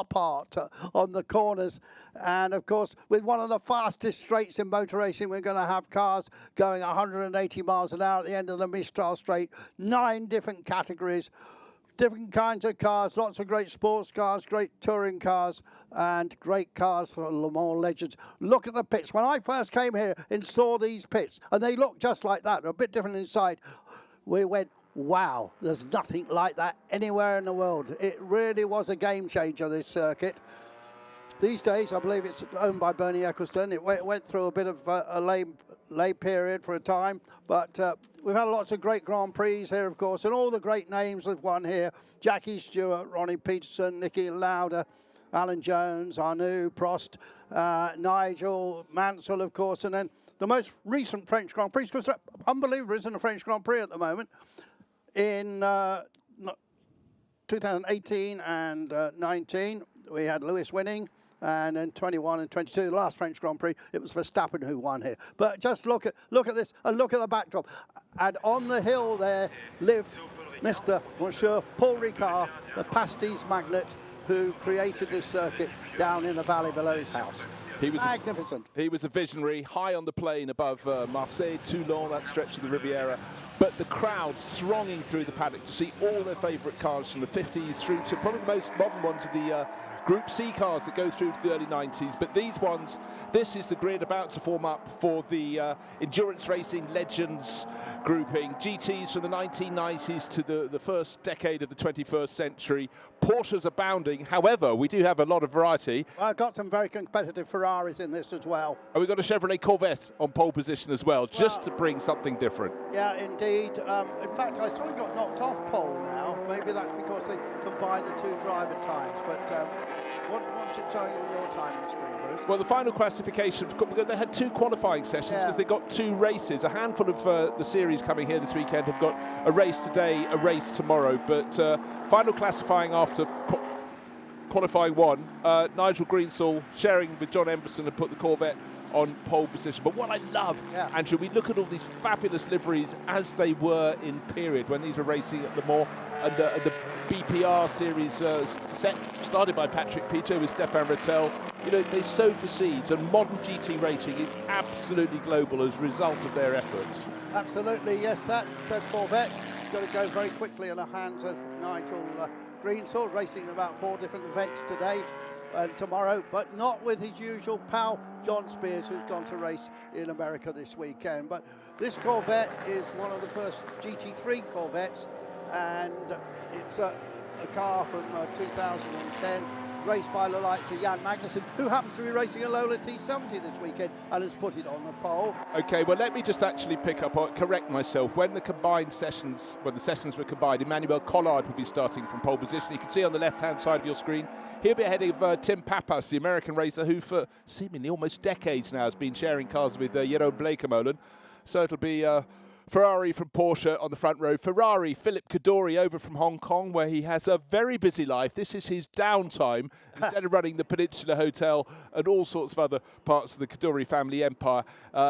pop art on the corners. And of course, with one of the fastest straights in motor racing, we're going to have cars going 180 miles an hour at the end of the Mistral Straight. 9 different categories, different kinds of cars, lots of great sports cars, great touring cars, and great cars for Le Mans legends. Look at the pits. When I first came here and saw these pits, and they look just like that, they're a bit different inside, we went, wow, there's nothing like that anywhere in the world. It really was a game changer, this circuit. These days, I believe it's owned by Bernie Ecclestone. It went through a bit of a lay period for a time, but we've had lots of great Grand Prix here, of course, and all the great names have won here. Jackie Stewart, Ronnie Peterson, Niki Lauda, Alan Jones, Arnoux, Prost, Nigel Mansell, of course, and then the most recent French Grand Prix, because unbelievable isn't a French Grand Prix at the moment, in 2018 and 19, we had Lewis winning. And in 21 and 22, the last French Grand Prix, it was Verstappen who won here. But just look at this and look at the backdrop. And on the hill there lived Monsieur Paul Ricard, the pasties magnate who created this circuit down in the valley below his house. He was magnificent. He was a visionary, high on the plain above Marseille, Toulon, that stretch of the Riviera. But the crowd thronging through the paddock to see all their favourite cars from the 50s through to probably the most modern ones of the Group C cars that go through to the early 90s. But these ones, this is the grid about to form up for the endurance racing legends grouping. GTs from the 1990s to the first decade of the 21st century. Porsches abounding. However, we do have a lot of variety. I've got some very competitive Ferraris in this as well. And we've got a Chevrolet Corvette on pole position as well, just to bring something different. Yeah, indeed. In fact, I saw he got knocked off pole now. Maybe that's because they combined the 2 driver times. But what's it showing on your time on the screen, Bruce? Well, the final classification, they had 2 qualifying sessions because they got 2 races. A handful of the series coming here this weekend have got a race today, a race tomorrow. But final classifying after qualifying 1, Nigel Greensall sharing with John Emberson had put the Corvette on pole position. But what I love, Andrew, we look at all these fabulous liveries as they were in period when these were racing at Le Mans, and the BPR series started by Patrick Pitot with Stéphane Rattel. You know, they sowed the seeds, and modern GT racing is absolutely global as a result of their efforts. Absolutely, yes, that Corvette is going to go very quickly in the hands of Nigel Greensall, racing in about 4 different events today and tomorrow, but not with his usual pal John Spears, who's gone to race in America this weekend. But this Corvette is one of the first GT3 Corvettes, and it's a car from 2010, raced by the likes of Jan Magnussen, who happens to be racing a Lola T70 this weekend and has put it on the pole. Okay, well, let me just actually correct myself. When the sessions were combined, Emmanuel Collard will be starting from pole position. You can see on the left-hand side of your screen, he'll be ahead of Tim Pappas, the American racer, who for seemingly almost decades now has been sharing cars with Jeroen Bleekemolen. So it'll be Ferrari from Porsche on the front row. Ferrari, Philip Kaddouri over from Hong Kong, where he has a very busy life. This is his downtime. Instead of running the Peninsula Hotel and all sorts of other parts of the Kaddouri family empire,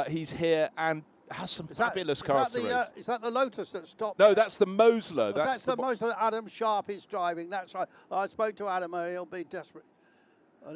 he's here and has some fabulous cars to race. Is that the Lotus that stopped? No, that's the Mosler. That's the Mosler that Adam Sharp is driving. That's right. I spoke to Adam and he'll be desperate.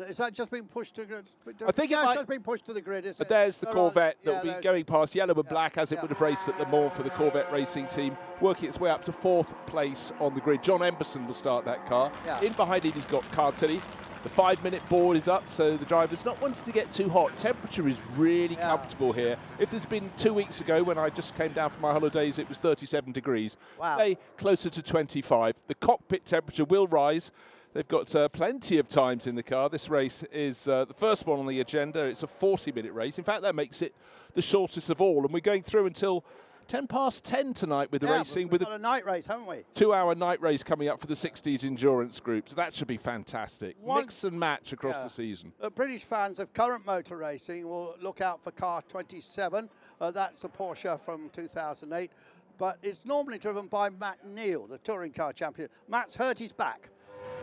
Is that just been pushed to the grid? I think it's just been pushed to the grid, isn't it? There's the Corvette that will be going past yellow and black as it would have raced at Le Mans for the Corvette racing team, working its way up to 4th place on the grid. John Emberson will start that car. In behind him, he's got Cartilli. The 5-minute board is up, so the driver's not wanting to get too hot. Temperature is really comfortable here. If there's been 2 weeks ago when I just came down from my holidays, it was 37 degrees. Today, closer to 25. The cockpit temperature will rise. They've got plenty of times in the car. This race is the first one on the agenda. It's a 40-minute race. In fact, that makes it the shortest of all. And we're going through until 10 past 10 tonight with the racing. We've got a night race, haven't we? 2-hour night race coming up for the 60s endurance group. So that should be fantastic. Mix and match across the season. British fans of current motor racing will look out for car 27. That's a Porsche from 2008. But it's normally driven by Matt Neal, the touring car champion. Matt's hurt his back,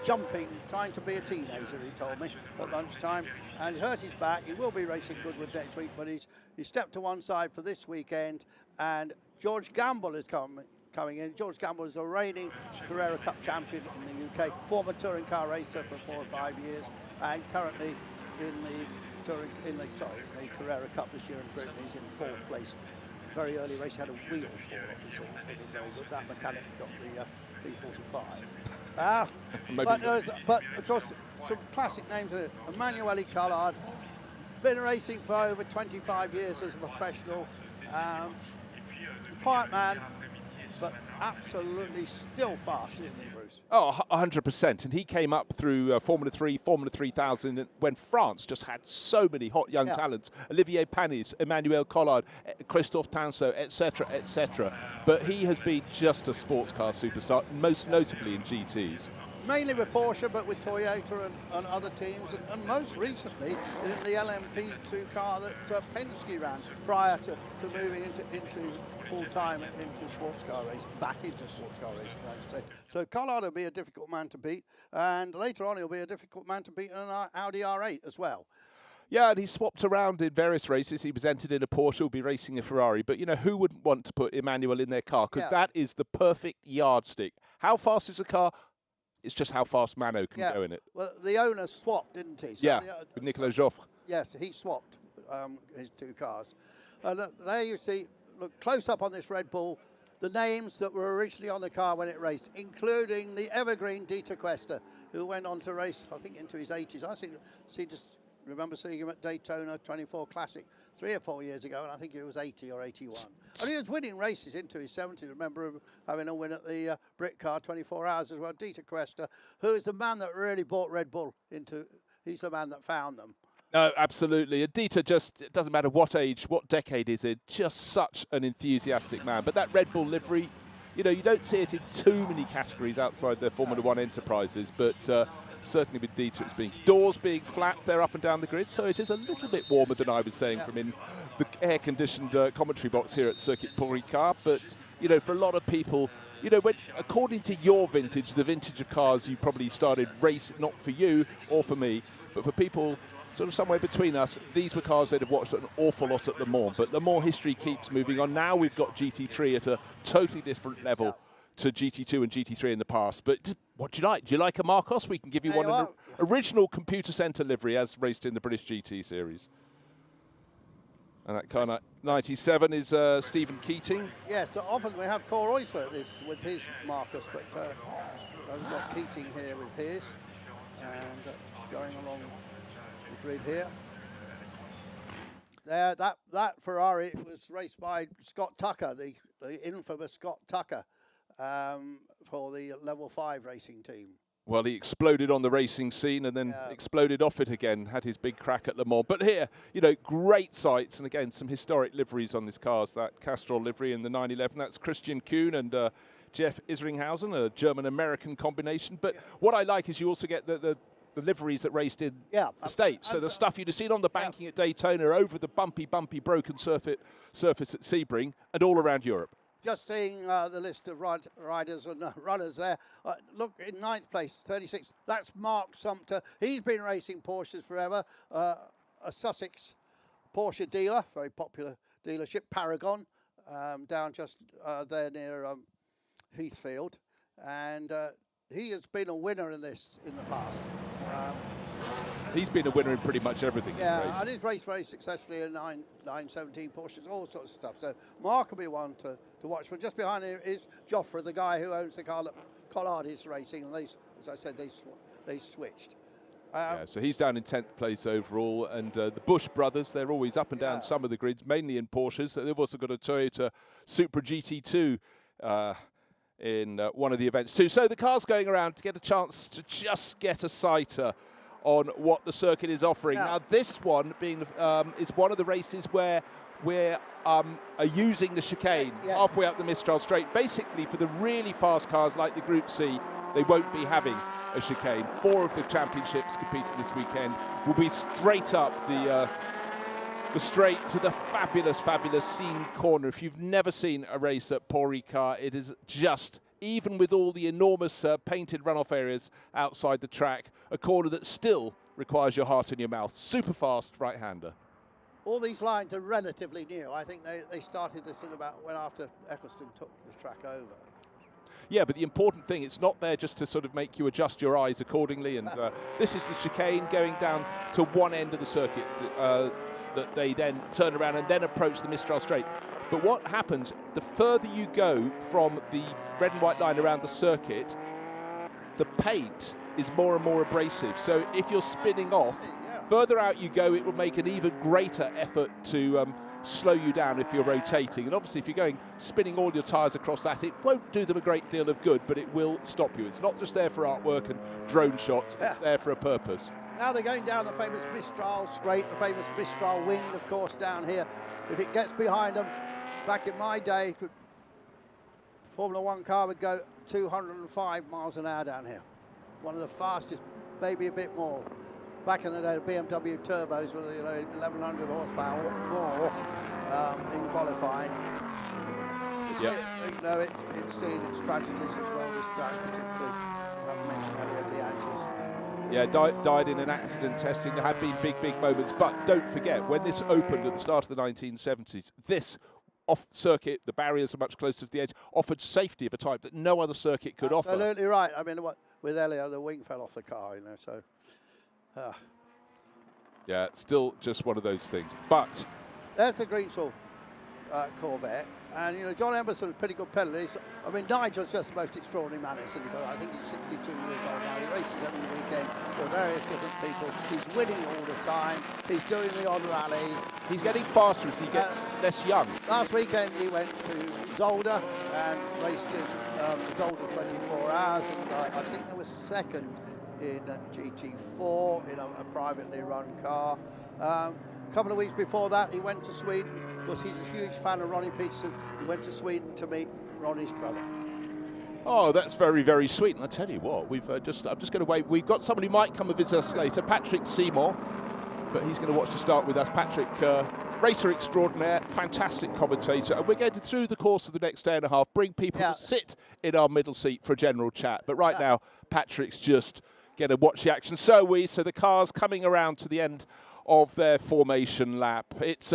jumping, trying to be a teenager, he told me at lunchtime, and he hurt his back. He will be racing Goodwood next week, but he stepped to one side for this weekend, and George Gamble is coming in. George Gamble is a reigning Carrera Cup champion in the UK, former touring car racer for 4 or 5 years, and currently in the Carrera Cup this year in Britain. He's in 4th place. Very early race, had a wheel fall off his horse, wasn't very good. That mechanic got the B45. But of course, some classic names in it. Emanuele Collard, been racing for over 25 years as a professional. Quiet man, but absolutely still fast, isn't he, Bruce? Oh, 100%. And he came up through Formula 3, Formula 3000, when France just had so many hot young talents. Olivier Panis, Emmanuel Collard, Christophe Tanceau, etc., etc. But he has been just a sports car superstar, most notably in GTs. Mainly with Porsche, but with Toyota and other teams, and most recently in the LMP2 car that Penske ran prior to moving into full-time into sports car racing, back into sports car racing, I should say. So Collard will be a difficult man to beat, and later on he'll be a difficult man to beat in an Audi R8 as well. Yeah, and he swapped around in various races. He was entered in a Porsche, will be racing a Ferrari. But, you know, who wouldn't want to put Emmanuel in their car? Because that is the perfect yardstick. How fast is a car? It's just how fast Mano can go in it. Well, the owner swapped, didn't he? So with Nicolas Joffre. Yes, he swapped his 2 cars. There you see, look close up on this Red Bull, the names that were originally on the car when it raced, including the evergreen Dieter Quester, who went on to race, I think, into his 80s. I remember seeing him at Daytona 24 Classic 3 or 4 years ago, and I think it was 80 or 81. And he was winning races into his 70s. I remember him having a win at the Brit Car 24 Hours as well. Dieter Quester, who is the man that really brought Red Bull into, he's the man that found them. No, absolutely. And Dieter just, it doesn't matter what age, what decade is it, just such an enthusiastic man. But that Red Bull livery, you know, you don't see it in too many categories outside their Formula One enterprises, but certainly with Dieter, it's being doors being flapped there up and down the grid, so it is a little bit warmer than I was saying from in the air-conditioned commentary box here at Circuit Paul Ricard. But you know, for a lot of people, you know, when according to your vintage, the vintage of cars you probably started racing, not for you or for me, but for people sort of somewhere between us, these were cars they'd have watched an awful lot at Le Mans. But Le Mans history keeps moving on. Now we've got GT3 at a totally different level to GT2 and GT3 in the past. But what do you like? Do you like a Marcos? We can give you one in the original Computer Centre livery as raced in the British GT series. And that car 97 is Stephen Keating. Yes, so often we have Cor Oisler with his Marcos, but we've got Keating here with his. And just going along the grid here. There, that Ferrari was raced by Scott Tucker, the infamous Scott Tucker, for the Level 5 racing team. Well, he exploded on the racing scene and then exploded off it again, had his big crack at Le Mans. But here, you know, great sights, and again, some historic liveries on this car. That Castrol livery in the 911, that's Christian Kuhn and Jeff Isringhausen, a German-American combination. But what I like is you also get the liveries that raced in the States. So the stuff you'd have seen on the banking at Daytona, over the bumpy, broken surface at Sebring, and all around Europe. Just seeing the list of riders and runners there. Look, in 9th place, 36. That's Mark Sumpter. He's been racing Porsches forever. A Sussex Porsche dealer, very popular dealership, Paragon, down just there near Heathfield. And he has been a winner in this in the past. He's been a winner in pretty much everything. Yeah, and he's raced very successfully in 917 Porsches, all sorts of stuff. So Mark will be one to watch for. Just behind him is Joffre, the guy who owns the car that Collard is racing. And they, as I said, they switched. Yeah, so he's down in 10th place overall. And the Bush brothers, they're always up and down some of the grids, mainly in Porsches. So they've also got a Toyota Supra GT2 in one of the events too. So the car's going around to get a chance to just get a sighter on what the circuit is offering. Now this one being is one of the races where we're using the chicane halfway up the Mistral Straight. Basically, for the really fast cars like the Group C, they won't be having a chicane. 4 of the championships competing this weekend will be straight up the straight to the fabulous scene corner. If you've never seen a race at Paul Ricard, it is just, even with all the enormous painted runoff areas outside the track, a corner that still requires your heart in your mouth. Super fast right-hander. All these lines are relatively new. I think they started this in about when after Eccleston took the track over. Yeah, but the important thing, it's not there just to sort of make you adjust your eyes accordingly. And this is the chicane going down to one end of the circuit that they then turn around and then approach the Mistral Straight. But what happens, the further you go from the red and white line around the circuit, the paint is more and more abrasive. So if you're spinning off, further out you go, it will make an even greater effort to slow you down if you're rotating. And obviously if you're spinning all your tyres across that, it won't do them a great deal of good, but it will stop you. It's not just there for artwork and drone shots, it's there for a purpose. Now they're going down the famous Mistral Straight, the famous Mistral wind, of course, down here. If it gets behind them, back in my day, Formula One car would go 205 miles an hour down here. One of the fastest, maybe a bit more. Back in the day, the BMW turbos were 1,100 horsepower or more in qualifying. It's seen its tragedies as well, this track, particularly, I haven't mentioned any of the actors. Yeah, died in an accident testing. There have been big moments, but don't forget, when this opened at the start of the 1970s, this off-circuit, the barriers are much closer to the edge, offered safety of a type that no other circuit could offer. Absolutely right. I mean, with Elio, the wing fell off the car, so... Yeah, still just one of those things. But there's the Greenswell Corvette, and John Emberson is pretty good pedaler. I mean, Nigel's just the most extraordinary man in Syndicate. I think he's 62 years old now. He races every weekend for various different people. He's winning all the time. He's doing the odd rally. He's getting faster as he gets less young. Last weekend he went to Zolder and raced in Zolder 24 hours, and I think there was second in GT4 in a privately run car. A couple of weeks before that, he went to Sweden because he's a huge fan of Ronnie Peterson. He went to Sweden to meet Ronnie's brother. Oh, that's very sweet. And I tell you what, I'm just going to wait. We've got somebody who might come and visit us later, Patrick Seymour, but he's going to watch to start with us. Patrick, racer extraordinaire, fantastic commentator, and we're going to, through the course of the next day and a half, bring people to sit in our middle seat for a general chat. But right now, Patrick's just going to watch the action. So the car's coming around to the end of their formation lap. It's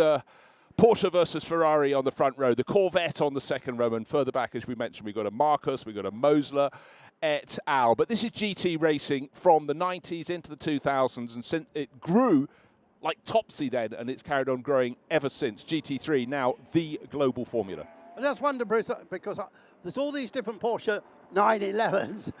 Porsche versus Ferrari on the front row, the Corvette on the second row, and further back, as we mentioned, we've got a Marcus, we've got a Mosler et al. But this is GT racing from the 90s into the 2000s, and since it grew like Topsy then, and it's carried on growing ever since. GT3 now the global formula. I just wonder, Bruce, because there's all these different Porsche 911s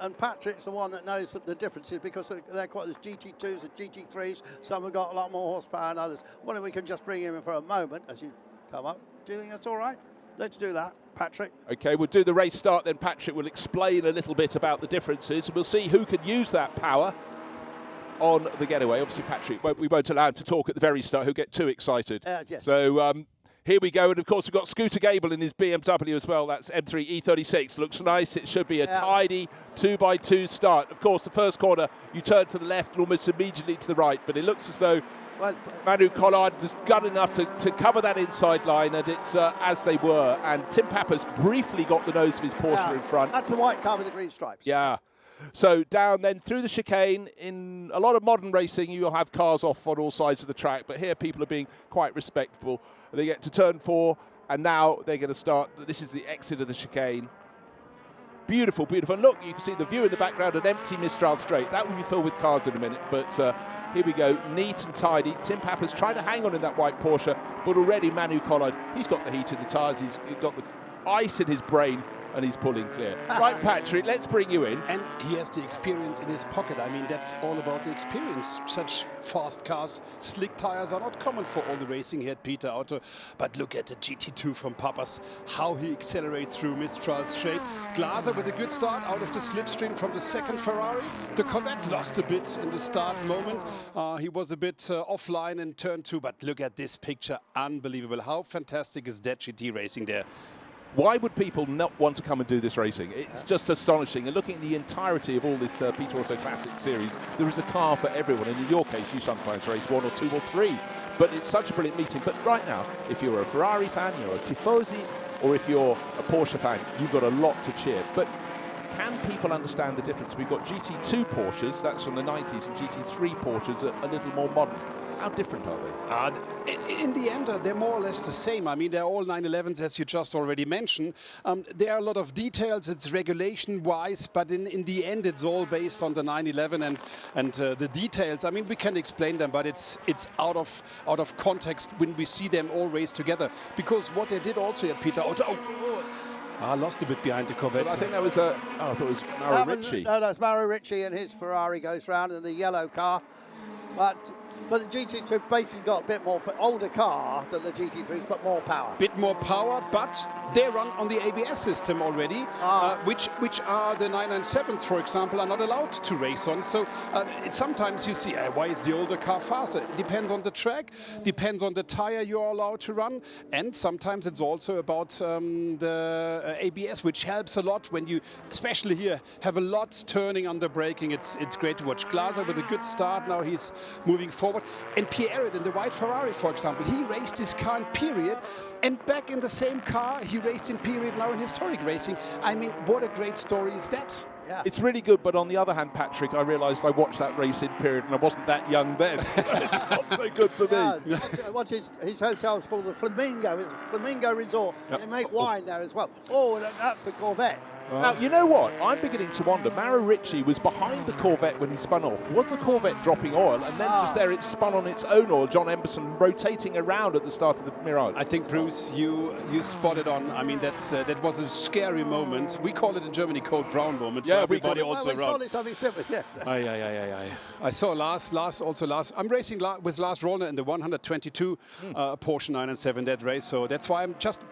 and Patrick's the one that knows the differences, because they're quite, there's GT2s and GT3s, some have got a lot more horsepower than others. I wonder if we can just bring him in for a moment as you come up. Do you think that's all right? Let's do that, Patrick. Okay, we'll do the race start, then Patrick will explain a little bit about the differences. We'll see who can use that power on the getaway. Obviously, Patrick, we won't allow him to talk at the very start. He'll get too excited. Yes. So here we go. And, of course, we've got Scooter Gable in his BMW as well. That's M3 E36. Looks nice. It should be a tidy 2x2 start. Of course, the first corner, you turn to the left and almost immediately to the right. But it looks as though Manu Collard has done enough to cover that inside line, and it's as they were. And Tim Pappas briefly got the nose of his Porsche in front. That's the white car with the green stripes. Yeah. So down then through the chicane. In a lot of modern racing, you'll have cars off on all sides of the track, but here people are being quite respectful. They get to turn 4, and now they're going to start. This is the exit of the chicane. Beautiful, beautiful. And look, you can see the view in the background, an empty Mistral Straight. That will be filled with cars in a minute, but here we go, neat and tidy. Tim Pappas trying to hang on in that white Porsche, but already Manu Collard, he's got the heat in the tyres, he's got the ice in his brain, and he's pulling clear. Right, Patrick, let's bring you in. And he has the experience in his pocket. I mean, that's all about the experience. Such fast cars, slick tires are not common for all the racing here at Peter Auto. But look at the GT2 from Pappas, how he accelerates through Mistral Straight. Glaser with a good start out of the slipstream from the second Ferrari. The Corvette lost a bit in the start moment. He was a bit offline in turn 2, but look at this picture. Unbelievable. How fantastic is that GT racing there? Why would people not want to come and do this racing? It's just astonishing. And looking at the entirety of all this Peter Auto Classic series, there is a car for everyone. And in your case, you sometimes race 1 or 2 or 3. But it's such a brilliant meeting. But right now, if you're a Ferrari fan, you're a Tifosi, or if you're a Porsche fan, you've got a lot to cheer. But can people understand the difference? We've got GT2 Porsches, that's from the 90s, and GT3 Porsches are a little more modern. How different are they? In the end, they're more or less the same. I mean, they're all 911s, as you just already mentioned. There are a lot of details. It's regulation-wise, but in the end, it's all based on the 911 and the details. I mean, we can explain them, but it's out of context when we see them all race together. Because what they did also here, Peter. I lost a bit behind the Corvette. Well, I think that was I thought it was Mauro Ricci. No, that's Mauro Ricci, and his Ferrari goes round in the yellow car. But the GT2 basically got a bit more older car than the GT3s, but more power. Bit more power, but they run on the ABS system already, which are the 997s, for example, are not allowed to race on. So sometimes you see, why is the older car faster? It depends on the track, depends on the tire you are allowed to run, and sometimes it's also about the ABS, which helps a lot when you, especially here, have a lot turning under braking. It's great to watch. Glaser with a good start. Now he's moving forward. And Pierre in the white Ferrari, for example, he raced his car in period, and back in the same car he raced in period now in historic racing. I mean, what a great story is that? Yeah. It's really good, but on the other hand, Patrick, I realised I watched that race in period and I wasn't that young then, so it's not so good for me. What's his hotel's called the Flamingo. It's a Flamingo Resort, and they make wine there as well. Oh, that's a Corvette. Now, you know what? I'm beginning to wonder. Mauro Ricci was behind the Corvette when he spun off. Was the Corvette dropping oil? And then just there it spun on its own oil, John Emberson rotating around at the start of the Mirage. I think, Bruce, you spotted on. I mean, that was a scary moment. We call it in Germany Code Brown moment. Yeah, for everybody also around. Call it something simple, yes. I saw Lars. I'm racing with Lars Rollner in the 122 Porsche 997 that race. So that's why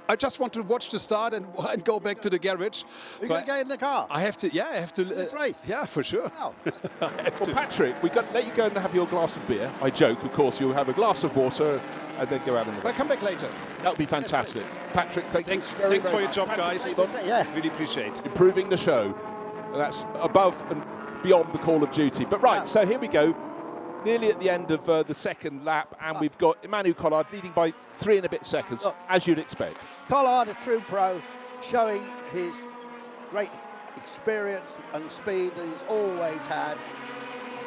I just want to watch the start and go back to the garage. You're going to get in the car? I have to. Yeah, I have to. This race? Yeah, for sure. Wow. Well, Patrick, we got let you go and have your glass of beer. I joke, of course. You'll have a glass of water and then go out in the. I'll come back later. That would be fantastic, Patrick. Thanks for your job, guys. Yeah. Really appreciate. Improving the show. That's above and beyond the call of duty. But right, so here we go. Nearly at the end of the second lap, and we've got Emmanuel Collard leading by 3 and a bit seconds, as you'd expect. Collard, a true pro, showing his great experience and speed that he's always had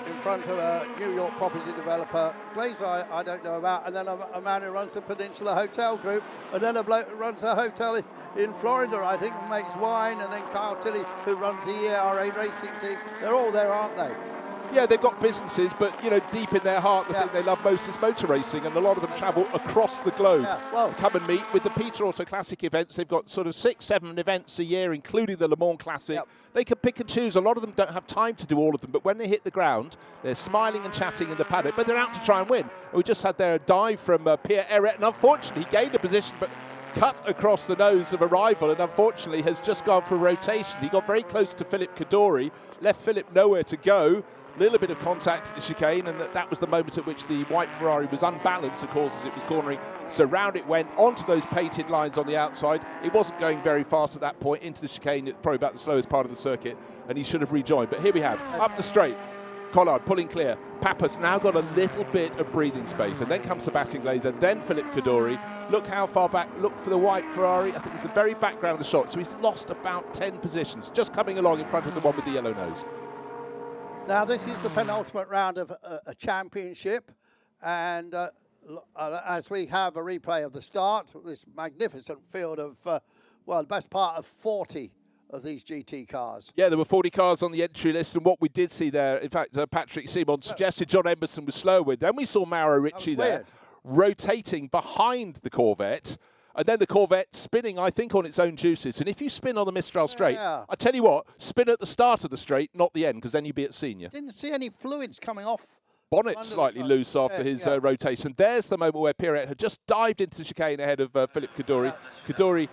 in front of a New York property developer. Glaser, I don't know about, and then a man who runs the Peninsula Hotel Group, and then a bloke who runs a hotel in Florida, I think, and makes wine, and then Kyle Tilley, who runs the ERA racing team. They're all there, aren't they? Yeah, they've got businesses, but, you know, deep in their heart, the thing they love most is motor racing, and a lot of them travel across the globe. Come and meet with the Peter Auto Classic events. They've got sort of 6-7 events a year, including the Le Mans Classic. They can pick and choose. A lot of them don't have time to do all of them, but when they hit the ground, they're smiling and chatting in the paddock, but they're out to try and win. We just had there a dive from Pierre Eret, and unfortunately, he gained a position, but cut across the nose of a rival, and unfortunately has just gone for a rotation. He got very close to Philip Kadori, left Philip nowhere to go. Little bit of contact at the chicane, and that was the moment at which the white Ferrari was unbalanced, of course, as it was cornering. So round it went, onto those painted lines on the outside. It wasn't going very fast at that point, into the chicane. It's probably about the slowest part of the circuit, and he should have rejoined. But here we have, up the straight, Collard pulling clear. Pappas now got a little bit of breathing space, and then comes Sebastian Glaser, then Philip Kadori. Look how far back, look for the white Ferrari. I think it's the very background of the shot, so he's lost about 10 positions, just coming along in front of the one with the yellow nose. Now, this is the penultimate round of a championship, and as we have a replay of the start, this magnificent field of, well, the best part of 40 of these GT cars. Yeah, there were 40 cars on the entry list, and what we did see there, in fact, Patrick Simon suggested John Emberson was slow with. Then we saw Mauro Ricci there, rotating behind the Corvette. And then the Corvette spinning, I think, on its own juices. And if you spin on the Mistral straight, I tell you what, spin at the start of the straight, not the end, because then you'd be at senior. Didn't see any fluids coming off. Bonnet slightly loose after his rotation. There's the moment where Pierrette had just dived into the chicane ahead of Philip Kadori. Kadori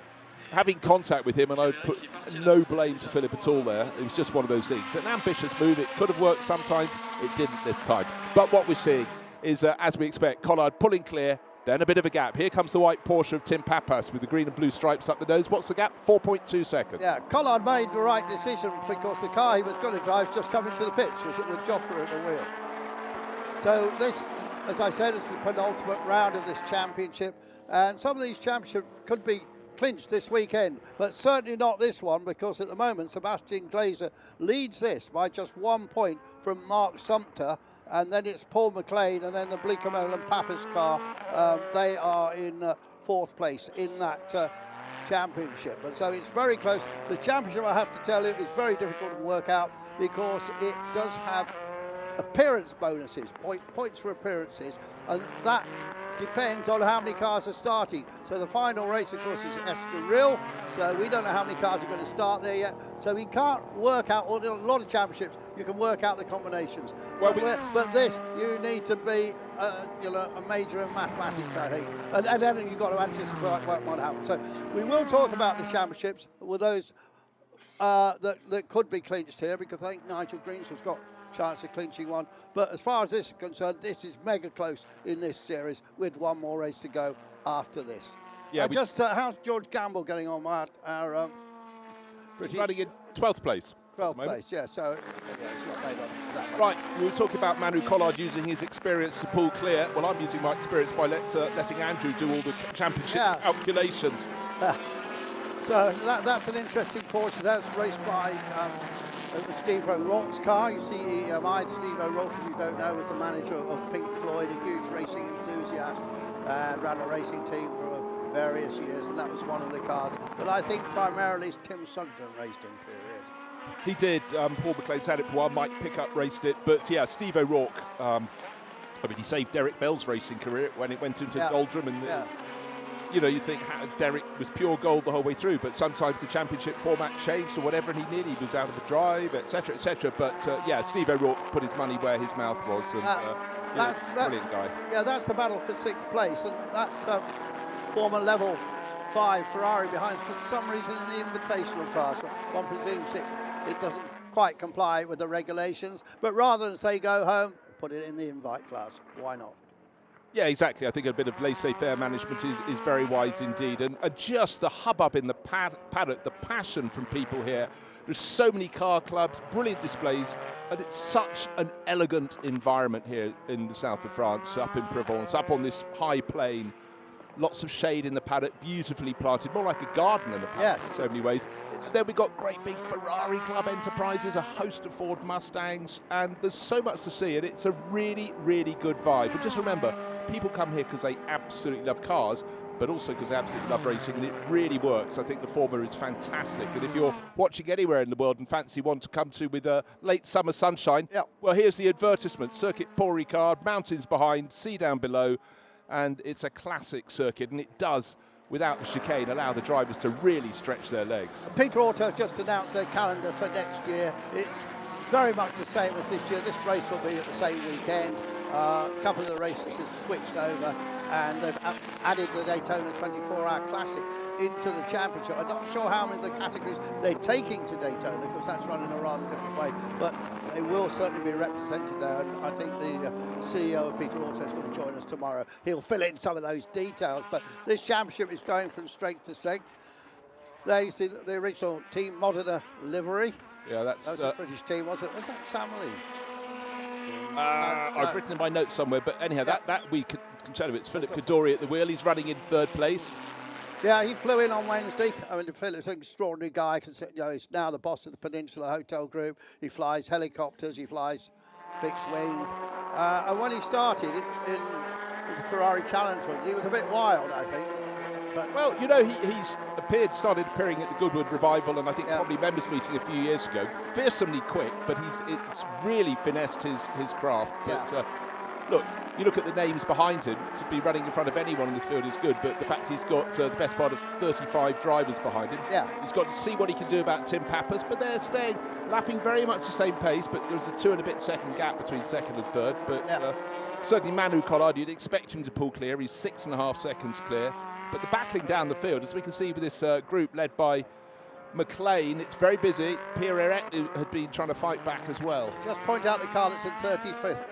having contact with him, and I would put no blame to Philip at all there. It was just one of those things. An ambitious move. It could have worked sometimes. It didn't this time. But what we're seeing is, as we expect, Collard pulling clear. Then a bit of a gap. Here comes the white Porsche of Tim Pappas with the green and blue stripes up the nose. What's the gap? 4.2 seconds. Yeah, Collard made the right decision because the car he was going to drive just come into the pits with Joffre at the wheel. So this, as I said, is the penultimate round of this championship. And some of these championships could be clinched this weekend, but certainly not this one, because at the moment Sebastian Glazer leads this by just 1 point from Mark Sumter, and then it's Paul McLean and then the Bleekemolen and Pappas car. They are in 4th place in that championship, and so it's very close. The championship, I have to tell you, is very difficult to work out because it does have appearance bonuses, points for appearances, and that depends on how many cars are starting. So the final race, of course, is Estoril, so we don't know how many cars are going to start there yet. So we can't work out, or a lot of championships, you can work out the combinations. Well, but this, you need to be a major in mathematics, I think. And then you've got to anticipate what might happen. So we will talk about the championships with those that could be clinched here, because I think Nigel Greens has got chance of clinching one, but as far as this is concerned, this is mega close in this series with one more race to go after this. Yeah, how's George Gamble getting on? Our he's running in 12th place. 12th place, yeah. So it's not made up that much. Right, we were talking about Manu Collard using his experience to pull clear. Well, I'm using my experience by letting Andrew do all the championship calculations. So that's an interesting portion. That's raced by Steve O'Rourke's car. You see, Steve O'Rourke, if you don't know, was the manager of Pink Floyd, a huge racing enthusiast, and ran a racing team for various years, and that was one of the cars. But I think primarily Tim Sugden raced in period. He did. Paul McLean's had it for a while. Mike Pickup raced it. But yeah, Steve O'Rourke, he saved Derek Bell's racing career when it went into doldrum. And you think Derek was pure gold the whole way through, but sometimes the championship format changed or whatever, and he was out of the drive, etc., etc. But Steve O'Rourke put his money where his mouth was, and that's brilliant guy. Yeah, that's the battle for 6th place, and that former level 5 Ferrari behind, for some reason in the invitational class, one presumes it doesn't quite comply with the regulations, but rather than say go home, put it in the invite class. Why not? Yeah, exactly. I think a bit of laissez-faire management is very wise indeed. And just the hubbub in the paddock, the passion from people here. There's so many car clubs, brilliant displays, and it's such an elegant environment here in the south of France, up in Provence, up on this high plain. Lots of shade in the paddock, beautifully planted, more like a garden in a paddock in so many ways. Then we've got great big Ferrari Club enterprises, a host of Ford Mustangs, and there's so much to see, and it's a really, really good vibe. But just remember, people come here because they absolutely love cars, but also because they absolutely love racing, and it really works. I think the Formula is fantastic, and if you're watching anywhere in the world and fancy one to come to with a late summer sunshine, well, here's the advertisement. Circuit Paul Ricard, mountains behind, sea down below, and it's a classic circuit, and it does, without the chicane, allow the drivers to really stretch their legs. Peter Auto just announced their calendar for next year. It's very much the same as this year. This race will be at the same weekend. A couple of the races have switched over, and they've added the Daytona 24-hour Classic into the championship. I'm not sure how many of the categories they're taking to Daytona, because that's run in a rather different way, but they will certainly be represented there, and I think the CEO of Peter Auto is going to join us tomorrow. He'll fill in some of those details, but this championship is going from strength to strength. There you see the original Team Modena livery. Yeah, that was a British team, was it? Was that Sam Lee? I've written in my notes somewhere, but anyhow, that we can tell you, it's Philip Kadori at the wheel. He's running in 3rd place. Yeah, he flew in on Wednesday. I mean, Philip's an extraordinary guy. He's now the boss of the Peninsula Hotel Group. He flies helicopters, he flies fixed wing. And when he started, it was a Ferrari Challenge. He was a bit wild, I think. But well, he's started appearing at the Goodwood Revival, and I think probably members meeting a few years ago. Fearsomely quick, but it's really finessed his craft. But look, you look at the names behind him, to be running in front of anyone in this field is good, but the fact he's got the best part of 35 drivers behind him. He's got to see what he can do about Tim Pappas, but they're staying, lapping very much the same pace, but there's a 2.5 second gap between 2nd and 3rd. But certainly Manu Collard, you'd expect him to pull clear. He's 6.5 seconds clear. But the battling down the field, as we can see with this group led by McLean, it's very busy. Pierre Eret had been trying to fight back as well. Just point out the car that's in 35th.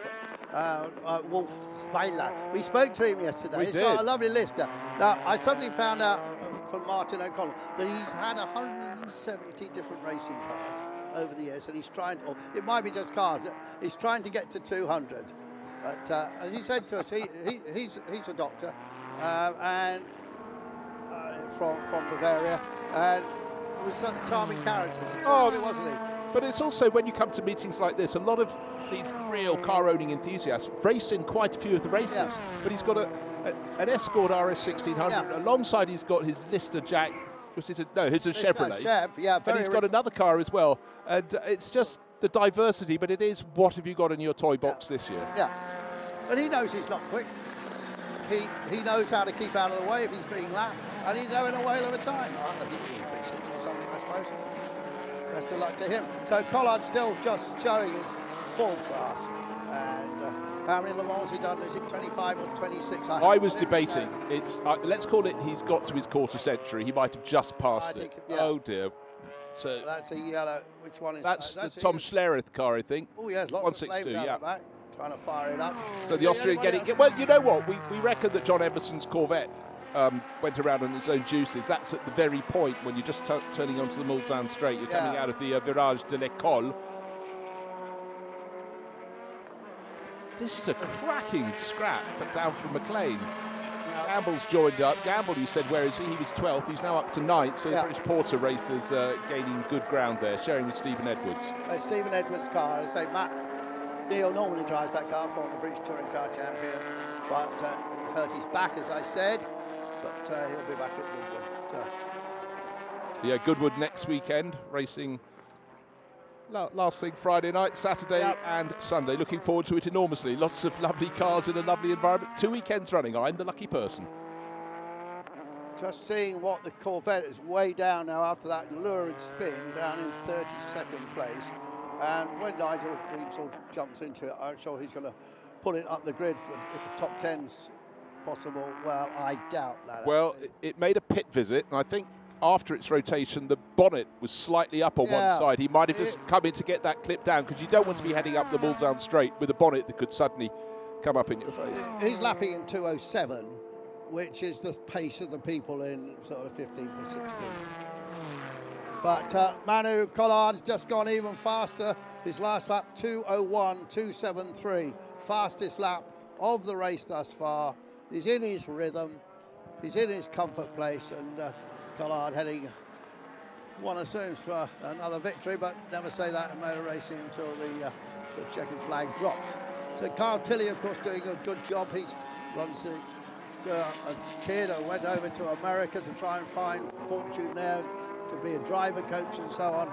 Wolf Weiler. We spoke to him yesterday. He's got a lovely list. Now, I suddenly found out from Martin O'Connell that he's had 170 different racing cars over the years, and he's trying to, it might be just cars, he's trying to get to 200. But as he said to us, he's a doctor, and from Bavaria, and it was some charming characters. Wasn't he? But it's also, when you come to meetings like this, a lot of these real car-owning enthusiasts race in quite a few of the races. Yeah. But he's got an Escort RS 1600. Yeah. Alongside, he's got his Lister Jack. It's a Chevrolet. And he's got another car as well. And it's just the diversity, but it is, what have you got in your toy box this year? Yeah. But he knows he's not quick. He knows how to keep out of the way if he's being lapped. And he's having a whale of a time. I think he's a 60 something, I suppose. Best of luck to him. So Collard's still just showing his full class. And how many Le Mans has he done? Is it 25 or 26? I was debating. It's let's call it, he's got to his quarter century. He might have just passed it. Oh dear. So that's a yellow. Which one is that? That's the Tom Schlereth car, I think. Oh yes, lots of flames out the back. Trying to fire it up. So the Austrian getting... Well, you know what? We reckon that John Emerson's Corvette went around on its own juices. That's at the very point when you're just turning onto the Mulsanne straight. You're coming out of the Virage de l'École. This is a cracking scrap, but down from McLean. Gamble's joined up. Gamble, you said, where is he? He was 12th. He's now up to 9th. So the British Porter race is gaining good ground there, sharing with Stephen Edwards. Stephen Edwards' car, I say, Matt Neal normally drives that car, former British Touring Car Champion, but he hurt his back, as I said, but he'll be back at Goodwood. Yeah, Goodwood next weekend, racing last thing Friday night, Saturday and Sunday. Looking forward to it enormously. Lots of lovely cars in a lovely environment. 2 weekends running. I'm the lucky person. Just seeing what the Corvette is way down now after that lurid spin, down in 32nd place. And when Nigel Green sort of jumps into it, I'm sure he's going to pull it up the grid if the top 10's possible. Well, I doubt that. Well, it made a pit visit, and I think after its rotation, the bonnet was slightly up on one side. He might have just come in to get that clip down, because you don't want to be heading up the Mulsanne straight with a bonnet that could suddenly come up in your face. He's lapping in 2:07, which is the pace of the people in sort of 15th or 16th. But Manu Collard's just gone even faster. His last lap, 2:01.273. Fastest lap of the race thus far. He's in his rhythm. He's in his comfort place. And Collard heading, one assumes, for another victory. But never say that in motor racing until the checkered flag drops. So Carl Tilley, of course, doing a good job. He runs a kid who went over to America to try and find fortune there, to be a driver coach and so on,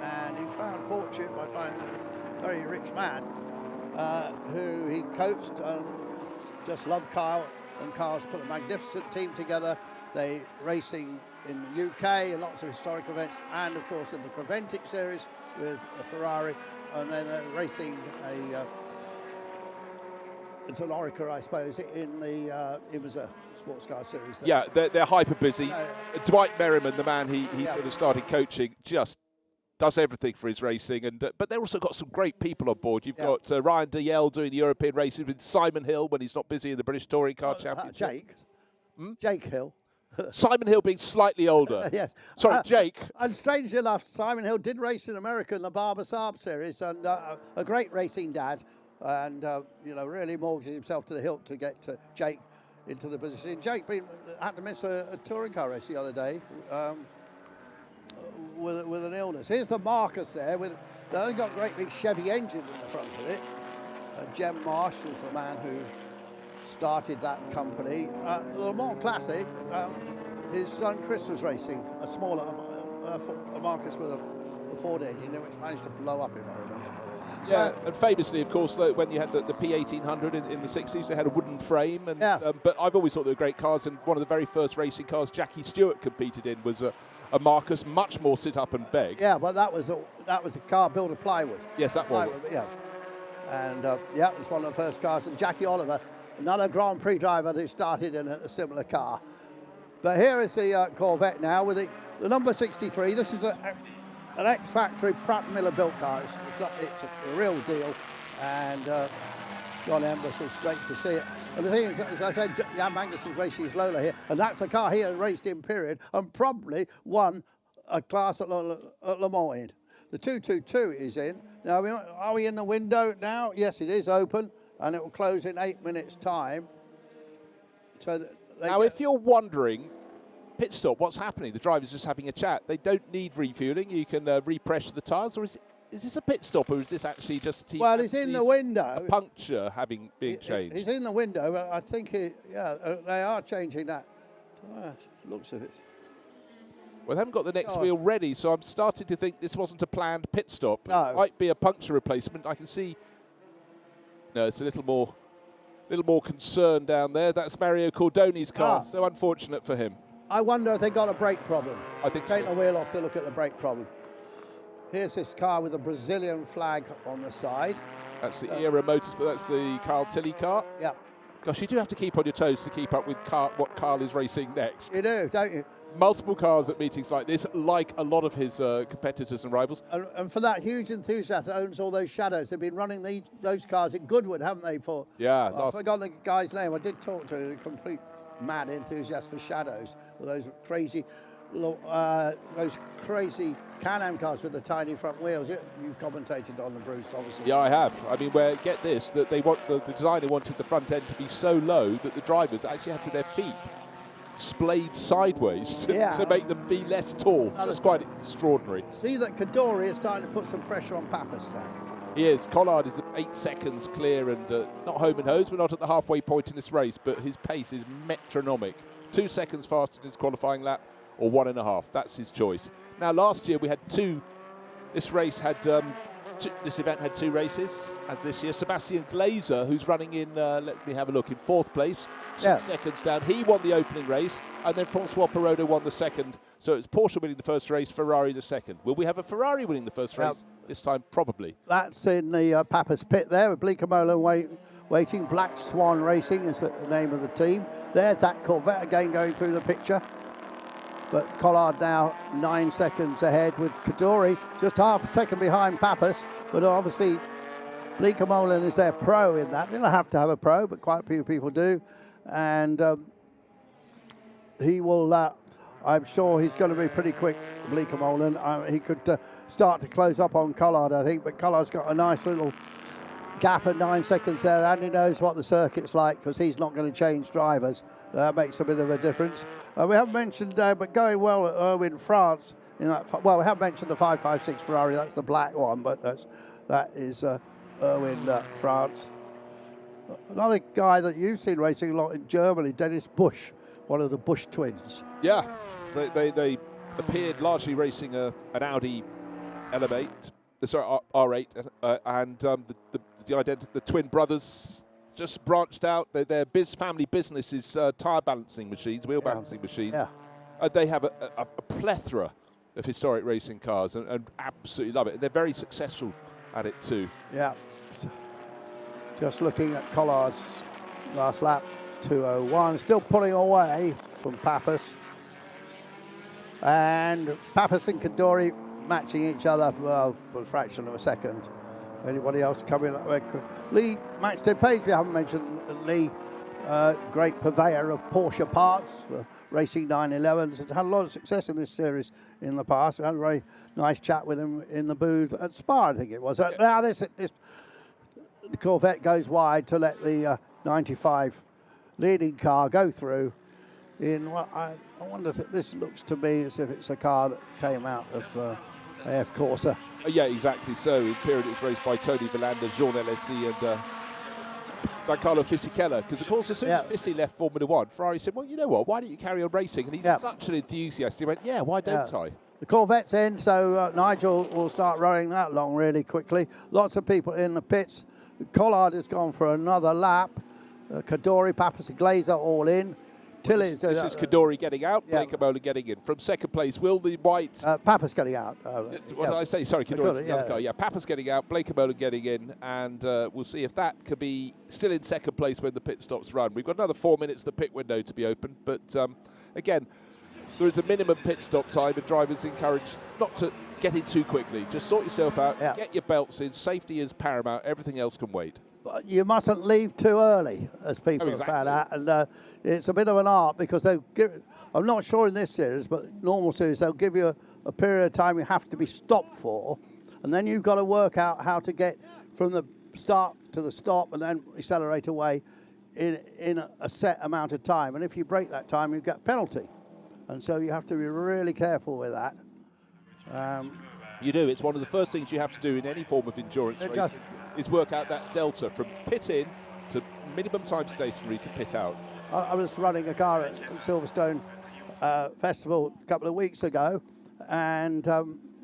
and he found fortune by finding a very rich man who he coached and just loved Kyle, and Kyle's put a magnificent team together. They racing in the UK and lots of historic events, and of course in the Creventic series with a Ferrari, and then racing it's an Orica, I suppose, in the it was a sports car series there. Yeah, they're hyper busy. Dwight Merriman, the man he sort of started coaching, just does everything for his racing, and but they've also got some great people on board. You've got Ryan Dayell doing the European races with Simon Hill when he's not busy in the British Touring Car Championship. Jake Hill. Simon Hill being slightly older. Yes. Sorry, Jake. And strangely enough, Simon Hill did race in America in the Barber Saab series, and a great racing dad. And you know, really mortgaged himself to the hilt to get Jake into the position. Jake had to miss a touring car race the other day with an illness. Here's the Marcus there. They've only got a great big Chevy engine in the front of it. Jem Marsh was the man who started that company. The Le Mans Classic, his son Chris was racing a smaller a Marcus with a Ford engine, which managed to blow up, if I remember. So, yeah, and famously, of course, when you had the P1800 in the 60s, they had a wooden frame. And, but I've always thought they were great cars, and one of the very first racing cars Jackie Stewart competed in was a Marcus, much more sit up and beg. Yeah, but that was a car built of plywood. Yes, that was. Plywood, yeah. And it was one of the first cars. And Jackie Oliver, another Grand Prix driver who started in a similar car. But here is the Corvette now with the number 63. This is an ex-factory Pratt Miller built car. It's a real deal, and John Embers, it's great to see it. And the thing is, as I said, Jan Magnus is racing his Lola here, and that's a car he had raced in period and probably won a class at Le Mans in. The 222 is in. Now, are we in the window now? Yes, it is open, and it will close in 8 minutes' time. So now, if you're wondering pit stop, what's happening? The driver's just having a chat. They don't need refueling. You can repressure the tyres, or is this a pit stop, or is this actually just... Well, it's in the window. A puncture being changed. He's in the window, but I think, they are changing that. Looks of it. Well, they haven't got the next wheel ready, so I'm starting to think this wasn't a planned pit stop. No. It might be a puncture replacement. I can see... No, it's a little more concern down there. That's Mario Cordoni's car. So unfortunate for him. I wonder if they got a brake problem. I think Take the wheel off to look at the brake problem. Here's this car with a Brazilian flag on the side. That's the Era Motors, but that's the Carl Tilley car. Yeah. Gosh, you do have to keep on your toes to keep up with what Carl is racing next. You do, don't you? Multiple cars at meetings like this, like a lot of his competitors and rivals. And for that huge enthusiast that owns all those shadows, they've been running those cars in Goodwood, haven't they? I forgot the guy's name. I did talk to a complete mad enthusiast for shadows, with those crazy Can-Am cars with the tiny front wheels. You commentated on them, Bruce, obviously. Yeah, I have. I mean, get this, that the designer wanted the front end to be so low that the drivers actually had to their feet splayed sideways to make them be less tall. That's quite extraordinary. See that Cadore is starting to put some pressure on Pappas now. He is. Collard is 8 seconds clear and not home and hose. We're not at the halfway point in this race, but his pace is metronomic. 2 seconds faster than his qualifying lap, or 1.5. That's his choice. Now, last year we had two. This race had this event had 2 races, as this year. Sebastian Glazer, who's running in, let me have a look, in 4th place, 6 seconds down. He won the opening race, and then Francois Perrodo won the second. So it's Porsche winning the first race, Ferrari the second. Will we have a Ferrari winning the first race this time? Probably. That's in the Pappas pit there, with Bleekemolen waiting. Black Swan Racing is the name of the team. There's that Corvette again going through the picture. But Collard now 9 seconds ahead, with Cadore just half a second behind Pappas. But obviously, Bleekemolen is their pro in that. They don't have to have a pro, but quite a few people do. And he will, I'm sure he's going to be pretty quick, Bleekemolen. He could start to close up on Collard, I think. But Collard's got a nice little gap of 9 seconds there, and he knows what the circuit's like, because he's not going to change drivers. That makes a bit of a difference. We haven't mentioned, but going well at Irwin, France. We have mentioned the 556 Ferrari. That's the black one, but that is Irwin, France. Another guy that you've seen racing a lot in Germany, Dennis Busch, one of the Busch twins. Yeah, they appeared largely racing an Audi R8, and the twin brothers just branched out. Their family business is tyre balancing machines, wheel balancing machines. Yeah. They have a plethora of historic racing cars and absolutely love it. And they're very successful at it too. Yeah. Just looking at Collard's last lap, 2:01, still pulling away from Pappas. And Pappas and Cadore matching each other for a fraction of a second. Anybody else coming? Lee Maxton Page, we haven't mentioned Lee, great purveyor of Porsche parts, racing 911s. Has had a lot of success in this series in the past. We had a very nice chat with him in the booth at Spa, I think it was. Now the Corvette goes wide to let the 95 leading car go through. I wonder if this looks to me as if it's a car that came out of AF Corsa. Yeah, exactly so. In period, it was raced by Tony Villander, Jean Alessi, and Giancarlo Fisichella. Because, of course, as soon as Fisi left Formula One, Ferrari said, well, you know what, why don't you carry on racing? And he's such an enthusiast. He went, yeah, why don't I? The Corvette's in, so Nigel will start rowing that along really quickly. Lots of people in the pits. Collard has gone for another lap. Cadore, Pappas and Glazer all in. This is Cadore getting out, Bleekemolen getting in. From second place, will the white... Pappas getting out. What did I say? Sorry, Cadore's the other car. Yeah, Pappas getting out, Bleekemolen getting in, and we'll see if that could be still in second place when the pit stops run. We've got another 4 minutes, the pit window to be open, but again, there is a minimum pit stop time, and drivers encouraged not to get in too quickly. Just sort yourself out, get your belts in, safety is paramount, everything else can wait. But you mustn't leave too early, as people have found out, and it's a bit of an art, because they'll give, I'm not sure in this series, but normal series, they'll give you a period of time you have to be stopped for, and then you've got to work out how to get from the start to the stop and then accelerate away in a set amount of time. And if you break that time, you get a penalty. And so you have to be really careful with that. You do. It's one of the first things you have to do in any form of endurance racing is work out that delta from pit in to minimum time stationary to pit out. I was running a car at Silverstone Festival a couple of weeks ago, and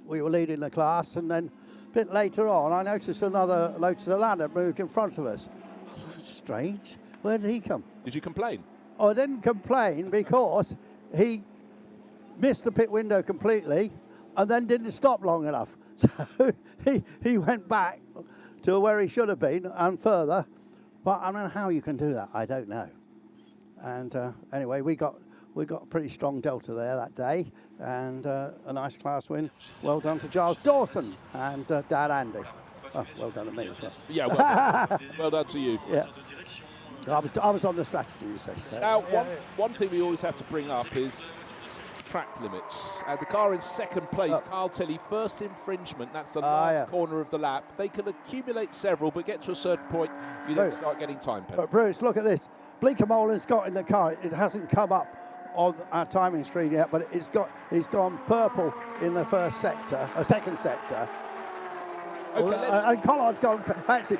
we were leading the class, and then a bit later on I noticed another Lotus Elan had moved in front of us. Oh, that's strange. Where did he come? Did you complain? Oh, I didn't complain because he missed the pit window completely and then didn't stop long enough. So he went back to where he should have been and further. But I mean, how you can do that, I don't know. And anyway, we got a pretty strong delta there that day, and a nice class win. Well done to Giles Dawson and Dad Andy. Oh, well done to me as well. Yeah, well done. Well done to you. Yeah. I was on the strategy, you say. So. Now, one thing we always have to bring up is track limits. The car in second place, Carl Tilley, first infringement. That's the last corner of the lap. They can accumulate several, but get to a certain point, you then start getting time penalties. But Bruce, look at this. Bleekemolen's got in the car. It hasn't come up on our timing screen yet, but he's gone purple in the first sector, second sector. Okay, and Collard's gone. Actually,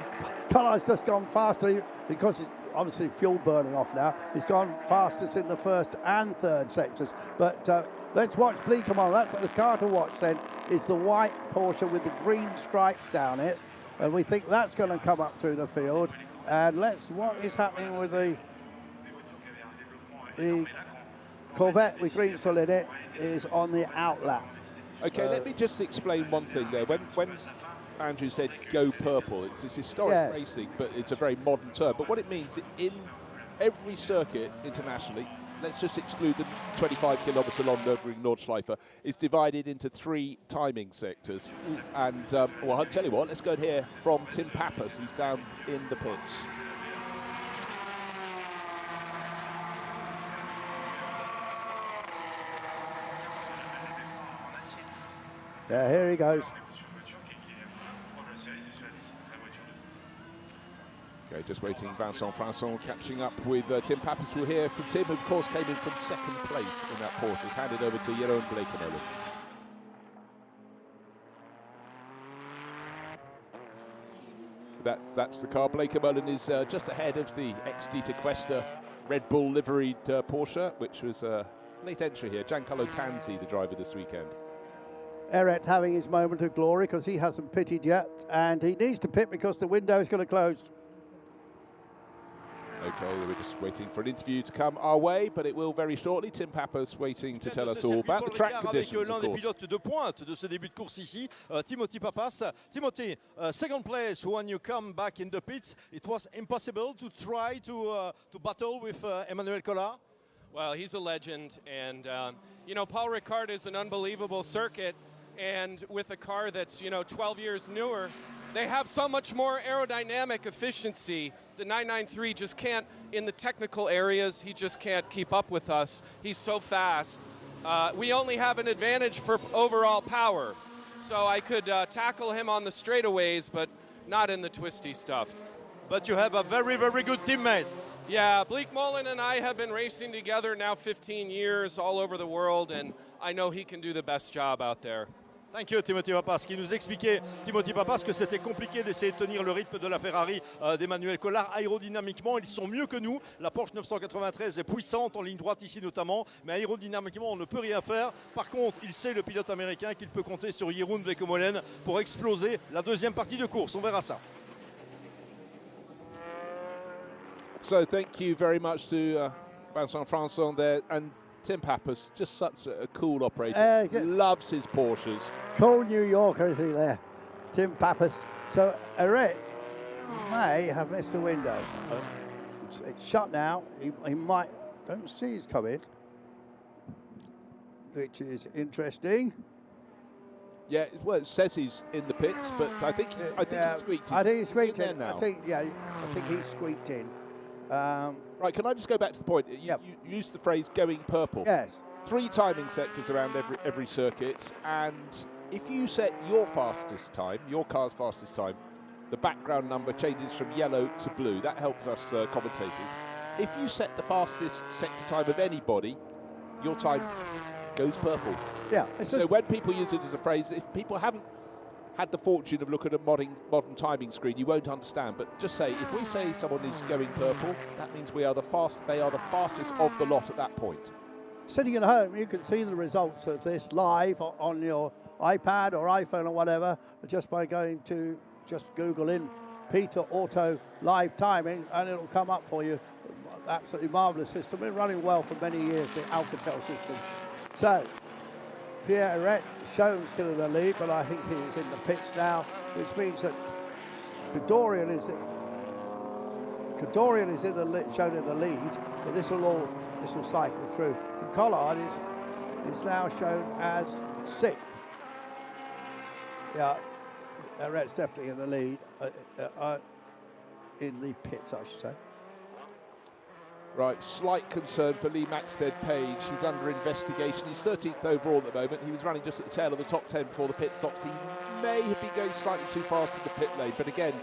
Collard's just gone faster because it's obviously fuel burning off now. He's gone fastest in the first and third sectors. But let's watch Bleekemolen. That's the car to watch. Then is the white Porsche with the green stripes down it, and we think that's going to come up through the field. And what is happening with the Corvette with green still in it is on the outlap. Okay, let me just explain one thing there. When Andrew said go purple, it's this historic racing, but it's a very modern term. But what it means in every circuit internationally, let's just exclude the 25-kilometre long Nürburgring Nordschleife, is divided into 3 timing sectors. And, well, I'll tell you what, let's go and hear from Tim Pappas. He's down in the pits. Yeah, here he goes. Okay, just waiting. Vincent catching up with Tim Pappas. We'll hear from Tim, who of course came in from second place in that Porsche. He's handed over to Jeroen Bleekemolen. That's the car. Bleekemolen is just ahead of the ex-Dieter Questa Red Bull liveried Porsche, which was a late entry here. Giancarlo Tanzi, the driver this weekend. Eret having his moment of glory because he hasn't pitted yet, and he needs to pit because the window is going to close. Okay, we're just waiting for an interview to come our way, but it will very shortly. Tim Pappas waiting to tell us all about the track conditions, l'un des pilotes de pointe de ce début de course ici, Timothy Pappas. Timothy, second place when you come back in the pits. It was impossible to try to battle with Emmanuel Collard? Well, he's a legend, and you know, Paul Ricard is an unbelievable circuit, and with a car that's, you know, 12 years newer, they have so much more aerodynamic efficiency. The 993 just can't, in the technical areas, he just can't keep up with us. He's so fast. We only have an advantage for overall power. So I could tackle him on the straightaways, but not in the twisty stuff. But you have a very, very good teammate. Yeah, Bleekemolen and I have been racing together now 15 years all over the world, and I know he can do the best job out there. Thank you, Timothy Pappas, qui nous expliquait, Timothy Pappas, que c'était compliqué d'essayer de tenir le rythme de la Ferrari d'Emmanuel Collard. Aérodynamiquement, ils sont mieux que nous. La Porsche 993 est puissante en ligne droite ici notamment, mais aérodynamiquement, on ne peut rien faire. Par contre, il sait, le pilote américain, qu'il peut compter sur Jeroen Bleekemolen pour exploser la deuxième partie de course. On verra ça. So thank you very much to Vincent Françon there, and Tim Pappas, just such a cool operator. Loves his Porsches. Cool New Yorker, is he there? Tim Pappas. So Eret may have missed the window. It's shut now. He might. Don't see he's coming, which is interesting. Yeah, well, it says he's in the pits, but I think he squeaked. I think he squeaked in. Now. I think he squeaked in. Right, can I just go back to the point? You used the phrase going purple. Yes. 3 timing sectors around every circuit, and if you set your fastest time, your car's fastest time, the background number changes from yellow to blue. That helps us commentators. If you set the fastest sector time of anybody, your time goes purple. Yeah. So when people use it as a phrase, if people haven't had the fortune of looking at a modern timing screen, you won't understand. But just say, if we say someone is going purple, that means they are the fastest of the lot at that point. Sitting at home, you can see the results of this live on your iPad or iPhone or whatever, just by going to just Google in Peter Auto live timing, and it'll come up for you. Absolutely marvellous system. Been running well for many years, the Alcatel system. So, Pierre Eret shown still in the lead, but I think he's in the pits now, which means that Kadorian is shown in the lead, but this will cycle through. And Collard is now shown as 6th. Yeah, Eret's definitely in the lead, in the pits, I should say. Right, slight concern for Lee Maxted-Page. He's under investigation. He's 13th overall at the moment. He was running just at the tail of the top 10 before the pit stops. He may have been going slightly too fast in the pit lane. But again,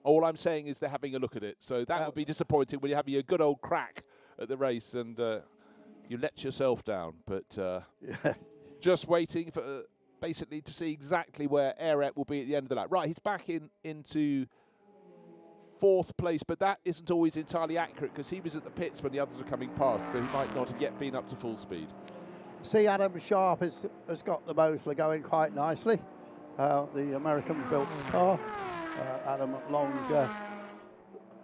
all I'm saying is they're having a look at it. So that would be disappointing when you're having a good old crack at the race and you let yourself down. But just waiting for basically to see exactly where Eret will be at the end of the lap. Right, he's back into 4th place, but that isn't always entirely accurate because he was at the pits when the others were coming past, so he might not have yet been up to full speed. See, Adam Sharp has got the Moseley going quite nicely, the American-built car. Adam Long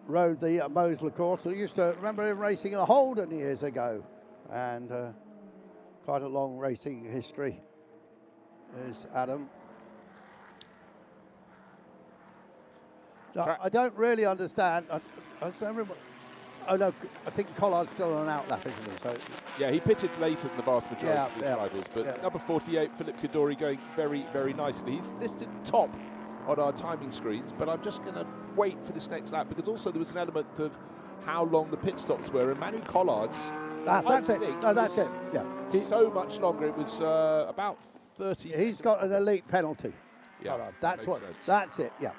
rode the Moseley course. I used to remember him racing in a Holden years ago, and quite a long racing history is Adam. No, I don't really understand. Oh no, I think Collard's still on an outlap, isn't he? So yeah, he pitted later than the vast majority of his rivals, but number 48, Philip Kadori, going very, very nicely. He's listed top on our timing screens, but I'm just going to wait for this next lap because also there was an element of how long the pit stops were, and Manu Collard's. That's it. No, that's it. Yeah, so much longer. It was about 30. He's got an elite penalty. Yeah, Collard. That's what. Sense. That's it. Yeah.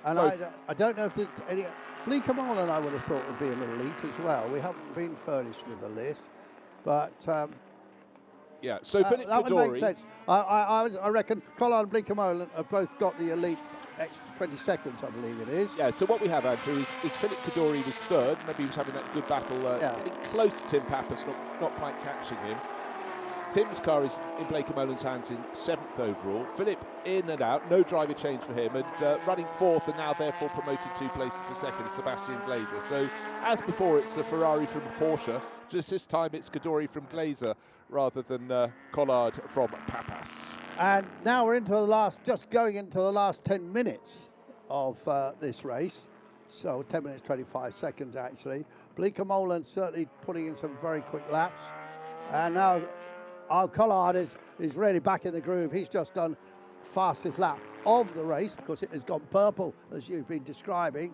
And so I don't know if there's any. Bleecker Molan, I would have thought would be an elite as well. We haven't been furnished with the list, but yeah. So Philip that Kadori, would make sense. I reckon Collard and Bleecker Molan have both got the elite extra 20 seconds, I believe it is. Yeah. So what we have, Andrew, is Philip Kadori was 3rd. Maybe he was having that good battle, getting close to Tim Pappas, not quite catching him. Tim's car is in Bleecker Molan's hands in 7th overall. Philip in and out, no driver change for him, and running 4th and now therefore promoted 2 places to 2nd, Sebastian Glazer. So as before, it's a Ferrari from a Porsche. Just this time it's Kadori from Glazer rather than Collard from Pappas. And now we're into the last, just going into the last 10 minutes of this race. So 10 minutes, 25 seconds actually. Bleecker Molan certainly putting in some very quick laps. And now Collard is really back in the groove. He's just done fastest lap of the race because it has gone purple, as you've been describing,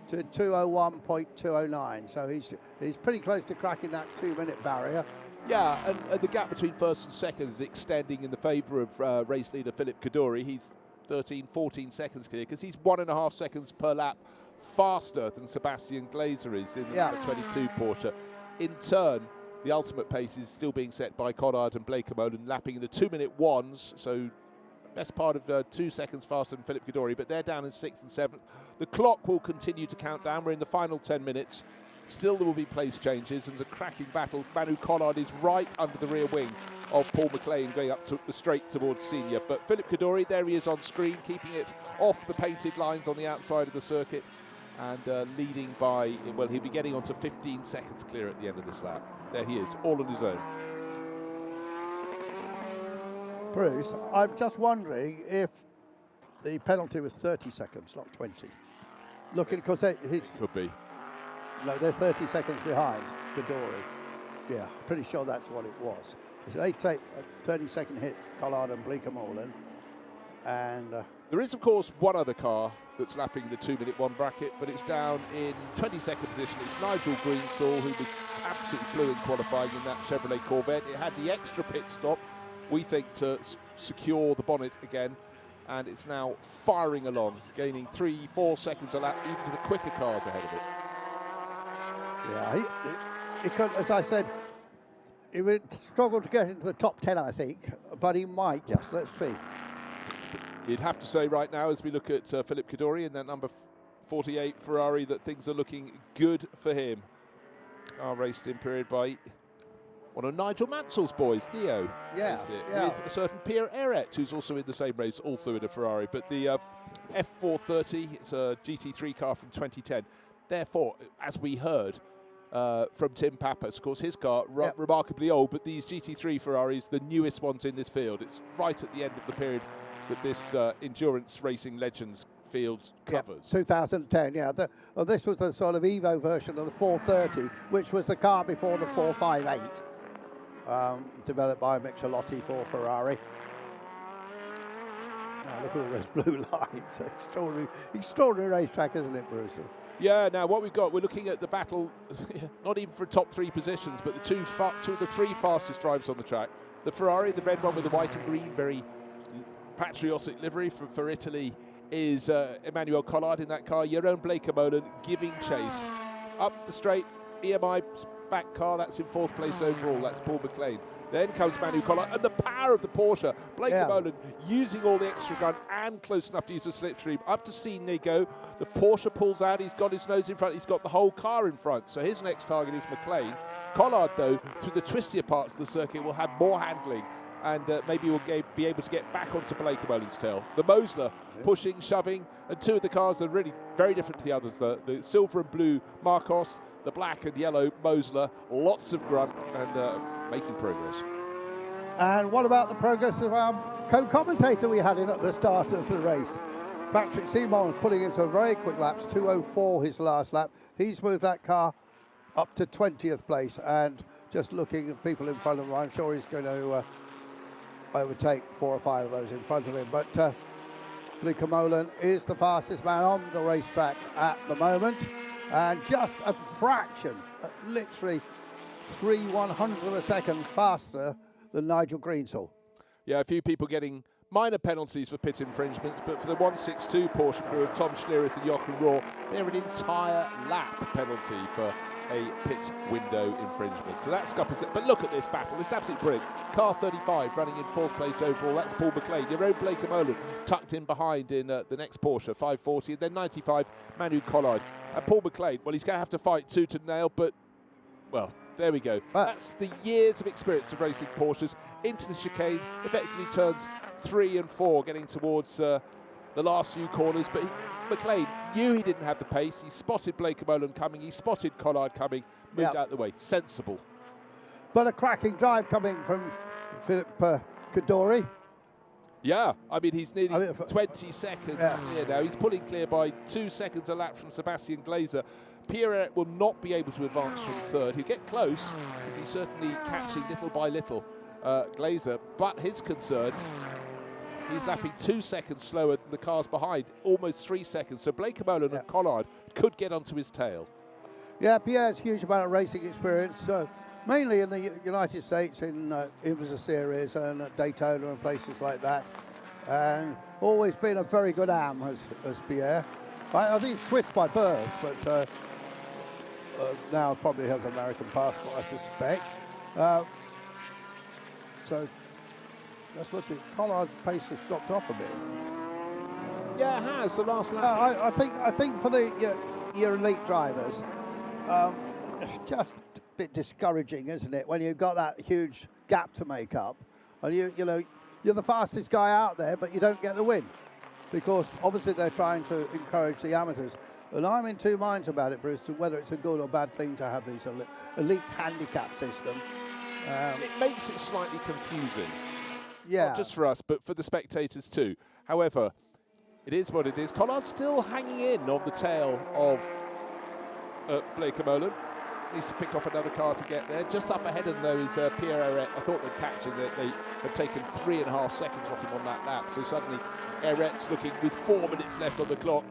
to 2:01.209. So he's pretty close to cracking that 2-minute barrier. Yeah, and the gap between 1st and 2nd is extending in the favour of race leader Philip Kadori. He's 13, 14 seconds clear because he's 1.5 seconds per lap faster than Sebastian Glazer is in the 22 Porsche. In turn, the ultimate pace is still being set by Collard and Bleecker Molan, lapping in the 2-minute ones, so best part of 2 seconds faster than Philip Kadori, but they're down in 6th and 7th. The clock will continue to count down. We're in the final 10 minutes. Still there will be place changes and a cracking battle. Manu Collard is right under the rear wing of Paul McLean going up to the straight towards senior. But Philip Kadori, there he is on screen, keeping it off the painted lines on the outside of the circuit and leading by, well, he'll be getting on to 15 seconds clear at the end of this lap. There he is, all on his own. Bruce, I'm just wondering if the penalty was 30 seconds, not 20. Looking, because could be. No, they're 30 seconds behind Kadori. Yeah, pretty sure that's what it was. So they take a 30-second hit, Collard and Bleecker Molan. And there is, of course, one other car that's lapping the 2-minute one bracket, but it's down in 22nd position. It's Nigel Greensall, who was absolutely fluent qualifying in that Chevrolet Corvette. It had the extra pit stop, we think, to secure the bonnet again, and it's now firing along, gaining 3-4 seconds a lap, even to the quicker cars ahead of it. Yeah, he could, as I said, He would struggle to get into the top 10, I think, but he might just. Let's see. You'd have to say right now, as we look at Philip Kaddouri in that number 48 Ferrari, that things are looking good for him. Are raced in period by one of Nigel Mansell's boys, Theo. Yeah, with a certain Pierre Eret, who's also in the same race, also in a Ferrari. But the F430, it's a GT3 car from 2010. Therefore, as we heard from Tim Pappas, of course, his car, remarkably old, but these GT3 Ferraris, the newest ones in this field. It's right at the end of the period that this endurance racing legends field covers. 2010, yeah. This was the sort of Evo version of the 430, which was the car before the 458, developed by Michelotti for Ferrari. Oh, look at all those blue lines. Extraordinary racetrack, isn't it, Bruce? Yeah, now what we've got, we're looking at the battle, not even for top 3 positions, but the two of the 3 fastest drivers on the track. The Ferrari, the red one with the white and green, very patriotic livery for Italy, is Emmanuel Collard in that car. Jeroen Bleekemolen giving chase. Up the straight, EMI's back car, that's in 4th place overall, that's Paul McLean. Then comes Manu Collard, and the power of the Porsche. Bleekemolen using all the extra gun and close enough to use the slipstream. Up to Seine they go. The Porsche pulls out, he's got his nose in front, he's got the whole car in front. So his next target is McLean. Collard, though, through the twistier parts of the circuit, will have more handling, and maybe will be able to get back onto Bleekemolen's tail. The Mosler pushing, shoving, and 2 of the cars are really very different to the others. The silver and blue Marcos, the black and yellow Mosler, lots of grunt and making progress. And what about the progress of our co-commentator we had in at the start of the race? Patrick Simon putting into a very quick laps, 2:04 his last lap. He's moved that car up to 20th place, and just looking at people in front of him, I'm sure he's going to overtake 4 or 5 of those in front of him. But Bleekemolen is the fastest man on the racetrack at the moment, and just a fraction, literally 3/100 of a second faster than Nigel Greensall. Yeah, a few people getting minor penalties for pit infringements, but for the 162 Porsche crew of Tom Schlereth and Jochen Rohr, they're an entire lap penalty for a pit window infringement. So that's scuppers. But look at this battle. It's absolutely brilliant. Car 35 running in 4th place overall. That's Paul McLean. Jeroen Bleekemolen tucked in behind in the next Porsche, 540. And then 95, Manu Collard. And Paul McLean, well, he's going to have to fight tooth and nail, but, well, there we go. That's the years of experience of racing Porsches into the chicane. Effectively turns 3 and 4, getting towards the last few corners. But McLean knew he didn't have the pace. He spotted Bleekemolen coming. He spotted Collard coming. Moved out the way. Sensible. But a cracking drive coming from Philip Kaddouri. Yeah, I mean, he's nearly 20 seconds clear now. He's pulling clear by 2 seconds a lap from Sebastian Glazer. Pierre will not be able to advance from 3rd. He'll get close, because he's certainly catching little by little Glazer. But his concern, he's lapping 2 seconds slower than the cars behind, almost 3 seconds. So Bleekemolen and Collard could get onto his tail. Yeah, Pierre's huge amount of racing experience, mainly in the United States, in IMSA series and at Daytona and places like that. And always been a very good am, as Pierre. I think he's Swiss by birth, but now probably has an American passport, I suspect. So let's look at Collard's pace has dropped off a bit. Yeah, it has. The last lap. I think for your elite drivers, it's just a bit discouraging, isn't it, when you've got that huge gap to make up, and you know you're the fastest guy out there, but you don't get the win, because obviously they're trying to encourage the amateurs. And I'm in 2 minds about it, Bruce, whether it's a good or bad thing to have these elite handicap system. It makes it slightly confusing. Yeah. Not just for us, but for the spectators too. However, it is what it is. Collard's still hanging in on the tail of Bleekemolen. Needs to pick off another car to get there. Just up ahead of them, though, is Pierre Eret. I thought they'd catch him. They have taken 3.5 seconds off him on that lap. So suddenly, Eret's looking with 4 minutes left on the clock,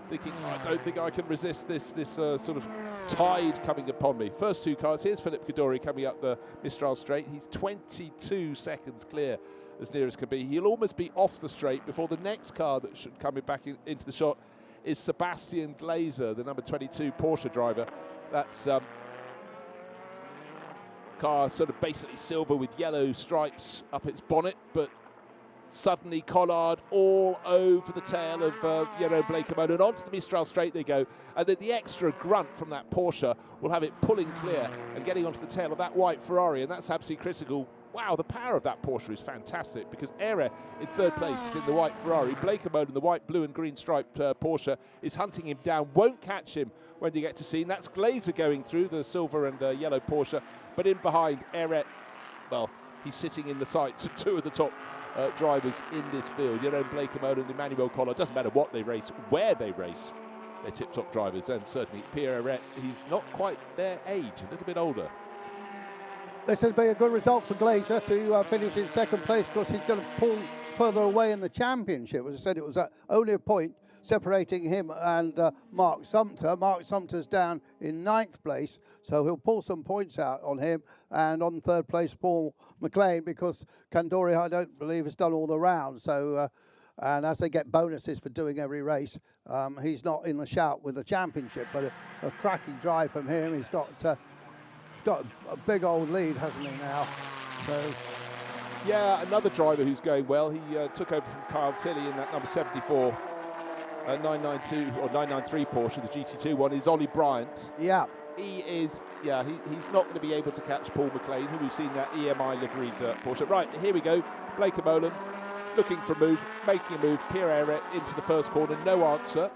thinking, I don't think I can resist this sort of tide coming upon me. First 2 cars. Here's Philip Kaddouri coming up the Mistral straight. He's 22 seconds clear, as near as can be. He'll almost be off the straight before the next car that should come back into the shot is Sebastian Glazer, the number 22 Porsche driver. That's car sort of basically silver with yellow stripes up its bonnet, but suddenly Collard all over the tail of Jeroen Bleekemolen, and onto the Mistral straight they go, and then the extra grunt from that Porsche will have it pulling clear and getting onto the tail of that white Ferrari, and that's absolutely critical. Wow, the power of that Porsche is fantastic, because Ehre in third place is in the white Ferrari. Bleekemolen, the white, blue and green striped Porsche, is hunting him down, won't catch him when they get to scene. That's Glazer going through, the silver and yellow Porsche, but in behind, Ehre, well, he's sitting in the sights of two of the top drivers in this field. Jeroen Bleekemolen and Emmanuel Collard. Doesn't matter what they race, where they race, they're tip-top drivers, and certainly Pierre Ehre, he's not quite their age, a little bit older. This would be a good result for Glazer to finish in second place, because he's going to pull further away in the championship. As I said, it was only a point separating him and Mark Sumter. Mark Sumter's down in 9th place, so he'll pull some points out on him. And on third place, Paul McLean, because Candori, I don't believe, has done all the rounds. So, and as they get bonuses for doing every race, he's not in the shout with the championship. But a cracking drive from him. He's got a big old lead, hasn't he, now? So. Yeah, another driver who's going well. He took over from Kyle Tilley in that number 74 992 or 993 Porsche, the GT2 one, is Ollie Bryant. Yeah. He's not going to be able to catch Paul McLean, who we've seen that EMI liveried Porsche. Right, here we go. Bleekemolen looking for a move, making a move. Pierre Ehre into the first corner, no answer.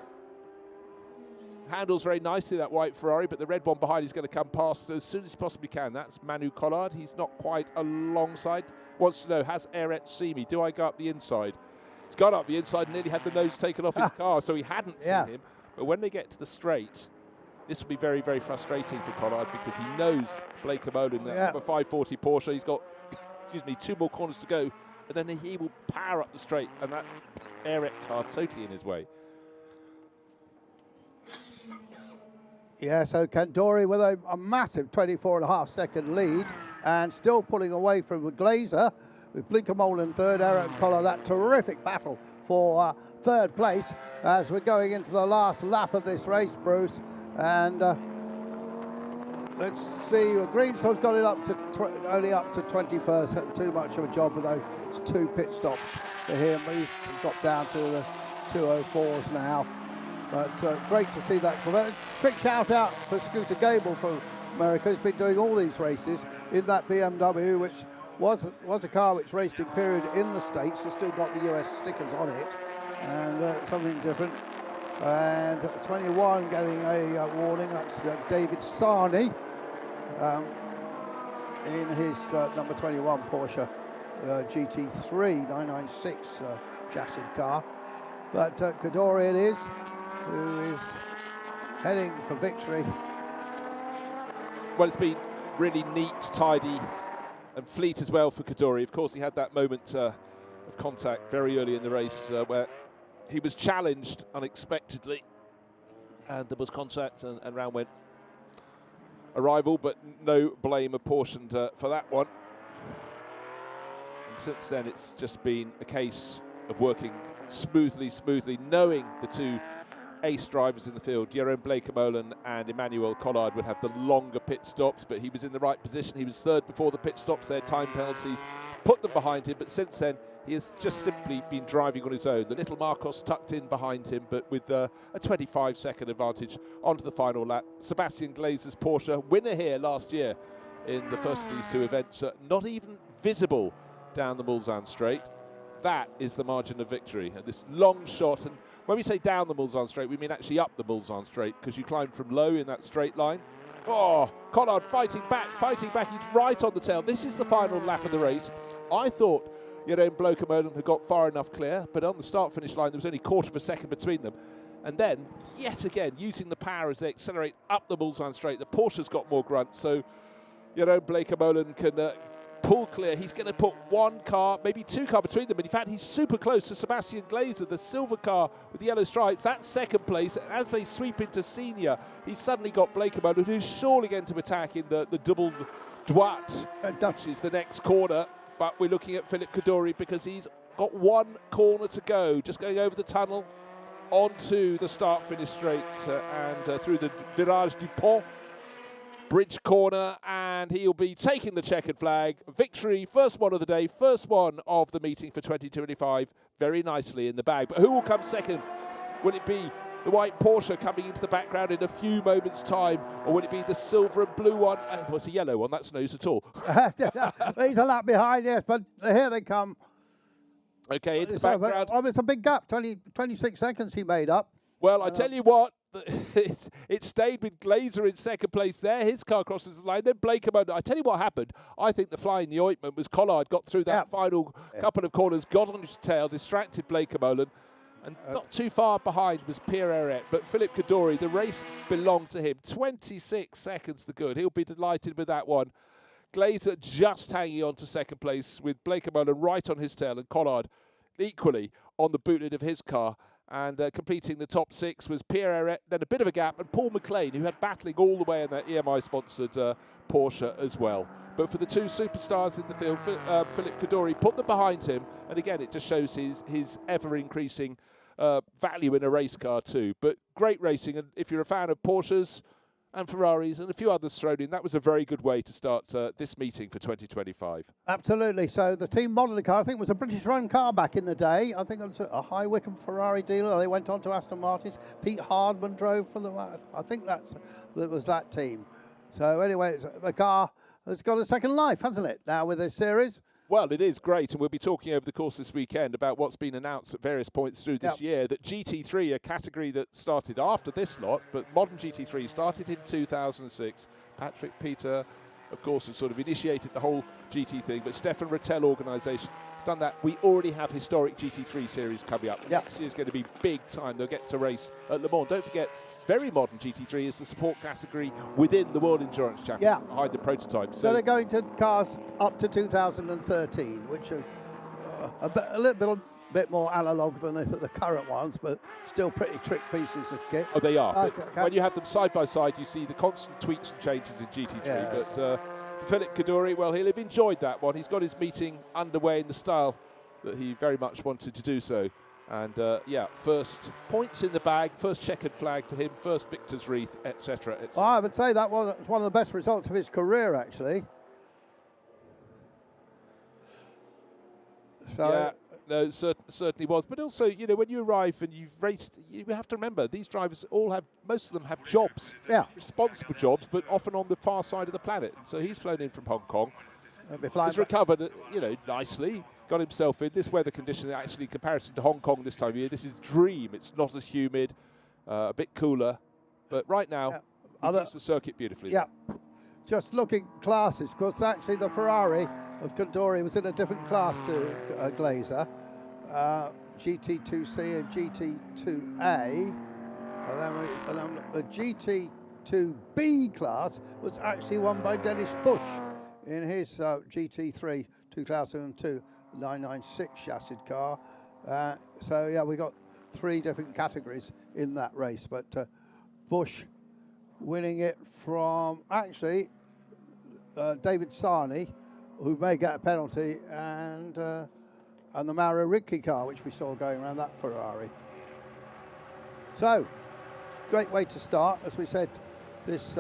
Handles very nicely, that white Ferrari, but the red one behind is going to come past as soon as he possibly can. That's Manu Collard. He's not quite alongside. Wants to know, has Ehre seen me? Do I go up the inside? He's gone up the inside and nearly had the nose taken off his car, so he hadn't seen him. But when they get to the straight, this will be very, very frustrating for Collard, because he knows Bleekemolen, that number 540 Porsche. He's got, 2 more corners to go, and then he will power up the straight, and that Ehre car totally in his way. Yeah, so Candori with a massive 24.5-second lead, and still pulling away from Glazer, with Bleekemolen third, Ehre and Collard. That terrific battle for third place as we're going into the last lap of this race, Bruce. And let's see, Greenstall's got it up to only up to 21st. Too much of a job with those 2 pit stops for him. He's dropped down to the 204s now. But great to see that. Quick shout out for Scooter Gable from America. He's been doing all these races in that BMW, which was a car which raced in period in the States. It's still got the US stickers on it, and something different. And 21 getting a warning. That's David Sarney in his number 21 Porsche GT3 996 chassis car. But Candori it is, who is heading for victory. Well, it's been really neat, tidy, and fleet as well for Candori. Of course, he had that moment of contact very early in the race where he was challenged unexpectedly, and there was contact, and round went a rival, but no blame apportioned for that one. And since then, it's just been a case of working smoothly, knowing the 2 ace drivers in the field, Jeroen Bleekemolen and Emmanuel Collard, would have the longer pit stops, but he was in the right position. He was third before the pit stops. Their time penalties put them behind him, but since then he has just simply been driving on his own. The little Marcos tucked in behind him, but with a 25-second advantage onto the final lap. Sebastian Glazer's Porsche, winner here last year in the first of these 2 events, not even visible down the Mulsanne straight. That is the margin of victory. And this long shot, and when we say down the Mulsanne straight, we mean actually up the Mulsanne straight, because you climb from low in that straight line. Oh, Collard fighting back. He's right on the tail. This is the final lap of the race. I thought Jeroen Bleekemolen had got far enough clear, but on the start-finish line, there was only a quarter of a second between them. And then, yet again, using the power as they accelerate up the Mulsanne straight, the Porsche's got more grunt, so Jeroen Bleekemolen can pull clear. He's going to put 1 car, maybe 2 cars between them, but in fact he's super close to Sebastian Glazer, the silver car with the yellow stripes. That's second place. As they sweep into senior, he's suddenly got Bleekemolen, who's surely going to attack in the double droite, which is the next corner. But we're looking at Philippe Candori, because he's got 1 corner to go, just going over the tunnel onto the start-finish straight and through the Virage du Pont. bridge corner, and he'll be taking the checkered flag. Victory, first one of the day, first one of the meeting for 2025, very nicely in the bag. But who will come second? Will it be the white Porsche coming into the background in a few moments' time, or will it be the silver and blue one? Well, it's a yellow one, that's no use at all. He's a lap behind, yes, but here they come. Okay, into the background. Oh, it's a big gap, 26 seconds he made up. Well, I tell you what, it stayed with Glazer in second place there. His car crosses the line. Then Blakeman. I tell you what happened. I think the fly in the ointment was Collard got through that final couple of corners, got on his tail, distracted Blakeman, and not too far behind was Pierre Herret. But Philip Kadori, the race belonged to him. 26 seconds the good. He'll be delighted with that one. Glazer just hanging on to second place with Blakeman right on his tail, and Collard equally on the boot lid of his car. And completing the top 6 was Pierre Herret, then a bit of a gap, and Paul McLean, who had battling all the way in that EMI-sponsored Porsche as well. But for the 2 superstars in the field, Philip Kadori put them behind him, and again, it just shows his ever-increasing value in a race car too. But great racing, and if you're a fan of Porsches and Ferraris and a few others thrown in, that was a very good way to start this meeting for 2025. Absolutely. So the team modelling car, I think, was a British-run car back in the day. I think it was a High Wycombe Ferrari dealer. They went on to Aston Martins. Pete Hardman drove for them. I think that was that team. So anyway, the car has got a second life, hasn't it, now with this series? Well, it is great, and we'll be talking over the course this weekend about what's been announced at various points through this year, that GT3, a category that started after this lot, but modern GT3 started in 2006. Patrick Peter, of course, has sort of initiated the whole GT thing, but Stefan Rattel organisation has done that. We already have historic GT3 series coming up. Next year's going to be big time. They'll get to race at Le Mans. Don't forget, very modern GT3 is the support category within the World Endurance Championship, behind the prototype. So they're going to cars up to 2013, which are a little bit more analogue than the current ones, but still pretty trick pieces of kit. Oh, they are. When you have them side by side, you see the constant tweaks and changes in GT3. But for Philip Kadori, well, he'll have enjoyed that one. He's got his meeting underway in the style that he very much wanted to do so. And first points in the bag, first checkered flag to him, first victor's wreath, etc. Well, I would say that was one of the best results of his career, actually. So no, certainly was. But also, you know, when you arrive and you've raced, you have to remember these drivers most of them have jobs, responsible jobs, but often on the far side of the planet. So he's flown in from Hong Kong. He's recovered, nicely. Got himself in this weather condition. Actually, in comparison to Hong Kong this time of year, this is dream. It's not as humid, a bit cooler, but right now, he used the circuit beautifully. Yeah, just looking classes, because actually the Ferrari of Kadori was in a different class to Glazer, GT2C and GT2A, and then the GT2B class was actually won by Dennis Bush in his GT3 2002. 996 chassis car. We got 3 different categories in that race, but Bush winning it from actually David Sarney, who may get a penalty, and the Mario Ricci car, which we saw going around that Ferrari. So, great way to start. As we said, this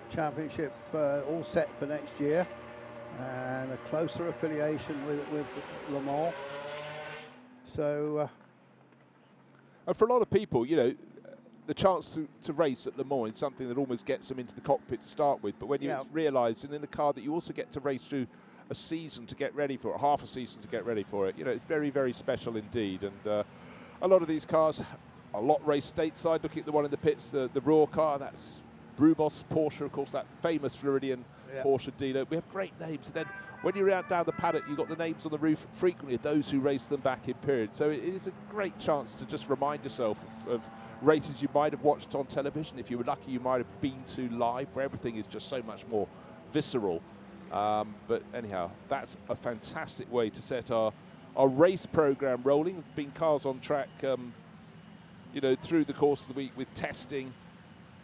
championship all set for next year, and a closer affiliation with Le Mans. So, and for a lot of people, you know, the chance to race at Le Mans is something that almost gets them into the cockpit to start with. But when you realise, and in a car that you also get to race through a season to get ready for it, half a season to get ready for it, you know, it's very, very special indeed. And a lot of these cars, a lot race stateside. Looking at the one in the pits, the Raw car, that's Brumos Porsche, of course, that famous Floridian Porsche dealer. We have great names. And then when you're out down the paddock, you've got the names on the roof frequently of those who raced them back in period. So it is a great chance to just remind yourself of races you might have watched on television. If you were lucky, you might have been to live, where everything is just so much more visceral. But anyhow, that's a fantastic way to set our race program rolling. There's been cars on track, you know, through the course of the week with testing.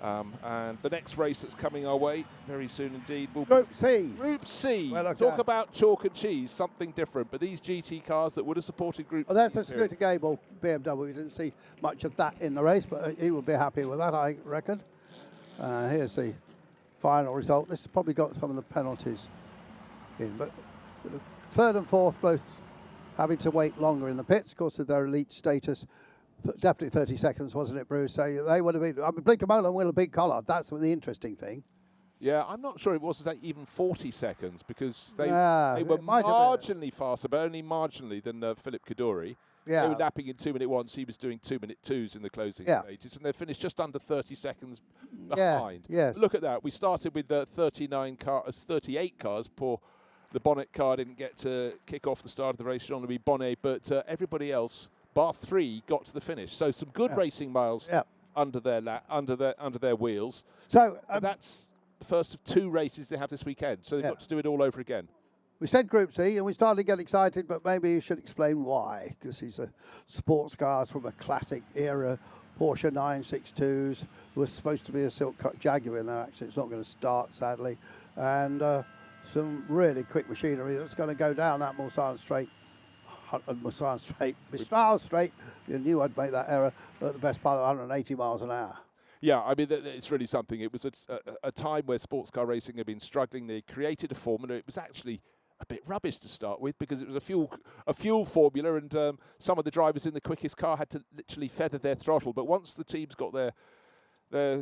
And the next race that's coming our way very soon indeed will Group C. Group C. Well, talk about chalk and cheese, something different. But these GT cars that would have supported Group C. Well, that's a Scooter Gable BMW. We didn't see much of that in the race, but he would be happy with that, I reckon. Here's the final result. This has probably got some of the penalties in, but third and fourth both having to wait longer in the pits, of course, of their elite status. Definitely 30 seconds, wasn't it, Bruce? So they would have been. I mean, Blinkermolen will have beat Collard. That's the interesting thing. Yeah, I'm not sure it was even 40 seconds because they were marginally faster, but only marginally than Philip Kaddouri. Yeah. They were lapping in 2-minute ones. He was doing 2-minute twos in the closing stages, and they finished just under 30 seconds behind. Yes. Look at that. We started with 38 cars. Poor the Bonnet car didn't get to kick off the start of the race. Jean-Louis Bonnet, but everybody else, bar 3, got to the finish. So some good racing miles under their wheels. So that's the first of 2 races they have this weekend. So they've got to do it all over again. We said Group C, and we started to get excited, but maybe you should explain why, because these are sports cars from a classic era. Porsche 962s was supposed to be a silk cut Jaguar in there. Actually, it's not going to start, sadly. And some really quick machinery that's going to go down that Mistral Straight. You knew I'd make that error at the best part of 180 miles an hour. Yeah, I mean, it's really something. It was a time where sports car racing had been struggling. They created a formula. It was actually a bit rubbish to start with because it was a fuel formula, and some of the drivers in the quickest car had to literally feather their throttle. But once the teams got their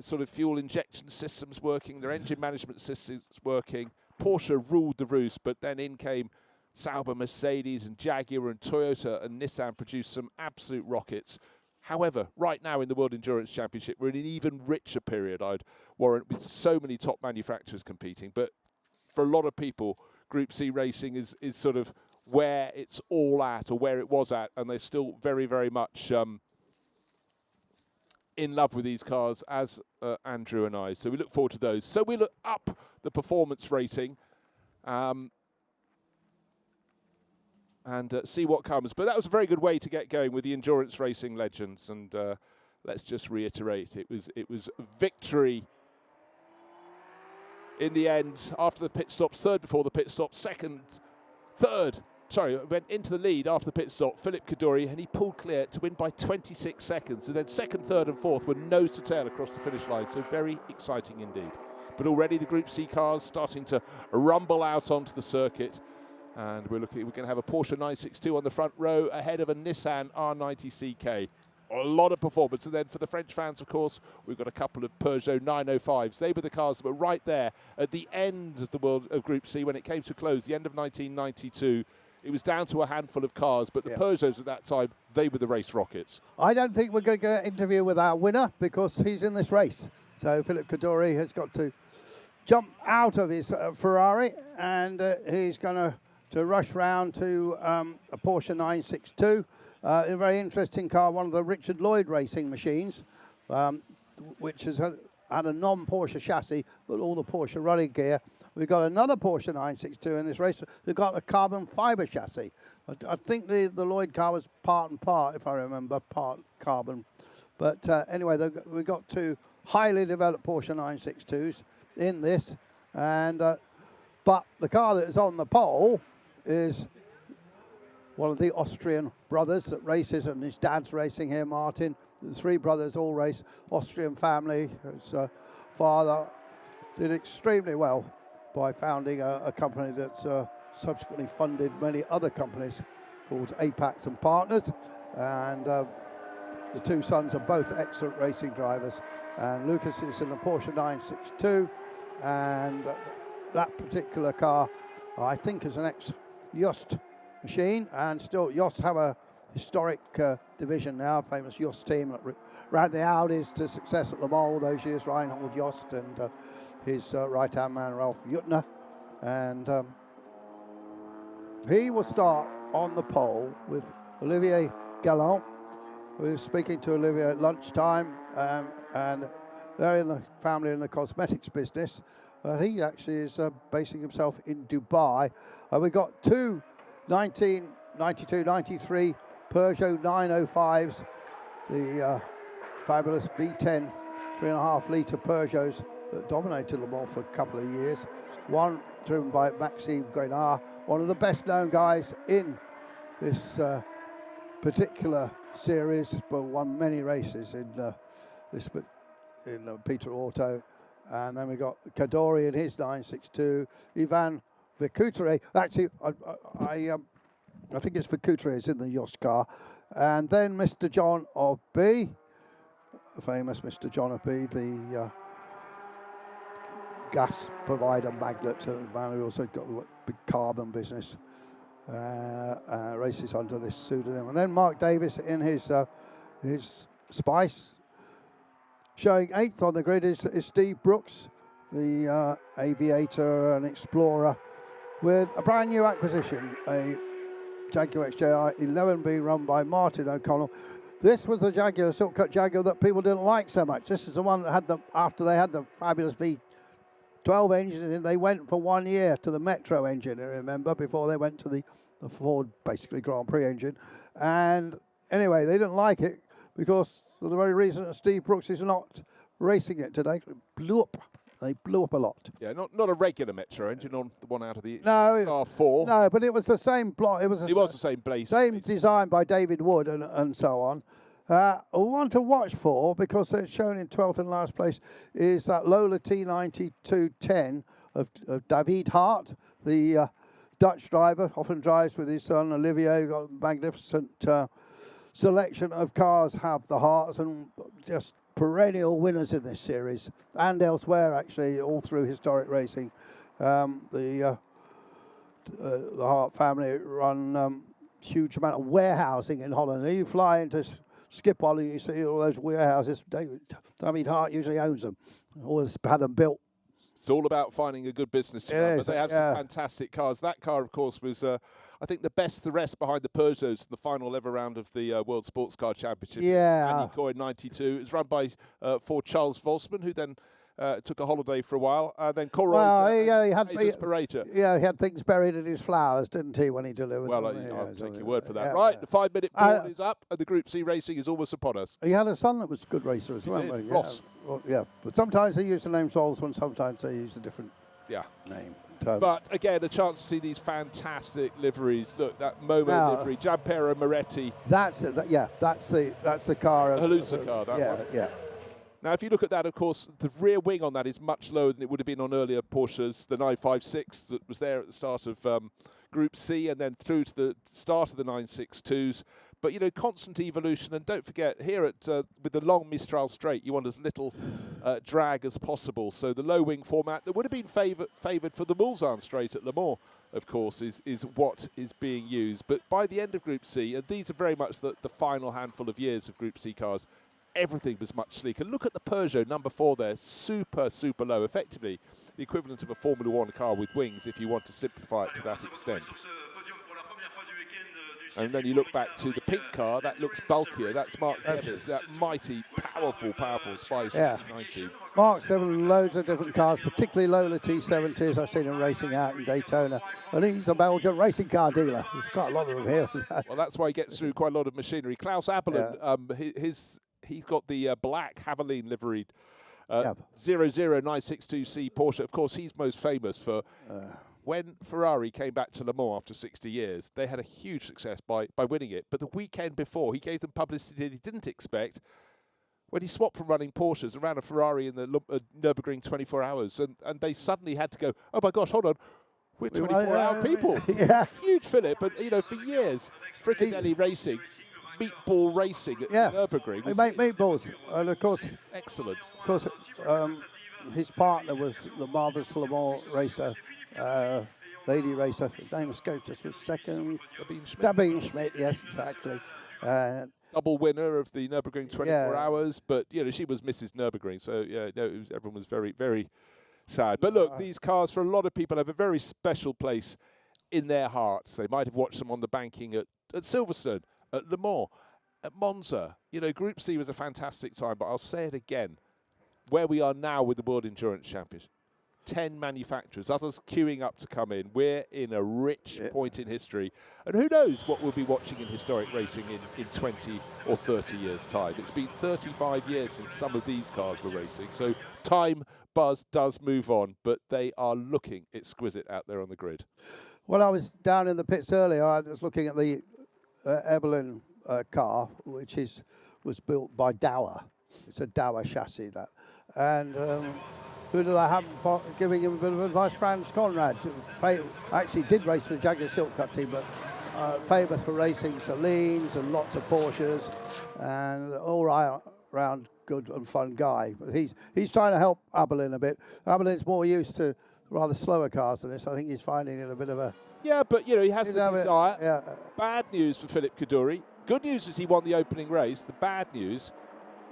sort of fuel injection systems working, their engine management systems working, Porsche ruled the roost. But then in came Sauber, Mercedes, and Jaguar, and Toyota and Nissan produced some absolute rockets. However, right now in the World Endurance Championship, we're in an even richer period, I'd warrant, with so many top manufacturers competing. But for a lot of people, Group C racing is sort of where it's all at, or where it was at, and they're still very, very much in love with these cars, as Andrew and I. So we look forward to those. So we look up the performance rating and see what comes. But that was a very good way to get going with the endurance racing legends. And let's just reiterate, it was victory in the end after the pit stops, third before the pit stop, went into the lead after the pit stop, Philip Kaddouri, and he pulled clear to win by 26 seconds. And then second, third and fourth were nose to tail across the finish line. So very exciting indeed. But already the Group C cars starting to rumble out onto the circuit. And we're going to have a Porsche 962 on the front row ahead of a Nissan R90 CK. A lot of performance. And then for the French fans, of course, we've got a couple of Peugeot 905s. They were the cars that were right there at the end of the world of Group C when it came to close, the end of 1992. It was down to a handful of cars, but the Peugeots at that time, they were the race rockets. I don't think we're going to get an interview with our winner because he's in this race. So Philip Kaddouri has got to jump out of his Ferrari, and he's going to rush round to a Porsche 962. A very interesting car, one of the Richard Lloyd racing machines, which has had a non-Porsche chassis, but all the Porsche running gear. We've got another Porsche 962 in this race. We've got a carbon fibre chassis. I think the Lloyd car was part and part, if I remember, part carbon. But anyway, we've got 2 highly developed Porsche 962s in this. And but the car that is on the pole is one of the Austrian brothers that races, and his dad's racing here, Martin. The 3 brothers all race, Austrian family. His father did extremely well by founding a company that's subsequently funded many other companies called Apax and Partners. And the 2 sons are both excellent racing drivers. And Lucas is in a Porsche 962, and that particular car, I think, is an ex-Yost machine, and still Yost have a historic division now, famous Yost team that ran the Audis to success at Le Mans all those years, Reinhold Yost and his right-hand man Ralph Juttner. And he will start on the pole with Olivier Galland, who is speaking to Olivier at lunchtime, and they're in the family in the cosmetics business. He actually is basing himself in Dubai. We've got 2 1992-93 Peugeot 905s, the fabulous V10 3.5 litre Peugeots that dominated Le Mans for a couple of years. One driven by Maxime Guénard, one of the best known guys in this particular series, but won many races in Peter Auto. And then we got Kadori in his 962. Ivan Vicoutre. Actually, I think it's Vicoutre is in the Yost car. And then Mr. John of B, famous Mr. John of B, the gas provider magnate, man who also got a big carbon business. Races under this pseudonym. And then Mark Davis in his Spice. Showing 8th on the grid is Steve Brooks, the aviator and explorer, with a brand new acquisition, a Jaguar XJR 11 being run by Martin O'Connell. This was the Jaguar, Silk Cut Jaguar, that people didn't like so much. This is the one that had the, after they had the fabulous V12 engines in, they went for 1 year to the Metro engine, I remember, before they went to the Ford, basically, Grand Prix engine. And anyway, they didn't like it because for the very reason that Steve Brooks is not racing it today. It blew up. They blew up a lot. Yeah, not a regular Metro engine, on the one out of the R4. No, but it was the same block. It was the same blaze. Same design by David Wood and so on. One to watch for, because it's shown in 12th and last place, is that Lola T9210 of David Hart, the Dutch driver, often drives with his son Olivier. Got a magnificent selection of cars, have the Harts, and just perennial winners in this series and elsewhere, actually, all through historic racing. The Hart family run huge amount of warehousing in Holland. You fly into Schiphol and you see all those warehouses. David Hart usually owns them, always had them built. It's all about finding a good business to run, but they have some fantastic cars. That car, of course, was, I think, the rest behind the Peugeots in the final ever round of the World Sports Car Championship. Yeah. Andy in 92. It was run by Ford Charles Volsman, who then took a holiday for a while. Then Corroy's he had things buried in his flowers, didn't he, when he delivered them? I'll take your word for that. Right, the 5-minute board is up, and the Group C racing is almost upon us. He had a son that was a good racer as well. Ross. Well, yeah, but sometimes they use the name Solsman, sometimes they use a different name. But again, a chance to see these fantastic liveries. Look, that Momo livery, Gianpiero Moretti. That's the car. Halusa car. That one. Yeah. Now, if you look at that, of course, the rear wing on that is much lower than it would have been on earlier Porsches. The 956 that was there at the start of Group C, and then through to the start of the 962s. But, you know, constant evolution. And don't forget, here at with the long Mistral straight, you want as little drag as possible. So the low wing format that would have been favoured for the Mulsanne straight at Le Mans, of course, is what is being used. But by the end of Group C, and these are very much the final handful of years of Group C cars, everything was much sleeker. Look at the Peugeot number 4 there, super low, effectively the equivalent of a Formula 1 car with wings, if you want to simplify it to that extent. And then you look back to the pink car, that looks bulkier. That's Mark Dennis, that mighty, powerful Spice 90. Mark's driven loads of different cars, particularly Lola T70s. I've seen him racing out in Daytona. And he's a Belgian racing car dealer. There's quite a lot of them here. Well, that's why he gets through quite a lot of machinery. Klaus Abelin, he's got the black Havilene liveried 00962C Porsche. Of course, he's most famous for when Ferrari came back to Le Mans after 60 years, they had a huge success by winning it. But the weekend before, he gave them publicity he didn't expect when he swapped from running Porsches around a Ferrari in the Nürburgring 24 hours. And they suddenly had to go, oh my gosh, hold on, we're 24-hour people. Huge Philip. And, you know, for years, Fricadelli Racing, meatball racing at Nürburgring. They make meatballs, and of course, excellent. Of course, his partner was the marvelous Le Mans racer, lady racer. His name escaped us for a second. Sabine Schmidt. Yes, exactly. Double winner of the Nürburgring 24 hours, but you know she was Mrs. Nürburgring, so everyone was very sad. But look, these cars for a lot of people have a very special place in their hearts. They might have watched them on the banking at Silverstone, at Le Mans, at Monza. You know, Group C was a fantastic time, but I'll say it again. Where we are now with the World Endurance Championship, 10 manufacturers, others queuing up to come in. We're in a rich point in history. And who knows what we'll be watching in historic racing in 20 or 30 years' time. It's been 35 years since some of these cars were racing. So time, buzz does move on, but they are looking exquisite out there on the grid. Well, I was down in the pits earlier. I was looking at the Eberlin car, which was built by Dower. It's a Dower chassis, that. And who did I have giving him a bit of advice? Franz Conrad. Actually did race for the Jaguar Silk Cup team, but famous for racing Salines and lots of Porsches, and all round good and fun guy. But he's trying to help Abelin a bit. Abelin's more used to rather slower cars than this. I think he's finding it a bit of a... Yeah, but, you know, he has the desire. Yeah. Bad news for Philip Kaddouri. Good news is he won the opening race. The bad news,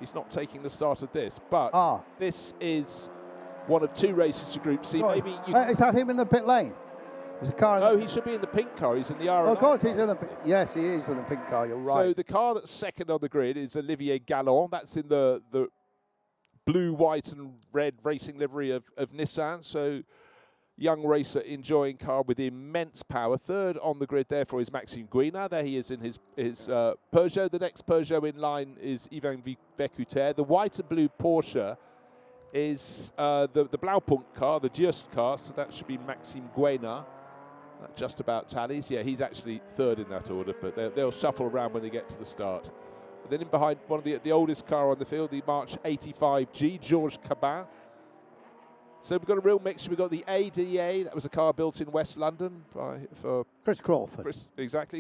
he's not taking the start of this. But this is one of 2 races to Group C. Right. Maybe you Is that him in the pit lane? There's a car. No, he should be in the pink car. He's in the R. Of course, he's in the. Yes, he is in the pink car. You're right. So the car that's second on the grid is Olivier Gallon. That's in the blue, white, and red racing livery of Nissan. So young racer enjoying car with immense power. Third on the grid, therefore, is Maxime Guina. There he is in his Peugeot. The next Peugeot in line is Yvan Vécuter. The white and blue Porsche is the Blaupunkt car, the Just car. So that should be Maxime Guina. That just about tallies. Yeah, he's actually third in that order, but they'll shuffle around when they get to the start. And then in behind, one of the oldest car on the field, the March 85G, Georges Cabin. So we've got a real mix. We've got the ADA. That was a car built in West London for Chris Crawford.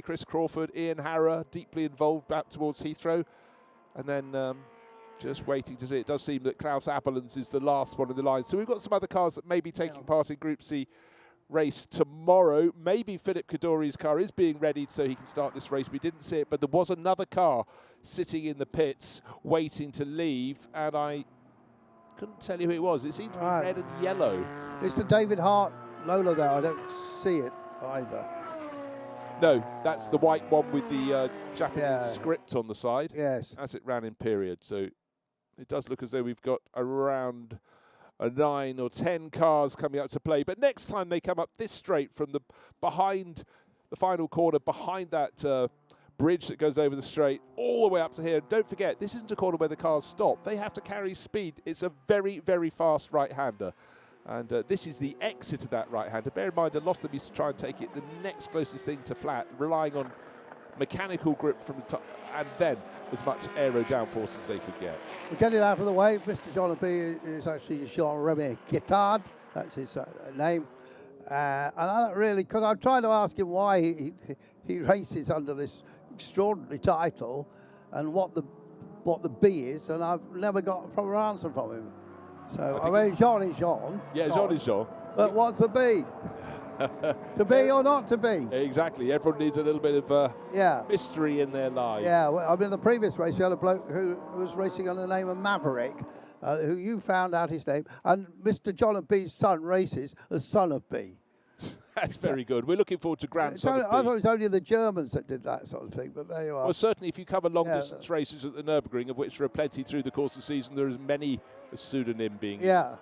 Chris Crawford. Ian Harrow, deeply involved back towards Heathrow. And then just waiting to see. It does seem that Klaus Appelens is the last one in the line. So we've got some other cars that may be taking part in Group C race tomorrow. Maybe Philip Kaddouri's car is being readied so he can start this race. We didn't see it, but there was another car sitting in the pits waiting to leave, and I couldn't tell you who it was. It seemed to be red and yellow. It's the David Hart Lola there. I don't see it either. No, that's the white one with the Japanese script on the side. Yes. As it ran in period. So it does look as though we've got around 9 or 10 cars coming up to play. But next time they come up this straight from the final corner, behind that bridge that goes over the straight, all the way up to here. Don't forget, this isn't a corner where the cars stop. They have to carry speed. It's a very, very fast right-hander. And this is the exit of that right-hander. Bear in mind, a lot of them used to try and take it the next closest thing to flat, relying on mechanical grip from the top, and then as much aero downforce as they could get. We'll get it out of the way. Mr. John B is actually Jean-Remy Guittard. That's his name. And I don't really, because I'm trying to ask him why he races under this extraordinary title and what the B is, and I've never got a proper answer from him. So, I mean, Jean is Jean. Yeah, Jean is Jean. But what's the B? To be or not to be? Exactly. Everyone needs a little bit of mystery in their lives. Yeah, well, I mean, the previous race, you had a bloke who was racing under the name of Maverick, who you found out his name, and Mr. John of B's son races as Son of B. That's very good. We're looking forward to Grandson of B. I thought it was only the Germans that did that sort of thing, but there you are. Well, certainly if you cover long-distance races at the Nürburgring, of which there are plenty through the course of the season, there is many a pseudonym being used. Yeah.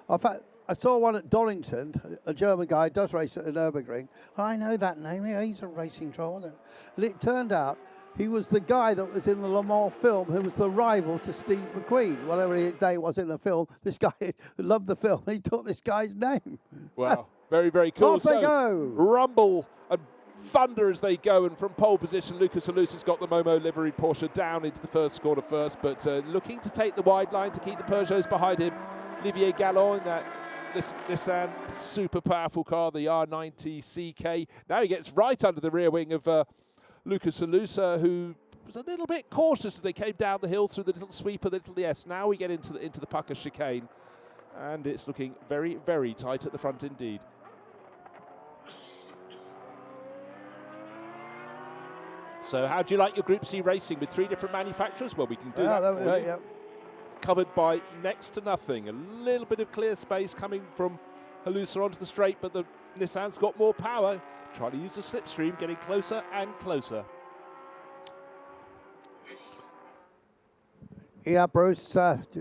In fact, I saw one at Donington, a German guy does race at the Nürburgring. I know that name. Yeah, he's a racing troll. And it turned out he was the guy that was in the Le Mans film who was the rival to Steve McQueen. Whatever his day was in the film, this guy loved the film. He took this guy's name. Wow. Very, very cool. Off they go. Rumble and thunder as they go, and from pole position, Lucas Alusa's got the Momo liveried Porsche down into the first corner first, but looking to take the wide line to keep the Peugeots behind him. Olivier Gallon in that Nissan super powerful car, the R90 CK. Now he gets right under the rear wing of Lucas Alusa, who was a little bit cautious as they came down the hill through the little sweep of the little S. Now we get into the pucker chicane, and it's looking very, very tight at the front indeed. So how do you like your Group C racing with 3 different manufacturers? Well, we can do that for you. Covered by next to nothing. A little bit of clear space coming from Alusa onto the straight, but the Nissan's got more power. Trying to use the slipstream, getting closer and closer. Yeah, Bruce,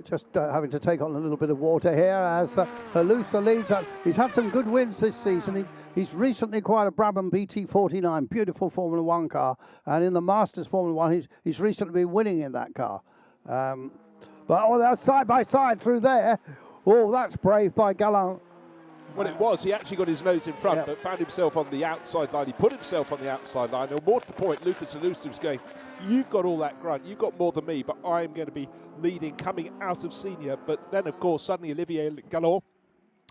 just having to take on a little bit of water here as Alusa leads. He's had some good wins this season. He's recently acquired a Brabham BT49, beautiful Formula 1 car. And in the Masters Formula 1, he's recently been winning in that car. But that's side by side through there. Oh, that's brave by Gallant. Well, it was. He actually got his nose in front, but found himself on the outside line. He put himself on the outside line. Or more to the point, Lucas Alusa was going you've got all that grunt, you've got more than me, but I'm going to be leading coming out of senior. But then, of course, suddenly Olivier Gallon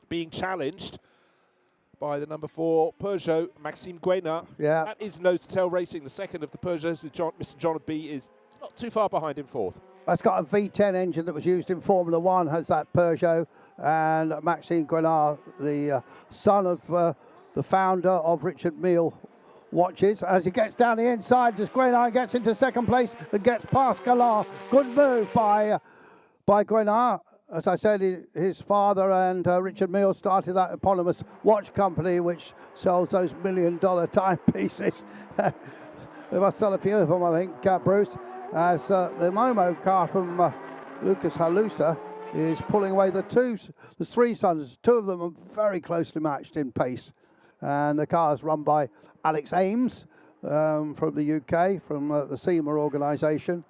being challenged by the number 4 Peugeot, Maxime Guénard. Yeah. That is nose-to-tail racing. The second of the Peugeots, Mr. John B, is not too far behind in 4th. That's got a V10 engine that was used in Formula 1, has that Peugeot. And Maxime Guénard, the son of the founder of Richard Mille watches. As he gets down the inside, as Guénard gets into second place and gets past Gallard. Good move by Guénard. As I said, his father and Richard Mille started that eponymous watch company which sells those $1 million timepieces. They must sell a few of them, I think, Bruce. As the Momo car from Lucas Halusa is pulling away the 3 sons. 2 of them are very closely matched in pace. And the car is run by Alex Ames from the UK, from the SEMA organisation.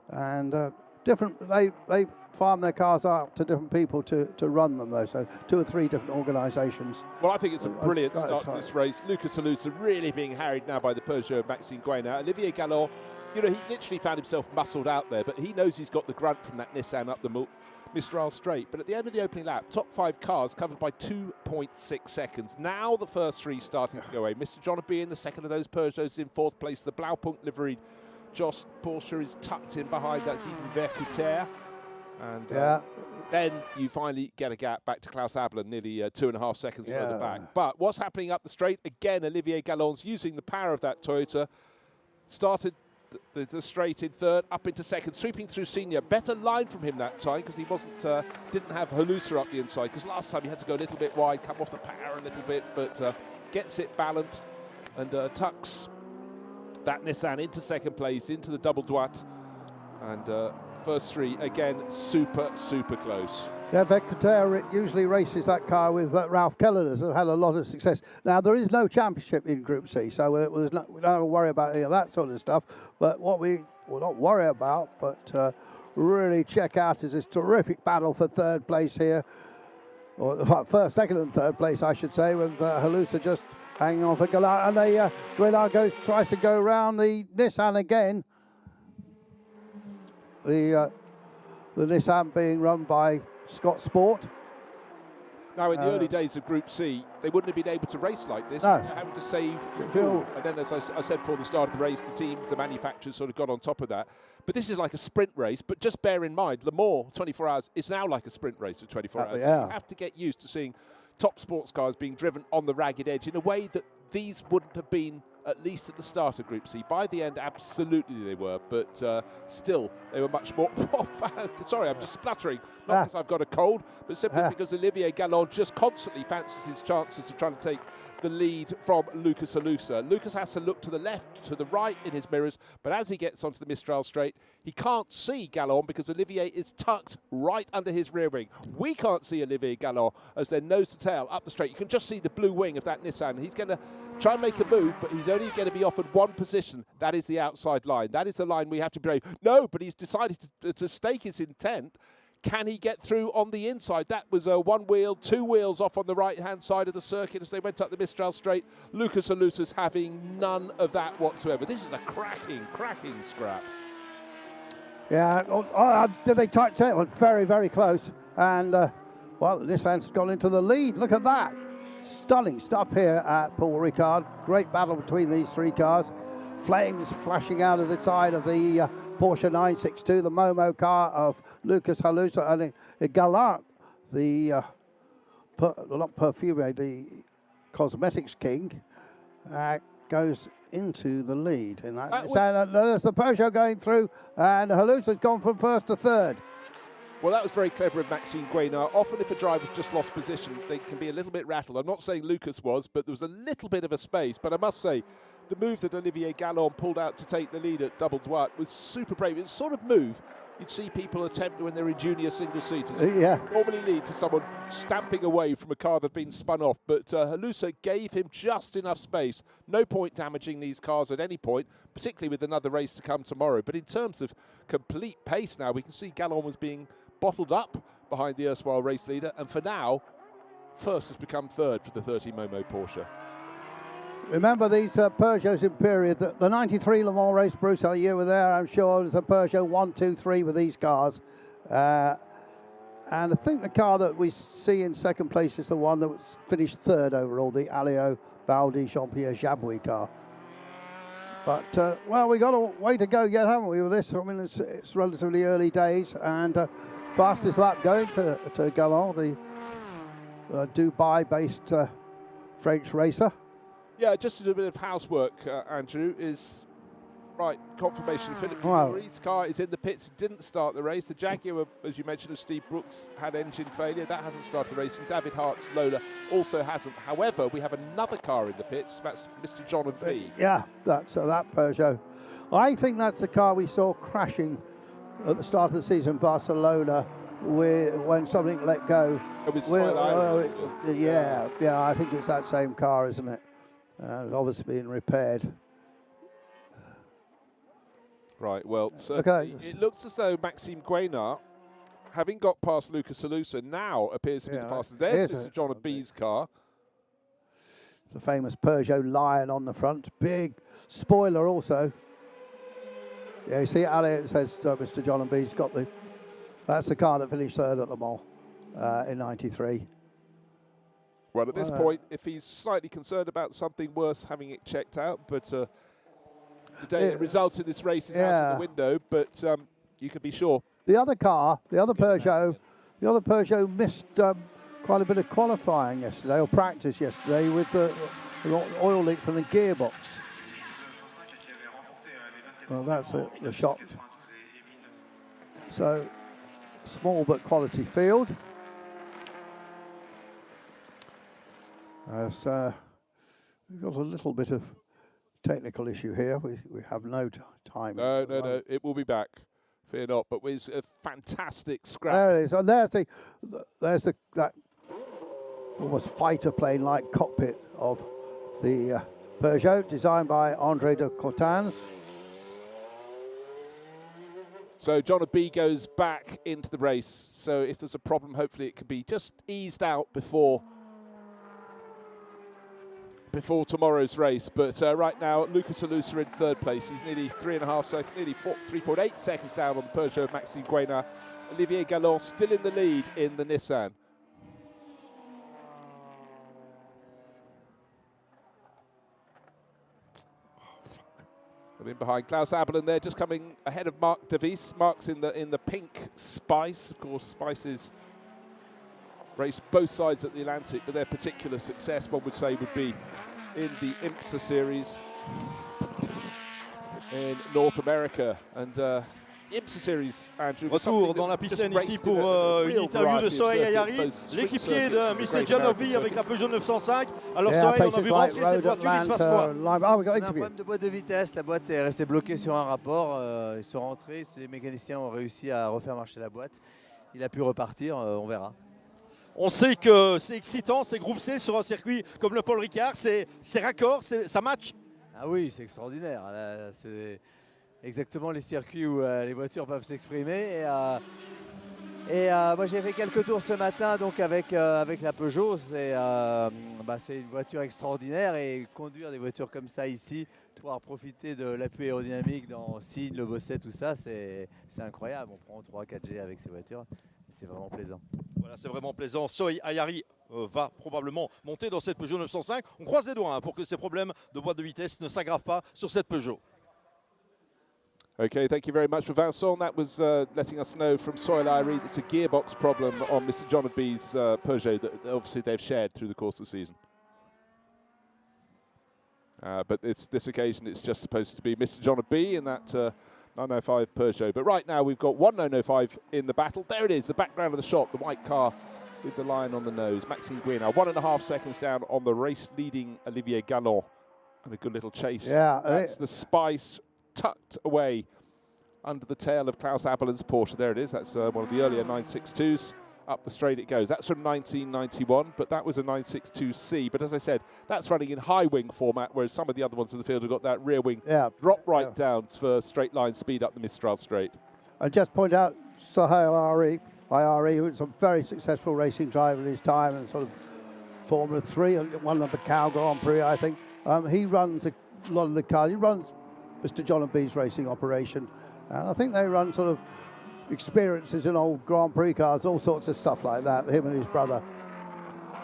And they farm their cars out to different people to run them, though. So 2 or 3 different organisations. Well, I think it's a brilliant start to this race. Lucas Halusa really being harried now by the Peugeot of Maxime Guénard. Olivier Gallon, you know, he literally found himself muscled out there, but he knows he's got the grunt from that Nissan up the Mistral straight. But at the end of the opening lap, top 5 cars covered by 2.6 seconds. Now the first 3 starting to go away. Mr. John B in the second of those Peugeots in 4th place. The Blaupunkt liveried Jost Porsche is tucked in behind. That's even Vercuter. And then you finally get a gap back to Klaus Abler, nearly 2.5 seconds further back. But what's happening up the straight? Again, Olivier Gallon's using the power of that Toyota. Started the straight in 3rd, up into 2nd, sweeping through senior. Better line from him that time because he didn't have Halusa up the inside, because last time he had to go a little bit wide, come off the power a little bit, but gets it balanced and tucks that Nissan into 2nd place, into the double droite. And first 3, again, super close. Yeah, Vercuter usually races that car with Ralph Kellers, who had a lot of success. Now, there is no championship in Group C, so we don't have to worry about any of that sort of stuff. But what we will not worry about, but really check out, is this terrific battle for 3rd place here. Or 1st, 2nd and 3rd place, I should say, with Halusa just hanging on for Gallard. And Guénard tries to go around the Nissan again. The Nissan being run by Scott Sport. Now, in the early days of Group C, they wouldn't have been able to race like this. No. Having to save fuel. And then, as I said before the start of the race, the teams, the manufacturers sort of got on top of that. But this is like a sprint race. But just bear in mind, Le Mans 24 hours is now like a sprint race of 24 hours. So you have to get used to seeing top sports cars being driven on the ragged edge in a way that these wouldn't have been, at least at the start of Group C. By the end, absolutely they were, but still, they were much more... Sorry, I'm just spluttering. Not because I've got a cold, but simply because Olivier Gallon just constantly fancies his chances of trying to take the lead from Lucas Halusa. Lucas has to look to the left, to the right in his mirrors, but as he gets onto the Mistral straight, he can't see Gallon because Olivier is tucked right under his rear wing. We can't see Olivier Gallon as they're nose to tail up the straight. You can just see the blue wing of that Nissan. He's going to try and make a move, but he's only going to be offered one position. That is the outside line. That is the line we have to brave. No, but he's decided to stake his intent. Can he get through on the inside? That was 1 wheel, 2 wheels off on the right-hand side of the circuit as they went up the Mistral straight. Lucas Halusa's having none of that whatsoever. This is a cracking scrap. Yeah, did they touch it? It was very close. And, well, this hand's gone into the lead. Look at that. Stunning stuff here at Paul Ricard. Great battle between these 3 cars. Flames flashing out of the side of the Porsche 962, the Momo car of Lucas Halusa, and Gallant, the not perfume, the cosmetics king, goes into the lead in that. There's the Peugeot going through, and Halusa's gone from 1st to 3rd. Well, that was very clever of Maxime Guénard. Often if a driver's just lost position, they can be a little bit rattled. I'm not saying Lucas was, but there was a little bit of a space. But I must say, the move that Olivier Gallon pulled out to take the lead at double droite was super brave. It's the sort of move you'd see people attempt when they're in junior single-seaters. Normally lead to someone stamping away from a car that's been spun off. But Halusa gave him just enough space. No point damaging these cars at any point, particularly with another race to come tomorrow. But in terms of complete pace now, we can see Gallon was being bottled up behind the erstwhile race leader, and for now, 1st has become 3rd for the 30 Momo Porsche. remember these Peugeots in period. The 93 Le Mans race, Bruce, you were there, I'm sure. It was a Peugeot 1, 2, 3 with these cars. And I think the car that we see in second place is the one that was finished third overall, the Alliot Baldi Jean-Pierre Jabouille car. But, well, we got a way to go yet, haven't we, with this? I mean, it's relatively early days, and fastest lap going to Galland, the Dubai-based French racer. Yeah, just to do a bit of housework, Andrew, is right, confirmation. Philip Reed's car is in the pits, didn't start the race. The Jaguar, as you mentioned, of Steve Brooks, had engine failure. That hasn't started the race. And David Hart's Lola also hasn't. However, we have another car in the pits. That's Mr. John and B. Yeah, that's that Peugeot. I think that's the car we saw crashing at the start of the season in Barcelona when something let go. It was yeah, I think it's that same car, isn't it? It's obviously being repaired. Right, well, okay. It looks as though Maxime Guénard, having got past Lucas Salusa, now appears to be the fastest. There's Mr. John and B's car. It's a famous Peugeot Lion on the front. Big spoiler also. Yeah, you see, Elliot says Mr. John and B's got the... That's the car that finished third at Le Mans in 93. Well, at this point, if he's slightly concerned about something worse, having it checked out, but... Today, the results in this race is out of the window, but you can be sure. The other Peugeot missed quite a bit of qualifying yesterday, or practice yesterday, with the oil leak from the gearbox. Well, that's the shot. So, small but quality field. As we've got a little bit of technical issue here. We have no time. No. It will be back. Fear not. But it's a fantastic scrap. There it is. And there's that almost fighter plane-like cockpit of the Peugeot, designed by André de Courtins. So John and B goes back into the race. So if there's a problem, hopefully it can be just eased out before tomorrow's race. But right now, Lucas Salusa in third place. He's nearly 3.5 seconds, nearly 3.8 seconds down on the Peugeot of Maxime Guénard. Olivier Galland still in the lead in the Nissan. And in behind, Klaus Abelin there, just coming ahead of Marc de Vries. Marc's in the pink Spice. Of course, Spice's race both sides at the Atlantic, but their particular success, one would say, would be in the IMSA series in North America. And IMSA series, Andrew. Retour dans la pitane ici pour une interview de Sohail Ayari, l'équipier de Mr. John O'Bee avec la Peugeot 905. Alors Sohail, on a vu rentrer cette voiture, il se passe quoi? On a un problème de boîte de vitesse, la boîte est restée bloquée sur un rapport. Ils sont rentrés, les mécaniciens ont réussi à refaire marcher la boîte. Il a pu repartir, on verra. On sait que c'est excitant, c'est groupe C sur un circuit comme le Paul Ricard, c'est raccord, ça match. Ah oui, c'est extraordinaire. C'est exactement les circuits où les voitures peuvent s'exprimer. Moi j'ai fait quelques tours ce matin donc avec la Peugeot. C'est une voiture extraordinaire, et conduire des voitures comme ça ici, pouvoir profiter de l'appui aérodynamique dans Signe, le Bosset, tout ça, c'est incroyable. On prend 3-4G avec ces voitures. C'est vraiment plaisant. Voilà, c'est vraiment plaisant. Sohail Ayari va probablement monter dans cette Peugeot 905. On croise les doigts pour que ces problèmes de boîte de vitesse ne s'aggravent pas sur cette Peugeot. Okay, thank you very much for Vincent. That was letting us know from Sohail Ayari it's a gearbox problem on Mr. John and B's Peugeot that obviously they've shared through the course of the season. But this occasion it's just supposed to be Mr. John and B in that 905 Peugeot. But right now we've got one 905 in the battle. There it is, the background of the shot, the white car with the lion on the nose. Maxime Guénard, 1.5 seconds down on the race-leading Olivier Galland. And a good little chase. Yeah, that's the Spice tucked away under the tail of Klaus Abelin's Porsche. There it is. That's one of the earlier 962s. Up the straight it goes. That's from 1991, but that was a 962C. But as I said, that's running in high wing format, whereas some of the other ones in the field have got that rear wing drop right down for straight line speed up the Mistral straight. I just point out Sohail Ayari, who's a very successful racing driver in his time, and sort of Formula 3, won the Macau Grand Prix, I think. He runs a lot of the cars. He runs Mr. John and B's racing operation, and I think they run sort of experiences in old Grand Prix cars, all sorts of stuff like that, him and his brother.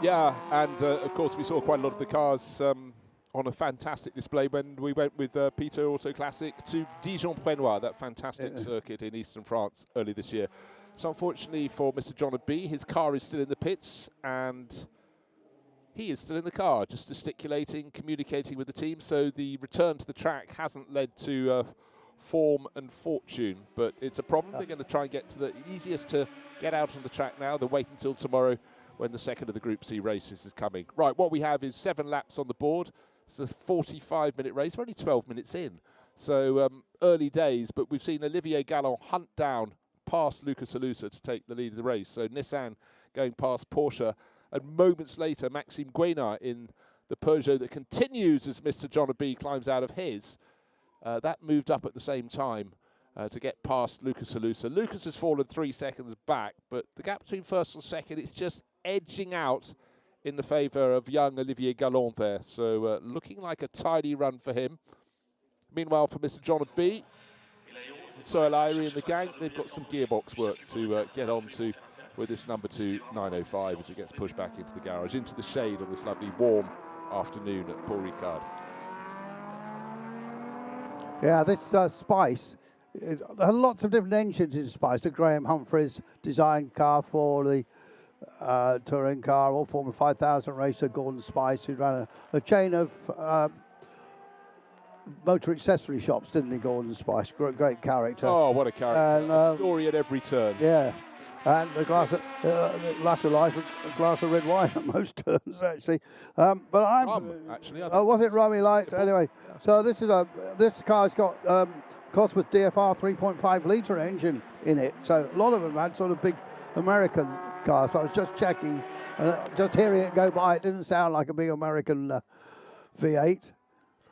Yeah, and of course we saw quite a lot of the cars on a fantastic display when we went with Peter Auto Classic to Dijon-Prenois, that fantastic circuit in eastern France early this year. So unfortunately for Mr. John and B, his car is still in the pits, and he is still in the car, just gesticulating, communicating with the team. So the return to the track hasn't led to form and fortune, but it's a problem. They're going to try and get to the easiest to get out on the track now. They'll wait until tomorrow when the second of the Group C races is coming. Right, what we have is 7 laps on the board. It's a 45-minute race. We're only 12 minutes in, so early days, but we've seen Olivier Gallon hunt down past Lucas Alusa to take the lead of the race. So Nissan going past Porsche, and moments later, Maxime Guénard in the Peugeot that continues as Mr. John B climbs out of his. That moved up at the same time to get past Lucas Alusa. Lucas has fallen 3 seconds back, but the gap between first and second, it's just edging out in the favour of young Olivier Gallon there. So looking like a tidy run for him. Meanwhile, for Mr. John B, Soel Ayri and the gang, they've got some gearbox work to get on to with this number 2 905 as it gets pushed back into the garage, into the shade on this lovely warm afternoon at Paul Ricard. Yeah, this Spice, there are lots of different engines in Spice. The Graham Humphreys designed car for the touring car, all Formula 5000 racer Gordon Spice, who ran a chain of motor accessory shops, didn't he, Gordon Spice? Great character. Oh, what a character. And, a story at every turn. Yeah. And a glass of, latter life, a glass of red wine at most turns, actually. But I'm... Rum, actually. Oh, was it rummy light? Anyway, so this car's got Cosworth DFR 3.5 litre engine in it. So a lot of them had sort of big American cars. So I was just checking, and just hearing it go by, it didn't sound like a big American V8.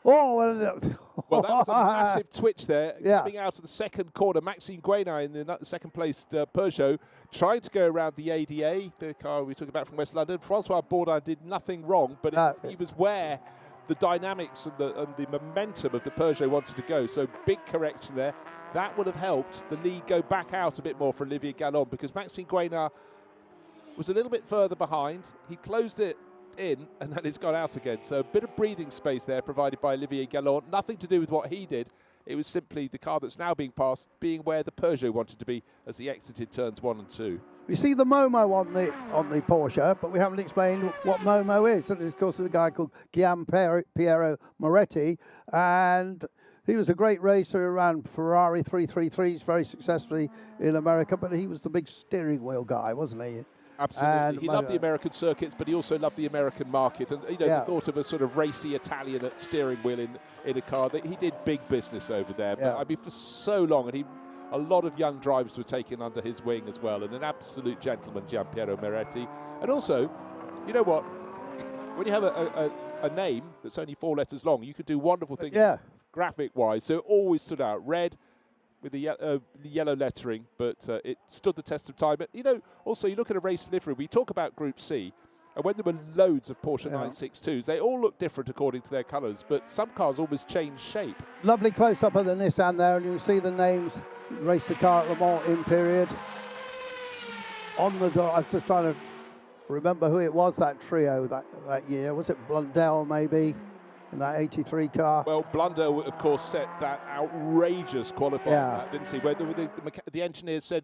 Oh, well, that was a massive twitch there. Yeah. Coming out of the second corner, Maxime Guénard in the second-placed Peugeot, trying to go around the ADA, the car we talked about from West London. Francois Bourdin did nothing wrong, but he was where the dynamics and the momentum of the Peugeot wanted to go. So big correction there. That would have helped the lead go back out a bit more for Olivier Gallon, because Maxime Guénard was a little bit further behind. He closed it in, and then it's gone out again. So a bit of breathing space there provided by Olivier Gallon. Nothing to do with what he did. It was simply the car that's now being passed being where the Peugeot wanted to be as he exited turns 1 and 2. We see the Momo on the Porsche, but we haven't explained what Momo is. And of course, there's a guy called Gian Piero Moretti, and he was a great racer around Ferrari 333s very successfully in America, but he was the big steering wheel guy, wasn't he? Absolutely. And he loved the American circuits, but he also loved the American market. And, you know, the thought of a sort of racy Italian at steering wheel in a car, that he did big business over there. But I mean, for so long, and a lot of young drivers were taken under his wing as well, and an absolute gentleman, Gian Piero Moretti. And also, you know what? When you have a name that's only 4 letters long, you could do wonderful things graphic-wise. So it always stood out. Red with the yellow lettering, but it stood the test of time. But, you know, also you look at a race livery, we talk about Group C, and when there were loads of Porsche 962s, they all look different according to their colours, but some cars always change shape. Lovely close-up of the Nissan there, and you can see the names, race the car at Le Mans in period. On the door, I was just trying to remember who it was, that trio that year. Was it Blundell, maybe? In that 83 car. Well, Blundell, of course, set that outrageous qualifying lap, didn't he? Where the engineer said,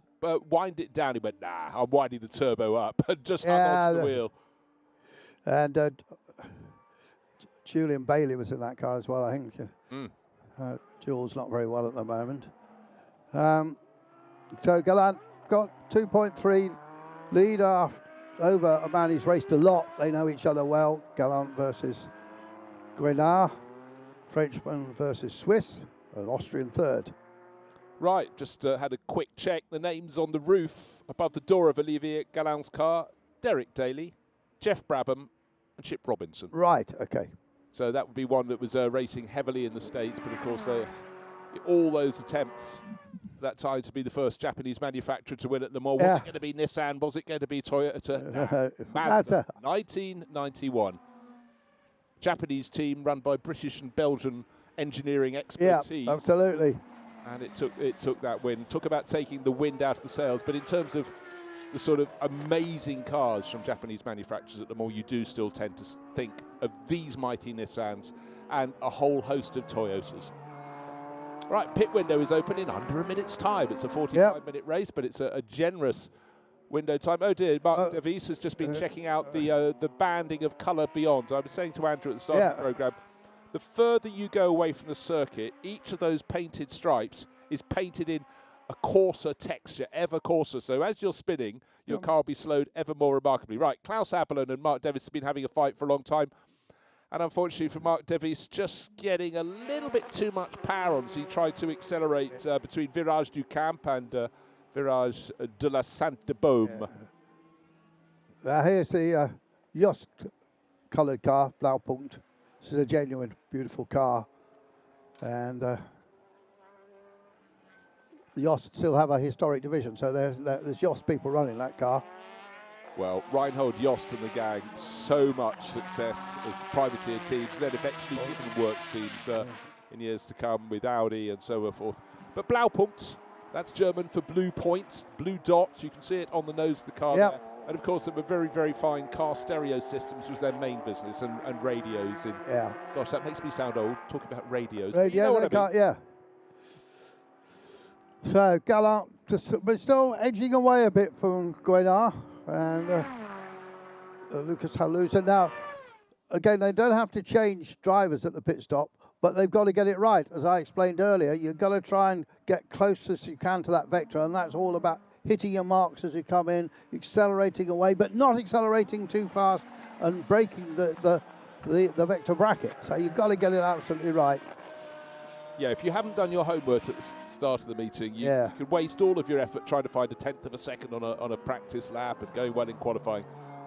wind it down. He went, nah, I'm winding the turbo up. And just hung onto the wheel. And Julian Bailey was in that car as well, I think. Jules not very well at the moment. So Gallant got 2.3 lead over a man who's raced a lot. They know each other well. Gallant versus Guénard, Frenchman versus Swiss, an Austrian third. Right, just had a quick check. The names on the roof above the door of Olivier Gallant's car: Derek Daly, Jeff Brabham, and Chip Robinson. Right, okay. So that would be one that was racing heavily in the States, but of course all those attempts at that time to be the first Japanese manufacturer to win at Le Mans. Was it going to be Nissan? Was it going to be Toyota? Mazda. 1991. Japanese team run by British and Belgian engineering expertise. Yeah, absolutely. And it took that win. Talk about taking the wind out of the sails. But in terms of the sort of amazing cars from Japanese manufacturers at the mall, you do still tend to think of these mighty Nissans and a whole host of Toyotas. Right, pit window is open in under a minute's time. It's a 45-minute race, but it's a generous window time. Oh dear, Mark Davies has just been checking out the banding of colour beyond. I was saying to Andrew at the start of the programme, the further you go away from the circuit, each of those painted stripes is painted in a coarser texture, ever coarser. So as you're spinning, your car will be slowed ever more remarkably. Right, Klaus Abelin and Mark Davies have been having a fight for a long time. And unfortunately for Mark Davies, just getting a little bit too much power on. So he tried to accelerate between Virage du Camp and Virage de la Sainte-Baume. Here's the Yost coloured car, Blaupunkt. This is a genuine, beautiful car. And Yost still have a historic division, so there's Yost people running that car. Well, Reinhold Yost and the gang, so much success as privateer teams, then eventually given works teams in years to come with Audi and so forth. But Blaupunkt, that's German for blue points, blue dots. You can see it on the nose of the car there. And of course, there were very, very fine car stereo systems was their main business, and radios. Gosh, that makes me sound old, talking about radios. You know what I mean? So Gallant but still edging away a bit from Guenard and Lucas Halusa. Now, again, they don't have to change drivers at the pit stop, but they've got to get it right. As I explained earlier, you've got to try and get close as you can to that vector, and that's all about hitting your marks as you come in, accelerating away, but not accelerating too fast and breaking the vector bracket. So you've got to get it absolutely right. Yeah, if you haven't done your homework at the start of the meeting, you could waste all of your effort trying to find a tenth of a second on a practice lap and going well in qualifying.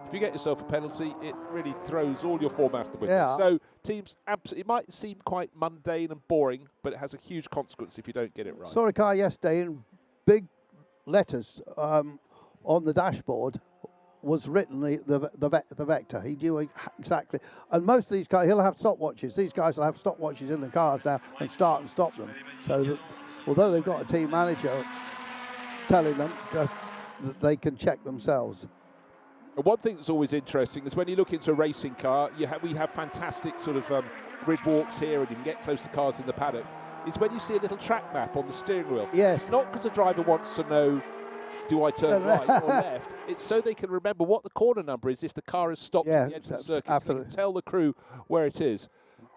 If you get yourself a penalty, it really throws all your form out of the window. So teams, it might seem quite mundane and boring, but it has a huge consequence if you don't get it right. Saw a car yesterday in big letters on the dashboard was written the vector. He knew exactly. And most of these cars, he'll have stopwatches. These guys will have stopwatches in the cars now and start and stop them. So that, although they've got a team manager telling them that they can check themselves. And one thing that's always interesting is when you look into a racing car, we have fantastic sort of grid walks here, and you can get close to cars in the paddock, is when you see a little track map on the steering wheel. Yes. It's not because the driver wants to know, do I turn right or left? It's so they can remember what the corner number is if the car has stopped at the edge of the circuit. Absolutely. So they can tell the crew where it is.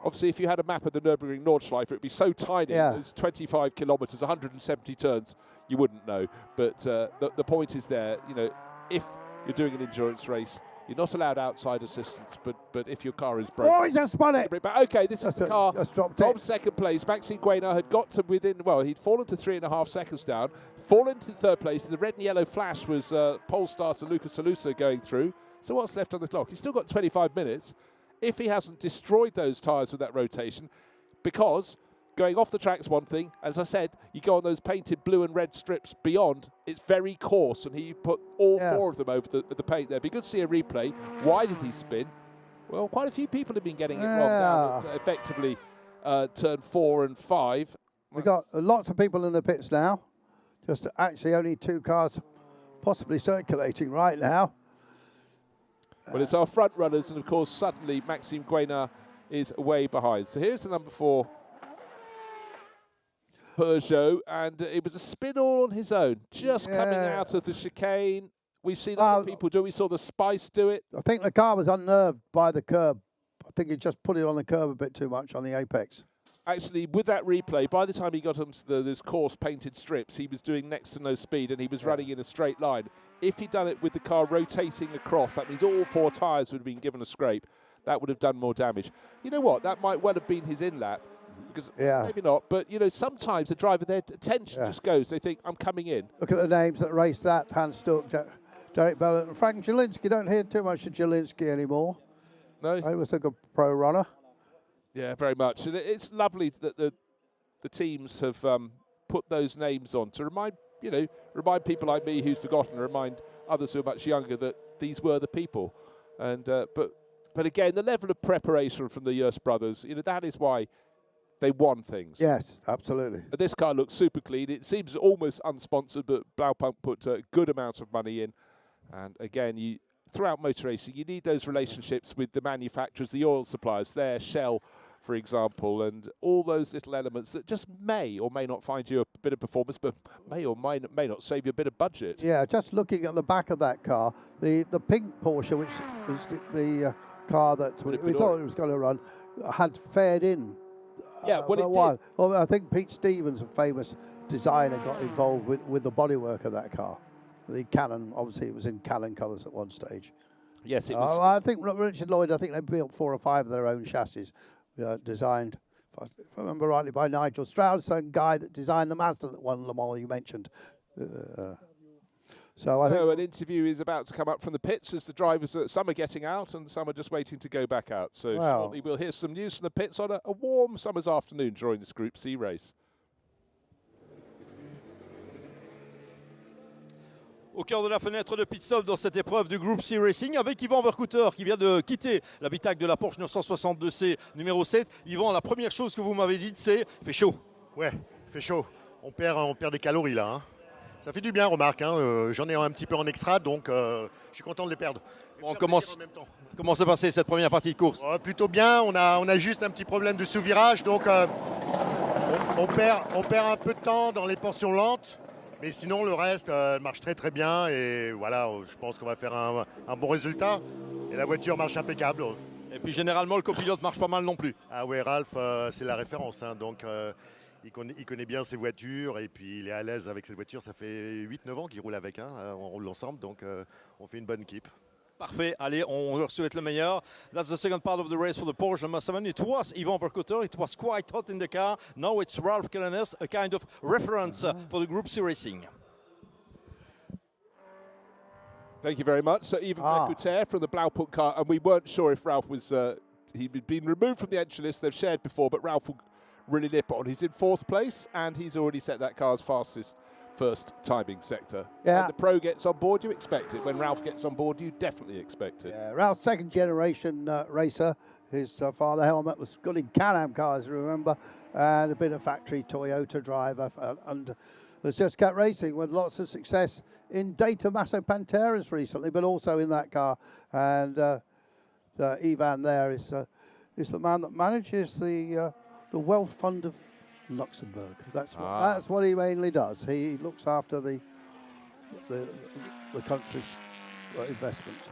Obviously, if you had a map of the Nürburgring Nordschleife, it would be so tiny, those 25 kilometres, 170 turns, you wouldn't know. But the point is there, you know, if you're doing an endurance race, you're not allowed outside assistance, but if your car is broken... Oh, he just spun it! Okay, this is the car from second place. Maxime Guenard had got to within... Well, he'd fallen to 3.5 seconds down, fallen to third place. The red and yellow flash was pole starter Lucas Halusa going through. So what's left on the clock? He's still got 25 minutes. If he hasn't destroyed those tyres with that rotation, because... going off the track's one thing. As I said, you go on those painted blue and red strips beyond, it's very coarse, and he put all four of them over the paint there. It'd be good to see a replay. Why did he spin? Well, quite a few people have been getting it wrong down at effectively turn 4 and 5. We've got lots of people in the pits now. Just actually only 2 cars possibly circulating right now. Well, it's our front runners, and of course, suddenly Maxime Guenard is way behind. So here's the number 4. Peugeot, and it was a spin all on his own, just coming out of the chicane. We've seen other people do it. We saw the Spice do it. I think the car was unnerved by the curb. I think he just put it on the curb a bit too much on the apex. Actually, with that replay, by the time he got onto those coarse painted strips, he was doing next to no speed, and he was running in a straight line. If he'd done it with the car rotating across, that means all 4 tyres would have been given a scrape. That would have done more damage. You know what? That might well have been his in-lap. Because maybe not, but you know, sometimes the driver, their attention just goes. They think, I'm coming in. Look at the names that raced that: Hans Stuck, Derek Bellot, and Frank Jelinski. Don't hear too much of Jelinski anymore. No, he was a good pro runner. Yeah, very much. And it's lovely that the teams have put those names on to remind people like me who's forgotten, remind others who are much younger that these were the people. And but But again, the level of preparation from the Yost brothers, you know, that is why they won things. Yes, absolutely. But this car looks super clean. It seems almost unsponsored, but Blaupunkt put a good amount of money in. And again, throughout motor racing, you need those relationships with the manufacturers, the oil suppliers, there, Shell, for example, and all those little elements that just may or may not find you a bit of performance, but may or may not save you a bit of budget. Yeah, just looking at the back of that car, the pink Porsche, which was the car that we thought it was going to run, had fared in. Yeah, well, for a while. Well, I think Pete Stevens, a famous designer, got involved with the bodywork of that car. The Canon, obviously, it was in Canon colours at one stage. Yes, it was. I think Richard Lloyd, I think they built 4 or 5 of their own chassis, designed, if I remember rightly, by Nigel Stroud, some guy that designed the Mazda that won Le Mans you mentioned. So I think an interview is about to come up from the pits as the drivers, some are getting out and some are just waiting to go back out. So shortly we'll hear some news from the pits on a warm summer's afternoon during this Group C race. Au cœur de la fenêtre de pit stop dans cette épreuve du Group C Racing avec Yvan Vercouter qui vient de quitter l'habitacle de la Porsche 962C numéro 7. Yvan, la première chose que vous m'avez dit, c'est « fait chaud ». Ouais, fait chaud. On perd des calories là. Hein. Ça fait du bien, remarque. Hein. J'en ai un petit peu en extra, donc je suis content de les perdre. Bon, comment s'est passée cette première partie de course? Plutôt bien. On a juste un petit problème de sous-virage, donc on perd un peu de temps dans les portions lentes. Mais sinon, le reste marche très très bien et voilà, je pense qu'on va faire un bon résultat. Et la voiture marche impeccable. Et puis généralement, le copilote marche pas mal non plus. Ah ouais, Ralph, c'est la référence. Hein, donc il connaît bien ses voitures et puis il est à l'aise avec cette voiture. Ça fait 8-9 ans qu'il roule avec, hein, on roule ensemble, donc on fait une bonne équipe. Parfait, allez, on leur souhaite le meilleur. That's the second part of the race for the Porsche number 7. It was Yvan Vercouter, it was quite hot in the car. Now it's Ralph Kellenes, a kind of reference for the Group C Racing. Thank you very much. So Yvan Vercouter from the Blaupunkt car, and we weren't sure if Ralph was, he'd been removed from the entry list, they've shared before, but Ralph will really nip on. He's in 4th place, and he's already set that car's fastest first timing sector. Yeah. When the pro gets on board, you expect it. When Ralph gets on board, you definitely expect it. Yeah, Ralph's second generation racer. His father Helmut was good in Can-Am cars, remember, and had been a factory Toyota driver and has just kept racing with lots of success in Data Masso Panteras recently, but also in that car. And Ivan there is the man that manages the wealth fund of Luxembourg. That's what he mainly does. He looks after the country's investments.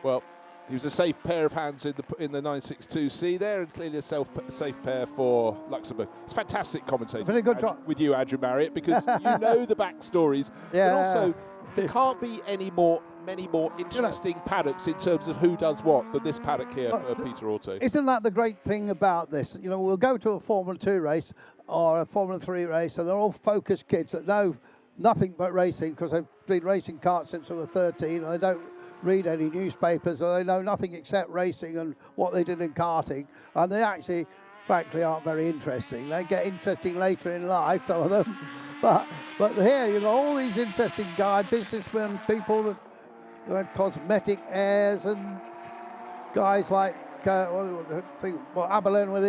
Well, he was a safe pair of hands in the 962C there, and clearly a safe pair for Luxembourg. It's fantastic commentating with you, Andrew Marriott, because you know the backstories, but also there can't be many more interesting paddocks in terms of who does what than this paddock here for Peter Auto. Isn't that the great thing about this? You know, we'll go to a Formula 2 race or a Formula 3 race, and they're all focused kids that know nothing but racing because they've been racing karts since they were 13, and they don't read any newspapers, or they know nothing except racing and what they did in karting, and they actually, frankly, aren't very interesting. They get interesting later in life, some of them, but here you've got all these interesting guys, businessmen, people that cosmetic heirs, and guys like Abelin with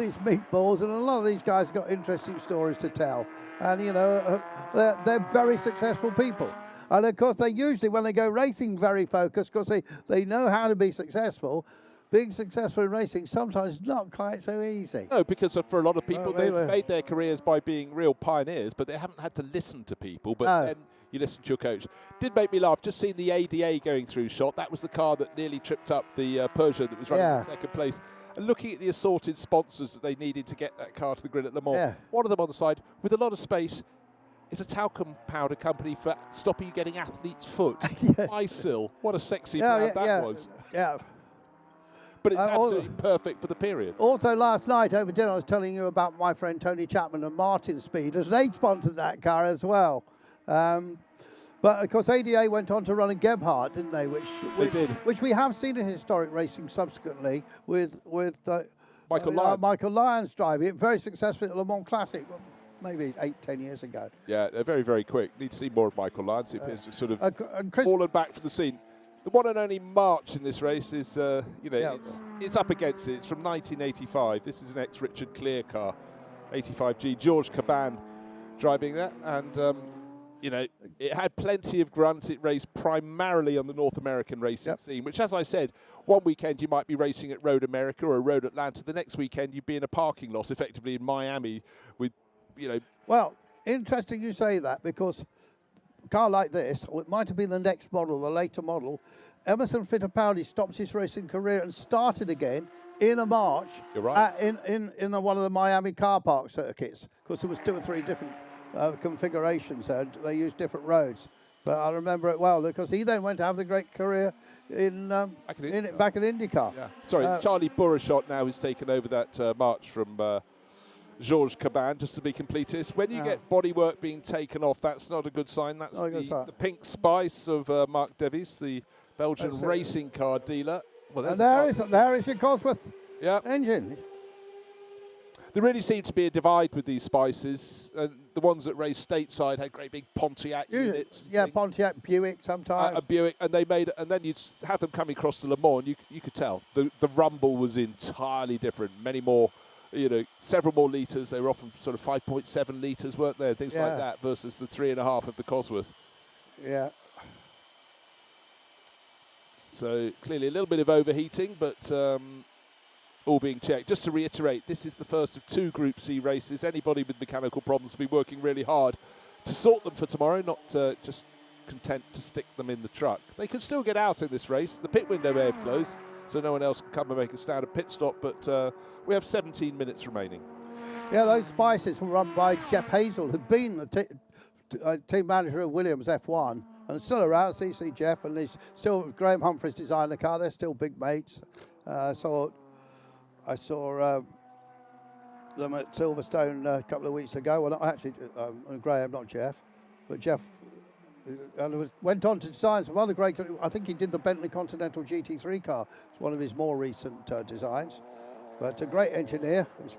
his meatballs, and a lot of these guys got interesting stories to tell, and you know they're very successful people. And of course, they usually, when they go racing, very focused because they know how to be successful. Being successful in racing sometimes not quite so easy. No, because for a lot of people, they've made their careers by being real pioneers, but they haven't had to listen to people. But then you listen to your coach. Did make me laugh. Just seeing the ADA going through shot. That was the car that nearly tripped up the Peugeot that was running in second place. And looking at the assorted sponsors that they needed to get that car to the grid at Le Mans. One of them on the side with a lot of space. It's a talcum powder company for stopping you getting athlete's foot. Isil. What a sexy brand that was. Yeah. But it's absolutely perfect for the period. Also, last night over dinner, I was telling you about my friend Tony Chapman and Martin Speeders. They sponsored that car as well. But of course, ADA went on to run a Gebhardt, didn't they? Which we have seen in historic racing subsequently with Michael Lyons. Michael Lyons driving it very successfully at Le Mans Classic. Maybe 8-10 years ago. Yeah, they're very, very quick. Need to see more of Michael Lyons. He appears to sort of fallen back from the scene. The one and only March in this race is, it's up against it. It's from 1985. This is an ex-Richard Clear car, 85G. George Caban driving that, and it had plenty of grunts. It raced primarily on the North American racing scene, which, as I said, one weekend you might be racing at Road America or Road Atlanta. The next weekend you'd be in a parking lot, effectively in Miami, with, Well, interesting you say that, because a car like this, or it might have been the next model, the later model, Emerson Fittipaldi stopped his racing career and started again in a March. You're right. In one of the Miami car park circuits, because there was 2 or 3 different configurations there. They used different roads. But I remember it well, because he then went to have a great career back in IndyCar. Yeah. Sorry, Charlie Burrashot now has taken over that March from Georges Caban, just to be completist. When you get bodywork being taken off, that's not a good sign. That's the pink spice of Mark Devies, the Belgian racing car dealer. Well, and there is your Cosworth engine. There really seemed to be a divide with these spices. The ones that raced stateside had great big Pontiac units. Yeah, Pontiac, Buick sometimes. A Buick, and they made it, and then you'd have them coming across the Le Mans, and you could tell the rumble was entirely different. Many more, several more litres. They were often sort of 5.7 litres, weren't they? Things like that, versus the 3.5 of the Cosworth. Yeah. So clearly a little bit of overheating, but all being checked. Just to reiterate, this is the first of 2 Group C races. Anybody with mechanical problems will be working really hard to sort them for tomorrow, not just content to stick them in the truck. They could still get out in this race. The pit window may have closed, so no one else can come and make a standard pit stop, but we have 17 minutes remaining. Yeah, those spices were run by Jeff Hazel, who'd been the team manager of Williams F1, and still around. So you see Jeff, and he's still, Graham Humphries designed the car. They're still big mates. I saw them at Silverstone a couple of weeks ago. Well, actually, Graham, not Jeff, but Jeff went on to design some other great. I think he did the Bentley Continental GT3 car. It's one of his more recent designs. But a great engineer, it's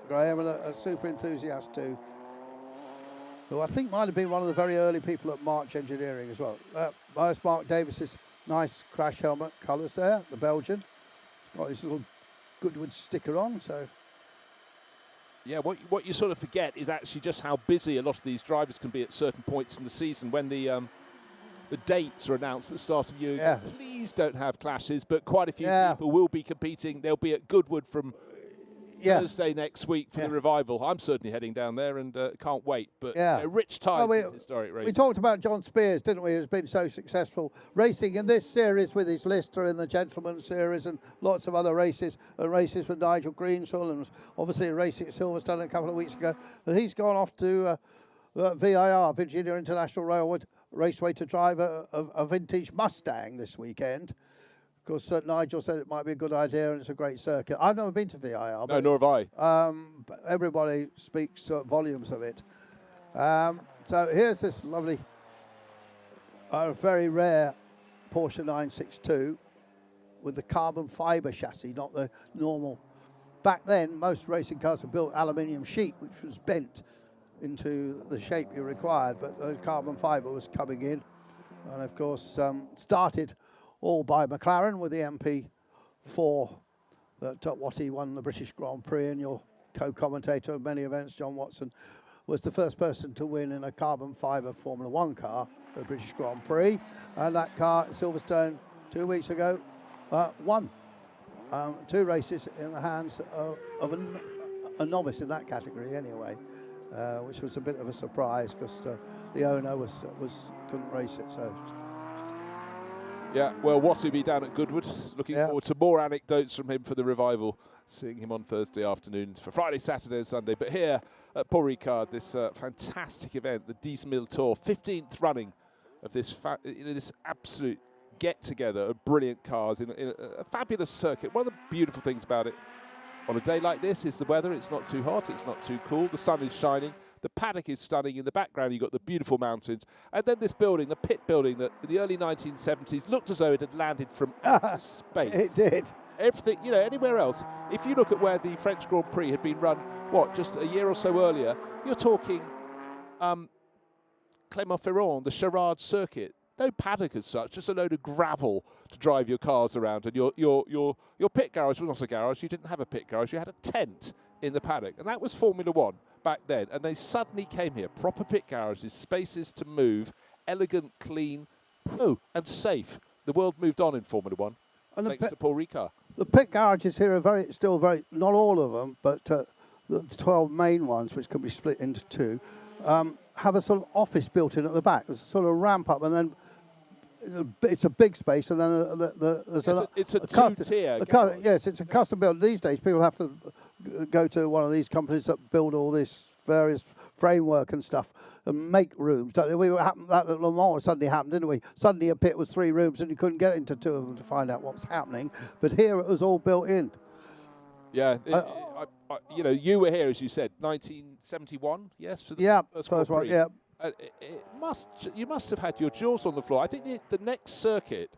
Graham, and a super enthusiast too, who I think might have been one of the very early people at March Engineering as well. There's Mark Davis's nice crash helmet colours there, the Belgian. He's got his little Goodwood sticker on, so. Yeah, what you sort of forget is actually just how busy a lot of these drivers can be at certain points in the season when the dates are announced at the start of the year. Please don't have clashes, but quite a few people will be competing. They'll be at Goodwood from Thursday next week for the revival. I'm certainly heading down there and can't wait. But rich times in historic racing. We talked about John Spears, didn't we, who's been so successful racing in this series with his Lister in the Gentleman's Series and lots of other races, races with Nigel Greenswell, and obviously racing at Silverstone a couple of weeks ago. And he's gone off to VIR, Virginia International Railway Raceway, to drive a vintage Mustang this weekend. Of course, Nigel said it might be a good idea, and it's a great circuit. I've never been to VIR. No, nor have I. But everybody speaks volumes of it. So here's this lovely, very rare Porsche 962 with the carbon fibre chassis, not the normal. Back then, most racing cars were built aluminium sheet, which was bent into the shape you required, but the carbon fibre was coming in. And of course, started all by McLaren with the MP4 that Watty won the British Grand Prix, and your co-commentator of many events, John Watson, was the first person to win in a carbon fibre Formula 1 car, the British Grand Prix. And that car at Silverstone 2 weeks ago won 2 races in the hands of a novice in that category anyway, which was a bit of a surprise because the owner couldn't race it. So. Yeah, well, Watty will be down at Goodwood. Looking forward to more anecdotes from him for the revival. Seeing him on Thursday afternoon for Friday, Saturday and Sunday. But here at Paul Ricard, this fantastic event, the Dix Mille Tours, 15th running of this this absolute get-together of brilliant cars in a fabulous circuit. One of the beautiful things about it on a day like this is the weather. It's not too hot, it's not too cool. The sun is shining. The paddock is stunning. In the background, you've got the beautiful mountains. And then this building, the pit building, that in the early 1970s looked as though it had landed from outer space. It did. Everything, anywhere else. If you look at where the French Grand Prix had been run, just a year or so earlier, you're talking Clermont-Ferrand, the Charade circuit. no paddock as such, just a load of gravel to drive your cars around. And your pit garage was not a garage. You didn't have a pit garage. You had a tent in the paddock. And that was Formula One back then. And they suddenly came here. Proper pit garages, spaces to move, elegant, clean, and safe. The world moved on in Formula One, thanks to Paul Ricard. The pit garages here are still very, not all of them, but the 12 main ones, which can be split into two, have a sort of office built in at the back. There's a sort of ramp up, and then it's a big space, and then it's a two-tier. Yes, it's a custom build. These days, people have to go to one of these companies that build all this various framework and stuff and make rooms. That at Le Mans suddenly happened, didn't we? Suddenly a pit was 3 rooms, and you couldn't get into 2 of them to find out what was happening. But here it was all built in. Yeah, you know, you were here, as you said, 1971, yes? For the first one, yeah. You must have had your jaws on the floor. I think the next circuit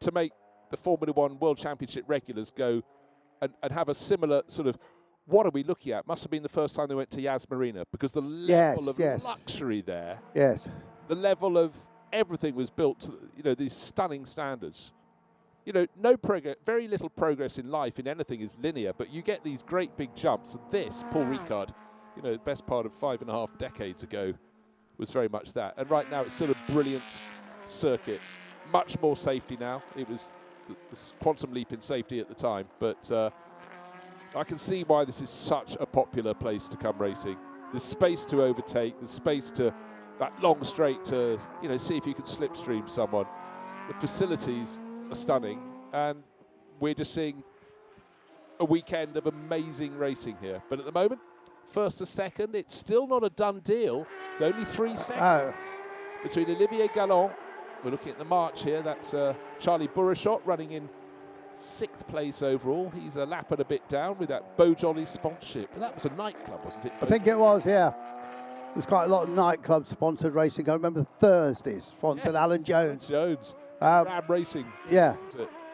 to make the Formula One World Championship regulars go and have a similar sort of, what are we looking at? Must have been the first time they went to Yas Marina, because the level of luxury there, the level of everything was built to, you know, these stunning standards. You know, no progress, very little progress in life in anything is linear, but you get these great big jumps. And this, Paul Ricard, you know, the best part of 5.5 decades ago was very much that. And right now it's still a brilliant circuit. Much more safety now. It was the quantum leap in safety at the time, but I can see why this is such a popular place to come racing. There's space to overtake, there's space to that long straight to, you know, see if you can slipstream someone. The facilities are stunning, and we're just seeing a weekend of amazing racing here. But at the moment, first to second, it's still not a done deal. It's only 3 seconds between Olivier Galland. We're looking at the march here. That's Charlie Bourachot running in 6th place overall. He's a lap and a bit down with that Beaujolais sponsorship. But that was a nightclub, wasn't it? I think it was, yeah. There's quite a lot of nightclub sponsored racing. I remember Thursdays sponsored Alan Jones. Ram Racing. Yeah,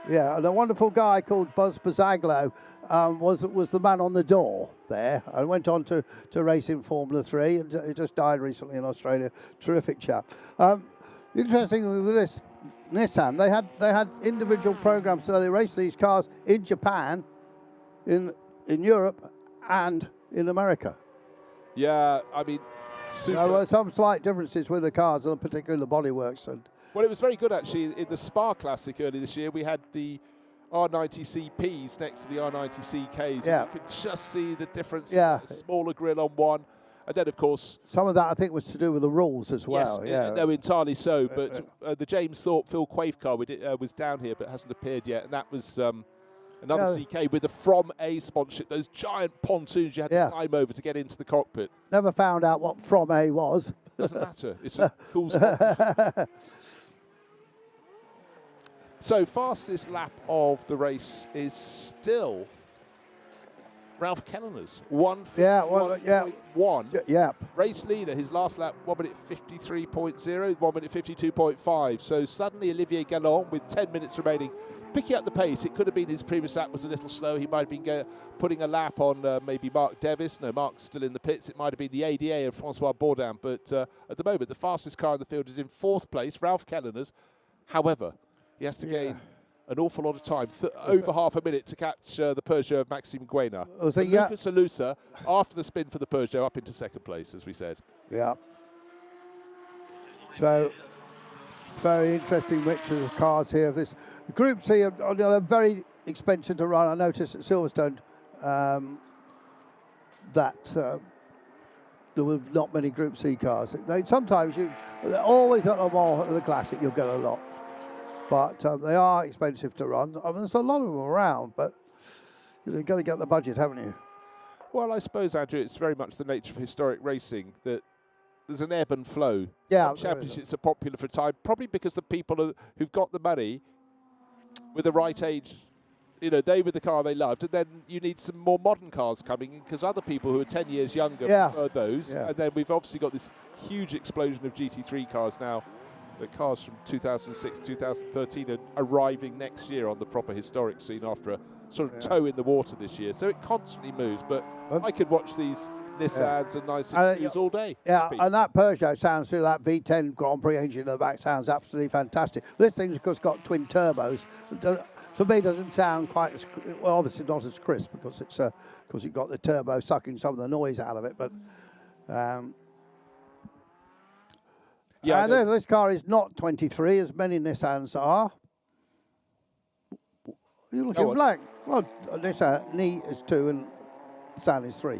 and a wonderful guy called Buzz Bazaglo was the man on the door there, and went on to race in Formula 3, and he just died recently in Australia. Terrific chap. Interesting with this Nissan, they had individual programs, so they raced these cars in Japan, in Europe, and in America. Yeah, I mean, there were some slight differences with the cars, particularly the bodyworks. Well, it was very good, actually. In the Spa Classic early this year, we had the R90CPs next to the R90CKs. Yeah. You could just see the difference. Yeah. A smaller grille on one. And then, of course... Some of that, I think, was to do with the rules as well. Yes, no, entirely so. But the James Thorpe Phil Quaife car was down here, but hasn't appeared yet. And that was another CK with the From A sponsorship, those giant pontoons you had to climb over to get into the cockpit. Never found out what From A was. Doesn't matter. It's a cool sponsorship. So, fastest lap of the race is still Ralph Kellener's. 1:51.1. Yeah. Race leader, his last lap, 1 minute 53.0, 1 minute 52.5. So, suddenly Olivier Galland, with 10 minutes remaining, picking up the pace. It could have been his previous lap was a little slow. He might have been putting a lap on maybe Mark Devis. No, Mark's still in the pits. It might have been the ADA of Francois Bourdin. But at the moment, the fastest car in the field is in 4th place, Ralph Kellener's. However, he has to gain an awful lot of time, over half a minute to catch the Peugeot of Maxime Guéna. Lucas Alusa, after the spin for the Peugeot, up into 2nd place, as we said. Yeah. So, very interesting mixture of cars here. The Group C are very expensive to run. I noticed at Silverstone that there were not many Group C cars. Sometimes always at Le Mans, the Classic, you'll get a lot. But they are expensive to run. I mean, there's a lot of them around, but you've got to get the budget, haven't you? Well, I suppose, Andrew, it's very much the nature of historic racing that there's an ebb and flow. Yeah, some championships are popular for a time, probably because the people who've got the money with the right age, you know, they with the car they loved, and then you need some more modern cars coming in because other people who are 10 years younger prefer those. And then we've obviously got this huge explosion of GT3 cars now. The cars from 2006, 2013 are arriving next year on the proper historic scene after a sort of toe in the water this year. So it constantly moves. But I could watch these Nissans and 962s all day. Yeah, Happy. and that Peugeot sounds through that V10 Grand Prix engine in the back sounds absolutely fantastic. This thing's of course got twin turbos. For me, doesn't sound quite as well. Obviously, not as crisp because it's because you've got the turbo sucking some of the noise out of it. But yeah, and this car is not 23, as many Nissans are. You're looking blank. Well, Nissan Ni is 2 and San is 3.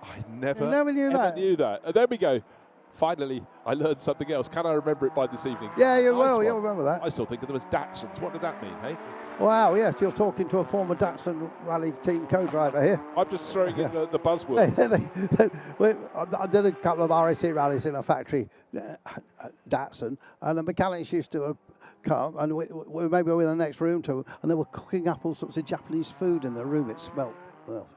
I never knew that. And there we go. Finally, I learned something else. Can I remember it by this evening? Yeah, you will. You'll remember that. I still think of them as Datsuns. What did that mean, hey? Wow, yes, you're talking to a former Datsun rally team co-driver here. I'm just throwing in the buzzword. I did a couple of RAC rallies in a factory, Datsun, and the mechanics used to come, and we maybe we were in the next room too, and they were cooking up all sorts of Japanese food in the room. It smelled, well,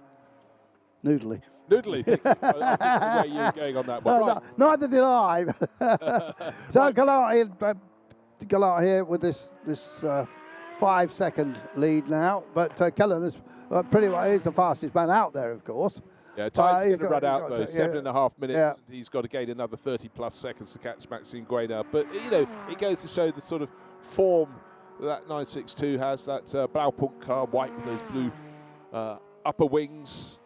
noodly. Noodly. I think where you're going on that one. No, right. no, neither did I. So go out here with this 5-second lead now, but Kellen is pretty well, he's the fastest man out there, of course. Yeah, time's going to run out though. 7.5 minutes. Yeah. He's got to gain another 30+ seconds to catch Maxime Guénard. But you know, it goes to show the sort of form that 962 has. That Blaupunkt car, white with those blue upper wings.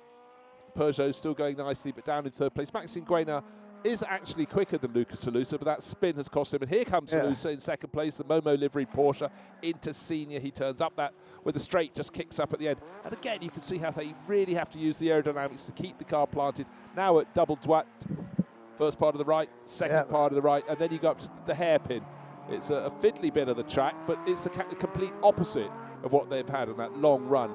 Peugeot still going nicely, but down in third place. Maxime Guénard is actually quicker than Lucas Salusa, but that spin has cost him. And here comes Salusa in second place, the Momo livery Porsche into senior. He turns up that with a straight, just kicks up at the end. And again, you can see how they really have to use the aerodynamics to keep the car planted. Now at double Dwat, first part of the right, second part of the right, and then you go up to the hairpin. It's a fiddly bit of the track, but it's the complete opposite of what they've had in that long run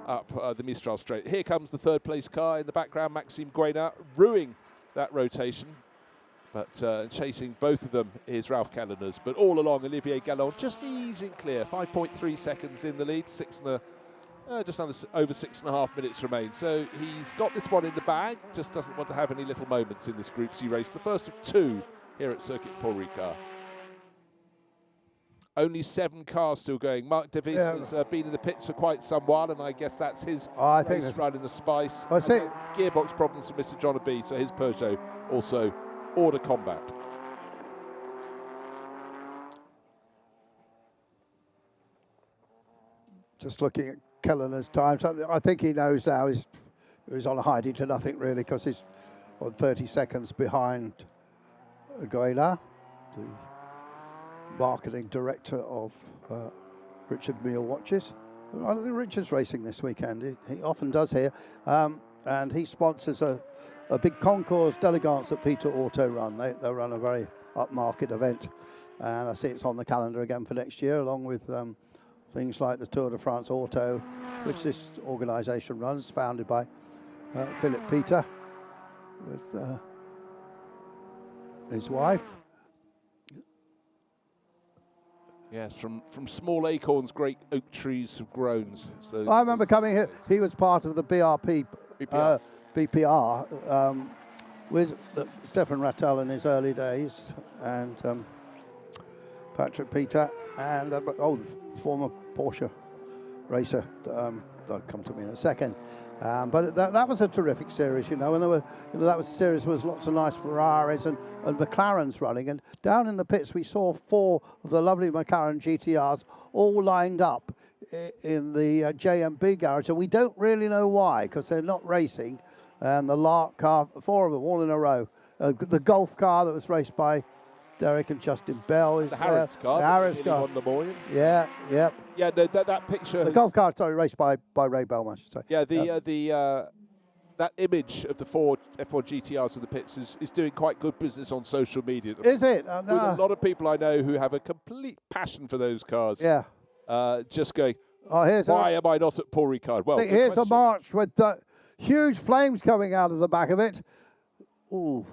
up the Mistral straight. Here comes the third place car in the background, Maxime Guénard, ruining that rotation, but chasing both of them is Ralph Calleners. But all along, Olivier Gallon just easing clear, 5.3 seconds in the lead, just over 6.5 minutes remain. So he's got this one in the bag, just doesn't want to have any little moments in this Group C race. The first of 2 here at Circuit Paul Ricard. Only 7 cars still going. Mark Davis has been in the pits for quite some while, and I guess that's his race run in the Spice. Gearbox problems for Mr. John B, so his Peugeot also order combat. Just looking at Kellener's time, I think he knows now he's on a hiding to nothing really, because he's on 30 seconds behind Guénard, the marketing director of Richard Mille Watches. I don't think Richard's racing this weekend. He often does here, and he sponsors a big concours d'elegance that Peter Auto run. They run a very upmarket event, and I see it's on the calendar again for next year, along with things like the Tour de France Auto, which this organisation runs, founded by Philip Peter with his wife. Yes, from small acorns, great oak trees have grown. So I remember coming here. He was part of the BPR with Stefan Rattel in his early days, and Patrick Peter, and the former Porsche racer. That'll come to me in a second. But that was a terrific series, you know, and there were, that was a series with lots of nice Ferraris and McLarens running. And down in the pits, we saw 4 of the lovely McLaren GTRs all lined up in the JMB garage, and we don't really know why, because they're not racing. And the Lark car, 4 of them all in a row. The Golf car that was raced by Derek and Justin Bell is the Harrods car. The Harrods car. Won the morning. Yeah. Yeah, no, that picture. The Golf car, sorry, raced by Ray Bellman, I should say. Yeah, that image of the 4 F1 GTRs in the pits is doing quite good business on social media. Is it? With a lot of people I know who have a complete passion for those cars. Yeah. Just going, why am I not at Paul Ricard? Well, here's a march with huge flames coming out of the back of it. Ooh.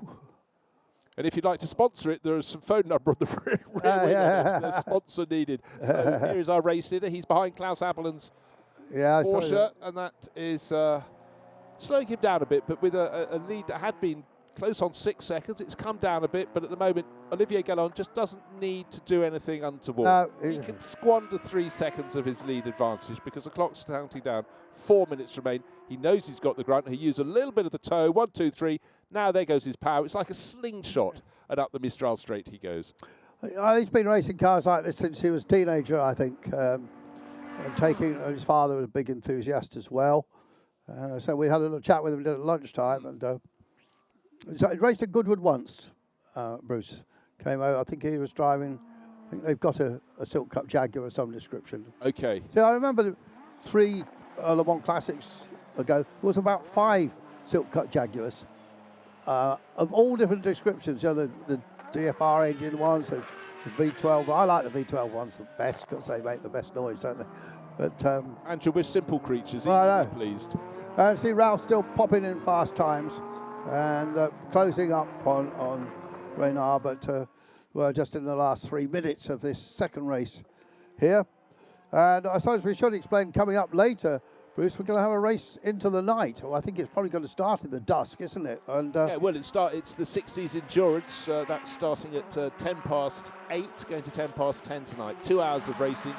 And if you'd like to sponsor it, there is some phone number on the rear wing. There's a sponsor needed. So here is our race leader. He's behind Klaus Appelern's Porsche, and that is slowing him down a bit, but with a lead that had been close on 6 seconds. It's come down a bit, but at the moment, Olivier Gallon just doesn't need to do anything untoward. No, he can squander 3 seconds of his lead advantage because the clock's counting down. 4 minutes remain. He knows he's got the grunt. He used a little bit of the toe. 1, 2, 3. Now there goes his power. It's like a slingshot, and up the Mistral Straight he goes. He's been racing cars like this since he was a teenager, I think. His father was a big enthusiast as well. And so we had a little chat with him at lunchtime, and so he raced at Goodwood once. Bruce came over. I think he was driving. I think they've got a Silk Cup Jaguar of some description. Okay. So I remember 3 Le Mans Classics ago. There was about 5 Silk Cup Jaguars of all different descriptions. You know, the DFR engine ones, the V12. I like the V12 ones the best because they make the best noise, don't they? But Andrew, we're simple creatures, easily pleased. And see Ralph still popping in fast times and closing up on Guenard, but we're just in the last 3 minutes of this second race here. And I suppose we should explain coming up later, Bruce, we're going to have a race into the night. Well, I think it's probably going to start in the dusk, isn't it? And yeah, well, it's the 60s endurance. That's starting at 8:10, going to 10:10 tonight. 2 hours of racing.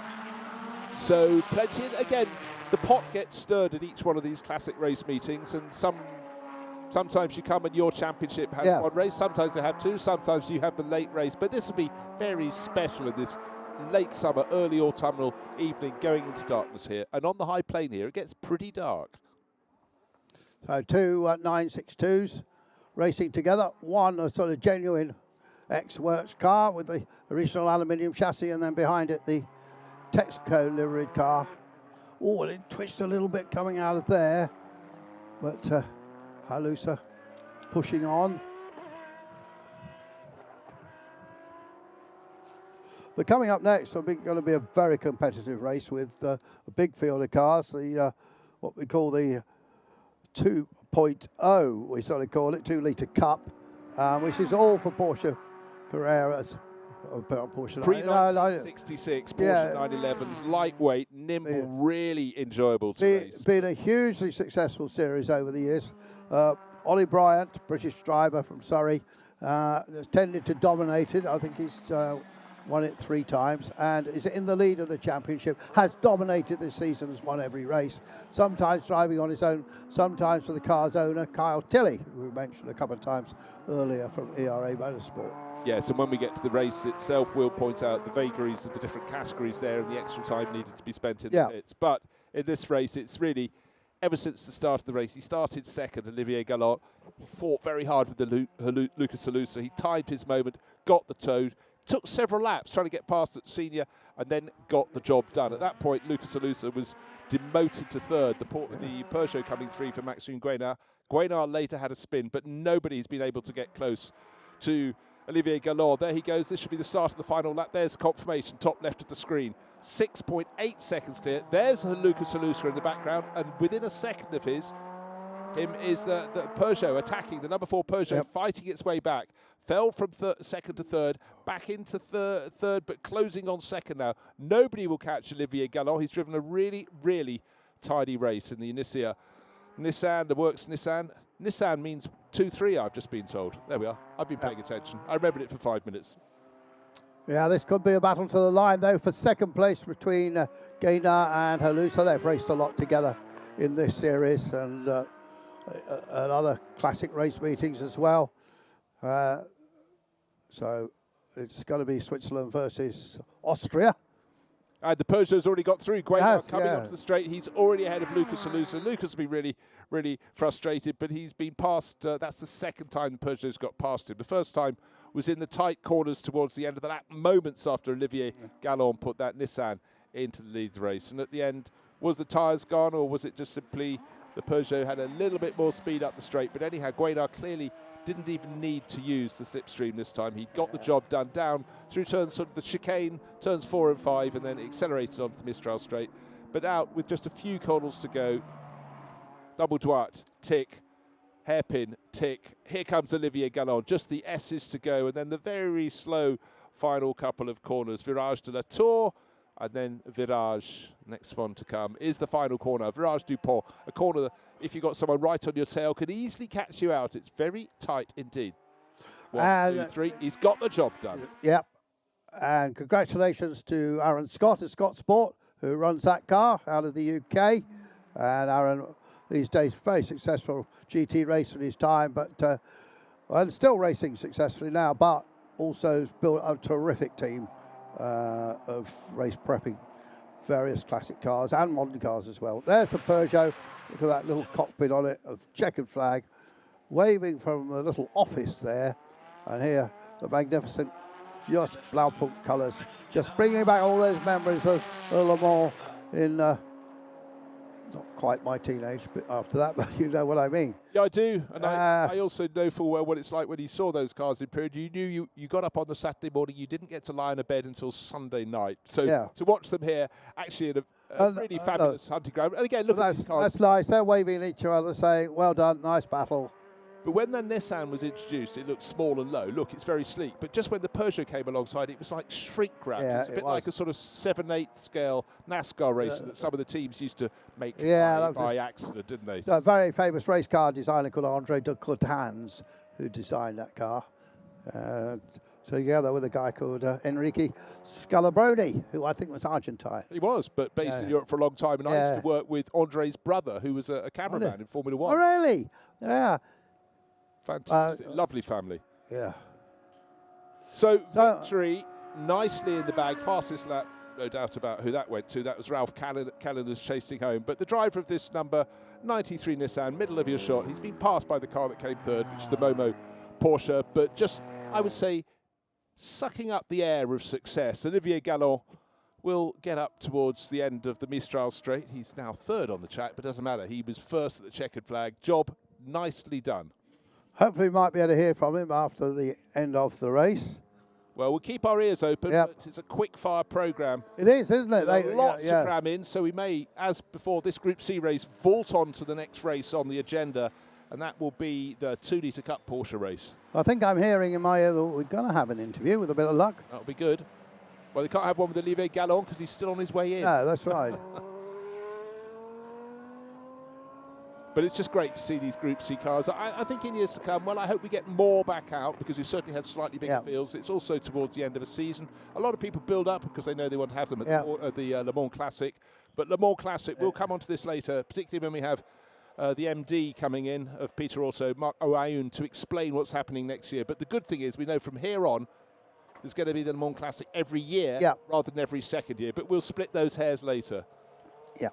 So plenty. Again, the pot gets stirred at each one of these classic race meetings, and sometimes you come and your championship has one race, sometimes they have 2, sometimes you have the late race, but this will be very special in this late summer, early autumnal evening going into darkness here. And on the high plane here, it gets pretty dark. So 2 962s racing together. One a sort of genuine ex-works car with the original aluminium chassis, and then behind it the Texaco liveried car. Oh, it twitched a little bit coming out of there, but Halusa pushing on. But coming up next, it's going to be a very competitive race with a big field of cars. The what we call the 2.0, we sort of call it, 2 litre Cup, which is all for Porsche Carreras. Porsche Pre-1966 Porsche 911s, lightweight, nimble, really enjoyable to race. Been a hugely successful series over the years. Ollie Bryant, British driver from Surrey, has tended to dominate it. I think he's won it 3 times and is in the lead of the championship, has dominated this season, has won every race, sometimes driving on his own, sometimes for the car's owner, Kyle Tilley, who we mentioned a couple of times earlier from ERA Motorsport. Yes, and when we get to the race itself, we'll point out the vagaries of the different categories there and the extra time needed to be spent in the pits. But in this race, it's really, ever since the start of the race, he started second, Olivier Gallot. He fought very hard with the Lucas Halusa. He timed his moment, got the toe, took several laps trying to get past at senior, and then got the job done. At that point, Lucas Halusa was demoted to third. The Peugeot coming through for Maxime Guenard. Guenard later had a spin, but nobody's been able to get close to Olivier Gallot. There he goes. This should be the start of the final lap. There's confirmation, top left of the screen. 6.8 seconds clear. There's Lucas Halusa in the background, and within a second of him is the Peugeot attacking, the number 4 Peugeot fighting its way back. Fell from second to third, back into third, but closing on second now. Nobody will catch Olivier Gallot. He's driven a really, really tidy race in the Nissan, the works Nissan. Nissan means 2-3, I've just been told. There we are. I've been paying attention. I remembered it for 5 minutes. Yeah, this could be a battle to the line, though, for second place between Guenard and Halusa. They've raced a lot together in this series and other classic race meetings as well. So it's going to be Switzerland versus Austria. The Peugeot's already got through. Guenard coming onto the straight. He's already ahead of Lucas Halusa. Lucas will be really, really frustrated, but he's been passed. That's the second time the Peugeot's got past him. The first time was in the tight corners towards the end of the lap, moments after Olivier Gallon put that Nissan into the lead race. And at the end, was the tyres gone, or was it just simply the Peugeot had a little bit more speed up the straight? But anyhow, Guenard clearly didn't even need to use the slipstream this time. He got the job done down through turns, sort of the chicane, turns 4 and 5, and then accelerated onto the Mistral straight. But out with just a few corners to go. Double droite, tick, hairpin, tick. Here comes Olivier Gallon, just the S's to go, and then the very slow final couple of corners. Virage de la Tour, and then Virage, next one to come, is the final corner. Virage du Pont, a corner that, if you've got someone right on your tail, can easily catch you out. It's very tight indeed. 1, 2, 3, he's got the job done. Yep. And congratulations to Aaron Scott at Scott Sport, who runs that car out of the UK. And Aaron, these days, very successful GT racer in his time, but well, still racing successfully now, but also has built a terrific team of race prepping various classic cars and modern cars as well. There's the Peugeot. Look at that little cockpit on it, of checkered flag, waving from the little office there. And here, the magnificent Jost Blaupunkt colours, just bringing back all those memories of Le Mans in, not quite my teenage, but after that, but you know what I mean. Yeah, I do. And I also know full well what it's like when you saw those cars in period. You knew you got up on the Saturday morning, you didn't get to lie in a bed until Sunday night. So to watch them here, actually in a really fabulous hunting ground. And again, look at these cars. That's nice. They're waving at each other, saying, well done, nice battle. But when the Nissan was introduced, it looked small and low. Look, it's very sleek. But just when the Peugeot came alongside, it was like shrink wrap. Yeah, it's a bit like a sort of 7/8 scale NASCAR racer that some of the teams used to make by accident, didn't they? So a very famous race car designer called André de Coutances, who designed that car, together with a guy called Enrique Scalabroni, who I think was Argentine. He was, but based in Europe for a long time. And I used to work with Andre's brother, who was a cameraman in Formula One. Oh, really? Yeah. Fantastic. Lovely family. Yeah. So victory nicely in the bag. Fastest lap, no doubt about who that went to. That was Ralph Callender's chasing home. But the driver of this number 93 Nissan, middle of your shot, he's been passed by the car that came third, which is the Momo Porsche. But just, I would say, sucking up the air of success. Olivier Gallon will get up towards the end of the Mistral Straight. He's now third on the track, but doesn't matter. He was first at the checkered flag. Job nicely done. Hopefully we might be able to hear from him after the end of the race. Well, we'll keep our ears open. But it's a quick-fire programme. It is, isn't it? Lots to cram in, so we may, as before this Group C race, vault on to the next race on the agenda, and that will be the 2 Litre Cup Porsche race. I think I'm hearing in my ear that we're going to have an interview with a bit of luck. That'll be good. Well, they can't have one with Olivier Gallon because he's still on his way in. No, that's right. But it's just great to see these Group C cars. I think in years to come, well, I hope we get more back out because we've certainly had slightly bigger fields. It's also towards the end of a season. A lot of people build up because they know they want to have them at the Le Mans Classic. But Le Mans Classic, we'll come on to this later, particularly when we have the MD coming in of Peter Auto, Mark Owaun, to explain what's happening next year. But the good thing is we know from here on there's going to be the Le Mans Classic every year rather than every second year. But we'll split those hairs later. Yeah.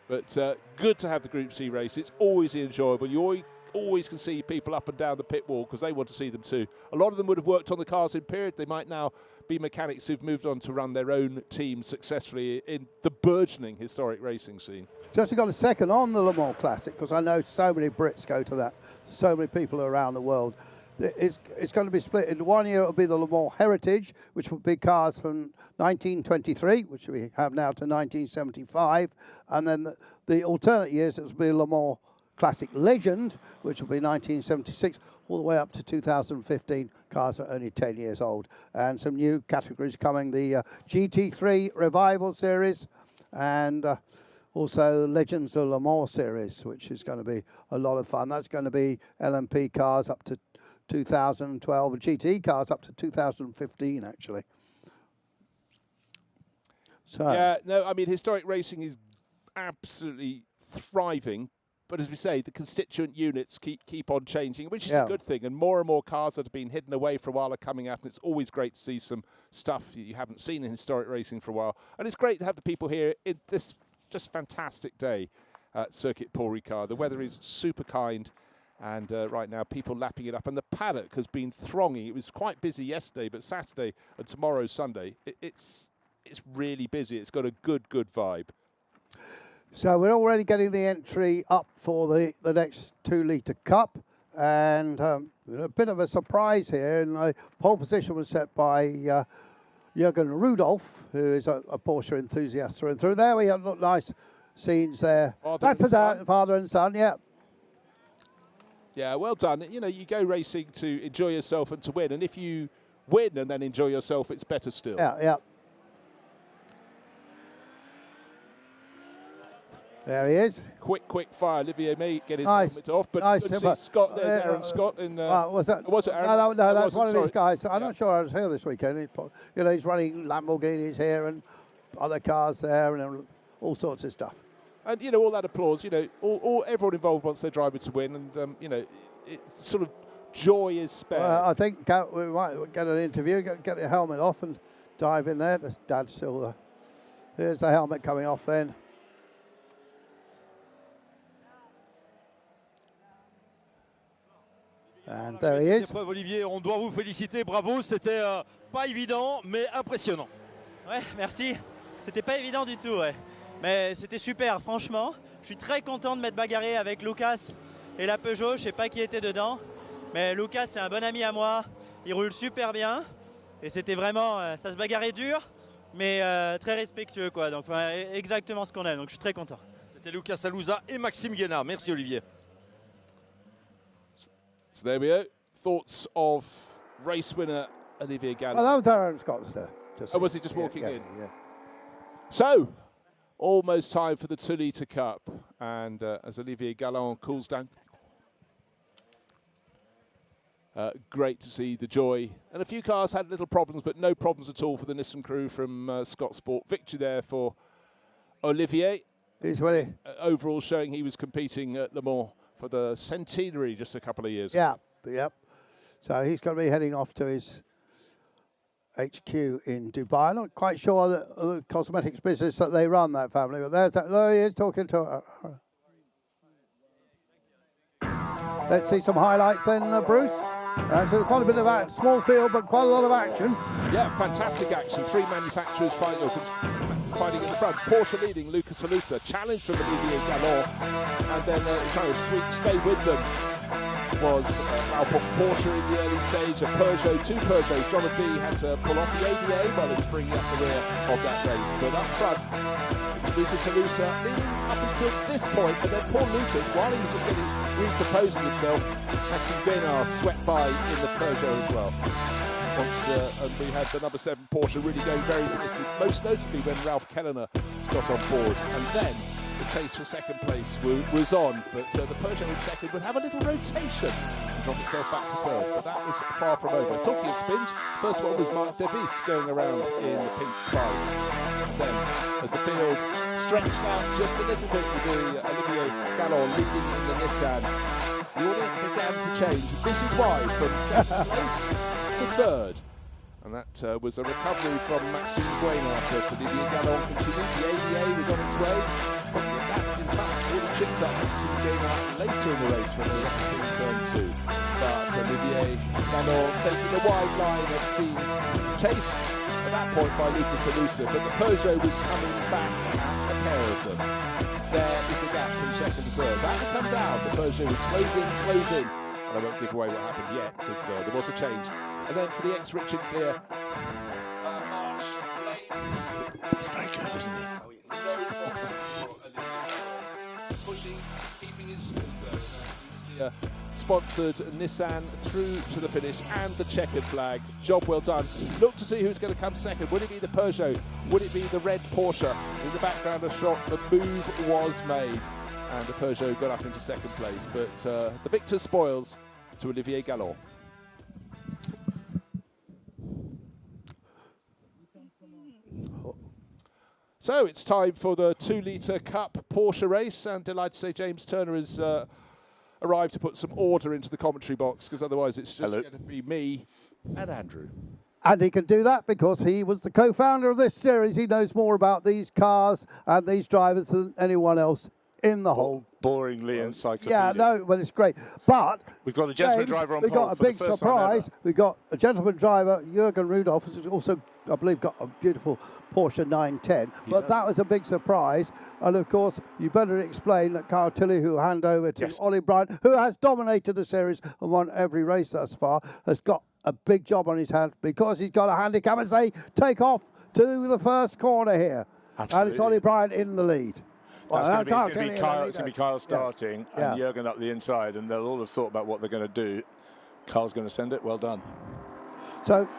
But good to have the Group C race. It's always enjoyable. You always can see people up and down the pit wall because they want to see them too. A lot of them would have worked on the cars in period. They might now be mechanics who've moved on to run their own teams successfully in the burgeoning historic racing scene. Just got a second on the Le Mans Classic because I know so many Brits go to that. So many people around the world. It's going to be split. In 1 year, it'll be the Le Mans Heritage, which will be cars from 1923, which we have now, to 1975. And then the alternate years, it will be Le Mans Classic Legend, which will be 1976, all the way up to 2015. Cars are only 10 years old. And some new categories coming, the GT3 Revival Series and also Legends of Le Mans Series, which is going to be a lot of fun. That's going to be LMP cars up to 2012 and GT cars up to 2015 actually. So yeah, no, I mean historic racing is absolutely thriving, but as we say, the constituent units keep on changing, which is a good thing, and more cars that have been hidden away for a while are coming out, and it's always great to see some stuff you haven't seen in historic racing for a while. And it's great to have the people here in this just fantastic day at Circuit Paul Ricard. The weather is super kind. And right now, people lapping it up. And the paddock has been thronging. It was quite busy yesterday, but Saturday and tomorrow, Sunday, it's really busy. It's got a good vibe. So we're already getting the entry up for the next 2 Litre Cup. And a bit of a surprise here. And the pole position was set by Jürgen Rudolph, who is a Porsche enthusiast through and through. There we have nice scenes there. That's a father and son, yeah. Yeah, well done. You know, you go racing to enjoy yourself and to win. And if you win and then enjoy yourself, it's better still. Yeah. There he is. Quick fire. Olivier may get his nice. helmet off, but nice. good to see Scott. There's Aaron Scott. Was it Aaron? No, that's one of these guys. I'm not sure I was here this weekend. He's running Lamborghinis here and other cars there and all sorts of stuff. And, all that applause, everyone involved wants their driver to win. And, it's sort of joy is spared. I think we might get an interview, get the helmet off and dive in there. That's Dad's still there. Here's the helmet coming off then. And there he is. Olivier, on doit vous féliciter, bravo, c'était pas évident, mais impressionnant. Ouais, merci. C'était pas évident du tout, ouais. Mais c'était super, franchement. Je suis très content de m'être bagarré avec Lucas et la Peugeot. Je sais pas qui était dedans, mais Lucas, c'est un bon ami à moi. Il roule super bien. Et c'était vraiment, ça se bagarrait dur, mais très respectueux, quoi. Donc, exactement ce qu'on aime. Donc, je suis très content. C'était Lucas Alouza et Maxime Guénard. Merci, Olivier. So there we go. Thoughts of race winner Olivier Gallon. Oh, that was Aaron Scott there. Was he just walking in? Yeah. So, almost time for the 2 Litre Cup. And as Olivier Gallon cools down, great to see the joy. And a few cars had little problems, but no problems at all for the Nissan crew from Scott Sport. Victory there for Olivier. He's winning. Overall showing he was competing at Le Mans for the centenary just a couple of years ago. Yep. So he's going to be heading off to his HQ in Dubai. I'm not quite sure the cosmetics business that they run, that family, but there he is talking to her. Let's see some highlights then, Bruce. So quite a bit of small field, but quite a lot of action. Yeah, fantastic action. 3 manufacturers fighting in the front. Porsche leading, Lucas Alouza. Challenge from Olivier Gallon. And then trying to stay with them was Porsche in the early stage. A Peugeot, 2 Peugeots. John B had to pull off the ADA while he was bringing up the rear of that race. But up front, Lucas Alouza leading up until this point. And then poor Lucas, while he was just recomposing himself, Maxime Guénard swept by in the Peugeot as well. And we had the number 7 Porsche really going very nicely, most notably when Ralph Kellner got on board. And then the chase for second place was on, but the Peugeot in second would have a little rotation and drop itself back to third. But that was far from over. Talking of spins, first one was Mark Davis going around in the pink spice. Then, as the field stretched out just a little bit with the Olivier Gallon leading in the Nissan, the order began to change. This is why, from second place to third. And that was a recovery from Maxime Guénard to Olivier Gallon continued. The ADA was on its way. But that, in fact, really tripped up Maxime Guénard later in the race when they were in turn 2. But Olivier Gallon taking the wide line at scene, chased at that point by Lucas Alouza, but the Peugeot was coming back at a pair of them. There is the gap from second to third. That will come down. The Peugeot was closing. And I won't give away what happened yet, because there was a change. And then for the ex-Richard Clear, It's very good, isn't he? Pushing, keeping his sponsored Nissan through to the finish and the checkered flag. Job well done. Look to see who's going to come second. Would it be the Peugeot? Would it be the red Porsche? In the background of shot, the move was made. And the Peugeot got up into second place. But the victor spoils to Olivier Gallon. So it's time for the 2 Litre Cup Porsche race, and delighted to say James Turner has arrived to put some order into the commentary box, because otherwise it's just going to be me and Andrew. And he can do that because he was the co-founder of this series. He knows more about these cars and these drivers than anyone else in the whole. Boringly encyclopedic. Yeah, no, but it's great. But we've got a gentleman driver on pole. We've got a big surprise. We've got a gentleman driver, Jürgen Rudolph, who's also, I believe, got a beautiful Porsche 910. But that was a big surprise. And of course, you better explain that Carl Tilley, who hand over to Ollie Bryant, who has dominated the series and won every race thus far, has got a big job on his hands because he's got a handicap and say, take off to the first corner here. Absolutely. And it's Ollie Bryant in the lead. That's going to be Kyle starting and Jürgen up the inside, and they'll all have thought about what they're going to do. Carl's going to send it. Well done. So,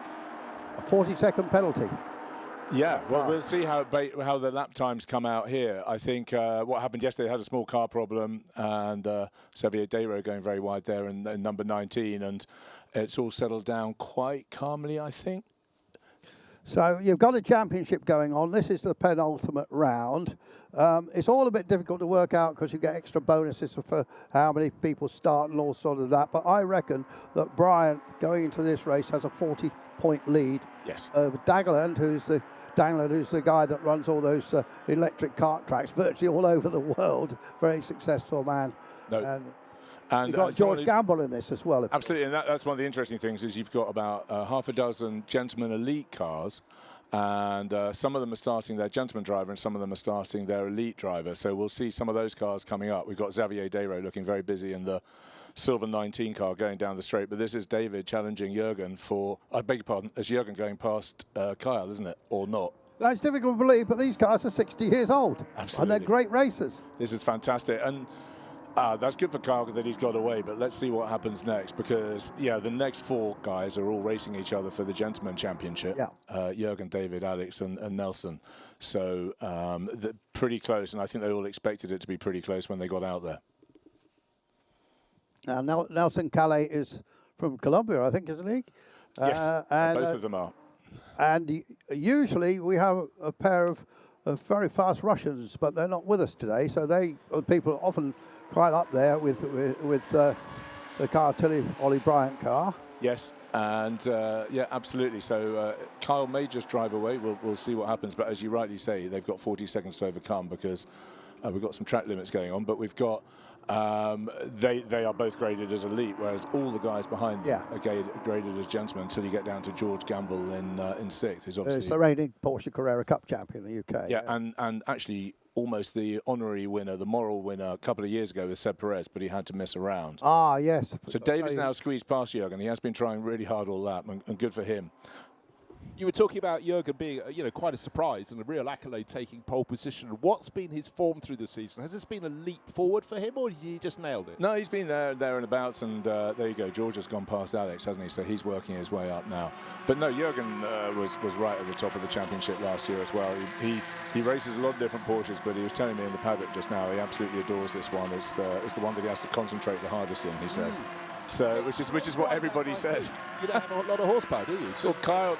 a 40-second penalty. Yeah, well, we'll see how the lap times come out here. I think what happened yesterday, they had a small car problem, and Xavier Dayro going very wide there in number 19, and it's all settled down quite calmly, I think. So you've got a championship going on. This is the penultimate round. It's all a bit difficult to work out because you get extra bonuses for how many people start and all sort of that. But I reckon that Brian, going into this race, has a 40-point lead over Dagland, who's the guy that runs all those electric kart tracks virtually all over the world. Very successful man. And you've got George Gamble in this as well. Absolutely, and that's one of the interesting things is you've got about half a dozen gentleman elite cars, and some of them are starting their gentleman driver and some of them are starting their elite driver. So we'll see some of those cars coming up. We've got Xavier Dayro looking very busy in the silver 19 car going down the straight, but this is David challenging Jürgen for, I beg your pardon, as Jürgen going past Kyle, isn't it, or not? That's difficult to believe, but these cars are 60 years old. Absolutely. And they're great racers. This is fantastic. And that's good for Kyle that he's got away, but let's see what happens next, because, yeah, the next 4 guys are all racing each other for the Gentleman Championship. Yeah. Jürgen, David, Alex, and Nelson. So they're pretty close, and I think they all expected it to be pretty close when they got out there. Now, Nelson Calais is from Colombia, I think, isn't he? Yes, and both of them are. And usually we have a pair of very fast Russians, but they're not with us today. So people are often quite up there with the car, Ollie Bryant car. Yes, and yeah, absolutely. So Kyle may just drive away. We'll see what happens. But as you rightly say, they've got 40 seconds to overcome because we've got some track limits going on. But we've got they are both graded as elite, whereas all the guys behind them are graded as gentlemen until you get down to George Gamble in 6th. Who's obviously the reigning Porsche Carrera Cup champion in the UK. Yeah, and actually almost the honorary winner, the moral winner a couple of years ago was Seb Perez, but he had to miss a round. Ah, yes. So David's now squeezed past Jürgen. He has been trying really hard all lap, and good for him. You were talking about Jürgen being, quite a surprise and a real accolade, taking pole position. What's been his form through the season? Has this been a leap forward for him, or he just nailed it? No, he's been there and abouts, and there you go. George has gone past Alex, hasn't he? So he's working his way up now. But no, Jürgen was right at the top of the championship last year as well. He races a lot of different Porsches, but he was telling me in the paddock just now he absolutely adores this one. It's the one that he has to concentrate the hardest in, he says. So, which is what everybody says. You don't have a lot of horsepower, do you? So well,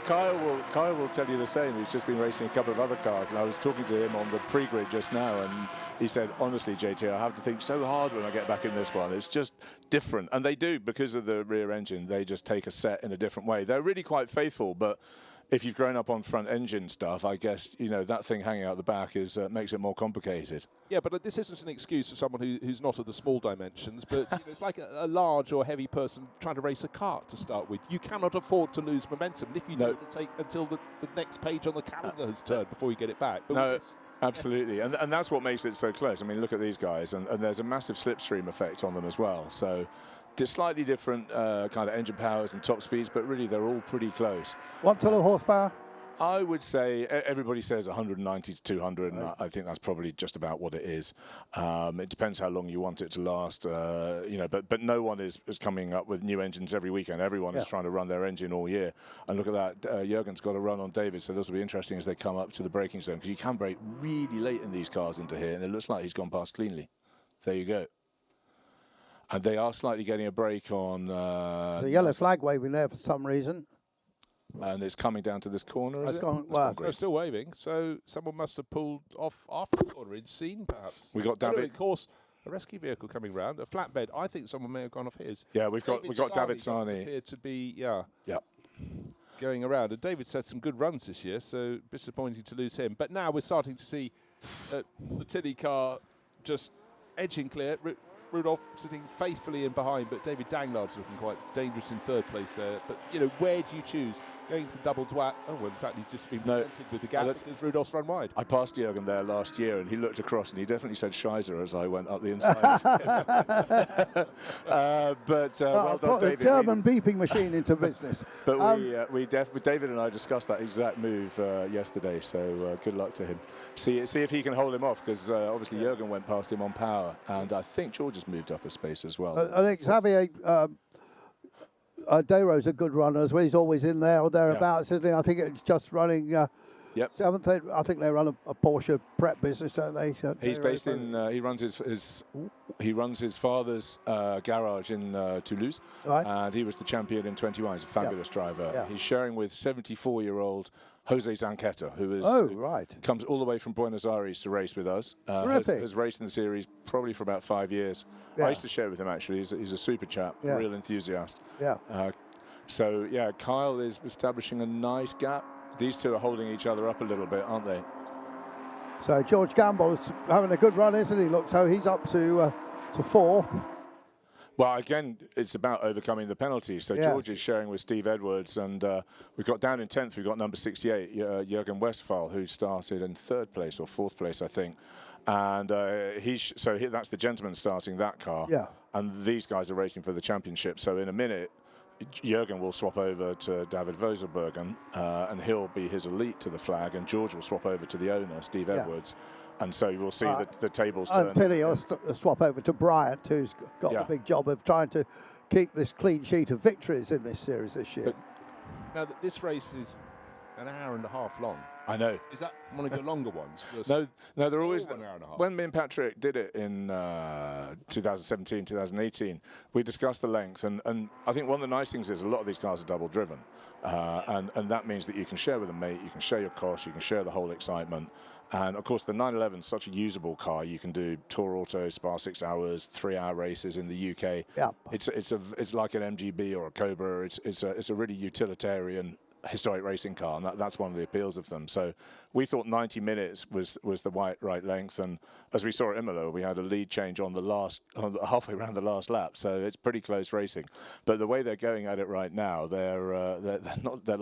Kyle will tell you the same. He's just been racing a couple of other cars, and I was talking to him on the pre-grid just now, and he said, honestly, JT, I have to think so hard when I get back in this one. It's just different, and they do because of the rear engine. They just take a set in a different way. They're really quite faithful, but if you've grown up on front engine stuff, I guess that thing hanging out the back makes it more complicated. Yeah, but this isn't an excuse for someone who's not of the small dimensions. But it's like a large or heavy person trying to race a kart to start with. You cannot afford to lose momentum. And if you do, it'll take until the next page on the calendar has turned before you get it back. But no. Absolutely, and that's what makes it so close. I mean, look at these guys, and there's a massive slipstream effect on them as well. So, slightly different kind of engine powers and top speeds, but really they're all pretty close. What sort of horsepower? I would say everybody says 190 to 200, and I think that's probably just about what it is. It depends how long you want it to last, but no one is coming up with new engines every weekend. Everyone is trying to run their engine all year. And look at that, Jürgen's got a run on David, so this will be interesting as they come up to the braking zone, because you can brake really late in these cars into here, and it looks like he's gone past cleanly. There you go. And they are slightly getting a break on... the yellow flag waving there for some reason. And it's coming down to this corner, is it? They're still waving, so someone must have pulled off after the corner in scene, perhaps. We got David. Of course, a rescue vehicle coming round, a flatbed. I think someone may have gone off his. Yeah, we've got David Sarni. Appeared to be going around. And David's had some good runs this year, so disappointing to lose him. But now we're starting to see the Tilly car just edging clear. Rudolph sitting faithfully in behind, but David Danglard's looking quite dangerous in 3rd place there. But, where do you choose? Going to double twat? Oh, well, in fact, he's just been presented with the gap because Rudolph's run wide. I passed Jürgen there last year, and he looked across, and he definitely said Scheiser as I went up the inside. Well done, David. German beeping machine into business. But David and I discussed that exact move yesterday, so good luck to him. See if he can hold him off, because obviously Jürgen went past him on power, and I think George has moved up a space as well. I think Xavier Dayro's a good runner as well. He's always in there or thereabouts, isn't he? I think it's just running Yep. 7th, I think they run a Porsche prep business, don't they? He's based in. He runs his father's garage in Toulouse, right. And he was the champion in 21. He's a fabulous driver. Yeah. He's sharing with 74-year-old Jose Zanqueta, who comes all the way from Buenos Aires to race with us. Has raced in the series probably for about 5 years. Yeah. I used to share with him actually. He's a super chap, real enthusiast. Yeah. So yeah, Kyle is establishing a nice gap. These two are holding each other up a little bit, aren't they? So George Gamble is having a good run, isn't he? Look, so he's up to 4th. Well, again, it's about overcoming the penalties. So George is sharing with Steve Edwards, and we've got down in 10th, we've got number 68, Jürgen Westphal, who started in 3rd place or 4th place, I think. And that's the gentleman starting that car. Yeah. And these guys are racing for the championship. So in a minute, Jürgen will swap over to David Voselbergen, and he'll be his elite to the flag, and George will swap over to the owner, Steve Edwards. And so you will see the tables turn. Until he'll swap over to Bryant, who's got the big job of trying to keep this clean sheet of victories in this series this year. Now, this race is an hour and a half long. I know. Is that one of your longer ones? No, they're always 1 hour and a half. When me and Patrick did it in 2017, 2018, we discussed the length, and I think one of the nice things is a lot of these cars are double driven, and that means that you can share with a mate, you can share your costs, you can share the whole excitement. And of course, the 911 is such a usable car. You can do Tour Auto, Spa 6 hours, 3-hour races in the UK. Yeah. It's like an MGB or a Cobra. It's a really utilitarian historic racing car, and that's one of the appeals of them. So we thought 90 minutes was the right length, and as we saw at Imola, we had a lead change on halfway around the last lap, so it's pretty close racing. But the way they're going at it right now, they're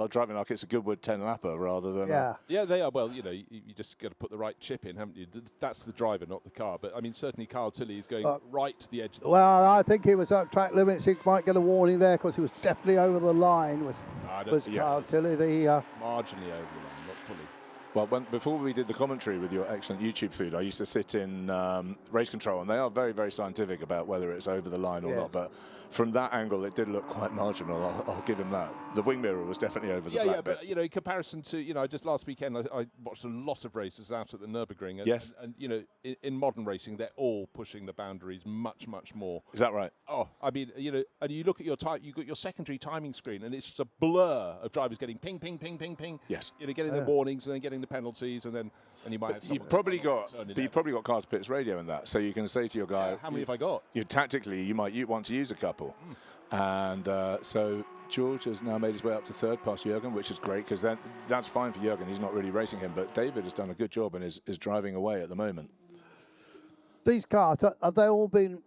driving like it's a Goodwood 10-lapper rather than yeah, they are. Well, you know, you just got to put the right chip in, haven't you? That's the driver, not the car. But I mean, certainly Carl Tilley is going right to the edge of the well, I think he was at track limits. He might get a warning there because he was definitely over the line. Was Carl Tilley the marginally over the line, not fully. Well, before we did the commentary with your excellent YouTube feed, I used to sit in race control, and they are very, very scientific about whether it's over the line or not. But from that angle, it did look quite marginal. I'll give him that. The wing mirror was definitely over the black bit. But you know, in comparison to just last weekend, I watched a lot of races out at the Nürburgring. And, and you know, in modern racing, they're all pushing the boundaries much, much more. Is that right? Oh, I mean, you know, and you look at your you've got your secondary timing screen, and it's just a blur of drivers getting ping, ping, ping, ping, ping. Yes. You know, getting the warnings and then getting the penalties, and then you might have. You've probably got Cars Pits Radio in that, so you can say to your guy, how many have I got? Tactically, you might want to use a couple, and so George has now made his way up to 3rd past Jürgen, which is great because that's fine for Jürgen. He's not really racing him, but David has done a good job and is driving away at the moment. These cars, have they all been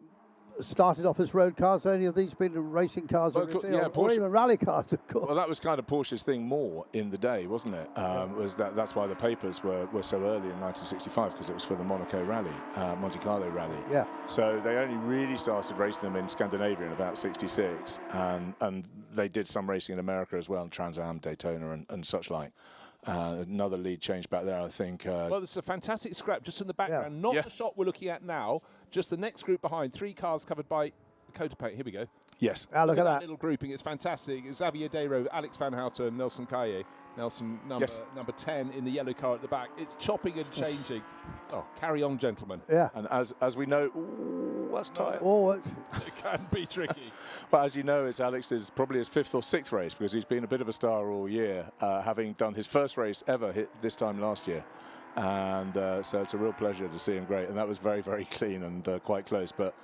started off as road cars? Have any of these been racing cars or even rally cars, of course? Well, that was kind of Porsche's thing more in the day, wasn't it? That's why the papers were so early in 1965, because it was for the Monaco Rally, Monte Carlo Rally. Yeah. So they only really started racing them in Scandinavia in about 66, and they did some racing in America as well, Trans Am, Daytona, and such like. Another lead change back there, I think. Well, there's a fantastic scrap just in the background, not the shot we're looking at now, just the next group behind, 3 cars covered by coat of paint. Here we go. Yes. Look at that little grouping. It's fantastic. Xavier Dayro, Alex Van Houten, and Nelson Caille. Nelson, number 10 in the yellow car at the back. It's chopping and changing. Oh, carry on, gentlemen. Yeah. And as we know, that's tight. It can be tricky. Well, as you know, it's Alex's probably his 5th or 6th race, because he's been a bit of a star all year, having done his first race ever this time last year. And so it's a real pleasure to see him great. And that was very, very clean and quite close. But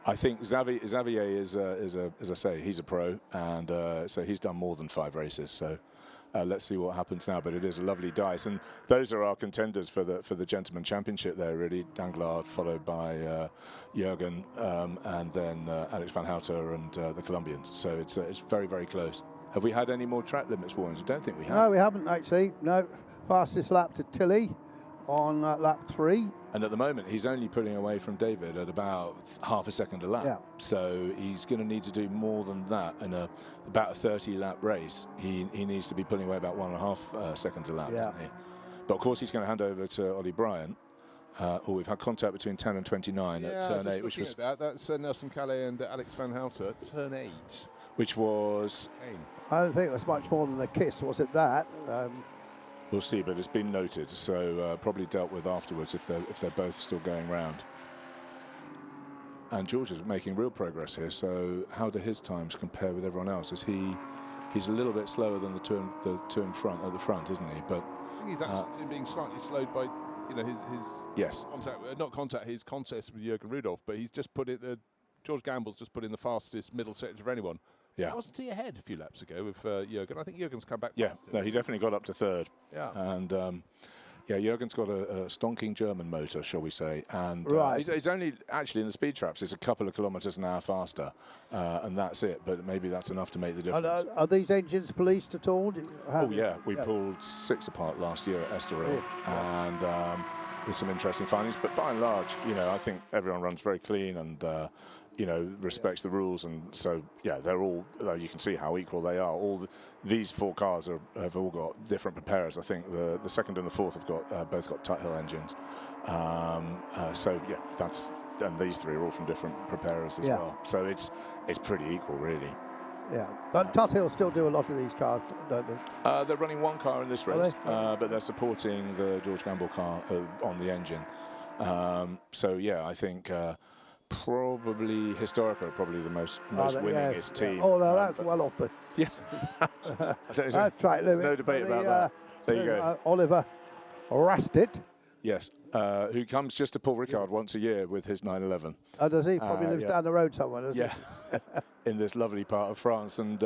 I think Xavier is as I say, he's a pro, and so he's done more than 5 races. So let's see what happens now. But it is a lovely dice, and those are our contenders for the Gentleman Championship there, really. Danglard, followed by Jürgen, and then Alex Van Houten and the Colombians. So it's very, very close. Have we had any more track limits warnings? I don't think we have. No, we haven't actually. No, fastest lap to Tilley on lap 3. And at the moment, he's only pulling away from David at about half a second a lap. Yeah. So he's going to need to do more than that in about a 30-lap race. He needs to be pulling away about 1.5 seconds a lap, doesn't he? But of course, he's going to hand over to Ollie Bryant. We've had contact between 10 and 29 at turn 8, which was that's Nelson Caille and Alex Van Houten at turn 8, which was. I don't think it was much more than a kiss, was it? That. We'll see, but it's been noted, so probably dealt with afterwards if they're both still going round. And George is making real progress here. So how do his times compare with everyone else? He's a little bit slower than the two in front at the front, isn't he? But I think he's actually being slightly slowed by his his contest with Jürgen Rudolph, but he's just put it. George Gamble's just put in the fastest middle sector of anyone. Yeah. Wasn't he ahead a few laps ago with Jürgen? I think Jürgen's come back. Yeah, no, he definitely got up to third. Yeah. And yeah, Jürgen's got a stonking German motor, shall we say, and he's only actually in the speed traps. It's a couple of kilometres an hour faster, and that's it. But maybe that's enough to make the difference. Are these engines policed at all? Oh yeah, we pulled 6 apart last year at Estoril, and with some interesting findings. But by and large, you know, I think everyone runs very clean and you know, respects the rules, and so yeah, they're all. You can see how equal they are. These 4 cars have all got different preparers. I think the second and the fourth have got both got Tuthill engines. So yeah, and these 3 are all from different preparers as well. So it's pretty equal, really. Yeah, but Tuthill still do a lot of these cars, don't they? They're running 1 car in this race, but they're supporting the George Gamble car on the engine. So yeah, I think. Probably Historica are probably the most winningest team. Oh no, that's well off the. Yeah. That's right, Lewis. No debate about that. There you go. Oliver Rastit. Yes, who comes just to Paul Ricard once a year with his 911. Oh, does he? Probably lives down the road somewhere, does he? In this lovely part of France. And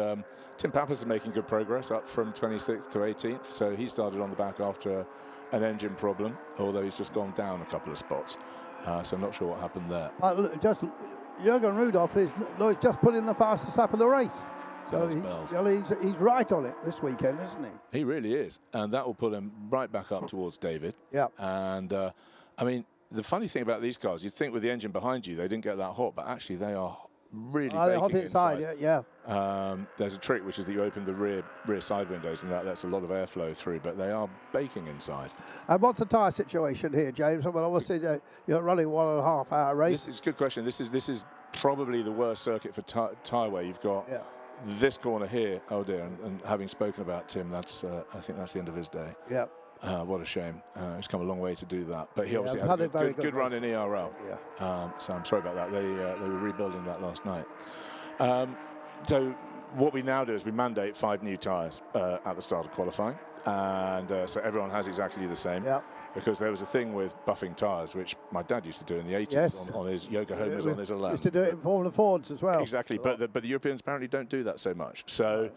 Tim Pappas is making good progress, up from 26th to 18th. So he started on the back after an engine problem, although he's just gone down a couple of spots. So I'm not sure what happened there. Just Jürgen Rudolph is just put in the fastest lap of the race. So he's right on it this weekend, isn't he? He really is. And that will put him right back up towards David. Yeah. And, I mean, the funny thing about these cars, you'd think with the engine behind you, they didn't get that hot, but actually they are really baking hot inside. Yeah. There's a trick, which is that you open the rear side windows, and that lets a lot of airflow through, but they are baking inside. And what's the tyre situation here, James? I mean, obviously you're running 1.5 hour race. It's a good question. This is probably the worst circuit for tyre wear. You've got this corner here. Oh dear! And having spoken about Tim, that's I think that's the end of his day. Yeah. What a shame. He's come a long way to do that. But he obviously had a good run in ERL. So I'm sorry about that. They were rebuilding that last night. So what we now do is we mandate 5 new tyres at the start of qualifying. And so everyone has exactly the same. Because there was a thing with buffing tyres, which my dad used to do in the 80s on his Yokohamas on his 11. Used to do it in Formula Fords as well. Exactly, but the Europeans apparently don't do that so much. So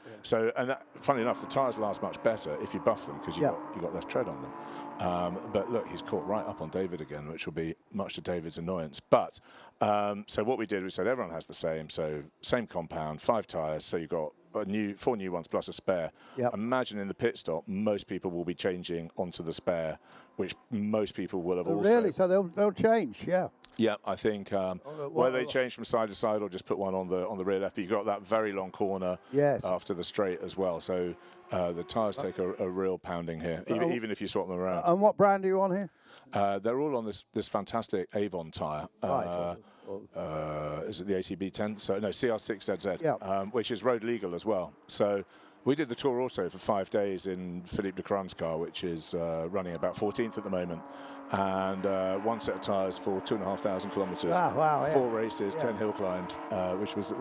and that, funnily enough, the tyres last much better if you buff them because you got less tread on them. But look, he's caught right up on David again, which will be much to David's annoyance. But so what we did, we said everyone has the same, so same compound, 5 tyres, so you've got 4 new ones plus a spare. Imagine in the pit stop, most people will be changing onto the spare, which most people will have also. Really? So they'll change, Yeah, I think whether they change from side to side or just put one on the rear left. But you've got that very long corner after the straight as well. So the tyres take a real pounding here, even if you swap them around. And what brand are you on here? They're all on this fantastic Avon tyre. Is it the ACB 10? So no, CR6ZZ, which is road legal as well. So we did the tour also for 5 days in Philippe de Cran's car, which is running about 14th at the moment, and 1 set of tyres for 2,500 kilometres. Wow, 4 races, 10 hill climbs, which was.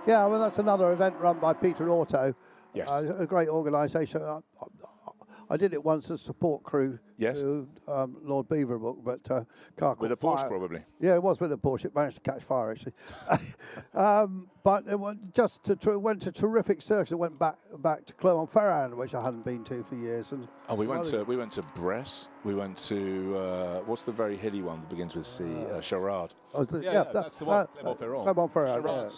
Well, that's another event run by Peter Auto. Yes, a great organisation. I did it once as support crew to Lord Beaverbrook, but car with a Porsche probably. Yeah, it was with a Porsche. It managed to catch fire actually. But it went to terrific circuits. It went back to Clermont-Ferrand, which I hadn't been to for years. And we went to Bresse. We went to what's the very hilly one that begins with C? Charade. That's the one. Clermont-Ferrand.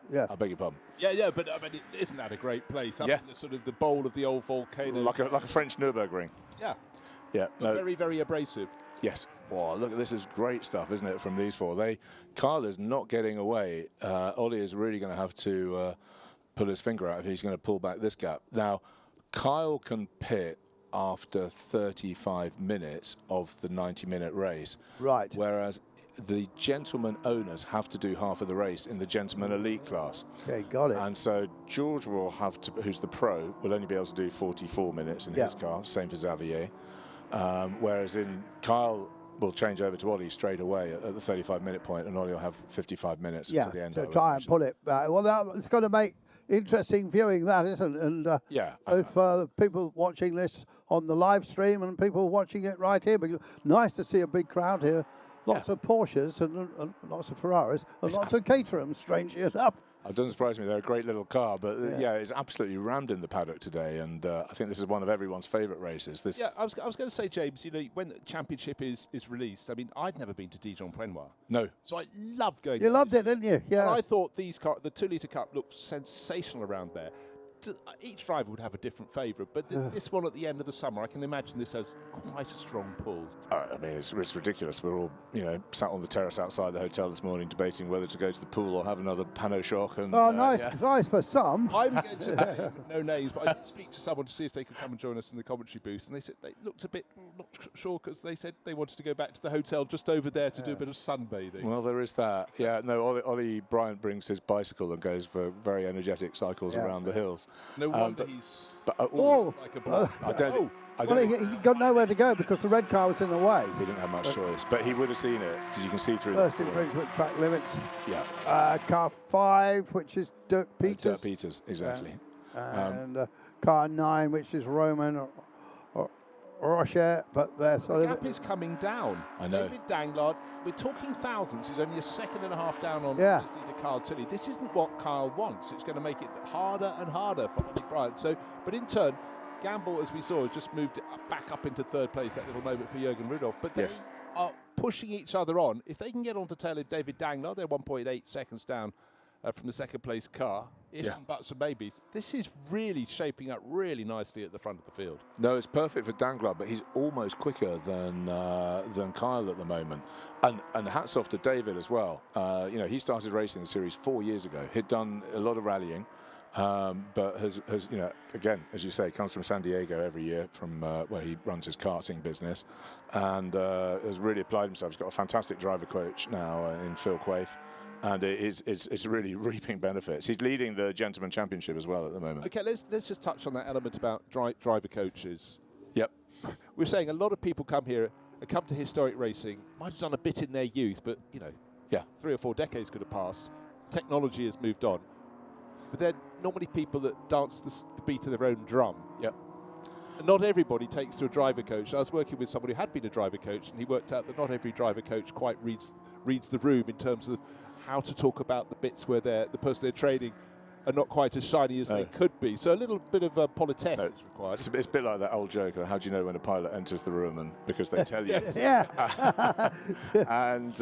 Yeah. I beg your pardon. Yeah, but I mean, isn't that a great place? Up in the sort of the bowl of the old volcano, like a French Nürburgring. Yeah. Very, very abrasive. Yes. Wow, look, this is great stuff, isn't it, from these 4? Kyle is not getting away. Ollie is really going to have to pull his finger out if he's going to pull back this gap. Now, Kyle can pit after 35 minutes of the 90-minute race. Right. Whereas the gentleman owners have to do half of the race in the gentleman elite class. Okay, got it. And so George will have to, who's the pro, will only be able to do 44 minutes in his car, same for Xavier. Whereas in Kyle will change over to Ollie straight away at the 35-minute point, and Ollie will have 55 minutes to the end. To try and pull it back. Well, it's going to make interesting viewing, that isn't it? And both for people watching this on the live stream and people watching it right here, because nice to see a big crowd here. Lots of Porsches and lots of Ferraris and lots of Caterhams, strangely enough. It doesn't surprise me. They're a great little car, but it's absolutely rammed in the paddock today, and I think this is one of everyone's favourite races. I was going to say, James, you know, when the championship is released, I mean, I'd never been to Dijon-Prenois. No. So I loved going. You loved it, didn't you? Yeah. And I thought the 2-litre Cup looked sensational around there. Each driver would have a different favourite, but this one at the end of the summer, I can imagine this has quite a strong pull. I mean, it's ridiculous. We're all, you know, sat on the terrace outside the hotel this morning debating whether to go to the pool or have another Pano shock. And, nice for some. I'm going to name no names, but I did speak to someone to see if they could come and join us in the commentary booth, and they said they looked a bit not sure because they said they wanted to go back to the hotel just over there to do a bit of sunbathing. Well, there is that. Yeah, no, Ollie Bryant brings his bicycle and goes for very energetic cycles around the hills. No wonder he's like a bloke. He got nowhere to go because the red car was in the way. He didn't have much choice, but he would have seen it because you can see through first infringement track limits. Yeah. Car 5, which is Dirk Peters. Dirk Peters, exactly. And car 9, which is Roman Rocher, but the gap is coming down. I know. David Danglard, we're talking thousands. He's only a second and a half down on Kyle Tilley. This isn't what Kyle wants. It's going to make it harder and harder for Ollie Bryant. So, but in turn, Gamble, as we saw, just moved it back up into third place. That little moment for Jürgen Rudolph. But they are pushing each other on. If they can get on the tail of David Danglard, they're 1.8 seconds down from the second place car. Ifs and buts and maybes. This is really shaping up really nicely at the front of the field. No, it's perfect for Danglard, but he's almost quicker than Kyle at the moment. And hats off to David as well. You know, he started racing the series 4 years ago. He'd done a lot of rallying, but has you know, again, as you say, comes from San Diego every year from where he runs his karting business, and has really applied himself. He's got a fantastic driver coach now in Phil Quaife. And it's really reaping benefits. He's leading the Gentleman Championship as well at the moment. Okay, let's just touch on that element about driver coaches. Yep. We're saying a lot of people come to historic racing, might have done a bit in their youth, but, you know, 3 or 4 decades could have passed. Technology has moved on. But they're normally people that dance the beat of their own drum. Yep. And not everybody takes to a driver coach. I was working with somebody who had been a driver coach, and he worked out that not every driver coach quite reads the room in terms of how to talk about the bits where the person they're training are not quite as shiny as they could be. So a little bit of politesse is required. It's a bit like that old joke of how do you know when a pilot enters the room, and because they tell you. And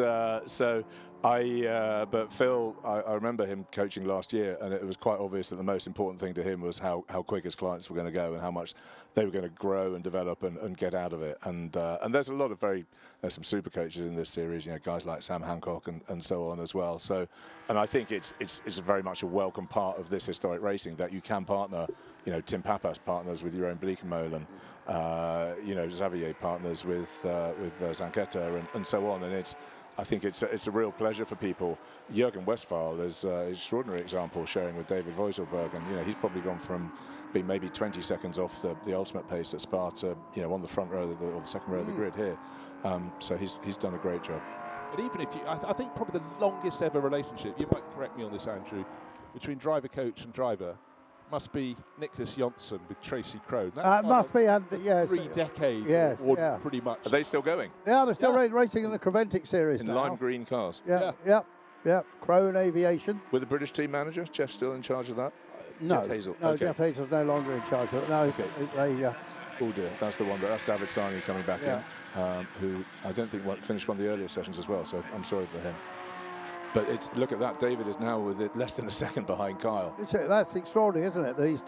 so but Phil, I remember him coaching last year, and it was quite obvious that the most important thing to him was how quick his clients were going to go and how much they were going to grow and develop and get out of it. And there's a lot of there's some super coaches in this series, you know, guys like Sam Hancock and so on as well. So, and I think it's very much a welcome part of this historic racing that you can partner. You know, Tim Pappas partners with your own Bleekemolen, you know, Xavier partners with Zanquetta and so on, and I think it's a real pleasure for people. Jürgen Westphal is an extraordinary example, sharing with David Voiselberg, and you know he's probably gone from being maybe 20 seconds off the ultimate pace at Spa to, you know, on the front row or the second row of the grid here. So he's done a great job. But even if I think probably the longest ever relationship, you might correct me on this, Andrew, between driver coach and driver must be Nicholas Jonsson with Tracy Crone. Must be, yes. 3 decades, pretty much. Are they still going? Yeah, they're still racing in the Creventic series in now. lime green cars. Yeah. Crone Aviation. With the British team manager, Jeff still in charge of that? No, Jeff Hazel. No, okay. Jeff Hazel's no longer in charge of it. No, oh dear, that's the one. That's David Sarni coming back in, who I don't think finished one of the earlier sessions as well. So I'm sorry for him. But look at that. David is now with it less than a second behind Kyle. That's extraordinary, isn't it? That he's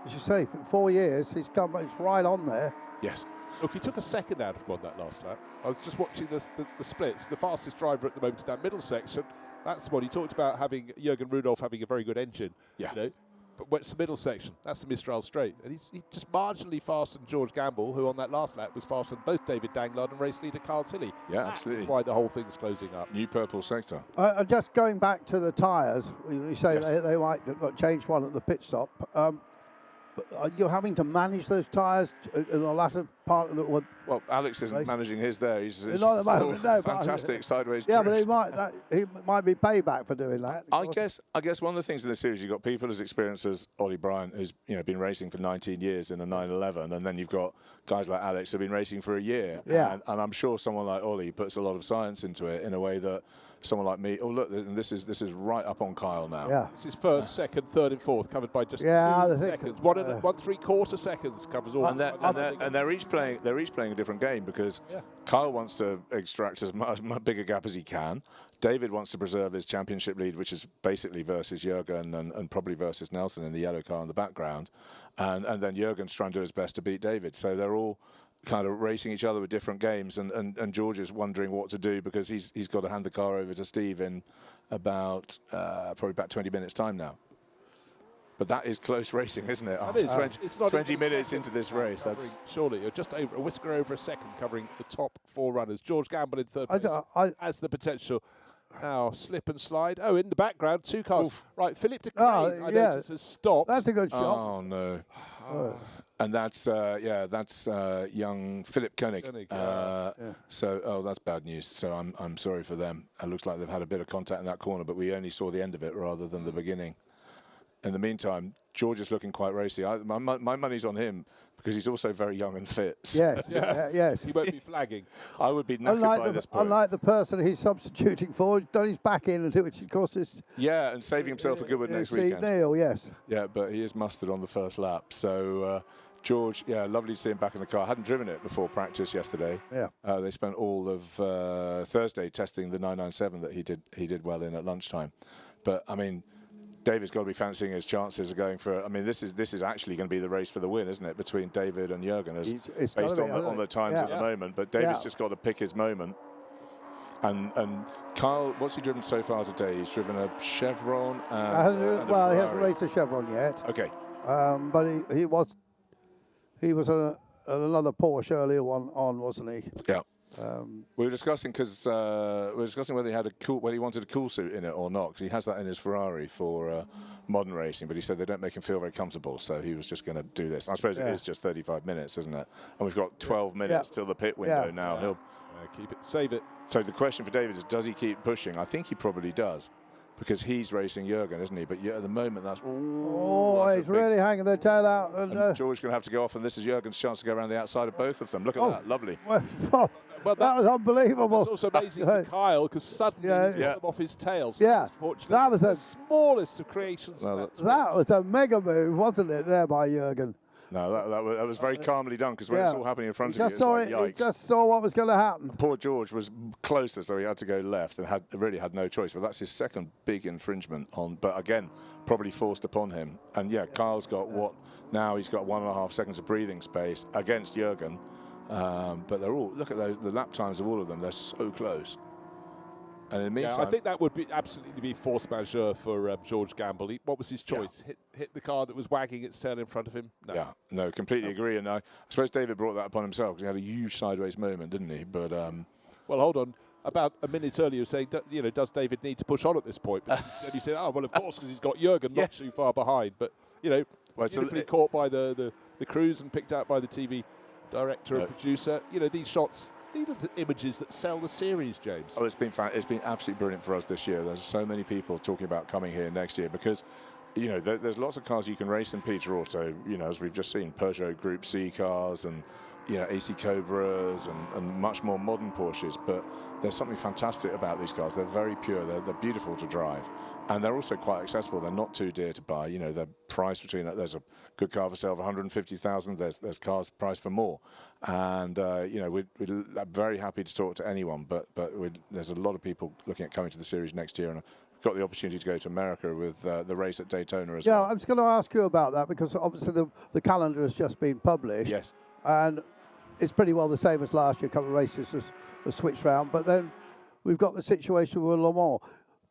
as you say, for 4 years, he's right on there. Yes. Look, he took a second out of him on that last lap. I was just watching the splits. The fastest driver at the moment in that middle section. That's what he talked about, having Jürgen Rudolph having a very good engine. Yeah. You know, But it's the middle section. That's the Mistral Straight. And he just marginally faster than George Gamble, who on that last lap was faster than both David Danglard and race leader Carl Tilley. Yeah, absolutely. That's why the whole thing's closing up. New purple sector. Just going back to the tyres, you say Yes. they might change one at the pit stop. But you're having to manage those tyres in the latter part of the Well, Alex isn't managing his there. He's not at the moment, no, fantastic sideways Yeah, drift. but he might be payback for doing that. I guess one of the things in the series, you've got people as experienced as Ollie Bryant, who's been racing for 19 years in a 911, and then you've got guys like Alex who've been racing for a year. Yeah. And I'm sure someone like Ollie puts a lot of science into it in a way that someone like me. Oh look, this is right up on Kyle now. Yeah. This is first, second, third, and fourth covered by just 2 seconds. 1 3/4 seconds covers all. And they're each playing a different game because Kyle wants to extract as much bigger gap as he can. David wants to preserve his championship lead, which is basically versus Jürgen and probably versus Nelson in the yellow car in the background, and then Jürgen's trying to do his best to beat David. So they're all kind of racing each other with different games, and George is wondering what to do because he's got to hand the car over to Steve in probably about 20 minutes time now. But that is close racing, isn't it? It's not 20 minutes into this race. That's surely you're just over a whisker over a second, covering the top 4 runners. George Gamble in third place has the potential. Now slip and slide. Oh, in the background, 2 cars. Oof. Right, Philippe de Crane, I notice, has stopped. That's a good shot. Oh no. And that's young Philip Koenig. So that's bad news. So I'm sorry for them. It looks like they've had a bit of contact in that corner, but we only saw the end of it rather than the beginning. In the meantime, George is looking quite racy. My money's on him because he's also very young and fit. Yes, yes. He won't be flagging. I would be knackered by this point. Unlike the person he's substituting for, he's done his back in, which of course is... Yeah, and saving himself a good one next weekend. Neil, yes. Yeah, but he is mustered on the first lap. So George, lovely to see him back in the car. Hadn't driven it before practice yesterday. Yeah. They spent all of Thursday testing the 997 that he did well in at lunchtime. But I mean, David's got to be fancying his chances of going for. I mean, this is actually going to be the race for the win, isn't it? Between David and Jürgen, based on the times at the moment. But David's just got to pick his moment. And Kyle, what's he driven so far today? He's driven a Chevron and he hasn't raced a Chevron yet. Okay. But he was another Porsche earlier on, wasn't he? Yeah. We were discussing whether he had whether he wanted a cool suit in it or not, because he has that in his Ferrari for modern racing, but he said they don't make him feel very comfortable, so he was just going to do this. I suppose it is just 35 minutes, isn't it? And we've got 12 minutes till the pit window now. He'll keep it, save it. So the question for David is, does he keep pushing? I think he probably does, because he's racing Jürgen, isn't he? But at the moment, that's he's really hanging their tail out. And George going to have to go off, and this is Jürgen's chance to go around the outside of both of them. Look at that, lovely. Well, that was unbelievable. It's also amazing for Kyle, because suddenly he's got them off his tail. So that was the smallest of creations. That was a mega move, wasn't it, there by Jürgen? No, that was very calmly done, because when it's all happening in front of you, it's like, yikes. He just saw what was going to happen. Poor George was closer, so he had to go left and really had no choice. But that's his second big infringement but again, probably forced upon him. And Kyle's got now he's got 1.5 seconds of breathing space against Jürgen. But they're all, look at the lap times of all of them, they're so close. And in the meantime, I think that would absolutely be force majeure for George Gamble. What was his choice? Hit the car that was wagging its tail in front of him? No. Yeah, no, completely agree. And I suppose David brought that upon himself because he had a huge sideways moment, didn't he? But well, hold on. About a minute earlier, saying, does David need to push on at this point? But then he said, well, of course, because he's got Jürgen not too far behind. But beautifully caught by the crews and picked out by the TV director and producer. These shots. These are the images that sell the series, James. Oh, it's been absolutely brilliant for us this year. There's so many people talking about coming here next year because, there's lots of cars you can race in Peter Auto. As we've just seen, Peugeot Group C cars and AC Cobras and much more modern Porsches. But there's something fantastic about these cars. They're very pure. They're beautiful to drive, and they're also quite accessible. They're not too dear to buy. They're priced between. There's a good car for sale for 150,000. There's cars priced for more, and we're very happy to talk to anyone. But there's a lot of people looking at coming to the series next year, and I've got the opportunity to go to America with the race at Daytona as well. Yeah, I was going to ask you about that because obviously the calendar has just been published. Yes, and it's pretty well the same as last year. A couple of races have switched round, but then we've got the situation with Le Mans.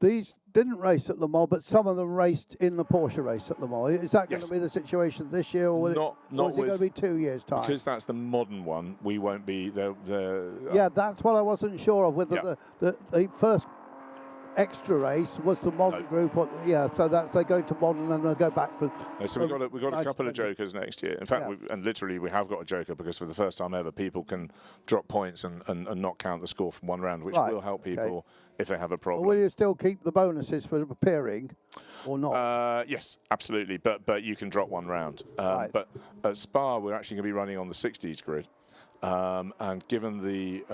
These didn't race at Le Mans, but some of them raced in the Porsche race at Le Mans. Is that going to be the situation this year, or, or is it going to be 2 years' time? Because that's the modern one, we won't be there. Yeah, that's what I wasn't sure of, whether the first extra race was the modern group. Or, so that's they go to modern and they'll go back for. No, so we've got a couple of jokers next year. In fact, and literally we have got a joker, because for the first time ever, people can drop points and not count the score from one round, which will help people if they have a problem. Well, will you still keep the bonuses for appearing, or not? Yes, absolutely. But you can drop one round. But at Spa, we're actually going to be running on the 60s grid. And given the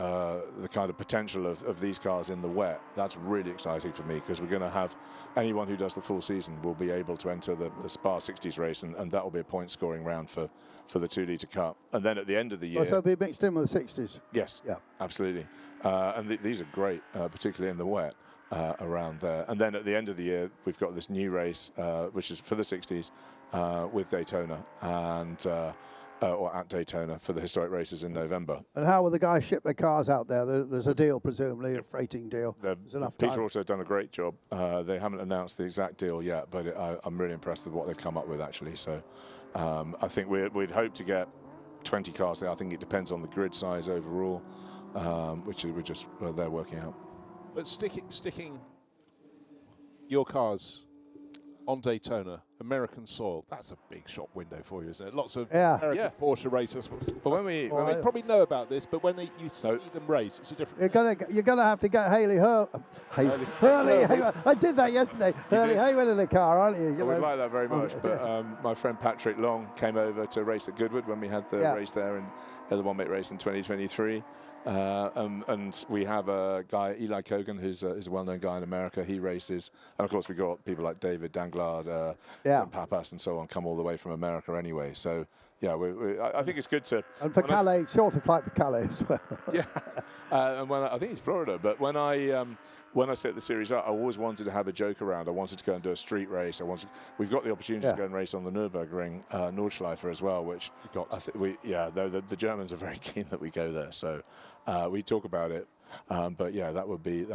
kind of potential of these cars in the wet, that's really exciting for me, because we're going to have anyone who does the full season will be able to enter the Spa 60s race, and that will be a point scoring round for the 2 Litre Cup. And then at the end of the year, so it'll be mixed in with the 60s. Yes, absolutely. And these are great, particularly in the wet around there. And then at the end of the year, we've got this new race, which is for the 60s with Daytona, and or at Daytona for the historic races in November. And how will the guys ship their cars out there? There's a deal, presumably, a freighting deal. There's enough time. Peter also done a great job. They haven't announced the exact deal yet, but I'm really impressed with what they've come up with, actually. So I think we'd hope to get 20 cars there. I think it depends on the grid size overall, which we're just they're working out. But sticking your cars on Daytona, American soil, that's a big shop window for you, isn't it? Lots of American Porsche racers. But when we probably know about this, but when you see them race, it's a different. You're gonna have to get Hurley. I did that yesterday. Hurley Hayward in the car, aren't you? I would like that very much. But my friend Patrick Long came over to race at Goodwood when we had the race there in the one-make race in 2023. And we have a guy, Eli Kogan, who's a well-known guy in America. He races, and of course we got people like David Danglard, Tim Pappas, and so on, come all the way from America anyway. So yeah, I think it's good to. And for Calais, shorter flight for Calais as well. Yeah, and I think it's Florida. But when I set the series up, I always wanted to have a joke around. I wanted to go and do a street race. We've got the opportunity to go and race on the Nürburgring, Nordschleife as well, which I think the Germans are very keen that we go there. So we talk about it. But yeah, that would be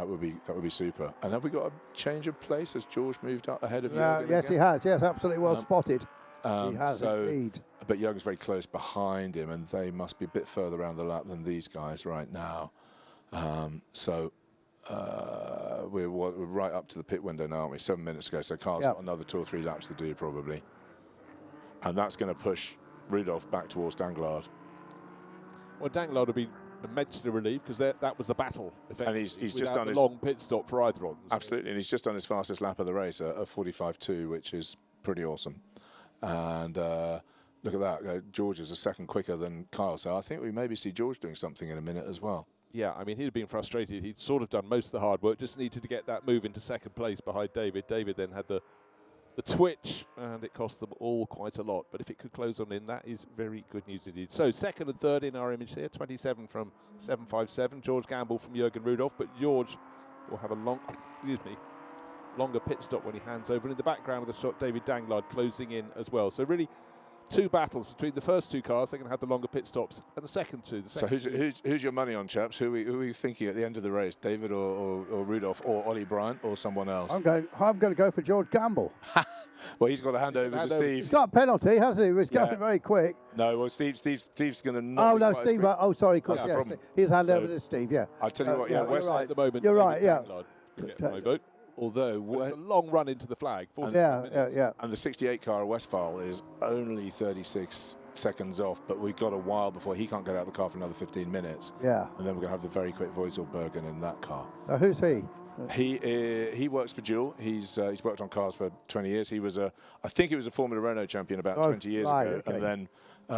super. And have we got a change of place? Has George moved up ahead of Jürgen? Yes, he has. Yes, absolutely well spotted. He has indeed. But Jürgen's very close behind him, and they must be a bit further around the lap than these guys right now. We're right up to the pit window now, aren't we? 7 minutes ago, so Carl's got another 2 or 3 laps to do probably. And that's going to push Rudolph back towards Danglard. Well, Danglard will be immensely relieved, because that was the battle. And he's just done his long pit stop for either of them. Absolutely, and he's just done his fastest lap of the race, a 45.2, which is pretty awesome. And look at that, George is a second quicker than Kyle, so I think we maybe see George doing something in a minute as well. Yeah, I mean, he'd been frustrated. He'd sort of done most of the hard work, just needed to get that move into second place behind David. David then had the twitch, and it cost them all quite a lot. But if it could close on in, that is very good news indeed. So second and third in our image here, 27 from 757, George Gamble from Jürgen Rudolph. But George will have a longer pit stop when he hands over. And in the background of the shot, David Danglard closing in as well. So really, 2 battles between the first 2 cars. They're going to have the longer pit stops, and the second 2. So who's your money on, chaps? Who are you thinking at the end of the race? David or Rudolph or Ollie Bryant or someone else? I'm going to go for George Gamble. Well, he's got to hand over to Steve. He's got a penalty, hasn't he? He's going very quick. No, well, Steve's going to. Oh no, Steve. Oh, sorry, of course. Yes, he's hand over to Steve. Yeah. I'll tell you what. Yeah, West right. at the moment. You're right. Yeah. My vote. Although it's a long run into the flag. Yeah. And the 68 car at Westphal is only 36 seconds off, but we've got a while before he can't get out of the car for another 15 minutes. Yeah. And then we're going to have the very quick Voiselbergen in that car. Who's he? He works for Joule. He's worked on cars for 20 years. I think he was a Formula Renault champion about 20 years ago, and then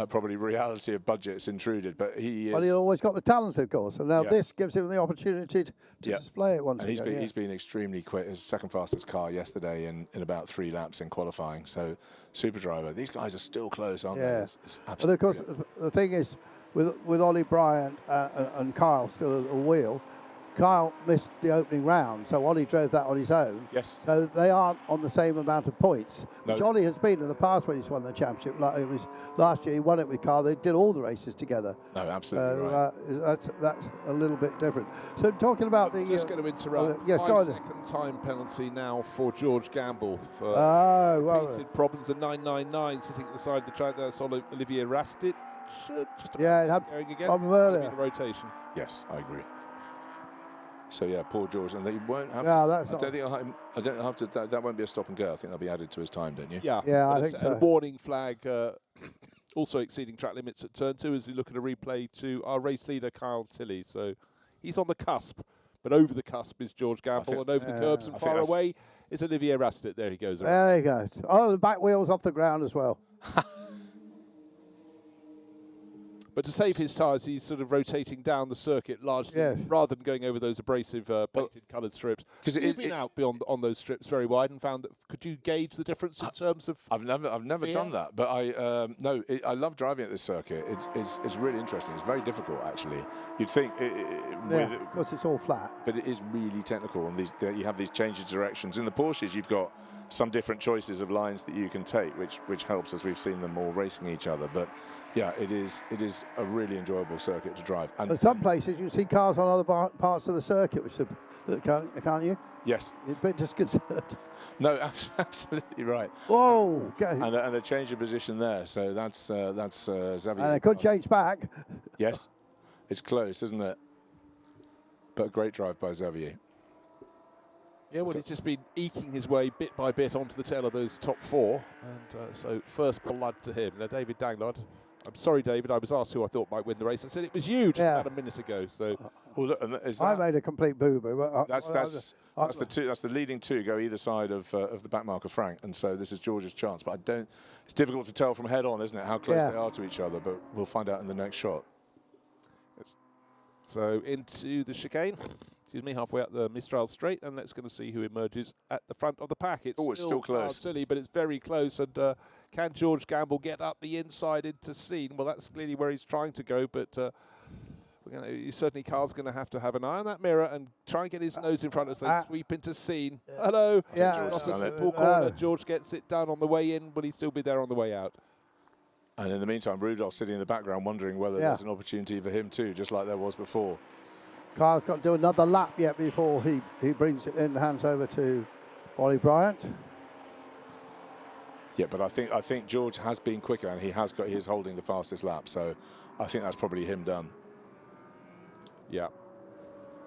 probably reality of budgets intruded. But he is. Well, he always got the talent, of course, and now this gives him the opportunity to display it once again. He's been extremely quick. His second fastest car yesterday in about 3 laps in qualifying. So super driver. These guys are still close, aren't they? It's but of course, the thing is, with Ollie Bryant and Kyle still at the wheel, Kyle missed the opening round, so Ollie drove that on his own. Yes. So they aren't on the same amount of points. No. Which Ollie has been in the past when he's won the championship. Like it was last year, he won it with Kyle. They did all the races together. No, absolutely right. That's a little bit different. So talking about I'm the... just going to interrupt. Yes, go on. 5-second time penalty now for George Gamble for repeated problems. The 999 sitting at the side of the track. That's Olivier Rastic. Just it had going again. problem earlier. The rotation. Yes, I agree. So yeah, poor George, and they won't have. Yeah, to, that's I don't think I don't have to. That won't be a stop and go. I think that'll be added to his time, don't you? Yeah, yeah, I think so. A warning flag, also exceeding track limits at turn 2 as we look at a replay to our race leader Kyle Tilley. So he's on the cusp, but over the cusp is George Gamble, and over the curbs and far away is Olivier Rastic. There he goes. There he goes. Oh, the back wheel's off the ground as well. But to save his tyres, he's sort of rotating down the circuit largely, rather than going over those abrasive painted coloured strips. Because he's been out beyond on those strips very wide and found that. Could you gauge the difference in terms of? I've never done that, but I love driving at this circuit. It's really interesting. It's very difficult actually. You'd think, because it's all flat. But it is really technical, and you have these change of directions. In the Porsches, you've got some different choices of lines that you can take, which helps as we've seen them all racing each other. But yeah, it is a really enjoyable circuit to drive. And in some places you see cars on other parts of the circuit, which can't you? Yes. You're a bit disconcerted. No, absolutely right. Whoa! And a change of position there. So that's Xavier. And it could change back. Yes, it's close, isn't it? But a great drive by Xavier. Yeah, well, he's just been eking his way bit by bit onto the tail of those top 4, and so first blood to him. Now, David Danglard. I'm sorry, David. I was asked who I thought might win the race. I said it was you just about a minute ago. So, well, look, I made a complete boo-boo. That's the leading 2 go either side of the back marker Frank, and so this is George's chance. But it's difficult to tell from head on, isn't it, how close they are to each other? But we'll find out in the next shot. So into the chicane. Excuse me, halfway up the Mistral Straight, and let's going to see who emerges at the front of the pack. It's still close. Silly, but it's very close. And can George Gamble get up the inside into Scene? Well, that's clearly where he's trying to go, but certainly Carl's going to have an eye on that mirror and try and get his nose in front as they sweep into Scene. Hello. George gets it done on the way in. Will he still be there on the way out? And in the meantime, Rudolph's sitting in the background wondering whether there's an opportunity for him too, just like there was before. Carl's got to do another lap yet before he brings it in, hands over to Ollie Bryant. Yeah, but I think George has been quicker, and he is holding the fastest lap, so I think that's probably him done. Yeah.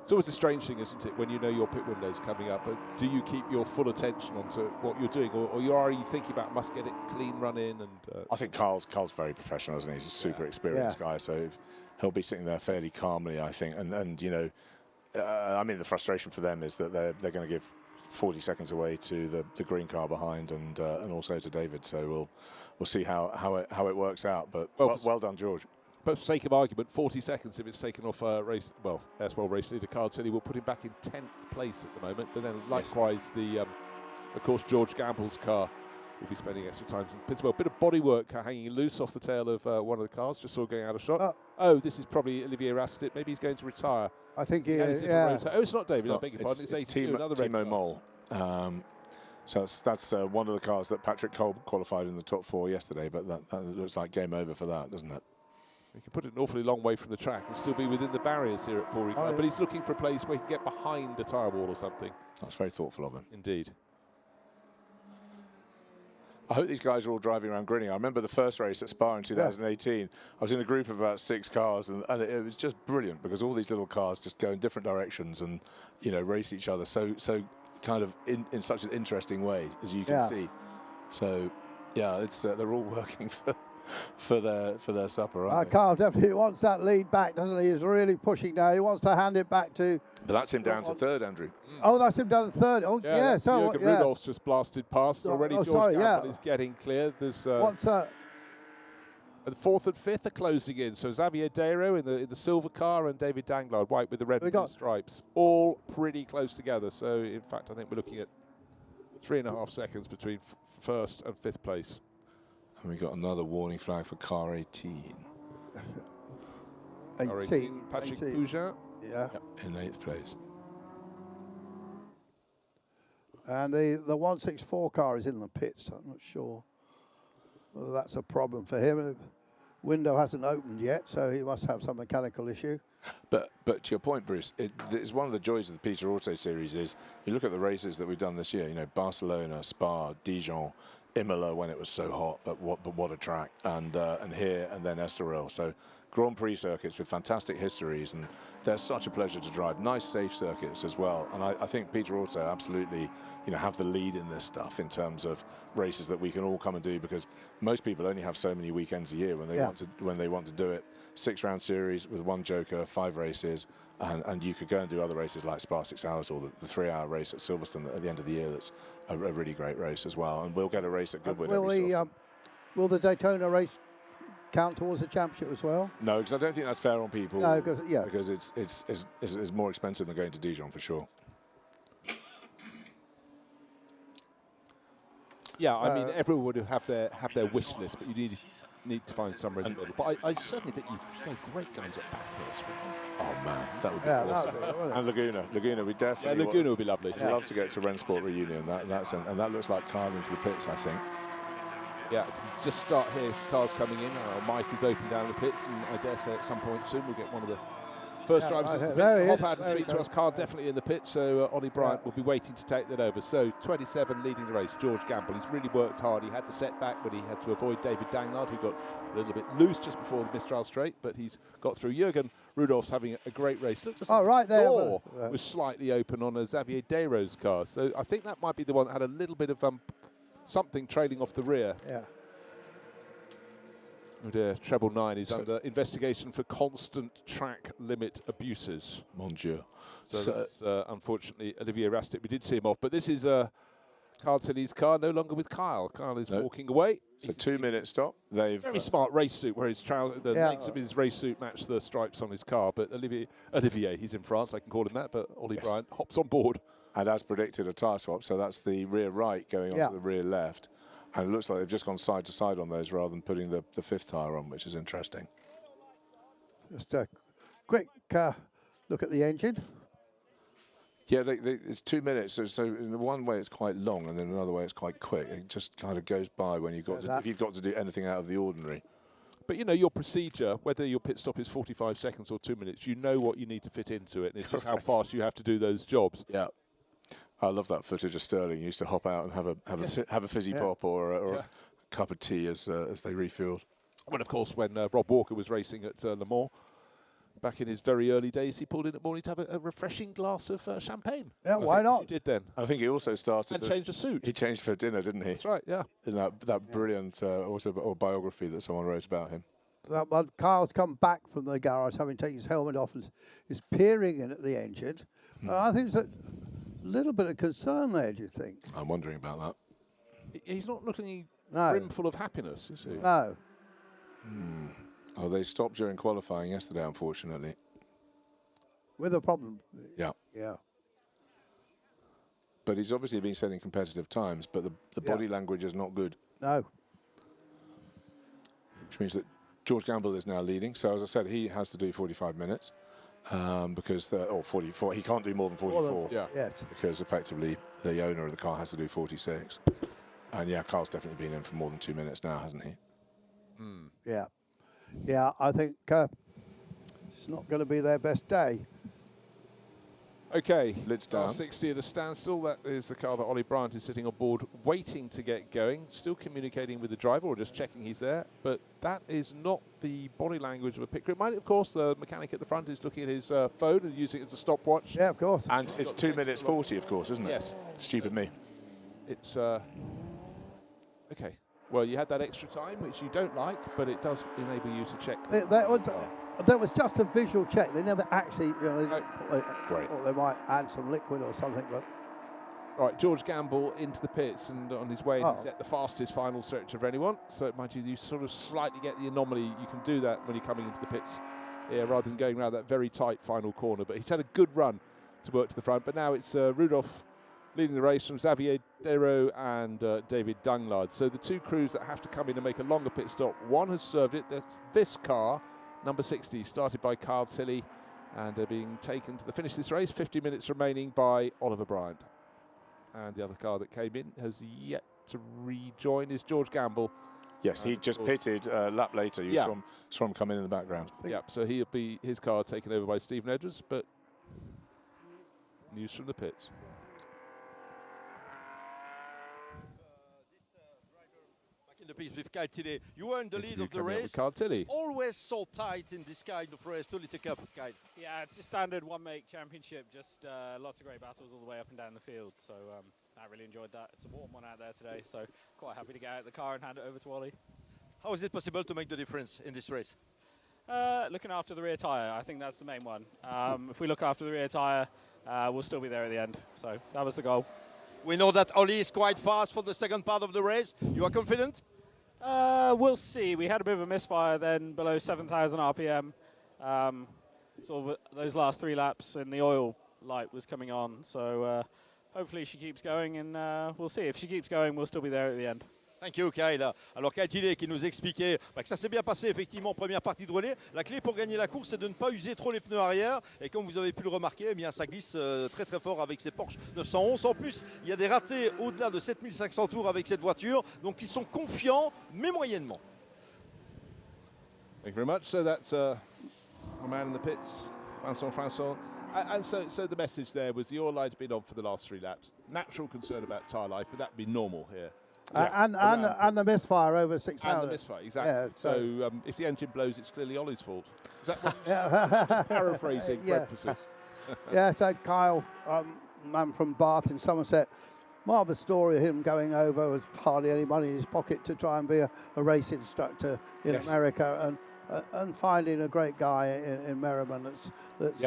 It's always a strange thing, isn't it, when you know your pit window's coming up, but do you keep your full attention onto what you're doing, or are you thinking about must get it clean run in? And I think Carl's very professional, isn't he? He's a super experienced guy, so he'll be sitting there fairly calmly, I think. And you know, I mean, the frustration for them is that they're going to give 40 seconds away to the green car behind, and also to David. So we'll see how it works out. But well done, George. But for sake of argument, 40 seconds if it's taken off race leader Carl Tilley will put him back in 10th place at the moment. But then likewise, of course, George Gamble's car will be spending extra time in pits. Well, a bit of bodywork hanging loose off the tail of one of the cars. Just saw going out of shot. Oh, this is probably Olivier Rastic. Maybe he's going to retire. I think he is. Oh, it's not David. I beg your pardon. It's 82. Another Timo Moll. So that's one of the cars that Patrick Kolb qualified in the top 4 yesterday. But that looks like game over for that, doesn't it? He can put it an awfully long way from the track and still be within the barriers here at Paul Ricard. But he's looking for a place where he can get behind a tyre wall or something. That's very thoughtful of him. Indeed. I hope these guys are all driving around grinning. I remember the first race at Spa in 2018. I was in a group of about 6 cars, and it was just brilliant because all these little cars just go in different directions and, you know, race each other so kind of in such an interesting way, as you can see. So, yeah, it's they're all working for their supper, aren't they? Carl definitely wants that lead back, doesn't he? He's really pushing now. He wants to hand it back to... But that's him down to 3rd, Andrew. Oh, that's him down to 3rd. Oh, yeah. So Rudolph's just blasted past already. George Gamble is getting clear. There's what's that? The 4th and 5th are closing in. So Xavier Dero in the silver car and David Danglard white with the red and blue stripes, all pretty close together. So in fact, I think we're looking at 3.5 seconds between 1st and 5th place. And we got another warning flag for car 18. 18. Patrick Pougin. Yeah. In 8th place. And the 164 car is in the pits. I'm not sure whether that's a problem for him. The window hasn't opened yet, so he must have some mechanical issue. But to your point, Bruce, it's one of the joys of the Peter Auto Series is you look at the races that we've done this year. You know, Barcelona, Spa, Dijon, Imola when it was so hot, but what a track, and here and then Estoril. So Grand Prix circuits with fantastic histories, and they're such a pleasure to drive. Nice, safe circuits as well. And I think Peter Auto absolutely, you know, have the lead in this stuff in terms of races that we can all come and do, because most people only have so many weekends a year when they want to do it. 6-round series with 1 joker, 5 races, and you could go and do other races like Spa 6 Hours or the 3-hour race at Silverstone at the end of the year. That's a really great race as well. And we'll get a race at Goodwood. Will the Daytona race count towards the championship as well? No, because I don't think that's fair on people. No, because it's more expensive than going to Dijon for sure. Yeah, I mean, everyone would have their wish list, but you need to find somewhere in the middle. But I certainly think you go great guns at Bathurst. Oh man, that would be awesome. And Laguna, we definitely. Yeah, Laguna would be lovely. I'd love to get to Rennsport reunion. And that looks like Kyle into the pits, I think. Yeah, just start here. Cars coming in. Mike is open down the pits, and I dare say at some point soon we'll get one of the first drivers in the pits to hop out and speak to us. Carl definitely in the pit, so Ollie Bryant will be waiting to take that over. So 27 leading the race, George Gamble. He's really worked hard. He had the setback, but he had to avoid David Danglard, who got a little bit loose just before the Mistral Straight, but he's got through. Jürgen Rudolph's having a great race. Look, just right there. The door was slightly open on a Xavier Desros car, so I think that might be the one that had a little bit of something trailing off the rear. Yeah. Treble 9 is under investigation for constant track limit abuses. Mon Dieu. So that's, unfortunately, Olivier Rastic. We did see him off, but this is Carl Tilley's car, no longer with Kyle. Kyle is walking away. So 2-minute stop. They've very smart race suit, where the legs of his race suit match the stripes on his car. But Olivier, he's in France, I can call him that, but Ollie Bryant hops on board. And as predicted, a tyre swap. So that's the rear right going onto the rear left. And it looks like they've just gone side to side on those rather than putting the 5th tyre on, which is interesting. Just a quick look at the engine. Yeah, it's 2 minutes. So in one way it's quite long, and then another way it's quite quick. It just kind of goes by when if you've got to do anything out of the ordinary. But you know your procedure, whether your pit stop is 45 seconds or 2 minutes, you know what you need to fit into it, and it's just how fast you have to do those jobs. Yeah. I love that footage of Sterling. He used to hop out and have a fizzy pop or a cup of tea as they refueled. Well, of course, when Rob Walker was racing at Le Mans, back in his very early days, he pulled in at morning to have a refreshing glass of champagne. Yeah, why not? He did then. I think he also started... And changed the suit. He changed for dinner, didn't he? That's right, yeah. In that brilliant autobiography that someone wrote about him. Kyle's come back from the garage, having taken his helmet off, and is peering in at the engine. I think it's a little bit of concern there, do you think? I'm wondering about that. He's not looking brimful of happiness, is he? No. Oh, they stopped during qualifying yesterday, unfortunately. With a problem. Yeah. Yeah. But he's obviously been setting competitive times, but the body language is not good. No. Which means that George Gamble is now leading. So, as I said, he has to do 45 minutes. Because, or 44, he can't do more than 44. Yes. Because effectively the owner of the car has to do 46. And yeah, Carl's definitely been in for more than 2 minutes now, hasn't he? Yeah. Yeah, I think it's not going to be their best day. Okay, lids down. 60 at a standstill. That is the car that Ollie Bryant is sitting on board, waiting to get going. Still communicating with the driver, or just checking he's there. But that is not the body language of a pit crew. Of course, the mechanic at the front is looking at his phone and using it as a stopwatch. Yeah, of course. And it's 2 minutes 40, of course, isn't it? Yes. Stupid me. It's okay. Well, you had that extra time, which you don't like, but it does enable you to check. That was just a visual check. They never actually, Great. Or they might add some liquid or something. But right, George Gamble into the pits and on his way. He's at the fastest final stretch of anyone. So mind you sort of slightly get the anomaly. You can do that when you're coming into the pits, rather than going around that very tight final corner. But he's had a good run to work to the front. But now it's Rudolph leading the race from Xavier Desros and David Danglard. So the two crews that have to come in and make a longer pit stop. One has served it. That's this car, number 60, started by Carl Tilley And they're being taken to the finish of this race, 50 minutes remaining, by Oliver Bryant. And the other car that came in has yet to rejoin is George Gamble. Yes, he just pitted a lap later. You saw him come in the background. Yep, so he'll be his car taken over by Stephen Edwards, but news from the pits. In the piece with Kyle Tilley. You were in the lead of the race. It's always so tight in this kind of race to LITRE Cup, Kyle. Yeah, it's a standard one-make championship, just lots of great battles all the way up and down the field. So I really enjoyed that. It's a warm one out there today, so quite happy to get out of the car and hand it over to Ollie. How is it possible to make the difference in this race? Looking after the rear tyre, I think that's the main one. If we look after the rear tyre, we'll still be there at the end. So that was the goal. We know that Ollie is quite fast for the second part of the race. You are confident? We'll see. We had a bit of a misfire then below 7,000 RPM. Sort of those last 3 laps and the oil light was coming on. So hopefully she keeps going and we'll see. If she keeps going, we'll still be there at the end. Thank you, Kyle. Alors, Kyle Tilley qui nous expliquait que ça s'est bien passé effectivement en première partie de relais. La clé pour gagner la course, c'est de ne pas user trop les pneus arrière. Et comme vous avez pu le remarquer, eh bien, ça glisse très très fort avec ces Porsche 911. En plus, il y a des ratés au-delà de 7500 tours avec cette voiture. Donc, ils sont confiants, mais moyennement. Thank you very much. So that's a man in the pits, Vincent. And so the message there was the oil light had been on for the last 3 laps. Natural concern about tyre life, but that would be normal here. And the misfire over 6,000. And the misfire, exactly. Yeah, so if the engine blows, it's clearly Ollie's fault. Is that what? Paraphrasing for emphasis. Yeah, so Kyle, man from Bath in Somerset, marvellous story of him going over with hardly any money in his pocket to try and be a race instructor in America, and finding a great guy in Merriman that's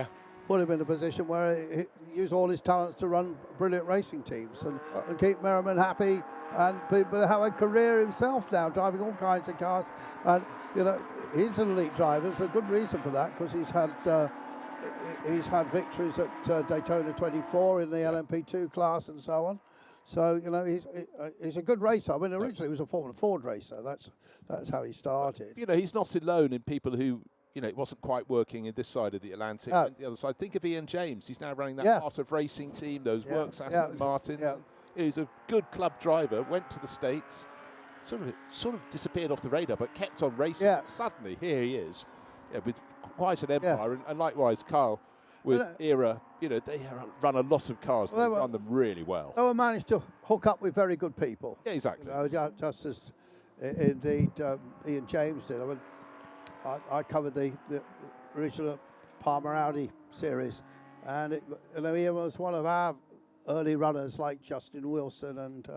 put him in a position where he used all his talents to run brilliant racing teams and keep Merriman happy. And people have a career himself now, driving all kinds of cars. And you know, he's an elite driver. There's a good reason for that, because he's had victories at Daytona 24 in the LMP2 class and so on. So you know, he's a good racer. I mean, originally he was a Formula Ford racer. That's how he started. You know, he's not alone in people who, you know, it wasn't quite working in this side of the Atlantic. Went the other side. Think of Ian James. He's now running that part of racing team, those works at Martins. He's a good club driver, went to the States, sort of disappeared off the radar, but kept on racing. Suddenly, here he is, with quite an empire. And likewise, Kyle, with ERA, you know, they run a lot of cars. They run them really well. They managed to hook up with very good people. Yeah, exactly. You know, just as indeed Ian James did. I mean, I covered the original Palmer Audi series, and Ian was one of our early runners like Justin Wilson and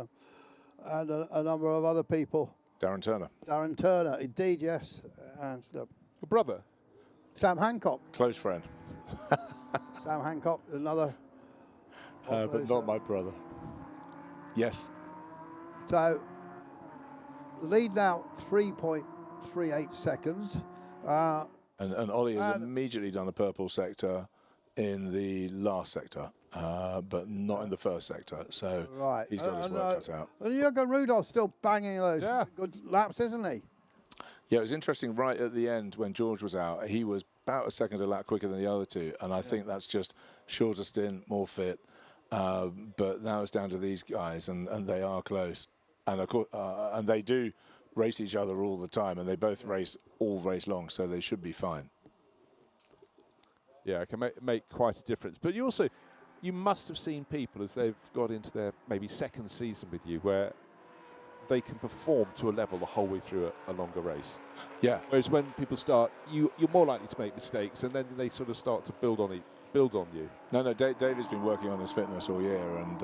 a number of other people. Darren Turner, indeed, yes. And your brother? Sam Hancock. Close friend. Sam Hancock, another. But not my brother. Yes. So, the lead now 3.38 seconds. And Ollie has immediately done a purple sector in the last sector. But not in the first sector, so he's got his work cut out. And Jürgen Rudolph's still banging those good laps, isn't he? Yeah, it was interesting right at the end when George was out. He was about a second a lap quicker than the other two, and I think that's just shorter stint, more fit. But now it's down to these guys, and they are close. And of course, and they do race each other all the time, and they both race all race long, so they should be fine. Yeah, it can make quite a difference. But you must have seen people as they've got into their maybe second season with you where they can perform to a level the whole way through a longer race. Yeah. Whereas when people start, you're more likely to make mistakes, and then they sort of start to build on you. No, David's been working on his fitness all year, and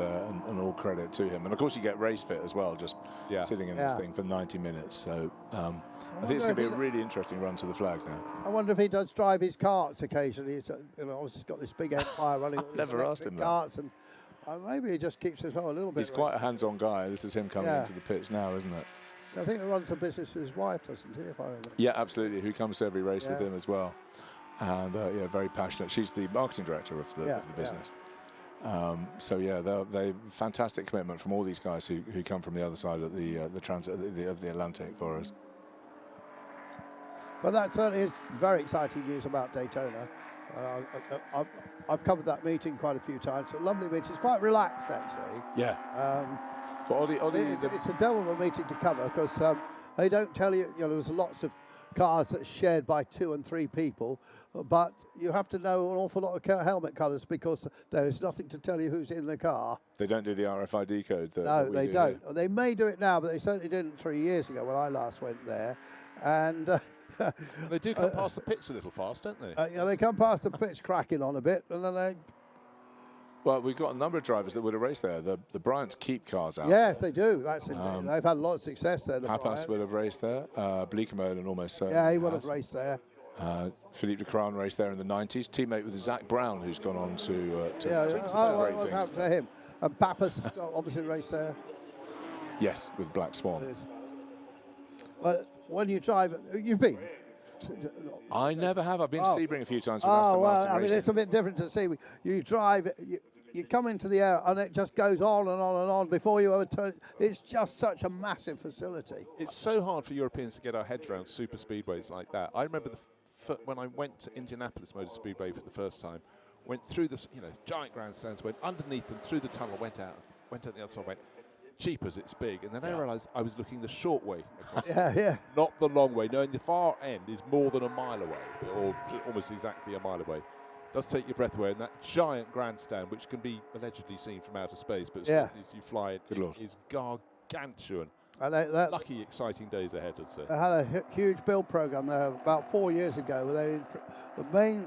all credit to him. And of course, you get race fit as well, just sitting in this thing for 90 minutes. So I think it's going to be a really interesting run to the flag now. I wonder if he does drive his karts occasionally. He's, obviously got this big empire running. Never asked him karts that. And maybe he just keeps us a little bit. He's quite a hands-on guy. This is him coming into the pits now, isn't it? I think he runs a business with his wife, doesn't he? If I remember. Yeah, absolutely. Who comes to every race with him as well. And very passionate. She's the marketing director of the business. So yeah, they fantastic commitment from all these guys who come from the other side of the transit of the Atlantic for us. But that certainly is very exciting news about Daytona. I've covered that meeting quite a few times. It's a lovely meeting. It's quite relaxed, actually. Yeah. But it's a devil of a meeting to cover because they don't tell you. You know, there's lots of cars that's shared by 2 and 3 people, but you have to know an awful lot of helmet colours because there is nothing to tell you who's in the car. They don't do the RFID code. No, they don't. Here. They may do it now, but they certainly didn't 3 years ago when I last went there. And they do come past the pits a little fast, don't they? Yeah, they come past the pits cracking on a bit, and then they. Well, we've got a number of drivers that would have raced there. The Bryants keep cars out. Yes, they do. They've had a lot of success there. The Pappas Bryants would have raced there. Bleekemolen almost certainly. Yeah, he would have raced there. Philippe de Craan raced there in the 90s. Teammate with Zach Brown, who's gone on to what happened to him? And Pappas obviously raced there. Yes, with Black Swan. But when you drive, you've been. I never have. I've been to Sebring a few times. I mean, it's a bit different to Sebring. You drive, you come into the air, and it just goes on and on and on before you ever turn. It's just such a massive facility. It's so hard for Europeans to get our heads around super speedways like that. I remember when I went to Indianapolis Motor Speedway for the first time, went through the giant grandstands, went underneath them, through the tunnel, went out the other side, went. Cheap as it's big, and then I realised I was looking the short way across, not the long way, knowing the far end is more than a mile away, or almost exactly a mile away. It does take your breath away, and that giant grandstand, which can be allegedly seen from outer space, but as you fly it, is gargantuan. And lucky, exciting days ahead, I'd say. They had a huge build programme there about 4 years ago, where the main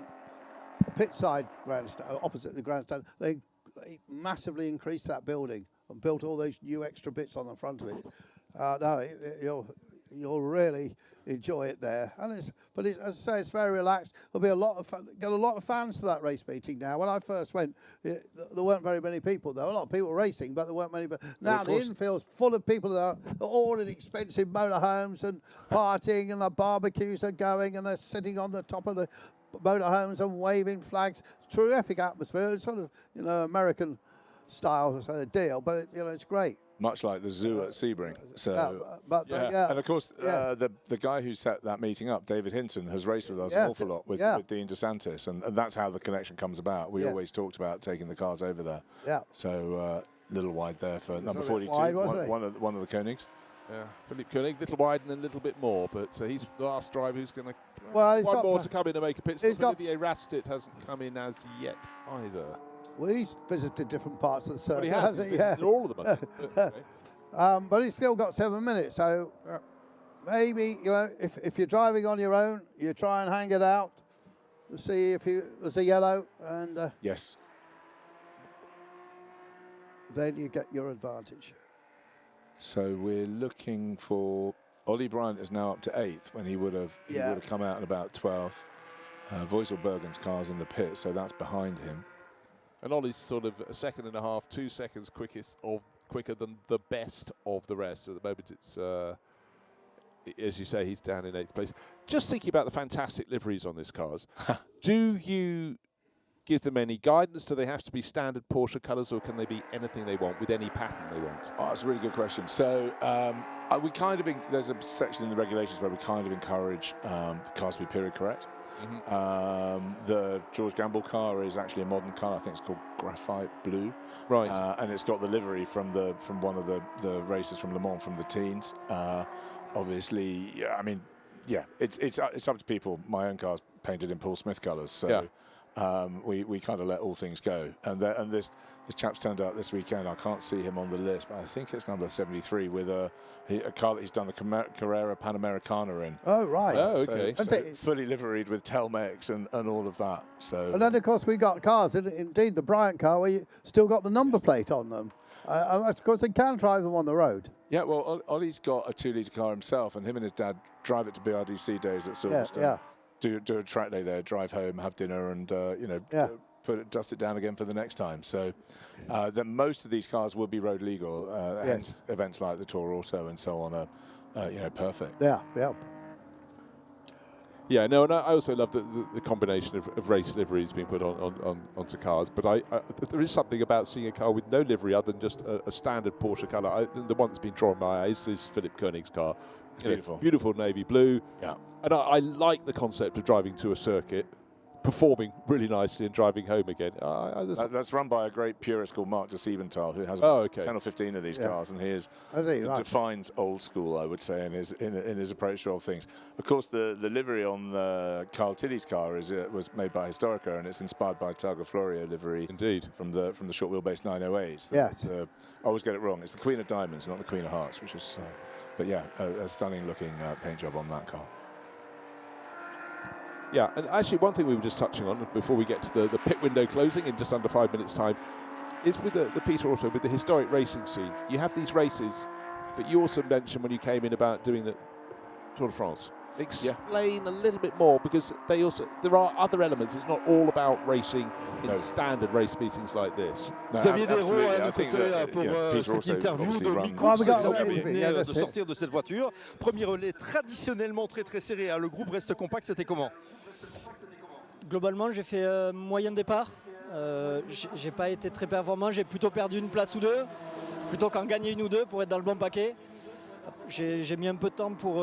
pit side grandstand, opposite the grandstand, they massively increased that building and built all those new extra bits on the front of it. You'll really enjoy it there. And as I say, it's very relaxed. There'll be a lot of get a lot of fans to that race meeting now. When I first went, there weren't very many people. There were a lot of people racing, but there weren't many. Now the infield's full of people that are all in expensive motorhomes and partying, and the barbecues are going, and they're sitting on the top of the motorhomes and waving flags. Terrific atmosphere. It's sort of American style deal, but it's great. Much like the zoo at Sebring. So, and of course, the guy who set that meeting up, David Hinton, has raced with us an awful lot with Dean DeSantis, and that's how the connection comes about. We always talked about taking the cars over there. Yeah. So little wide there for number 42, one of the Koenigs. Yeah, Philippe Koenig, little wide and then a little bit more, but he's the last driver who's going to. One more to come in to make a pit stop. Olivier Rastit hasn't come in as yet either. Well, he's visited different parts of the circuit, he has. hasn't he? Visited all of them. But he's still got 7 minutes, so maybe if you're driving on your own, you try and hang it out to see if there's a yellow, and yes, then you get your advantage. So we're looking for Ollie Bryant is now up to 8th when he would have come out in about 12th. Voiselbergen's car's in the pit, so that's behind him. And Ollie's sort of a second and a half, 2 seconds quicker than the best of the rest. So at the moment, it's as you say, he's down in 8th place. Just thinking about the fantastic liveries on this cars, do you give them any guidance? Do they have to be standard Porsche colours, or can they be anything they want with any pattern they want? Oh, that's a really good question. So we kind of there's a section in the regulations where we kind of encourage cars to be period correct. The George Gamble car is actually a modern car. I think it's called Graphite Blue. Right. And it's got the livery from one of the races from Le Mans from the teens. Obviously, it's up to people. My own car's painted in Paul Smith colours, so we kind of let all things go. And this chap's turned out this weekend. I can't see him on the list, but I think it's number 73 with a car that he's done the Carrera Panamericana in. Oh, right. Oh, okay. So fully liveried with Telmex and all of that. So. And then, of course, we got cars, indeed the Bryant car, where you still got the number plate on them. And of course, they can drive them on the road. Yeah, well, Ollie's got a 2-litre car himself, and him and his dad drive it to BRDC days at Silverstone. Do a track day there, drive home, have dinner, and dust it down again for the next time. So then most of these cars will be road legal. Hence events like the Tour Auto and so on are perfect. Yeah, no, and I also love the combination of race liveries being put onto cars. But there is something about seeing a car with no livery other than just a standard Porsche colour. The one that's been drawn my eyes is Philippe Koenig's car. Beautiful. Beautiful navy blue. Yeah. And I like the concept of driving to a circuit, performing really nicely and driving home again. That's run by a great purist called Mark de Siebenthal, who has 10 or 15 of these cars, and he defines old school, I would say, in his approach to all things. Of course, the livery on Carl Tilley's car was made by Historica, and it's inspired by Targa Florio livery. Indeed. From the short wheelbase 908s. Yes. I always get it wrong. It's the Queen of Diamonds, not the Queen of Hearts, which is, but yeah, a stunning looking paint job on that car. Yeah, and actually one thing we were just touching on before we get to the pit window closing in just under 5 minutes' time is with the Peter Auto, with the historic racing scene. You have these races, but you also mentioned when you came in about doing the Tour de France. Explain a little bit more, because there are other elements. It's not all about racing in standard race meetings like this. Xavier Desraux à nos côtés pour cette interview de micro. De sortir de cette voiture. Premier relais traditionnellement très serré. Le groupe reste compact. C'était comment? Globalement, j'ai fait moyen départ. J'ai pas été très performant. J'ai plutôt perdu une place ou deux, plutôt qu'en gagner une ou deux pour être dans le bon paquet. J'ai mis un peu de temps pour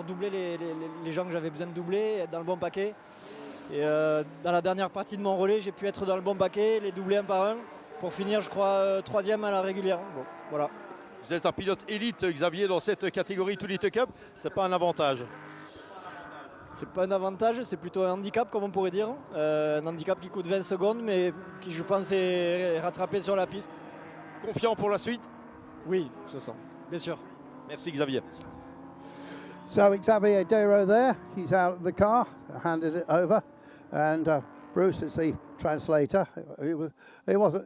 doubler les gens que j'avais besoin de doubler, être dans le bon paquet. Et dans la dernière partie de mon relais, j'ai pu être dans le bon paquet, les doubler un par un, pour finir, je crois, 3e à la régulière. Bon, voilà. Vous êtes un pilote élite, Xavier, dans cette catégorie To Elite Cup. C'est pas un avantage? C'est pas un avantage, c'est plutôt un handicap, comme on pourrait dire. Un handicap qui coûte 20 secondes, mais qui, je pense, est rattrapé sur la piste. Confiant pour la suite? Oui, je sens, bien sûr. Merci Xavier. So Xavier Desraux there, he's out of the car, handed it over, and Bruce is the translator.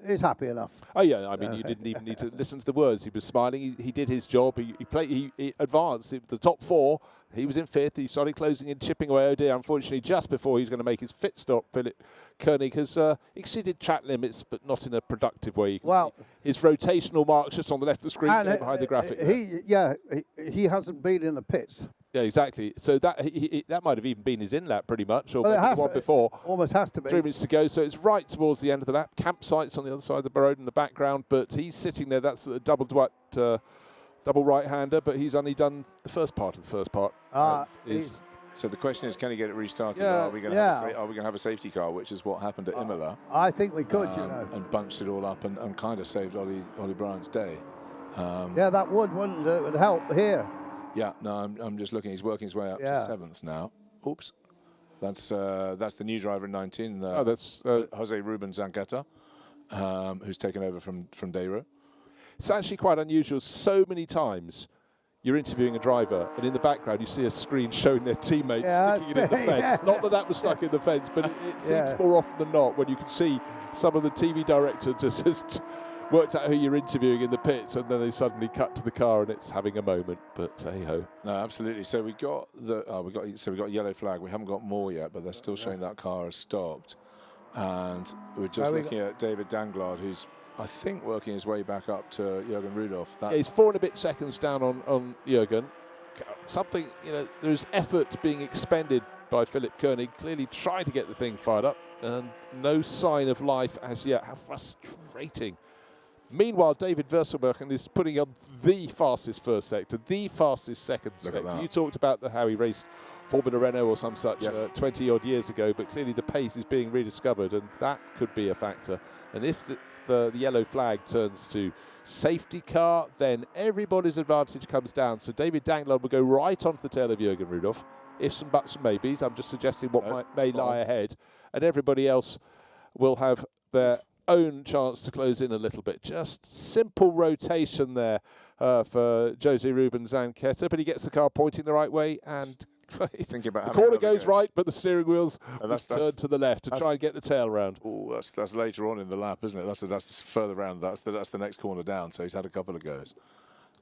He's happy enough. Oh yeah, I mean you didn't even need to listen to the words. He was smiling. He did his job. He advanced. The top 4. He was in 5th. He started closing in, chipping away. Oh dear, unfortunately, just before he was going to make his pit stop, Philip Koenig has exceeded track limits, but not in a productive way. You can see his rotational marks just on the left of the screen behind the graphic. He hasn't been in the pits. Yeah, exactly. So that might have even been his in-lap pretty much, or the one before. Almost has to be. 3 minutes to go, so it's right towards the end of the lap. Campsites on the other side of the road in the background, but he's sitting there. That's a double right-hander, but he's only done the first part of the first part. So the question is, can he get it restarted? Yeah, or are we going to have a safety car, which is what happened at Imola? I think we could, you know. And bunched it all up and kind of saved Ollie Bryant's day. Yeah, that wouldn't it would help here. Yeah, no, I'm just looking. He's working his way up to 7th now. Oops. That's the new driver in 19. That's Jose Ruben Zanqueta, who's taken over from Desraux. It's actually quite unusual. So many times you're interviewing a driver, and in the background you see a screen showing their teammates sticking it in the fence. Not that that was stuck in the fence, but it seems more often than not when you can see some of the TV director just worked out who you're interviewing in the pits, and then they suddenly cut to the car and it's having a moment. But hey ho. No, absolutely. So we got a yellow flag. We haven't got more yet, but they're still showing that car has stopped. And we're just looking at David Danglard, who's I think working his way back up to Jürgen Rudolph. He's 4 and a bit seconds down on Jürgen. Something, you know, there's effort being expended by Philip Koenig, clearly trying to get the thing fired up, and no sign of life as yet. How frustrating. Meanwhile, David Verselbergen is putting on the fastest first sector, the fastest second sector. You talked about how he raced Formula Renault or some such 20-odd years ago, but clearly the pace is being rediscovered, and that could be a factor. And if the yellow flag turns to safety car, then everybody's advantage comes down. So David Danglard will go right onto the tail of Jürgen Rudolph. Ifs and buts and maybes. I'm just suggesting what may lie ahead. And everybody else will have their own chance to close in a little bit. Just simple rotation there for Jose Ruben Zanqueta, but he gets the car pointing the right way, and thinking about the corner goes right, but the steering wheel's turned to the left to try and get the tail round. Oh, that's later on in the lap, isn't it? That's further round. That's the next corner down. So he's had a couple of goes.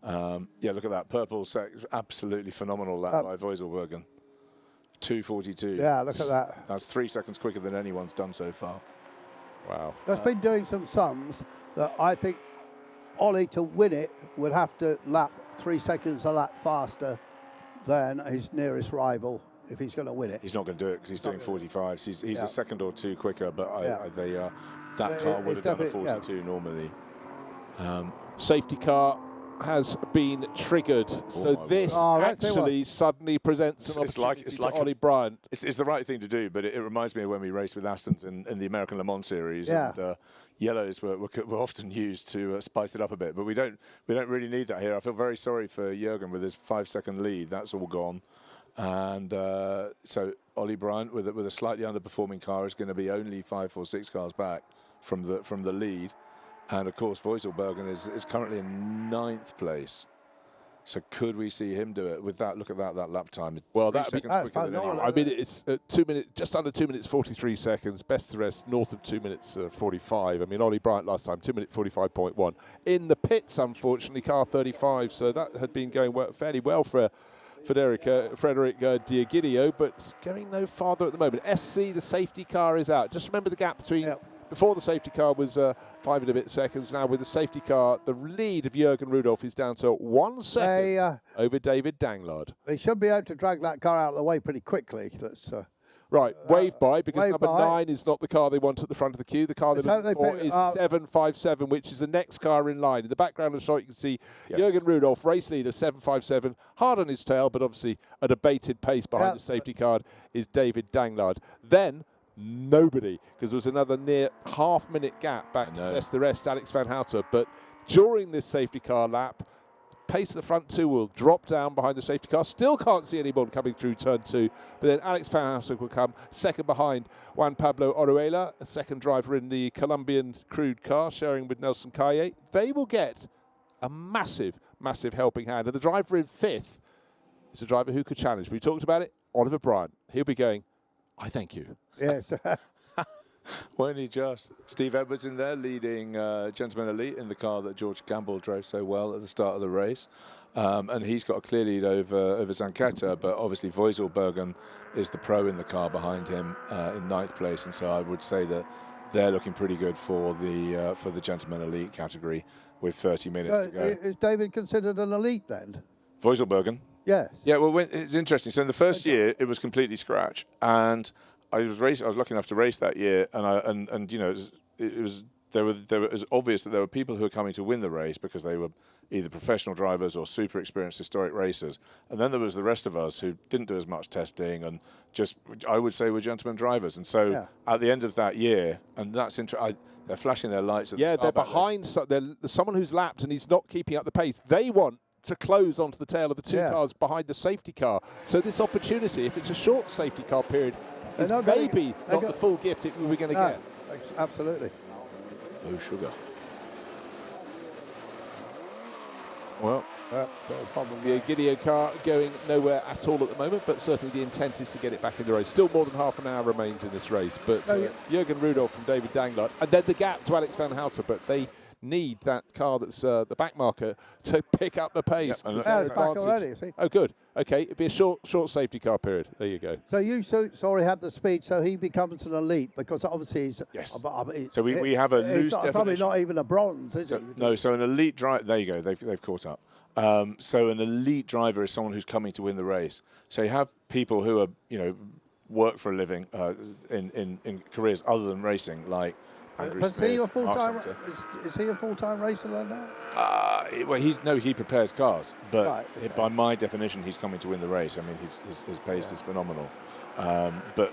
Yeah, look at that purple absolutely phenomenal lap by Voiselbergen. 2:42. Yeah, look at that. That's 3 seconds quicker than anyone's done so far. Wow. That's been doing some sums that I think Ollie, to win it, would have to lap 3 seconds a lap faster than his nearest rival if he's going to win it. He's not going to do it because he's doing 45s. He's a second or two quicker, but that car would have done a 42 normally. Safety car has been triggered. So this actually suddenly presents an opportunity to Ollie Bryant. It's the right thing to do, but it reminds me of when we raced with Astons in the American Le Mans series. And, yellows were often used to spice it up a bit, but we don't really need that here. I feel very sorry for Jürgen with his 5-second lead. That's all gone. And so Ollie Bryant with a slightly underperforming car is going to be only 5 or 6 cars back from the lead. And of course, Voiselbergen is currently in 9th place. So could we see him do it with that? Look at that lap time. Well, that would be phenomenal. I mean, it's 2 minutes, just under 2 minutes 43 seconds. Best the rest north of 2 minutes 45. I mean, Ollie Bryant last time 2 minute 45.1 in the pits. Unfortunately, car 35. So that had been going fairly well for Frederic Diagidio, but it's going no farther at the moment. SC, the safety car, is out. Just remember the gap between. Before the safety car was 5 and a bit seconds. Now with the safety car, the lead of Jürgen Rudolph is down to 1 second over David Danglard. They should be able to drag that car out of the way pretty quickly. That's right, wave by, because number 9 is not the car they want at the front of the queue. The car they're looking for is 757, which is the next car in line. In the background of the shot, you can see Jürgen Rudolph, race leader, 757, hard on his tail, but obviously at a bated pace behind the safety car is David Danglard. Then nobody, because there was another near half-minute gap back to best the rest, Alex van Houten. But during this safety car lap, pace of the front two will drop down behind the safety car. Still can't see anyone coming through turn 2, but then Alex van Houten will come second behind Juan Pablo Oruela, a second driver in the Colombian crude car, sharing with Nelson Calle. They will get a massive, massive helping hand. And the driver in 5th is a driver who could challenge. We talked about it, Oliver Bryant. He'll be going, I thank you. Yes. Won't he just? Steve Edwards in there leading Gentleman Elite in the car that George Gamble drove so well at the start of the race. And he's got a clear lead over Zanchetta, but obviously Voiselbergen is the pro in the car behind him in 9th place. And so I would say that they're looking pretty good for the Gentleman Elite category with 30 minutes to go. Is David considered an elite then? Voiselbergen? Yes. Yeah, well, it's interesting. So in the first year, it was completely scratch. And I was lucky enough to race that year, and you know, it was obvious that there were people who were coming to win the race because they were either professional drivers or super experienced historic racers, and then there was the rest of us who didn't do as much testing and just, I would say, were gentlemen drivers. And so at the end of that year, and that's interesting, they're flashing their lights. They're behind. There's someone who's lapped and he's not keeping up the pace. They want to close onto the tail of the 2 cars behind the safety car. So this opportunity, if it's a short safety car period, is maybe not the full gift we're going to get. Absolutely. Oh, sugar. Well, the Gideon car going nowhere at all at the moment, but certainly the intent is to get it back in the race. Still more than half an hour remains in this race, but Jürgen Rudolph from David Danglard, and then the gap to Alex van Houten, but they need that car that's the back marker to pick up the pace. It's back already, see? Oh, good. Okay, it'd be a short safety car period. There you go. So you already have the speed, so he becomes an elite, because obviously he's... Yes. So we have a loose definition. Probably not even a bronze, is he? No, so an elite driver... There you go, they've caught up. So an elite driver is someone who's coming to win the race. So you have people who are, you know, work for a living in careers other than racing, like... But is he a full-time? Is he a full-time racer then now? Well, he prepares cars, but by my definition, he's coming to win the race. I mean, his pace is phenomenal. But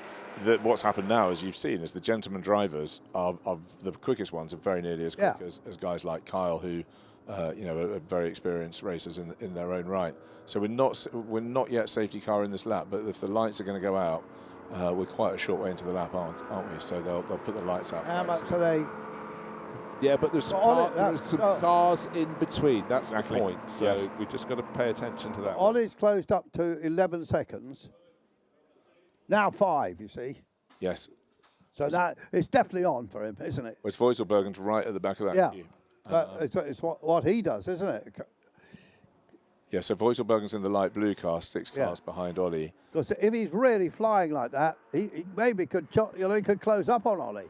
what's happened now, as you've seen, is the gentleman drivers are the quickest ones, are very nearly as quick as guys like Kyle, who you know, are very experienced racers in their own right. So we're not yet safety car in this lap, but if the lights are going to go out. We're quite a short way into the lap, aren't we? So they'll put the lights out. How much are they? Yeah, but there's some cars in between. That's the point. So we've just got to pay attention to that. Ollie's closed up to 11 seconds. Now 5, you see. Yes. So that it's definitely on for him, isn't it? Well, it's Voiselbergen's right at the back of that queue. It's what he does, isn't it? Yeah, so Voiselbergen's in the light blue car, 6 cars behind Ollie. Because if he's really flying like that, he maybe could, he could close up on Ollie.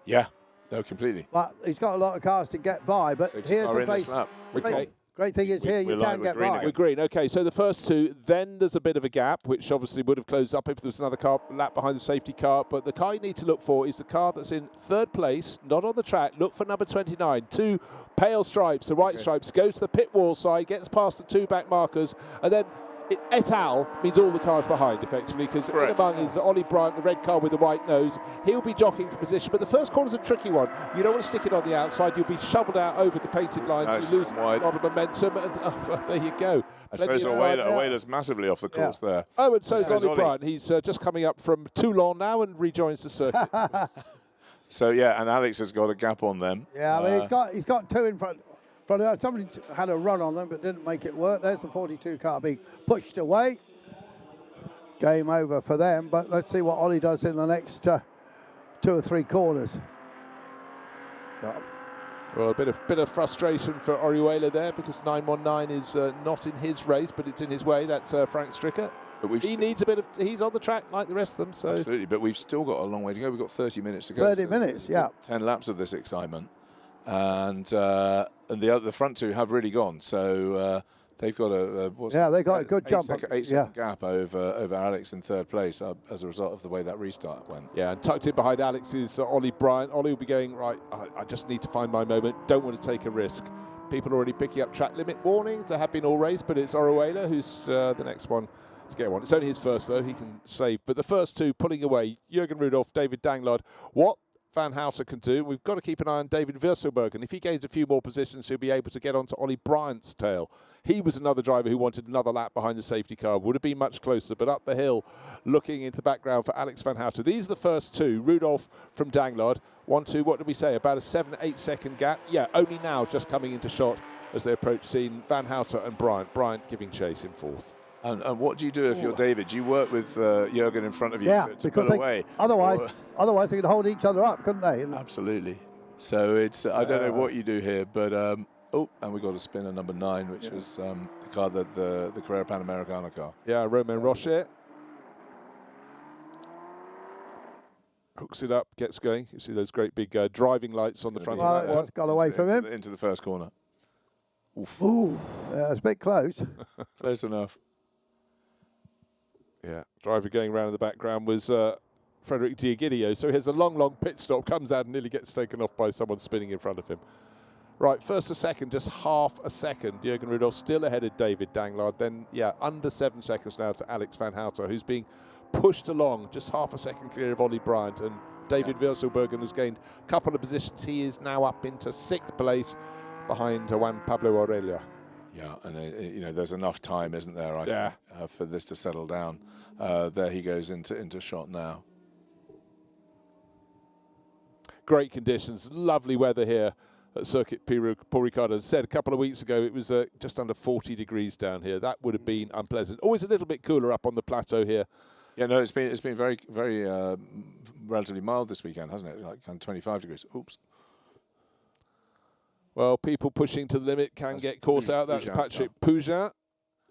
Yeah, no, completely. But he's got a lot of cars to get by. But here's the place. Okay, Great thing is here you can get by. We're green. Okay, so the first two, then there's a bit of a gap, which obviously would have closed up if there was another car lap behind the safety car. But the car you need to look for is the car that's in third place, not on the track. Look for number 29. Two pale stripes, the white stripes, goes to the pit wall side, gets past the two back markers, and then et al. Means all the cars behind, effectively, because in among is Ollie Bryant, the red car with the white nose. He'll be jockeying for position, but the first corner's a tricky one. You don't want to stick it on the outside. You'll be shoveled out over the painted lines. You lose a lot of momentum, and there you go. And so Awaila's massively off the course there. Oh, and so is Ollie Bryant. He's just coming up from Toulon now and rejoins the circuit. So, yeah, and Alex has got a gap on them. Yeah, I mean, he's got two in front. Somebody had a run on them but didn't make it work. There's the 42 car being pushed away. Game over for them, but let's see what Ollie does in the next 2 or 3 corners. Yeah. Well, a bit of frustration for Orihuela there because 919 is not in his race, but it's in his way. That's Frank Stricker. But he needs a bit of. He's on the track like the rest of them. So absolutely, but we've still got a long way to go. We've got 30 minutes to go. 30 minutes, yeah. 10 laps of this excitement. And the front two have really gone. So they've got they got a good jump. 8-second gap over Alex in third place as a result of the way that restart went. Yeah, and tucked in behind Alex is Ollie Bryant. Ollie will be going, right, I just need to find my moment. Don't want to take a risk. People are already picking up track limit warnings. There have been all race, but it's Orihuela who's the next one to get one. It's only his first, though. He can save. But the first two pulling away, Jürgen Rudolph, David Danglard. What Van Houter can do, we've got to keep an eye on David Wirselberg, if he gains a few more positions, he'll be able to get onto Ollie Bryant's tail. He was another driver who wanted another lap behind the safety car. Would have been much closer, but up the hill, looking into the background for Alex Van Houter. These are the first two. Rudolph from Danglard. 1-2, what did we say? About a 7-8 second gap. Yeah, only now just coming into shot as they approach scene. Van Houter and Bryant. Bryant giving chase in fourth. And what do you do if you're David? Do you work with Jürgen in front of you to pull away? Otherwise they could hold each other up, couldn't they? Absolutely. So it's I don't know what you do here, but and we got a spinner number 9, which was the car that the Carrera Panamericana car. Yeah, Romain Rocher hooks it up, gets going. You see those great big driving lights on the front. Got away from him into the first corner. Oof. Ooh, it's a bit close. Close enough. Yeah, driver going around in the background was Frederic Diagidio. So he has a long pit stop, comes out and nearly gets taken off by someone spinning in front of him. Right, first to second, just half a second. Jürgen Rudolph still ahead of David Danglard. Then, under 7 seconds now to Alex Van Houter, who's being pushed along, just half a second clear of Ollie Bryant. And David Wirselbergen has gained a couple of positions. He is now up into 6th place behind Juan Pablo Aurelia. Yeah, and there's enough time, isn't there? I think, for this to settle down. There he goes into shot now. Great conditions, lovely weather here at Circuit Paul Ricard. As said a couple of weeks ago, it was just under 40 degrees down here. That would have been unpleasant. Always a little bit cooler up on the plateau here. Yeah, no, it's been very relatively mild this weekend, hasn't it? Like 25 degrees. Oops. Well, people pushing to the limit can get caught out. That's Patrick Pougin.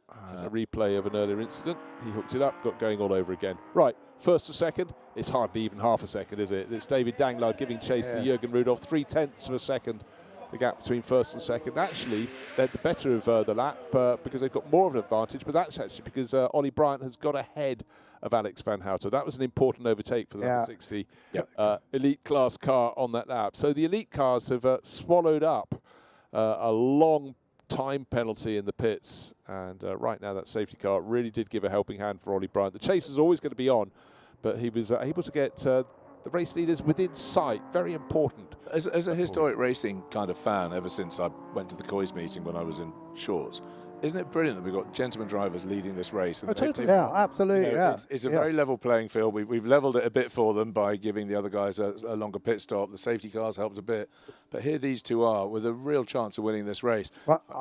A replay of an earlier incident. He hooked it up, got going all over again. Right, first to second. It's hardly even half a second, is it? It's David Danglard giving chase to Jürgen Rudolph. 0.3 of a second, the gap between first and second. Actually, they're the better of the lap because they've got more of an advantage, but that's actually because Ollie Bryant has got ahead of Alex Van Houter. That was an important overtake for the 160 elite class car on that lap. So the elite cars have swallowed up a long time penalty in the pits, and right now that safety car really did give a helping hand for Ollie Bryant. The chase was always going to be on, but he was able to get the race leaders within sight. Very important. As a historic racing kind of fan, ever since I went to the Coys meeting when I was in shorts, isn't it brilliant that we've got gentlemen drivers leading this race? And totally. Absolutely. It's a very level playing field. We've levelled it a bit for them by giving the other guys a longer pit stop. The safety cars helped a bit. But here these two are with a real chance of winning this race.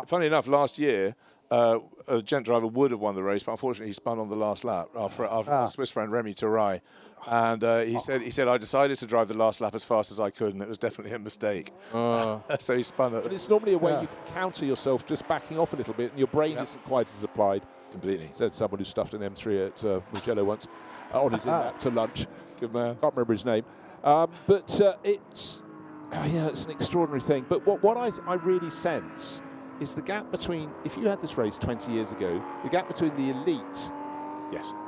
Funny enough, last year, a gent driver would have won the race, but unfortunately he spun on the last lap. Our Swiss friend Remy Turay, and he said I decided to drive the last lap as fast as I could, and it was definitely a mistake. So he spun it. But it's normally a way you can counter yourself, just backing off a little bit, and your brain isn't quite as applied. Completely. Said someone who stuffed an M3 at Mugello once on his in-lap to lunch. Good man. Can't remember his name, but it's an extraordinary thing. But what I really sense is the gap between, if you had this race 20 years ago, the gap between the elite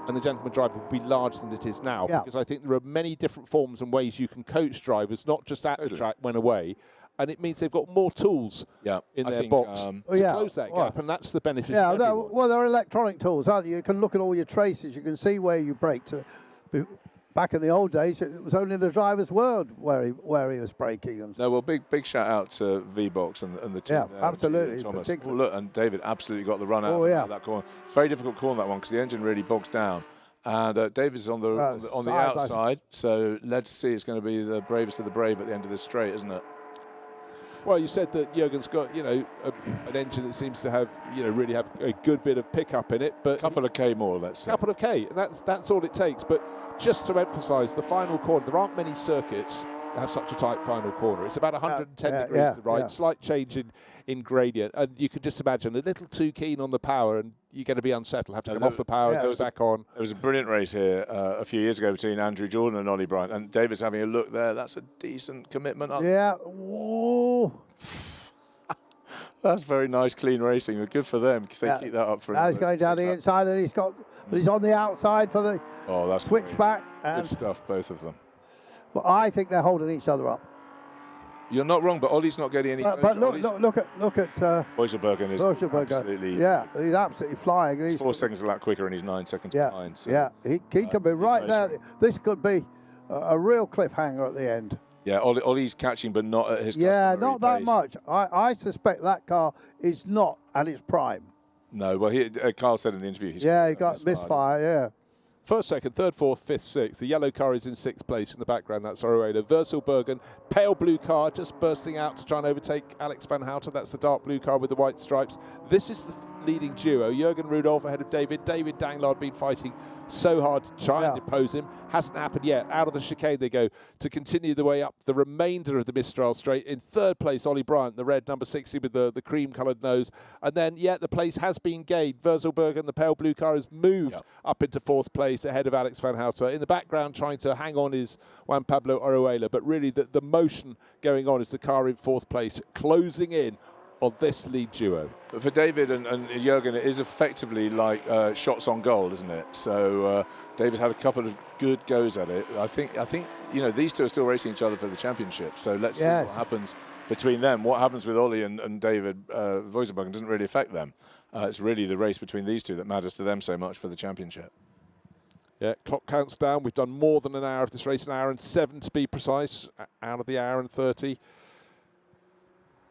and the gentleman driver would be larger than it is now, because I think there are many different forms and ways you can coach drivers, not just at the track when away, and it means they've got more tools in their box to close that gap, and that's the benefit. Well, they're electronic tools, aren't you? You can look at all your traces, you can see where you braked. Back in the old days, it was only the driver's word where he was braking. And no, well, big shout out to V-Box and the team. Yeah, absolutely. Thomas. Well, look, and David absolutely got the run out of that corner. Very difficult corner, that one, because the engine really bogs down. And David's on the outside, so let's see. It's going to be the bravest of the brave at the end of this straight, isn't it? Well, you said that Jürgen's got, an engine that seems to have, really have a good bit of pickup in it, but a couple of K more, let's say. Couple of K, and that's all it takes. But just to emphasise, the final corner, there aren't many circuits that have such a tight final corner. It's about 110 degrees to the right, slight change in gradient, and you can just imagine a little too keen on the power, and you're going to be unsettled. Have to come off the power, go back on. There was a brilliant race here a few years ago between Andrew Jordan and Ollie Bryant, and David's having a look there. That's a decent commitment up. Yeah. Whoa. That's very nice, clean racing. Good for them. They keep that up for. Now he's going down the inside, and he's on the outside for the switchback. Good stuff, both of them. Well, I think they're holding each other up. You're not wrong, but Ollie's not getting any. But look at Boiselbergen is absolutely. Yeah, he's absolutely flying. He's 4 seconds a lap quicker, and he's 9 seconds behind. So yeah, he could be right there. This could be a real cliffhanger at the end. Yeah, Ollie's catching, but not at his. Yeah, not that much. I suspect that car is not at its prime. No, well, Carl said in the interview. He got misfire. Yeah. First, second, third, fourth, fifth, sixth. The yellow car is in sixth place in the background. That's Oruela. Verselbergen, pale blue car, just bursting out to try and overtake Alex van Houten. That's the dark blue car with the white stripes. This is the leading duo. Jürgen Rudolph ahead of David. David Danglard been fighting so hard to try and depose him. Hasn't happened yet. Out of the chicane they go to continue the way up the remainder of the Mistral straight. In third place, Ollie Bryant, the red number 60 with the cream-coloured nose. And then, the place has been gained. Verselbergen, the pale blue car, has moved up into fourth place ahead of Alex van Houten. In the background, trying to hang on is Juan Pablo Oruela. But really, the motion going on is the car in fourth place, closing in on this lead duo. But for David and Jürgen, it is effectively like shots on goal, isn't it? So David had a couple of good goes at it. I think these two are still racing each other for the championship. So let's see what happens between them. What happens with Ollie and David Voiselbergen doesn't really affect them. It's really the race between these two that matters to them so much for the championship. Yeah, clock counts down. We've done more than an hour of this race, an hour and 7 to be precise, out of the hour and 30.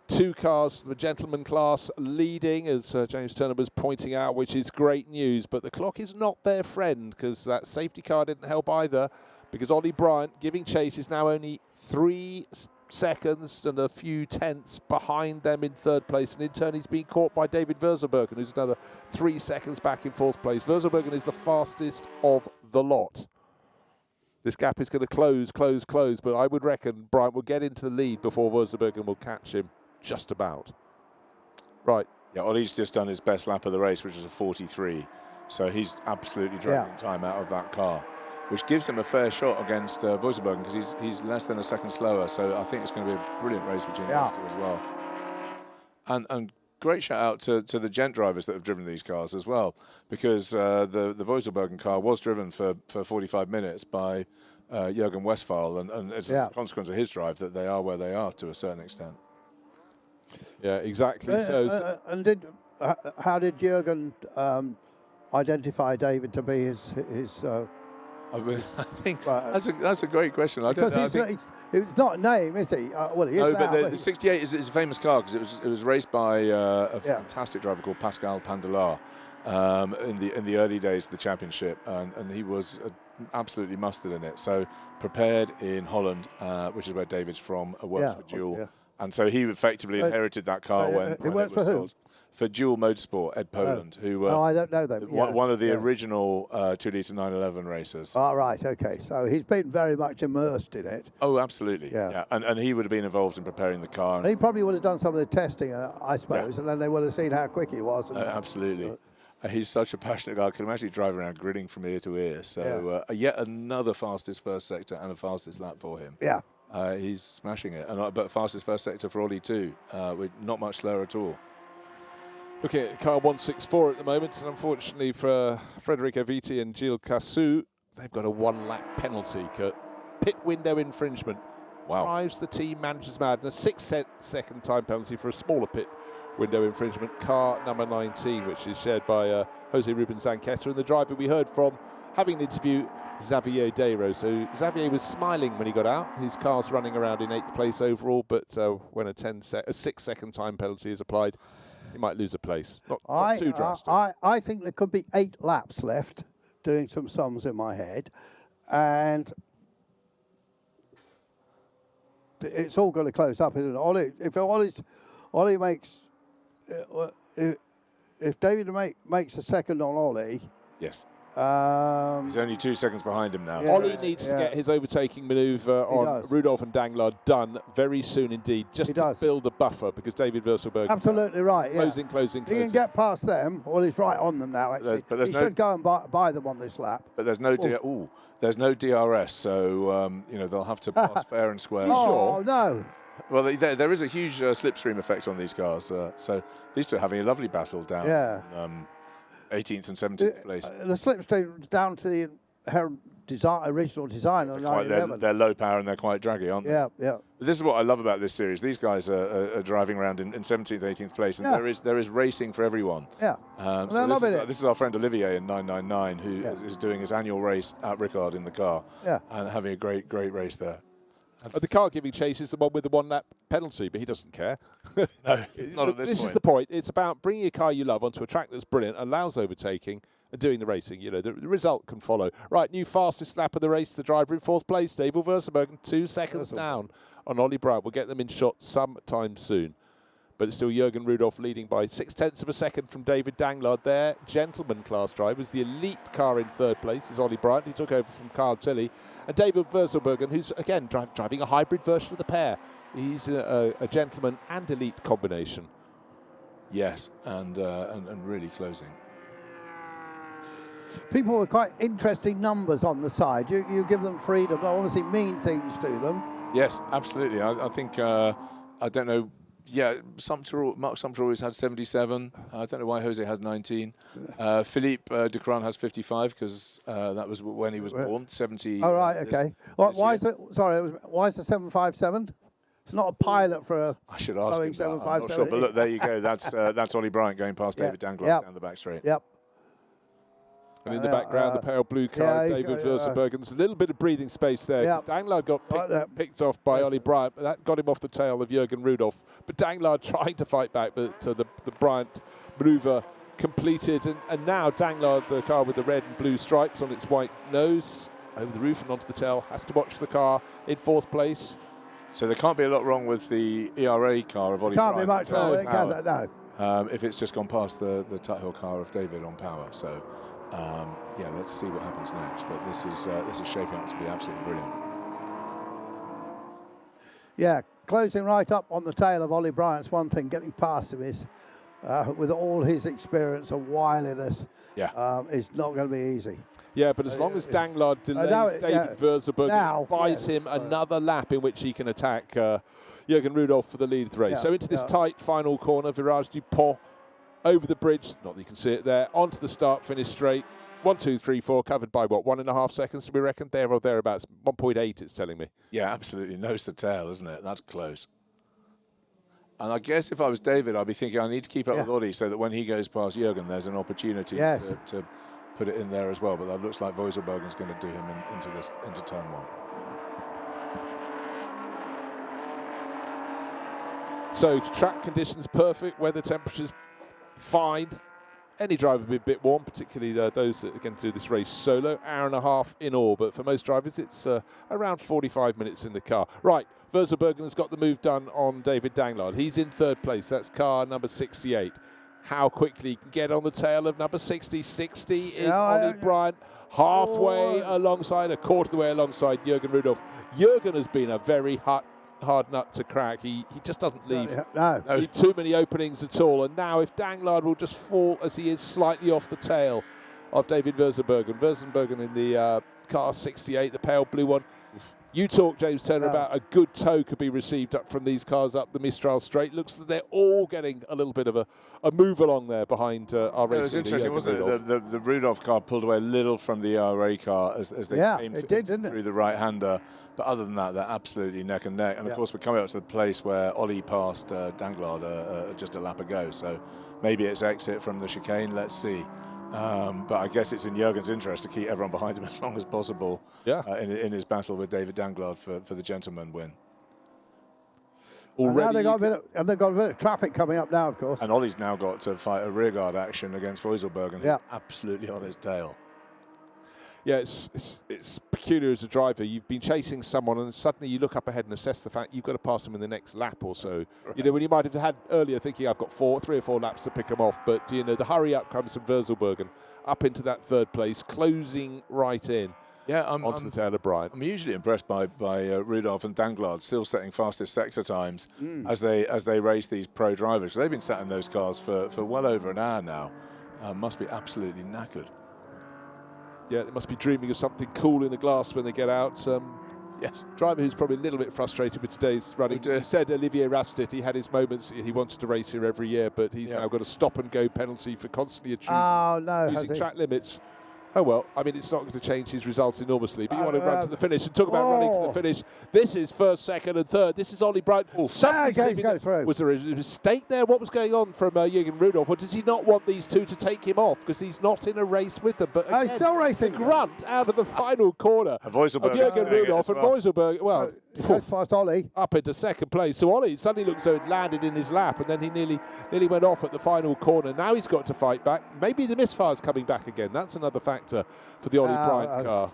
2 cars, the gentleman class leading, as James Turner was pointing out, which is great news. But the clock is not their friend, because that safety car didn't help either, because Ollie Bryant, giving chase, is now only 3 seconds and a few tenths behind them in third place. And in turn, he's been caught by David Verselbergen, who's another 3 seconds back in fourth place. Verselbergen is the fastest of the lot. This gap is going to close, but I would reckon Bryant will get into the lead before Verselbergen will catch him. Just about. Right. Yeah, Ollie's just done his best lap of the race, which was a 43. So he's absolutely dragging time out of that car, which gives him a fair shot against Voiselbergen, because he's less than a second slower. So I think it's going to be a brilliant race between those two as well. And great shout out to the gent drivers that have driven these cars as well, because the Voiselbergen car was driven for 45 minutes by Jürgen Westphal, and it's a consequence of his drive that they are where they are to a certain extent. Yeah, exactly. And how did Jürgen identify David to be his I think that's a great question. It's not a name, is he? Well, he is now, but the 68 is a famous car, because it was raced by a fantastic driver called Pascal Pandelard in the early days of the championship, and he was absolutely mustard in it. So prepared in Holland, which is where David's from, works for Dual. Yeah. And so he effectively inherited that car when it was sold. For Dual Motorsport, Ed Poland, who I don't know them. One of the original 2-litre 911 racers. Oh, right, okay. So he's been very much immersed in it. Oh, absolutely. Yeah. And he would have been involved in preparing the car. And he probably would have done some of the testing, I suppose, and then they would have seen how quick he was. Absolutely. He's such a passionate guy. I can imagine driving around grinning from ear to ear. So yet another fastest first sector and a fastest lap for him. Yeah. He's smashing it. But fastest first sector for Ollie too, with not much slower at all. Looking at car 164 at the moment, and unfortunately for Federico Viti and Gilles Cassou, they've got a 1-lap penalty, Kurt. Pit window infringement. Wow. Drives the team manager's mad. And a 6-second time penalty for a smaller pit window infringement. Car number 19, which is shared by Jose Ruben Zanqueta, and the driver we heard from having an interview, Xavier Deiro. So Xavier was smiling when he got out. His car's running around in 8th place overall, but when a 6-second time penalty is applied, he might lose a place. Not too drastic. I think there could be 8 laps left, doing some sums in my head, and it's all going to close up, isn't it? Ollie makes, if David makes a second on Ollie, yes. He's only 2 seconds behind him now. Yeah, Ollie needs to get his overtaking manoeuvre on Rudolph and Danglard done very soon indeed, just to build a buffer, because David Verselberg. Absolutely right. Closing. He can get past them. Well, he's right on them now. Actually, he should go and buy them on this lap. But there's no there's no DRS, so they'll have to pass fair and square. Oh no. Well, there is a huge slipstream effect on these cars, so these two are having a lovely battle down. Yeah. 18th and 17th place. The slipstream down to the original design on 911. They're low power and they're quite draggy, aren't they? Yeah. But this is what I love about this series. These guys are driving around in 17th, 18th place, and there is racing for everyone. Yeah. This is our friend Olivier in 999 who is doing his annual race at Ricard in the car. Yeah. And having a great race there. The car giving chase is the one with the 1-lap penalty, but he doesn't care. No, not at this point. This is the point. It's about bringing a car you love onto a track that's brilliant, allows overtaking, and doing the racing. The result can follow. Right, new fastest lap of the race. The driver in 4th place, David Verselberg, 2 seconds down on Ollie Bryant. We'll get them in shot sometime soon. But it's still Jürgen Rudolph leading by 0.6 of a second from David Danglard there. Gentleman class drivers. The elite car in 3rd place is Ollie Bryant, who took over from Carl Tilley. And David Verselberg, who's, again, driving a hybrid version of the pair. He's a gentleman and elite combination. Yes, and really closing. People are quite interesting numbers on the side. You give them freedom. They obviously mean things to them. Yes, absolutely. I think, I don't know, Mark Sumpter always had 77. I don't know why Jose has 19. Philippe Ducran has 55 because that was when he was born. 70. Oh right, okay. Why is it? Sorry, why is it 757? It's not a pilot for a. I should ask him. 757. I'm not sure, but look, there you go. That's Ollie Bryant going past David Danglard down the back straight. Yep. And in the background, the pale blue car, David Verselberg. And there's a little bit of breathing space there. Yeah. Danglard got picked off by Ollie Bryant, but that got him off the tail of Jürgen Rudolph. But Danglard trying to fight back, but the Bryant manoeuvre completed. And now Danglard, the car with the red and blue stripes on its white nose, over the roof and onto the tail, has to watch the car in 4th place. So there can't be a lot wrong with the ERA car of Ollie Bryant. Can't be much wrong. No. If it's just gone past the Tuthill car of David on power. So. Let's see what happens next. But this is shaping up to be absolutely brilliant. Yeah, closing right up on the tail of Ollie Bryant's one thing. Getting past him is, with all his experience and wiliness, is not going to be easy. Yeah, but as long as Danglard delays David Verselberg, buys him another lap in which he can attack Jürgen Rudolph for the lead of the race. Yeah, so into this tight final corner, Virage du Pont. Over the bridge, not that you can see it there, onto the start, finish straight. 1, 2, 3, 4, covered by what, 1.5 seconds, do we reckon? There or thereabouts. 1.8, it's telling me. Yeah, absolutely. Nose to tail, isn't it? That's close. And I guess if I was David, I'd be thinking I need to keep up with Ollie so that when he goes past Jürgen, there's an opportunity to put it in there as well. But that looks like Verselberg is going to do him into turn 1. So track conditions perfect, weather temperatures fine. Any driver would be a bit warm, particularly those that are going to do this race solo. Hour and a half in all, but for most drivers, it's around 45 minutes in the car. Right, Verselberg has got the move done on David Danglard. He's in 3rd place. That's car number 68. How quickly he can get on the tail of number 60. 60 is Ollie Bryant, halfway alongside, a quarter of the way alongside Jürgen Rudolph. Jürgen has been a very hard nut to crack. He just doesn't leave too many openings at all. And now if Danglard will just fall as he is slightly off the tail of David Versenbergen. Versenbergen in the car 68, the pale blue one. You talk, James Turner, about a good tow could be received up from these cars up the Mistral Straight. Looks that they're all getting a little bit of a move along there behind our race. It was interesting, wasn't it? The Rudolph car pulled away a little from the ERA car as they came through the right-hander. But other than that, they're absolutely neck and neck. And of course, we're coming up to the place where Ollie passed Danglard just a lap ago. So maybe it's exit from the chicane. Let's see. But I guess it's in Jürgen's interest to keep everyone behind him as long as possible in his battle with David Danglard for the gentleman win. Already, they've got a bit of traffic coming up now, of course. And Ollie's now got to fight a rearguard action against Voiselbergen, who's absolutely on his tail. Yeah, it's peculiar as a driver. You've been chasing someone and suddenly you look up ahead and assess the fact you've got to pass them in the next lap or so. Right. You know, when you might have had earlier thinking I've got 3 or 4 laps to pick them off, but you know, the hurry up comes from Verselbergen up into that 3rd place, closing right in onto the tail of Bryant. I'm usually impressed by Rudolph and Danglard still setting fastest sector times as they race these pro drivers. They've been sat in those cars for well over an hour now. Must be absolutely knackered. Yeah, they must be dreaming of something cool in the glass when they get out. Yes. Driver who's probably a little bit frustrated with today's running. He said Olivier Rastit, he had his moments, he wanted to race here every year, but he's now got a stop-and-go penalty for constantly using track limits. Oh, well, I mean, it's not going to change his results enormously, but you want to run to the finish and talk about running to the finish. This is 1st, 2nd and 3rd. This is Ollie Bryant. Was there a mistake there? What was going on from Jürgen Rudolph? Or does he not want these two to take him off because he's not in a race with them? But again, he's still racing. Grunt out of the final corner of Jürgen Rudolph and Voiselberg. Well, past Ollie. Up into 2nd place. So Ollie suddenly looks as though it landed in his lap, and then he nearly went off at the final corner. Now he's got to fight back. Maybe the misfire's coming back again. That's another factor for the Ollie Bryant car.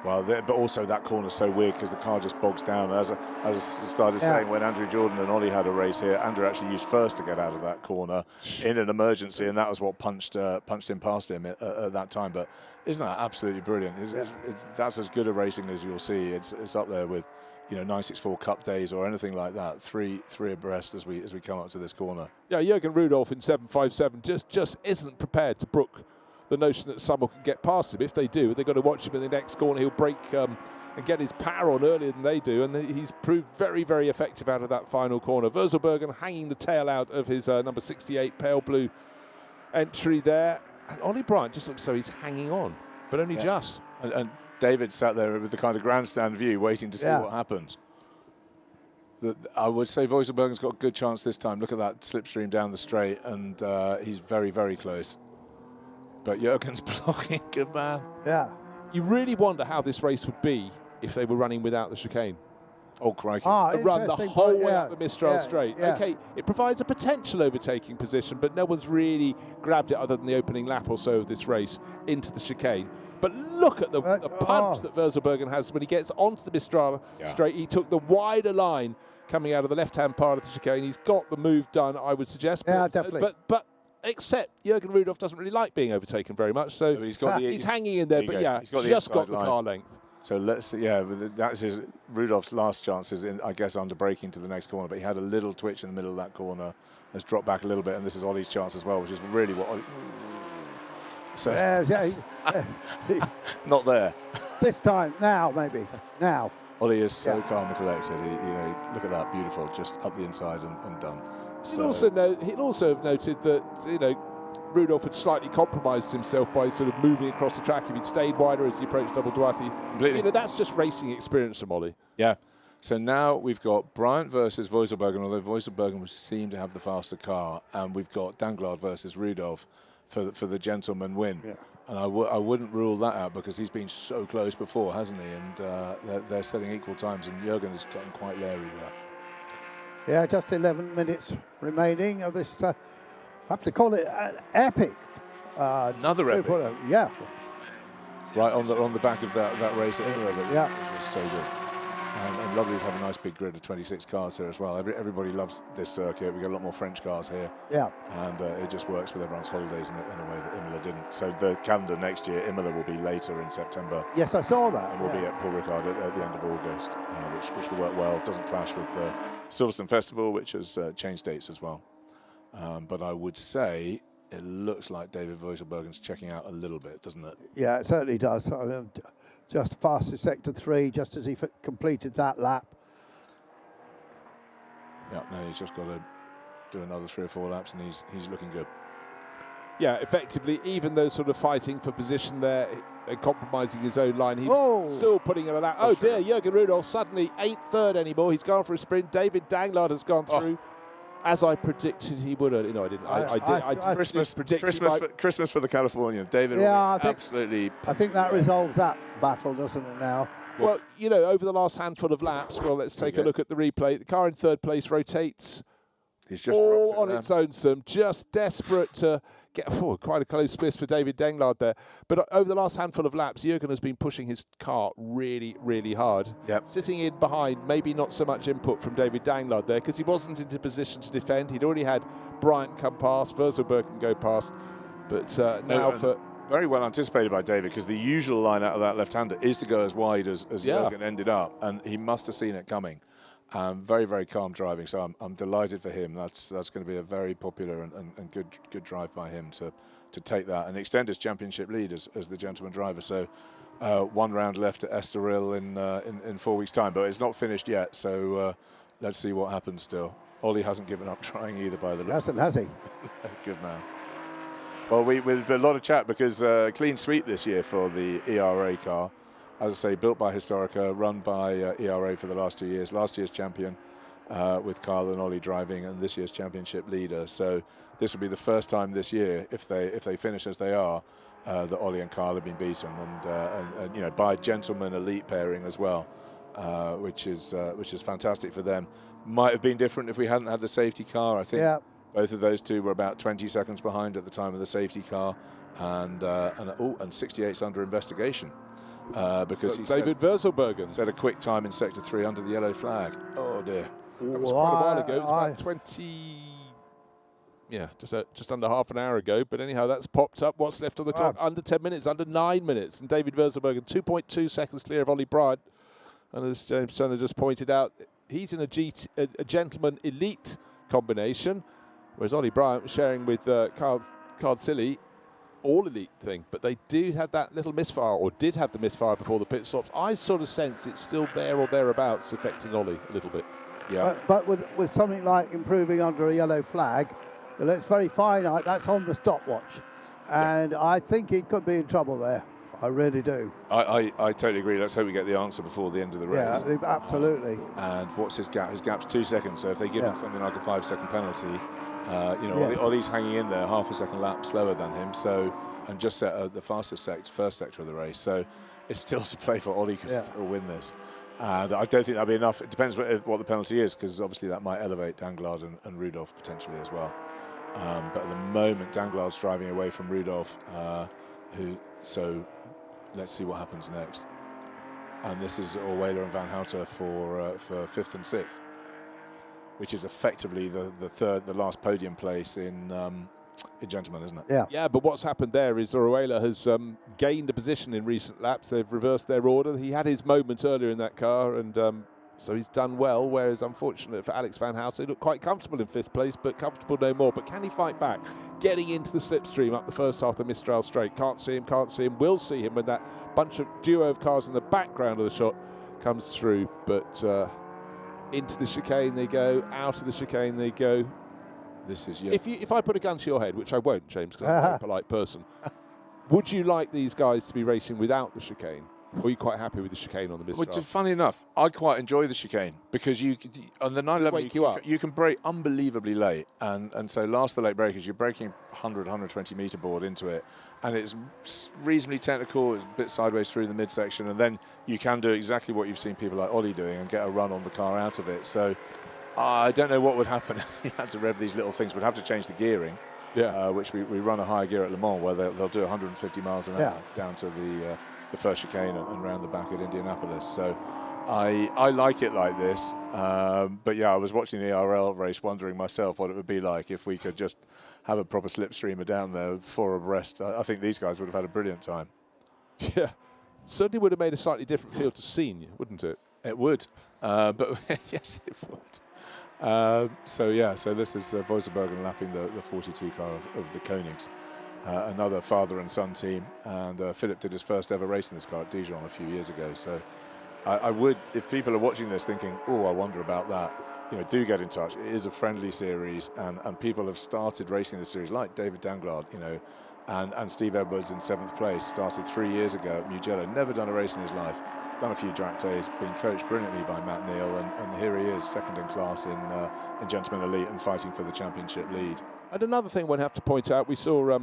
Well, but also that corner's so weird because the car just bogs down. As I started saying, when Andrew Jordan and Ollie had a race here, Andrew actually used first to get out of that corner in an emergency, and that was what punched him past him at that time. But isn't that absolutely brilliant? That's as good a racing as you'll see. It's up there with, you know, 964 Cup days or anything like that. Three abreast as we come up to this corner. Yeah, Jürgen Rudolph in 757 just isn't prepared to brook the notion that someone can get past him. If they do, they've got to watch him in the next corner. He'll break and get his power on earlier than they do, and he's proved very, very effective out of that final corner. Verselbergen hanging the tail out of his number 68 pale blue entry there. And Ollie Bryant just looks so he's hanging on, but only just. And David sat there with the kind of grandstand view waiting to see what happens. I would say Voiselbergen's got a good chance this time. Look at that slipstream down the straight, and he's very, very close. But Jürgen's blocking, good man. Yeah. You really wonder how this race would be if they were running without the chicane. Oh, crikey. Run the whole way up the Mistral Straight. Okay, it provides a potential overtaking position, but no one's really grabbed it other than the opening lap or so of this race into the chicane. But look at the punch that Verselbergen has when he gets onto the Mistral Straight. He took the wider line coming out of the left-hand part of the chicane. He's got the move done, I would suggest. Yeah, definitely. But except Jürgen Rudolph doesn't really like being overtaken very much, so he's hanging in there, but he's just got the car length. So let's see, that's Rudolph's last chances in, I guess, under braking to the next corner, but he had a little twitch in the middle of that corner, has dropped back a little bit, and this is Ollie's chance as well, which is really what Ollie... So, not there. This time, now, maybe, now. Ollie is so calm and collected. Look at that, beautiful, just up the inside and done. So he'll also have noted that, Rudolph had slightly compromised himself by sort of moving across the track. If he'd stayed wider as he approached Double Ducati, that's just racing experience from Ollie. Yeah. So now we've got Bryant versus Voiselbergen, although Voiselbergen would seem to have the faster car, and we've got Danglard versus Rudolph for the gentleman win. Yeah. And I wouldn't rule that out because he's been so close before, hasn't he? And they're setting equal times, and Jürgen is getting quite leery there. Yeah, just 11 minutes remaining of this. I have to call it an epic. Another epic. Yeah. Right on the back of that race at Imola. Yeah. It was so good. And lovely to have a nice big grid of 26 cars here as well. Everybody loves this circuit. We got a lot more French cars here. Yeah. And it just works with everyone's holidays in a way that Imola didn't. So the calendar next year, Imola will be later in September. Yes, I saw that. And we'll be at Paul Ricard at the end of August, which will work well. It doesn't clash with the Silverstone Festival, which has changed dates as well. But I would say it looks like David Vogelbergen's checking out a little bit, doesn't it? Yeah, it certainly does. I mean, just fastest sector 3, just as he completed that lap. Yeah, no, he's just got to do another 3 or 4 laps, and he's looking good. Yeah, effectively, even though sort of fighting for position there and compromising his own line, he's still putting it on that. Oh dear, Jürgen Rudolph suddenly ain't third anymore. He's gone for a sprint. David Danglard has gone through, as I predicted he would. No, I didn't. I did Christmas for the Californian. David, yeah, absolutely. I think that resolves that battle, doesn't it now? Well, you know, over the last handful of laps, well, let's take a look at the replay. The car in third place rotates all on its own, just desperate to get quite a close miss for David Danglard there. But over the last handful of laps, Jürgen has been pushing his car really, really hard. Sitting in behind, maybe not so much input from David Danglard there, because he wasn't into position to defend. He'd already had Bryant come past, Vogelbergen go past. But now for... Very well anticipated by David, because the usual line out of that left-hander is to go as wide as Jürgen ended up, and he must have seen it coming. Very, very calm driving, so I'm delighted for him. That's going to be a very popular and good drive by him to take that and extend his championship lead as the gentleman driver. So 1 round left at Estoril in 4 weeks' time, but it's not finished yet. So let's see what happens still. Ollie hasn't given up trying either, by the looks. Hasn't, has he? Good man. Well, we've been a lot of chat because clean sweep this year for the ERA car. As I say, built by Historica, run by ERA for the last 2 years. Last year's champion with Kyle and Ollie driving, and this year's championship leader. So this will be the first time this year, if they finish as they are, that Ollie and Kyle have been beaten, and you know, by a gentleman elite pairing as well, which is fantastic for them. Might have been different if we hadn't had the safety car. I think both of those two were about 20 seconds behind at the time of the safety car, and 68's under investigation. Because David Vogelbergen set a quick time in sector 3 under the yellow flag. Oh dear. That was quite a while ago. It was about 20, just under half an hour ago. But anyhow, that's popped up. What's left on the clock? Under 10 minutes, under 9 minutes. And David Vogelbergen 2.2 seconds clear of Ollie Bryant. And as James Turner just pointed out, he's in a gentleman elite combination, whereas Ollie Bryant was sharing with Carl Tilly all elite thing, but they do have that little misfire, or did have the misfire before the pit stops. I sort of sense it's still there or thereabouts affecting Ollie a little bit. Yeah. But with something like improving under a yellow flag, well, it's very finite. That's on the stopwatch, and I think he could be in trouble there. I really do. I totally agree. Let's hope we get the answer before the end of the race. Yeah, absolutely. And what's his gap? His gap's 2 seconds. So if they give him something like a 5-second penalty, you know, Ollie's hanging in there, half a second lap slower than him. So, and just set the fastest first sector of the race. So it's still to play for. Ollie can still win this. And I don't think that'll be enough. It depends what the penalty is, because obviously that might elevate Danglard and Rudolph potentially as well. But at the moment, Danglard's driving away from Rudolph, so let's see what happens next. And this is Orweiler and Van Houten for 5th and 6th, which is effectively the last podium place in gentlemen, isn't it? Yeah. Yeah, but what's happened there is Orweiler has gained a position in recent laps. They've reversed their order. He had his moment earlier in that car, and so he's done well, whereas unfortunately for Alex Van Houten, he looked quite comfortable in 5th place, but comfortable no more. But can he fight back? Getting into the slipstream up the first half of the Mistral Straight. Can't see him. We'll see him when that bunch of duo of cars in the background of the shot comes through. But into the chicane they go, out of the chicane they go. This is if I put a gun to your head, which I won't, James, because I'm a very polite person, would you like these guys to be racing without the chicane? Or are you quite happy with the chicane on the Mistral? Which is funny enough, I quite enjoy the chicane, because on the 911 you can brake unbelievably late, and so last the late breakers you're braking 100-120 meter board into it, and it's reasonably technical. It's a bit sideways through the midsection, and then you can do exactly what you've seen people like Ollie doing and get a run on the car out of it. So I don't know what would happen if you had to rev these little things. We'd have to change the gearing, which we run a higher gear at Le Mans, where they'll do 150 miles an hour down to the first chicane and round the back at Indianapolis. So I like it like this. But yeah, I was watching the ERL race wondering myself what it would be like if we could just have a proper slipstreamer down there, 4 abreast. I think these guys would have had a brilliant time. Yeah, certainly would have made a slightly different feel to Senior, wouldn't it? It would, but yes, it would. So this is Wolfsbergen lapping the 42 car of the Koenigs. Another father and son team, and Philip did his first ever race in this car at Dijon a few years ago. So I would, if people are watching this thinking, oh, I wonder about that, do get in touch. It is a friendly series, and people have started racing this series, like David Danglard, and Steve Edwards in 7th place, started 3 years ago at Mugello, never done a race in his life, done a few track days, been coached brilliantly by Matt Neal, and here he is, second in class in Gentleman Elite and fighting for the championship lead. And another thing we'll have to point out, we saw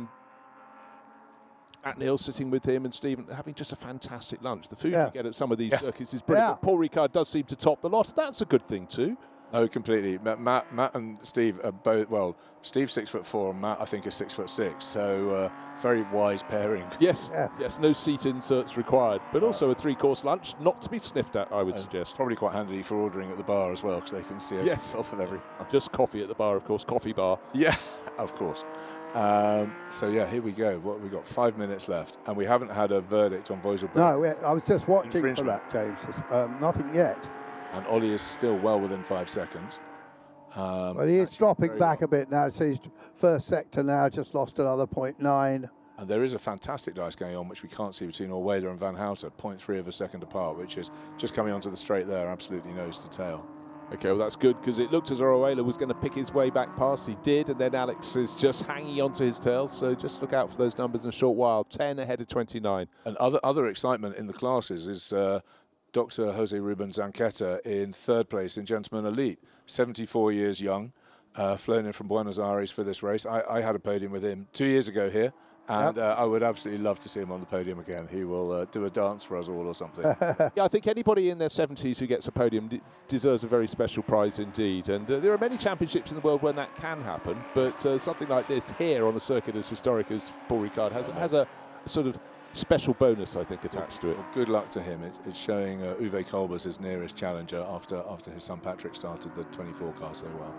Matt Neal sitting with him and Stephen having just a fantastic lunch. The food you get at some of these circuits is brilliant. Yeah. Paul Ricard does seem to top the lot. That's a good thing too. No, completely. Matt and Steve are both, well, Steve's 6'4" and Matt I think is 6'6", so very wise pairing. Yes, yes, no seat inserts required, but also a 3-course lunch, not to be sniffed at, I would suggest. Probably quite handy for ordering at the bar as well, because they can see it off of every. Just coffee at the bar, of course, coffee bar. Yeah, of course. So yeah, here we go. We've got 5 minutes left, and we haven't had a verdict on Wolfsbergen. No, I was just watching for that, James. Nothing yet. And Ollie is still well within 5 seconds. Well, he is dropping back a bit now. So his first sector now just lost another 0.9. And there is a fantastic dice going on, which we can't see between Orweda and Van Houten, 0.3 of a second apart, which is just coming onto the straight there, absolutely nose to tail. Okay, well that's good, because it looked as though Orweda was going to pick his way back past. He did, and then Alex is just hanging onto his tail. So just look out for those numbers in a short while. 10 ahead of 29. And other excitement in the classes is Dr. Jose Ruben Zanqueta in 3rd place in Gentleman Elite, 74 years young, flown in from Buenos Aires for this race. I had a podium with him 2 years ago here, and I would absolutely love to see him on the podium again. He will do a dance for us all or something. Yeah, I think anybody in their 70s who gets a podium deserves a very special prize indeed. And there are many championships in the world when that can happen, but something like this here on a circuit as historic as Paul Ricard has a sort of special bonus, I think, attached to it. Well, good luck to him. It's showing Uwe Kolbers his nearest challenger after his son Patrick started the 24 car so well.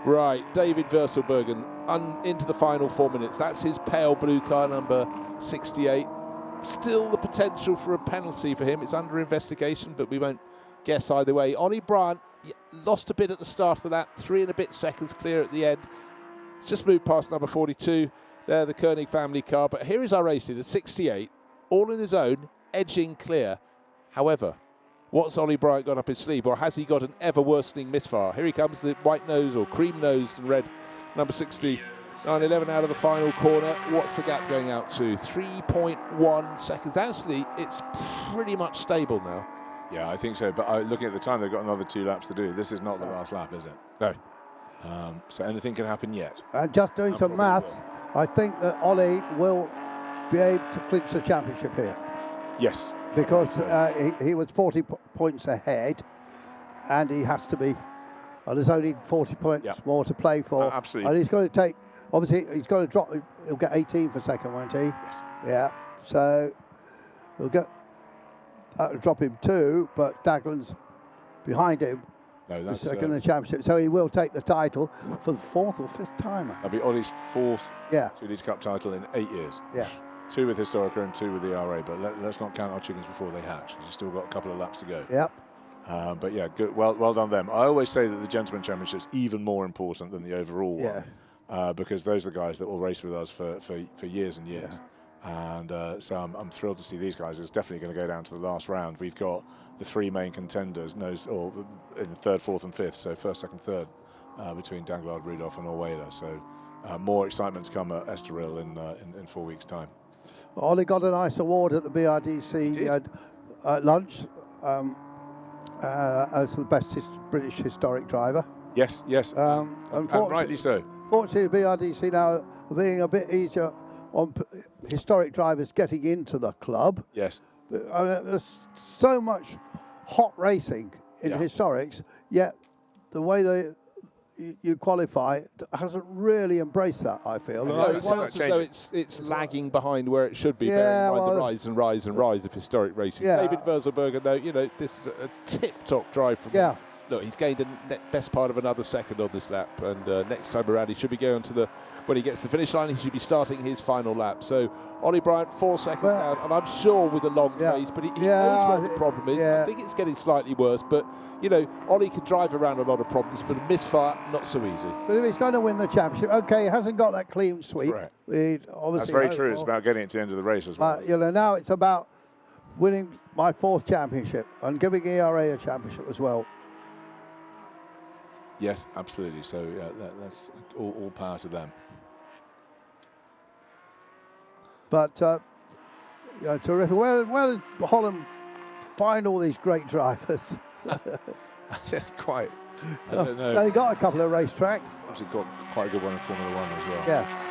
Right, David Wolfsbergen into the final 4 minutes. That's his pale blue car, number 68. Still the potential for a penalty for him. It's under investigation, but we won't guess either way. Ollie Bryant lost a bit at the start of the lap, 3 and a bit seconds clear at the end. It's just moved past number 42. There, the Koenig family car. But here is our race leader, 68, all in his own, edging clear. However, what's Ollie Bryant got up his sleeve, or has he got an ever-worsening misfire? Here he comes, the white-nosed or cream-nosed and red number 60. 9.11 out of the final corner. What's the gap going out to? 3.1 seconds. Actually, it's pretty much stable now. Yeah, I think so. But looking at the time, they've got another 2 laps to do. This is not the last lap, is it? No. So anything can happen yet. Just doing some maths, I think that Ollie will be able to clinch the championship here. Yes. Because he was 40 points ahead, and he has to be. Well, there's only 40 points more to play for. Absolutely. And he's going to take. Obviously, he's going to drop. He'll get 18 for second, won't he? Yes. Yeah. So he'll get. That'll drop him 2, but Dagland's behind him. No, that's second in the championship. So he will take the title for the 4th or 5th time. That'll be Ollie's 4th 2 League Cup title in 8 years. Yeah. 2 with Historica and 2 with the RA, but let's not count our chickens before they hatch. He's still got a couple of laps to go. Yep. But yeah, good. Well done them. I always say that the Gentleman Championship's even more important than the overall one, because those are the guys that will race with us for years and years. And so I'm thrilled to see these guys. It's definitely going to go down to the last round. We've got the 3 main contenders, in the 3rd, 4th and 5th, so 1st, 2nd, 3rd, between Danglard, Rudolph and Orweda. So more excitement to come at Estoril in 4 weeks' time. Well, Ollie got a nice award at the BRDC lunch as the best British historic driver. Yes, and rightly so. Fortunately, BRDC now being a bit easier on historic drivers getting into the club. Yes. I mean, there's so much hot racing in historics, yet the way you qualify hasn't really embraced that, I feel. No, it sounds as though it's lagging behind where it should be, bearing in mind the rise and rise of historic racing. David Wolfsbergen, though, this is a tip-top drive from him. look, he's gained a best part of another second on this lap, and next time around he should be going to the, when he gets to the finish line, he should be starting his final lap. So Ollie Bryant 4 seconds down, and I'm sure with a long face, but he knows what the problem is. I think it's getting slightly worse, but you know, Ollie can drive around a lot of problems, but a misfire, not so easy. But if he's going to win the championship, okay, he hasn't got that clean sweep. Right. That's very true. It's about getting it to the end of the race as well. You know, now it's about winning my 4th championship and giving ERA a championship as well. Yes, absolutely. So that's all power to them. But you know, terrific. Where does Holland find all these great drivers? Quite. I don't know. Only got a couple of racetracks. Obviously got quite a good one in Formula 1 as well. Yeah.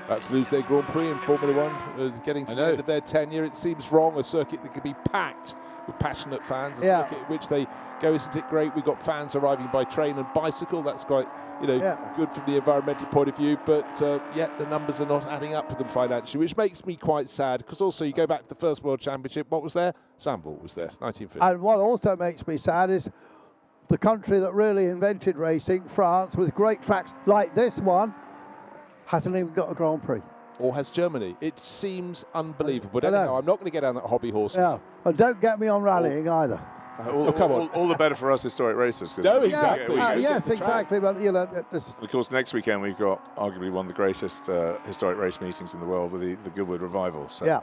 About to lose their Grand Prix in Formula 1, getting to the end of their tenure. It seems wrong, a circuit that could be packed with passionate fans, a circuit in which they go, isn't it great? We've got fans arriving by train and bicycle. That's quite, you know, good from the environmental point of view. But yet the numbers are not adding up for them financially, which makes me quite sad, because also you go back to the first World Championship, what was there? Zandvoort was there, 1950. And what also makes me sad is the country that really invented racing, France, with great tracks like this one, hasn't even got a Grand Prix. Or has Germany? It seems unbelievable. But anyhow, I'm not going to get down that hobby horse. Yeah, and don't get me on rallying either. All the better for us historic racers. No, exactly. Yes, exactly. But you know, of course, next weekend we've got arguably one of the greatest historic race meetings in the world with the Goodwood Revival. So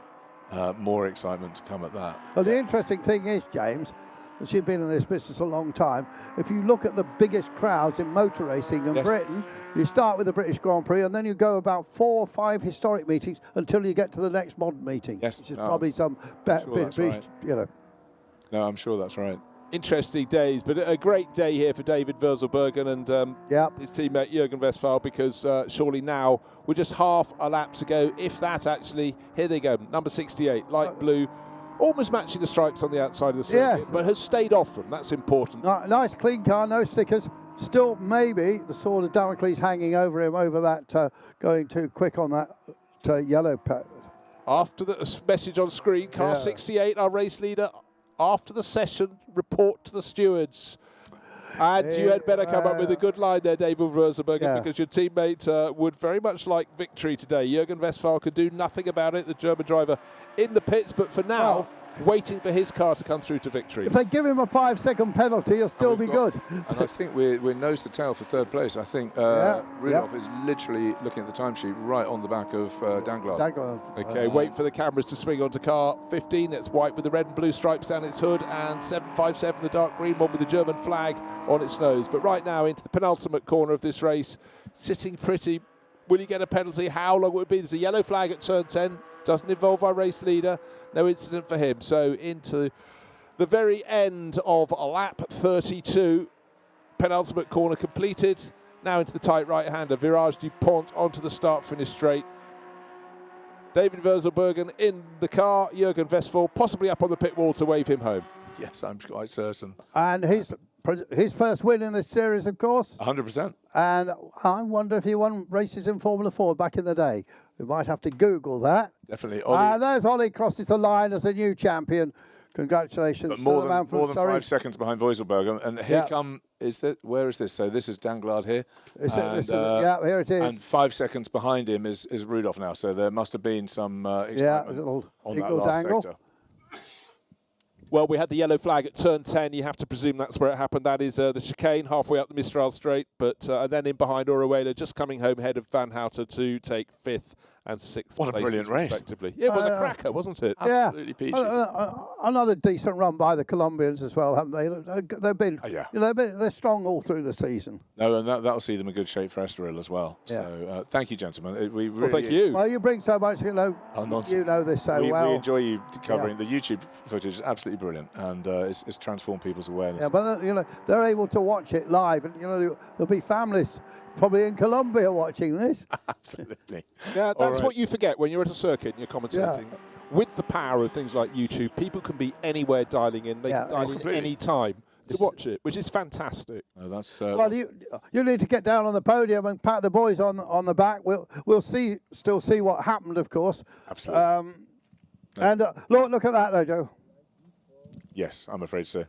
more excitement to come at that. Well, the interesting thing is, James, and you've been in this business a long time, if you look at the biggest crowds in motor racing in Britain, you start with the British Grand Prix and then you go about 4 or 5 historic meetings until you get to the next modern meeting, which is probably some British, you know. No, I'm sure that's right. Interesting days, but a great day here for David Verzelbergen and his teammate Jürgen Westphal, because surely now we're just half a lap to go, if that actually. Here they go, number 68, light blue, almost matching the stripes on the outside of the circuit, but has stayed off them. That's important. Nice clean car, no stickers. Still maybe the sword of Damocles hanging over him, over that going too quick on that yellow pad. After the message on screen, car 68, our race leader, after the session, report to the stewards. And you had better come up with a good line there, David Verzelbergen, because your teammate would very much like victory today. Jürgen Westphal could do nothing about it, the German driver in the pits, but for now, waiting for his car to come through to victory. If they give him a 5-second penalty, he'll still be good. And I think we're nose to tail for 3rd place. I think Rudolph is literally looking at the timesheet right on the back of Danglard. Okay, wait for the cameras to swing onto car 15. It's white with the red and blue stripes down its hood, and 757, the dark green one with the German flag on its nose. But right now into the penultimate corner of this race, sitting pretty. Will he get a penalty? How long will it be? There's a yellow flag at turn 10. Doesn't involve our race leader. No incident for him. So into the very end of lap 32. Penultimate corner completed. Now into the tight right-hander. Virage du Pont onto the start-finish straight. David Verzelbergen in the car. Jürgen Westphal possibly up on the pit wall to wave him home. Yes, I'm quite certain. And his first win in this series, of course. 100%. And I wonder if he won races in Formula 4 back in the day. We might have to Google that. Definitely. And there's Ollie crosses the line as a new champion. Congratulations but to more the than, man from more than Surrey. 5 seconds behind Voiselberg. And here where is this? So this is Danglard here. Here it is. And 5 seconds behind him is Rudolph now. So there must have been some excitement on that last sector. Well, we had the yellow flag at turn 10. You have to presume that's where it happened. That is the chicane halfway up the Mistral Straight. But and then in behind Oruela, just coming home ahead of Van Houten to take 5th and 6th What a brilliant race. Respectively. Yeah, it was a cracker, wasn't it? Absolutely peachy. Another decent run by the Colombians as well, haven't they? They've been, they're strong all through the season. No, and that'll see them in good shape for Estoril as well. So thank you, gentlemen. We really, thank you. Well, you bring so much, you know this so well. We enjoy you covering the YouTube footage. Is absolutely brilliant, and it's transformed people's awareness. Yeah, but they're able to watch it live, and there'll be families probably in Colombia watching this. Absolutely. Yeah, that's what you forget when you're at a circuit and you're commentating. Yeah. With the power of things like YouTube, people can be anywhere dialing in. They can dial in any time to watch it, which is fantastic. No, that's well, you need to get down on the podium and pat the boys on the back. We'll still see what happened, of course. Absolutely. And look at that, though, Joe. Yes, I'm afraid so.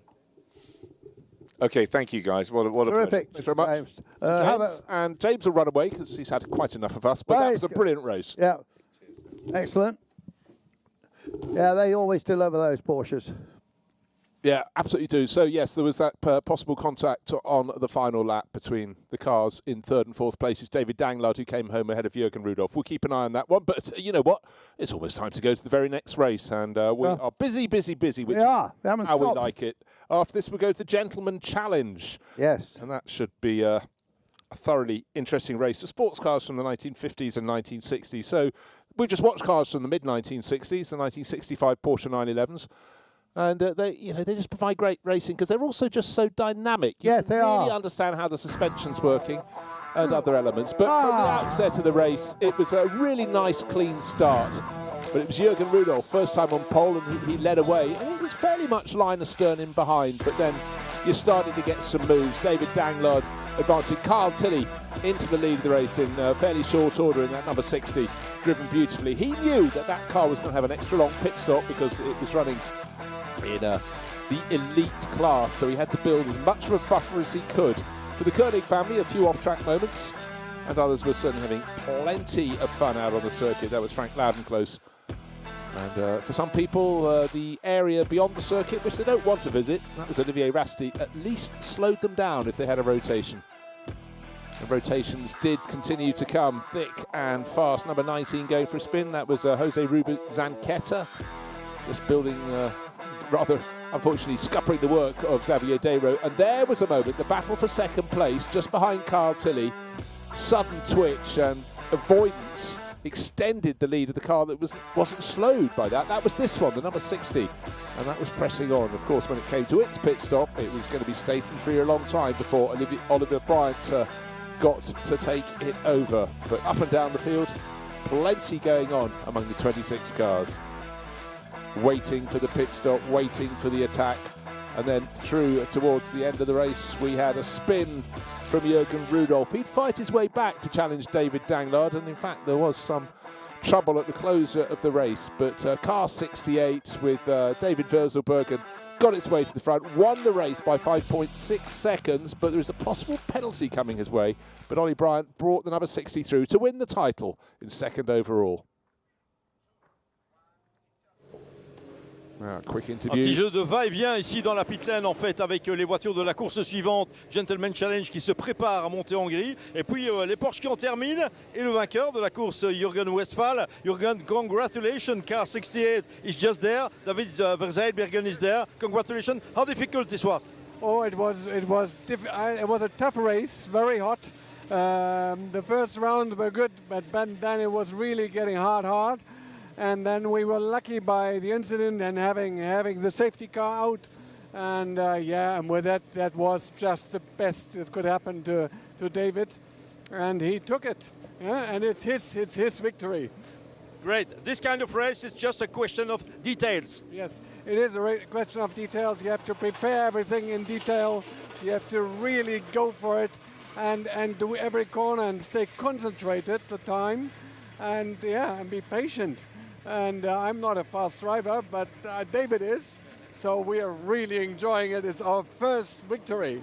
Okay, thank you guys. What a Terrific. Thanks very much. James. And James will run away because he's had quite enough of us, but that was a brilliant race. Yeah. Excellent. Yeah, they always deliver those Porsches. Yeah, absolutely do. So, yes, there was that possible contact on the final lap between the cars in third and fourth places. David Danglard, who came home ahead of Jürgen Rudolph. We'll keep an eye on that one. But you know what? It's almost time to go to the very next race. And we are busy, which is how we like it. After this, we'll go to the Gentleman Challenge. Yes. And that should be a thoroughly interesting race. The sports cars from the 1950s and 1960s. So we've just watched cars from the mid-1960s, the 1965 Porsche 911s. And they just provide great racing because they're also just so dynamic. Yes, they really understand how the suspension's working and other elements. But from the outset of the race, it was a really nice, clean start. But it was Jürgen Rudolph, first time on pole, and he led away. And it was fairly much line astern in behind. But then you started to get some moves. David Danglard advancing. Carl Tilley into the lead of the race in fairly short order in that number 60, driven beautifully. He knew that car was going to have an extra long pit stop because it was running in the elite class, so he had to build as much of a buffer as he could. For the Koenig family, a few off-track moments, and others were certainly having plenty of fun out on the circuit. That was Frank Loudenclose. And for some people, the area beyond the circuit, which they don't want to visit, that was Olivier Ratti, at least slowed them down if they had a rotation. The rotations did continue to come thick and fast. Number 19 going for a spin, that was Jose Ruben Zanqueta, just building... rather, unfortunately, scuppering the work of Xavier Desraux. And there was a moment, the battle for second place, just behind Carl Tilley. Sudden twitch and avoidance extended the lead of the car that wasn't slowed by that. That was this one, the number 60. And that was pressing on. Of course, when it came to its pit stop, it was going to be stationary for a long time before Oliver Bryant got to take it over. But up and down the field, plenty going on among the 26 cars. Waiting for the pit stop, waiting for the attack, and then through towards the end of the race we had a spin from Jürgen Rudolph. He'd fight his way back to challenge David Danglard, and in fact there was some trouble at the closure of the race, but car 68 with David Verzelbergen got its way to the front, won the race by 5.6 seconds, but there is a possible penalty coming his way. But Ollie Bryant brought the number 60 through to win the title in second overall. Quick interview. Un petit jeu de va-et-vient ici dans la pit lane en fait avec les voitures de la course suivante, Gentleman Challenge qui se prépare à monter en grille, et puis les Porsche qui en terminent, et le vainqueur de la course Jürgen Westphal. Jürgen, congratulations, car 68 is just there. David Verzeilbergen is there. Congratulations. How difficult this was? Oh, it was a tough race, very hot. The first round were good, but then it was really getting hard. And then we were lucky by the incident and having the safety car out, and and with that was just the best that could happen to David, and he took it, and it's his victory. Great. This kind of race is just a question of details. Yes, it is a question of details. You have to prepare everything in detail. You have to really go for it, and do every corner and stay concentrated the time, and be patient. And I'm not a fast driver, but David is. So we are really enjoying it. It's our first victory.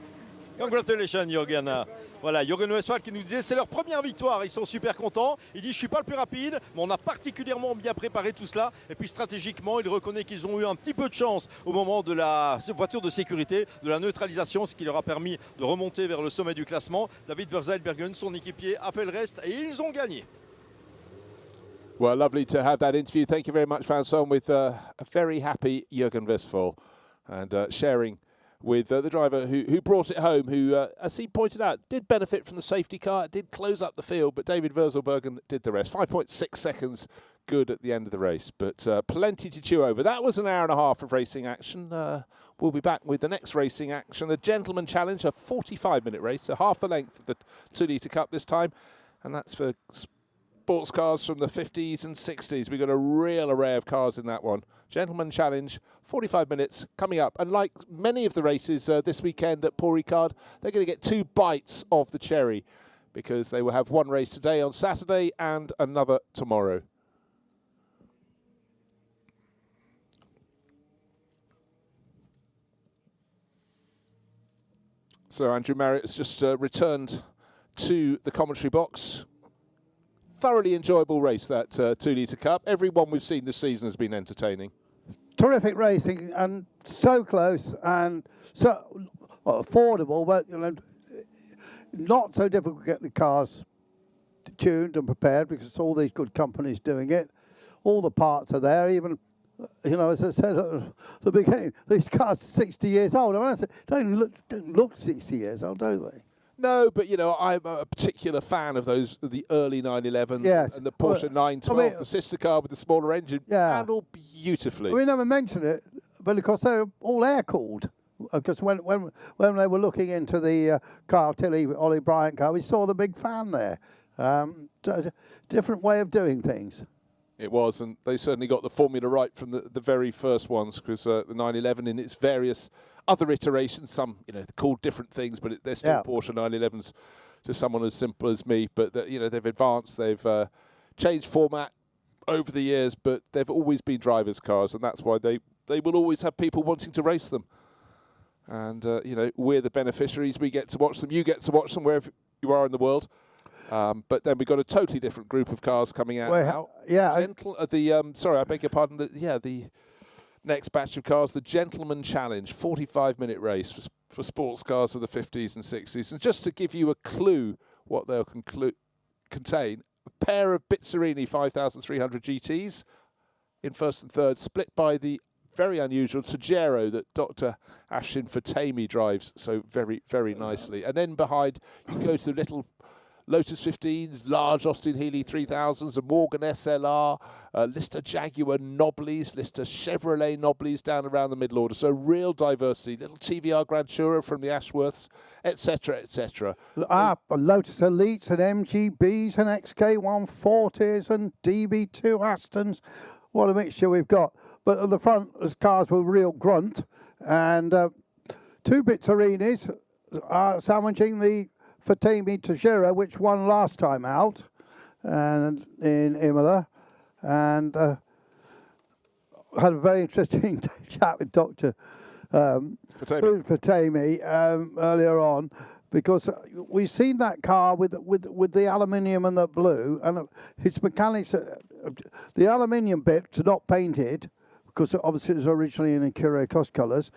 Congratulations, Jürgen. Voilà, Jürgen Westphal qui nous disait c'est leur première victoire. Ils sont super contents. Il dit je suis pas le plus rapide, mais on a particulièrement bien préparé tout cela. Et puis stratégiquement, il reconnaît qu'ils ont eu un petit peu de chance au moment de la voiture de sécurité, de la neutralisation, ce qui leur a permis de remonter vers le sommet du classement. David Verzeilbergen, son équipier, a fait le reste et ils ont gagné. Well, lovely to have that interview. Thank you very much, Vincent, with a very happy Jürgen Westphal, and sharing with the driver who brought it home, who, as he pointed out, did benefit from the safety car, did close up the field, but David Verzelbergen did the rest. 5.6 seconds good at the end of the race, but plenty to chew over. That was an hour and a half of racing action. We'll be back with the next racing action, the Gentleman Challenge, a 45-minute race, so half the length of the 2-litre Cup this time, and that's for sports cars from the 50s and 60s. We've got a real array of cars in that one. Gentleman Challenge, 45 minutes coming up. And like many of the races this weekend at Paul Ricard, they're going to get 2 bites of the cherry, because they will have one race today on Saturday and another tomorrow. So Andrew Marriott has just returned to the commentary box. Thoroughly enjoyable race, that 2 Litre Cup. Everyone we've seen this season has been entertaining. Terrific racing and so close and so affordable, but you know, not so difficult to get the cars tuned and prepared because all these good companies doing it. All the parts are there, even, you know, as I said at the beginning, these cars are 60 years old. I mean, don't look 60 years old, do they? No, but, you know, I'm a particular fan of the early 911s, yes, and the Porsche 912, I mean, the sister car with the smaller engine, handled beautifully. We never mentioned it, but of course they're all air-cooled. Because when they were looking into the Carl Tilley, Ollie Bryant car, we saw the big fan there. Different way of doing things. It was, and they certainly got the formula right from the very first ones, because the 911 in its various other iterations, some, you know, called different things, but they're still Porsche 911s to someone as simple as me. But, you know, they've advanced, they've changed format over the years, but they've always been drivers' cars, and that's why they will always have people wanting to race them. And, you know, we're the beneficiaries. We get to watch them. You get to watch them wherever you are in the world. But then we've got a totally different group of cars coming out now. Yeah. Sorry, I beg your pardon. The next batch of cars, the Gentleman Challenge, 45-minute race for sports cars of the 50s and 60s. And just to give you a clue what they'll contain, a pair of Bizzarini 5300 GTs in first and third, split by the very unusual Tagero that Dr. Ashin Fatemi drives so very, very nicely. And then behind, you go to the little Lotus 15s, large Austin Healey 3000s, a Morgan SLR, Lister Jaguar Nobblies, Lister Chevrolet Nobblies down around the middle order. So real diversity. Little TVR Grand Tourer from the Ashworths, etc., etc. Lotus Elites and MGBs and XK140s and DB2 Astons. What a mixture we've got. But at the front, the cars were real grunt. And 2 Bizzarinis are sandwiching the Fatemi Tagero, which won last time out and in Imola. And had a very interesting chat with Dr. Fatemi earlier on, because we've seen that car with the aluminium and the blue, and his mechanics, the aluminium bits are not painted, because obviously it was originally in Acura Cost colours,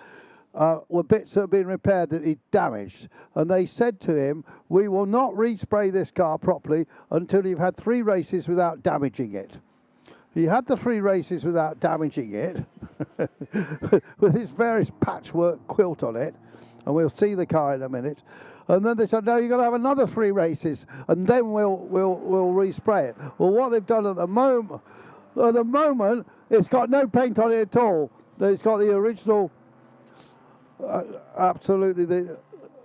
were bits that have been repaired that he damaged. And they said to him, we will not respray this car properly until you've had 3 races without damaging it. He had the 3 races without damaging it, with his various patchwork quilt on it, and we'll see the car in a minute. And then they said, no, you've got to have another 3 races, and then we'll respray it. Well, what they've done at the moment, it's got no paint on it at all. It's got the original, absolutely the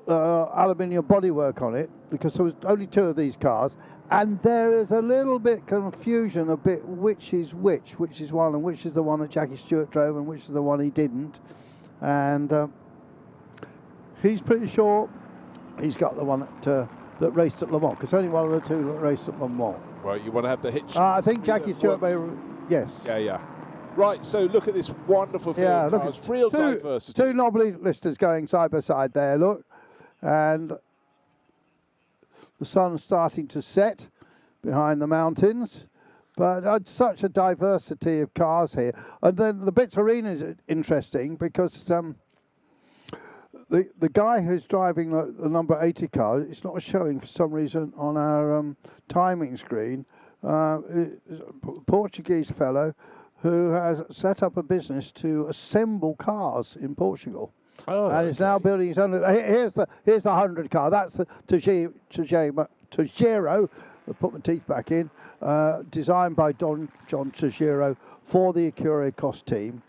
aluminium bodywork on it, because there was only 2 of these cars, and there is a little bit confusion, a bit which is one, and which is the one that Jackie Stewart drove, and which is the one he didn't. And he's pretty sure he's got the one that raced at Le Mans, because only one of the 2 that raced at Le Mans. Right, you want to have the hitch? I think Jackie Stewart may, yes. Yeah. Right, so look at this wonderful field of cars, real diversity. 2 Nobly listers going side by side there, look. And the sun's starting to set behind the mountains. But such a diversity of cars here. And then the Bizzarina is interesting, because the guy who's driving the number 80 car, it's not showing for some reason on our timing screen, a Portuguese fellow who has set up a business to assemble cars in Portugal. Oh, and is now building his own. Here's the 100 car. That's the Tagero. I'll put my teeth back in. Designed by John Tagero for the Acura Cost team,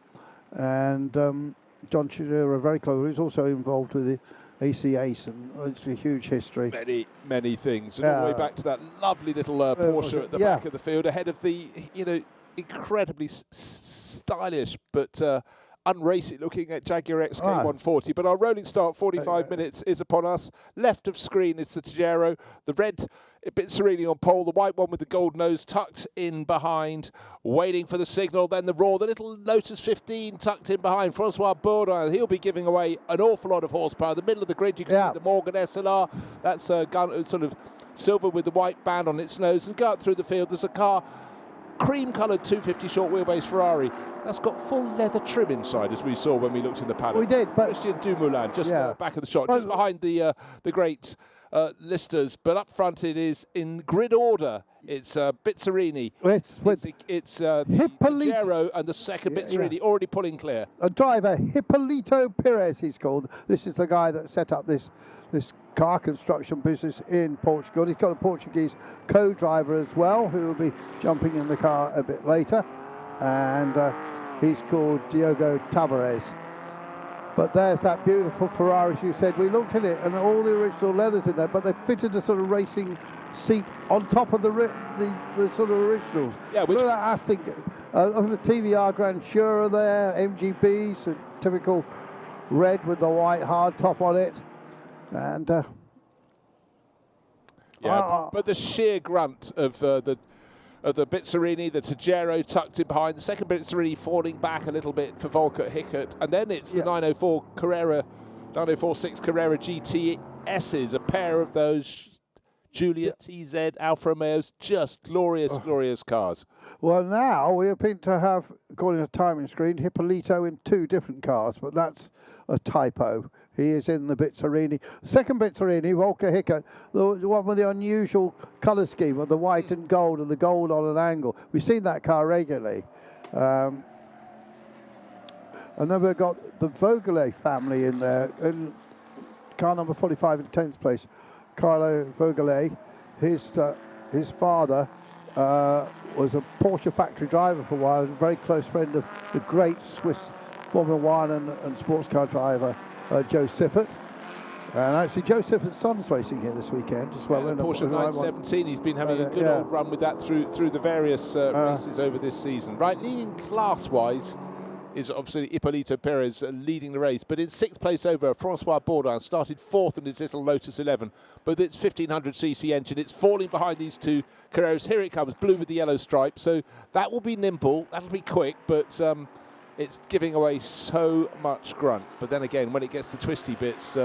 and John Tagero very close. He's also involved with the AC Ace, and it's a huge history. Many things, and all the way back to that lovely little Porsche at the back of the field, ahead of the incredibly stylish but unracy looking at Jaguar XK140. But our rolling start 45 minutes is upon us. Left of screen is the Tejero, the red Bitserini on pole, the white one with the gold nose tucked in behind, waiting for the signal. Then the Roar, the little Lotus 15 tucked in behind. Francois Bourdin, he'll be giving away an awful lot of horsepower. The middle of the grid, you can see the Morgan SLR. That's a gun, sort of silver with the white band on its nose. And go out through the field. There's a car, cream-coloured 250 short wheelbase Ferrari. That's got full leather trim inside, as we saw when we looked in the paddock. We did, but Christian Dumoulin, just back of the shot, just behind the great listers. But up front, it is in grid order. It's Bitserini. It's Tejero and the second Bitserini already pulling clear. A driver, Hipólito Pires, he's called. This is the guy that set up this car construction business in Portugal. He's got a Portuguese co-driver as well, who will be jumping in the car a bit later. And he's called Diogo Tavares. But there's that beautiful Ferrari, as you said. We looked at it, and all the original leathers in there, but they fitted a sort of racing seat on top of the sort of originals. Yeah, look at that Aston, of the TVR Grand Tourer there, MGB, so typical red with the white hard top on it. And but the sheer grunt of the Bitserini, the Tejero tucked in behind, the second Bitserini falling back a little bit for Volker Hickert, and then it's the 904-6 Carrera GTSs, a pair of those Giulia TZ Alfa Romeos, just glorious, glorious cars. Well, now we appear to have, according to timing screen, Hipólito in 2 different cars, but that's a typo. He is in the Bitserini. Second Bitserini, Volker Hickert, the one with the unusual colour scheme of the white and gold, and the gold on an angle. We've seen that car regularly. And then we've got the Vogelet family in there, in car number 45 in 10th place. Carlo Vogelet, his father was a Porsche factory driver for a while, a very close friend of the great Swiss Formula 1 and sports car driver Joe Siffert. And actually Joe Siffert's son's racing here this weekend as well. Porsche 917, he's been having a good old run with that through the various races over this season. Right, leading class-wise is obviously Hipólito Pires leading the race, but in 6th place over, Francois Bourdin started 4th in his little Lotus 11, but it's 1500cc engine. It's falling behind these 2 Carreras. Here it comes, blue with the yellow stripe, so that will be nimble, that'll be quick, but it's giving away so much grunt. But then again, when it gets to twisty bits,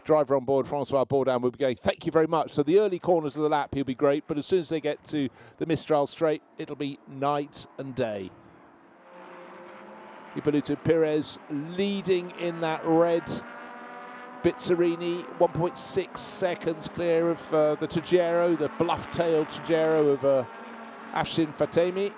driver on board, Francois Bourdin, will be going, thank you very much. So the early corners of the lap, he'll be great, but as soon as they get to the Mistral Straight, it'll be night and day. Hipólito Pires leading in that red Bitserini, 1.6 seconds clear of the Tejero, the bluff-tailed Tejero of Afshin Fatemi.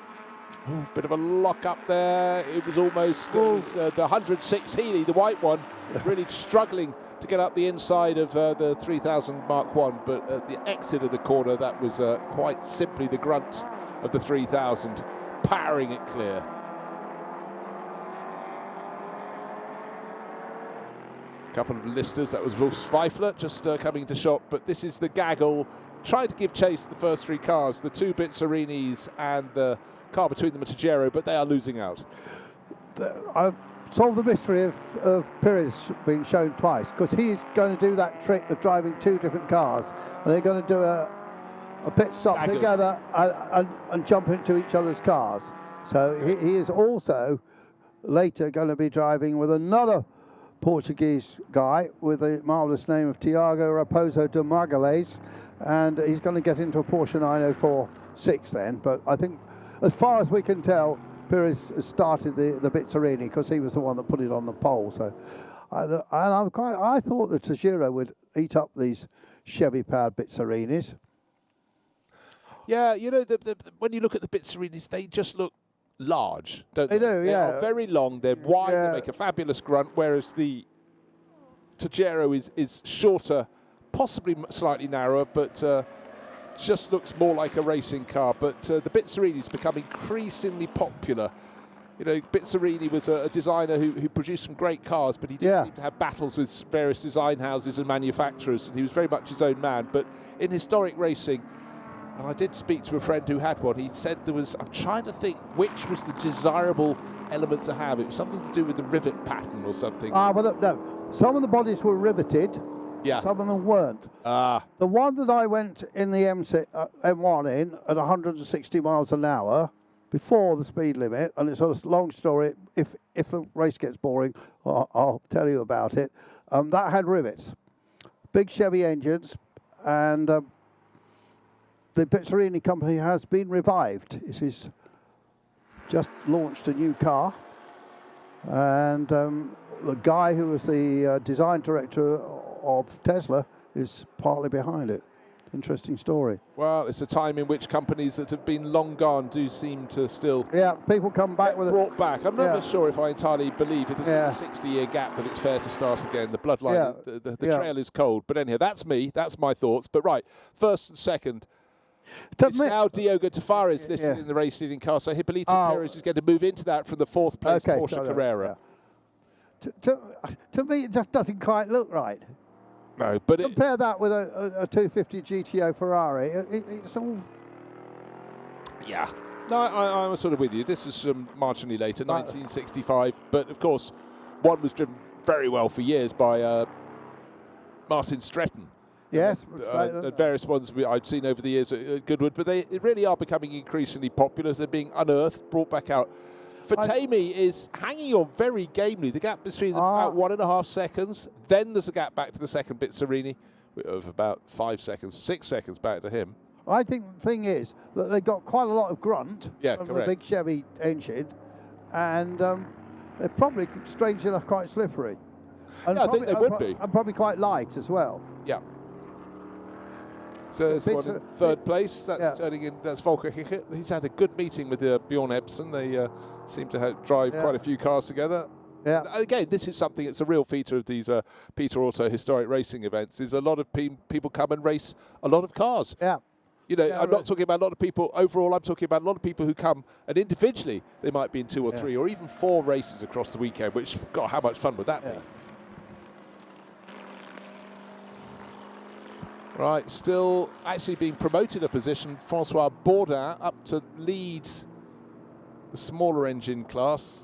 Bit of a lock up there. It was almost the 106 Healy, the white one, really struggling to get up the inside of the 3000 Mark 1, but at the exit of the corner, that was quite simply the grunt of the 3000, powering it clear. Couple of listers, that was Wolf Zweifler just coming to shop, but this is the gaggle trying to give chase to the first 3 cars, the 2 Bitserinis and the car between them, a Tejero, but they are losing out. I solved the mystery of Pires being shown twice, because he's going to do that trick of driving 2 different cars, and they're going to do a pit stop together and jump into each other's cars. So he is also later going to be driving with another Portuguese guy with the marvellous name of Tiago Raposo de Magalhães, and he's going to get into a Porsche 904-6 then. But I think, as far as we can tell, Pires has started the Bitserini because he was the one that put it on the pole. So, I thought the Tejero would eat up these Chevy-powered Bitserinis. Yeah, you know, when you look at the Bitserinis, they just look large, don't they? They do, They are very long, they're wide, they make a fabulous grunt, whereas the Tejero is shorter, possibly slightly narrower, but just looks more like a racing car. But the Bitserini's become increasingly popular. You know, Bitserini was a designer who produced some great cars, but he didn't seem to have battles with various design houses and manufacturers, and he was very much his own man. But in historic racing, And I did speak to a friend who had one. He said there was, I'm trying to think which was the desirable element to have. It was something to do with the rivet pattern or something. Well, no. Some of the bodies were riveted. Yeah. Some of them weren't. The one that I went in the M1 in at 160 miles an hour before the speed limit, and it's a long story. If the race gets boring, I'll tell you about it. That had rivets, big Chevy engines, and the Pizzarini company has been revived. It is just launched a new car, and the guy who was the design director of Tesla is partly behind it. Interesting story. Well, it's a time in which companies that have been long gone do seem to still people come back with brought back. I'm not sure if I entirely believe if there's been a 60-year gap that it's fair to start again. The bloodline, the trail is cold. But anyhow, that's me. That's my thoughts. But right, first and second. It's now Diogo Tavares listed in the race leading car, so Hipólito Pérez is going to move into that from the 4th place Porsche Carrera. To me, it just doesn't quite look right. No, but compare that with a 250 GTO Ferrari. It's all. Yeah, no, I'm sort of with you. This was marginally later, 1965, but of course, one was driven very well for years by Martin Stretton. Yes, various ones I'd seen over the years at Goodwood, but they really are becoming increasingly popular as they're being unearthed, brought back out. Fatemi is hanging on very gamely. The gap between them about 1.5 seconds. Then there's a gap back to the second Pizzarini of about 5 seconds, 6 seconds back to him. I think the thing is that they got quite a lot of grunt from the big Chevy engine, and they're probably, strange enough, quite slippery. And I think they would be. And probably quite light as well. Yeah. So there's one in 3rd place. That's turning in. That's Volker Hickert. He's had a good meeting with Bjorn Ebsen. They seem to drive quite a few cars together. Yeah. Again, this is something. It's a real feature of these Peter Auto historic racing events. Is a lot of people come and race a lot of cars. Yeah. You know, I'm not talking about a lot of people overall. I'm talking about a lot of people who come and individually they might be in 2 or 3 or even 4 races across the weekend. Which, God, how much fun would that be? Right, still actually being promoted a position, Francois Bourdin up to lead the smaller engine class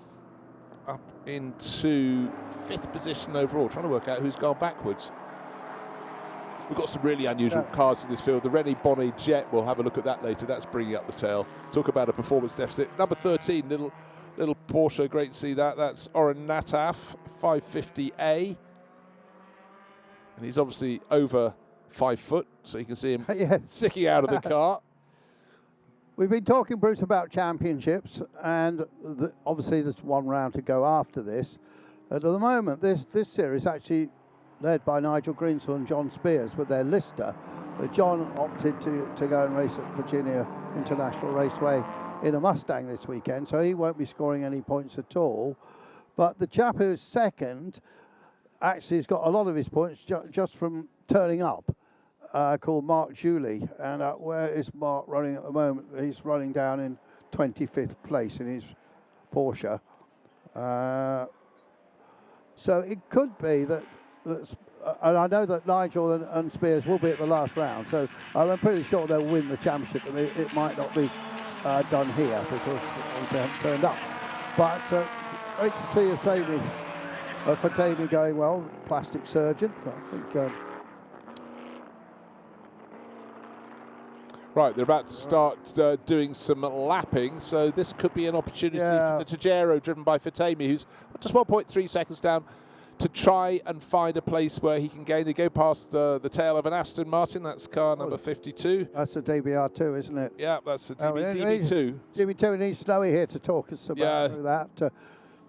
up into 5th position overall, trying to work out who's gone backwards. We've got some really unusual cars in this field. The René Bonnet Jet, we'll have a look at that later. That's bringing up the tail. Talk about a performance deficit. Number 13, little Porsche, great to see that. That's Oren Nataf, 550A. And he's obviously over 5 foot, so you can see him sticking out of the car. We've been talking, Bruce, about championships, and obviously there's one round to go after this. At the moment, this series actually led by Nigel Greensell and John Spears with their Lister. John opted to go and race at Virginia International Raceway in a Mustang this weekend, so he won't be scoring any points at all. But the chap who's second actually has got a lot of his points just from turning up. Called Mark Julie, and where is Mark running at the moment? He's running down in 25th place in his Porsche. So it could be that, and I know that Nigel and Spears will be at the last round, so I'm pretty sure they'll win the championship, but it might not be done here because they haven't turned up. But great to see Fatemi going well, plastic surgeon. I think. Right, they're about to start doing some lapping, so this could be an opportunity for the Tejero, driven by Fatemi, who's just 1.3 seconds down, to try and find a place where he can gain. They go past the tail of an Aston Martin. That's car number 52. That's the DBR2, isn't it? Yeah, that's the DB2. DB2 needs Snowy here to talk us about that.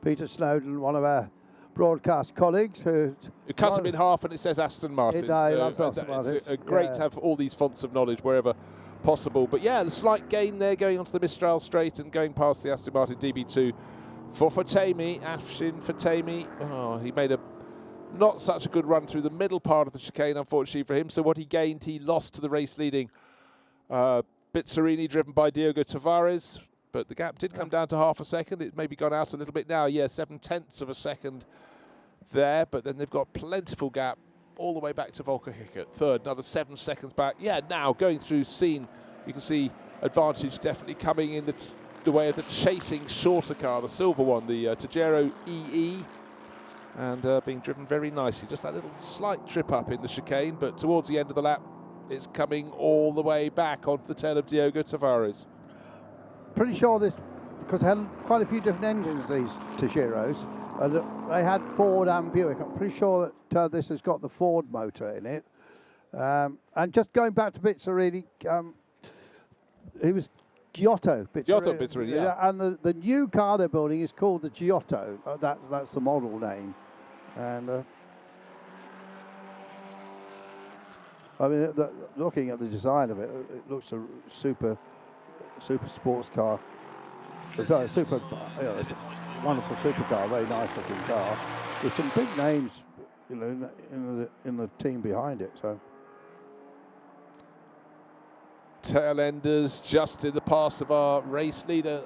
Peter Snowden, one of our broadcast colleagues who cuts him in half and it says Aston Martin. He loves Aston Martin. It's great to have all these fonts of knowledge wherever possible. But yeah, a slight gain there going onto the Mistral Straight and going past the Aston Martin DB2 for Fatemi, Afshin Fatemi. Oh, he made not such a good run through the middle part of the chicane, unfortunately for him. So what he gained, he lost to the race leading Pizzarini, driven by Diogo Tavares. But the gap did come down to half a second. It maybe gone out a little bit now. Yeah, 0.7 of a second there. But then they've got plentiful gap all the way back to Volker Hickert. Third, another 7 seconds back. Yeah, now going through scene you can see advantage definitely coming in the way of the chasing shorter car, the silver one, the Tajero EE, and being driven very nicely. Just that little slight trip up in the chicane, but towards the end of the lap, it's coming all the way back onto the tail of Diogo Tavares. Pretty sure this, because they had quite a few different engines, these Tajeros. They had Ford and Buick. I'm pretty sure that this has got the Ford motor in it. And just going back to Bizzarini, it was Giotto Bizzarini, yeah. And the new car they're building is called the Giotto. That's the model name. And I mean, looking at the design of it, it looks a super sports car. It's a super, it's a wonderful supercar, very nice looking car with some big names, you know, in the team behind it. So. Tail enders just in the pass of our race leader.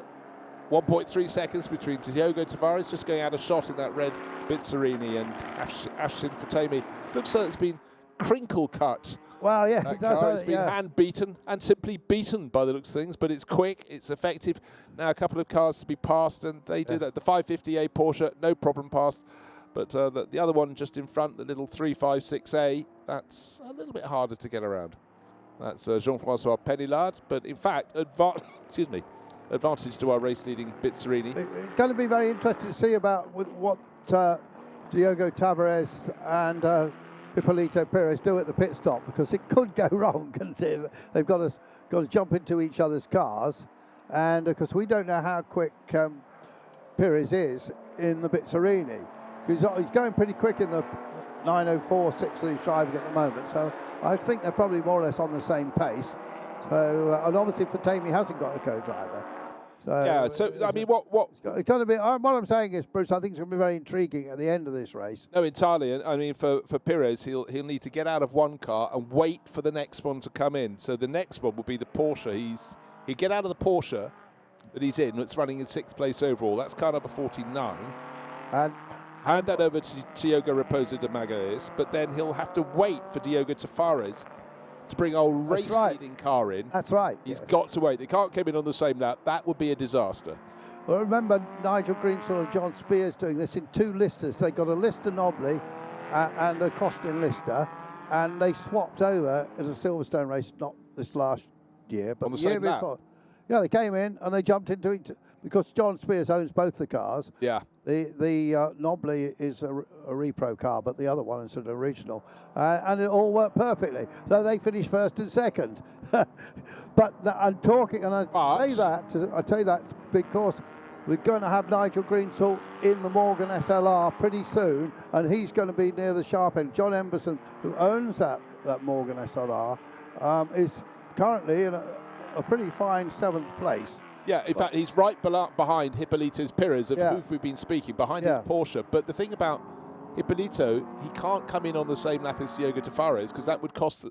1.3 seconds between Diogo Tavares just going out of shot in that red Bizzarini, and Afshin Fatemi. Looks like it's been crinkle cut. Well, yeah, it's been hand beaten and simply beaten by the looks of things, but it's quick, it's effective. Now a couple of cars to be passed, and they do that. The 550A Porsche, no problem passed, but the other one just in front, the little 356A, that's a little bit harder to get around. That's Jean-François Penillard, but in fact, advantage to our race-leading Bizzarini. It's going to be very interesting to see about what Diogo Tavares and Hipólito Pérez do at the pit stop, because it could go wrong, couldn't it? They've got to jump into each other's cars, and because we don't know how quick Pérez is in the Bizzarini. He's going pretty quick in the 9:04.6 that he's driving at the moment, so I think they're probably more or less on the same pace. So, and obviously Fatemi hasn't got a co-driver. So yeah, so I mean, it's going to be. What I'm saying is, Bruce, I think it's going to be very intriguing at the end of this race. No, entirely. I mean, for Pérez, he'll need to get out of one car and wait for the next one to come in. So the next one will be the Porsche. He'll get out of the Porsche that he's in. It's running in 6th place overall. That's car number 49. And hand that over to Diogo Raposo de Magalhães, but then he'll have to wait for Diogo Tavares to bring our race-leading car in. That's right. He's got to wait. They can't come in on the same lap. That would be a disaster. Well, remember Nigel Greensell and John Spears doing this in 2 listers. They got a Lister Nobly and a Costin Lister, and they swapped over in a Silverstone race, not this last year, but on the year same before. lap. Yeah, they came in and they jumped into it because John Spears owns both the cars. Yeah. The Nobly is a repro car, but the other one is an original, and it all worked perfectly. So they finished 1st and 2nd. But I'm talking, and I tell you that because we're going to have Nigel Greensell in the Morgan SLR pretty soon, and he's going to be near the sharp end. John Emberson, who owns that Morgan SLR, is currently in a pretty fine 7th place. Yeah, in fact, he's right behind Hipólito Pérez, of who we've been speaking, behind his Porsche. But the thing about Hipólito, he can't come in on the same lap as Diogo Tavares, because that would cost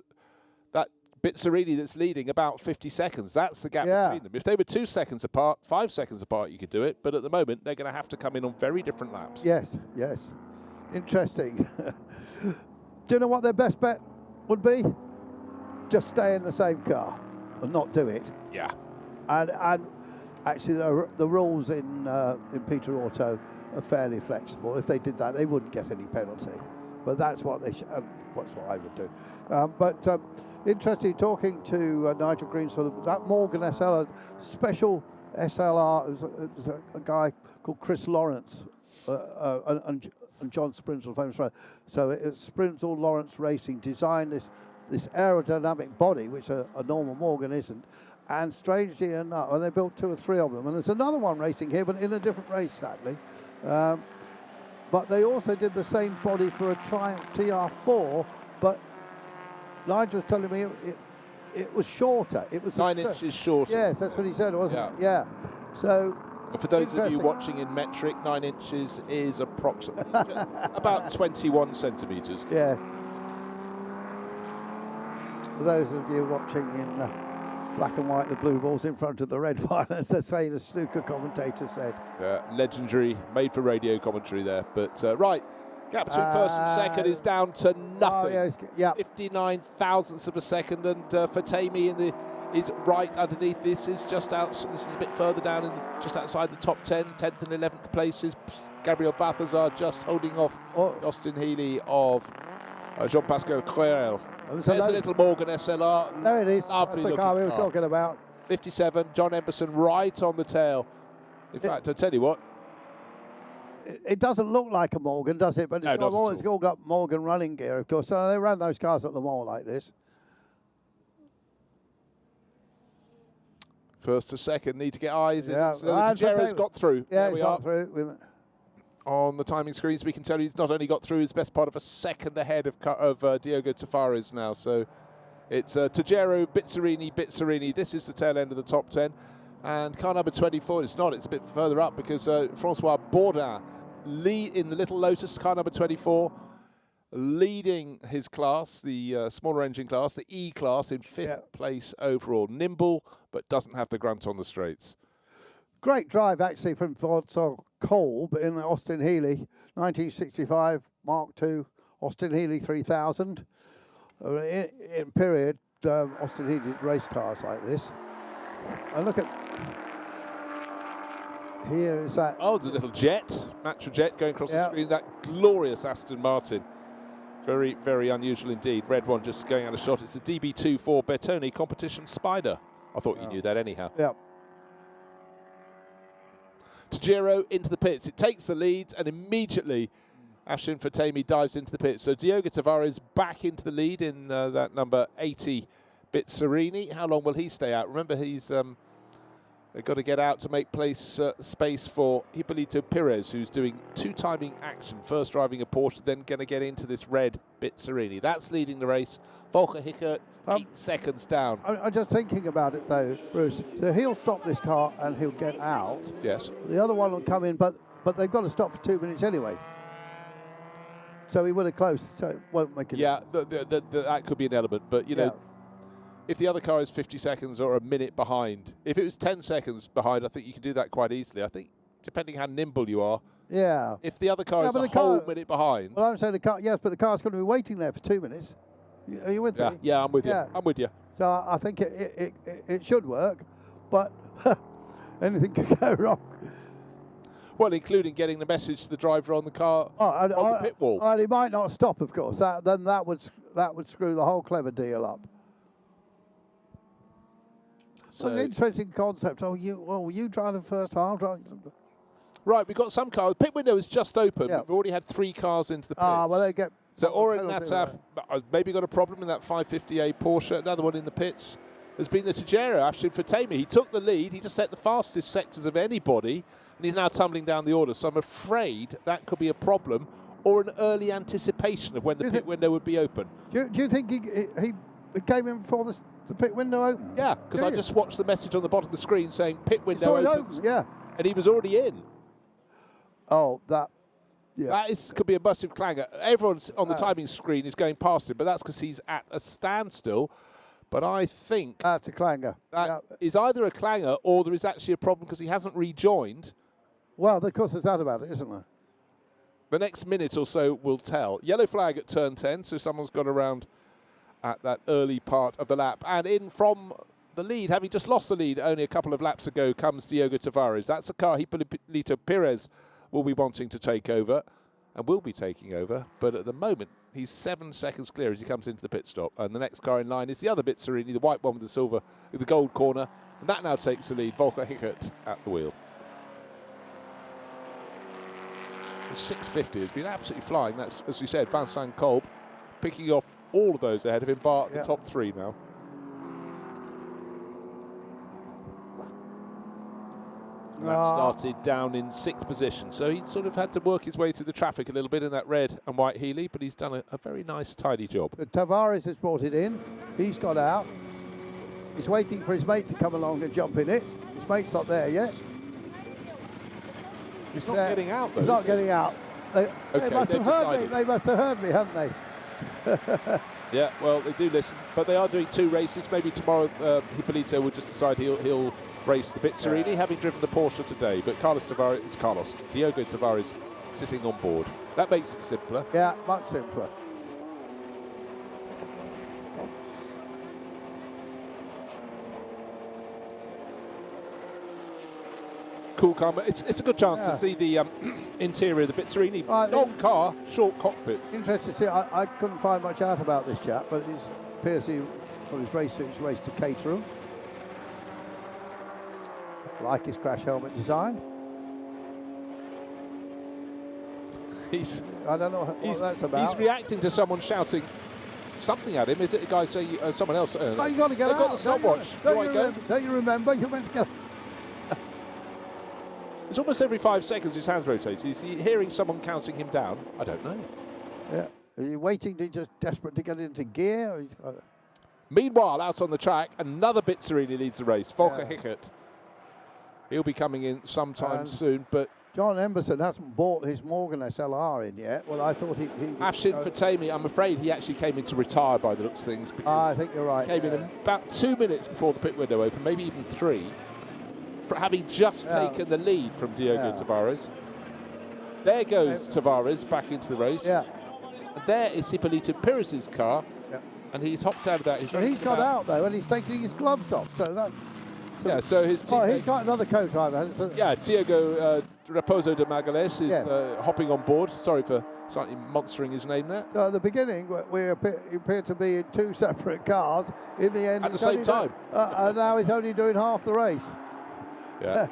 that Bizzarini that's leading about 50 seconds. That's the gap between them. If they were 2 seconds apart, 5 seconds apart, you could do it. But at the moment, they're going to have to come in on very different laps. Yes, yes. Interesting. Do you know what their best bet would be? Just stay in the same car and not do it. Yeah. And actually, the rules in Peter Auto are fairly flexible. If they did that, they wouldn't get any penalty. But that's what that's what I would do. But interesting talking to Nigel Greensell. That Morgan SLR, special SLR, is a guy called Chris Lawrence and John Sprinzel, famous runner. So it's Sprinzel Lawrence Racing designed this aerodynamic body, which a normal Morgan isn't. And strangely enough, they built 2 or 3 of them. And there's another one racing here, but in a different race, sadly. But they also did the same body for a Triumph TR4, but Nigel was telling me it was shorter. It was 9 inches shorter. Yes, that's what he said, wasn't it? Yeah. So. And for those of you watching in metric, 9 inches is approximately about 21 centimetres. Yes. For those of you watching in black and white, the blue ball's in front of the red one, as the saying, the snooker commentator said. Legendary, made for radio commentary there. But right, gap between 1st and 2nd is down to nothing. 59 thousandths of a second, and Fatemi in the is right underneath. This is just out. This is a bit further down, just outside the top 10, 10th and 11th places. Gabriel Balthazar just holding off Austin Healey of Jean-Pascal Creel. There's a little Morgan SLR. There it is. Lovely That's the car we were talking about. 57, John Emberson right on the tail. In fact, I tell you what. It doesn't look like a Morgan, does it? But it's all got Morgan running gear, of course. So they ran those cars at the mall like this. First to second, need to get eyes. Yeah, so Jaro's got through. Yeah, he's got through. On the timing screens, we can tell he's not only got through, he's best part of a second ahead of Diogo Tavares now. So it's Tejero, Bizzarini. This is the tail end of the top 10. And car number 24, it's not, it's a bit further up because Francois Bourdin lead in the little Lotus, car number 24, leading his class, the smaller engine class, the E class, in 5th place overall. Nimble, but doesn't have the grunt on the straights. Great drive, actually, from Kolb in Austin Healey, 1965 Mark II, Austin Healey 3000. In period, Austin Healey did race cars like this. And look at, here is that. Oh, it's a little jet, natural jet going across the screen. That glorious Aston Martin. Very, very unusual indeed. Red one just going out of shot. It's the DB24 Bertone Competition Spider. I thought you knew that anyhow. Yeah. Tejero into the pits. It takes the lead and immediately Ashton Fatemi dives into the pits. So Diogo Tavares back into the lead in that number 80 Bizzarini. How long will he stay out? Remember, he's got to get out to make space for Hipólito Pérez, who's doing 2 timing action. First driving a Porsche, then going to get into this red Bizzarini. That's leading the race. Volker Hickert, 8 seconds down. I'm just thinking about it, though, Bruce. So he'll stop this car and he'll get out. Yes. The other one will come in, but they've got to stop for 2 minutes anyway. So he would have closed, so it won't make it. Yeah, that could be an element, but, you know, if the other car is 50 seconds or a minute behind, if it was 10 seconds behind, I think you can do that quite easily. I think, depending how nimble you are. Yeah. If the other car is a whole minute behind. Well, I'm saying the car, yes, but the car's going to be waiting there for 2 minutes. Are you with me? Yeah, I'm with you. I'm with you. So I think it should work, but anything could go wrong. Well, including getting the message to the driver on the car on the pit wall. And he might not stop, of course. Then that would screw the whole clever deal up. So an interesting concept. You drive the first half. Right, we've got some cars. Pit window is just open. We've already had 3 cars into the pits. Well, they get. So Oren Nataf maybe got a problem in that 550A Porsche. Another one in the pits has been the Tejero, Ashton Fatemi. He took the lead. He just set the fastest sectors of anybody, and he's now tumbling down the order. So I'm afraid that could be a problem or an early anticipation of when the pit window would be open. Do you think he came in before the pit window opened? Yeah, because I just watched the message on the bottom of the screen saying pit window opens. Yeah. And he was already in. Oh, that. Yeah. That could be a massive clanger. Everyone on the timing screen is going past him, but that's because he's at a standstill. But I think that's a clanger. That is either a clanger or there is actually a problem because he hasn't rejoined. Well, of course, there's that about it, isn't there? The next minute or so will tell. Yellow flag at turn 10, so someone's got around at that early part of the lap. And in from the lead, having just lost the lead only a couple of laps ago, comes Diogo Tavares. That's a car Hipólito Pérez will be wanting to take over and will be taking over, but at the moment he's 7 seconds clear as he comes into the pit stop, and the next car in line is the other Bizzarini, the white one with the gold corner, and that now takes the lead. Volker Hickert at the wheel. The 650 has been absolutely flying. That's, as we said, Vincent Kolb picking off all of those ahead of him, bar the top 3 now. And that started down in 6th position. So he sort of had to work his way through the traffic a little bit in that red and white Healey, but he's done a very nice, tidy job. But Tavares has brought it in. He's got out. He's waiting for his mate to come along and jump in it. His mate's not there yet. He's not getting out, though. He's not getting out. They must have heard me. They must have heard me, haven't they? Yeah, well, they do listen. But they are doing 2 races. Maybe tomorrow Hipólito will just decide he'll race the Bizzarini, having driven the Porsche today. But Diogo Tavares sitting on board. That makes it simpler. Yeah, much simpler. cool car. But it's a good chance to see the interior of the Bizzarini. Long car, short cockpit. Interesting to see. I couldn't find much out about this chap, but it appears he, for his race suits, raced to Caterham. Like his crash helmet design. I don't know what that's about. He's reacting to someone shouting something at him. Is it a guy saying someone else? No, you got to get out. They've got the stopwatch. Don't you remember? You meant to get. It's almost every 5 seconds his hands rotate. Is he hearing someone counting him down? I don't know. Yeah. Are you waiting to just desperate to get into gear? Meanwhile, out on the track, another Bizzarini leads the race. Volker Hickert. He'll be coming in sometime soon, but John Emberson hasn't bought his Morgan SLR in yet. Well, I thought he Afshin Fatemi, I'm afraid he actually came in to retire by the looks of things. I think you're right. He came in about 2 minutes before the pit window opened, maybe even 3, for having just taken the lead from Diogo Tavares. There goes Tavares back into the race. Yeah. And there is Hippolyte Pires' car, and he's hopped out of that. He's got out though, and he's taking his gloves off. So that. So his teammate, he's got another co-driver. Tiago Raposo de Magalhães is hopping on board. Sorry for slightly monstering his name there. So at the beginning, we appear to be in 2 separate cars. In the end, at the same time. And now he's only doing half the race. Yeah.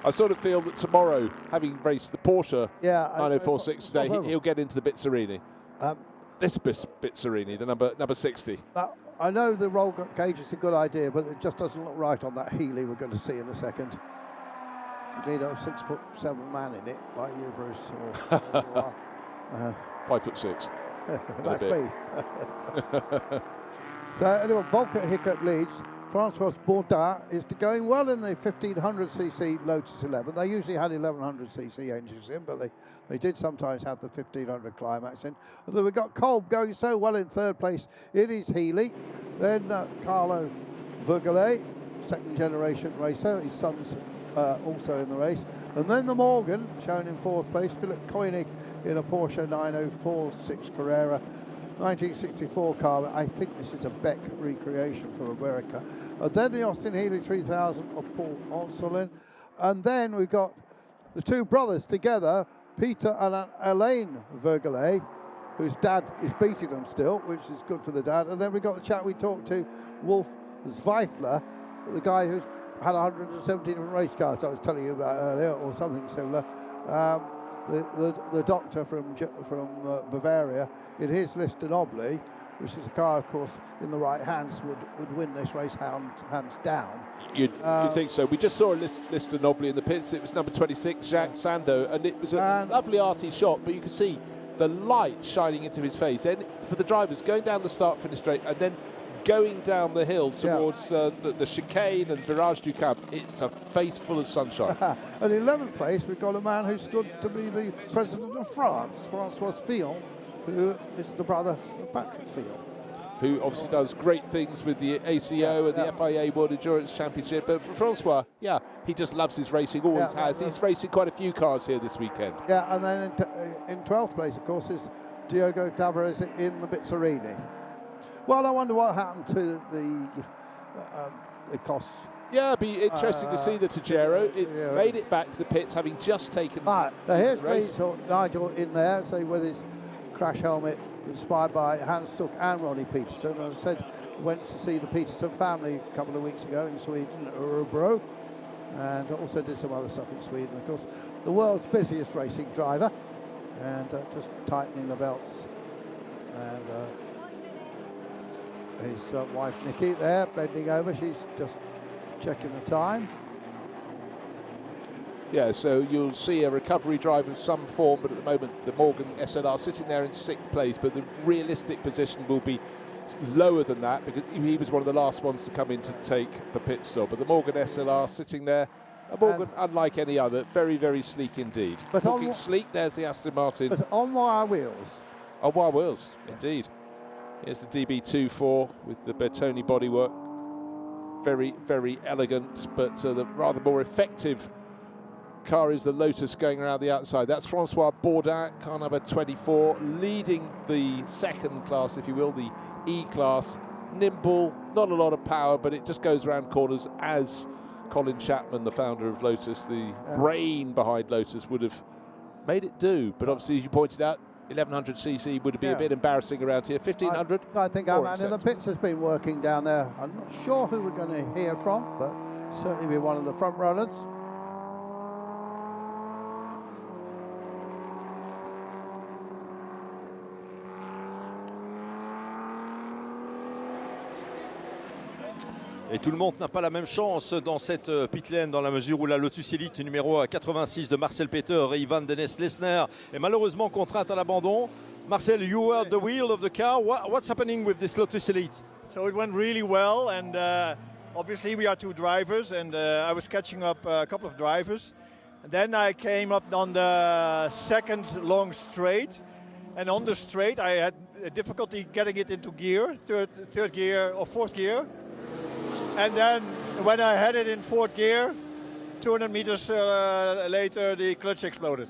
I sort of feel that tomorrow, having raced the Porsche 9046 today, he'll get into the Bizzarini. This Bizzarini, the number 60. I know the roll gauge is a good idea, but it just doesn't look right on that Healy we're going to see in a second. You need a 6'7" man in it, like you, Bruce. Or 5'6". That's me. So anyway, Volker Hickert leads. Francois Bourdin is going well in the 1500cc Lotus 11. They usually had 1100cc engines in, but they did sometimes have the 1500 Climax in. And then we've got Kolb going so well in 3rd place in his Healy. Then Carlo Vergele, 2nd generation racer. His son's also in the race. And then the Morgan, shown in 4th place. Philip Koenig in a Porsche 904 Carrera. 1964 car. I think this is a Beck recreation from America. And then the Austin Healey 3000 of Paul Onsolin. And then we've got the 2 brothers together, Peter and Elaine Vergele, whose dad is beating them still, which is good for the dad. And then we've got the chap we talked to, Wolf Zweifler, the guy who's had 170 different race cars I was telling you about earlier, or something similar. The doctor from Bavaria, in his Lister Nobly, which is a car, of course, in the right hands, would win this race hands down. You'd think so. We just saw a Lister Nobly in the pits. It was number 26, Jacques Sando, and it was a lovely arty shot, but you could see the light shining into his face. Then for the drivers, going down the start-finish straight, and then going down the hill towards the chicane and Virage du Cap, it's a face full of sunshine. And in 11th place, we've got a man who stood to be the president of France, Francois Fillon, who is the brother of Patrick Fillon. Who obviously does great things with the ACO and the FIA World Endurance Championship. But for Francois, he just loves his racing, always has. He's racing quite a few cars here this weekend. Yeah, and then in 12th place, of course, is Diogo Tavares in the Bizzarini. Well, I wonder what happened to the costs. Yeah, it'd be interesting to see the Tejero. It made it back to the pits, having just taken now here's Nigel in there, so with his crash helmet, inspired by Hans Stuck and Ronnie Peterson. As I said, went to see the Peterson family a couple of weeks ago in Sweden, Örebro, and also did some other stuff in Sweden. Of course, the world's busiest racing driver, and just tightening the belts. And his wife Nikki there, bending over, she's just checking the time. Yeah, so you'll see a recovery drive of some form, but at the moment the Morgan SLR sitting there in 6th place, but the realistic position will be lower than that because he was one of the last ones to come in to take the pit stop. But the Morgan SLR sitting there, a Morgan unlike any other, very, very sleek indeed. But talking sleek, there's the Aston Martin. But on wire wheels. On wire wheels, indeed. Here's the DB24 with the Bertoni bodywork. Very, very elegant, but the rather more effective car is the Lotus going around the outside. That's Francois Bourdin, car number 24, leading the 2nd class, if you will, the E-class. Nimble, not a lot of power, but it just goes around corners as Colin Chapman, the founder of Lotus, the brain behind Lotus, would have made it do. But obviously, as you pointed out, 1100cc would be a bit embarrassing around here. 1500. I think our man in the pits has been working down there. I'm not sure who we're going to hear from, but certainly be one of the front runners. Et tout le monde n'a pas la même chance dans cette pit lane, dans la mesure où la Lotus Elite numéro 86 de Marcel Peter et Ivan Dennis-Lesner est malheureusement contrainte à l'abandon. Marcel, you were at the wheel of the car. What's happening with this Lotus Elite? So it went really well, and obviously we are two drivers, and I was catching up a couple of drivers. And then I came up on the second long straight, and on the straight I had difficulty getting it into gear, third gear or fourth gear. And then when I had it in fourth gear, 200 meters later, the clutch exploded.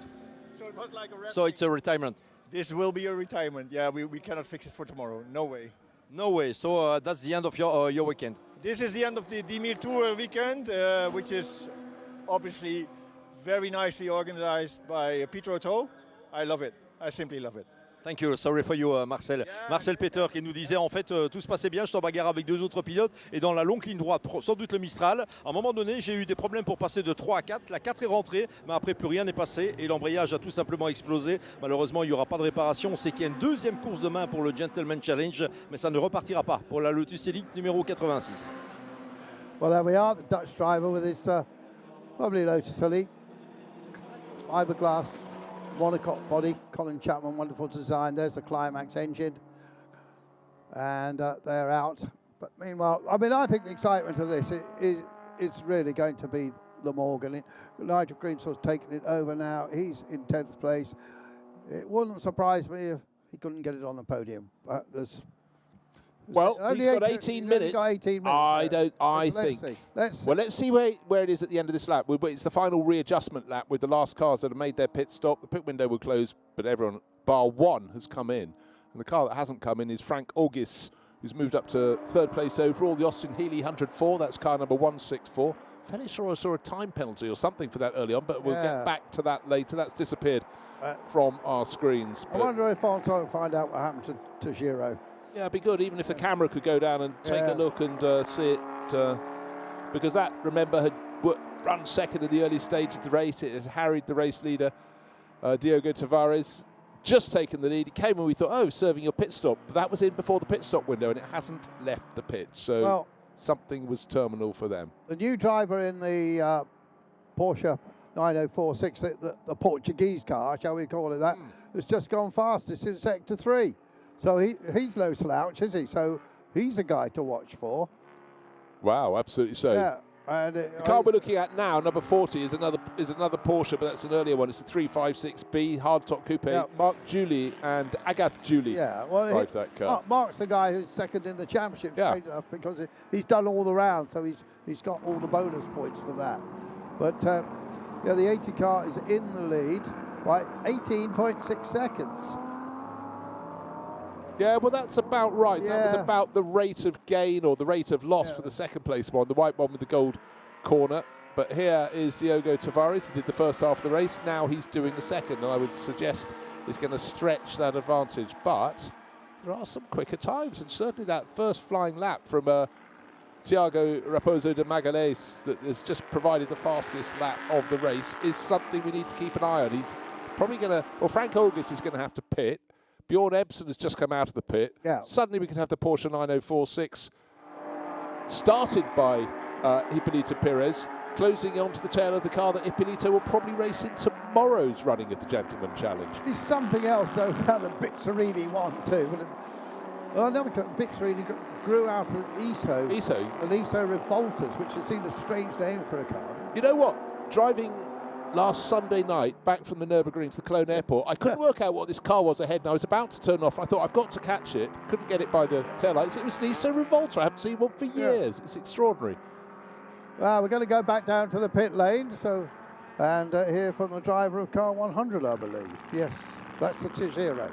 So it was like a So it's a retirement? This will be a retirement. Yeah, we cannot fix it for tomorrow. No way. No way. So that's the end of your weekend? This is the end of the Dix Mille Tours weekend, which is obviously very nicely organized by Peter Otto. I love it. I simply love it. Thank you, sorry for you, Marcel. Yeah. Marcel Peter qui nous disait en fait tout se passait bien, je suis en bagarre avec deux autres pilotes et dans la longue ligne droite, sans doute le Mistral. À un moment donné, j'ai eu des problèmes pour passer de 3 à 4. La 4 est rentrée, mais après plus rien n'est passé et l'embrayage a tout simplement explosé. Malheureusement, il n'y aura pas de réparation. On sait qu'il y a une deuxième course demain pour le Gentleman Challenge, mais ça ne repartira pas pour la Lotus Elite numéro 86. Well, there we are, the Dutch driver with his lovely Lotus Elite. Fiberglass monocoque body, Colin Chapman, wonderful design. There's the Climax engine, and they're out. But meanwhile, I mean, I think the excitement of this is really going to be the Morgan. Nigel Greensaw's taking it over now. He's in 10th place. It wouldn't surprise me if he couldn't get it on the podium. But well, he's got 18 minutes. Got 18 minutes. Let's see. Well, let's see where it is at the end of this lap. It's the final readjustment lap with the last cars that have made their pit stop. The pit window will close, but everyone, bar one, has come in. And the car that hasn't come in is Frank August, who's moved up to 3rd place overall. The Austin Healey 104, that's car number 164. Fairly sure I saw a time penalty or something for that early on, but we'll get back to that later. That's disappeared from our screens. I wonder if I'll try and find out what happened to Giro. Yeah, it'd be good, even if the camera could go down and take a look and see it. Because that, remember, had run second in the early stage of the race. It had harried the race leader, Diogo Tavares, just taken the lead. He came and we thought, oh, serving your pit stop. But that was in before the pit stop window, and it hasn't left the pit. So something was terminal for them. The new driver in the Porsche 9046, the Portuguese car, shall we call it that, has just gone fastest in Sector 3. So he's no slouch, is he? So he's a guy to watch for. Wow, absolutely so. Yeah, and the car we're looking at now, number 40, is another Porsche, but that's an earlier one. It's a 356B hardtop coupe. Yeah. Mark Julie and Agath Julie drive that car. Mark's the guy who's second in the championship, straight enough, because he's done all the rounds, so he's got all the bonus points for that. But yeah, the 80 car is in the lead by 18.6 seconds. Yeah, well, that's about right. Yeah. That was about the rate of gain or the rate of loss for the second place one, the white one with the gold corner. But here is Diogo Tavares. He did the first half of the race. Now he's doing the second, and I would suggest he's going to stretch that advantage. But there are some quicker times, and certainly that first flying lap from Thiago Raposo de Magalhães that has just provided the fastest lap of the race is something we need to keep an eye on. He's probably going to, well, Frank August is going to have to pit. Bjorn Ebsen has just come out of the pit. Yeah. Suddenly we can have the Porsche 9046 started by Hipólito Pérez, closing onto the tail of the car that Hipólito will probably race in tomorrow's running of the Gentleman Challenge. There's something else, though, about the Bixarini one, too. Well, another Bixarini grew out of the ESOs. An ESO Revolters, which seemed a strange name for a car. You know what? Driving last Sunday night back from the Nürburgring to the Cologne airport, I couldn't work out what this car was ahead, and I was about to turn off. I thought, I've got to catch it. Couldn't get it by the taillights. It was an ESO Revolter. I haven't seen one for years. It's extraordinary. Well, we're going to go back down to the pit lane, and hear from the driver of car 100, I believe. Yes, that's the Tijero.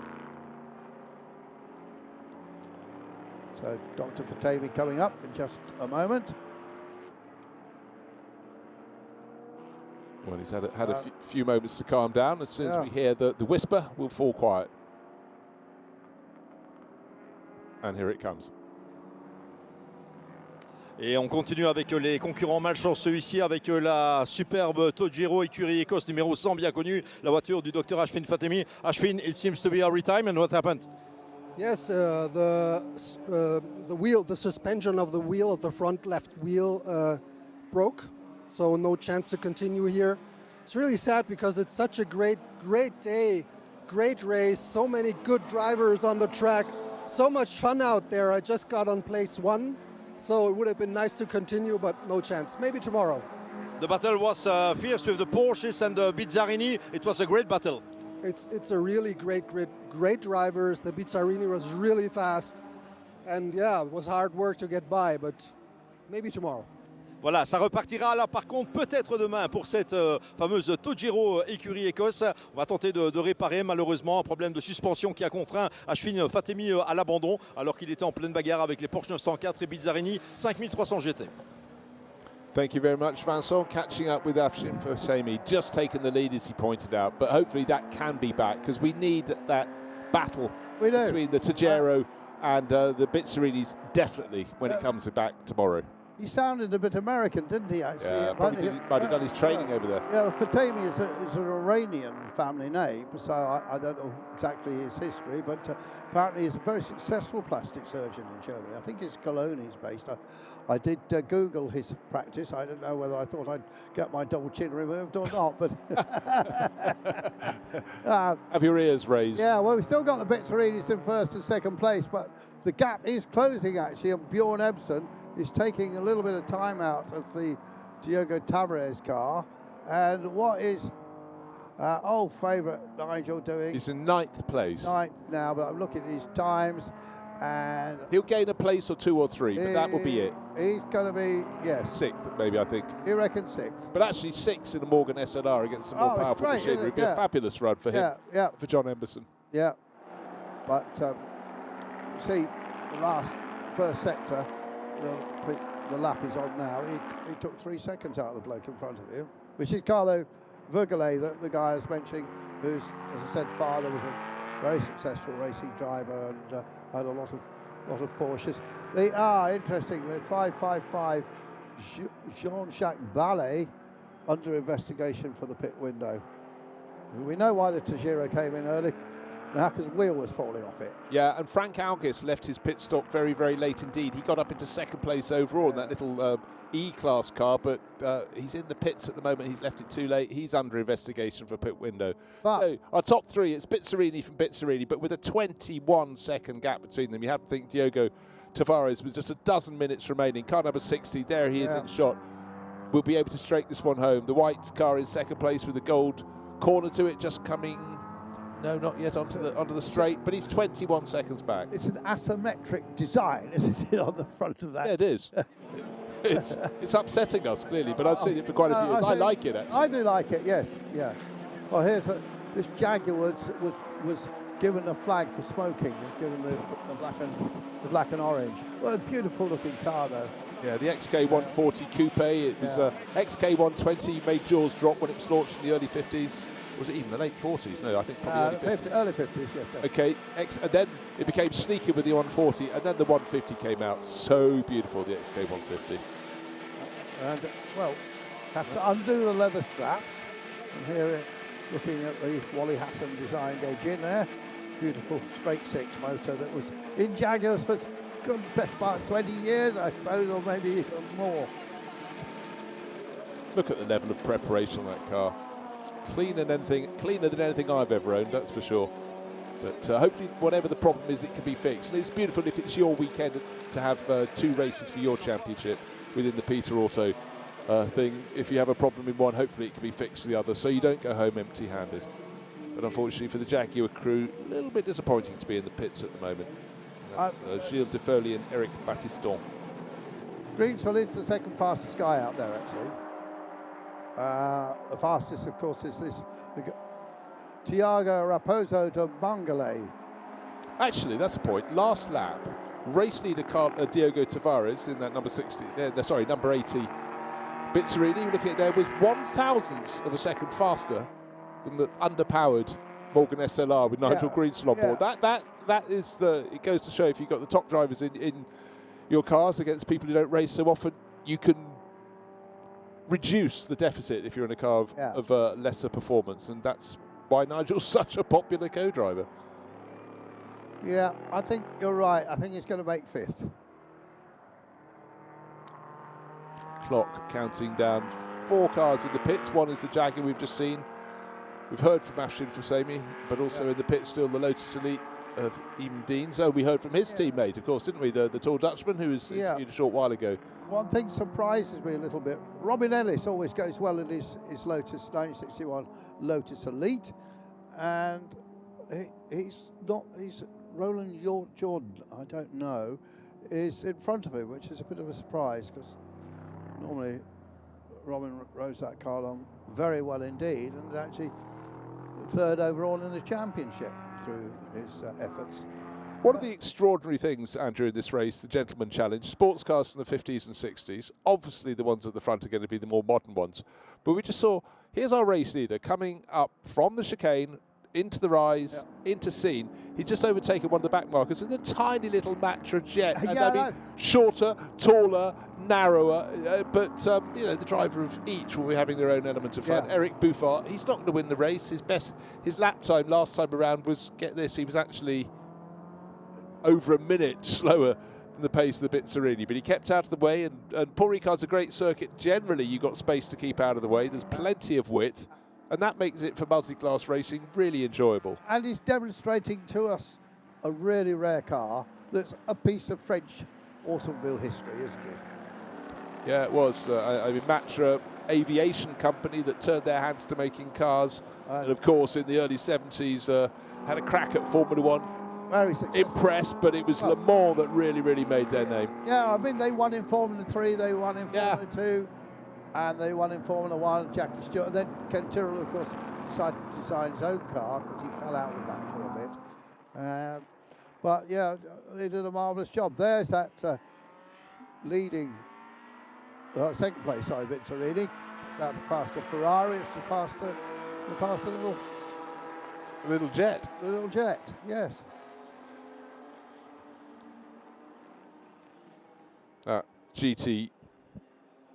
So Dr. Fatavi coming up in just a moment. Well, he's had a few moments to calm down. As soon as we hear the whisper, we'll fall quiet. And here it comes. Et on continue avec les concurrents malchanceux ici avec la superbe Tojiro écurie Écosse numéro 100 bien connue, la voiture du Dr Ashfin Fatemi. Ashfin, it seems to be a retime, and what happened? Yes, the wheel, the suspension of the wheel of the front left wheel broke, so no chance to continue here. It's really sad because it's such a great day, great race, so many good drivers on the track, so much fun out there. I just got on place 1. So it would have been nice to continue, but no chance. Maybe tomorrow. The battle was fierce with the Porsches and the Bizzarini. It was a great battle. It's a really great drivers. The Bizzarini was really fast. And yeah, it was hard work to get by, but maybe tomorrow. Voilà, ça repartira là par contre peut-être demain pour cette fameuse Tojiro écurie Écosse. On va tenter de réparer malheureusement un problème de suspension qui a contraint Ashfin Fatemi à l'abandon alors qu'il était en pleine bagarre avec les Porsche 904 et Bizzarini 5300 GT. Thank you very much, Vincent. Catching up with Ashfin Fatemi, just taken the lead as he pointed out, but hopefully that can be back because we need that battle between the Tojiro and the Bizzarinis definitely when it comes back tomorrow. He sounded a bit American, didn't he, actually? Yeah, probably might have done his training over there. Yeah, Fatemi is an Iranian family name, so I don't know exactly his history, but apparently he's a very successful plastic surgeon in Germany. I think it's Cologne he's based. I did Google his practice. I don't know whether I thought I'd get my double chin removed or not, but... Have your ears raised. Yeah, well, we've still got the Bizzarinis in first and second place, but the gap is closing, actually, and Bjorn Ebsen is taking a little bit of time out of the Diogo Tavares car. And what is old favourite Nigel doing? He's in 9th place. 9th now, but I'm looking at his times, and he'll gain a place or 2 or 3, but that will be it. He's going to be, yes. 6th, maybe, I think. You reckon 6th? But actually 6th in a Morgan SLR against some more powerful machinery would be a fabulous run for him, for John Emberson. Yeah, but see, the first sector, the lap is on now. He took 3 seconds out of the bloke in front of him, which is Carlo Vergele, the guy I was mentioning, who's, as I said, father was a very successful racing driver and had a lot of Porsches. They are interesting. The 555 Jean-Jacques Ballet under investigation for the pit window. We know why the Tojiro came in early. Now, because the wheel was falling off it. Yeah, and Frank Algis left his pit stop very, very late indeed. He got up into 2nd place overall in that little E-Class car, but he's in the pits at the moment. He's left it too late. He's under investigation for pit window. But so our top 3, it's Bizzarini from Bizzarini, but with a 21-second gap between them. You have to think Diogo Tavares with just a dozen minutes remaining. Car number 60, there he is in shot. We'll be able to straight this one home. The white car in 2nd place with the gold corner to it, just coming... No, not yet onto the straight, but he's 21 seconds back. It's an asymmetric design, isn't it, on the front of that? Yeah, it is. it's upsetting us, clearly, but I've seen it for quite a few years. I like it, actually. I do like it, yes, yeah. Well, here's this Jaguar was given a flag for smoking, given the black and orange. What a beautiful looking car, though. Yeah, the XK140 Coupe, it was XK120 made jaws drop when it was launched in the early 50s. Was it even the late 40s? No, I think probably early 50s, yes. Okay, and then it became sleeker with the 140, and then the 150 came out. So beautiful, the XK150. And, well, had to undo the leather straps. And here, looking at the Wally Hassan designed engine there. Beautiful straight 6 motor that was in Jaguars for good best part of 20 years, I suppose, or maybe even more. Look at the level of preparation on that car. Cleaner than anything I've ever owned, that's for sure. But hopefully, whatever the problem is, it can be fixed. And it's beautiful if it's your weekend to have 2 races for your championship within the Peter Auto thing. If you have a problem in one, hopefully it can be fixed for the other, so you don't go home empty-handed. But unfortunately for the Jaguar crew, a little bit disappointing to be in the pits at the moment. Gilles Defoley and Eric Battiston. Greenswell is the 2nd fastest guy out there, actually. The fastest, of course, is this Tiago Raposo de Mangale. Actually, that's a point. Last lap, race leader Diogo Tavares in that number 60, number 80 Bizzarini, looking at there, was 1/1000th of a second faster than the underpowered Morgan SLR with Nigel Greensell on board. That is it goes to show if you've got the top drivers in your cars against people who don't race so often, you can reduce the deficit if you're in a car of lesser performance, and that's why Nigel's such a popular co-driver. Yeah, I think you're right. I think he's going to make 5th. Clock counting down 4 cars in the pits. One is the Jaguar we've just seen. We've heard from Ashton Fusemi, but also in the pits still the Lotus Elite of Eamon Deans. Oh, we heard from his teammate, of course, didn't we? The tall Dutchman who was interviewed a short while ago. One thing surprises me a little bit. Robin Ellis always goes well in his Lotus 1961 Lotus Elite, and he's Roland Jordan, I don't know, is in front of him, which is a bit of a surprise because normally Robin rows that car along very well indeed, and actually 3rd overall in the championship through his efforts. One of the extraordinary things, Andrew, in this race, the Gentleman Challenge, sports cars from the 50s and 60s, obviously the ones at the front are going to be the more modern ones, but we just saw, here's our race leader coming up from the chicane, into the rise, into scene. He's just overtaken one of the back markers in a tiny little Matra Jet. And I mean, shorter, taller, narrower, but you know, the driver of each will be having their own element of fun. Eric Buffard, he's not going to win the race. His lap time last time around was, get this, he was actually over a minute slower than the pace of the Bizzarini, but he kept out of the way, and Paul Ricard's a great circuit. Generally, you've got space to keep out of the way. There's plenty of width, and that makes it for multi-class racing really enjoyable. And he's demonstrating to us a really rare car that's a piece of French automobile history, isn't it? Yeah, it was. I mean, Matra Aviation Company that turned their hands to making cars, and of course in the early 70s had a crack at Formula One. Very successful. Impressed, but it was Le Mans that really made their name. Yeah, I mean, they won in Formula 3, they won in Formula 2, and they won in Formula 1, Jackie Stewart. And then Ken Tyrrell, of course, decided to design his own car because he fell out with Matra a bit. But yeah, they did a marvellous job. There's that leading, second place, sorry, Bizzarini, about to pass the Ferrari, it's to pass the little jet. The little jet, yes. GT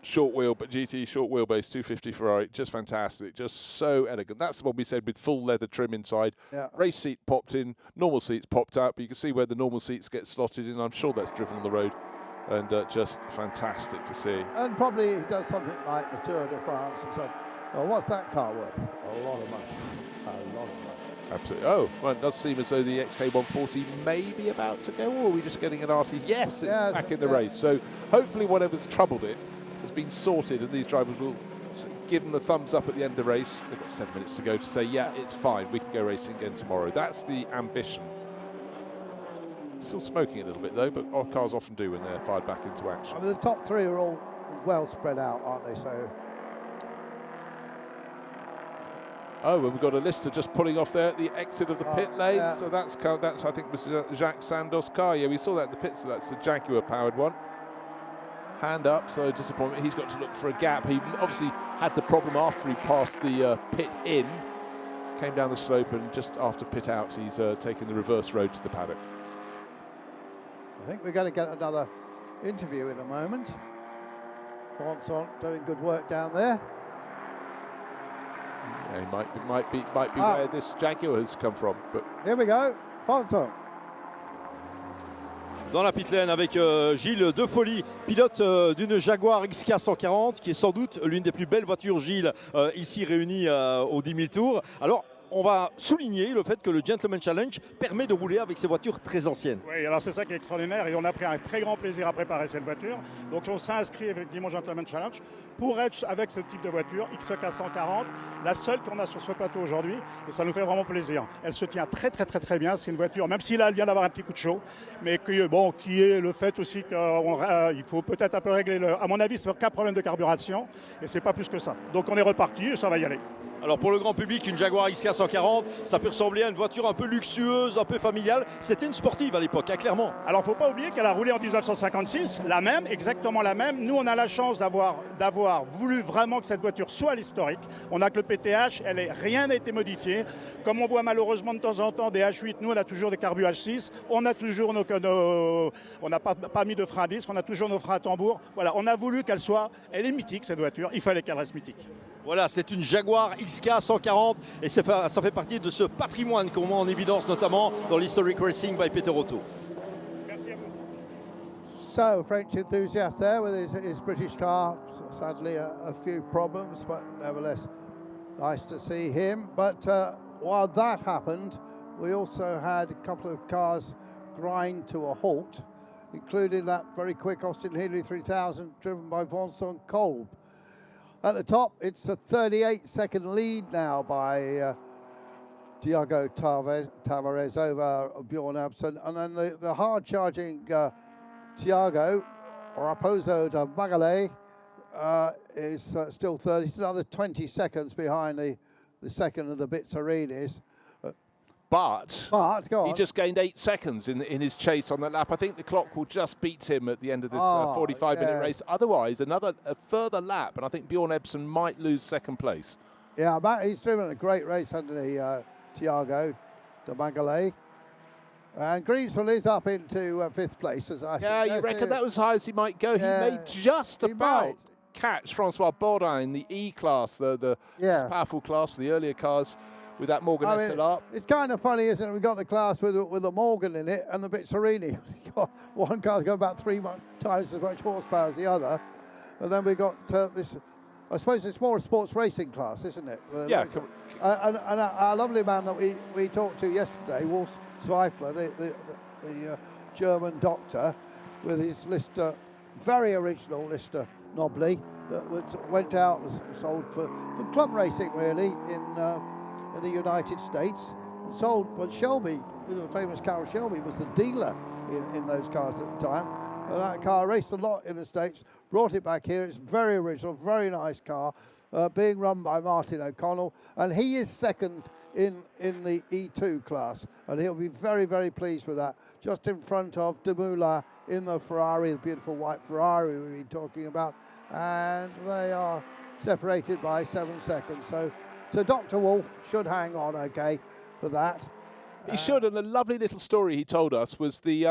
short wheelbase 250 Ferrari, just fantastic, just so elegant. That's the one we said with full leather trim inside. Race seat popped in, normal seats popped out, but you can see where the normal seats get slotted in. I'm sure that's driven on the road, and just fantastic to see. And probably he does something like the Tour de France and so on. Well, what's that car worth? A lot of money. A lot of money. Absolutely. Oh, well, it does seem as though the XK140 may be about to go, or are we just getting an RT? Yes, it's back in the race. So hopefully whatever's troubled it has been sorted, and these drivers will give them the thumbs up at the end of the race. They've got 7 minutes to go to say, yeah, it's fine, we can go racing again tomorrow. That's the ambition. Still smoking a little bit though, but our cars often do when they're fired back into action. I mean, the top 3 are all well spread out, aren't they? So. Oh, and we've got a Lister just pulling off there at the exit of the pit lane. So that's I think was Jacques Sandos' car. Yeah, we saw that in the pits. So that's the Jaguar-powered one. Hand up, so disappointment. He's got to look for a gap. He obviously had the problem after he passed the pit in, came down the slope, and just after pit out, he's taken the reverse road to the paddock. I think we're going to get another interview in a moment. Fonson doing good work down there. Yeah, he might be where this Jaguar has come from. But here we go, Fonson. Dans la pit lane avec Gilles Defolie, pilote d'une Jaguar XK 140, qui est sans doute l'une des plus belles voitures, Gilles, ici réunies au 10 000 tours. Alors, on va souligner le fait que le Gentleman Challenge permet de rouler avec ces voitures très anciennes. Oui, alors c'est ça qui est extraordinaire et on a pris un très grand plaisir à préparer cette voiture. Donc on s'est inscrit effectivement au Gentleman Challenge pour être avec ce type de voiture, XK 140, la seule qu'on a sur ce plateau aujourd'hui, et ça nous fait vraiment plaisir. Elle se tient très bien, c'est une voiture, même si là elle vient d'avoir un petit coup de chaud, mais qui est le fait aussi qu'il faut peut-être un peu régler, à mon avis c'est qu'un problème de carburation, et c'est pas plus que ça. Donc on est reparti et ça va y aller. Alors pour le grand public, une Jaguar XK 140, ça peut ressembler à une voiture un peu luxueuse, un peu familiale. C'était une sportive à l'époque, hein, clairement. Alors il ne faut pas oublier qu'elle a roulé en 1956, la même, exactement la même. Nous, on a la chance d'avoir voulu vraiment que cette voiture soit à l'historique. On a que le PTH, rien n'a été modifié. Comme on voit malheureusement de temps en temps des H8, nous on a toujours des carbus H6, on a toujours on n'a pas mis de frein à disque, on a toujours nos freins à tambour. Voilà, on a voulu elle est mythique cette voiture, il fallait qu'elle reste mythique. Voilà, c'est une Jaguar XK 140 et ça fait partie de ce patrimoine qu'on met en évidence notamment dans l'Historic Racing by Peter Otto. Merci à vous. So, French enthusiast there with his British car. Sadly, a few problems, but nevertheless, nice to see him. But while that happened, we also had a couple of cars grind to a halt, including that very quick Austin Healey 3000 driven by Vincent Kolb. At the top, it's a 38-second lead now by Diogo Tavares over Bjorn Absen. And then the hard-charging Thiago Raposo de Magalhães is still 30. It's another 20 seconds behind the second of the Bizzarinis. But go on. He just gained 8 seconds in his chase on that lap. I think the clock will just beat him at the end of this 45-minute race. Otherwise, a further lap, and I think Bjorn Ebsen might lose second place. Yeah, he's driven a great race under the Thiago de Magalhães. And Greenswell is up into fifth place, as I Yeah, you reckon that was as high as he might go? Yeah, he may just about catch Francois Baudin in the E-class, the most powerful class, the earlier cars. With that Morgan SLR. It's kind of funny, isn't it? We've got the class with the Morgan in it and the Bizzarini. One car's got about 3 times as much horsepower as the other. And then we got this, I suppose it's more a sports racing class, isn't it? Yeah. And our lovely man that we talked to yesterday, Wolf Zweifler, the German doctor, with his Lister, very original Lister Nobly, that went out, was sold for club racing, really, in the United States, and sold. But Shelby, the famous Carroll Shelby, was the dealer in those cars at the time. And that car raced a lot in the States, brought it back here. It's very original, very nice car, being run by Martin O'Connell, and he is second in the E2 class, and he'll be very, very pleased with that. Just in front of De Moulin in the Ferrari, the beautiful white Ferrari we've been talking about, and they are separated by 7 seconds. So Dr. Wolf should hang on okay for that. He should, and a lovely little story he told us was the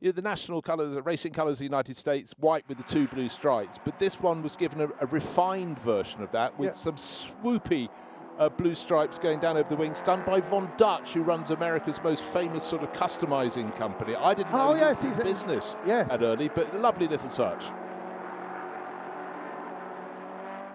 national colours, racing colours of the United States, white with the 2 blue stripes, but this one was given a refined version of that with some swoopy blue stripes going down over the wings, done by Von Dutch, who runs America's most famous sort of customizing company. I didn't know he was in business at early, but a lovely little touch.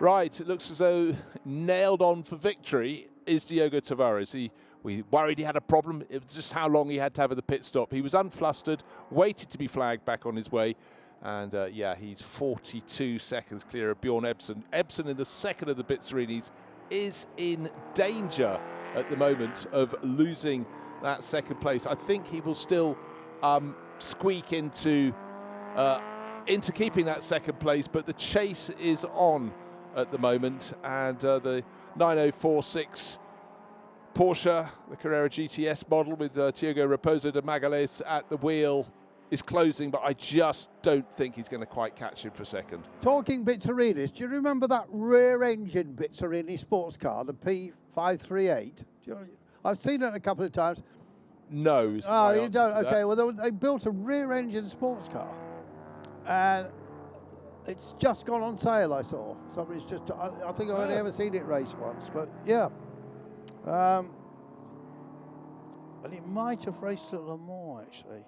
Right, it looks as though nailed on for victory is Diogo Tavares. We worried he had a problem. It was just how long he had to have at the pit stop. He was unflustered, waited to be flagged back on his way. And he's 42 seconds clear of Bjorn Ebsen. Ebsen in the second of the Bizzarinis is in danger at the moment of losing that second place. I think he will still squeak into keeping that second place, but the chase is on at the moment, and the 9046 Porsche, the Carrera GTS model with Thiago Raposo de Magalhães at the wheel, is closing, but I just don't think he's going to quite catch him for second. Talking Bizzarinis, do you remember that rear-engine Bizzarini sports car, the P538? I've seen it a couple of times. No. Oh, you don't? Okay, well, they built a rear-engine sports car, and it's just gone on sale, I saw. Somebody's just, I think I've only ever seen it race once, but yeah. And it might have raced at Le Mans, actually.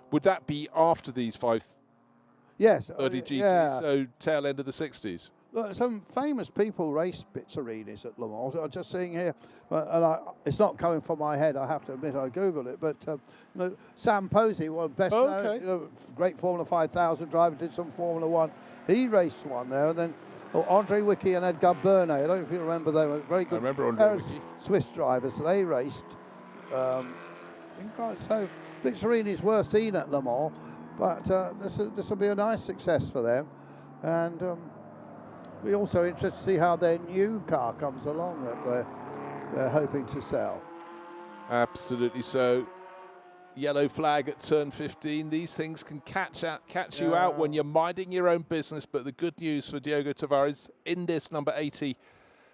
Would that be after these 530 GTs, so tail end of the 60s? Look, some famous people raced Bizzarinis at Le Mans. I'm just seeing here, and it's not coming from my head, I have to admit, I Googled it, but Sam Posey, one of the best known, great Formula 5000 driver, did some Formula 1. He raced one there, and then Andre Wicki and Edgar Bernet, I don't know if you remember, they were very good. I remember Andre Wicki. Swiss drivers, they raced. So Bizzarini's were seen at Le Mans, but this will be a nice success for them. And We're also interested to see how their new car comes along that they're hoping to sell. Absolutely so. Yellow flag at turn 15. These things can catch you out when you're minding your own business. But the good news for Diogo Tavares in this number 80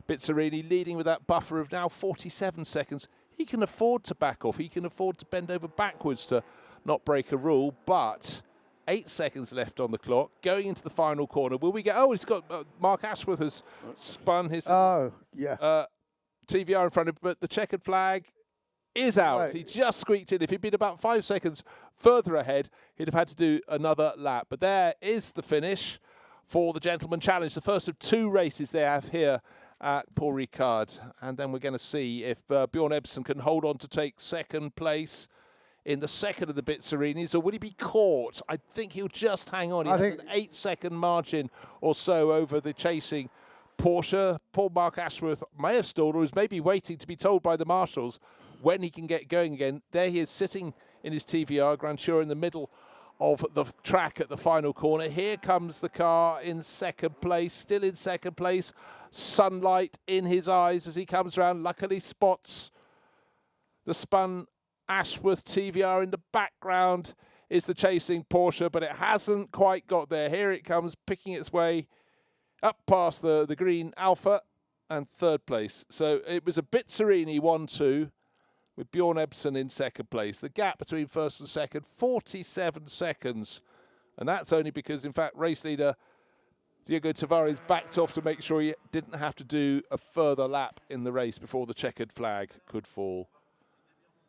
Bizzarini, leading with that buffer of now 47 seconds. He can afford to back off. He can afford to bend over backwards to not break a rule. But 8 seconds left on the clock. Going into the final corner. Will we get... Oh, he's got... Mark Ashworth has spun his... Oh, yeah. TVR in front of him. But the checkered flag is out. Right. He just squeaked in. If he'd been about 5 seconds further ahead, he'd have had to do another lap. But there is the finish for the Gentleman Challenge, the first of 2 races they have here at Paul Ricard. And then we're going to see if Bjorn Ebsen can hold on to take second place in the second of the Bizzarinis, or will he be caught? I think he'll just hang on. He has an 8-second margin or so over the chasing Porsche. Paul Mark Ashworth may have stalled, or is maybe waiting to be told by the marshals when he can get going again. There he is sitting in his TVR, Grand Tour in the middle of the track at the final corner. Here comes the car in second place, still in second place. Sunlight in his eyes as he comes around. Luckily spots the spun Ashworth TVR. In the background is the chasing Porsche, but it hasn't quite got there. Here it comes, picking its way up past the green Alpha and third place. So it was a Bizzarini 1-2. With Bjorn Ebsen in second place. The gap between first and second, 47 seconds. And that's only because, in fact, race leader Diogo Tavares backed off to make sure he didn't have to do a further lap in the race before the checkered flag could fall.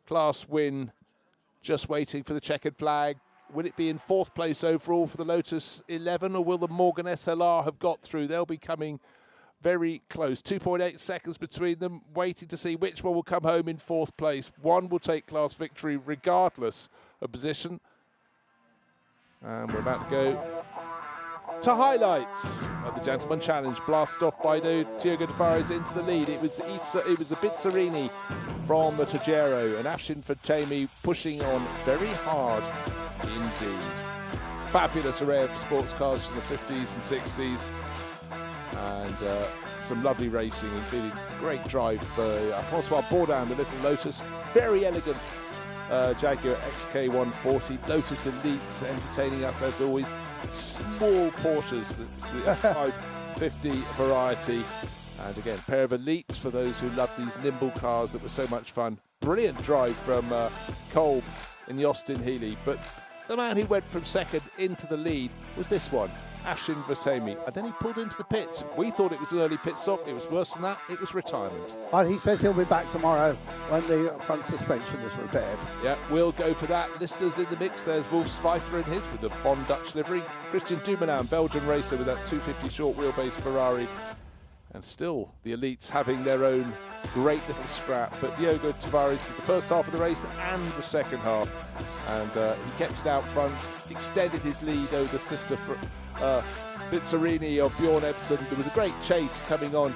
Class win, just waiting for the checkered flag. Will it be in fourth place overall for the Lotus 11, or will the Morgan SLR have got through? They'll be coming very close. 2.8 seconds between them, waiting to see which one will come home in fourth place. One will take class victory regardless of position. And we're about to go to highlights of the Gentleman Challenge. Blasted off by Diogo Tavares into the lead. It was the Bizzarini from the Togero, and Afshin Fatemi pushing on very hard indeed. Fabulous array of sports cars from the 50s and 60s. And some lovely racing, including a great drive for Francois Bourdin, the Little Lotus. Very elegant Jaguar XK140. Lotus Elites entertaining us as always. Small Porsches, the 550 variety. And again, a pair of Elites for those who love these nimble cars that were so much fun. Brilliant drive from Kolb in the Austin Healey. But the man who went from second into the lead was this one, Afshin Fatemi, and then he pulled into the pits. We thought it was an early pit stop. It was worse than that. It was retirement. And he says he'll be back tomorrow when the front suspension is repaired. Yeah, we'll go for that. Lister's in the mix. There's Wolf Spifer in his with the Bond Dutch livery. Christian Dumoulin, Belgian racer with that 250 short wheelbase Ferrari. And still the Elites having their own great little scrap. But Diogo Tavares did the first half of the race and the second half. And he kept it out front, extended his lead over the sister Bizzarini of Bjorn Ebsen. There was a great chase coming on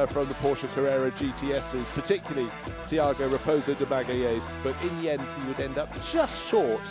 from the Porsche Carrera GTSs, particularly Thiago Raposo de Magalhães. But in the end, he would end up just short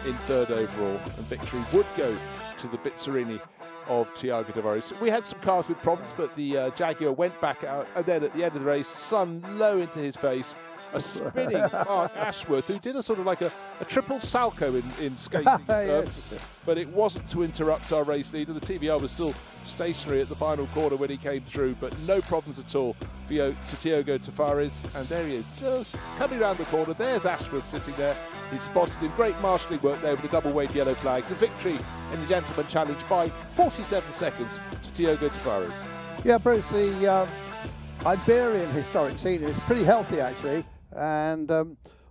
in third overall. And victory would go to the Bizzarini of Thiago Tavares. We had some cars with problems, but the Jaguar went back out, and then at the end of the race, sun low into his face, a spinning Mark Ashworth, who did a sort of like a triple salco in skating terms, but it wasn't to interrupt our race leader. The TVR was still stationary at the final corner when he came through, but no problems at all for Diogo Tavares. And there he is, just coming around the corner. There's Ashworth sitting there. He's spotted him. Great marshalling work there with the double wave yellow flag. The victory in the Gentleman Challenge by 47 seconds to Diogo Tavares. Yeah, Bruce, the Iberian historic scene is pretty healthy actually. And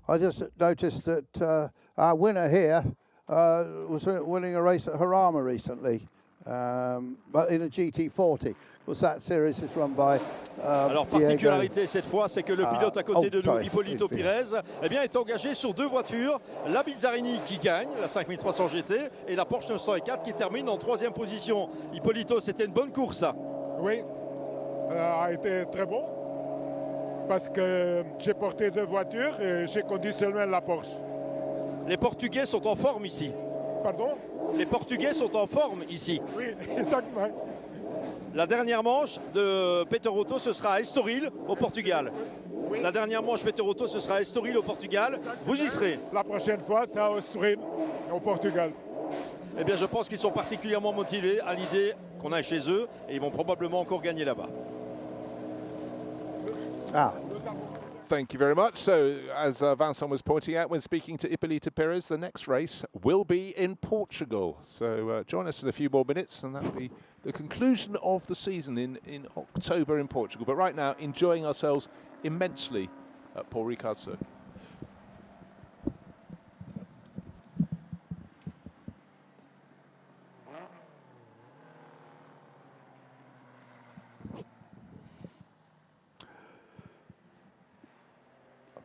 I just noticed that our winner here was winning a race at Jarama recently, but in a GT40. Of course, that series is run by Alors, particularité cette fois, c'est que le pilote à côté de nous, Hippolito Pires, eh bien, est engagé sur deux voitures. La Bizzarini qui gagne, la 5300 GT, et la Porsche 904 qui termine en troisième position. Hippolito, c'était une bonne course. Oui, a été très bon. Parce que j'ai porté deux voitures et j'ai conduit seulement la Porsche. Les Portugais sont en forme ici. Pardon? Les Portugais sont en forme ici. Oui, exactement. La dernière manche de Peter Otto, ce sera à Estoril, au Portugal. La dernière manche Peter Otto, ce sera à Estoril, au Portugal. Vous y serez? La prochaine fois, c'est à Estoril, au Portugal. Eh bien, je pense qu'ils sont particulièrement motivés à l'idée qu'on a chez eux et ils vont probablement encore gagner là-bas. Ah. Thank you very much. So, as Vincent was pointing out when speaking to Hipólito Pérez, the next race will be in Portugal. So, join us in a few more minutes, and that will be the conclusion of the season in October in Portugal. But right now, enjoying ourselves immensely at Paul Ricard Circuit.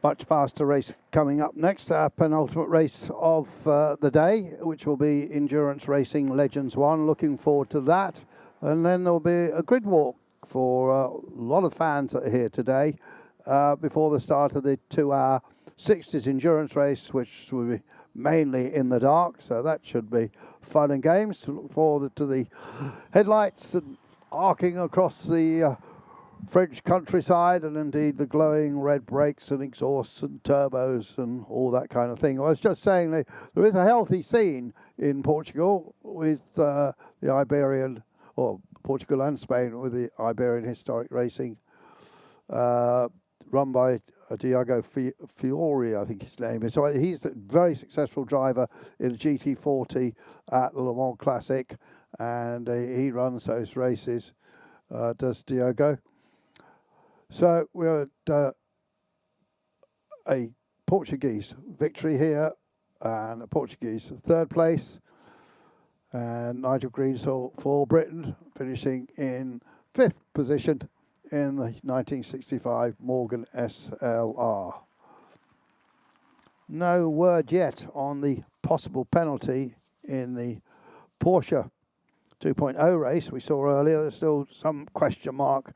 Much faster race coming up next, our penultimate race of the day, which will be Endurance Racing Legends 1. Looking forward to that. And then there will be a grid walk for a lot of fans that are here today before the start of the 2-hour 60s endurance race, which will be mainly in the dark. So that should be fun and games. To look forward to the headlights and arcing across the French countryside, and indeed the glowing red brakes and exhausts and turbos and all that kind of thing. I was just saying that there is a healthy scene in Portugal with the Iberian, or Portugal and Spain, with the Iberian Historic Racing, run by Diego Fiore, I think his name is. So he's a very successful driver in a GT40 at the Le Mans Classic, and he runs those races, does Diego. So we're at a Portuguese victory here, and a Portuguese third place, and Nigel Greensall for Britain, finishing in 5th position in the 1965 Morgan SLR. No word yet on the possible penalty in the Porsche 2.0 race we saw earlier. There's still some question mark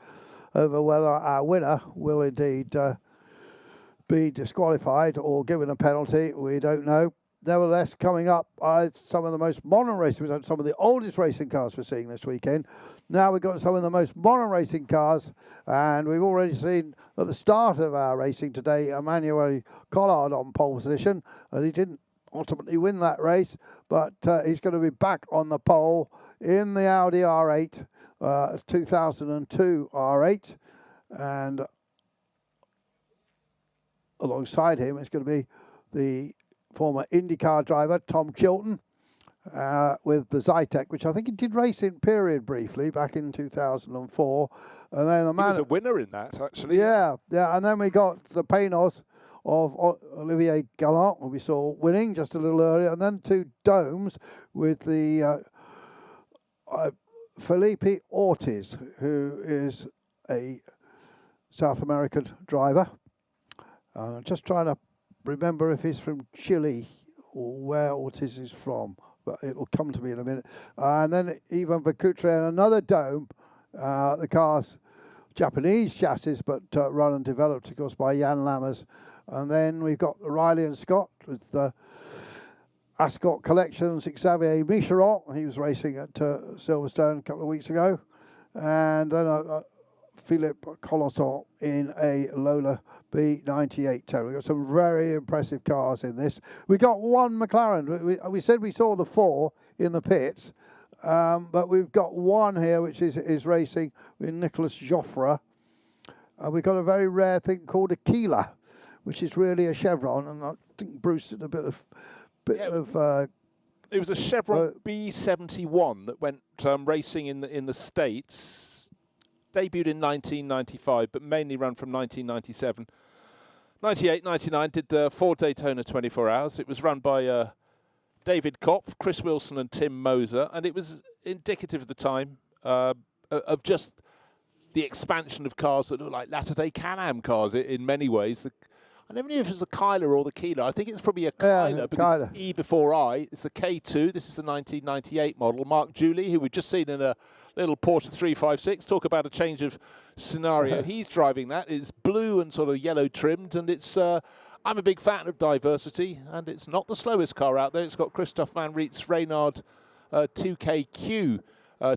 over whether our winner will indeed be disqualified or given a penalty. We don't know. Nevertheless, coming up, some of the most modern races. We've had some of the oldest racing cars we're seeing this weekend. Now we've got some of the most modern racing cars, and we've already seen at the start of our racing today, Emmanuel Collard on pole position, and he didn't ultimately win that race, but he's going to be back on the pole in the Audi R8. 2002 R8, and alongside him is going to be the former IndyCar driver Tom Chilton with the Zytek, which I think he did race in period briefly back in 2004, and then he was a winner in that, actually. Yeah, and then we got the Paynos of Olivier Gallant, who we saw winning just a little earlier, and then 2 domes with the Felipe Ortiz, who is a South American driver. I'm just trying to remember if he's from Chile or where Ortiz is from, but it'll come to me in a minute. And then Ivan Vacutre and another dome. The car's Japanese chassis, but run and developed, of course, by Jan Lammers. And then we've got Riley and Scott with Ascot Collections, Xavier Micheron. He was racing at Silverstone a couple of weeks ago. And then Philippe Colosson in a Lola B9810. We've got some very impressive cars in this. We got one McLaren. We said we saw the 4 in the pits, but we've got one here which is racing with Nicolas Joffre. We've got a very rare thing called a Keeler, which is really a Chevron, and I think Bruce did a bit of... it was a Chevron B71 that went founding in the States, debuted in 1995, but mainly run from 1997. 98, 99 did 4 Daytona 24 hours. It was run by David Kopf, Chris Wilson and Tim Moser, and it was indicative of the time of just the expansion of cars that look like latter-day Can-Am cars in many ways. I never knew if it was a Kyler or the Keeler. I think it's probably a Kyler, because it's E before I. It's the K2. This is the 1998 model. Mark Julie, who we've just seen in a little Porsche 356. Talk about a change of scenario. He's driving that. It's blue and sort of yellow trimmed, and it's... I'm a big fan of diversity, and it's not the slowest car out there. It's got Christophe Van Riet's Reynard 2KQ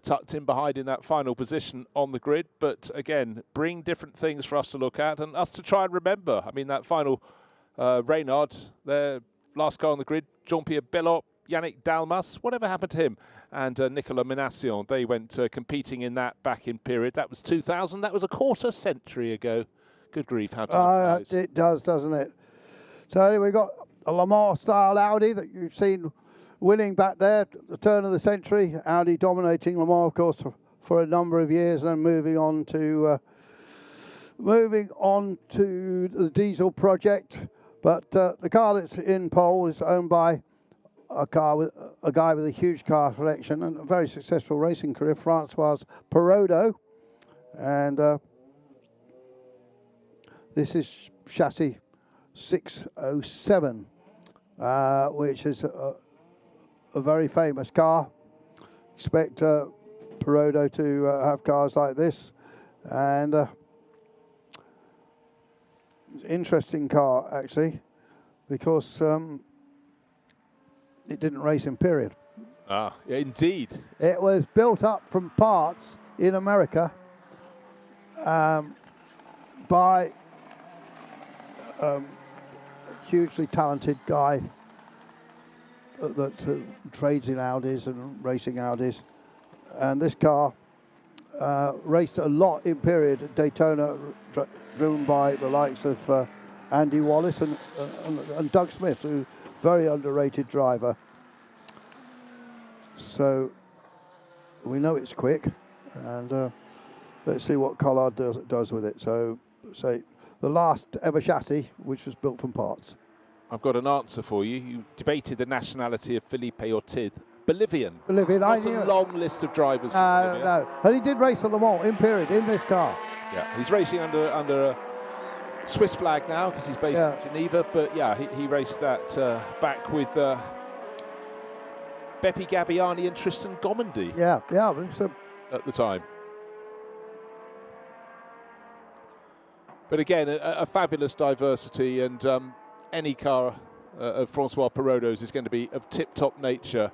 tucked in behind in that final position on the grid. But again, bring different things for us to look at and us to try and remember. I mean, that final Reynard, their last car on the grid, Jean-Pierre Bellot, Yannick Dalmas, whatever happened to him? And Nicolas Minassian, they went competing in that back in period. That was 2000. That was a quarter century ago. Good grief, how time flies. It does, doesn't it? So anyway, we've got a Le Mans-style Audi that you've seen winning back there at the turn of the century. Audi dominating Le Mans, of course, for a number of years, and then moving on to the diesel project. But the car that's in pole is owned by a guy with a huge car collection and a very successful racing career, Francois Perrodo. And this is chassis 607, which is a very famous car. Expect Perrodo to have cars like this. And it's an interesting car, actually, because it didn't race in period. Ah, indeed. It was built up from parts in America by a hugely talented guy that trades in Audis and racing Audis. And this car raced a lot in period at Daytona, driven by the likes of Andy Wallace and Doug Smith, who very underrated driver. So we know it's quick, and let's see what Collard does with it. So say the last ever chassis, which was built from parts. I've got an answer for you. You debated the nationality of Felipe Ortiz. Bolivian. Bolivian. That's a long list of drivers. No, and he did race at Le Mans in period in this car. Yeah, he's racing under a Swiss flag now because he's based in Geneva. But yeah, he raced that back with Beppe Gabbiani and Tristan Gomendy. Yeah. So at the time. But again, a fabulous diversity, and any car of Francois Perrodo's is going to be of tip-top nature.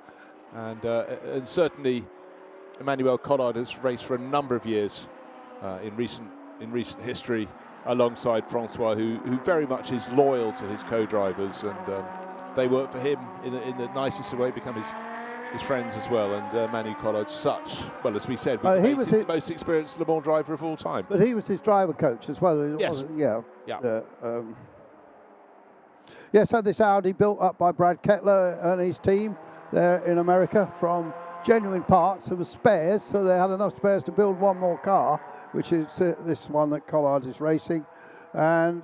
And certainly Emmanuel Collard has raced for a number of years in recent history alongside Francois, who very much is loyal to his co-drivers, and they work for him in the nicest way, become his friends as well. And Manu Collard's such, well, as we said, he was the most experienced Le Mans driver of all time. But he was his driver coach as well. Yes. Yeah. Yeah. So this Audi built up by Brad Kettler and his team there in America from genuine parts. There were spares, so they had enough spares to build one more car, which is this one that Collard is racing. And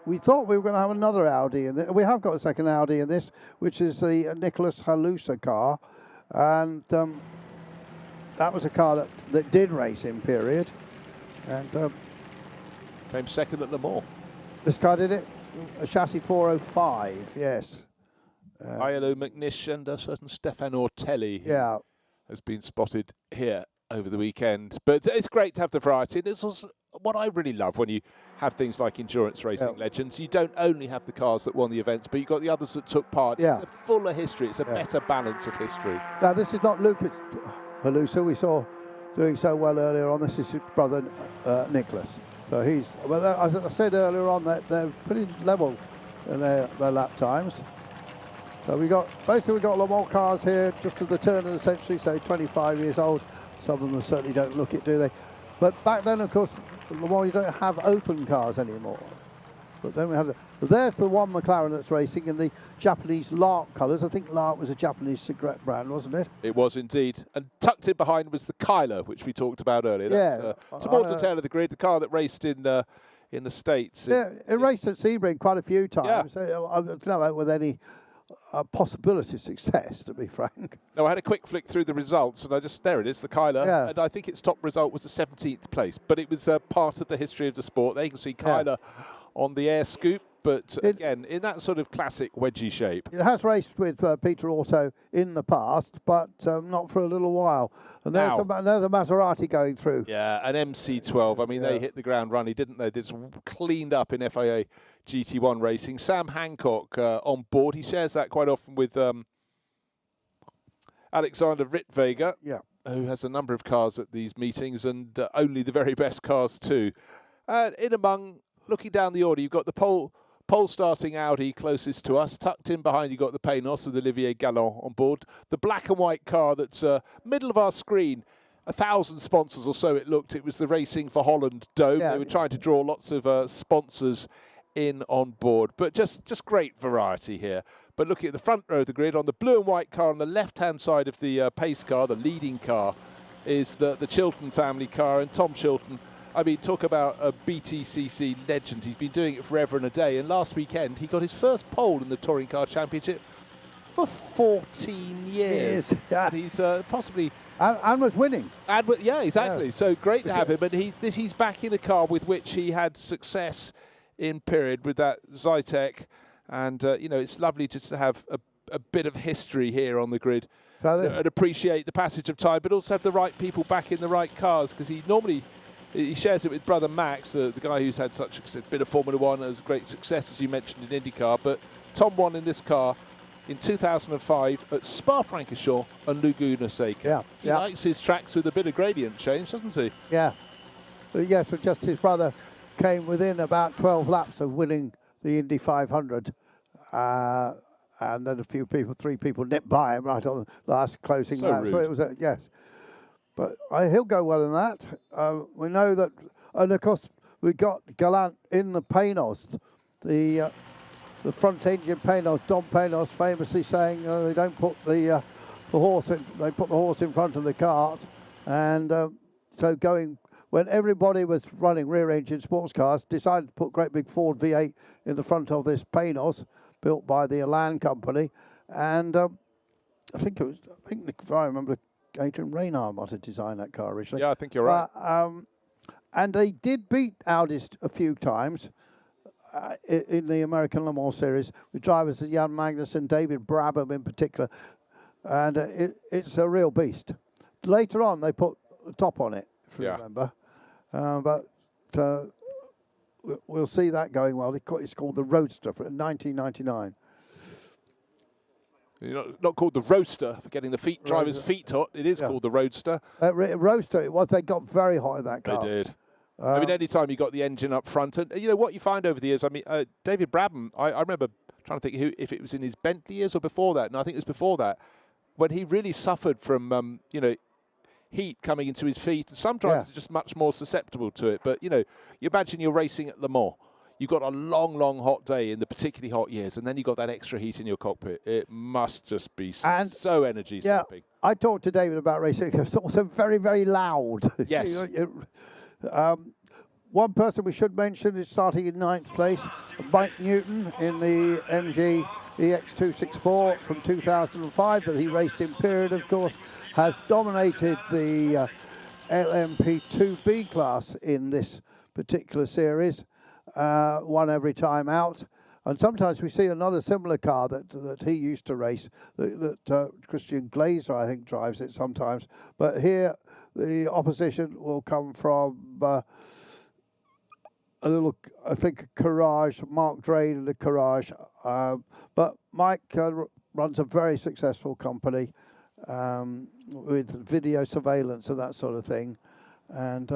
we thought we were going to have another Audi in it. We have got a second Audi in this, which is the Nicolas Halusa car. And that was a car that did race in period. And came second at Le Mans. This car did it? A chassis 405, yes. ILO McNish and a certain Stefan Ortelli has been spotted here over the weekend. But it's great to have the variety. And it's also what I really love when you have things like endurance racing legends. You don't only have the cars that won the events, but you've got the others that took part. Yeah. It's a fuller history. It's a better balance of history. Now, this is not Lucas Halusa we saw doing so well earlier on. This is his brother, Nicholas. So he's, well, as I said earlier on, they're pretty level in their lap times. So we got Le Mans cars here just at the turn of the century, so 25 years old. Some of them certainly don't look it, do they? But back then, of course, Le Mans, you don't have open cars anymore. But then we had, there's the one McLaren that's racing in the Japanese Lark colours. I think Lark was a Japanese cigarette brand, wasn't it? It was indeed. And tucked in behind was the Kyler, which we talked about earlier. That's, towards the tail of the grid, the car that raced in the States. Yeah, it raced at Sebring quite a few times. Yeah. I don't know with any possibility of success, to be frank. No, I had a quick flick through the results, and there it is, the Kyler. Yeah. And I think its top result was the 17th place, but it was part of the history of the sport. There you can see Kyler on the air scoop, but again, in that sort of classic wedgie shape. It has raced with Peter Auto in the past, but not for a little while. And there's another Maserati going through. Yeah, an MC12. I mean, they hit the ground running, didn't they? It's cleaned up in FIA GT1 racing. Sam Hancock on board. He shares that quite often with Alexander Rittweger. Yeah. who has a number of cars at these meetings, and only the very best cars too. In among, looking down the order, you've got the pole starting Audi closest to us. Tucked in behind, you've got the Paynos with Olivier Galland on board. The black and white car that's middle of our screen. 1,000 sponsors or so it looked. It was the Racing for Holland Dome. They were trying to draw lots of sponsors in on board. But just great variety here. But looking at the front row of the grid, on the blue and white car on the left-hand side of the pace car, the leading car, is the Chilton family car. And Tom Chilton, I mean, talk about a BTCC legend. He's been doing it forever and a day. And last weekend, he got his first pole in the Touring Car Championship for 14 years. Yeah. And he's possibly... And was winning. Yeah, exactly. Yeah. So great to have him. And he's back in a car with which he had success in period with that Zytek. And, you know, it's lovely just to have a bit of history here on the grid and appreciate the passage of time, but also have the right people back in the right cars, because he shares it with brother Max, the guy who's had such a bit of Formula One, has great success, as you mentioned, in IndyCar. But Tom won in this car in 2005 at Spa-Francorchamps and Laguna Seca. He likes his tracks with a bit of gradient change, doesn't he? Yeah. But yes, but just his brother came within about 12 laps of winning the Indy 500. And then three people nipped by him right on the last closing lap. So it was yes. But he'll go well in that. We know that, and of course, we got Gallant in the Paynos, the front engine Paynos, Dom Paynos famously saying they don't put the horse in, they put the horse in front of the cart. And so when everybody was running rear engine sports cars, decided to put great big Ford V8 in the front of this Paynos, built by the Elan company. And I think if I remember, Adrian Reynard might have designed that car originally. Yeah, I think you're right. And they did beat Audis a few times in the American Le Mans series with drivers Jan Magnussen, David Brabham in particular. And it's a real beast. Later on, they put a top on it, if you remember. But we'll see that going well. It's called the Roadster for 1999. Not called the Roadster for getting the driver's feet hot. It is called the Roadster. Roadster, it was. They got very hot in that car. They did. I mean, any time you got the engine up front, and you know what you find over the years. I mean, David Brabham. I remember trying to think if it was in his Bentley years or before that. No, I think it was before that, when he really suffered from heat coming into his feet. And some drivers are just much more susceptible to it. But you imagine you're racing at Le Mans. You've got a long, long hot day in the particularly hot years, and then you've got that extra heat in your cockpit. It must just be so energy sapping. I talked to David about racing. It's also very, very loud. Yes. One person we should mention is starting in 9th place, Mike Newton in the MG EX264 from 2005 that he raced in period, of course, has dominated the LMP2B class in this particular series. Won every time out, and sometimes we see another similar car that he used to race, that Christian Glazer, I think, drives it sometimes. But here the opposition will come from a little, I think, Courage, Mark Drain and the Courage. But Mike runs a very successful company with video surveillance and that sort of thing, and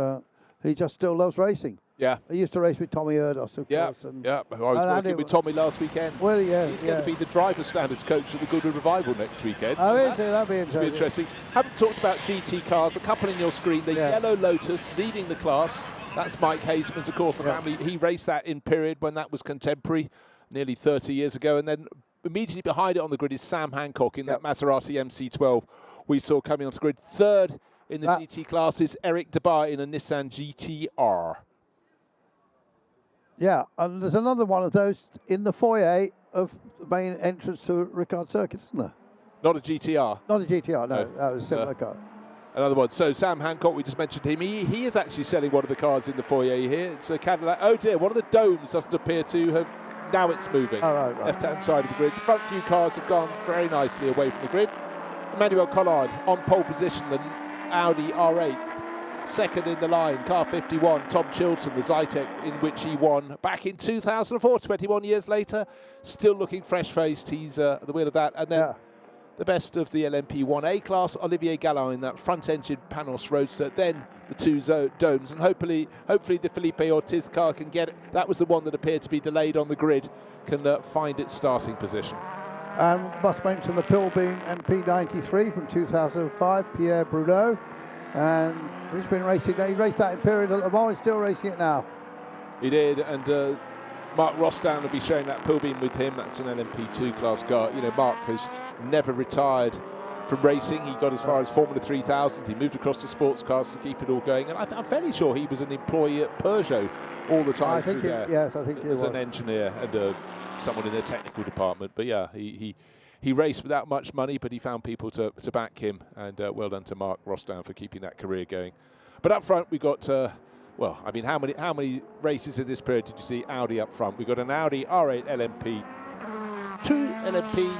he just still loves racing. Yeah. He used to race with Tommy Erdos, of course. I was working with Tommy last weekend. Well, He's going to be the driver standards coach at the Goodwood Revival next weekend. Oh, is it? That'd be interesting. Interesting. Haven't talked about GT cars. A couple in your screen. The Yellow Lotus leading the class. That's Mike Haseman's, of course, the family. He raced that in period when that was contemporary, nearly 30 years ago. And then immediately behind it on the grid is Sam Hancock in that Maserati MC12 we saw coming onto the grid. Third in the GT class is Eric Debar in a Nissan GTR. Yeah, and there's another one of those in the foyer of the main entrance to Ricard Circuit, isn't there? Not a GTR. Not a GTR, no. That was a similar car. Another one. So Sam Hancock, we just mentioned him. He is actually selling one of the cars in the foyer here. It's a Cadillac. Oh dear, one of the domes doesn't appear to have. Now it's moving. Oh, right. Left-hand side of the grid. The front few cars have gone very nicely away from the grid. Emmanuel Collard on pole position, the Audi R8. Second in the line, car 51, Tom Chilton, the Zytek in which he won back in 2004, 21 years later. Still looking fresh-faced. He's at the wheel of that. And then the best of the LMP 1A class, Olivier Gallin in that front-engine Panos Roadster, then the two domes, and hopefully the Felipe Ortiz car can get it. That was the one that appeared to be delayed on the grid, can find its starting position. And must mention the Pilbeam MP93 from 2005, Pierre Bruno, and he's been racing. He raced that in period at Le Mans. He's still racing it now. He did, and Mark Rosdown will be sharing that Pilbeam with him. That's an LMP2 class car. You know, Mark has never retired from racing. He got as far as Formula 3000. He moved across to sports cars to keep it all going. And I'm fairly sure he was an employee at Peugeot all the time. I think yes, I think he was. As an engineer and someone in their technical department. But yeah, he raced without much money, but he found people to back him. And well done to Mark Rosdown for keeping that career going. But up front, we got. Well, I mean, how many races in this period did you see Audi up front? We've got an Audi R8 LMP, 2 LMP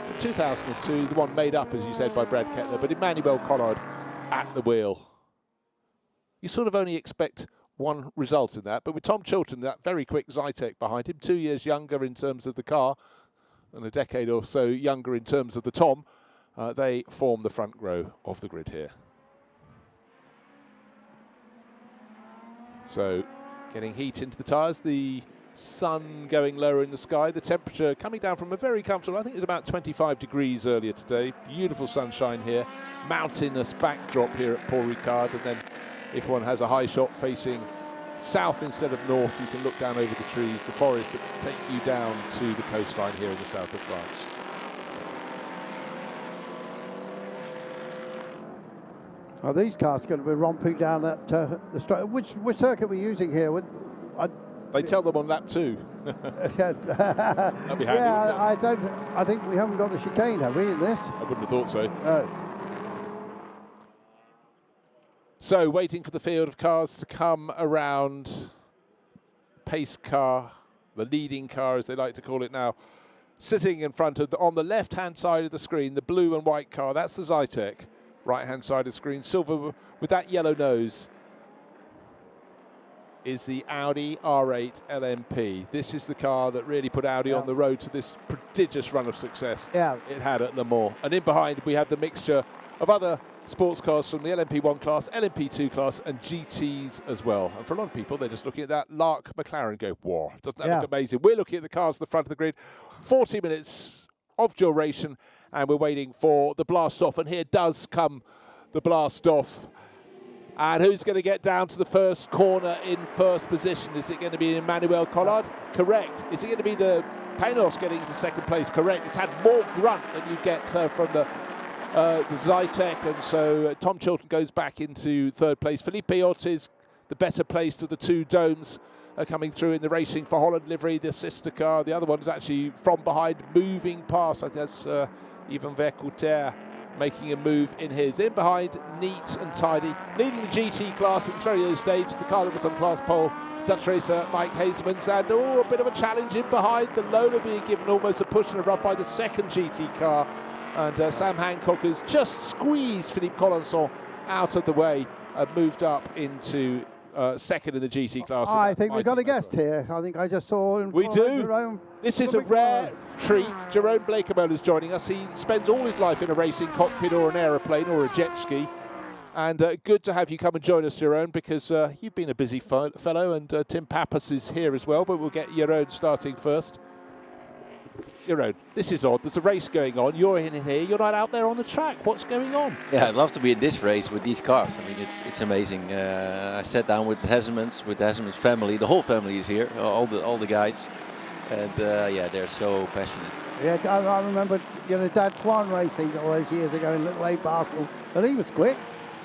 from 2002, the one made up, as you said, by Brad Kettler, but Emmanuel Collard at the wheel. You sort of only expect one result in that, but with Tom Chilton, that very quick Zytek behind him, 2 years younger in terms of the car, and a decade or so younger in terms of the Tom, they form the front row of the grid here. So getting heat into the tyres, the sun going lower in the sky, the temperature coming down from a very comfortable, I think it was about 25 degrees earlier today. Beautiful sunshine here, mountainous backdrop here at Paul Ricard, and then if one has a high shot facing south instead of north, you can look down over the trees, the forests that take you down to the coastline here in the south of France. Are these cars going to be romping down that the straight? Which circuit we're using here? They tell them on lap 2. That'd be handy, yeah, I think we haven't got the chicane, have we, in this? I wouldn't have thought so. So waiting for the field of cars to come around. Pace car, the leading car as they like to call it now, sitting in front of, on the left-hand side of the screen, the blue and white car, that's the Zytek. Right-hand side of the screen, silver with that yellow nose, is the Audi R8 LMP. This is the car that really put Audi on the road to this prodigious run of success it had at Le Mans. And in behind, we have the mixture of other sports cars from the LMP1 class, LMP2 class, and GTs as well. And for a lot of people, they're just looking at that Lark McLaren and go, whoa, doesn't that look amazing? We're looking at the cars at the front of the grid, 40 minutes of duration, and we're waiting for the blast off. And here does come the blast off. And who's going to get down to the first corner in first position? Is it going to be Emmanuel Collard? Correct. Is it going to be the Panos getting into second place? Correct. It's had more grunt than you get from the Zytek, and so Tom Chilton goes back into third place. Felipe Ortiz, the better placed of the two domes, coming through in the Racing for Holland livery, the sister car. The other one's actually from behind, moving past. I think that's Yvan Vercoutère making a move in his. In behind, neat and tidy. Leading the GT class at this very early stage, the car that was on class pole, Dutch racer Mike Hazemans, and a bit of a challenge in behind. The Lola being given almost a push and a rub by the second GT car. And Sam Hancock has just squeezed Philippe Collinson out of the way and moved up into second in the GT class. I think we've got a guest here. I think I just saw him. We do. Jerome. This is a rare treat. Jerome Blakemola is joining us. He spends all his life in a racing cockpit or an aeroplane or a jet ski. And good to have you come and join us, Jerome, because you've been a busy fellow, and Tim Pappas is here as well, but we'll get Jeroen starting first. Jeroen, this is odd. There's a race going on. You're in here. You're not out there on the track. What's going on? Yeah, I'd love to be in this race with these cars. I mean, it's amazing. I sat down with the Hazemans family. The whole family is here. All the guys, and yeah, they're so passionate. Yeah, I remember Dad Twan racing all those years ago in Little A Barcelona, and he was quick.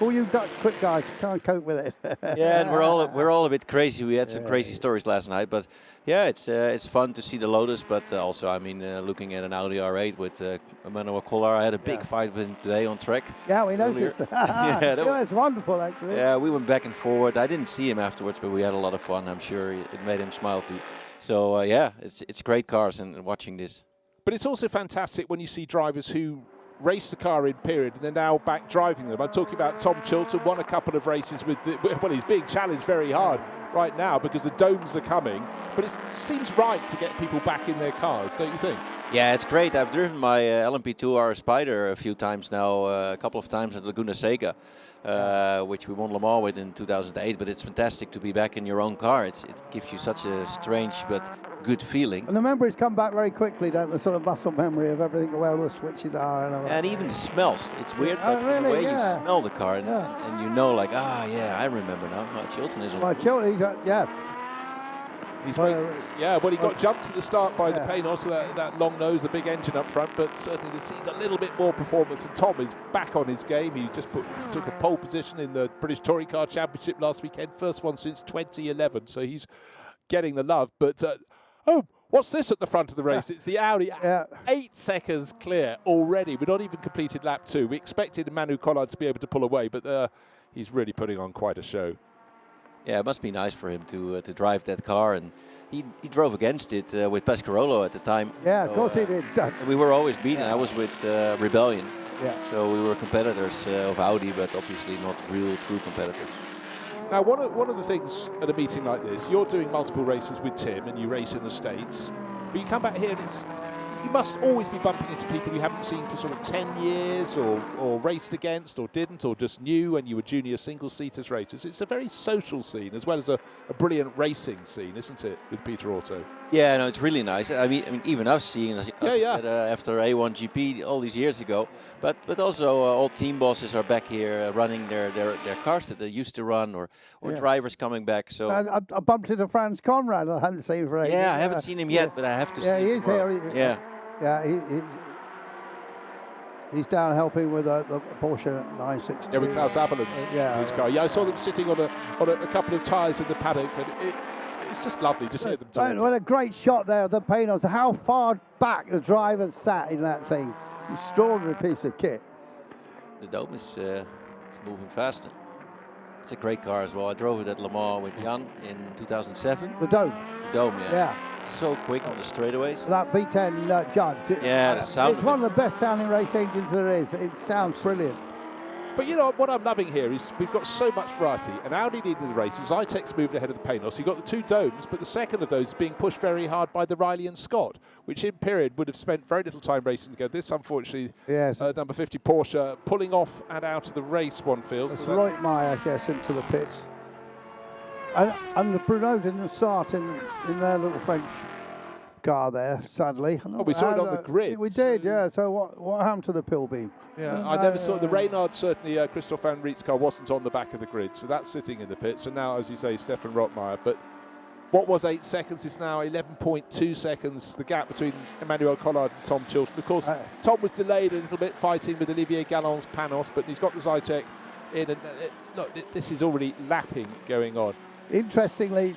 All you Dutch quick guys can't cope with it. Yeah, and we're all a bit crazy. We had some crazy stories last night, but yeah, it's fun to see the Lotus. But also, I mean, looking at an Audi R8 with Emmanuel Collard, I had a big fight with him today on track. Yeah, we noticed. Yeah, it's wonderful actually. Yeah, we went back and forward. I didn't see him afterwards, but we had a lot of fun. I'm sure it made him smile too. So yeah, it's great cars and watching this. But it's also fantastic when you see drivers who race the car in period and they're now back driving them. I'm talking about Tom Chilton, won a couple of races with well, he's being challenged very hard right now because the domes are coming, but it seems right to get people back in their cars, don't you think? Yeah, it's great. I've driven my LMP2R Spider a few times now, a couple of times at Laguna Seca, which we won Le Mans with in 2008, but it's fantastic to be back in your own car. It gives you such a strange but good feeling. And the memories come back very quickly, don't they? The sort of muscle memory of everything, where all the switches are. And even the smells. It's weird, but really? the way you smell the car, and you know, like, yeah, I remember now. Chilton is on. Well, Chilton, yeah. Well, he got jumped at the start by the Panos, so that long nose, the big engine up front, but certainly this sees a little bit more performance. And Tom is back on his game. He just took a pole position in the British Touring Car Championship last weekend, first one since 2011, so he's getting the love. But, oh, what's this at the front of the race? It's the Audi, 8 seconds clear already. We've not even completed lap 2. We expected Emmanuel Collard to be able to pull away, but he's really putting on quite a show. Yeah, it must be nice for him to drive that car, and he drove against it with Pescarolo at the time. Yeah, of course he did. We were always beaten. I was with Rebellion, so we were competitors of Audi, but obviously not real true competitors. Now, one of the things at a meeting like this, you're doing multiple races with Tim, and you race in the States, but you come back here and you must always be bumping into people you haven't seen for sort of 10 years or raced against or didn't or just knew when you were junior single-seaters racers. It's a very social scene as well as a brilliant racing scene, isn't it, with Peter Auto? Yeah, no, it's really nice. I mean even us seeing us after A1GP all these years ago, but also all team bosses are back here running their cars that they used to run, or drivers coming back. So I bumped into Franz Conrad. I hadn't seen for ages. Yeah, I haven't seen him yet, but I have to see him. Yeah, he is here. Yeah, he's down helping with the Porsche 962. Yeah, with Klaus Abelin. His car. Yeah, I saw them sitting on a couple of tyres in the paddock, and it's just lovely to see them talking. What a great shot there of the Panos. How far back the driver sat in that thing. Extraordinary piece of kit. The dome is moving faster. It's a great car as well. I drove it at Le Mans with Jan in 2007. The dome? The dome, yeah. So quick on the straightaways. That V10 Judd. Yeah, the sound. It's one of the best sounding race engines there is. It sounds brilliant. But you know what I'm loving here is we've got so much variety, and Audi leading the races. Zytek's moved ahead of the Panos. You've got the 2 domes, but the second of those is being pushed very hard by the Riley and Scott, which in period would have spent very little time racing together. This, unfortunately, number 50 Porsche pulling off and out of the race, one feels. It's Reutmeier gets into the pits. And the Bruno didn't start in their little French car there, sadly. Oh, we saw it on the grid. We did, yeah. So what happened to the pill beam? Yeah, I never saw the Reynard. Certainly, Christoph Van Riet's car wasn't on the back of the grid, so that's sitting in the pits. And now, as you say, Stefan Reutmeier. But what was 8 seconds is now 11.2 seconds. The gap between Emmanuel Collard and Tom Chilton. Of course, Tom was delayed a little bit fighting with Olivier Gallon's Panos, but he's got the Zytek in. And look, this is already lapping going on. Interestingly,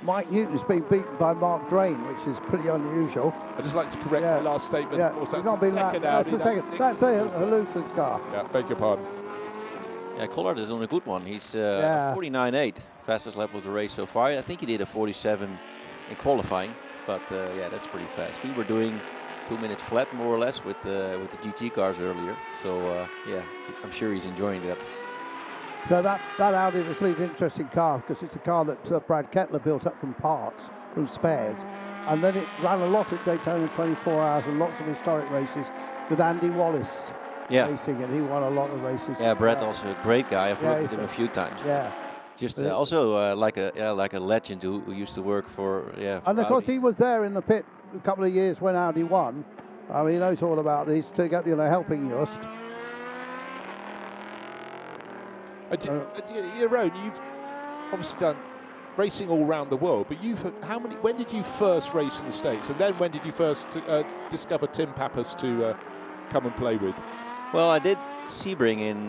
Mike Newton's been beaten by Mark Drain, which is pretty unusual. I'd just like to correct my last statement. Yeah, of course, that's not the been second Audi. Audi. That's a Halucin's car. Yeah, beg your pardon. Yeah, Collard is on a good one. He's 49.8, fastest lap of the race so far. I think he did a 47 in qualifying, but yeah, that's pretty fast. We were doing 2 minutes flat, more or less, with the GT cars earlier. So yeah, I'm sure he's enjoying that. So that Audi is a really interesting car because it's a car that Brad Kettler built up from parts, from spares. And then it ran a lot at Daytona 24 Hours and lots of historic races with Andy Wallace racing, and he won a lot of races. Yeah, Brad also a great guy. I've worked with him a few times. Yeah. Just also like a legend who used to work for and of course he was there in the pit a couple of years when Audi won. I mean, he knows all about these to get helping Just. Jeroen, you've obviously done racing all around the world, but when did you first race in the States, and then when did you first discover Tim Pappas to come and play with? Well, I did Sebring in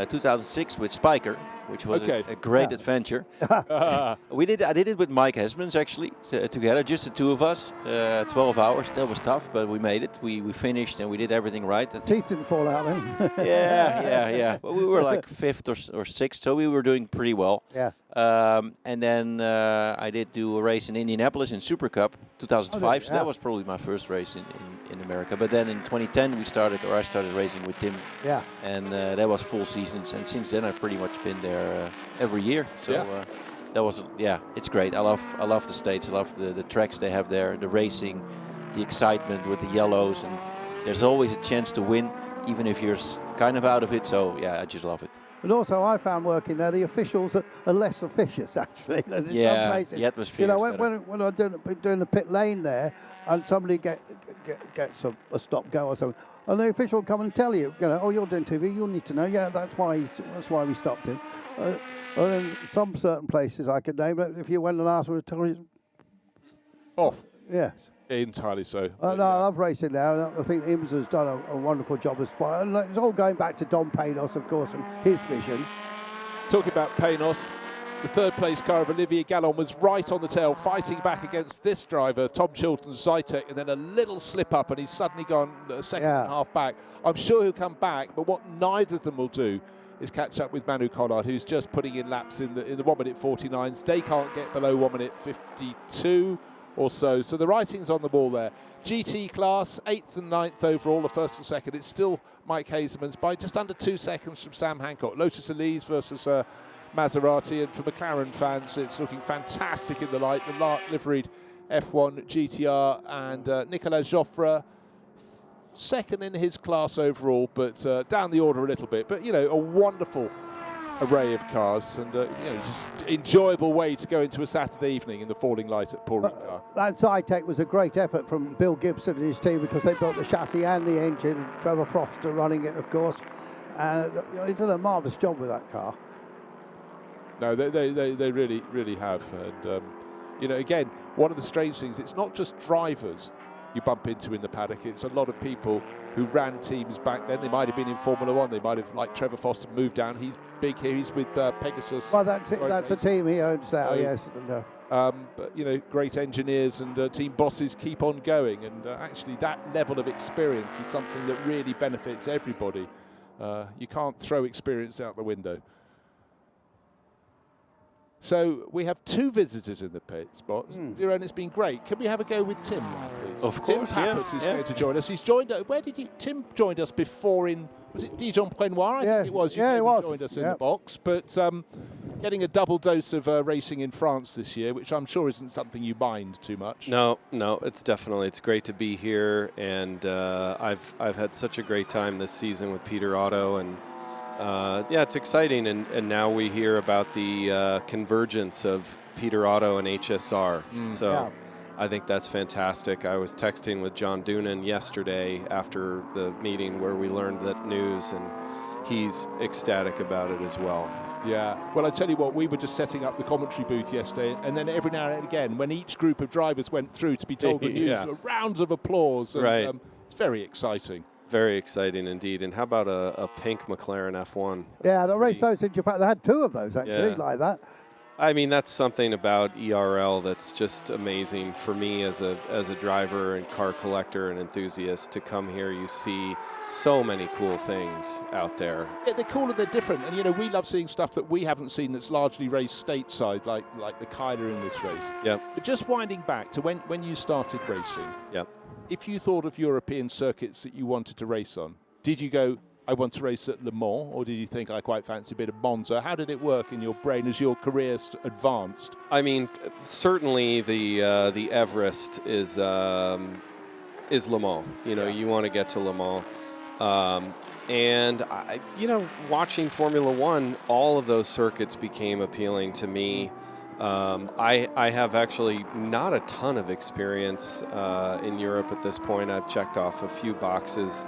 2006 with Spiker, which was a great adventure. I did it with Mike Hesmans actually together, just the 2 of us. 12 hours. That was tough, but we made it. We finished and we did everything right. Teeth didn't fall out then. yeah. But we were like 5th or 6th, so we were doing pretty well. Yeah. And then I did do a race in Indianapolis in Super Cup 2005. So that was probably my first race in America. But then in 2010 I started racing with Tim. Yeah. And that was full seasons. And since then I've pretty much been there every year. So that was, yeah, it's great. I love the States. I love the tracks they have there, the racing, the excitement with the yellows, and there's always a chance to win, even if you're kind of out of it. So yeah, I just love it. And also, I found working there, the officials are less officious actually than in some places. The atmosphere. You know, when I'm doing the pit lane there, and somebody gets a stop go or something, and the official will come and tell you, oh, you're doing TV, you'll need to know. Yeah, that's why we stopped him. And in some certain places I could name, but if you went and asked for a tour, off. Yes. Entirely so. No, I love racing now. I think IMS has done a wonderful job as well. And it's all going back to Don Paynos, of course, and his vision. Talking about Paynos, the third place car of Olivier Gallon was right on the tail, fighting back against this driver, Tom Chilton's Zytek, and then a little slip up, and he's suddenly gone a second and a half back. I'm sure he'll come back, but what neither of them will do is catch up with Manu Collard, who's just putting in laps in the 1 minute 49s. They can't get below 1 minute 52. Or so the writing's on the wall there. GT class, 8th and 9th overall, the 1st and 2nd. It's still Mike Hazelman's by just under 2 seconds from Sam Hancock. Lotus Elise versus Maserati, and for McLaren fans, it's looking fantastic in the light. The liveried F1 GTR, and Nicolas Joffre, second in his class overall, but down the order a little bit. But, you know, a wonderful array of cars, and you know, just enjoyable way to go into a Saturday evening in the falling light at Paul Ricard. That Zytek was a great effort from Bill Gibson and his team, because they built the chassis and the engine. Trevor Foster running it, of course, and you know, he did a marvellous job with that car. No, they really have, and you know, again, one of the strange things, it's not just drivers you bump into in the paddock, it's a lot of people who ran teams back then. They might have been in Formula One, they might have, like Trevor Foster, moved down. He's big here, he's with Pegasus. Well, that's a team he owns now, yes. But, you know, great engineers and team bosses keep on going, and actually that level of experience is something that really benefits everybody. You can't throw experience out the window. So we have 2 visitors in the pit spots. Jeroen, it's been great. Can we have a go with Tim, please? Of course, Tim Pappas is going to join us. He's joined. Tim joined us before in, was it Dijon-Prenoir? I think it was. You joined us in the box. But getting a double dose of racing in France this year, which I'm sure isn't something you mind too much. No, it's great to be here, and I've had such a great time this season with Peter Otto, and yeah, it's exciting, and now we hear about the convergence of Peter Otto and HSR. So I think that's fantastic. I was texting with John Doonan yesterday after the meeting where we learned that news, and he's ecstatic about it as well. Yeah, well, I tell you what, we were just setting up the commentary booth yesterday, and then every now and again, when each group of drivers went through to be told the news, rounds of applause. And, it's very exciting. Very exciting indeed. And how about a pink McLaren F1? Yeah, they raced those in Japan. They had 2 of those, actually, like that. I mean, that's something about ERL that's just amazing for me as a driver and car collector and enthusiast. To come here, you see so many cool things out there. Yeah, they're cool and they're different. And, you know, we love seeing stuff that we haven't seen that's largely raced stateside, like the Kyler in this race. Yep. But just winding back to when you started racing. Yep. If you thought of European circuits that you wanted to race on, did you go, I want to race at Le Mans, or did you think I quite fancy a bit of Monza? How did it work in your brain as your career advanced? I mean, certainly the Everest is Le Mans. You know, you want to get to Le Mans. And, you know, watching Formula One, all of those circuits became appealing to me. I have actually not a ton of experience in Europe at this point. I've checked off a few boxes.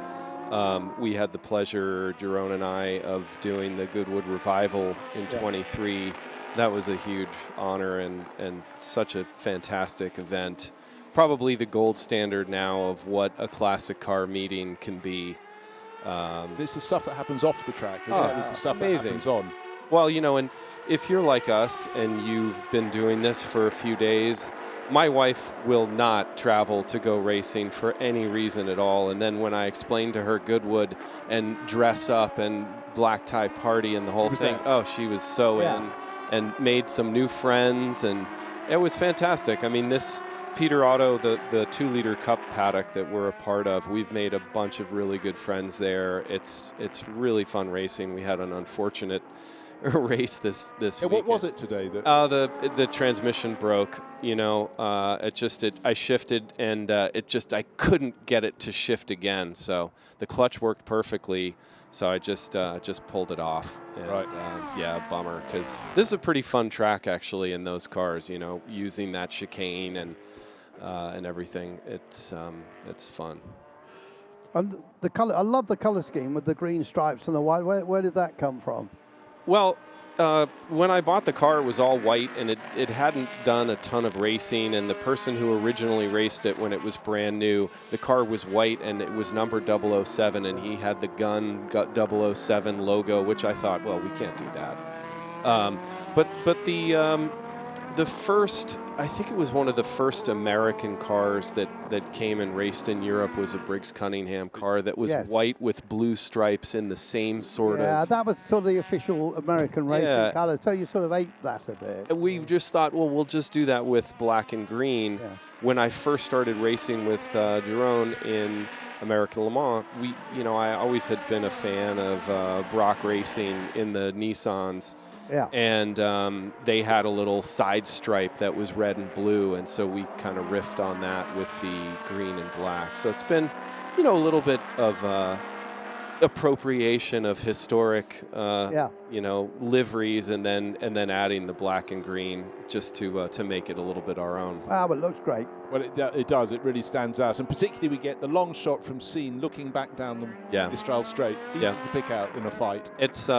We had the pleasure, Jeroen and I, of doing the Goodwood Revival in 23. That was a huge honor and such a fantastic event. Probably the gold standard now of what a classic car meeting can be. It's the stuff that happens off the track, isn't it? It's the stuff that happens on. Well, you know, and if you're like us and you've been doing this for a few days, my wife will not travel to go racing for any reason at all. And then when I explained to her Goodwood and dress up and black tie party and the whole thing, she was so in, and made some new friends, and it was fantastic. I mean, this Peter Otto, the 2-liter Cup paddock that we're a part of, we've made a bunch of really good friends there. It's really fun racing. We had an unfortunate race this weekend. What was it today? The transmission broke. You know, I shifted and I couldn't get it to shift again. So the clutch worked perfectly. So I just pulled it off. And, right. Yeah, bummer, because this is a pretty fun track actually in those cars. You know, using that chicane and everything. It's fun. And the color, I love the color scheme with the green stripes and the white. Where did that come from? Well, when I bought the car, it was all white, and it hadn't done a ton of racing, and the person who originally raced it when it was brand new, the car was white, and it was numbered 007, and he had the gun 007 logo, which I thought, well, we can't do that. But the first, I think it was one of the first American cars that came and raced in Europe was a Briggs Cunningham car that was white with blue stripes in the same sort of... Yeah, that was sort of the official American racing color, so you sort of aped that a bit. And we just thought, well, we'll just do that with black and green. Yeah. When I first started racing with Jerome in American Le Mans, I always had been a fan of Brock Racing in the Nissans. Yeah. And they had a little side stripe that was red and blue, and so we kind of riffed on that with the green and black. So it's been, a little bit of appropriation of historic, liveries, and then adding the black and green just to make it a little bit our own. Ah, but it looks great. Well, it does. It really stands out, and particularly we get the long shot from Scene looking back down the Mistral Straight. Easy to pick out in a fight. It's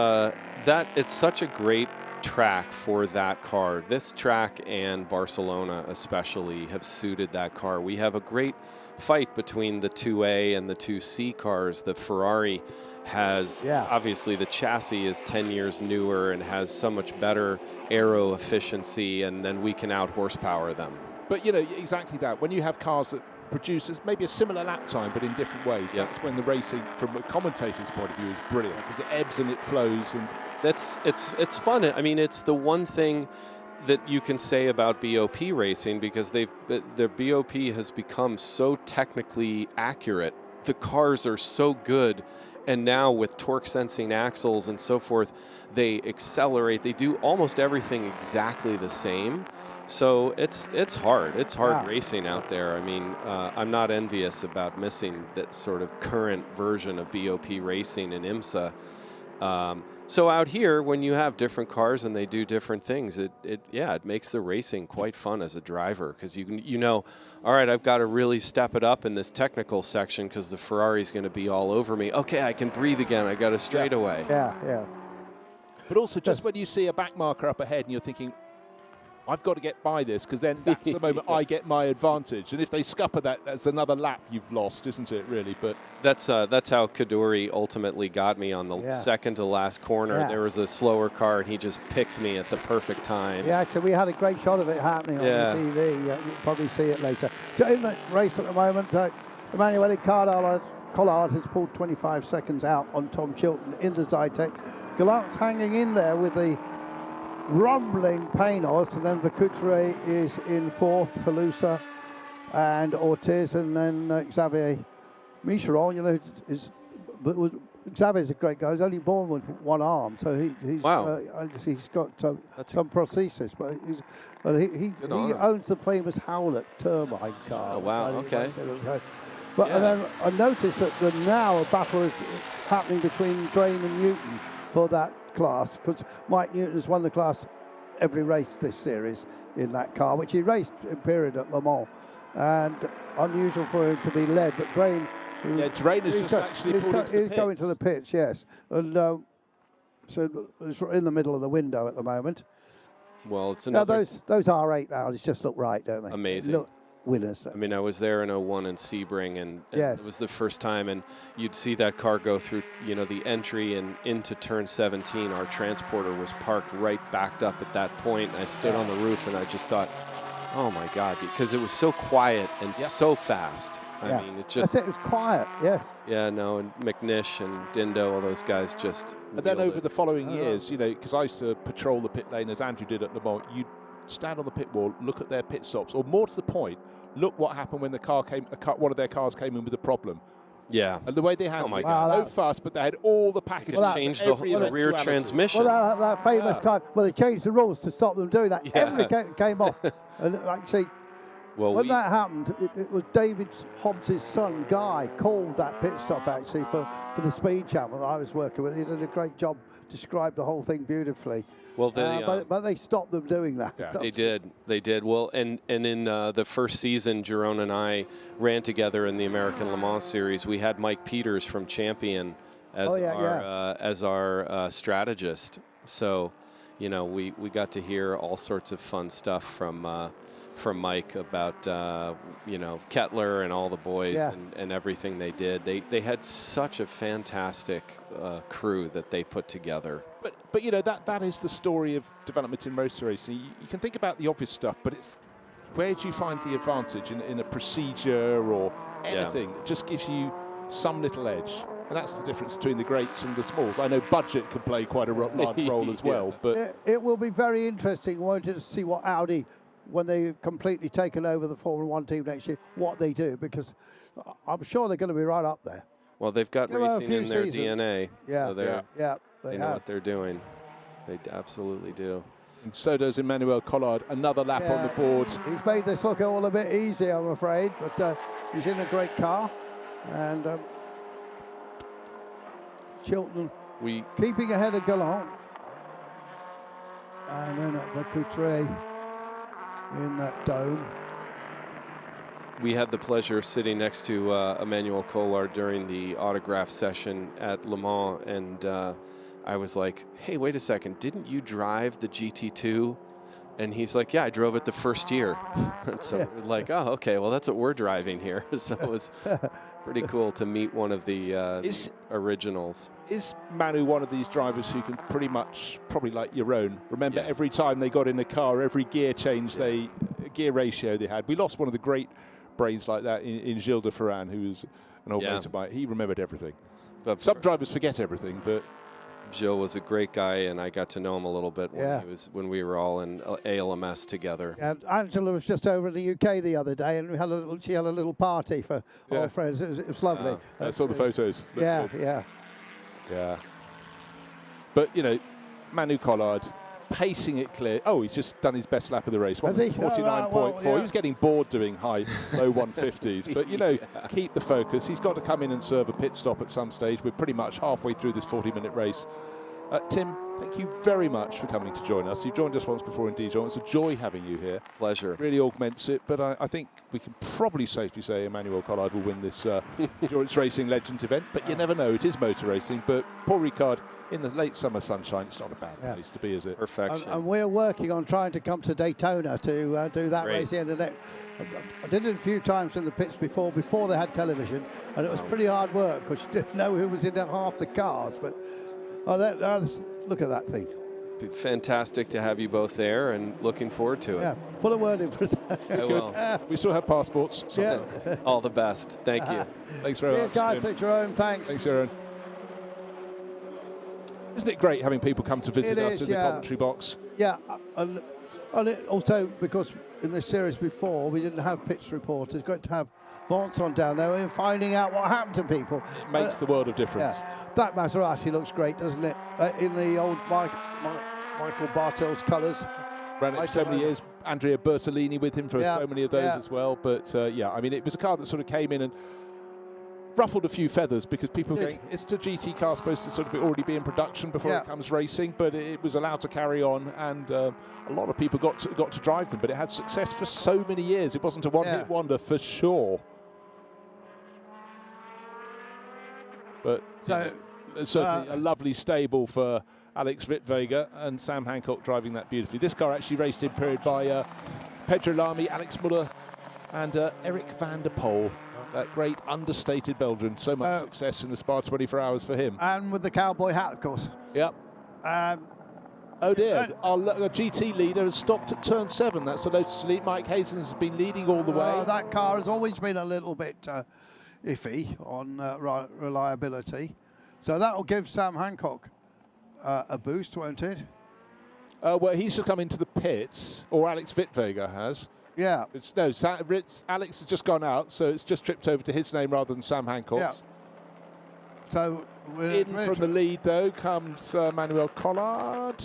it's such a great track for that car. This track and Barcelona especially have suited that car. We have a great fight between the 2A and the 2C cars. The Ferrari has, obviously the chassis is 10 years newer and has so much better aero efficiency, and then we can out horsepower them. But exactly that. When you have cars that produce maybe a similar lap time but in different ways, that's when the racing from a commentator's point of view is brilliant, because it ebbs and it flows. And it's fun. I mean, it's the one thing that you can say about BOP racing, because their BOP has become so technically accurate. The cars are so good, and now with torque sensing axles and so forth, they accelerate. They do almost everything exactly the same. So it's hard. It's hard racing out there. I mean, I'm not envious about missing that sort of current version of BOP racing in IMSA. So out here, when you have different cars and they do different things, it makes the racing quite fun as a driver, because all right, I've got to really step it up in this technical section because the Ferrari's going to be all over me. Okay, I can breathe again. I got a straightaway. Yeah. But also, just when you see a back marker up ahead and you're thinking, I've got to get by this, because then that's the moment I get my advantage. And if they scupper that, that's another lap you've lost, isn't it, really? But that's how Kaduri ultimately got me on the second to last corner. Yeah. There was a slower car, and he just picked me at the perfect time. Yeah, actually, we had a great shot of it happening on the TV. You'll probably see it later. In the race at the moment, Emmanuel Collard has pulled 25 seconds out on Tom Chilton in the Zytek. Gallant's hanging in there with the rumbling Panos, and then Vercouturier is in fourth, Halusa and Ortiz, and then Xavier Micheron, Xavier's a great guy. He's only born with one arm, so he's got some prosthesis, but he owns the famous Howlett turbine car. Oh, wow, okay. But and then I noticed that now a battle is happening between Drain and Newton for that class, because Mike Newton has won the class every race this series in that car, which he raced in period at Le Mans, and unusual for him to be led. But Drain has just actually pulled into the pits. He's going to the pits, yes, and so it's in the middle of the window at the moment. Well, it's another. Now those R8 rounds just look right, don't they? Amazing. Look winners. I mean, I was there in 01 in Sebring, and it was the first time, and you'd see that car go through, the entry and into turn 17. Our transporter was parked right backed up at that point. I stood on the roof, and I just thought, oh my God, because it was so quiet and so fast. I mean, it just... it was quiet, yes. Yeah, no, and McNish and Dindo, all those guys just... And then over the following years, because I used to patrol the pit lane as Andrew did at Le Mans, you'd stand on the pit wall, look at their pit stops, or more to the point, look what happened when one of their cars came in with a problem. Yeah. And the way they had no fuss, but they had all the packages. Well, changed the rear transmission. Well, that famous time, well, they changed the rules to stop them doing that. Everything came off. And actually, when that happened, it was David Hobbs' son, Guy, called that pit stop actually for the speed channel that I was working with. He did a great job, described the whole thing beautifully. Well, but they stopped them doing that. Yeah. They did. Well, and in the first season, Jerome and I ran together in the American Le Mans series. We had Mike Peters from Champion as our strategist. So, you know, we got to hear all sorts of fun stuff from Mike about you know, Kettler and all the boys and everything they did. They had such a fantastic crew that they put together. But you know, that is the story of development in motor racing. You can think about the obvious stuff, but it's where do you find the advantage in a procedure or anything? It just gives you some little edge. And that's the difference between the greats and the smalls. I know budget can play quite a large role as well. But it will be very interesting, won't it, to see what Audi, when they've completely taken over the Formula 1 team next year, what they do, because I'm sure they're going to be right up there. Well, they've got racing in their DNA, yeah, so they know what they're doing. They absolutely do. And so does Emmanuel Collard, another lap on the board. He's made this look all a bit easy, I'm afraid, but he's in a great car. And Chilton keeping ahead of Gallant. And then at the Couture in that dome. We had the pleasure of sitting next to Emmanuel Collard during the autograph session at Le Mans, and I was like, hey, wait a second, didn't you drive the GT2? And he's like, yeah, I drove it the first year. And so we're like, oh, okay, well, that's what we're driving here. So it was pretty cool to meet one of the originals. Is Manu one of these drivers who can pretty much, probably like your own, remember every time they got in a car, every gear change, gear ratio they had? We lost one of the great brains like that in Gilles de Ferran, who was an old motorbike. He remembered everything. But some drivers forget everything, but Joe was a great guy, and I got to know him a little bit when we were all in ALMS together. And Angela was just over in the UK the other day, and she had a little party for all friends. It was lovely. I saw the photos. Yeah. But you know, Manu Collard pacing it clear. Oh, he's just done his best lap of the race. 49.4. He was getting bored doing low 150s. But, you know, keep the focus. He's got to come in and serve a pit stop at some stage. We're pretty much halfway through this 40-minute race. Tim, thank you very much for coming to join us. You've joined us once before in Dijon. It's a joy having you here. Pleasure. It really augments it. But I think we can probably safely say Emmanuel Collard will win this Endurance Racing Legends event. But you never know. It is motor racing. But Paul Ricard, in the late summer sunshine, it's not a bad place to be, is it? Perfection. And we're working on trying to come to Daytona to do that race the end of it. I did it a few times in the pits before they had television, and it was pretty hard work because you didn't know who was in half the cars. But look at that thing. Be fantastic to have you both there, and looking forward to it. Yeah, put a word in for us. I will. We still have passports. Yeah. All the best. Thank you. Thanks very much. Guys, thanks, Jerome. Thanks. Thanks, Aaron. Isn't it great having people come to visit us in the commentary box? Yeah, and also because in this series before we didn't have pitch reporters. Great to have Vincent down there and finding out what happened to people. It makes the world of difference. Yeah. That Maserati looks great, doesn't it? In the old Michael Bartel's colours. Ran it for so many years. Andrea Bertolini with him for so many of those as well. But I mean, it was a car that sort of came in and ruffled a few feathers because people were going, is the GT car supposed to sort of already be in production before it comes racing? But it was allowed to carry on, and a lot of people got to drive them. But it had success for so many years. It wasn't a one-hit wonder for sure. But certainly a lovely stable for Alex Wittweger and Sam Hancock driving that beautifully. This car actually raced in period by Pedro Lamy, Alex Muller, and Eric van der Poel. That great understated Belgian. So much success in the Spa 24 Hours for him. And with the cowboy hat, of course. Yep. Oh dear, our GT leader has stopped at turn 7. That's a Lotus Elite. Mike Hazens has been leading all the way. That car has always been a little bit iffy on reliability. So that will give Sam Hancock a boost, won't it? Well, he's just come into the pits, or Alex Wittweger has. Yeah. Alex has just gone out, so it's just tripped over to his name rather than Sam Hancock's. So in from the lead, though, comes Manuel Collard.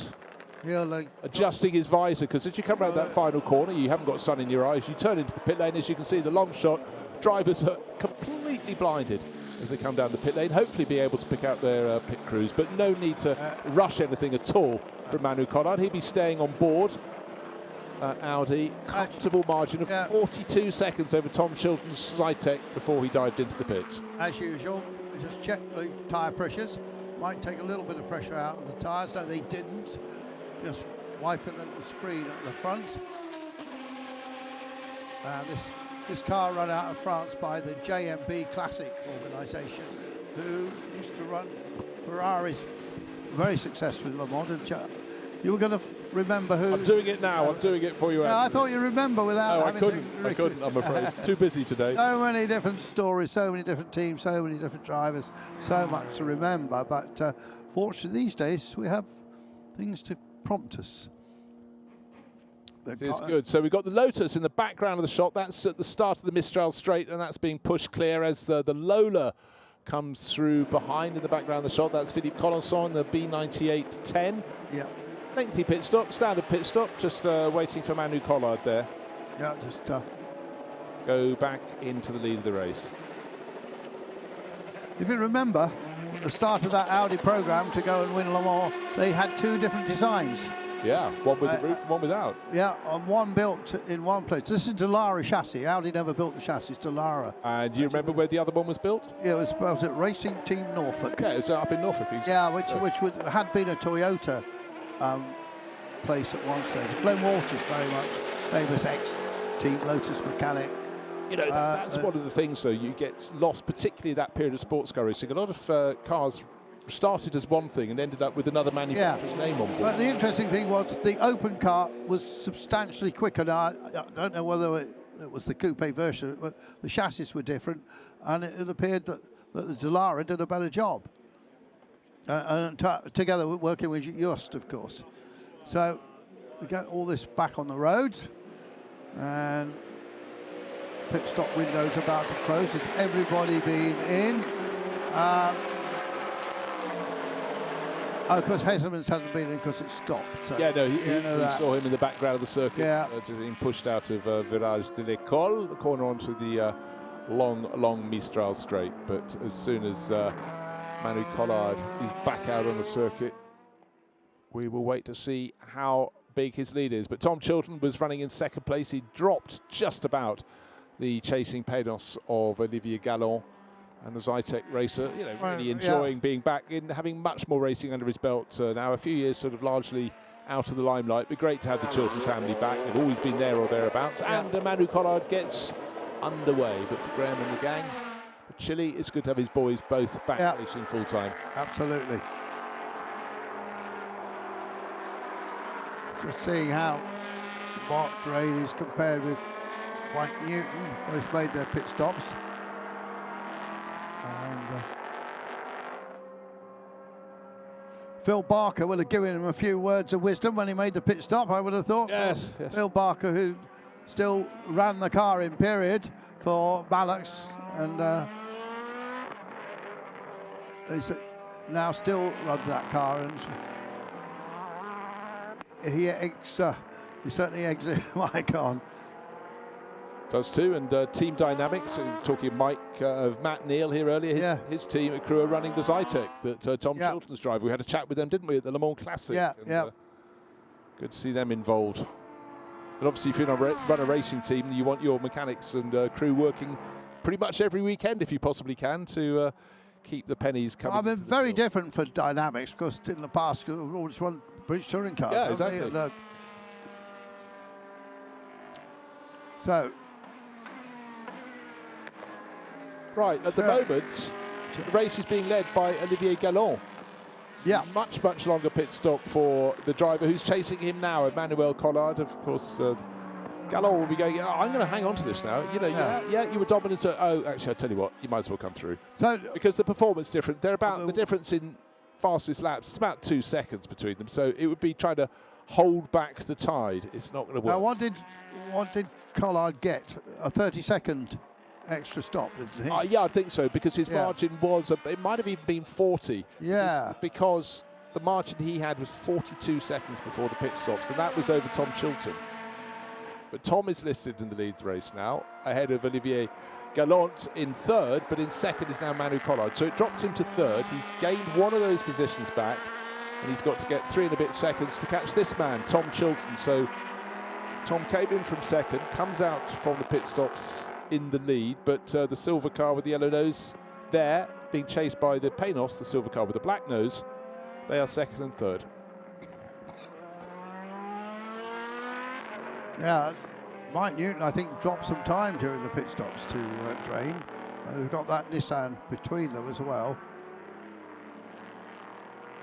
Adjusting his visor, because as you come around that final corner, you haven't got sun in your eyes. You turn into the pit lane, as you can see, the long shot. Drivers are completely blinded as they come down the pit lane. Hopefully be able to pick out their pit crews, but no need to rush anything at all from Manuel Collard. He'll be staying on board at Audi. Comfortable margin of 42 seconds over Tom Chilton's Zytek before he dived into the pits. As usual, just check the tyre pressures. Might take a little bit of pressure out of the tyres. No, they didn't. Just wiping the screen at the front. This car run out of France by the JMB Classic organisation, who used to run Ferraris very successfully in Le Mans. You were going to remember who... I'm doing it now. I'm doing it for you, Anthony. I thought you remember without... No, I couldn't, I'm afraid. Too busy today. So many different stories, so many different teams, so many different drivers, so much to remember. But fortunately, these days, we have things to prompt us. It is good. So we've got the Lotus in the background of the shot. That's at the start of the Mistral straight, and that's being pushed clear as the Lola comes through behind in the background of the shot. That's Philippe Collinson, the B9810. Yeah. Lengthy pit stop, standard pit stop, just waiting for Manu Collard there. Yeah, just go back into the lead of the race. If you remember, at the start of that Audi program to go and win Le Mans, they had two different designs. Yeah, one with the roof and one without. Yeah, and one built in one place. This is Dallara chassis. Audi never built the chassis, Dallara. And do you remember where the other one was built? Yeah, it was built at Racing Team Norfolk. Okay, it was up in Norfolk. Yeah, which had been a Toyota place at one stage. Glenn Walters, very much famous ex-Team Lotus mechanic. You know, that's one of the things, though, you get lost, particularly that period of sports car racing. A lot of cars started as one thing and ended up with another manufacturer's name on board. But the interesting thing was the open car was substantially quicker. Now, I don't know whether it was the coupe version, but the chassis were different, and it appeared that the Dallara did a better job. Together working with Just, of course. So we get all this back on the roads, and pit stop window's about to close. It's everybody being in. Of course, Hesselmans hasn't been in because it's stopped. So yeah, no, we saw him in the background of the circuit, being pushed out of Virage de l'École, the corner onto the long Mistral straight. But as soon as Manu Collard is back out on the circuit, we will wait to see how big his lead is. But Tom Chilton was running in second place. He dropped just about the chasing Pénos of Olivier Gallon. And the Zytek racer, you know, really enjoying being back in, having much more racing under his belt now. A few years sort of largely out of the limelight, but great to have the Chilton family back. They've always been there or thereabouts. And Manu Collard gets underway. But for Graham and the gang, for Chile, it's good to have his boys both back racing full time. Absolutely. Just seeing how Mark Drain is compared with White Newton. Both made their pit stops. And Phil Barker would have given him a few words of wisdom when he made the pit stop, I would have thought. Yes. Phil Barker, who still ran the car in period for Ballux, and now still runs that car, and he certainly exits Mike on. Does too, and team dynamics, talking of Matt Neal here earlier, his team and crew are running the Zytek that Tom Chilton's driver. We had a chat with them, didn't we, at the Le Mans Classic? Good to see them involved. And obviously, if you're going to run a racing team, you want your mechanics and crew working pretty much every weekend, if you possibly can, to keep the pennies coming. I mean, very different for dynamics, because in the past, we've always run British touring cars. Yeah, exactly. So... Right, at the moment, the race is being led by Olivier Gallon. Yeah. Much longer pit stop for the driver who's chasing him now, Emmanuel Collard. Of course, Gallon will be going, I'm going to hang on to this now. You know, you were dominant. Oh, actually, I tell you what, you might as well come through. So, because the performance different. They're about, the difference in fastest laps, it's about 2 seconds between them. So it would be trying to hold back the tide. It's not going to work. Now, what did Collard get? A 32nd extra stop, didn't he? Yeah, I think so, because his margin was, it might have even been 40. Yeah. Because the margin he had was 42 seconds before the pit stops, and that was over Tom Chilton. But Tom is listed in the lead race now, ahead of Olivier Gallant in third, but in second is now Manu Collard. So it dropped him to third. He's gained one of those positions back, and he's got to get 3 and a bit seconds to catch this man, Tom Chilton. So Tom came in from second, comes out from the pit stops in the lead, but the silver car with the yellow nose there, being chased by the Panos, the silver car with the black nose, they are second and third. Yeah, Mike Newton, I think, dropped some time during the pit stops to Drain. We've got that Nissan between them as well.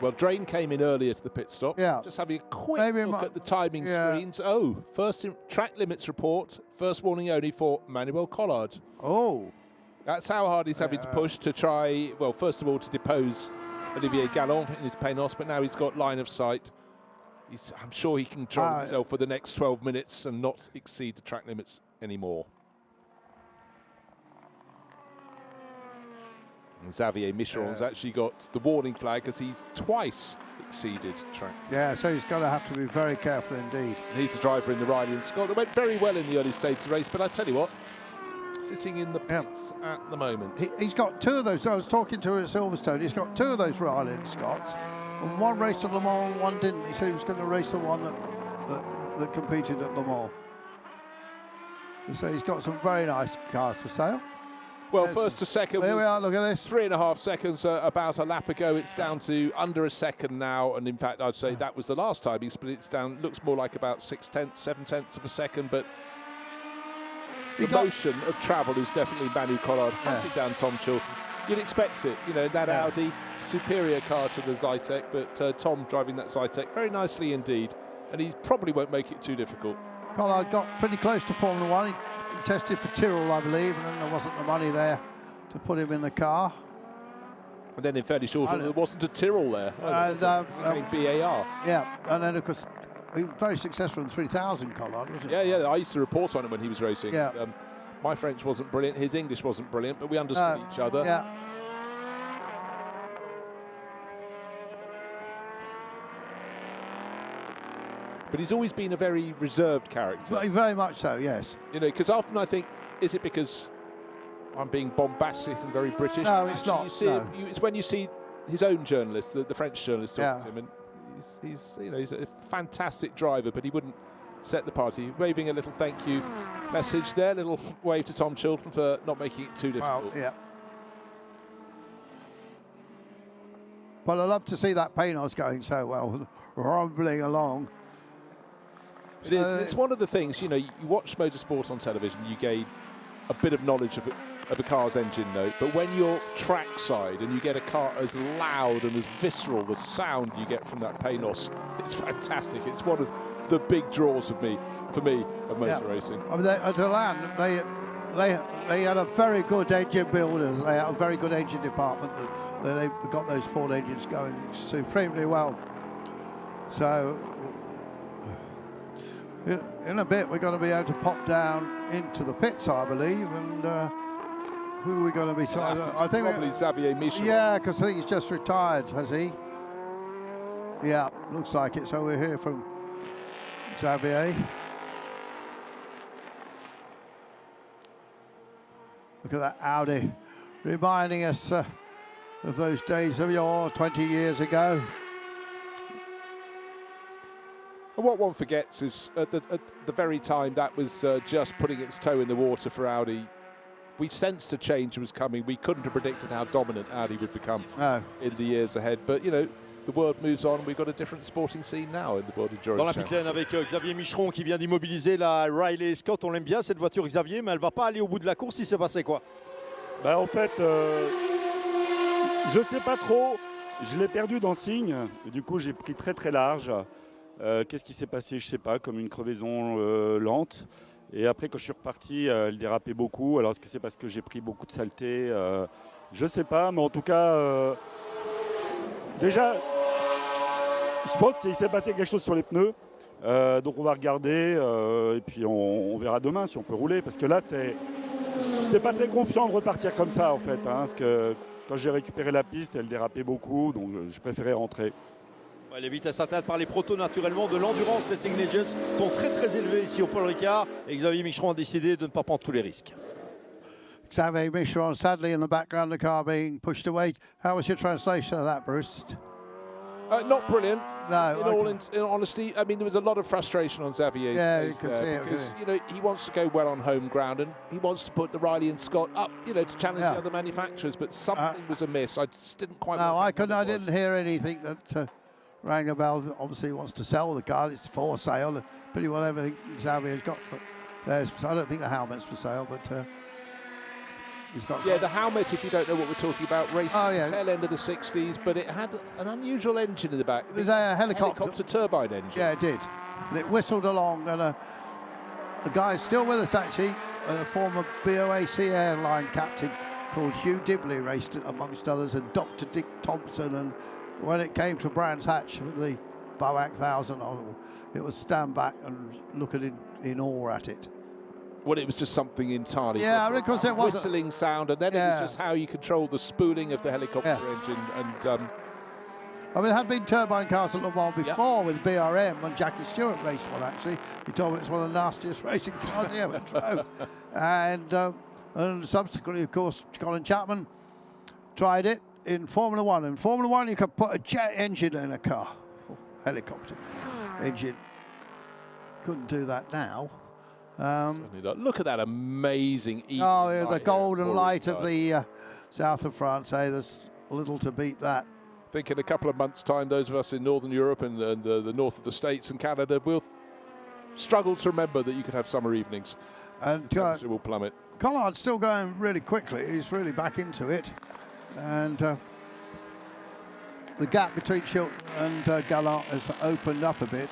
Well, Drain came in earlier to the pit stop. Yeah. Just having a quick look at the timing screens. Oh, first track limits report. First warning only for Manuel Collard. Oh. That's how hard he's having to push to try, well, first of all, to depose Olivier Gallant in his Panos, but now he's got line of sight. I'm sure he can control himself for the next 12 minutes and not exceed the track limits anymore. And Xavier Micheron's actually got the warning flag as he's twice exceeded track. Yeah, so he's going to have to be very careful indeed. And he's the driver in the Riley and Scott that went very well in the early stages of the race, but I tell you what, sitting in the pits at the moment. He's got 2 of those. I was talking to him at Silverstone. He's got 2 of those Riley and Scotts. And one raced at Le Mans, one didn't. He said he was going to race the one that competed at Le Mans. So he's got some very nice cars for sale. Well, first to second. There we are, look at this. 3.5 seconds, about a lap ago. It's down to under a second now. And in fact, I'd say that was the last time he split it down. Looks more like about 6/10, 7/10 of a second. But the motion of travel is definitely Manu Collard. Hunted down Tom Chilton. You'd expect it, you know, that Audi, superior car to the Zytek, but Tom driving that Zytek very nicely indeed, and he probably won't make it too difficult. Collard got pretty close to Formula 1. He tested for Tyrrell, I believe, and then there wasn't the money there to put him in the car. And then in fairly short order, there wasn't a Tyrrell there. And, BAR. Yeah, and then of course, he was very successful in 3000, Collard, wasn't he? Yeah, I used to report on him when he was racing. Yeah. My French wasn't brilliant, his English wasn't brilliant, but we understood each other. Yeah. But he's always been a very reserved character. Well, very much so, yes. You know, because often I think, is it because I'm being bombastic and very British? No, it's not. You see it's when you see his own journalist, the French journalist, talking to him, and he's a fantastic driver, but he wouldn't set the party. Waving a little thank you message there, little wave to Tom Chilton for not making it too difficult. Well, yeah. But I love to see that Panos going so well, rumbling along. It is. It's one of the things, you know, you watch motorsport on television, you gain a bit of knowledge of a car's engine note, but when you're trackside and you get a car as loud and as visceral, the sound you get from that Panos, it's fantastic. It's one of the big draws for me of motor racing. I mean, at Elan, they had a very good engine builders. They had a very good engine department. They got those Ford engines going supremely well. So in a bit, we're going to be able to pop down into the pits, I believe, and who are we going to be trying? I think probably Xavier Micheron. Yeah, because I think he's just retired, has he? Yeah, looks like it. So we're here from Xavier. Look at that Audi, reminding us of those days of yore, 20 years ago. And what one forgets is at the very time that was just putting its toe in the water for Audi, we sensed a change was coming. We couldn't have predicted how dominant Audi would become in the years ahead. But, you know, the world moves on. We've got a different sporting scene now in the World Endurance Dans la pit lane avec Xavier Micheron qui vient d'immobiliser la Riley Scott. On l'aime bien cette voiture, Xavier, mais elle ne va pas aller au bout de la course. Il s'est passé quoi? Bah, en fait, je ne sais pas trop. Je l'ai perdu dans signe. Du coup, j'ai pris très très large. Qu'est-ce qui s'est passé? Je ne sais pas, comme une crevaison lente. Et après, quand je suis reparti, elle dérapait beaucoup. Alors, est-ce que c'est parce que j'ai pris beaucoup de saleté? Je ne sais pas, mais en tout cas, déjà, je pense qu'il s'est passé quelque chose sur les pneus. Donc, on va regarder et puis on verra demain si on peut rouler. Parce que là, c'était j'étais pas très confiant de repartir comme ça en fait, hein, parce que quand j'ai récupéré la piste, elle dérapait beaucoup, donc je préférais rentrer. Ouais, les vitesses atteintes par les protos naturellement de l'Endurance Racing Legends sont très élevées ici au Paul Ricard et Xavier Micheron a décidé de ne pas prendre tous les risques. Xavier Micheron, sadly in the background, the car being pushed away. How was your translation of that, Bruce? Not brilliant. No. In all honesty, I mean, there was a lot of frustration on Xavier's face there because you know he wants to go well on home ground and he wants to put the Riley and Scott up, you know, to challenge the other manufacturers. But something was amiss. I just didn't quite. No, I didn't hear anything that rang a bell. Obviously, he wants to sell the car. It's for sale. Pretty well everything Xavier's got for there. So I don't think the helmet's for sale, but. Yeah, the helmet, if you don't know what we're talking about, racing tail end of the 60s, but it had an unusual engine in the back. It was a helicopter turbine engine. Yeah, it did. And it whistled along, and a guy still with us, actually, a former BOAC airline captain called Hugh Dibley raced it, amongst others, and Dr. Dick Thompson. And when it came to Brands Hatch, the Boac 1000, it was stand back and looking in awe at it. Well, it was just something entirely different. Because it was whistling sound, and then it was just how you controlled the spooling of the helicopter engine. And I mean, there had been turbine cars at Le Mans before with BRM, when Jackie Stewart raced one, actually. He told me it's one of the nastiest racing cars he ever drove. And subsequently, of course, Colin Chapman tried it in Formula One. In Formula One, you could put a jet engine in a car, helicopter engine. Couldn't do that now. Look at that amazing the golden light of the south of France. There's little to beat that. I think in a couple of months' time, those of us in Northern Europe and the north of the States and Canada will struggle to remember that you could have summer evenings. And the temperature will plummet. Collard's still going really quickly. He's really back into it. And the gap between Chilton and Gallant has opened up a bit.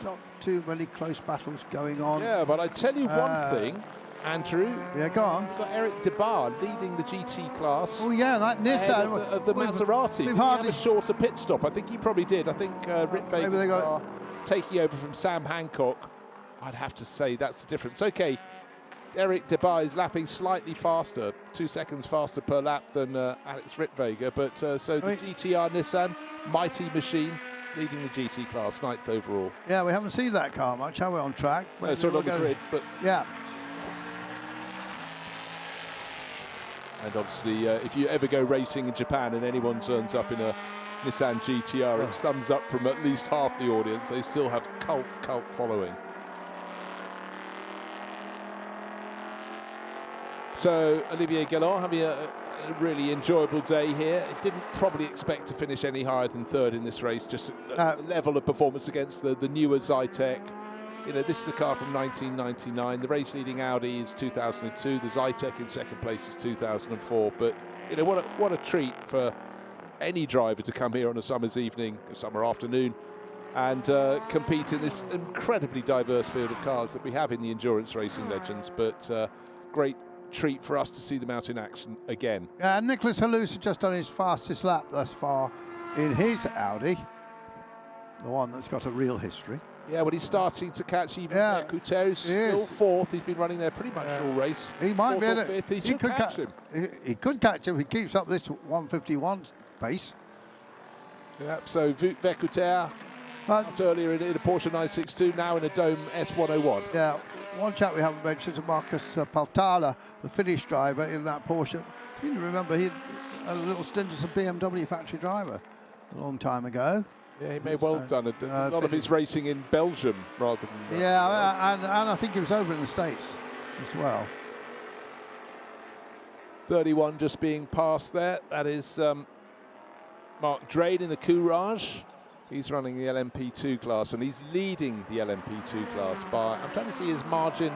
Not too many close battles going on. Yeah, but I tell you one thing, Andrew. Yeah, go on. You've got Eric Debar leading the GT class. Oh yeah, that Nissan of the Maserati. Did he have a shorter pit stop? I think he probably did. I think Rick Vega's car taking over from Sam Hancock. I'd have to say that's the difference. Okay, Eric Debar is lapping slightly faster, 2 seconds faster per lap than Alex Ritvega. But so the GTR Nissan, mighty machine, leading the GT class, 9th overall. Yeah, we haven't seen that car much, have we, on track? No, sort of on the grid, but... Yeah. And obviously, if you ever go racing in Japan and anyone turns up in a Nissan GTR, it's thumbs up from at least half the audience. They still have cult following. So, Olivier Galland having a really enjoyable day here. It didn't probably expect to finish any higher than third in this race, just a level of performance against the newer Zytek. You know, this is a car from 1999. The race-leading Audi is 2002. The Zytek in second place is 2004. But, you know, what a treat for any driver to come here on a summer's evening, a summer afternoon, and compete in this incredibly diverse field of cars that we have in the Endurance Racing Legends. But great treat for us to see them out in action again. Yeah, Nicholas Halous has just done his fastest lap thus far in his Audi, the one that's got a real history. Yeah, well, he's starting to catch even Couture, who's still fourth. He's been running there pretty much all race. He might be able to, he could catch him. He could catch him if he keeps up this 151 pace. Yeah, so Wout Vercouter earlier in a Porsche 962, now in a Dome S101. Yeah, one chap we haven't mentioned is Marcus Paltala, the Finnish driver in that Porsche. You remember he had a little stint as a BMW factory driver a long time ago. Yeah, he may well have done a lot of his racing in Belgium rather than... Yeah, and I think he was over in the States as well. 31 just being passed there. That is Mark Drain in the Courage. He's running the LMP2 class, and he's leading the LMP2 class by, I'm trying to see his margin,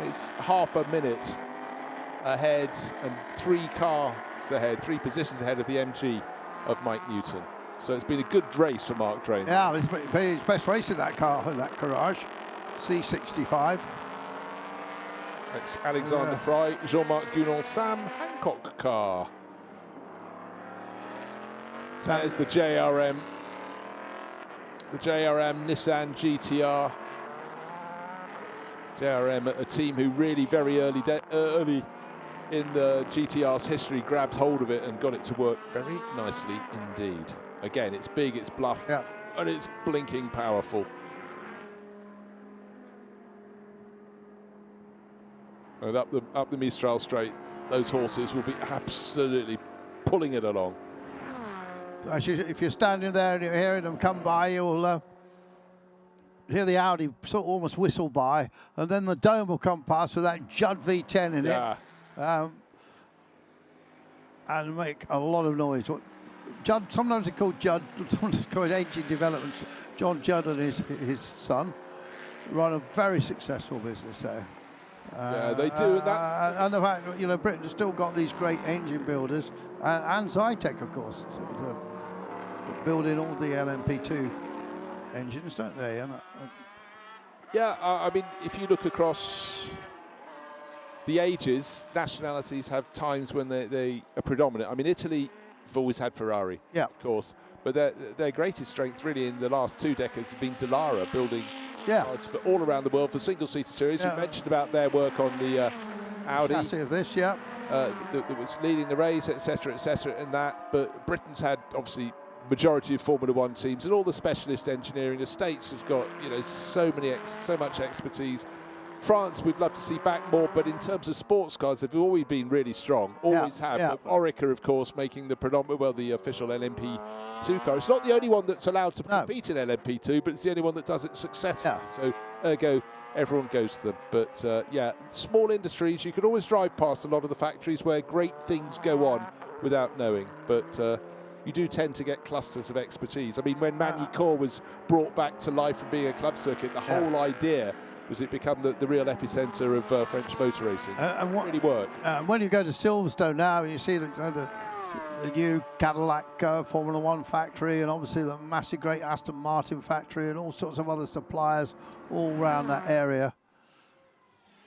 it's half a minute ahead and 3 cars ahead, 3 positions ahead of the MG of Mike Newton. So it's been a good race for Mark Drain. Yeah, it's been his best race in that car, in that Courage, C65. It's Alexander Fry, Jean-Marc Gunon, Sam Hancock car. That is the JRM Nissan GTR. JRM, a team who really very early in the GTR's history grabbed hold of it and got it to work very nicely indeed. Again, it's big, it's bluff, and it's blinking powerful. And up the Mistral straight, those horses will be absolutely pulling it along. Actually, if you're standing there and you're hearing them come by, you'll hear the Audi sort of almost whistle by, and then the Dome will come past with that Judd V10 in it, and make a lot of noise. Judd, sometimes it's called Judd, sometimes it's called Engine Development. John Judd and his son run a very successful business there. Yeah, they do that. And the fact that, you know, Britain's still got these great engine builders, and Zytec, of course, building all the LMP2 engines, don't they? Yeah, I mean, if you look across the ages, nationalities have times when they are predominant. I mean, Italy have always had Ferrari, of course, but their greatest strength really in the last 2 decades has been Dallara building cars for all around the world for single-seater series. We mentioned about their work on the Audi. Chassis of this, that was leading the race, etc., and that. But Britain's had obviously majority of Formula One teams, and all the specialist engineering. The States has got, you know, so much expertise. France, we'd love to see back more, but in terms of sports cars, they've always been really strong, always have. But Orica, of course, making the predominant, well, the official LMP2 car. It's not the only one that's allowed to compete in LMP2, but it's the only one that does it successfully. So, ergo, everyone goes to them. But yeah, small industries, you can always drive past a lot of the factories where great things go on without knowing. But you do tend to get clusters of expertise. I mean, when Magny-Cours was brought back to life from being a club circuit, the whole idea was it become the real epicenter of French motor racing. And what really worked. When you go to Silverstone now and you see the new Cadillac Formula One factory, and obviously the massive great Aston Martin factory and all sorts of other suppliers all around that area.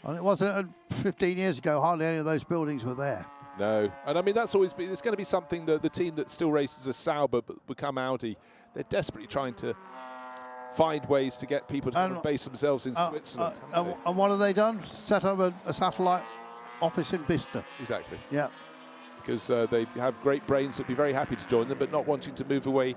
And it wasn't 15 years ago, hardly any of those buildings were there. No, and I mean, that's always been, it's going to be something that the team that still races as Sauber but become Audi, they're desperately trying to find ways to get people to base themselves in Switzerland. And what have they done? Set up a satellite office in Bicester. Exactly. Yeah. Because they have great brains that'd be very happy to join them, but not wanting to move away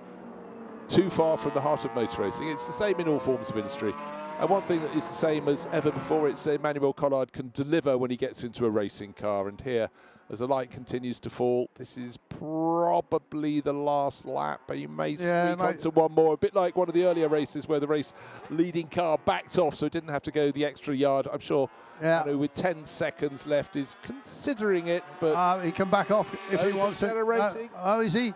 too far from the heart of motor racing. It's the same in all forms of industry. And one thing that is the same as ever before, it's Emmanuel Collard can deliver when he gets into a racing car. And here, as the light continues to fall, this is probably the last lap, but you may sneak onto one more. A bit like one of the earlier races where the race leading car backed off, so it didn't have to go the extra yard. I'm sure, with 10 seconds left, is considering it, but he can back off if he wants to. Is he?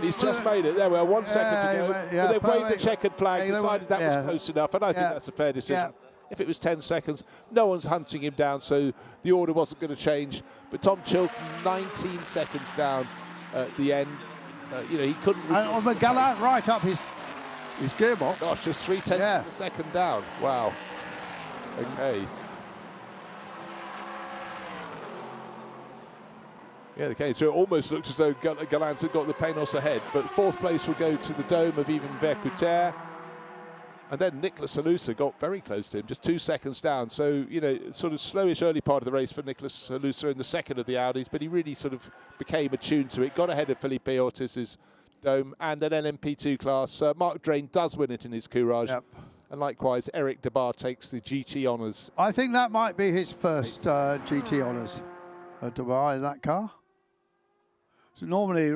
He's just made it. There we are, 1 second to go. But they've waved the checkered flag, decided that was close enough, and I think that's a fair decision. If it was 10 seconds, no one's hunting him down, so the order wasn't going to change. But Tom Chilton, 19 seconds down at the end. He couldn't resist. And on the Gallant right up his gearbox. Gosh, just 0.3 of a second down. Wow. Okay. Yeah, okay, so it almost looked as though Gallant had got the Panos ahead, but 4th place will go to the Dome of Yvan Vercouter. And then Nicolas Salusa got very close to him, just 2 seconds down. So, sort of slowish early part of the race for Nicolas Salusa in the second of the Audis, but he really sort of became attuned to it, got ahead of Felipe Ortiz's Dome, and an LMP2 class. Mark Drain does win it in his Courage. And likewise, Eric Debar takes the GT honours. I think that might be his first GT honours, Debar, in that car. So normally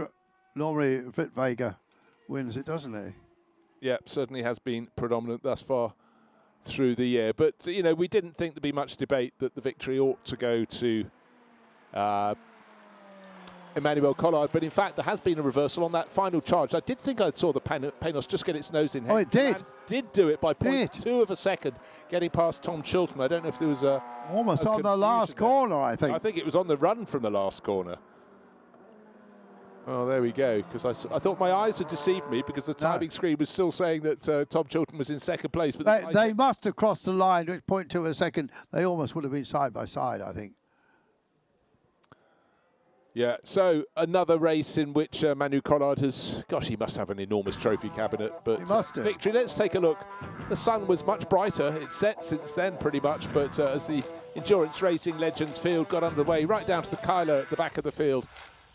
Vit Vega wins it, doesn't he? Yeah, certainly has been predominant thus far through the year. But, we didn't think there'd be much debate that the victory ought to go to Emmanuel Collard. But, in fact, there has been a reversal on that final charge. I did think I saw the Panos just get its nose in. Oh, it did? Did do it by 0.2 of a second, getting past Tom Chilton. I don't know if there was almost on the last corner, I think. I think it was on the run from the last corner. Oh, there we go, because I thought my eyes had deceived me because the timing screen was still saying that Tom Chilton was in second place. But they must have crossed the line, which 0.2 a second. They almost would have been side by side, I think. Yeah, so another race in which Manu Collard has, gosh, he must have an enormous trophy cabinet, but He must do. victory. Let's take a look. The sun was much brighter. It's set since then pretty much, but as the endurance racing legends field got underway, right down to the Kyler at the back of the field,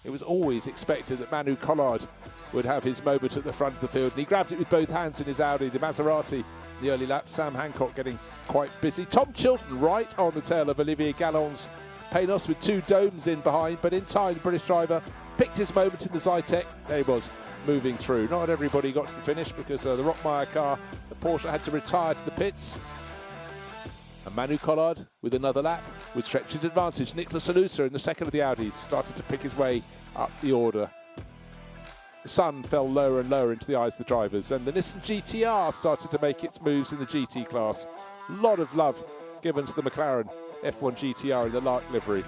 it was always expected that Manu Collard would have his moment at the front of the field, and he grabbed it with both hands in his Audi, the Maserati, the early lap. Sam Hancock getting quite busy. Tom Chilton right on the tail of Olivier Gallon's Panos with 2 domes in behind, but in time the British driver picked his moment in the Zytek. There he was, moving through. Not everybody got to the finish because the Rockmeyer car, the Porsche, had to retire to the pits. And Manu Collard with another lap would stretch his advantage. Nicolas Anusa in the second of the Audis started to pick his way up the order. The sun fell lower and lower into the eyes of the drivers, and the Nissan GTR started to make its moves in the GT class. A lot of love given to the McLaren F1 GTR in the Lark livery.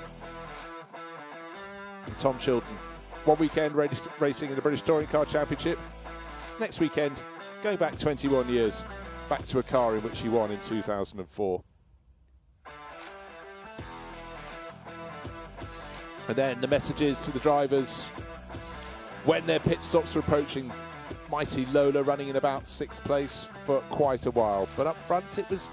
And Tom Chilton, one weekend racing in the British Touring Car Championship. Next weekend, going back 21 years, back to a car in which he won in 2004. And then the messages to the drivers when their pit stops were approaching. Mighty Lola running in about 6th place for quite a while. But up front it was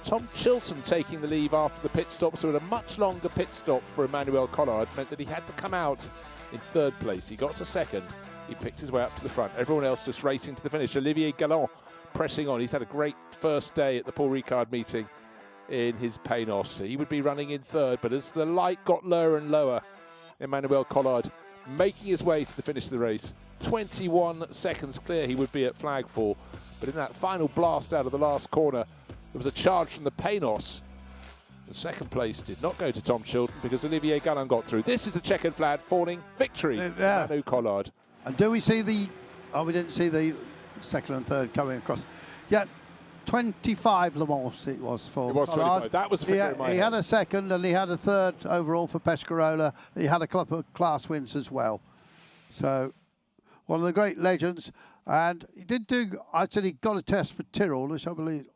Tom Chilton taking the lead after the pit stop, so a much longer pit stop for Emmanuel Collard meant that he had to come out in 3rd place. He got to 2nd, he picked his way up to the front. Everyone else just racing to the finish. Olivier Gallon pressing on. He's had a great first day at the Paul Ricard meeting in his Panos. He would be running in 3rd, but as the light got lower and lower, Emmanuel Collard making his way to the finish of the race. 21 seconds clear he would be at Flagfall, but in that final blast out of the last corner, there was a charge from the Panos. The 2nd place did not go to Tom Chilton because Olivier Gallon got through. This is the checkered flag falling victory. Manu Collard. And do we see the? Oh, we didn't see the 2nd and 3rd coming across. Yeah, 25 Le Mans it was for. It was Collard. 25. That was a figure in my He head. had a 2nd and he had a 3rd overall for Pescarola. He had a couple of class wins as well. So one of the great legends. And he did do. I said he got a test for Tyrrell, which I believe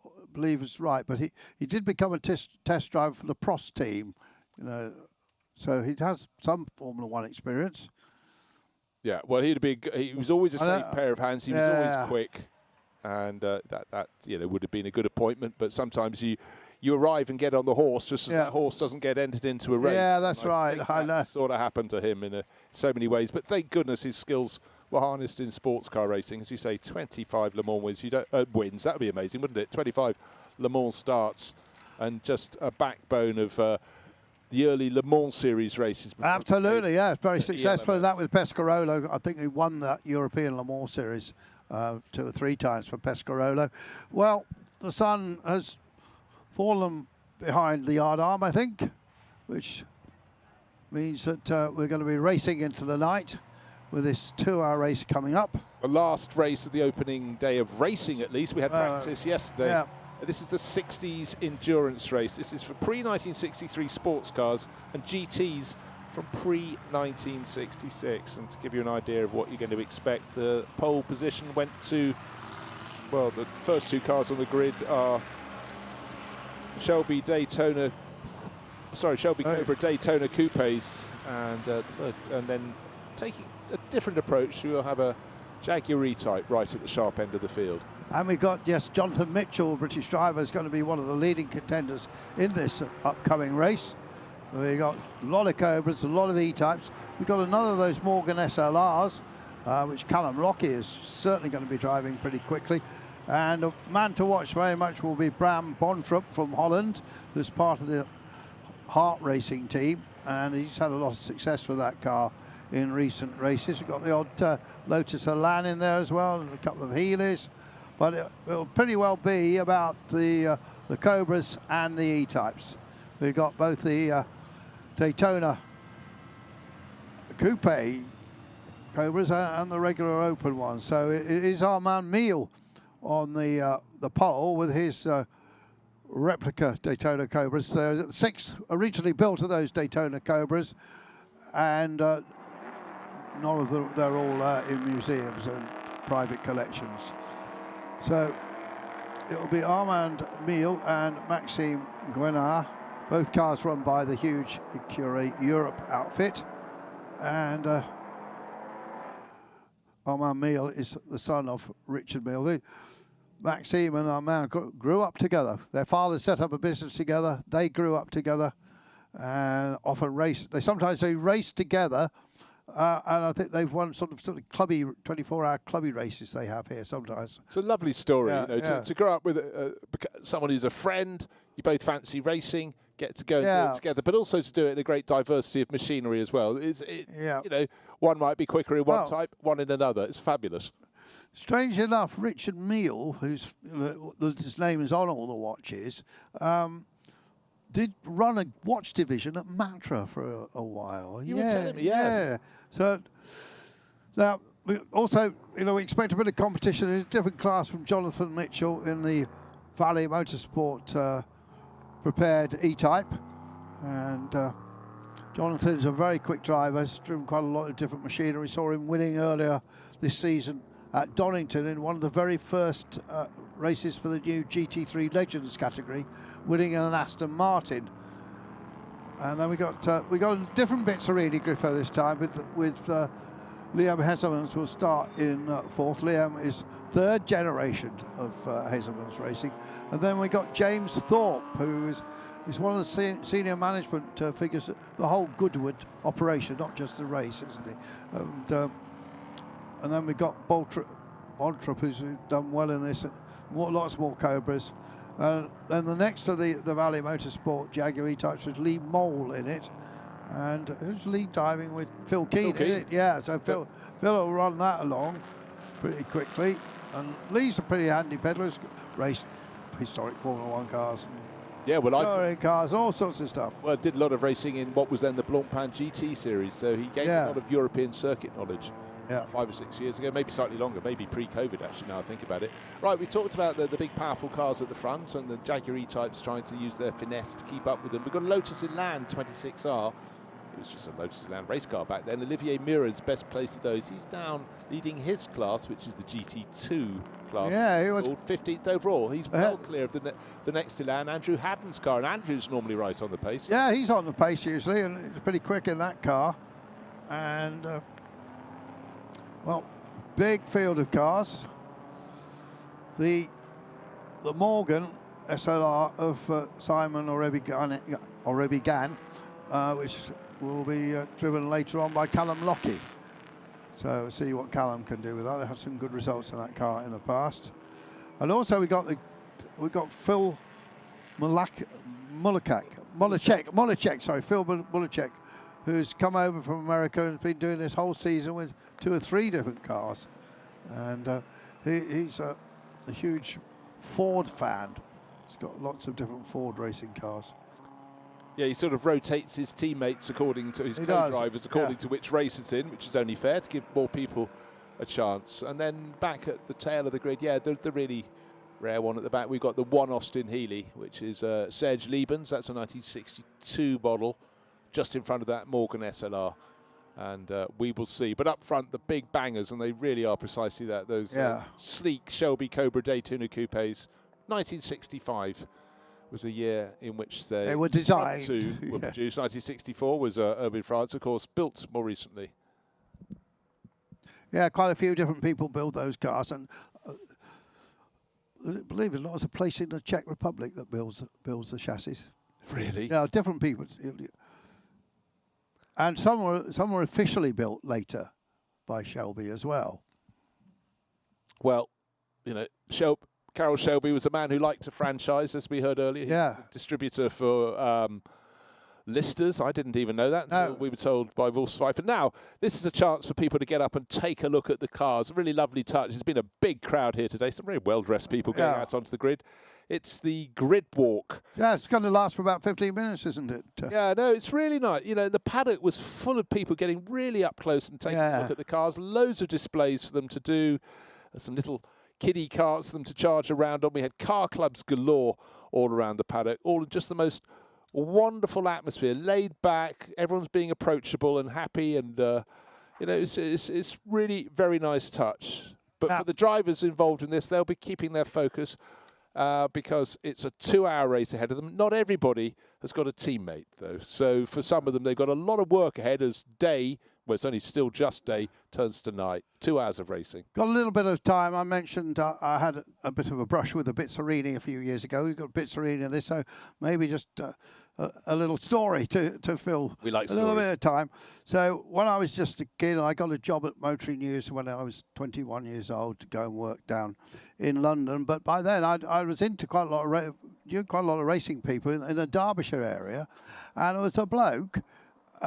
is right, but he did become a test driver for the Prost team, you know, so he has some Formula 1 experience. Yeah, well, he was always a safe pair of hands. He was always quick, and that you know would have been a good appointment. But sometimes you arrive and get on the horse just as that horse doesn't get entered into a race. Yeah, that's right. I know. Sort of happened to him in so many ways, but thank goodness his skills were harnessed in sports car racing. As you say, 25 Le Mans wins. You don't wins. That would be amazing, wouldn't it? 25 Le Mans starts, and just a backbone of the early Le Mans series races. Absolutely, yeah, it's very successful in that with Pescarolo. I think he won that European Le Mans series 2 or 3 times for Pescarolo. Well, the sun has fallen behind the yard arm, I think, which means that we're going to be racing into the night with this 2-hour race coming up. The last race of the opening day of racing, at least. We had practice yesterday. Yeah. This is the 60s endurance race. This is for pre-1963 sports cars and GTs from pre-1966. And to give you an idea of what you're going to expect, the pole position went to, well, the first 2 cars on the grid are Shelby Cobra Daytona Coupes, and then taking a different approach, we'll have a Jaguar E-Type right at the sharp end of the field. And we've got, yes, Jonathan Mitchell, British driver, is going to be one of the leading contenders in this upcoming race. We've got a lot of Cobras, a lot of E-Types. We've got another of those Morgan SLRs, which Callum Lockie is certainly going to be driving pretty quickly. And a man to watch very much will be Bram Bontrup from Holland, who's part of the Hart Racing team, and he's had a lot of success with that car in recent races. We've got the odd Lotus Elan in there as well, and a couple of Healys, but it'll pretty well be about the Cobras and the E-Types. We've got both the Daytona Coupe Cobras and the regular open ones. So it is our man Meal on the pole with his replica Daytona Cobras. There's 6 originally built of those Daytona Cobras, and none of them, they're all in museums and private collections. So it'll be Armand Meal and Maxime Guenard Both cars run by the huge Cure Europe outfit, and Armand Mille is the son of Richard Mille. Maxime and Armand grew up together. Their fathers set up a business together. They grew up together and often raced. Sometimes they race together, and I think they've won sort of clubby 24-hour clubby races they have here sometimes. It's a lovely story, Yeah, you know, to grow up with someone who's a friend. You both fancy racing, get to go and do it together, but also to do it in a great diversity of machinery as well. You know, one might be quicker in one type, one in another. It's fabulous. Strange enough, Richard Mille, his name is on all the watches, did run a watch division at Matra for a while. You were telling me, yes. So now, also, you know, we expect a bit of competition in a different class from Jonathan Mitchell in the Valley Motorsport prepared E-Type, and Jonathan's a very quick driver. He's driven quite a lot of different machinery. We saw him winning earlier this season at Donington in one of the very first races for the new GT3 Legends category, winning an Aston Martin. And then we got different bits of Reedy Griffo this time with Liam Hesselmans will start in fourth. Liam is third generation of Hesselmans racing. And then we got James Thorpe, who is one of the senior management figures, the whole Goodwood operation, not just the race, isn't he? And then we got Boltrop, who's done well in this, lots more Cobras. Then the next to the Valley Motorsport Jaguar E-Types with Lee Mole in it. And who's Lee driving with Phil Keane in it? Yeah, so Phil will run that along pretty quickly. And Lee's a pretty handy peddler. He's raced historic Formula 1 cars. Yeah, well, cars, all sorts of stuff. Well, did a lot of racing in what was then the Blancpain GT series, so he gained a lot of European circuit knowledge. 5 or 6 years ago, maybe slightly longer, maybe pre-COVID actually, now I think about it. Right, we talked about the big powerful cars at the front and the Jaguar E-Types trying to use their finesse to keep up with them. We've got a Lotus Elan 26R. It was just a Lotus Elan race car back then. Olivier Mira's best place of those. He's down leading his class, which is the GT2 class. Yeah, he was 15th overall. He's well clear of the next Elan, Andrew Haddon's car, and Andrew's normally right on the pace. Yeah, he's on the pace usually, and he's pretty quick in that car. And, well, big field of cars. The Morgan SLR of Simon Orebigan, which will be driven later on by Callum Lockie. So we'll see what Callum can do with that. They had some good results in that car in the past. And also we got Phil Mulachek, who's come over from America and has been doing this whole season with 2 or 3 different cars. And he's a huge Ford fan. He's got lots of different Ford racing cars. Yeah, he sort of rotates his teammates according to his co-drivers, according to which race it's in, which is only fair to give more people a chance. And then back at the tail of the grid, the really rare one at the back, we've got the one Austin Healey, which is Serge Liebens. That's a 1962 model, just in front of that Morgan SLR. And we will see. But up front, the big bangers, and they really are precisely that. Those sleek Shelby Cobra Daytona Coupes, 1965. Was a year in which they were designed. Were produced. 1964 was Irvine France, of course, built more recently. Yeah, quite a few different people build those cars, and believe it or not, there's a place in the Czech Republic that builds the chassis. Really? Yeah, different people, and some were officially built later by Shelby as well. Well, you know, Carroll Shelby was a man who liked to franchise, as we heard earlier. He was a distributor for listers. I didn't even know that until we were told by Wolfswife. And now, this is a chance for people to get up and take a look at the cars. A really lovely touch. There's been a big crowd here today. Some very well-dressed people going out onto the grid. It's the grid walk. Yeah, it's going to last for about 15 minutes, isn't it? Yeah, no, it's really nice. You know, the paddock was full of people getting really up close and taking a look at the cars. Loads of displays for them to do. Some little kiddie carts for them to charge around on. We had car clubs galore all around the paddock, all in just the most wonderful atmosphere, laid back, everyone's being approachable and happy, and you know, it's really very nice touch. But for the drivers involved in this, they'll be keeping their focus because it's a 2-hour race ahead of them. Not everybody has got a teammate, though. So for some of them, they've got a lot of work ahead as day, well, it's only still just day, turns to night. 2 hours of racing. Got a little bit of time. I mentioned I had a bit of a brush with the Bizzarini a few years ago. We've got Bizzarini in this, so maybe just a little story to fill we like a little bit of time. So when I was just a kid, I got a job at Motoring News when I was 21 years old to go and work down in London. But by then, I was into quite a lot of racing people in the Derbyshire area, and there was a bloke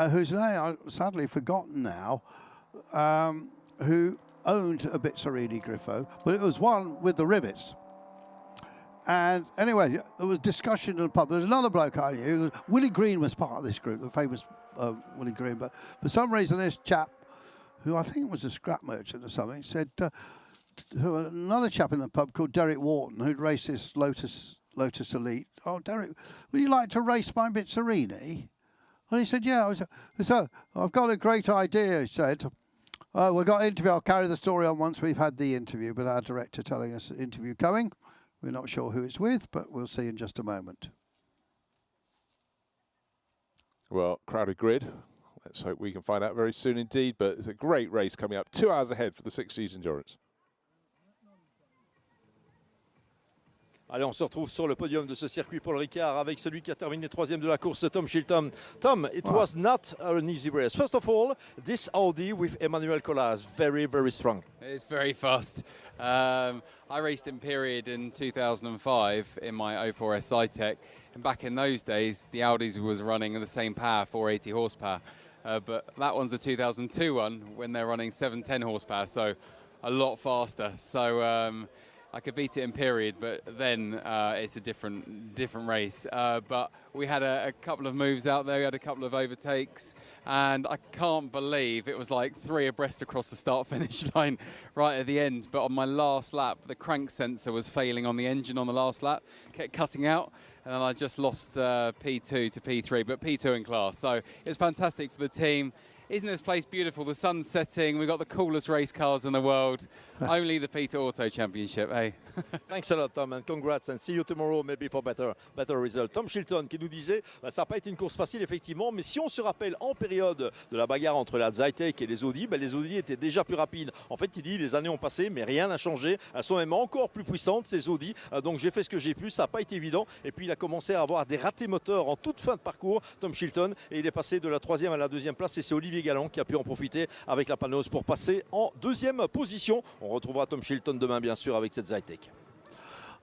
whose name I've sadly forgotten now, who owned a Bizzarini Griffo, but it was one with the rivets. And anyway, there was discussion in the pub. There was another bloke I knew. Willie Green was part of this group, the famous Willie Green. But for some reason, this chap, who I think was a scrap merchant or something, said to another chap in the pub called Derek Wharton, who'd raced this Lotus Elite, "Oh, Derek, would you like to race my Bizzarini?" And he said, "Yeah." So I've got a great idea, he said. We've got an interview. I'll carry the story on once we've had the interview, but our director telling us the interview coming. We're not sure who it's with, but we'll see in just a moment. Well, crowded grid. Let's hope we can find out very soon indeed, but it's a great race coming up. 2 hours ahead for the 60s Endurance. Allez, on se retrouve sur le podium de ce circuit Paul Ricard avec celui qui a terminé troisième de la course, Tom Chilton. Tom, it was not an easy race. First of all, this Audi with Emmanuel Collat is very, very strong. It's very fast. I raced in period in 2005 in my 04 SI-Tech, and back in those days, the Audis was running the same power, 480 horsepower. But that one's a 2002 one when they're running 710 horsepower, so a lot faster. So I could beat it in period, but then it's a different race. But we had a couple of moves out there, we had a couple of overtakes, and I can't believe it was like 3 abreast across the start-finish line right at the end. But on my last lap, the crank sensor was failing on the engine on the last lap, kept cutting out, and then I just lost P2 to P3, but P2 in class. So it's fantastic for the team. Isn't this place beautiful? The sun's setting. We've got the coolest race cars in the world. Only the Peter Auto Championship, hey? Thanks a lot, Tom, and congrats, and see you tomorrow, maybe for better result. Tom Chilton qui nous disait, ça n'a pas été une course facile, effectivement, mais si on se rappelle en période de la bagarre entre la Zytek et les Audi, les Audi étaient déjà plus rapides. En fait, il dit, les années ont passé, mais rien n'a changé. Elles sont même encore plus puissantes, ces Audi. Donc j'ai fait ce que j'ai pu, ça n'a pas été évident. Et puis il a commencé à avoir des ratés moteurs en toute fin de parcours, Tom Chilton, et il est passé de la 3e à la 2e place, et c'est Olivier Galland qui a pu en profiter avec la Panos pour passer en 2e position. On retrouvera Tom Chilton demain, bien sûr, avec cette Zytek.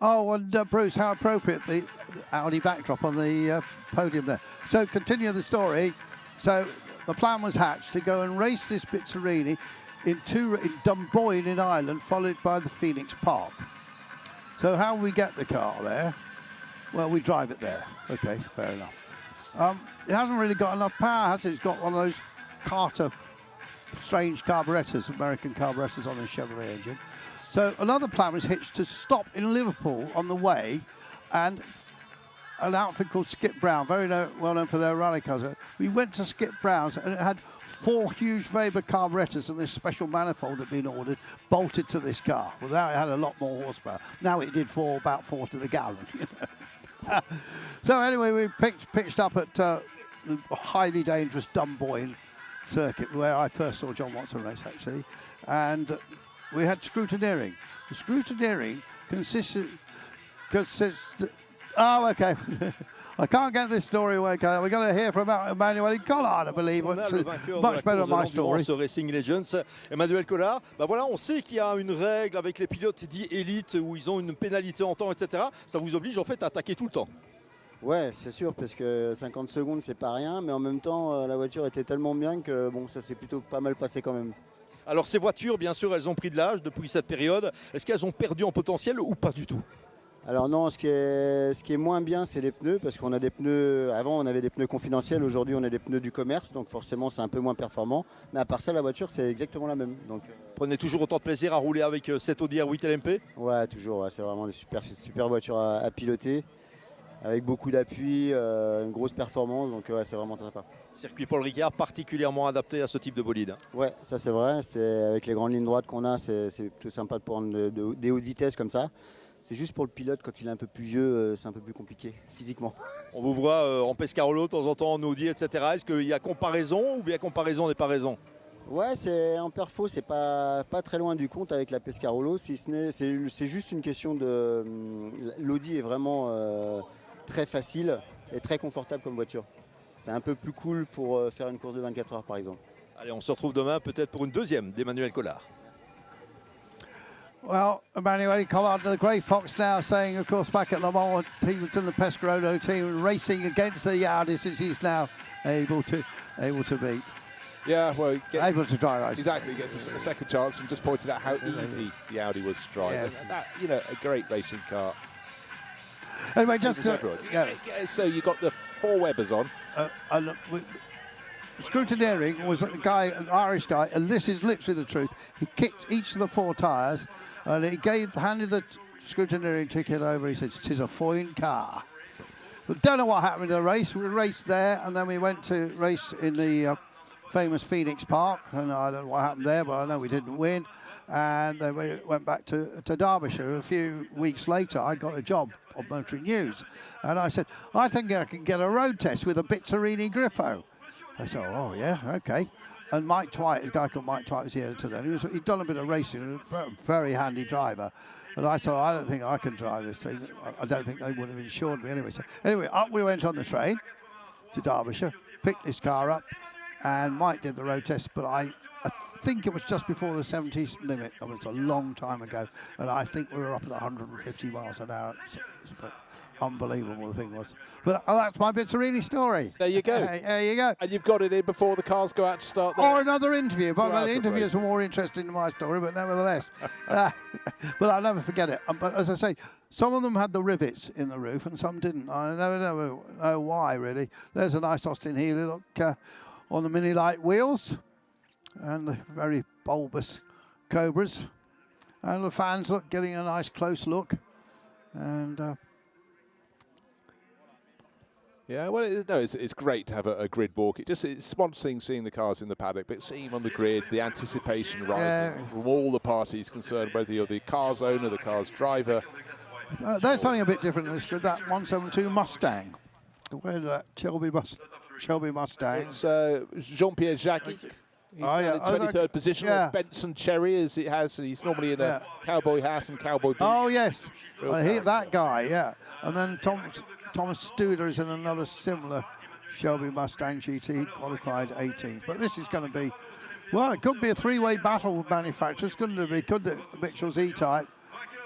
Oh, and Bruce, how appropriate the Audi backdrop on the podium there. So continue the story. So the plan was hatched to go and race this Bizzarini in Dunboyne in Ireland, followed by the Phoenix Park. So how we get the car there? Well, we drive it there. Okay, fair enough. It hasn't really got enough power, has it? It's got one of those Carter strange carburetors, American carburetors on a Chevrolet engine. So another plan was hitched to stop in Liverpool on the way, and an outfit called Skip Brown, very well known for their rally cars. We went to Skip Brown's, and it had 4 huge Weber carburetors and this special manifold that had been ordered, bolted to this car. Well, now it had a lot more horsepower. Now it did about 4 to the gallon. You know? So anyway, we pitched up at the highly dangerous Dunboyne circuit, where I first saw John Watson race, actually, and we had scrutineering. The scrutineering consists. Oh, okay. I can't get this story away. We're going to hear from Emmanuel Collard, I believe. Much better than my story. Racing Legends, Emmanuel Collard. Voilà, on sait qu'il y a une règle avec les pilotes dits élites où ils ont une pénalité en temps, etc. Ça vous oblige en fait à attaquer tout le temps. Ouais, c'est sûr, parce que 50 secondes, c'est pas rien, mais en même temps, la voiture était tellement bien que bon, ça s'est plutôt pas mal passé quand même. Alors ces voitures, bien sûr, elles ont pris de l'âge depuis cette période. Est-ce qu'elles ont perdu en potentiel ou pas du tout? Alors non, ce qui est moins bien, c'est les pneus, parce qu'on a des pneus, avant on avait des pneus confidentiels, aujourd'hui on a des pneus du commerce, donc forcément c'est un peu moins performant. Mais à part ça, la voiture c'est exactement la même. Donc, prenez toujours autant de plaisir à rouler avec cette Audi R8 LMP? Ouais, toujours, ouais, c'est vraiment des super voitures à piloter. avec beaucoup d'appui, une grosse performance, donc ouais, c'est vraiment sympa. Circuit Paul Ricard particulièrement adapté à ce type de bolide. Ouais, ça c'est vrai, avec les grandes lignes droites qu'on a, c'est plutôt sympa de prendre des hautes vitesses comme ça. C'est juste pour le pilote, quand il est un peu plus vieux, c'est un peu plus compliqué physiquement. On vous voit en Pescarolo de temps en temps, en Audi, etc. Est-ce qu'il y a comparaison ou bien comparaison n'est pas raison? Ouais, en perfo, c'est pas très loin du compte avec la Pescarolo. Si c'est juste une question de... L'Audi est vraiment très facile et très confortable comme voiture. C'est un peu plus cool pour faire une course de 24 heures par exemple. Allez, on se retrouve demain peut-être pour une deuxième d'Emmanuel Collard. Well, Emmanuel Collard, the Grey Fox now saying, of course, back at Le Mans, he was in the Pescarolo team racing against the Audi, since he's now able to beat. Yeah, well, able to drive. Exactly, he gets a second chance, and just pointed out how easy the Audi was to drive. Yes. And that, you know, a great racing car. Anyway, just so you got the 4 Webbers on. Scrutineering was a guy, an Irish guy, and this is literally the truth. He kicked each of the 4 tyres, and he handed the scrutineering ticket over. He said, "'Tis a fine car." But don't know what happened in the race. We raced there, and then we went to race in the famous Phoenix Park, and I don't know what happened there, but I know we didn't win. And then we went back to Derbyshire. A few weeks later, I got a job on Motoring News, and I said, "I think I can get a road test with a Bizzarini Grifo." I said, "Oh yeah, okay." And Mike Twight, a guy called Mike Twight, was the editor then. He'd done a bit of racing, a very handy driver. And I said, "I don't think I can drive this thing. I don't think they would have insured me anyway." So anyway, up we went on the train to Derbyshire, picked this car up, and Mike did the road test, but I think it was just before the 70s limit. It was a long time ago, and I think we were up at 150 miles an hour. It's unbelievable, the thing was. But that's my Bizzarini story. There you go. There you go. And you've got it in before the cars go out to start. Or another interview. But the interviews are more interesting than my story, but nevertheless. But I'll never forget it. But as I say, some of them had the rivets in the roof and some didn't. I never know why, really. There's a nice Austin Healey look on the Mini Light wheels, and the very bulbous Cobras. And the fans look getting a nice close look. And yeah, well, it's great to have a grid walk. It's one thing seeing the cars in the paddock, but seeing them on the grid, the anticipation rising from all the parties concerned, whether you're the car's owner, the car's driver. There's something a bit different in this grid, that 172 Mustang. Where that Shelby Mustang. It's Jean-Pierre Jacques. He's down in 23rd position. Yeah. Benson Cherry, as it has. He's normally in a cowboy hat and cowboy boots. Oh, yes. That guy, yeah. And then Thomas Studer is in another similar Shelby Mustang GT. He qualified 18th. But this is going to be, well, it could be a 3-way battle with manufacturers. Could the Mitchell's E-Type,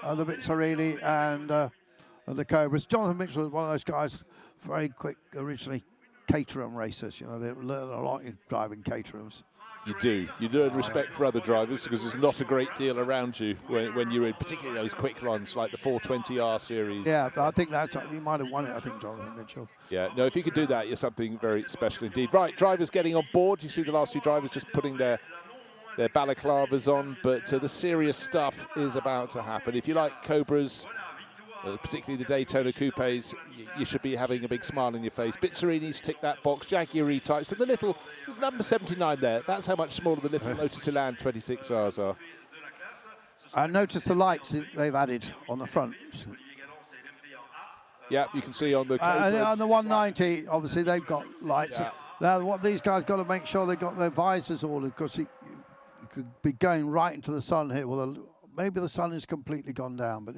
the Bizzarini, and the Cobras. Jonathan Mitchell was one of those guys, very quick, originally Caterham racers. You know, they learn a lot in driving Caterhams. You do. You do have respect for other drivers because there's not a great deal around you when you're in, particularly those quick runs like the 420R series. Yeah, I think he might have won it, I think, Jonathan Mitchell. Yeah, no, if you could do that, you're something very special indeed. Right, drivers getting on board. You see the last few drivers just putting their balaclavas on, but the serious stuff is about to happen. If you like Cobras, particularly the Daytona Coupes, you should be having a big smile on your face. Bizzarini's tick that box, Jaguar E-Types, and the little number 79 there. That's how much smaller the little Lotus Elan 26Rs are. I noticed the lights they've added on the front. Yeah, you can see on the and on the 190, obviously they've got lights. Yeah. Now what these guys got to make sure they've got their visors all, because you could be going right into the sun here. Well, maybe the sun is completely gone down, but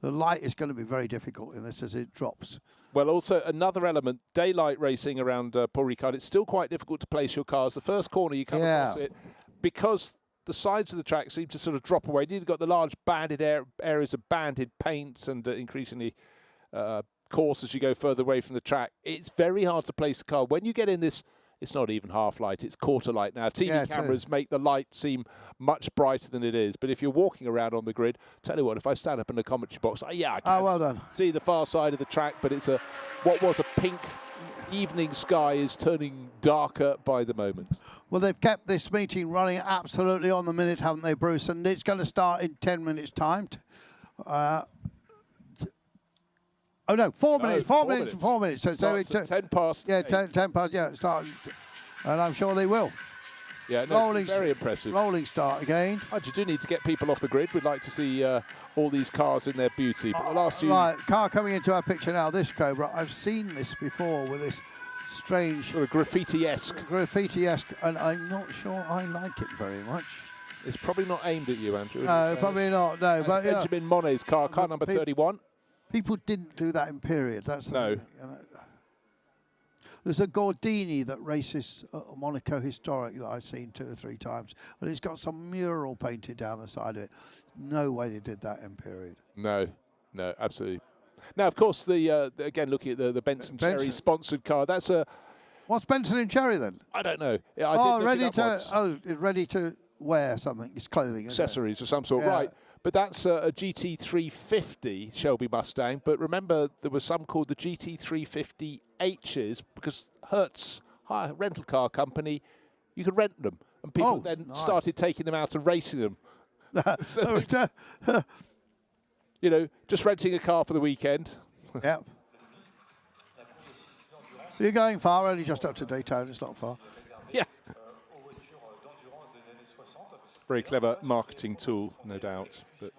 the light is going to be very difficult in this as it drops. Well, also another element, daylight racing around Paul Ricard, it's still quite difficult to place your cars. The first corner you come across it, because the sides of the track seem to sort of drop away. You've got the large banded areas of banded paints and increasingly coarse as you go further away from the track. It's very hard to place the car. When you get in this, it's not even half light, it's quarter light now. TV cameras make the light seem much brighter than it is. But if you're walking around on the grid, tell you what, if I stand up in the commentary box, I can well done. See the far side of the track, but it's what was a pink evening sky is turning darker by the moment. Well, they've kept this meeting running absolutely on the minute, haven't they, Bruce? And it's going to start in 10 minutes' time. Oh no, 4 minutes, 4 minutes, 4 minutes. So it's 10 past. Yeah, 10 past. Yeah, start, and I'm sure they will. Yeah, no, very impressive. Rolling start again. And you do need to get people off the grid. We'd like to see all these cars in their beauty. But we'll ask you. Right, car coming into our picture now. This Cobra, I've seen this before with this strange sort of graffiti-esque, and I'm not sure I like it very much. It's probably not aimed at you, Andrew. No, probably not. No, but Benjamin Monet's car number 31. People didn't do that in period. That's no. You know. There's a Gordini that races Monaco Historic that I've seen 2 or 3 times, and it's got some mural painted down the side of it. No way they did that in period. No, absolutely. Now, of course, again looking at the Benson Cherry sponsored car. That's a. What's Benson and Cherry then? I don't know. Ready to wear something. It's clothing. Accessories of some sort, right? But that's a GT350 Shelby Mustang. But remember, there was some called the GT350Hs because Hertz rental car company, you could rent them, and people started taking them out and racing them. You know, just renting a car for the weekend. Yep. You're going far, only just up to Daytona. It's not far. Yeah. Very clever marketing tool, no doubt. But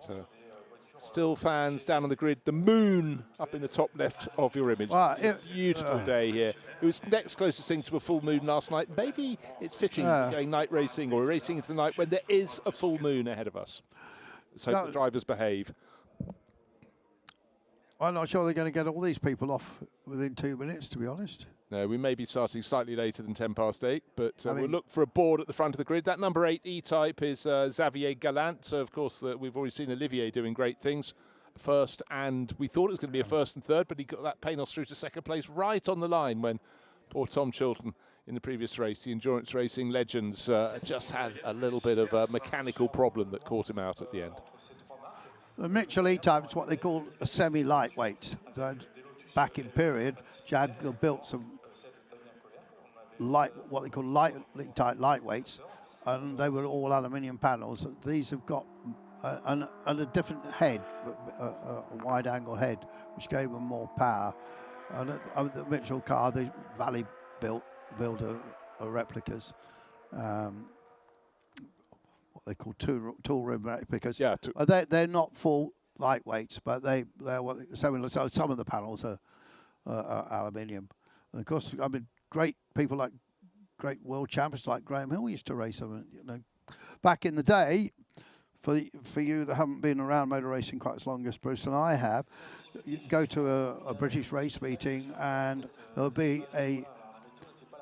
still fans down on the grid. The moon up in the top left of your image. Wow, beautiful day here. It was next closest thing to a full moon last night. Maybe it's fitting going night racing or racing into the night when there is a full moon ahead of us. So the drivers behave. I'm not sure they're going to get all these people off within 2 minutes, to be honest. No, we may be starting slightly later than 8, but we'll look for a board at the front of the grid. That number 8 E-Type is Xavier Gallant. So, of course, we've already seen Olivier doing great things. First, and we thought it was going to be a first and third, but he got that Panos through to second place right on the line when poor Tom Chilton in the previous race, the endurance racing legends, just had a little bit of a mechanical problem that caught him out at the end. The Mitchell E-Type is what they call a semi-lightweight. So back in period, Jag built some what they call light-type lightweights, and they were all aluminium panels. These have got a different head, a wide-angle head, which gave them more power. And the Mitchell car, the Valley built a replicas. What they call tool room replicas. Yeah, they're not full lightweights, but they're some of the panels are aluminium. And of course, I mean, great people like great world champions like Graham Hill used to race them. You know, back in the day, for you that haven't been around motor racing quite as long as Bruce and I have, you go to a British race meeting and there'll be a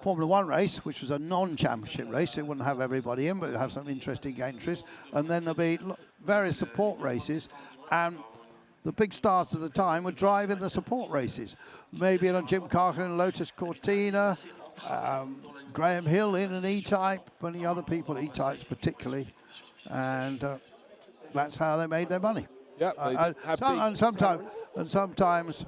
Formula 1 race, which was a non-championship race. It wouldn't have everybody in, but it would have some interesting entries. And then there'll be various support races, and the big stars at the time would drive in the support races. Maybe in a Jim Carter in a Lotus Cortina, Graham Hill in an E-Type, many other people, E-Types particularly. And that's how they made their money. Yeah, and sometimes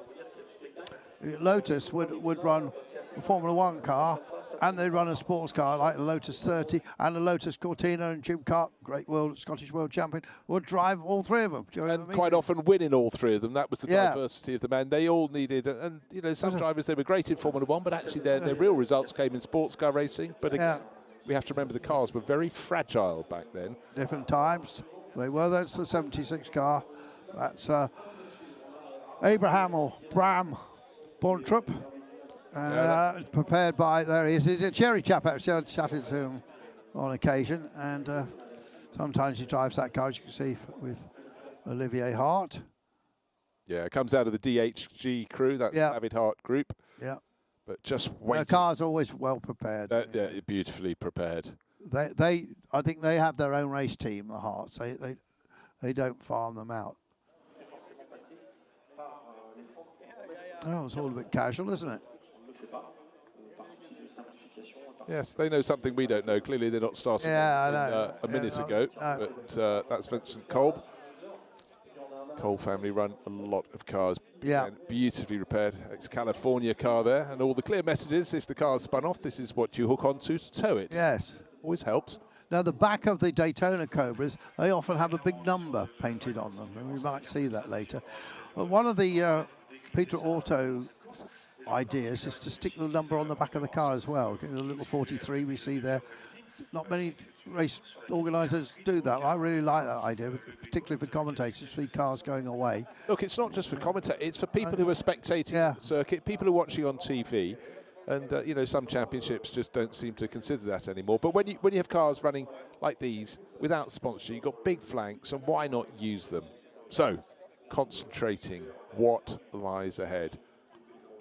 Lotus would run a Formula 1 car, and they'd run a sports car like a Lotus 30 and a Lotus Cortina, and Jim Cart, great Scottish world champion, would drive all 3 of them. And quite often winning all 3 of them. That was the diversity of the man. They all needed, and you know, some drivers, they were great in Formula 1, but actually their real results came in sports car racing. But again, we have to remember the cars were very fragile back then. Different times. They were. That's the 76 car. That's Abraham or Bram Borntrup. Prepared by, there he is. He's a cherry chap, actually. I've chatted to him on occasion, and sometimes he drives that car, as you can see, with Olivier Hart. Yeah, it comes out of the DHG crew, that's David Hart group. Yeah. But just wait. The car's always well prepared. Yeah, beautifully prepared. I think they have their own race team, the Harts. They don't farm them out. Oh, it's all a bit casual, isn't it? Yes, they know something we don't know. Clearly, they're not starting a minute ago. No. But that's Vincent Kolb. Kolb family run a lot of cars. Yeah. And beautifully repaired. Ex-California car there. And all the clear messages, if the car's spun off, this is what you hook onto to tow it. Yes. Always helps. Now, the back of the Daytona Cobras, they often have a big number painted on them, and we might see that later. One of the Peter Auto ideas is to stick the number on the back of the car as well. The little 43 we see there. Not many race organisers do that. I really like that idea, particularly for commentators, see cars going away. Look, it's not just for commentators, it's for people who are spectating the circuit, people who are watching on TV. And, you know, some championships just don't seem to consider that anymore. But when you have cars running like these without sponsorship, you've got big flanks, and why not use them? So, concentrating what lies ahead.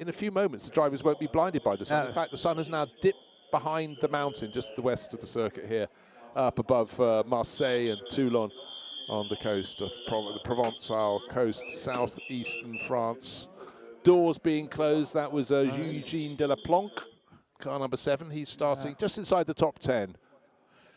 In a few moments, the drivers won't be blinded by the sun. In fact, the sun has now dipped behind the mountain, just to the west of the circuit here, up above Marseille and Toulon on the coast of the Provençal coast, southeastern France. Doors being closed. That was Eugene Delaplanque, car number 7. He's starting just inside the top 10.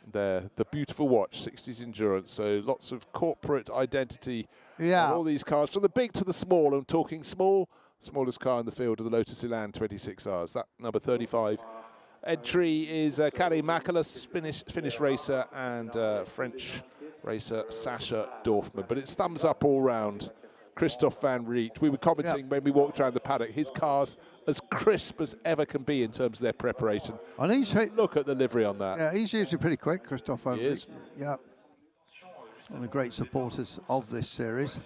There, the beautiful watch, 60s Endurance. So lots of corporate identity on all these cars, from the big to the small. I'm talking small. Smallest car in the field of the Lotus Elan 26Rs. That number 35 entry is Kari Makalas, Finnish racer, and French racer Sasha Dorfman. But it's thumbs up all round. Christophe Van Riet. We were commenting when we walked around the paddock. His car's as crisp as ever can be in terms of their preparation. And he's look at the livery on that. Yeah, he's usually pretty quick, Christophe Van Riet. Yeah, one of the great supporters of this series.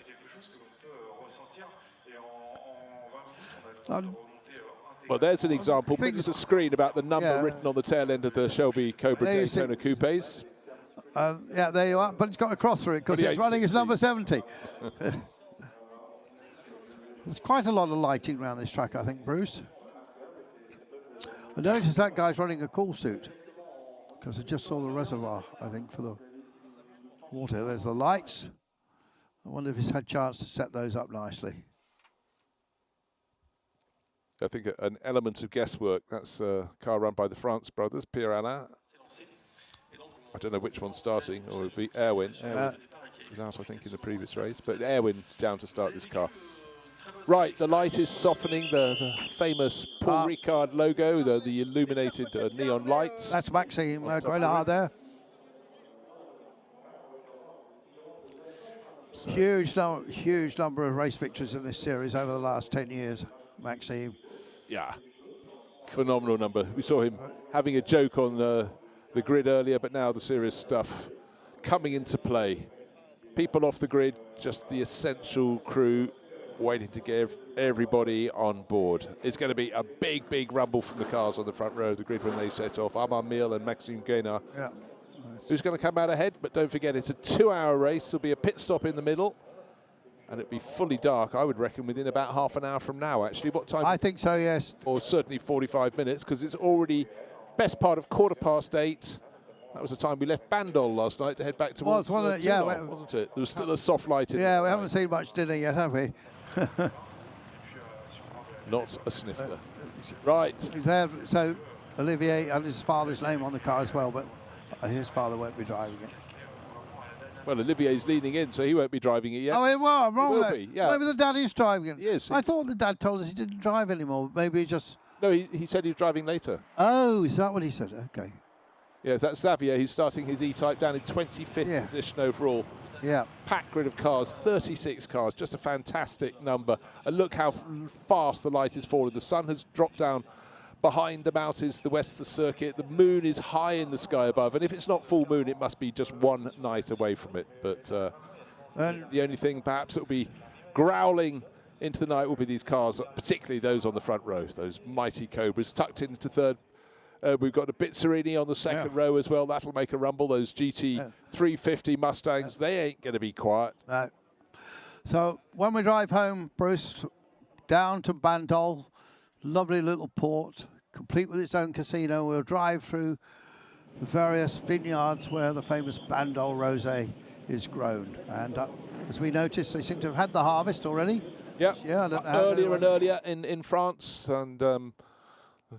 Well, there's an example. There's a screen about the number written on the tail end of the Shelby Cobra Daytona Coupes. Yeah, there you are. But it's got a cross through it because it's running as number 70. There's quite a lot of lighting around this track, I think, Bruce. I noticed that guy's running a cool suit because I just saw the reservoir, I think, for the water. There's the lights. I wonder if he's had a chance to set those up nicely. I think an element of guesswork. That's a car run by the France brothers, Pierre Alain. I don't know which one's starting, or it would be Erwin. Erwin was out, I think, in the previous race, but Erwin's down to start this car. Right, the light is softening, the famous Paul Ricard logo, the illuminated neon lights. That's Maxime Grenard there. So. Huge number of race victories in this series over the last 10 years, Maxime. Yeah, phenomenal number. We saw him having a joke on the grid earlier, but now the serious stuff coming into play. People off the grid, just the essential crew waiting to get everybody on board. It's going to be a big rumble from the cars on the front row of the grid when they set off. Armand Mille and Maxime Guénard. Yeah. Who's going to come out ahead? But don't forget, it's a 2-hour race. There'll be a pit stop in the middle. And it'll be fully dark, I would reckon, within about half an hour from now, actually. What time? I think so, yes. Or certainly 45 minutes, because it's already best part of 8:15. That was the time we left Bandol last night to head back towards Toulon, wasn't it? There was still a soft light in we haven't seen much dinner yet, have we? Not a snifter. Right. So Olivier and his father's name on the car as well, but his father won't be driving it. Well, Olivier's leaning in, so he won't be driving it yet. Oh, well, I'm wrong there. Yeah. Maybe the dad is driving it. Yes. I thought the dad told us he didn't drive anymore. Maybe he just... No, he said he was driving later. Oh, is that what he said? Okay. Yes, that's Xavier, who's starting his E-Type down in 25th position overall. Yeah. Packed grid of cars, 36 cars, just a fantastic number. And look how fast the light is falling. The sun has dropped down behind the mountains, the west of the circuit. The moon is high in the sky above, and if it's not full moon, it must be just one night away from it. But the only thing perhaps that will be growling into the night will be these cars, particularly those on the front row, those mighty Cobras tucked into third. We've got a Bizzarini on the second row as well. That'll make a rumble. Those GT 350 Mustangs, they ain't going to be quiet. No. So when we drive home, Bruce, down to Bandol, lovely little port, complete with its own casino. We'll drive through the various vineyards where the famous Bandol Rosé is grown. And as we noticed, they seem to have had the harvest already. Yep. Yeah, earlier in France, and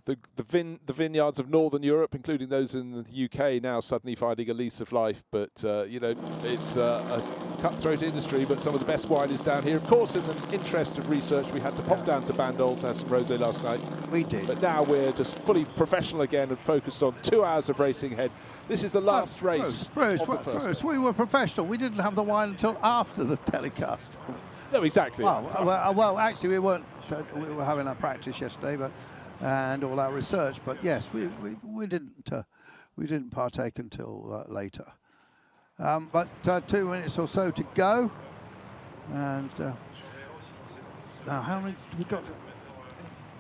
the vineyards of Northern Europe, including those in the UK, now suddenly finding a lease of life. But you know, it's a cutthroat industry. But some of the best wine is down here. Of course, in the interest of research, we had to pop down to Bandol to have some rosé last night. We did. But now we're just fully professional again and focused on 2 hours of racing ahead. This is the last race of the first. Bruce, we were professional. We didn't have the wine until after the telecast. No, exactly. Well, actually, we weren't we were having our practice yesterday, and all our research. But yes, we didn't partake until later. But 2 minutes or so to go, and now how many we got?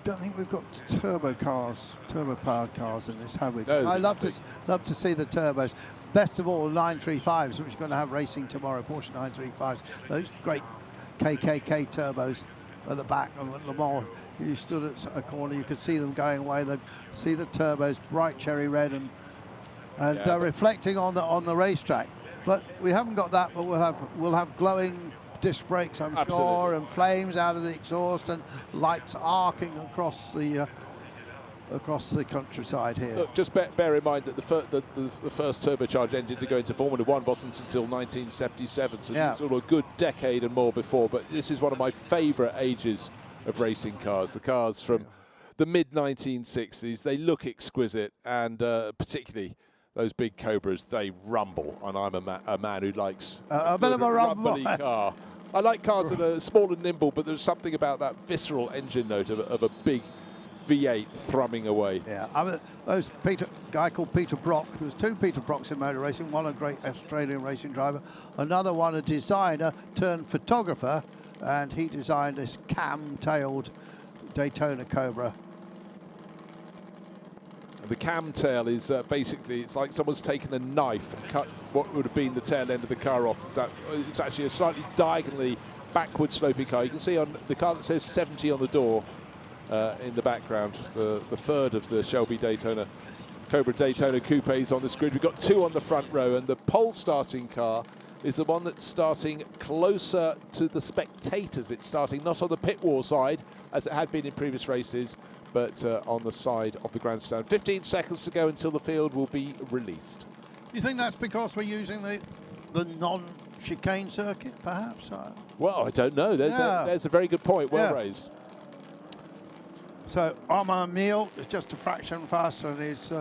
Don't think we've got turbo-powered cars in this, have we? No, I love to see the turbos. Best of all, 935s, which is going to have racing tomorrow. Porsche 935s, those great KKK turbos at the back of Le Mans. You stood at a corner, you could see them going away. See the turbos, bright cherry red, and reflecting on the racetrack. But we haven't got that. But we'll have glowing disc brakes, I'm sure, and flames out of the exhaust and lights arcing across the countryside here. Look, just bear in mind that the first turbocharged engine to go into Formula One wasn't until 1977, so it's sort of a good decade and more before. But this is one of my favourite ages of racing cars. The cars from the mid-1960s, they look exquisite, and particularly those big Cobras, they rumble, and I'm a man who likes a bit of a rumbly car. I like cars that are small and nimble, but there's something about that visceral engine note of a big V8 thrumming away. Yeah, those guy called Peter Brock. There was 2 Peter Brocks in motor racing. One a great Australian racing driver, another one a designer turned photographer, and he designed this cam-tailed Daytona Cobra. The cam tail is basically, it's like someone's taken a knife and cut what would have been the tail end of the car off. It's actually a slightly diagonally backward sloping car. You can see on the car that says 70 on the door in the background, the third of the Shelby Daytona Cobra Daytona coupes on this grid. We've got 2 on the front row, and the pole starting car is the one that's starting closer to the spectators. It's starting not on the pit wall side, as it had been in previous races, but on the side of the grandstand. 15 seconds to go until the field will be released. You think that's because we're using the non-chicane circuit, perhaps? Well, I don't know. There's a very good point. Well raised. So Armand Meal is just a fraction faster than his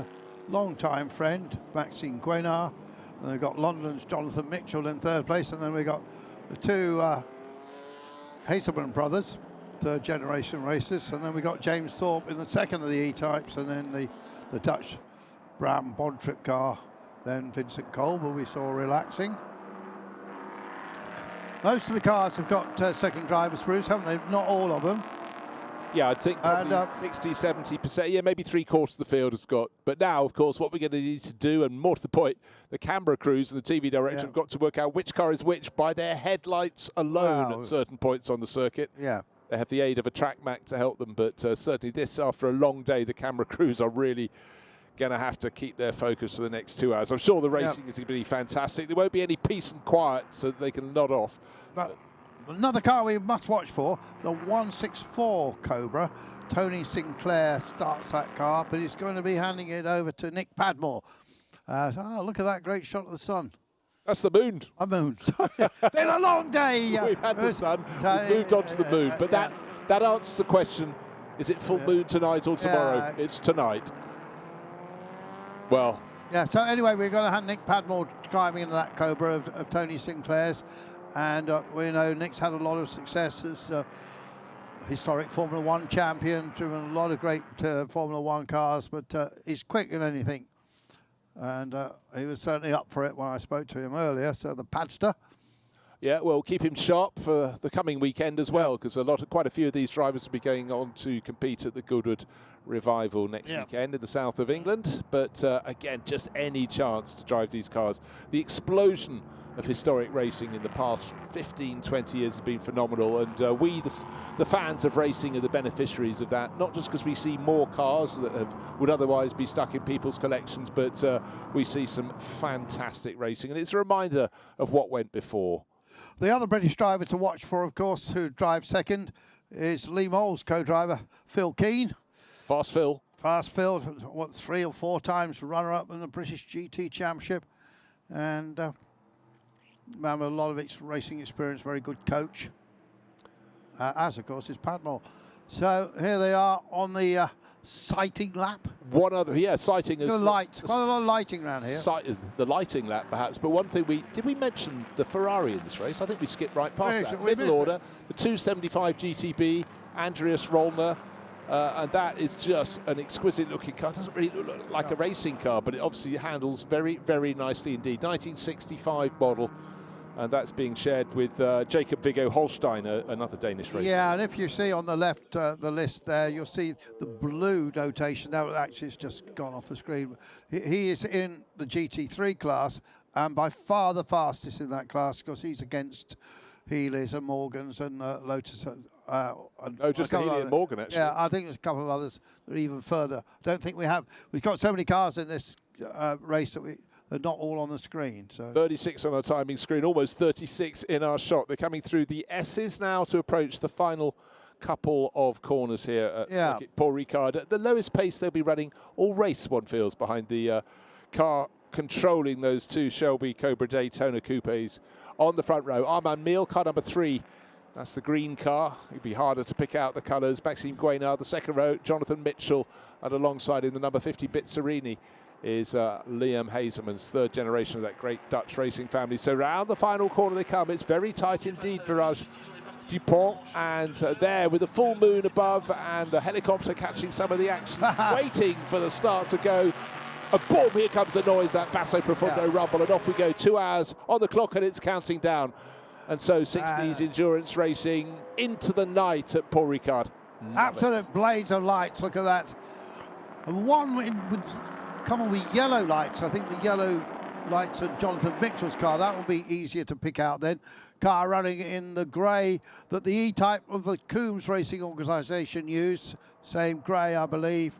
long-time friend, Maxime Guénard. And they've got London's Jonathan Mitchell in 3rd place, and then we've got the 2 Hazelman brothers, 3rd generation racers, and then we got James Thorpe in the 2nd of the E-types, and then the Dutch Bram Bontrip car, then Vincent Colber we saw relaxing. Most of the cars have got second drivers, Bruce, haven't they? Not all of them. Yeah, I'd think probably 60–70%. Yeah, maybe 3/4 of the field has got. But now, of course, what we're going to need to do, and more to the point, the camera crews and the TV director have got to work out which car is which by their headlights alone at certain points on the circuit. Yeah. They have the aid of a track Mac to help them, but certainly this, after a long day, the camera crews are really going to have to keep their focus for the next 2 hours. I'm sure the racing is going to be fantastic. There won't be any peace and quiet, so they can nod off. But another car we must watch for, the 164 Cobra. Tony Sinclair starts that car, but he's going to be handing it over to Nick Padmore. Look at that great shot of the sun. That's the moon. A moon. Been a long day. We've had the sun. We've moved on to the moon. But that answers the question, is it full moon tonight or tomorrow? It's tonight. Well. Yeah, so anyway, we're going to have Nick Padmore climbing into that Cobra of Tony Sinclair's. And we know Nick's had a lot of success as historic Formula One champion, driven a lot of great Formula One cars, but he's quick in anything. And he was certainly up for it when I spoke to him earlier, so the Padster. Yeah, well, keep him sharp for the coming weekend as well, because quite a few of these drivers will be going on to compete at the Goodwood Revival next weekend in the south of England. But again, just any chance to drive these cars. The explosion of historic racing in the past 15–20 years has been phenomenal, and we, the fans of racing, are the beneficiaries of that, not just because we see more cars that would otherwise be stuck in people's collections, but we see some fantastic racing, and it's a reminder of what went before. The other British driver to watch for, of course, who drives second, is Lee Moll's co-driver, Phil Keane. Fast Phil. Fast Phil, 3 or 4 times runner-up in the British GT Championship, and man with a lot of racing experience, very good coach, as of course is Padmore. So here they are on the sighting lap. One other, yeah, sighting is the light. Quite a lot of lighting around here. The lighting lap, perhaps. But one thing did we mention the Ferrari in this race? I think we skipped right past that. Middle order, the 275 GTB, Andreas Rollner. And that is just an exquisite looking car. It doesn't really look like a racing car, but it obviously handles very, very nicely indeed. 1965 model. And that's being shared with Jacob Viggo Holstein, another Danish racer. Yeah, and if you see on the left, the list there, you'll see the blue notation. Now, actually, it's just gone off the screen. He is in the GT3 class, and by far the fastest in that class, because he's against Healy's and Morgan's and Lotus. Just Healy and Morgan, actually. Yeah, I think there's a couple of others that are even further. Don't think we've got so many cars in this race that they're not all on the screen. So 36 on our timing screen, almost 36 in our shot. They're coming through the S's now to approach the final couple of corners here at Paul Ricard. At the lowest pace they'll be running all race, one feels, behind the car controlling those two Shelby Cobra Daytona Coupes on the front row. Armand Meal, car number 3. That's the green car. It'd be harder to pick out the colours. Maxime Guénard, the second row. Jonathan Mitchell, and alongside in the number 50 Bizzarini is Liam Hazeman's third generation of that great Dutch racing family. So round the final corner they come. It's very tight indeed, Virage Dupont, and there with the full moon above and the helicopter catching some of the action, waiting for the start to go. And boom, here comes the noise, that Basso Profundo rumble, and off we go. 2 hours on the clock and it's counting down. And so 60s endurance racing into the night at Paul Ricard. Absolute blades of lights, look at that. And one with couple with yellow lights. I think the yellow lights are Jonathan Mitchell's car. That will be easier to pick out then. Car running in the grey that the E-Type of the Coombs Racing Organisation used. Same grey, I believe,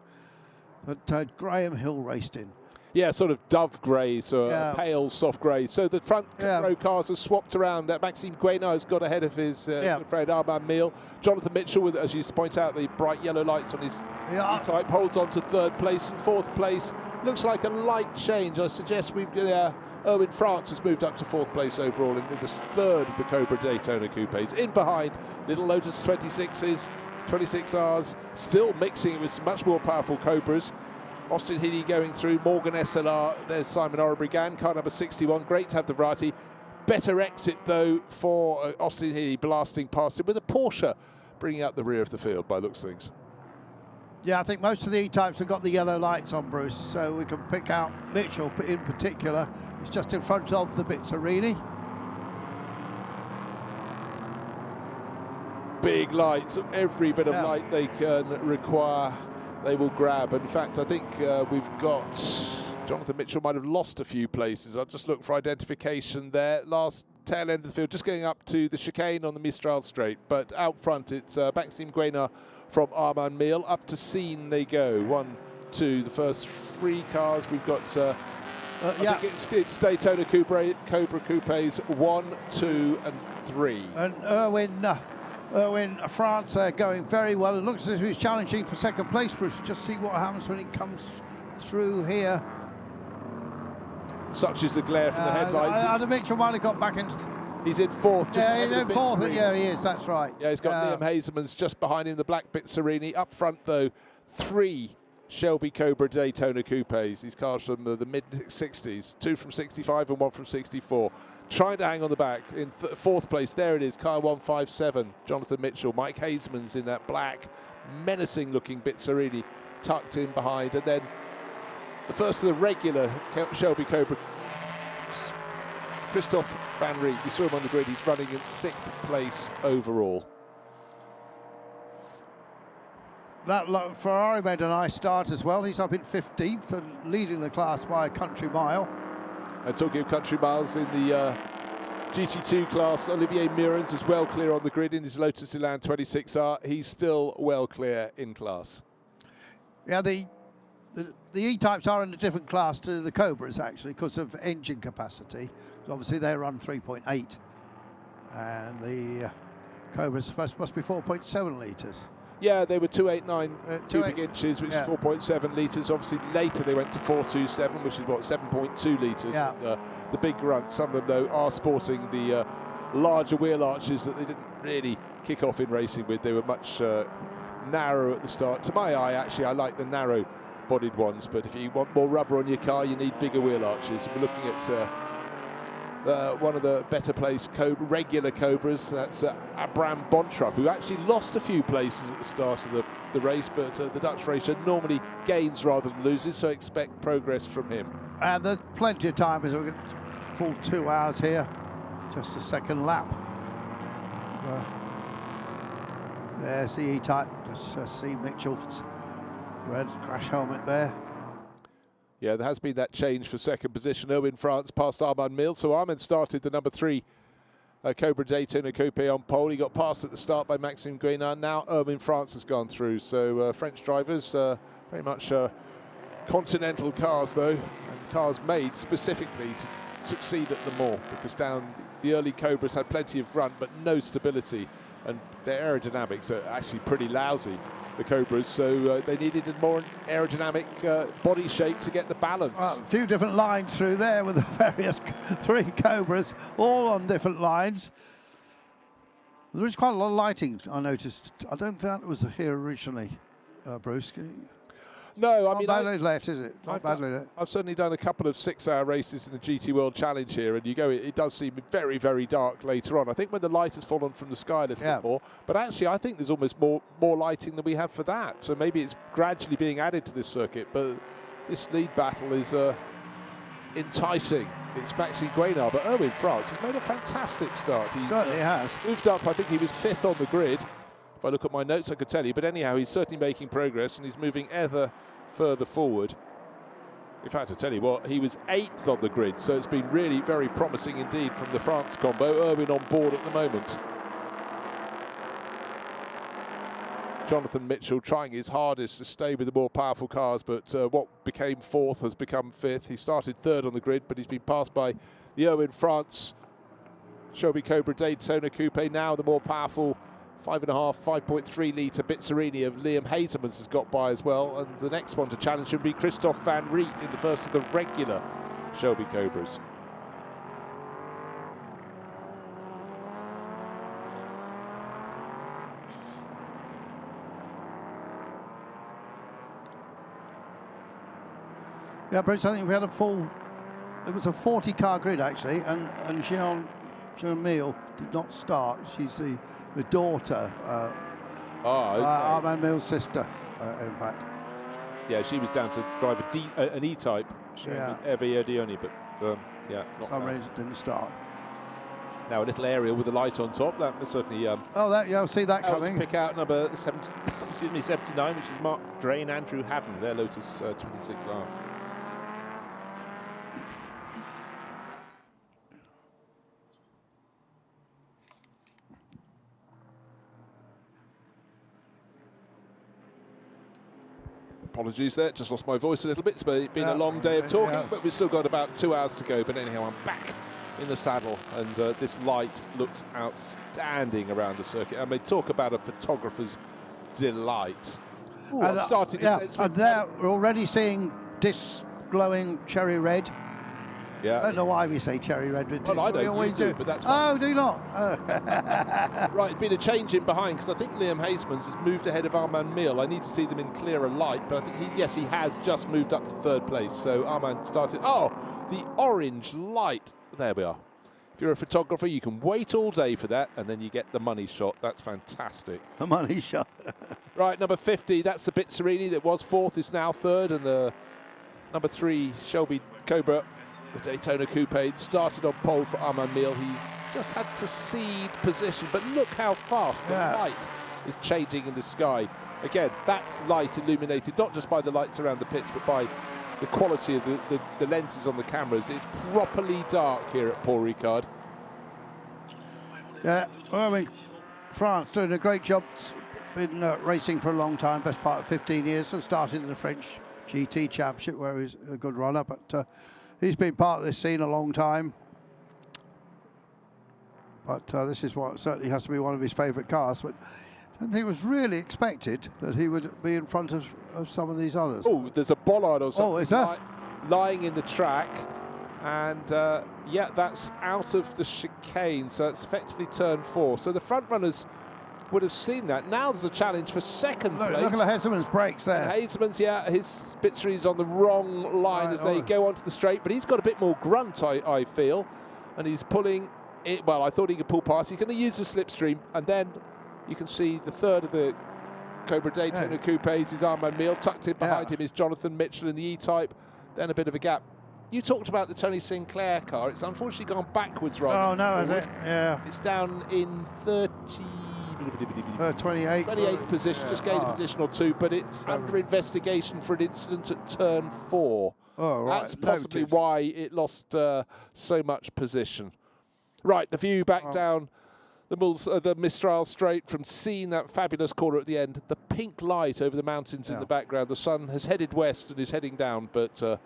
that Graham Hill raced in. Yeah, sort of dove grey, so pale, soft grey. So the front row cars are swapped around. Maxime Guénard has got ahead of his good friend Armand Meal. Jonathan Mitchell, with, as you point out, the bright yellow lights on his E-Type, holds on to third place. And fourth place looks like a light change. I suggest we've Erwin France has moved up to fourth place overall in the third of the Cobra Daytona Coupes. In behind, little Lotus 26s, 26Rs, still mixing with much more powerful Cobras. Austin Healey going through, Morgan SLR, there's Simon Orobrigan, car number 61, great to have the variety. Better exit though for Austin Healey, blasting past it with a Porsche bringing up the rear of the field by looks of things. Yeah, I think most of the E-Types have got the yellow lights on, Bruce, so we can pick out Mitchell in particular. He's just in front of the Bizzarini. Big lights, every bit of light they can require, they will grab. In fact, I think we've got Jonathan Mitchell might have lost a few places. I'll just look for identification there. Last tail end of the field, just going up to the chicane on the Mistral Straight. But out front, it's Maxime Guénard from Armand Meal. Up to Scene they go. 1, 2, the first 3 cars. We've got, I think it's Daytona Cobra Coupes 1, 2, and 3. And Erwin France going very well. It looks as if he's challenging for second place, Bruce. Just see what happens when he comes through here. Such is the glare from the headlights. Adam Mitchell might have got back into... He's in fourth. Yeah, he's in fourth. Yeah, he is. That's right. Yeah, he's got Liam Hazeman's just behind him, the black Bizzarini. Up front, though, 3 Shelby Cobra Daytona Coupes. These cars from the mid-60s. 2 from 65 and 1 from 64. Trying to hang on the back. In fourth place, there it is, car 157. Jonathan Mitchell. Mike Hazeman's in that black, menacing-looking Bizzarini tucked in behind. And then the first of the regular Shelby Cobra, Christophe Van Riet. We saw him on the grid. He's running in 6th place overall. That Ferrari made a nice start as well. He's up in 15th and leading the class by a country mile. And talking of country miles, in the GT2 class, Olivier Mirens is well clear on the grid in his Lotus Elan 26R. He's still well clear in class. Yeah, the E-Types are in a different class to the Cobras, actually, because of engine capacity. Obviously, they run 3.8, and the Cobras must be 4.7 litres. Yeah, they were 289 cubic inches, which is 4.7 litres. Obviously, later they went to 427, which is, what, 7.2 litres. Yeah. The big grunt, some of them, though, are sporting the larger wheel arches that they didn't really kick off in racing with. They were much narrow at the start. To my eye, actually, I like the narrow-bodied ones, but if you want more rubber on your car, you need bigger wheel arches. We're looking at one of the better placed regular Cobras. That's Abram Bontrup, who actually lost a few places at the start of the race, but the Dutch racer normally gains rather than loses, so expect progress from him. And there's plenty of time, as we're going to full 2 hours here, just a second lap. There's the E-Type, just see Mitchell's red crash helmet there. Yeah, there has been that change for second position. Erwin France past Armand Mille. So Armand started the number 3 Cobra Daytona Coupe on pole. He got passed at the start by Maxime Guénard. Now Erwin France has gone through. So French drivers, very much continental cars though, and cars made specifically to succeed at Le Mans, because down the early Cobras had plenty of grunt but no stability, and their aerodynamics are actually pretty lousy, the Cobras, so they needed a more aerodynamic body shape to get the balance. Well, a few different lines through there with the various 3 Cobras, all on different lines. There is quite a lot of lighting, I noticed. I don't think that was here originally, Bruce. No, I mean, not badly lit, is it? Not badly lit. I've certainly done a couple of 6-hour races in the GT World Challenge here, and you go, it does seem very, very dark later on. I think when the light has fallen from the sky a little bit more, but actually I think there's almost more lighting than we have for that. So maybe it's gradually being added to this circuit, but this lead battle is enticing. It's Maxime Guénard, but Erwin France has made a fantastic start. He certainly has. Moved up, I think he was 5th on the grid. If I look at my notes, I could tell you. But anyhow, he's certainly making progress, and he's moving ever further forward. In fact, I tell you what, he was 8th on the grid, so it's been really very promising indeed from the France combo. Erwin on board at the moment. Jonathan Mitchell trying his hardest to stay with the more powerful cars, but what became 4th has become 5th. He started 3rd on the grid, but he's been passed by the Erwin France Shelby Cobra Daytona Coupe, now the more powerful 5.3 litre Bitserini of Liam Hazemans has got by as well, and the next one to challenge him will be Christophe Van Riet in the first of the regular Shelby Cobras. Yeah, Bruce, I think we had it was a 40-car grid actually, and Jean-Mille did not start. She's the daughter, Armand Mille's sister, in fact. Yeah, she was down to drive an E-Type, Evie Odioni, but yeah, not some reason didn't start. Now a little aerial with the light on top. That was certainly. I'll see that coming. Pick out number 79, which is Mark Drain, Andrew Haddon, their Lotus 26R. Apologies there, just lost my voice a little bit. It's been a long day of talking, but we've still got about 2 hours to go. But anyhow, I'm back in the saddle, and this light looks outstanding around the circuit. I mean, talk about a photographer's delight. Ooh, and, I'm starting to sense and there we're already seeing this glowing cherry red. Yeah. I don't know why we say cherry red. Well, I don't. We always do, but that's fine. Oh, do you not? Oh. Right, it's been a change in behind, because I think Liam Hazemans has moved ahead of Armand Mille. I need to see them in clearer light, but I think he has just moved up to 3rd place. So Armand started. Oh, the orange light. There we are. If you're a photographer, you can wait all day for that, and then you get the money shot. That's fantastic. A money shot. Right, number 50. That's the Bitserini that was 4th, is now 3rd, and the number 3 Shelby Cobra. The Daytona Coupe started on pole for Armand Mille. He's just had to cede position, but look how fast the light is changing in the sky. Again, that's light illuminated, not just by the lights around the pits, but by the quality of the lenses on the cameras. It's properly dark here at Paul Ricard. Yeah, well, I mean, France doing a great job. Been racing for a long time, best part of 15 years. So started in the French GT Championship, where he's a good runner, but he's been part of this scene a long time, but this is what certainly has to be one of his favourite cars. But I don't think it was really expected that he would be in front of some of these others. Oh, there's a bollard or something is there? lying in the track, and yeah, that's out of the chicane, so it's effectively turn 4. So the front runners would have seen that. Now there's a challenge for second place. Look at Hazeman's brakes there. And Hazeman's, yeah, his Bitzery's on the wrong line as they go onto the straight, but he's got a bit more grunt, I feel, and he's pulling it. Well, I thought he could pull past. He's going to use the slipstream, and then you can see the third of the Cobra Daytona Coupes is Armand Meal. Tucked in behind him is Jonathan Mitchell in the E-Type. Then a bit of a gap. You talked about the Tony Sinclair car. It's unfortunately gone backwards rather than forward. Is it? Yeah. It's down in 28th position, just gained a position or two, but it's under investigation for an incident at turn 4. Oh, right. That's possibly why it lost so much position. Right, the view back down the Mistral Straight from seeing that fabulous corner at the end. The pink light over the mountains in the background. The sun has headed west and is heading down, but the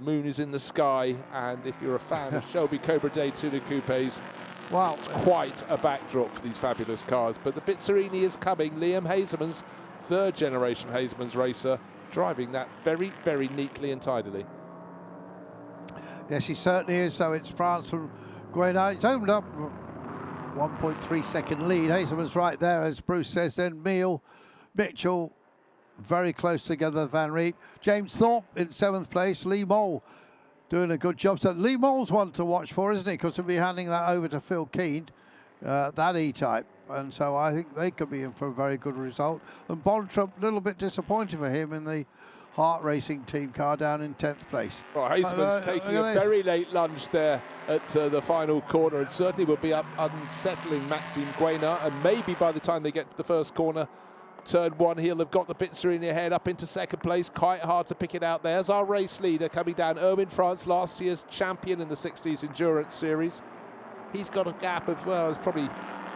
moon is in the sky. And if you're a fan of Shelby Cobra Daytona Coupes, wow, it's quite a backdrop for these fabulous cars. But the Bizzarini is coming. Liam Hazeman's, third generation Hazeman's racer, driving that very, very neatly and tidily. Yes, he certainly is. So it's France from Guenard. It's opened up 1.3 second lead. Hazeman's right there, as Bruce says. Then Meal, Mitchell, very close together. Van Riet, James Thorpe in 7th place. Lee Mole doing a good job. So Lee Mole's one to watch for, isn't he? Because we'll be handing that over to Phil Keane, that E-Type. And so I think they could be in for a very good result. And Bontrop, a little bit disappointing for him in the Hart Racing team car down in 10th place. Well, Hazeman's taking a very late lunge there at the final corner, and certainly will be unsettling Maxime Guenard. And maybe by the time they get to the first corner, turn 1, he'll have got the Bizzarini ahead up into 2nd place. Quite hard to pick it out. There's our race leader coming down. Erwin France, last year's champion in the 60s Endurance Series. He's got a gap of, well, it's probably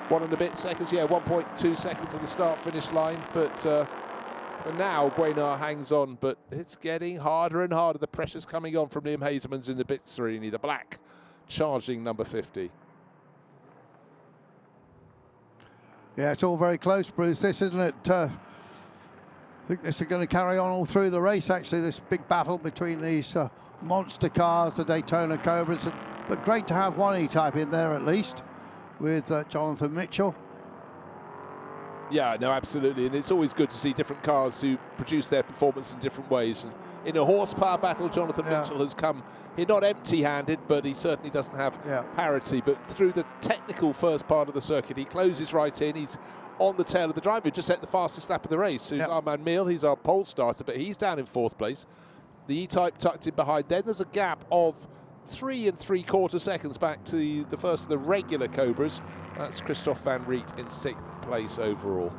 1 and a bit seconds. Yeah, 1.2 seconds to the start-finish line. But for now, Guenard hangs on, but it's getting harder and harder. The pressure's coming on from Liam Hazeman's in the Bizzarini, the black, charging number 50. Yeah, it's all very close, Bruce, this, isn't it? I think this is going to carry on all through the race, actually, this big battle between these monster cars, the Daytona Cobras. But great to have one E-Type in there at least, with Jonathan Mitchell. Yeah, no, absolutely. And it's always good to see different cars who produce their performance in different ways. And in a horsepower battle, Jonathan Mitchell has come here not empty-handed, but he certainly doesn't have parity. But through the technical first part of the circuit, he closes right in. He's on the tail of the driver, just set the fastest lap of the race. Who's Armand Meal, he's our pole starter, but he's down in 4th place. The E-Type tucked in behind. Then there's a gap of 3 3/4 seconds back to the first of the regular Cobras. That's Christophe Van Riet in 6th place overall.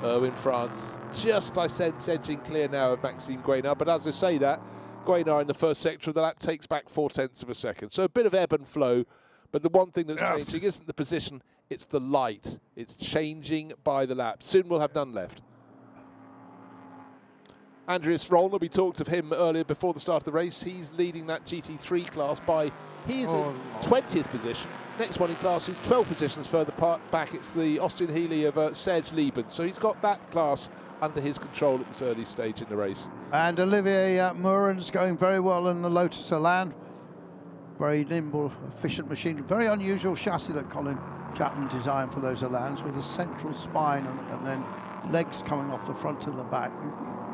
Erwin France, just, I sense, edging clear now of Maxime Guenard. But as I say that, Guenard in the first sector of the lap takes back 0.4 of a second. So a bit of ebb and flow. But the one thing that's changing isn't the position, it's the light. It's changing by the lap. Soon we'll have none left. Andreas Rollner, we talked of him earlier before the start of the race. He's leading that GT3 class by, he's in 20th position. Next one in class is 12 positions further back. It's the Austin Healey of Serge Lieben. So he's got that class under his control at this early stage in the race. And Olivier Mourin's going very well in the Lotus Elan. Very nimble, efficient machine. Very unusual chassis that Colin Chapman designed for those Elans, with a central spine and then legs coming off the front and the back.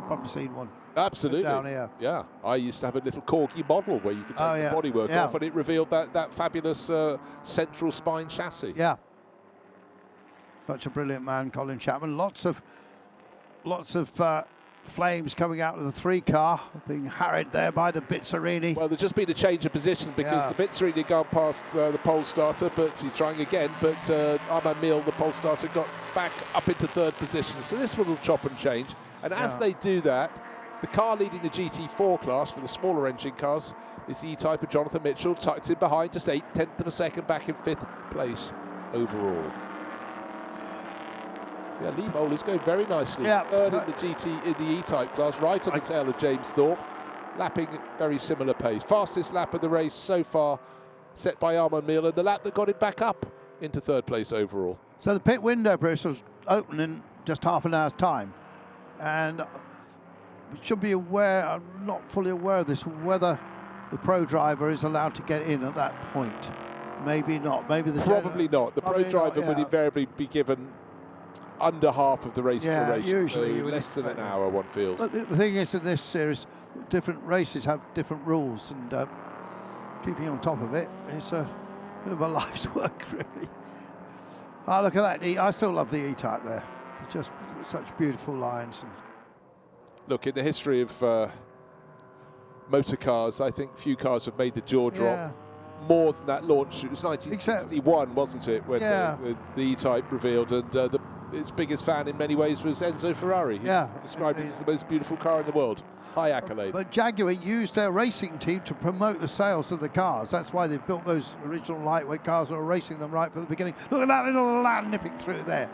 Probably seen one. Absolutely. Down here. Yeah, I used to have a little Corgi model where you could take the bodywork off, and it revealed that fabulous central spine chassis. Yeah. Such a brilliant man, Colin Chapman. Lots of flames coming out of the 3 car, being harried there by the Bizzarini. Well, there's just been a change of position because the Bizzarini gone past the pole starter, but he's trying again. But Armand Meal, the pole starter, got back up into 3rd position. So this one will chop and change. And as they do that, the car leading the GT4 class for the smaller engine cars is the E-Type of Jonathan Mitchell, tucked in behind, just 0.8 of a second back in 5th place overall. Yeah, Lee Mole is going very nicely. Third in the E-Type class, right on the tail of James Thorpe, lapping very similar pace. Fastest lap of the race so far, set by Armand Meal, and the lap that got him back up into 3rd place overall. So the pit window, Bruce, was open in just half an hour's time. And we should be aware, I'm not fully aware of this, whether the pro driver is allowed to get in at that point. Maybe not. Maybe the probably not. The pro driver would invariably be given under half of the race duration. Usually so less than an hour, one feels. But the thing is, in this series, different races have different rules, and keeping on top of it is a bit of a life's work, really. Oh, look at that! I still love the E-Type there. They're just such beautiful lines. And look, in the history of motor cars, I think few cars have made the jaw drop more than that launch. It was 1961, wasn't it, when the E-Type revealed, and its biggest fan in many ways was Enzo Ferrari. He described it as the most beautiful car in the world. High accolade. But Jaguar used their racing team to promote the sales of the cars. That's why they built those original lightweight cars and were racing them right from the beginning. Look at that little land nipping through there.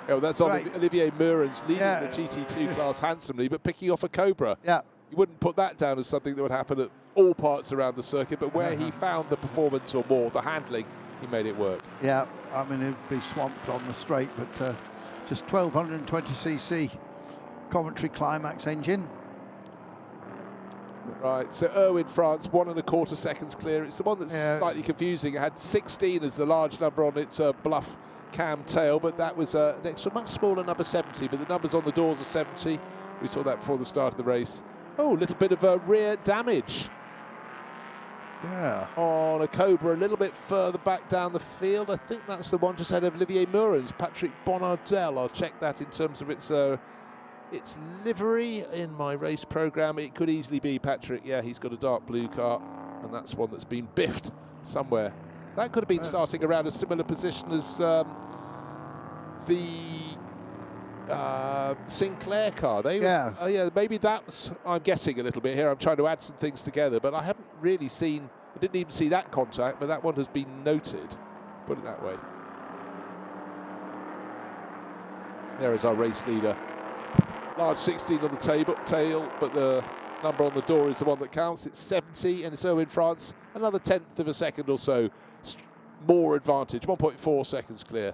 Oh, that's on Olivier Meuren's leading the GT2 class handsomely, but picking off a Cobra. Yeah. You wouldn't put that down as something that would happen at all parts around the circuit, but where he found the performance or more, the handling, he made it work. Yeah, I mean, it'd be swamped on the straight, but just 1220cc Coventry Climax engine. Right, so Irwin France, 1.25 seconds clear. It's the one that's slightly confusing. It had 16 as the large number on its bluff cam tail, but that was next to a much smaller number 70, but the numbers on the doors are 70. We saw that before the start of the race. Oh, a little bit of rear damage. Yeah. On a Cobra a little bit further back down the field. I think that's the one just ahead of Olivier Meuren's, Patrick Bonardel. I'll check that in terms of its livery in my race program. It could easily be Patrick. Yeah, he's got a dark blue car, and that's one that's been biffed somewhere. That could have been starting around a similar position as the Sinclair car. Oh yeah, maybe that's, I'm guessing a little bit here. I'm trying to add some things together, but I haven't really seen, I didn't even see that contact, but that one has been noted. Put it that way. There is our race leader. Large 16 on the tail, but the number on the door is the one that counts. It's 70, and it's Irwin France. Another 1/10 of a second or so more advantage. 1.4 seconds clear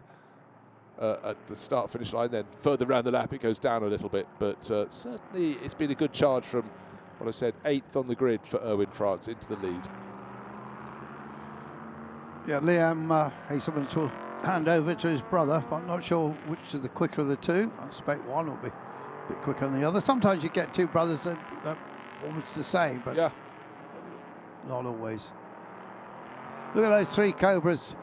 at the start-finish line. Then further around the lap, it goes down a little bit. But certainly, it's been a good charge from what I said, 8th on the grid for Irwin France into the lead. Yeah, Liam Hazelman will hand over to his brother. But I'm not sure which is the quicker of the two. I expect one will be bit quicker than the other. Sometimes you get two brothers that are almost the same, but not always. Look at those three Cobras.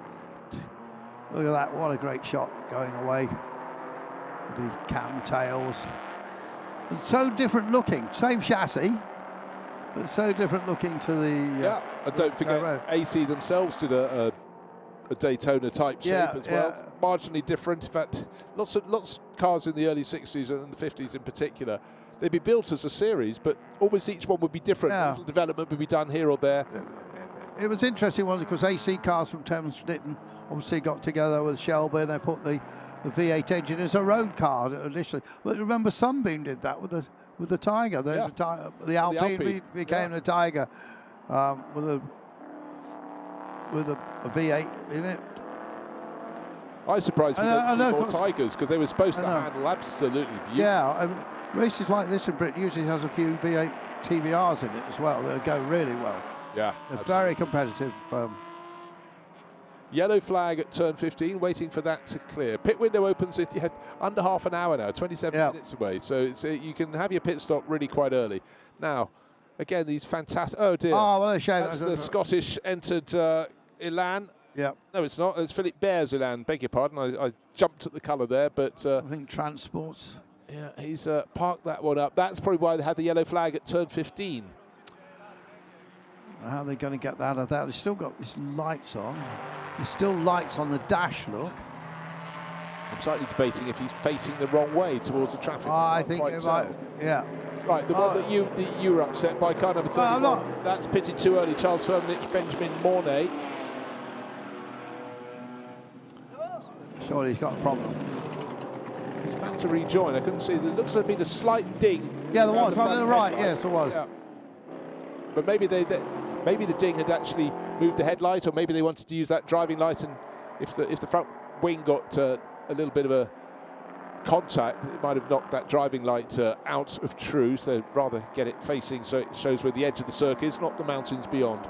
Look at that, what a great shot going away. The cam tails. And so different looking, same chassis, but so different looking to the... and don't forget, AC themselves did a Daytona type shape as well. Marginally different. In fact, lots of cars in the early 60s and the 50s in particular, they'd be built as a series, but almost each one would be different. A little development would be done here or there. It was interesting, wasn't it? Because AC cars from Thames Ditton obviously got together with Shelby, and they put the V8 engine as a road car initially. But remember, Sunbeam did that with the Tiger. The Alpine became the Tiger with a V8 in it. I was surprised we didn't see more Tigers, because they were supposed to handle absolutely beautifully. Yeah, I mean, races like this in Britain usually has a few V8 TBRs in it as well. They'll go really well. Yeah, they're very competitive. Yellow flag at turn 15, waiting for that to clear. Pit window opens at under half an hour now, 27 minutes away. So you can have your pit stop really quite early. Now, again, these fantastic... Oh, dear. Oh, what a shame. That's the Scottish entered Elan. Yeah. No, it's not. It's Philip Bear's Elan. Beg your pardon. I jumped at the colour there, but... I think Transports. Yeah, he's parked that one up. That's probably why they had the yellow flag at turn 15. How are they going to get that out of that? They've still got these lights on. There's still lights on the dash, look. I'm slightly debating if he's facing the wrong way towards the traffic. I think it might, yeah. Right, the one that you were upset by, car number 31. No, I'm not. That's pitted too early. Charles Firmenich, Benjamin Mornay. Surely he's got a problem. He's about to rejoin. I couldn't see. There looks to have been a slight ding. Yeah, there was. On the right, yes, there was. Yeah. But maybe maybe the ding had actually moved the headlight, or maybe they wanted to use that driving light, and if the front wing got a little bit of a contact, it might have knocked that driving light out of true, so they'd rather get it facing so it shows where the edge of the circuit is, not the mountains beyond.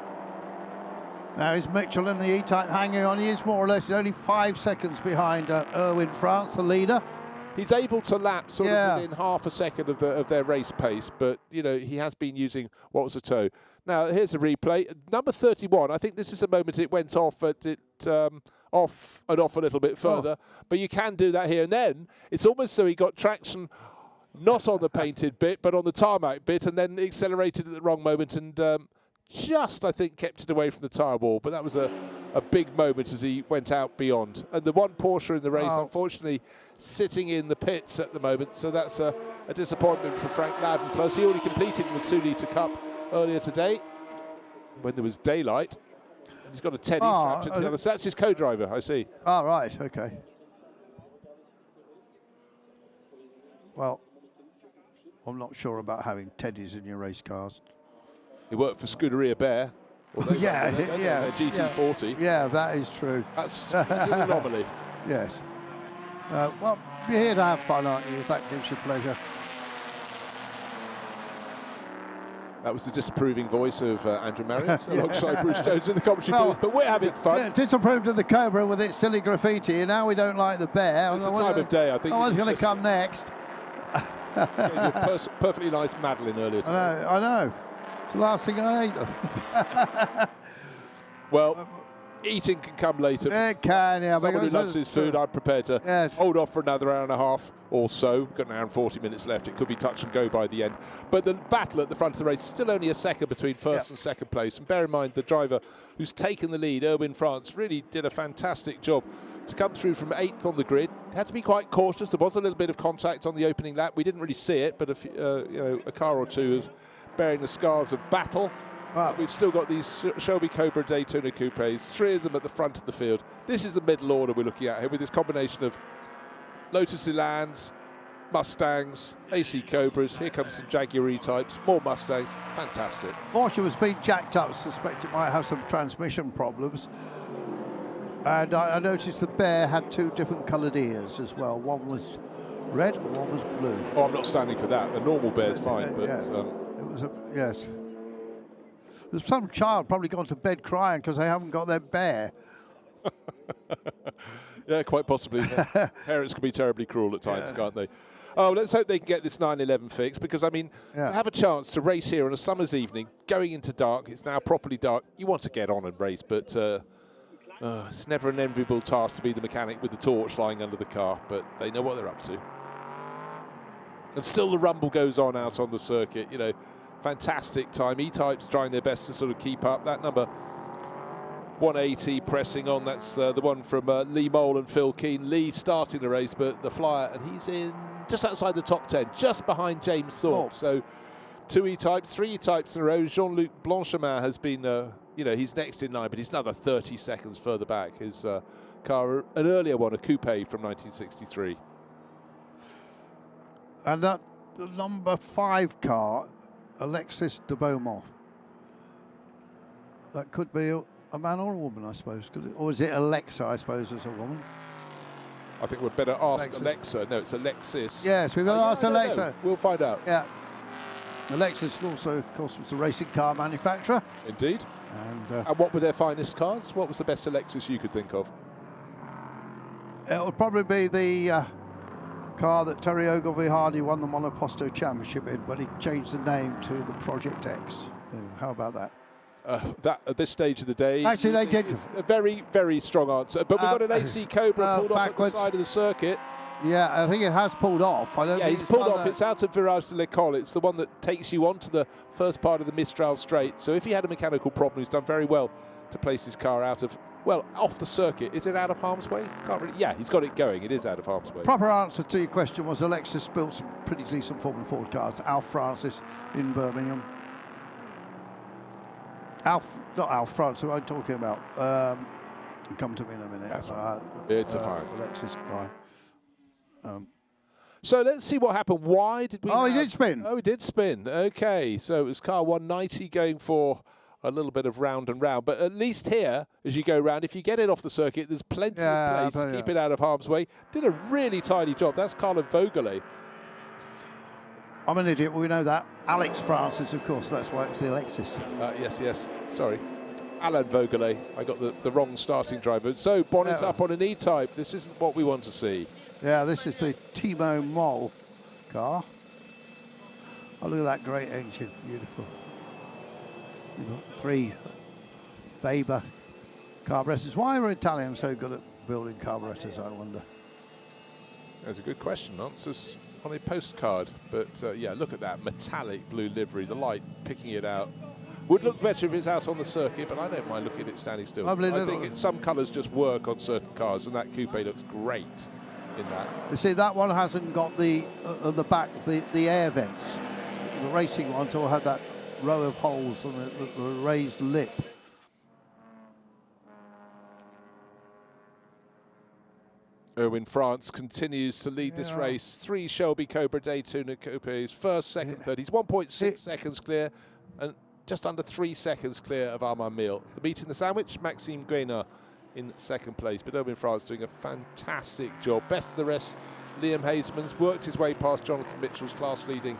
Now is Mitchell in the E-Type hanging on. He is more or less only 5 seconds behind Erwin France, the leader. He's able to lap sort of within half a second of their race pace, but you know he has been using what was a toe. Now here's a replay. Number 31. I think this is a moment it went off off and off a little bit further, but you can do that here. And then it's almost so he got traction not on the painted bit, but on the tarmac bit, and then accelerated at the wrong moment and just, I think, kept it away from the tyre wall. But that was a big moment as he went out beyond. And the one Porsche in the race, unfortunately, sitting in the pits at the moment. So that's a disappointment for Frank Ladenclose. He already completed the 2 Litre Cup earlier today when there was daylight. And he's got a Teddy strapped into the other. So that's his co-driver, I see. Oh, right, okay. Well, I'm not sure about having Teddies in your race cars. He worked for Scuderia Bear. Yeah. GT40. Yeah, that is true. That's an anomaly. Yes. Well, you're here to have fun, aren't you, if that gives you pleasure? That was the disapproving voice of Andrew Marriott alongside Bruce Jones in the commentary booth, but we're having fun. Yeah, disapproved of the Cobra with its silly graffiti, and now we don't like the Bear. It's the time of day, I think. Oh, what's going to come next? Perfectly nice Madeline earlier today. I know. It's the last thing I ate. Well, eating can come later. It can, yeah. Someone who loves his food, I'm prepared to hold off for another hour and a half or so. We've got an hour and 40 minutes left. It could be touch and go by the end. But the battle at the front of the race is still only a second between first and second place. And bear in mind, the driver who's taken the lead, Erwin France, really did a fantastic job to come through from 8th on the grid. Had to be quite cautious. There was a little bit of contact on the opening lap. We didn't really see it, but a car or two is bearing the scars of battle. We've still got these Shelby Cobra Daytona Coupes, 3 of them at the front of the field. This is the middle order we're looking at here with this combination of Lotus Elans, Mustangs, AC Cobras. Here comes some Jaguar E-Types, more Mustangs. Fantastic. Porsche was being jacked up. Suspect it might have some transmission problems. And I noticed the Bear had 2 different coloured ears as well. One was red and one was blue. Oh, I'm not standing for that. The normal Bear's fine, but it was yes. There's some child probably gone to bed crying because they haven't got their Bear. Yeah, quite possibly. Parents can be terribly cruel at times, can't they? Oh, let's hope they can get this 911 fixed, because, I mean, to have a chance to race here on a summer's evening, going into dark, it's now properly dark, you want to get on and race, but it's never an enviable task to be the mechanic with the torch lying under the car, but they know what they're up to. And still the rumble goes on out on the circuit, you know, fantastic time. E-Types trying their best to sort of keep up. That number 180 pressing on, that's the one from Lee Mole and Phil Keane. Lee starting the race, but the flyer, and he's in just outside the top 10, just behind James Thorpe. So 2 E-Types, 3 E-Types in a row. Jean-Luc Blanchemin has been, you know, he's next in line, but he's another 30 seconds further back. His car, an earlier one, a coupe from 1963. And that the number 5 car, Alexis de Beaumont. That could be a man or a woman, I suppose. Could it? Or is it Alexa, I suppose, as a woman? I think we'd better ask Alexa. No, it's Alexis. Yes, we've got to ask Alexa. No. We'll find out. Yeah. Alexis also, of course, was a racing car manufacturer. Indeed. And what were their finest cars? What was the best Alexis you could think of? It would probably be the car that Terry Ogilvie Hardy won the Monoposto Championship in when he changed the name to the Project X. How about that? That at this stage of the day, actually they did. It's a very, very strong answer. But we've got an AC Cobra pulled off at the side of the circuit. Yeah, I think it has pulled off. I don't think he's pulled off. It's out of Virage de l'École. It's the one that takes you onto the first part of the Mistral Straight. So if he had a mechanical problem, he's done very well to place his car out of, well, off the circuit. Is it out of harm's way? Can't really. Yeah, he's got it going. It is out of harm's way. Proper answer to your question was Alexis built some pretty decent Formula Ford cars. Alf Francis in Birmingham. Not Alf France, who I'm talking about. Come to me in a minute. That's right. It's a fine. Alexis guy. So let's see what happened. Why did we? Oh, he did spin. Oh, he did spin. Okay, so it was car 190 going for a little bit of round and round. But at least here, as you go round, if you get it off the circuit, there's plenty of place to keep it out of harm's way. Did a really tidy job. That's Carlo Vogele. I'm an idiot, we know that. Alex Francis, of course, that's why it was the Alexis. Yes. Sorry. Alain Vogelet. I got the wrong starting driver. So Bonnet's up on an E-Type. This isn't what we want to see. Yeah, this is the Timo Moll car. Oh, look at that great engine, beautiful. You've got 3 Weber carburetors. Why are Italians so good at building carburetors, I wonder? That's a good question. Answers on a postcard. But yeah, look at that metallic blue livery, the light picking it out. Would look better if it's out on the circuit, but I don't mind looking at it standing still. I think some colours just work on certain cars, and that coupe looks great in that. You see, that one hasn't got the back, the air vents. The racing ones all had that row of holes and the raised lip. Erwin France continues to lead this race. 3 Shelby Cobra Daytona Coupes, first, second, third. He's 1.6 seconds clear and just under 3 seconds clear of Armand Mille. The meat in the sandwich, Maxime Guénard in second place. But Erwin France doing a fantastic job. Best of the rest, Liam Hazeman's worked his way past Jonathan Mitchell's class-leading,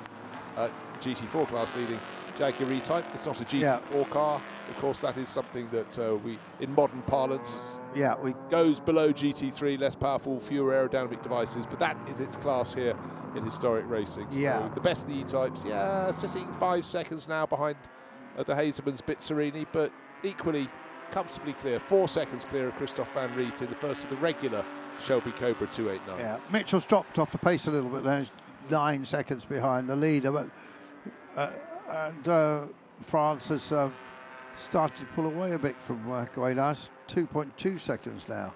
GT4 class-leading Jaguar E-Type. It's not a GT4 car. Of course, that is something that we, in modern parlance, goes below GT3, less powerful, fewer aerodynamic devices, but that is its class here in historic racing. So the best of the E-Types, sitting 5 seconds now behind the Hazeman's Bizzarini, but equally comfortably clear, 4 seconds clear of Christophe Van Riet in the first of the regular Shelby Cobra 289. Yeah, Mitchell's dropped off the pace a little bit there. He's 9 seconds behind the leader, but France has started to pull away a bit from Guénard. 2.2 seconds now.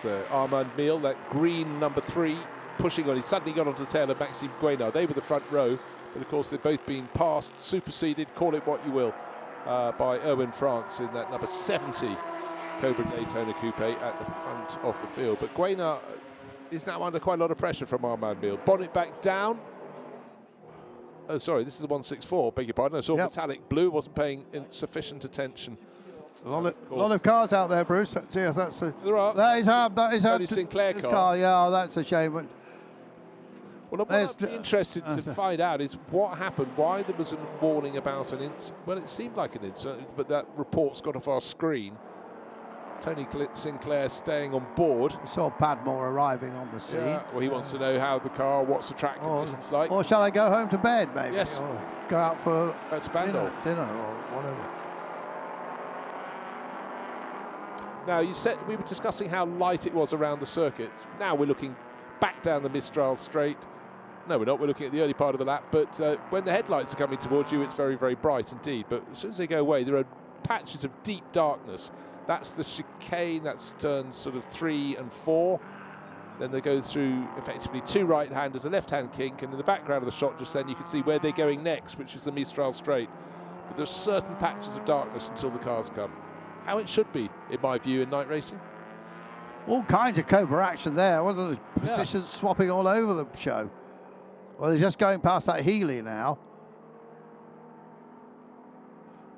So Armand Mille, that green number 3, pushing on. He suddenly got onto the tail of Maxime Guénard. They were the front row, but of course they've both been passed, superseded, call it what you will, by Erwin France in that number 70 Cobra Daytona Coupe at the front of the field. But Guénard is now under quite a lot of pressure from Armand Mille. Bonnet back down. Oh, sorry, this is the 164, beg your pardon. I saw metallic blue, wasn't paying sufficient attention. A lot of cars out there, Bruce. Yes, that's a, that is Tony Sinclair car. Yeah, that's a shame. But well, what I'd be interested to find out is what happened, why there was a warning about an incident. Well, it seemed like an incident, but that report's got off our screen. Tony Sinclair staying on board. We saw Padmore arriving on the scene. Yeah, well, he wants to know how the car, what's the track conditions like. Or shall I go home to bed, maybe? Yes. Or go out for dinner or whatever. Now, you said we were discussing how light it was around the circuit. Now we're looking back down the Mistral Straight. No, we're not. We're looking at the early part of the lap. But when the headlights are coming towards you, it's very, very bright indeed. But as soon as they go away, there are patches of deep darkness. That's the chicane. That's turns sort of 3 and 4. Then they go through effectively 2 right-handers, a left-hand kink, and in the background of the shot just then you can see where they're going next, which is the Mistral Straight. But there's certain patches of darkness until the cars come. How it should be, in my view, in night racing. All kinds of Cobra action there, wasn't it? Positions swapping all over the show. Well, they're just going past that Healy now.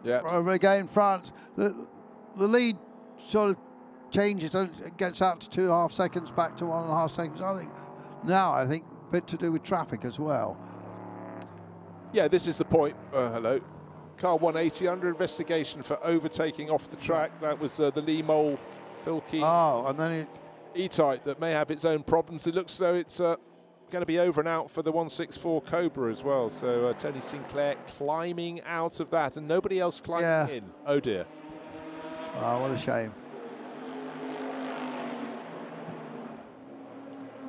Yeah. Again, France. The lead sort of changes and gets out to 2.5 seconds, back to 1.5 seconds. I think a bit to do with traffic as well. Yeah, this is the point. Hello. Car 180 under investigation for overtaking off the track. That was the Lee Mole Filkey. Oh, and then E-Type that may have its own problems. It looks as though it's going to be over and out for the 164 Cobra as well. So Tony Sinclair climbing out of that and nobody else climbing in. Oh dear. Oh, what a shame.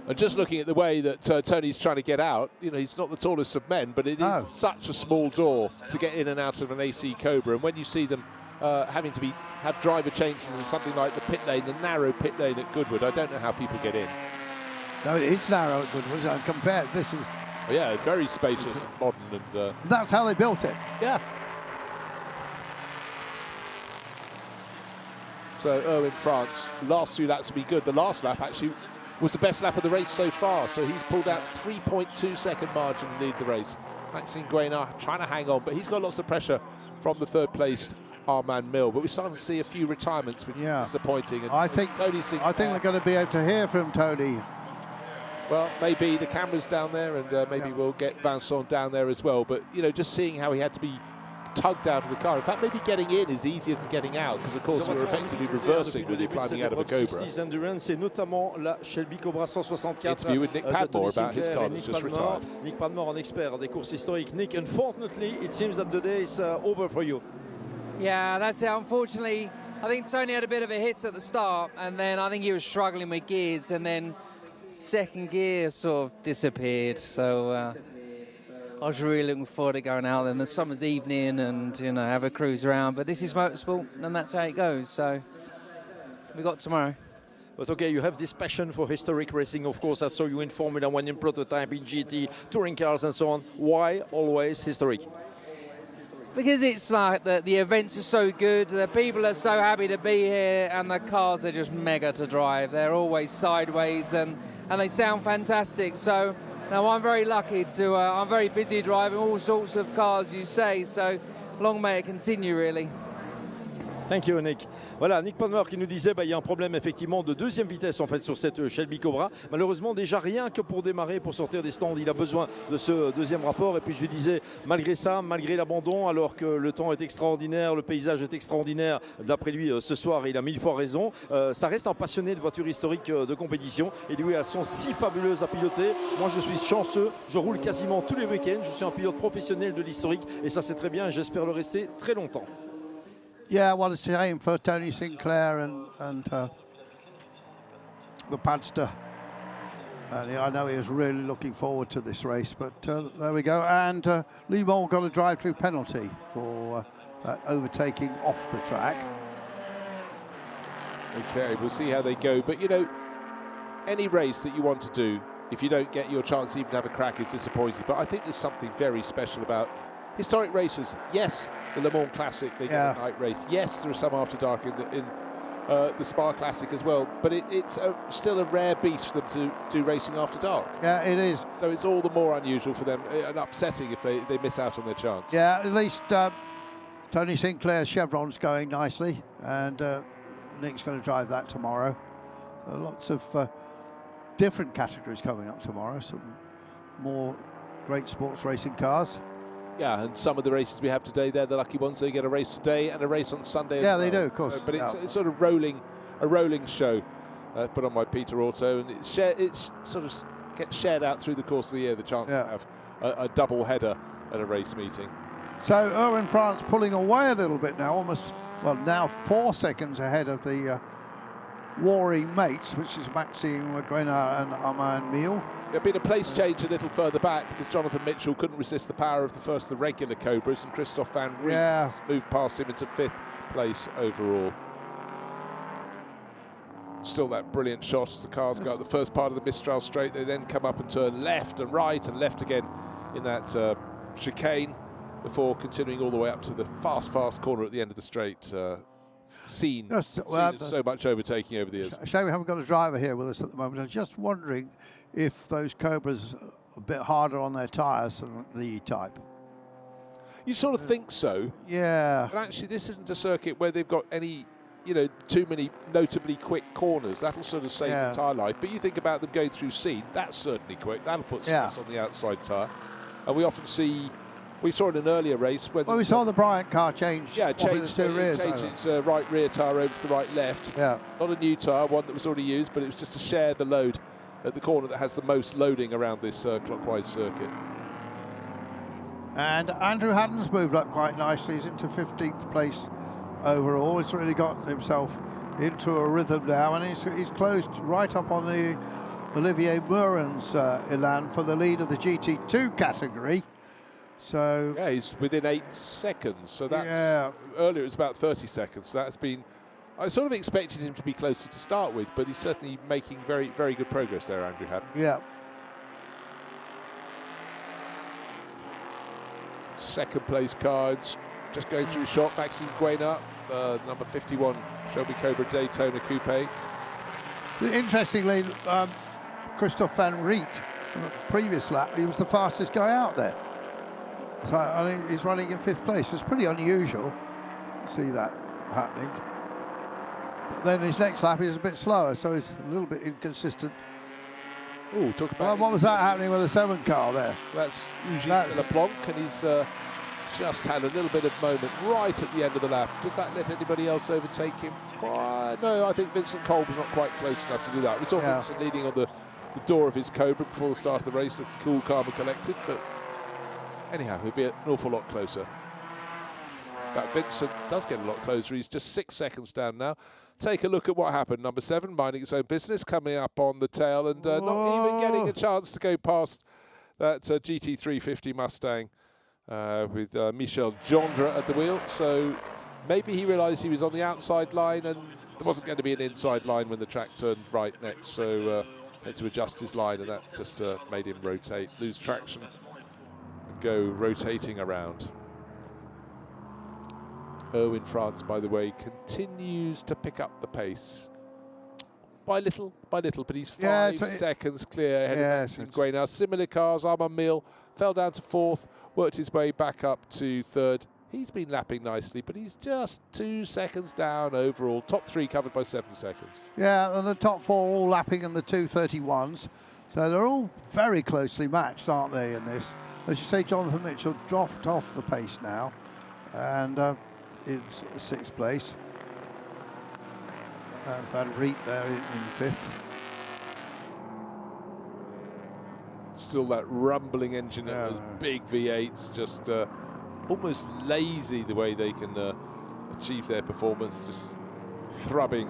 And just looking at the way that Tony's trying to get out, you know, he's not the tallest of men, but it is such a small door to get in and out of an AC Cobra. And when you see them having to have driver changes in something like the pit lane, the narrow pit lane at Goodwood, I don't know how people get in. No, it's narrow at Goodwood. Compared, this is... Yeah, very spacious and modern. And that's how they built it. Yeah. So Erwin France, last 2 laps will be good. The last lap actually was the best lap of the race so far, so he's pulled out 3.2 second margin to lead the race. Maxime Guénard trying to hang on, but he's got lots of pressure from the third placed Armand Mille. But we're starting to see a few retirements, which is disappointing. And I think they're going to be able to hear from Tony. Well, maybe the camera's down there, and maybe we'll get Vincent down there as well. But you know, just seeing how he had to be tugged out of the car. In fact, maybe getting in is easier than getting out, because of course you're effectively reversing when you're climbing out of a Cobra. 60s Endurance, et notamment la Shelby Cobra 164. Interview with Nick Padmore about his car that's just retired. Nick Padmore, un expert des courses historiques. Nick, unfortunately, it seems that the day is over for you. Yeah, that's it. Unfortunately, I think Tony had a bit of a hit at the start, and then I think he was struggling with gears, and then second gear sort of disappeared. So I was really looking forward to going out in the summer's evening and, you know, have a cruise around. But this is motorsport, and that's how it goes. So we got tomorrow. But okay, you have this passion for historic racing, of course. I saw you in Formula One, in prototype, in GT, touring cars and so on. Why always historic? Because it's like the events are so good, the people are so happy to be here, and the cars are just mega to drive. They're always sideways, and they sound fantastic. So now I'm very lucky to, I'm very busy driving all sorts of cars, you say, so long may it continue, really. Thank you, Nick. Voilà, Nick Padmore qui nous disait il y a un problème effectivement de deuxième vitesse en fait sur cette Shelby Cobra. Malheureusement, déjà rien que pour démarrer, pour sortir des stands, il a besoin de ce deuxième rapport. Et puis je lui disais, malgré ça, malgré l'abandon, alors que le temps est extraordinaire, le paysage est extraordinaire, d'après lui ce soir, il a 1000 fois raison. Ça reste un passionné de voitures historiques de compétition. Et lui, elles sont si fabuleuses à piloter. Moi, je suis chanceux. Je roule quasiment tous les week-ends. Je suis un pilote professionnel de l'historique. Et ça, c'est très bien. Et j'espère le rester très longtemps. Yeah, well, it's a shame for Tony Sinclair and the Padster. I know he was really looking forward to this race, but there we go. And Lee Moore got a drive-through penalty for overtaking off the track. Okay, we'll see how they go. But, you know, any race that you want to do, if you don't get your chance even to have a crack, is disappointing. But I think there's something very special about historic races. Yes, the Le Mans Classic, they get a night race. Yes, there are some after dark in the Spa Classic as well, but it's still a rare beast for them to do racing after dark. Yeah, it is. So it's all the more unusual for them and upsetting if they miss out on their chance. Yeah, at least Tony Sinclair's Chevron's going nicely, and Nick's going to drive that tomorrow. So lots of different categories coming up tomorrow, some more great sports racing cars. Yeah, and some of the races we have today, they're the lucky ones. They get a race today and a race on Sunday. Yeah, as well. they do, of course. So, but it's sort of a rolling show put on by Peter Auto, and it sort of gets shared out through the course of the year, the chance to have a double header at a race meeting. So Erwin France pulling away a little bit now, almost, well, now 4 seconds ahead of the warring mates, which is Maxime Guénard and Armand Miel. There'd been a place change a little further back because Jonathan Mitchell couldn't resist the power of the regular Cobras, and Christophe Van Riet moved past him into 5th place overall. Still that brilliant shot as the cars go up the first part of the Mistral straight. They then come up and turn left and right and left again in that chicane before continuing all the way up to the fast corner at the end of the straight. Seen so much overtaking over the years. Shame we haven't got a driver here with us at the moment. I'm just wondering if those Cobras are a bit harder on their tyres than the E-Type. You sort of think so. Yeah. But actually, this isn't a circuit where they've got any, you know, too many notably quick corners. That'll sort of save the tyre life. But you think about them going through Scene, that's certainly quick. That'll put stress on the outside tyre. And we often see, we saw in an earlier race when... Well, we saw the Bryant car change. Yeah, change its right rear tyre over to the right left. Yeah. Not a new tyre, one that was already used, but it was just to share the load at the corner that has the most loading around this clockwise circuit. And Andrew Haddon's moved up quite nicely. He's into 15th place overall. He's really got himself into a rhythm now, and he's closed right up on the Olivier Mourin's Elan for the lead of the GT2 category. So yeah, he's within 8 seconds. So that's earlier it was about 30 seconds. So that's been. I sort of expected him to be closer to start with, but he's certainly making very, very good progress there, Andrew Haddon. Yeah. Second place cards, just going through shot. Maxime Guénard, number 51 Shelby Cobra Daytona Coupe. Interestingly, Christophe Van Riet, on the previous lap, he was the fastest guy out there. So I mean, he's running in 5th place. It's pretty unusual to see that happening. But then his next lap is a bit slower, so he's a little bit inconsistent. Oh, talk about. What was that happening with the 7 car there? That's usually LeBlanc, and he's just had a little bit of moment right at the end of the lap. Does that let anybody else overtake him? No, I think Vincent Kolb was not quite close enough to do that. We saw Vincent leading on the door of his Cobra before the start of the race, looking cool, calm and collected, but anyhow, he'll be an awful lot closer. But Vincent does get a lot closer. He's just 6 seconds down now. Take a look at what happened. Number 7, minding its own business, coming up on the tail and not even getting a chance to go past that GT350 Mustang with Michel Gendre at the wheel. So maybe he realised he was on the outside line and there wasn't going to be an inside line when the track turned right next. So had to adjust his line, and that just made him rotate, lose traction, and go rotating around. In France, by the way, continues to pick up the pace. By little, but he's 5 seconds clear ahead of Gray now. Similar cars, Armand Mill fell down to 4th, worked his way back up to 3rd. He's been lapping nicely, but he's just 2 seconds down overall. Top 3 covered by 7 seconds. Yeah, and the top 4 all lapping in the 2:31s. So they're all very closely matched, aren't they, in this? As you say, Jonathan Mitchell dropped off the pace now, and it's 6th place. And Van Vliet there in 5th. Still that rumbling engine, those big V8s, just almost lazy the way they can achieve their performance. Just throbbing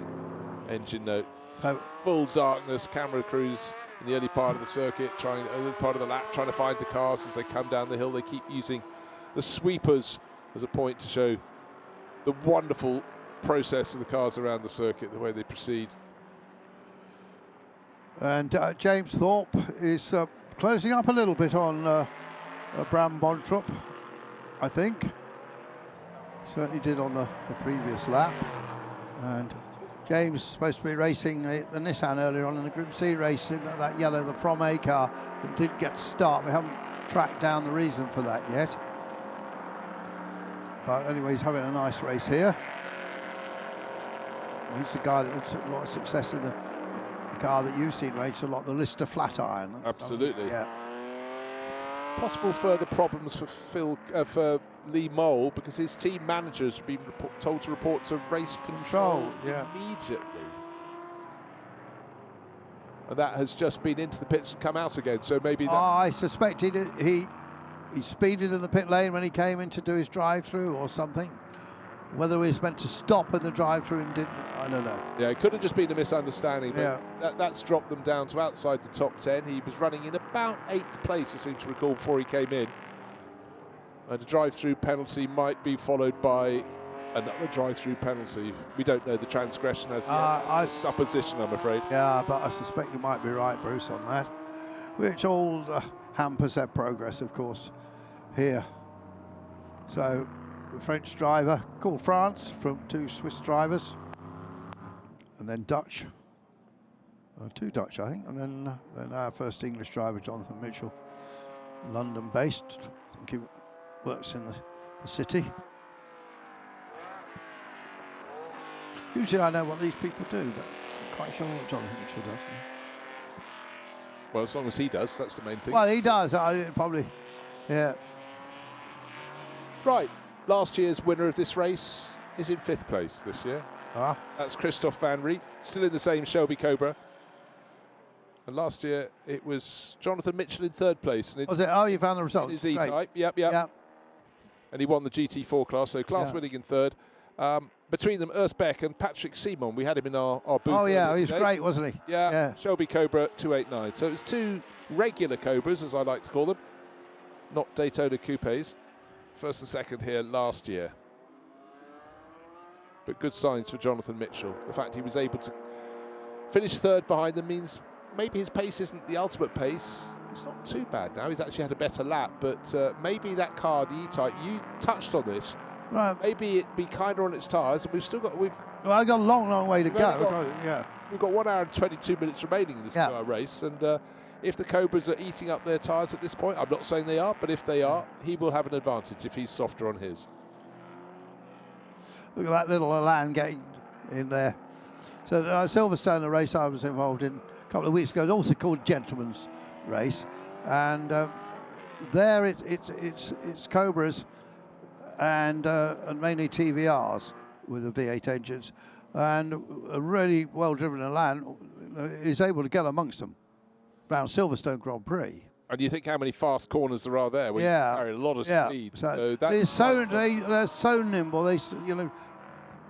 engine note. Full darkness, camera crews in the early part of the circuit, early part of the lap, trying to find the cars as they come down the hill. They keep using the sweepers as a point to show the wonderful process of the cars around the circuit, the way they proceed. And James Thorpe is closing up a little bit on Bram Bontrop, I think. Certainly did on the previous lap. And James is supposed to be racing the Nissan earlier on in the Group C race in that yellow, the From A car, that didn't get to start. We haven't tracked down the reason for that yet. But anyway, he's having a nice race here. He's the guy that took a lot of success in the car that you've seen race a lot, the Lister Flatiron. Absolutely. Yeah. Possible further problems for Lee Mole, because his team manager's been told to report to race control immediately. And that has just been into the pits and come out again. So maybe that. I suspected he speeded in the pit lane when he came in to do his drive-through or something. Whether he was meant to stop in the drive-through and didn't, I don't know. Yeah, it could have just been a misunderstanding, but that's dropped them down to outside the top 10. He was running in about 8th place, I seem to recall, before he came in. And a drive-through penalty might be followed by another drive-through penalty. We don't know the transgression as yet. That's a supposition, I'm afraid. Yeah, but I suspect you might be right, Bruce, on that. Which all hampers their progress, of course, here. So the French driver called France from 2 Swiss drivers, and then Dutch, 2 Dutch, I think, and then our first English driver, Jonathan Mitchell, London-based. I think he works in the city. Usually I know what these people do, but I'm quite sure what Jonathan Mitchell does. Well, as long as he does, that's the main thing. Well, he does. I probably, yeah. Right. Last year's winner of this race is in 5th place this year. That's Christophe Van Vliet, still in the same Shelby Cobra. And last year it was Jonathan Mitchell in 3rd place. And was it? Oh, you found the results. In his E-Type, yep. And he won the GT4 class, so class winning in 3rd. Between them, Urs Beck and Patrick Simon, we had him in our booth. Oh yeah, he was great, wasn't he? Yeah. Shelby Cobra 289. So it's 2 regular Cobras, as I like to call them, not Daytona Coupes. 1st and 2nd here last year. But good signs for Jonathan Mitchell. The fact he was able to finish 3rd behind them means maybe his pace isn't the ultimate pace. It's not too bad now. He's actually had a better lap, but maybe that car, the E-Type, you touched on this. Right. Maybe it'd be kinder on its tyres, and we've still got. Well, I've got a long way to go. We've got 1 hour and 22 minutes remaining in this race, and if the Cobras are eating up their tyres at this point, I'm not saying they are, but if they are, he will have an advantage if he's softer on his. Look at that little Elan getting in there. So Silverstone, the race I was involved in a couple of weeks ago, also called Gentleman's Race, and there it's Cobras and mainly TVRs with the V8 engines, and really well driven in land, is able to get amongst them around Silverstone Grand Prix. And you think how many fast corners there are there? Where you carry a lot of speed. So that's they're so nimble. They, you know,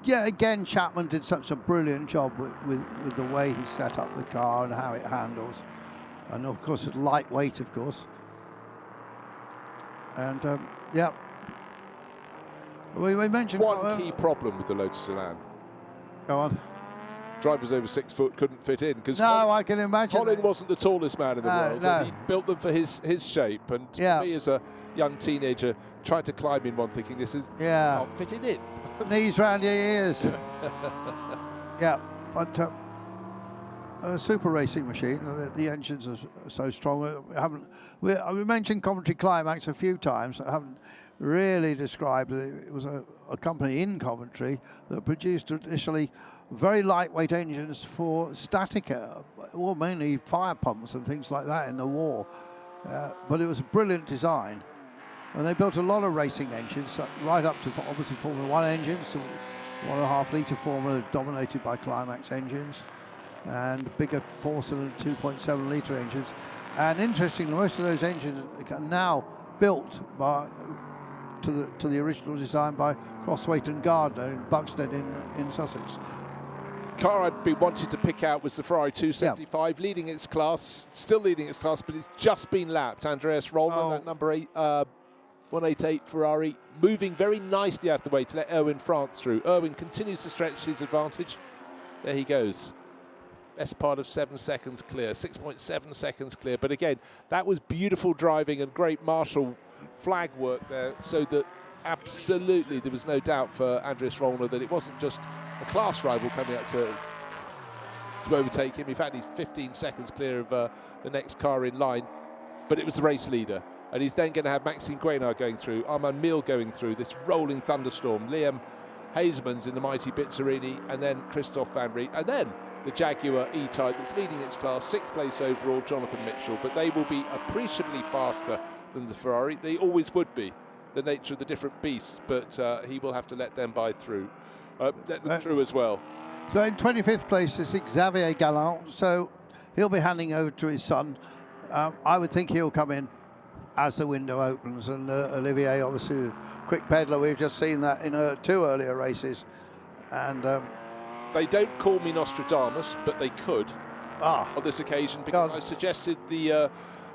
yeah. Again, Chapman did such a brilliant job with the way he set up the car and how it handles, and of course it's lightweight, of course. And yeah, we mentioned one key problem with the Lotus Elan. Go on. Drivers over 6 foot couldn't fit in because I can imagine. Colin wasn't the tallest man in the world. No. And he built them for his shape. And for me, as a young teenager, tried to climb in one, thinking this is not fitting in. Knees round your ears. Yeah, but a super racing machine. The engines are so strong. We mentioned Coventry Climax a few times. I haven't really described it. It was a company in Coventry that produced initially very lightweight engines for static, well, mainly fire pumps and things like that in the war. But it was a brilliant design. And they built a lot of racing engines, right up to obviously Formula 1 engines, 1.5 litre Formula dominated by Climax engines, and bigger 4-cylinder 2.7 litre engines. And interestingly, most of those engines are now built by to the original design by Crosswaite and Gardner in Buxted in Sussex. Car I'd been wanting to pick out was the Ferrari 275, leading its class, still leading its class, but it's just been lapped. Andreas Rollman, that number 188 Ferrari, moving very nicely out of the way to let Erwin France through. Erwin continues to stretch his advantage. There he goes. Best part of 7 seconds clear, 6.7 seconds clear. But again, that was beautiful driving and great marshal flag work there, so that absolutely there was no doubt for Andreas Rollner that it wasn't just a class rival coming up to overtake him. In fact, he's 15 seconds clear of the next car in line, but it was the race leader. And he's then going to have Maxime Guénard going through, Armand Mille going through, this rolling thunderstorm, Liam Hazeman's in the mighty Bizzarini, and then Christophe Van Riet, and then the Jaguar E-Type that's leading its class, 6th place overall, Jonathan Mitchell. But they will be appreciably faster than the Ferrari. They always would be, the nature of the different beasts, but he will have to let them through as well. So in 25th place is Xavier Galland, so he'll be handing over to his son. I would think he'll come in as the window opens, and Olivier, obviously, quick peddler. We've just seen that in 2 earlier races. And they don't call me Nostradamus, but they could on this occasion, because I suggested the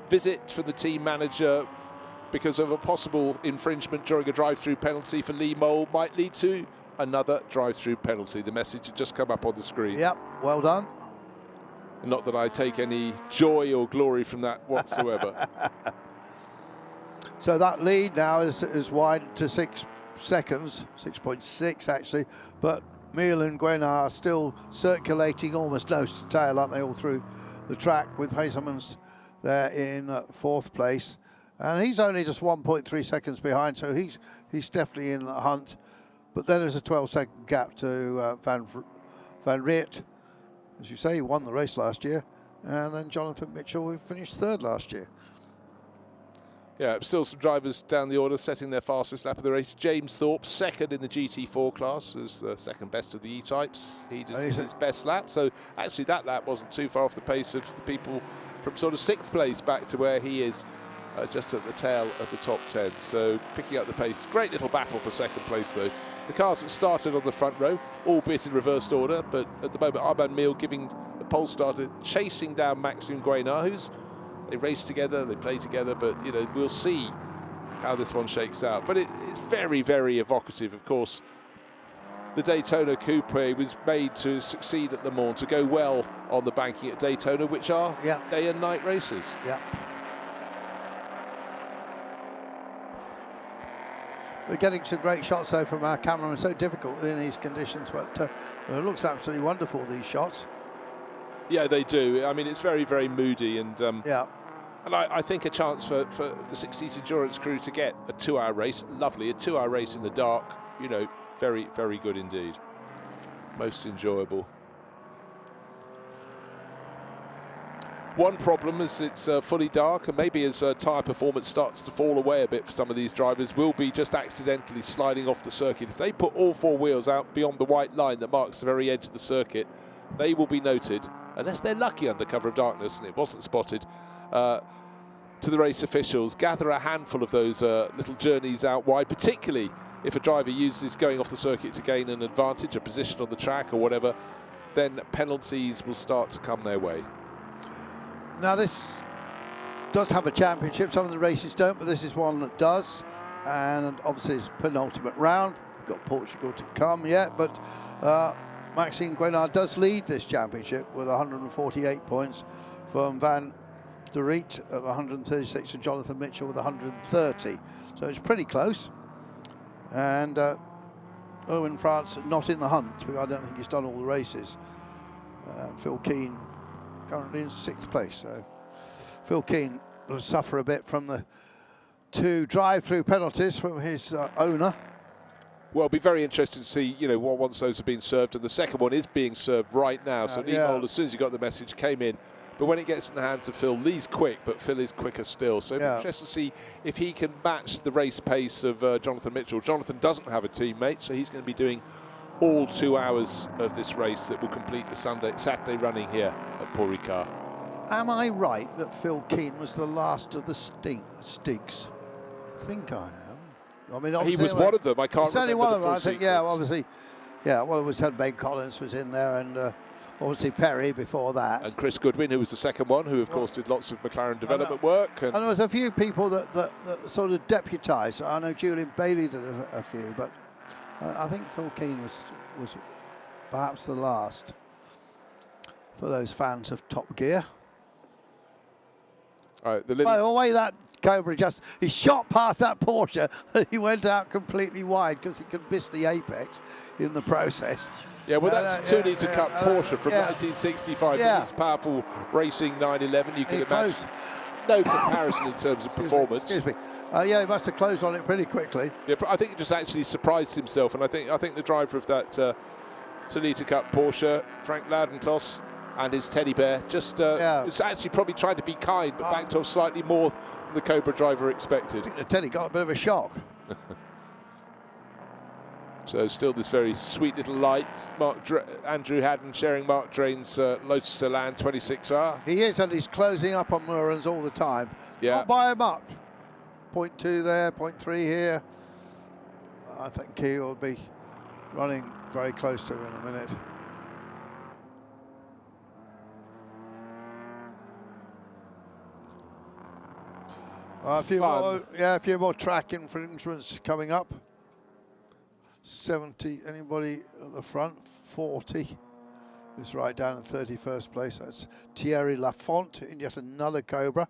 visit from the team manager because of a possible infringement during a drive-through penalty for Lee Mole might lead to another drive-through penalty. The message had just come up on the screen. Yep, well done. Not that I take any joy or glory from that whatsoever. So that lead now is wide to 6 seconds, 6.6 actually, but Mille and Guénard are still circulating almost nose to tail, aren't they, all through the track, with Hazeman's there in 4th place. And he's only just 1.3 seconds behind, so he's definitely in the hunt. But then there's a 12-second gap to Van Riet. As you say, he won the race last year. And then Jonathan Mitchell, who finished 3rd last year. Yeah, still some drivers down the order setting their fastest lap of the race. James Thorpe, 2nd in the GT4 class, as the 2nd best of the E-types. He just did his best lap. So actually that lap wasn't too far off the pace of the people from sort of 6th place back to where he is, just at the tail of the top 10. So picking up the pace. Great little battle for 2nd place, though. The cars that started on the front row, albeit in reversed order, but at the moment Armand Mille giving the pole starter, chasing down Maxime Guénard, they race together, they play together, but you know, we'll see how this one shakes out. But it's very, very evocative. Of course, the Daytona Coupe was made to succeed at Le Mans, to go well on the banking at Daytona, which are day and night races. Yeah. We're getting some great shots though from our cameraman. So difficult in these conditions, but it looks absolutely wonderful, these shots. Yeah, they do. I mean, it's very, very moody, and and I think a chance for the 60s endurance crew to get a 2-hour race. Lovely, a 2-hour race in the dark. You know, very, very good indeed. Most enjoyable. One problem is it's fully dark, and maybe as tyre performance starts to fall away a bit for some of these drivers, will be just accidentally sliding off the circuit. If they put all 4 wheels out beyond the white line that marks the very edge of the circuit, they will be noted, unless they're lucky under cover of darkness, and it wasn't spotted, to the race officials. Gather a handful of those little journeys out wide, particularly if a driver uses going off the circuit to gain an advantage, a position on the track or whatever, then penalties will start to come their way. Now this does have a championship, some of the races don't, but this is one that does, and obviously it's penultimate round. We've got Portugal to come yet, but Maxime Guénard does lead this championship with 148 points from Van der Riet at 136 and Jonathan Mitchell with 130. So it's pretty close. And Owen France not in the hunt, because I don't think he's done all the races. Phil Keane currently in 6th place, so Phil Keane will suffer a bit from the 2 drive-through penalties from his owner. Well, it'll be very interesting to see, you know, once those have been served, and the second one is being served right now. So Nibol, as soon as he got the message, came in. But when it gets in the hands of Phil, Lee's quick, but Phil is quicker still. So it'll be interesting to see if he can match the race pace of Jonathan Mitchell. Jonathan doesn't have a teammate, so he's going to be doing all 2 hours of this race that will complete the Saturday running here at Paul Ricard. Am I right that Phil Keane was the last of the Stigs? I think I am. I mean, he was one of them. I can't remember only one the of them. full I think, sequence. yeah, obviously, yeah. Well, it was Ben Collins was in there, and obviously Perry before that. And Chris Goodwin, who was the second one, who of course did lots of McLaren development work. And there was a few people that sort of deputised. I know Julian Bailey did a few, but I think Phil Keane was perhaps the last for those fans of Top Gear. All right, By the way, that Cobra he shot past that Porsche and he went out completely wide because he could miss the apex in the process. Yeah, well, that's 2-litre Cup Porsche from 1965. It's powerful racing 911. You can imagine no comparison in terms of performance. Excuse me. Yeah, he must have closed on it pretty quickly. Yeah, I think he just actually surprised himself, and I think the driver of that 2-litre Cup Porsche, Frank Laudenklos, and his teddy bear was actually probably trying to be kind, but backed off slightly more than the Cobra driver expected. I think the teddy got a bit of a shock. So still this very sweet little light. Andrew Haddon sharing Mark Drain's Lotus Elan 26R. He is, and he's closing up on Murrans all the time. Yeah. Not by much. 0.2 there, 0.3 here. I think he will be running very close to him in a minute. A few more track infringements coming up. 70, anybody at the front? 40 is right down in 31st place. That's Thierry Lafont in yet another Cobra.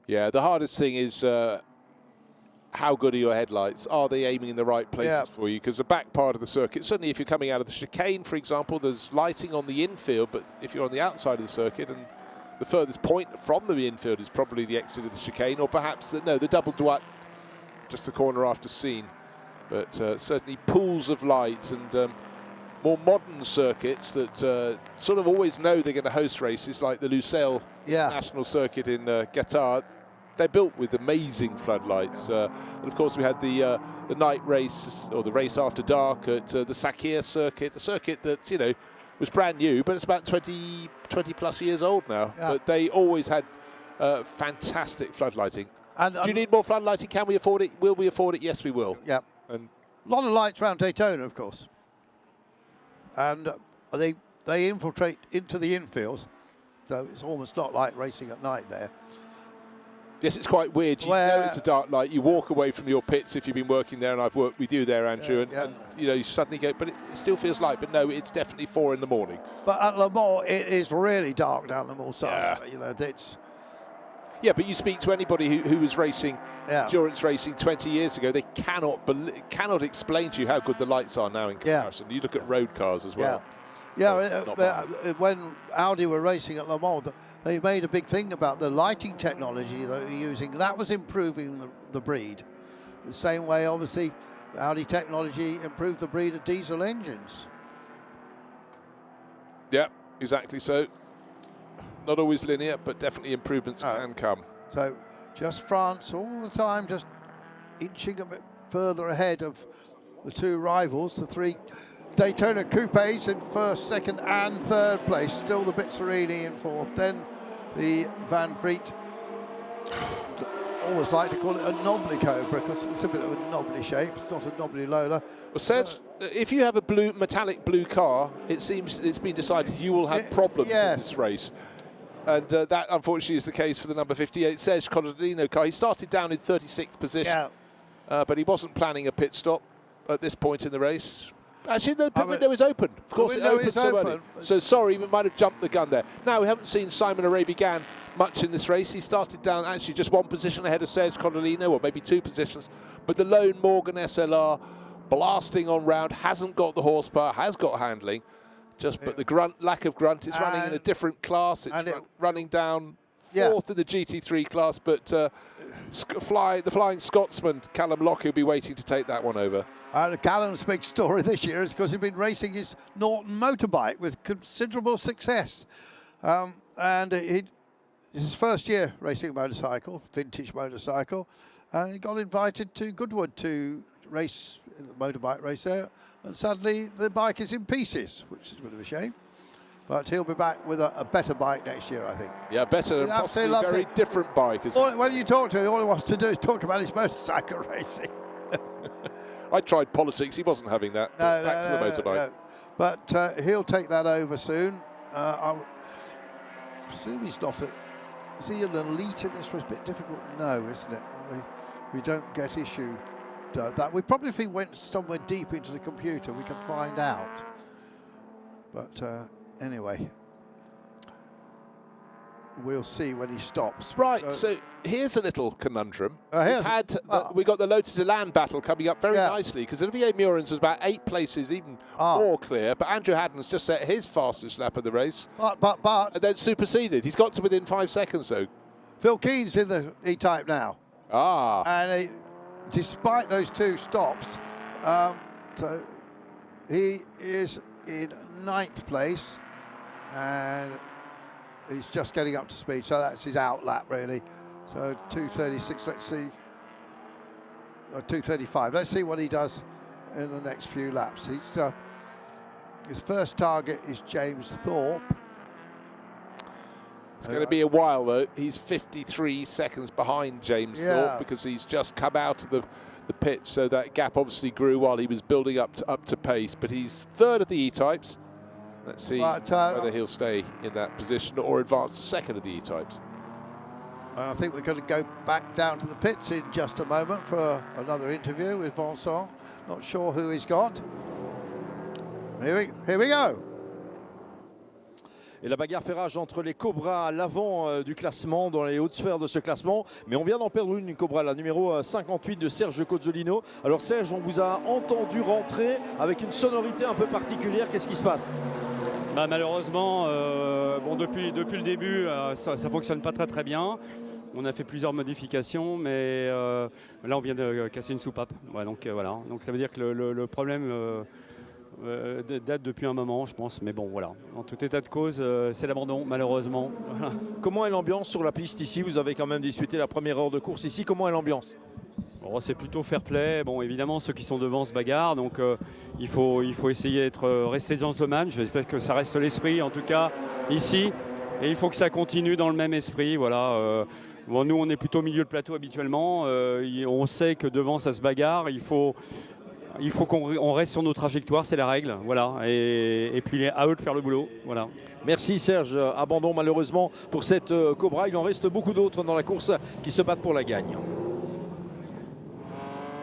Yeah, the hardest thing is how good are your headlights? Are they aiming in the right places for you? Because the back part of the circuit, certainly if you're coming out of the chicane, for example, there's lighting on the infield, but if you're on the outside of the circuit, and the furthest point from the infield is probably the exit of the chicane, or perhaps the double duet, just the corner after scene. But certainly pools of light and more modern circuits that sort of always know they're going to host races, like the Lusail National Circuit in Qatar. They're built with amazing floodlights. And of course we had the night race, or the race after dark at the Sakir circuit, a circuit that, you know, was brand new, but it's about 20 plus years old now. Yeah. But they always had fantastic floodlighting. And, do you need more floodlighting? Can we afford it? Will we afford it? Yes, we will. Yeah. And a lot of lights around Daytona, of course. And they infiltrate into the infields, so it's almost not like racing at night there. Yes, it's quite weird. You know it's a dark light. You walk away from your pits if you've been working there, and I've worked with you there, Andrew, and you know, you suddenly go, but it still feels light. But no, it's definitely 4 in the morning. But at Le Mans, it is really dark down the Mulsanne. You know, it's. Yeah, but you speak to anybody who was racing endurance racing 20 years ago, they cannot explain to you how good the lights are now in comparison. You look at road cars as well. When Audi were racing at Le Mans, they made a big thing about the lighting technology they were using. That was improving the breed. The same way, obviously, Audi technology improved the breed of diesel engines. Yeah, Exactly so. Not always linear, but definitely improvements can come. So just France all the time, just inching a bit further ahead of the two rivals, the three Daytona Coupes in first, second and third place. Still the Bizzarini in fourth, then the Van Vliet. Always like to call it a knobbly Cobra because it's a bit of a knobbly shape. It's not a knobbly Lola. Well, Serge, if you have a metallic blue car, it seems it's been decided you will have problems in this race. And that, unfortunately, is the case for the number 58 Serge Corodino car. He started down in 36th position, but he wasn't planning a pit stop at this point in the race. Actually, no, pit window is open. Of course, it opens so early. So sorry, we might have jumped the gun there. Now, we haven't seen Simon Arabigan much in this race. He started down actually just one position ahead of Serge Corodino, or maybe two positions. But the lone Morgan SLR blasting on round, hasn't got the horsepower, has got handling. But the lack of grunt. It's running in a different class. It's running down fourth in the GT3 class. But the Flying Scotsman, Callum Locke, will be waiting to take that one over. Callum's big story this year is because he's been racing his Norton motorbike with considerable success. And it's his first year racing a motorcycle, vintage motorcycle. And he got invited to Goodwood to race in the motorbike race there. And suddenly the bike is in pieces, which is a bit of a shame. But he'll be back with a better bike next year, I think. Yeah, better and possibly a very different bike. When you talk to him, all he wants to do is talk about his motorcycle racing. I tried politics. He wasn't having that. Back to the motorbike. No. But he'll take that over soon. I presume he's not is he an elite in this race? A bit difficult to know, isn't it? We don't get issued that. We probably, if he went somewhere deep into the computer, we can find out. But anyway, we'll see when he stops. Right, so here's a little conundrum. We got the Lotus Elan battle coming up very nicely, because Olivier Murins was about 8 places, even more clear, but Andrew Haddon's just set his fastest lap of the race. But and then superseded. He's got to within 5 seconds, though. Phil Keen's in the E-Type now. And despite those 2 stops, so he is in 9th place, and he's just getting up to speed, so that's his out lap, really. So 2:36, let's see, or 2:35. Let's see what he does in the next few laps. His first target is James Thorpe. It's going to be a while, though. He's 53 seconds behind James Thorpe because he's just come out of the pit, so that gap obviously grew while he was building up to pace. But he's 3rd of the E-Types. Let's see whether he'll stay in that position or advance to 2nd of the E-Types. I think we're going to go back down to the pits in just a moment for another interview with Vincent. Not sure who he's got. Here we go. Et la bagarre fait rage entre les Cobras à l'avant du classement, dans les hautes sphères de ce classement. Mais on vient d'en perdre une Cobra, la numéro 58 de Serge Cozzolino. Alors Serge, on vous a entendu rentrer avec une sonorité un peu particulière. Qu'est-ce qui se passe? Malheureusement, depuis le début, ça ne fonctionne pas très bien. On a fait plusieurs modifications, mais là on vient de casser une soupape. Donc voilà. Donc ça veut dire que le problème date depuis un moment, je pense. Mais bon, voilà. En tout état de cause, c'est l'abandon, malheureusement. Voilà. Comment est l'ambiance sur la piste ici? Vous avez quand même disputé la première heure de course ici. Comment est l'ambiance? C'est plutôt fair play. Bon, évidemment, ceux qui sont devant se bagarrent, donc il faut essayer d'être resté gentleman. J'espère que ça reste l'esprit, en tout cas ici, et il faut que ça continue dans le même esprit. Voilà. Nous, on est plutôt au milieu de plateau habituellement. On sait que devant, ça se bagarre. Il faut qu'on reste sur nos trajectoires, c'est la règle. Voilà. Et puis, à eux de faire le boulot. Voilà. Merci Serge. Abandon malheureusement pour cette Cobra. Il en reste beaucoup d'autres dans la course qui se battent pour la gagne.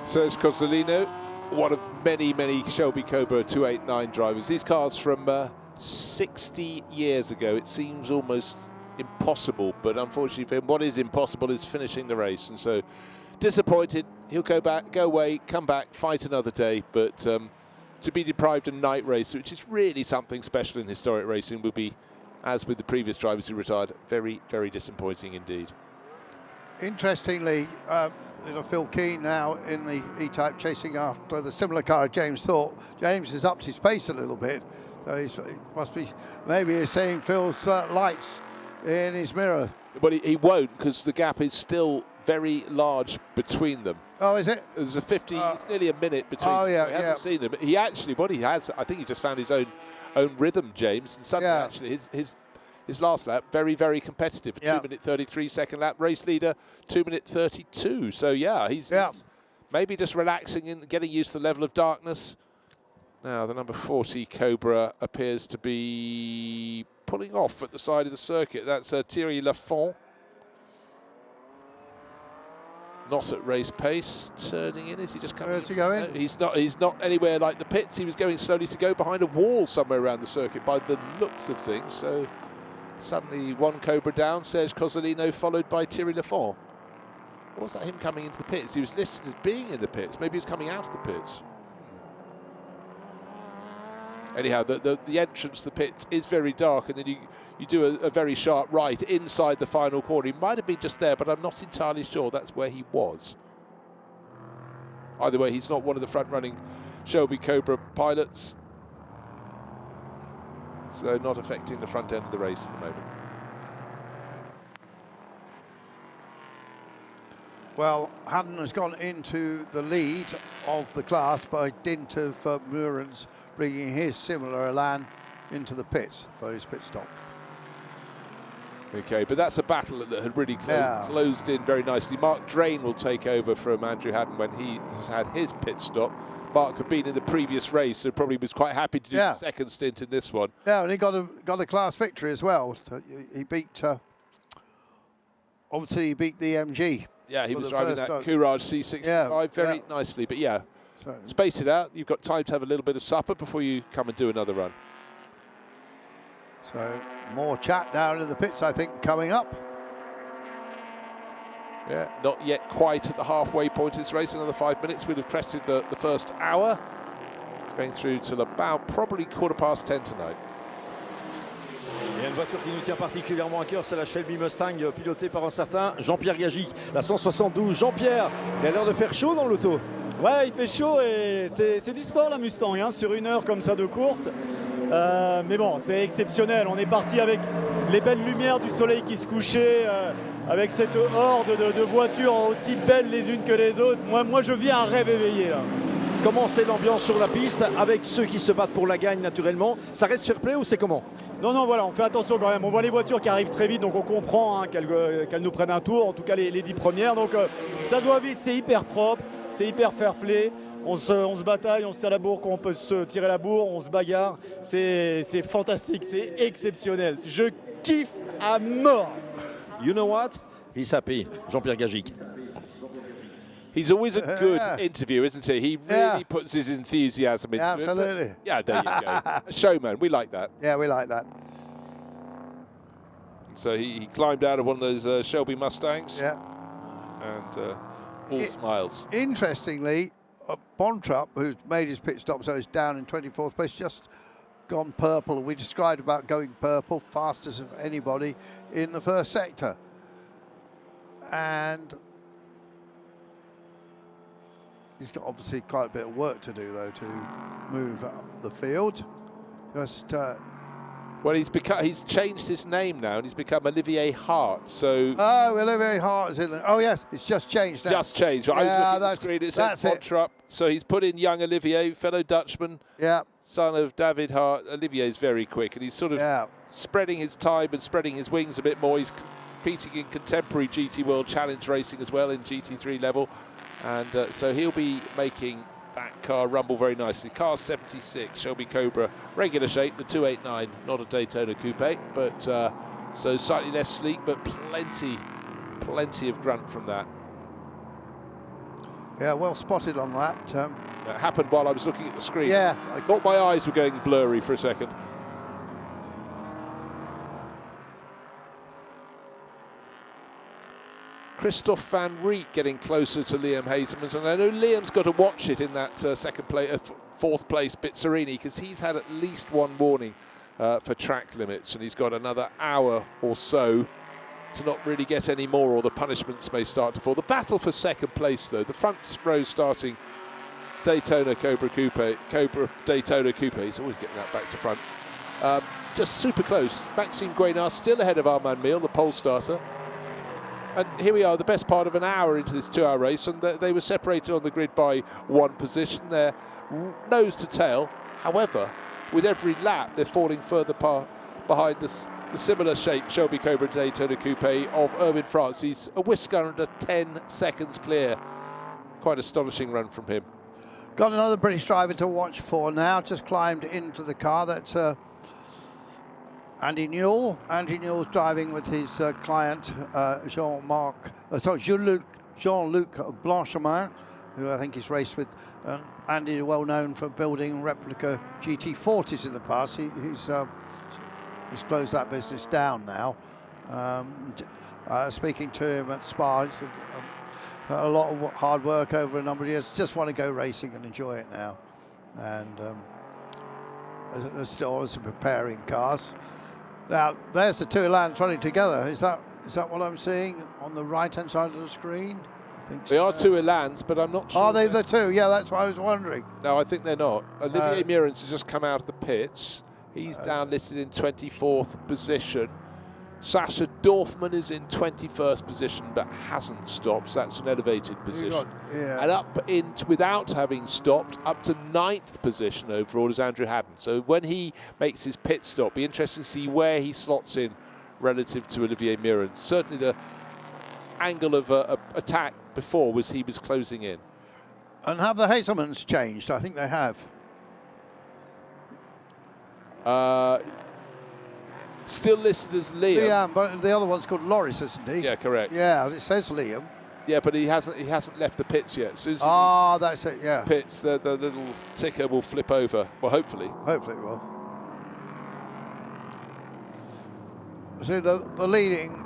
Serge Cozzolino, one of many Shelby Cobra 289 drivers. These cars from 60 years ago. It seems almost impossible, but unfortunately for him, what is impossible is finishing the race. And so, disappointed. He'll go away, come back, fight another day. But to be deprived of a night race, which is really something special in historic racing, would be, as with the previous drivers who retired, very, very disappointing indeed. Interestingly, Phil Keen now in the E-Type chasing after the similar car of James Thorpe. James has upped his pace a little bit. So he must be, maybe he's seeing Phil's lights in his mirror. But he won't, because the gap is still very large between them. Oh, is it? There's a 50, it's nearly a minute between them. Yeah, so he hasn't seen them. He actually, what he has, I think he just found his own rhythm, James. And suddenly, actually, his last lap, very, very competitive. 2-minute 33 second lap. Race leader, 2-minute 32. So, yeah, he's maybe just relaxing and getting used to the level of darkness. Now, the number 40 Cobra appears to be pulling off at the side of the circuit. That's Thierry Lafont. Not at race pace. Turning in. Is he just coming? Where's he going? No, he's not anywhere like the pits. He was going slowly to go behind a wall somewhere around the circuit by the looks of things. So suddenly one Cobra down. Serge Cozzolino followed by Thierry Lafont. Or was that him coming into the pits? He was listed as being in the pits. Maybe he was coming out of the pits. Anyhow, the entrance to the pits is very dark, and then you do a very sharp right inside the final corner. He might have been just there, but I'm not entirely sure that's where he was. Either way, he's not one of the front-running Shelby Cobra pilots, so not affecting the front end of the race at the moment. Well, Haddon has gone into the lead of the class by dint of Murans bringing his similar Elan into the pits for his pit stop. Okay, but that's a battle that had really closed in very nicely. Mark Drain will take over from Andrew Haddon when he has had his pit stop. Mark had been in the previous race, so probably was quite happy to do the second stint in this one. Yeah, and he got a class victory as well. So he beat, obviously he beat the MG. Yeah, he was driving that Courage C65 very nicely. But yeah, space it out. You've got time to have a little bit of supper before you come and do another run. So more chat down in the pits, I think, coming up. Yeah, not yet quite at the halfway point of this race. Another 5 minutes. We'd have crested the first hour. Going through till about probably 10:15 tonight. Et une voiture qui nous tient particulièrement à cœur, c'est la Shelby Mustang pilotée par un certain Jean-Pierre Gagic. La 172, Jean-Pierre, il a l'air de faire chaud dans l'auto. Ouais, il fait chaud et c'est du sport la Mustang, hein, sur une heure comme ça de course. Mais bon, c'est exceptionnel. On est parti avec les belles lumières du soleil qui se couchait, avec cette horde de voitures aussi belles les unes que les autres. Moi je vis un rêve éveillé là. Comment c'est l'ambiance sur la piste avec ceux qui se battent pour la gagne naturellement? Ça reste fair play ou c'est comment? Non, voilà, on fait attention quand même. On voit les voitures qui arrivent très vite, donc on comprend qu'elles nous prennent un tour, en tout cas les 10 premières. Donc ça se voit vite, c'est hyper propre, c'est hyper fair play. On se bataille, on se tire la bourre quand on peut se tirer la bourre, on se bagarre. C'est fantastique, c'est exceptionnel. Je kiffe à mort. You know what? He's happy, Jean-Pierre Gagic. He's always a good interview, isn't he? He really puts his enthusiasm into it. Absolutely. Yeah, there you go. A showman, we like that. Yeah, we like that. So he climbed out of one of those Shelby Mustangs. Yeah. And all smiles. Interestingly, Bontrup, who's made his pit stop, so he's down in 24th place, just gone purple. We described about going purple, fastest of anybody in the first sector. And he's got obviously quite a bit of work to do, though, to move up the field. Just well, he's changed his name now, and he's become Olivier Hart. So Olivier Hart is in. Oh yes, it's just changed now. Just changed. I was looking at the screen. It said Bontrup. So he's put in young Olivier, fellow Dutchman. Yeah. Son of David Hart. Olivier's very quick, and he's sort of spreading his time and spreading his wings a bit more. He's competing in contemporary GT World Challenge racing as well in GT3 level. And so he'll be making that car rumble very nicely. Car 76, Shelby Cobra, regular shape, the 289, not a Daytona Coupe, but so slightly less sleek, but plenty of grunt from that. Yeah, well spotted on that. It happened while I was looking at the screen. Yeah. I thought my eyes were going blurry for a second. Christophe Van Riet getting closer to Liam Hazelmans, and I know Liam's got to watch it in that fourth place Bizzarini, because he's had at least one warning for track limits, and he's got another hour or so to not really get any more, or the punishments may start to fall. The battle for second place, though, the front row starting Daytona Cobra Daytona Coupe, he's always getting that back to front. Just super close. Maxime Guénard still ahead of Armand Mille, the pole starter. And here we are, the best part of an hour into this 2-hour race, and they were separated on the grid by 1 position. They're nose to tail. However, with every lap, they're falling further behind the similar shape Shelby Cobra Daytona Coupe of Urban France. He's a whisker under 10 seconds clear. Quite astonishing run from him. Got another British driver to watch for now. Just climbed into the car. That's Andy Newell. Andy Newell's driving with his client Jean-Luc Blanchemin, who I he's raced with. Andy, well known for building replica GT40s in the past. He's closed that business down now. Speaking to him at Spa, he's a lot of hard work over a number of years. Just want to go racing and enjoy it now. And they're still obviously preparing cars. Now, there's the 2 Elans running together. Is that what I'm seeing on the right-hand side of the screen? I think they are 2 Elans, but I'm not sure. Are they the 2? Yeah, that's what I was wondering. No, I think they're not. Olivier Meurens has just come out of the pits. He's down listed in 24th position. Sasha Dorfman is in 21st position, but hasn't stopped. So that's an elevated position. And up without having stopped, up to 9th position overall is Andrew Haddon. So when he makes his pit stop, be interesting to see where he slots in relative to Olivier Meurens. Certainly the angle of attack before was he was closing in. And have the Hazelmans changed? I think they have. Still listed as Liam. Liam, but the other one's called Loris, isn't he? Yeah, correct. Yeah, it says Liam. Yeah, but he hasn't left the pits yet. As soon as that's it. Yeah. Pits, the little ticker will flip over. Well, hopefully. Hopefully it will. See the leading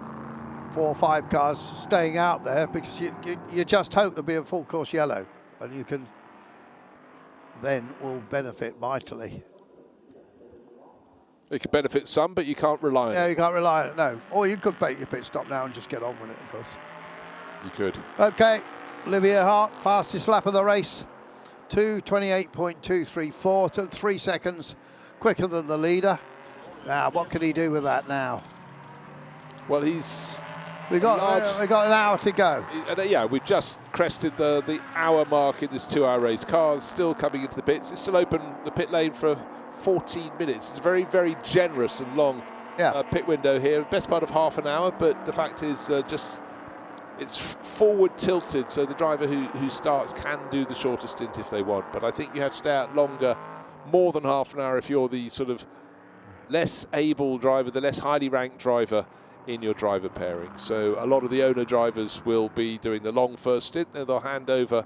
4 or 5 cars staying out there because you just hope there'll be a full course yellow, and you can then will benefit mightily. It could benefit some, but you can't rely on it. Yeah, you can't rely on it, no. Or you could make your pit stop now and just get on with it, of course. You could. Okay, Olivier Hart, fastest lap of the race. 2:28.234, so 3 seconds quicker than the leader. Now, what can he do with that now? Well, we got an hour to go. Yeah, we've just crested the hour mark in this 2-hour race. Cars still coming into the pits. It's still open, the pit lane, for 14 minutes. It's a very, very generous and long pit window here. Best part of half an hour, but the fact is it's forward tilted, so the driver who starts can do the shorter stint if they want. But I think you have to stay out longer, more than half an hour, if you're the sort of less able driver, the less highly ranked driver in your driver pairing. So a lot of the owner drivers will be doing the long first stint, and they'll hand over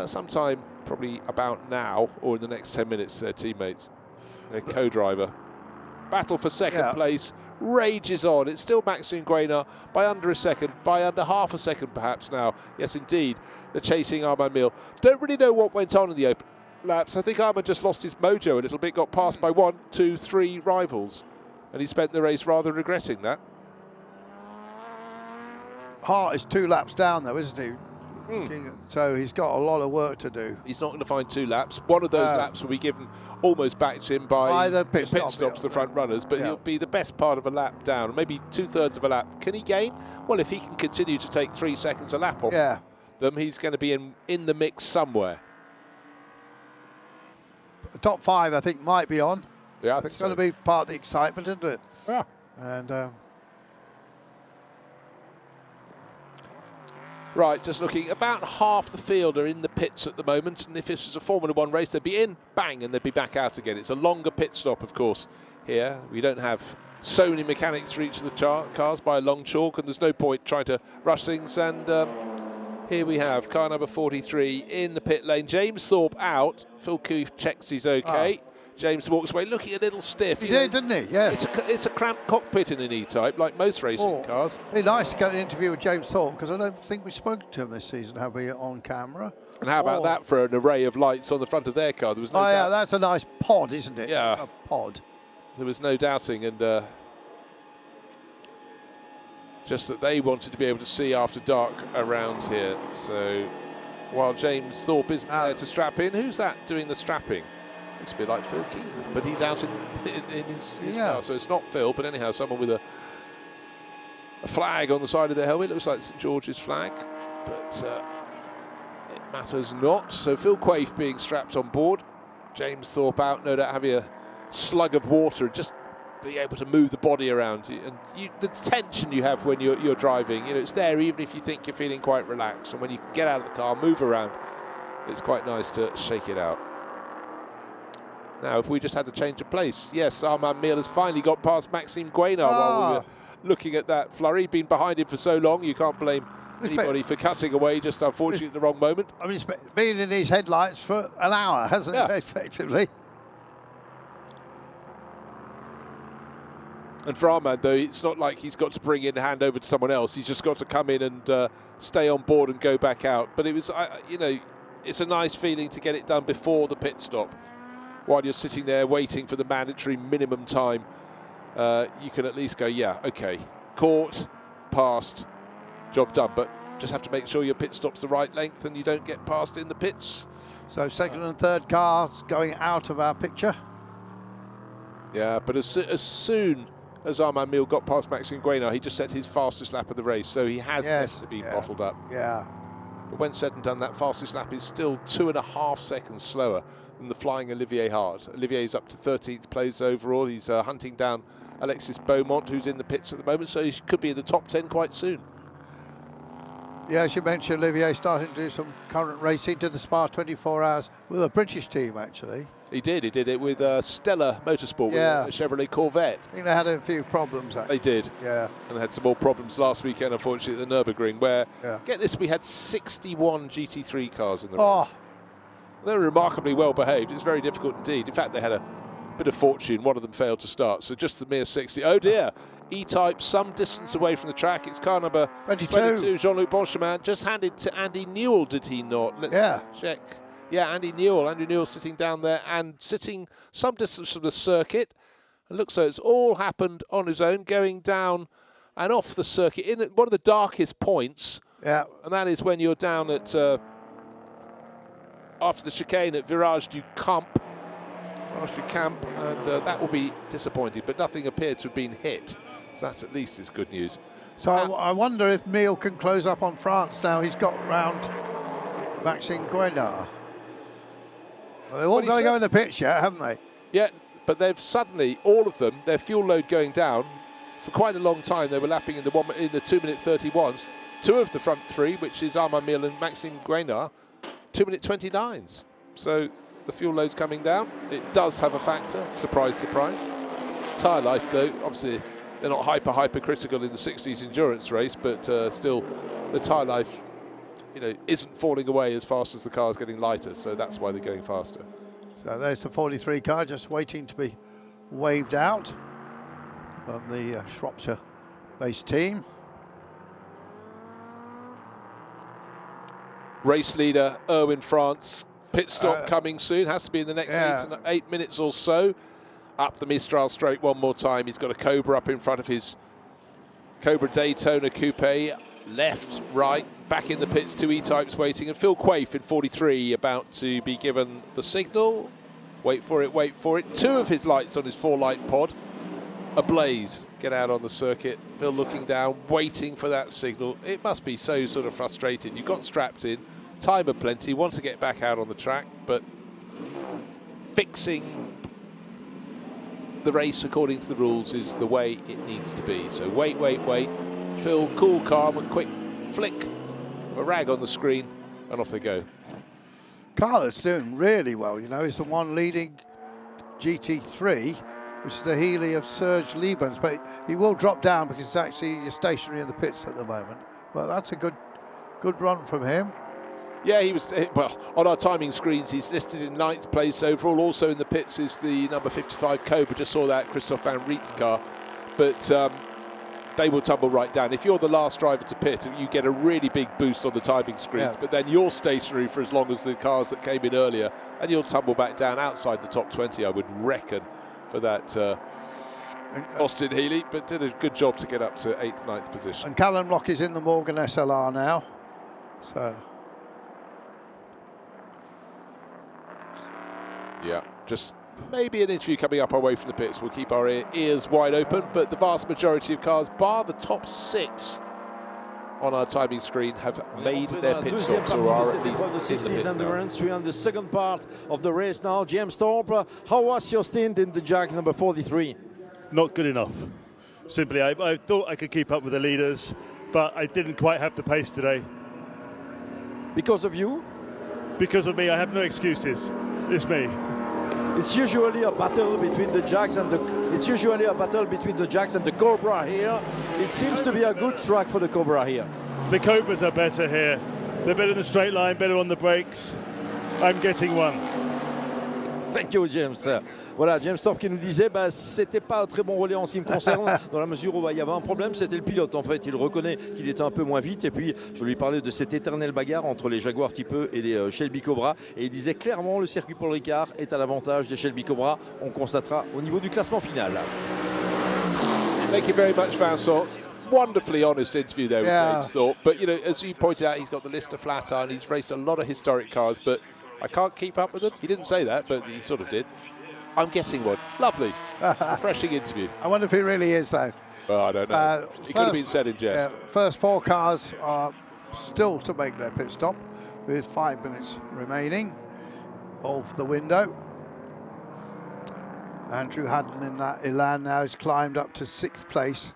sometime probably about now or in the next 10 minutes to their teammates, their co-driver. Battle for second place rages on. It's still Maxime Guénard by under a second, by under half a second perhaps now. Yes, indeed, they're chasing Armand Mille. Don't really know what went on in the open laps. I think Armand just lost his mojo a little bit, got passed by 1, 2, 3 rivals, and he spent the race rather regretting that. Hart is 2 laps down though, isn't he? So he's got a lot of work to do. He's not going to find 2 laps. One of those laps will be given almost back to him by the pit stops, the front runners, but he'll be the best part of a lap down, maybe 2/3 of a lap. Can he gain? Well, if he can continue to take 3 seconds a lap off them, he's going to be in the mix somewhere. The top 5, I think, might be on. Yeah, I think it's going to be part of the excitement, isn't it? Yeah. And right, just looking, about half the field are in the pits at the moment, and if this was a Formula 1 race, they'd be in, bang, and they'd be back out again. It's a longer pit stop, of course, here. We don't have so many mechanics for each of the cars by a long chalk, and there's no point trying to rush things. And here we have car number 43 in the pit lane. James Thorpe out. Phil Keith checks he's okay. James walks away looking a little stiff. He did, didn't he? Yes. It's a cramped cockpit in an E-Type, like most racing cars. It'd be nice to get an interview with James Thorpe, because I don't think we've spoken to him this season, have we, on camera? And how about that for an array of lights on the front of their car? There was no doubt. Yeah, that's a nice pod, isn't it? Yeah. A pod. There was no doubting, and just that they wanted to be able to see after dark around here. So while James Thorpe isn't there to strap in, who's that doing the strapping? It's a bit like Phil Keane, but he's out in his car, so it's not Phil, but anyhow, someone with a flag on the side of their helmet. Looks like St George's flag, but it matters not. So Phil Quaife being strapped on board, James Thorpe out, no doubt having a slug of water, just being able to move the body around, and the tension you have when you're driving, it's there even if you think you're feeling quite relaxed, and when you get out of the car, move around, it's quite nice to shake it out. Now, if we just had to change of place, yes, Armand Miele has finally got past Maxime Guénard while we were looking at that flurry. Been behind him for so long, you can't blame anybody for cutting away, just unfortunately at the wrong moment. I mean, it's been in his headlights for an hour, hasn't it, effectively? And for Armand, though, it's not like he's got to bring in a hand over to someone else. He's just got to come in and stay on board and go back out. But it was, it's a nice feeling to get it done before the pit stop. While you're sitting there waiting for the mandatory minimum time, you can at least go, yeah, okay, caught, passed, job done. But just have to make sure your pit stop's the right length and you don't get past in the pits. So second and third cars going out of our picture. Yeah, but as soon as Armand Miele got past Maxime Guénard, he just set his fastest lap of the race, so he has definitely been bottled up. Yeah. But when said and done, that fastest lap is still 2.5 seconds slower than the flying Olivier Hart. Olivier's up to 13th place overall. He's hunting down Alexis Beaumont, who's in the pits at the moment, so he could be in the top 10 quite soon. Yeah, as you mentioned, Olivier starting to do some current racing, did the Spa 24 Hours with a British team, actually. He did it with Stella Motorsport, with a Chevrolet Corvette. I think they had a few problems, actually. They did. Yeah. And they had some more problems last weekend, unfortunately, at the Nürburgring, where, get this, we had 61 GT3 cars in the race. They were remarkably well behaved. It's very difficult indeed. In fact, they had a bit of fortune. One of them failed to start, so just the mere 60. Oh dear. E-Type some distance away from the track. It's car number 22, Jean-Luc Bonchemin, just handed to Andy Newell, did he not? Let's check. Yeah, Andy Newell sitting down there and sitting some distance from the circuit. It looks like it's all happened on his own, going down and off the circuit in one of the darkest points. Yeah. And that is when you're down at after the chicane at Virage du Camp, and that will be disappointing, but nothing appeared to have been hit. So that at least is good news. So I wonder if Miele can close up on France now. He's got round Maxime Guénard. Well, they're all going to go in the pits yet, haven't they? Yeah, but they've suddenly, all of them, their fuel load going down. For quite a long time, they were lapping in the 2-minute 31s. Two of the front three, which is Armand Miele and Maxime Guénard, 2-minute 29s. So the fuel load's coming down. It does have a factor. Surprise, surprise. Tyre life, though, obviously they're not hyper critical in the 60s endurance race, but still the tyre life, isn't falling away as fast as the car's getting lighter. So that's why they're going faster. So there's the 43 car just waiting to be waved out from the Shropshire-based team. Race leader Erwin France, pit stop coming soon, has to be in the next 8 minutes or so. Up the Mistral straight one more time. He's got a Cobra up in front of his Cobra Daytona Coupe. Left, right, back in the pits, two E-Types waiting, and Phil Quaife in 43 about to be given the signal. Wait for it. Two of his lights on his 4-light pod ablaze. Get out on the circuit. Phil looking down, waiting for that signal. It must be so sort of frustrated. You got strapped in, time of plenty, want to get back out on the track, but fixing the race according to the rules is the way it needs to be. So wait. Phil, cool, calm, and quick flick of a rag on the screen, and off they go. Car that's doing really well, is the one leading GT3, which is the Healy of Serge Liebens, but he will drop down because it's actually stationary in the pits at the moment. But that's a good run from him. Yeah, he was, well, on our timing screens, he's listed in 9th place overall. Also in the pits is the number 55 Cobra. Just saw that, Christophe Van Riet's car. But they will tumble right down. If you're the last driver to pit, you get a really big boost on the timing screens, but then you're stationary for as long as the cars that came in earlier, and you'll tumble back down outside the top 20, I would reckon, for that Austin Healy, but did a good job to get up to 8th, 9th position. And Callum Locke is in the Morgan SLR now, so... Yeah, just maybe an interview coming up away from the pits. We'll keep our ears wide open, but the vast majority of cars, bar the top 6 on our timing screen, have made their pit stops or are at least in the pits endurance. We're on the second part of the race now. James Thorpe, how was your stint in the Jag number 43? Not good enough. Simply, I thought I could keep up with the leaders, but I didn't quite have the pace today. Because of you? Because of me. I have no excuses. It's me. It's usually a battle between the Jags and the. It's usually a battle between the Jags and the Cobra here. It seems to be a good track for the Cobra here. The Cobras are better here. They're better in the straight line, better on the brakes. I'm getting one. Thank you, James. Voilà, James Thorpe qui nous disait c'était pas un très bon relais en ce qui me concerne, dans la mesure où il y avait un problème, c'était le pilote en fait. Il reconnaît qu'il était un peu moins vite, et puis je lui parlais de cette éternelle bagarre entre les Jaguar Type E et les Shelby Cobra, et il disait clairement le circuit Paul Ricard est à l'avantage des Shelby Cobra. On constatera au niveau du classement final. Thank you very much, Vincent. Wonderfully honest interview there with James Thorpe. But you know, as you pointed out, he's got the Lister flat iron. He's raced a lot of historic cars, but I can't keep up with them. He didn't say that, but he sort of did. I'm getting one. Lovely. Refreshing interview. I wonder if he really is, though. Well, I don't know. It could have been said in jest. First 4 cars are still to make their pit stop with 5 minutes remaining of the window. Andrew Haddon in that Elan now has climbed up to 6th place,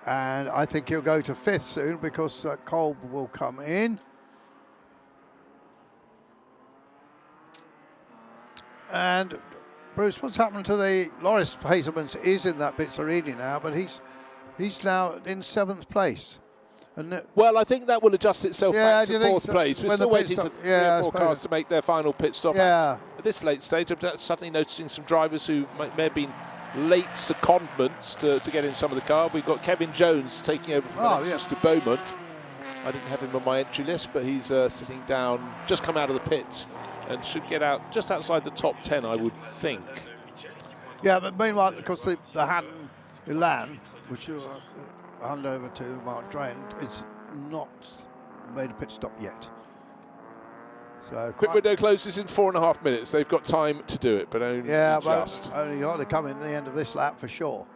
and I think he'll go to 5th soon because Kolb will come in. And Bruce, what's happened to the Loris Hazelmans is in that Bizzarini now, but he's now in 7th place. And well, I think that will adjust itself back to 4th place. We're still waiting for 3 or 4 cars to make their final pit stop. At this late stage, I'm suddenly noticing some drivers who may have been late secondments to get in some of the car. We've got Kevin Jones taking over from Mr. Beaumont. I didn't have him on my entry list, but he's sitting down, just come out of the pits, and should get out just outside the top 10, I would think. Yeah, but meanwhile, because the Haddon Elan, which you hand over to Mark Drain, it's not made a pit stop yet. So quick window closes in 4.5 minutes. They've got time to do it, but only just. But only got to come in the end of this lap for sure.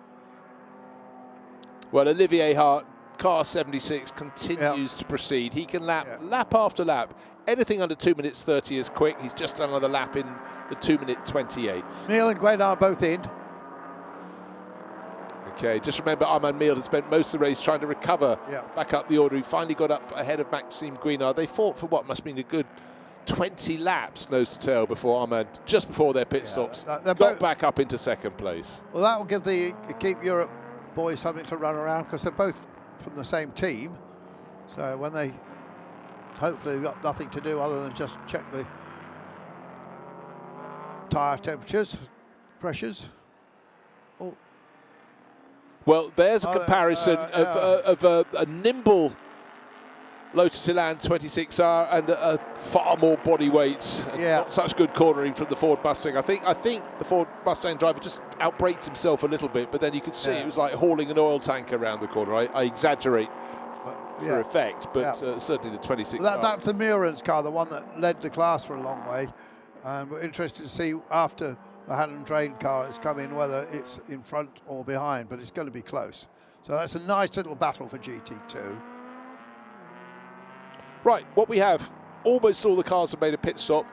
Well, Olivier Hart, car 76, continues to proceed. He can lap after lap. Anything under 2 minutes 30 is quick. He's just done another lap in the 2 minute 28. Neil and Gwen are both in. Okay, just remember Armand Miel has spent most of the race trying to recover back up the order. He finally got up ahead of Maxime Guinard. They fought for what must have been a good 20 laps nose to tail before Armand, just before their pit stops, got back up into 2nd place. Well, that will give the Keep Europe boys something to run around because they're both from the same team. So when they hopefully they've got nothing to do other than just check the tyre temperatures, pressures. Oh. Well, there's a comparison of a nimble Lotus Elan 26R and a far more body weight and not such good cornering from the Ford Mustang. I think the Ford Mustang driver just outbraked himself a little bit, but then you could see it was like hauling an oil tank around the corner. I exaggerate for effect, but certainly the 26R. That's the Muren's car, the one that led the class for a long way. And we're interested to see after the Haddon Drain car has come in whether it's in front or behind, but it's going to be close. So that's a nice little battle for GT2. Right, what we have, almost all the cars have made a pit stop,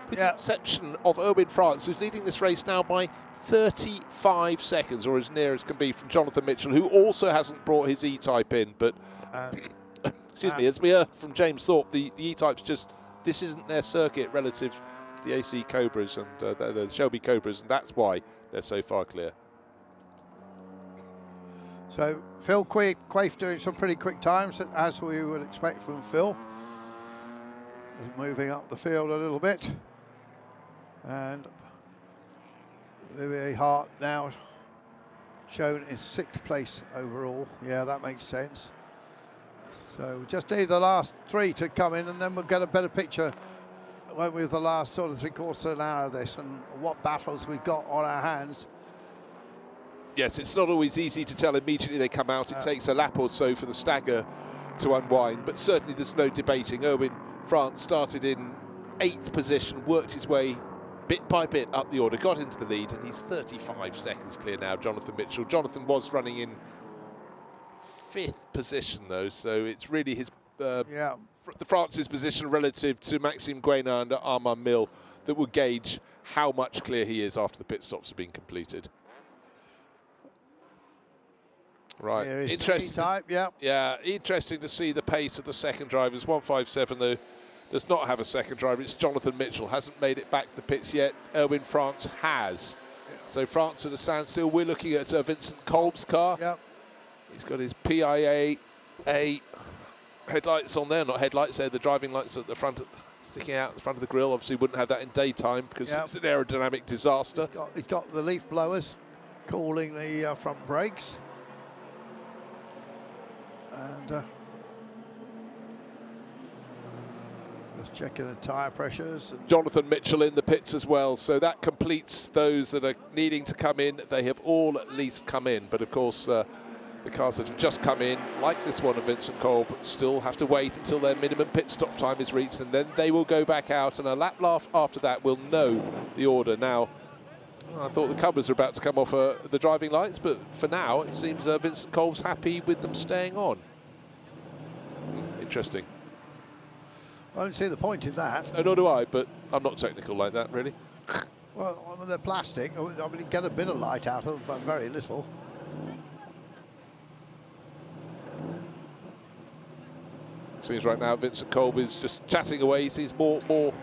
with the exception of Erwin France, who's leading this race now by 35 seconds, or as near as can be, from Jonathan Mitchell, who also hasn't brought his E-Type in. But, excuse me, as we heard from James Thorpe, the E-Type's just, this isn't their circuit relative to the AC Cobras and the Shelby Cobras, and that's why they're so far clear. So Phil Quaife doing some pretty quick times, as we would expect from Phil. He's moving up the field a little bit. And Olivier Hart now shown in 6th place overall. Yeah, that makes sense. So we just need the last 3 to come in, and then we'll get a better picture with the last sort of 3/4 of an hour of this and what battles we've got on our hands. Yes, it's not always easy to tell immediately they come out. It takes a lap or so for the stagger to unwind, but certainly there's no debating. Erwin France started in 8th position, worked his way bit by bit up the order, got into the lead, and he's 35 seconds clear now, Jonathan Mitchell. Jonathan was running in 5th position, though, so it's really his France's position relative to Maxime Guénard and Armand Mille that will gauge how much clear he is after the pit stops have been completed. Right, interesting. Yeah, interesting to see the pace of the second drivers. 157 though does not have a second driver. It's Jonathan Mitchell, hasn't made it back to the pits yet. Erwin France has. So France at a standstill. We're looking at Vincent Kolb's car. He's got his PIA headlights on there, not headlights, they're the driving lights at the front, sticking out the front of the grille. Obviously wouldn't have that in daytime because it's an aerodynamic disaster. He's got the leaf blowers cooling the front brakes. And just checking the tyre pressures. Jonathan Mitchell in the pits as well, so that completes those that are needing to come in. They have all at least come in, but of course the cars that have just come in, like this one of Vincent Kolb, still have to wait until their minimum pit stop time is reached, and then they will go back out, and a lap after that will know the order. Now, I thought the covers are about to come off the driving lights, but for now it seems Vincent Kolb's happy with them staying on. Interesting. I don't see the point in that. Nor do I, but I'm not technical like that, really. Well, they're plastic. I mean, you get a bit of light out of them, but very little. Seems right now Vincent Kolb is just chatting away. He seems more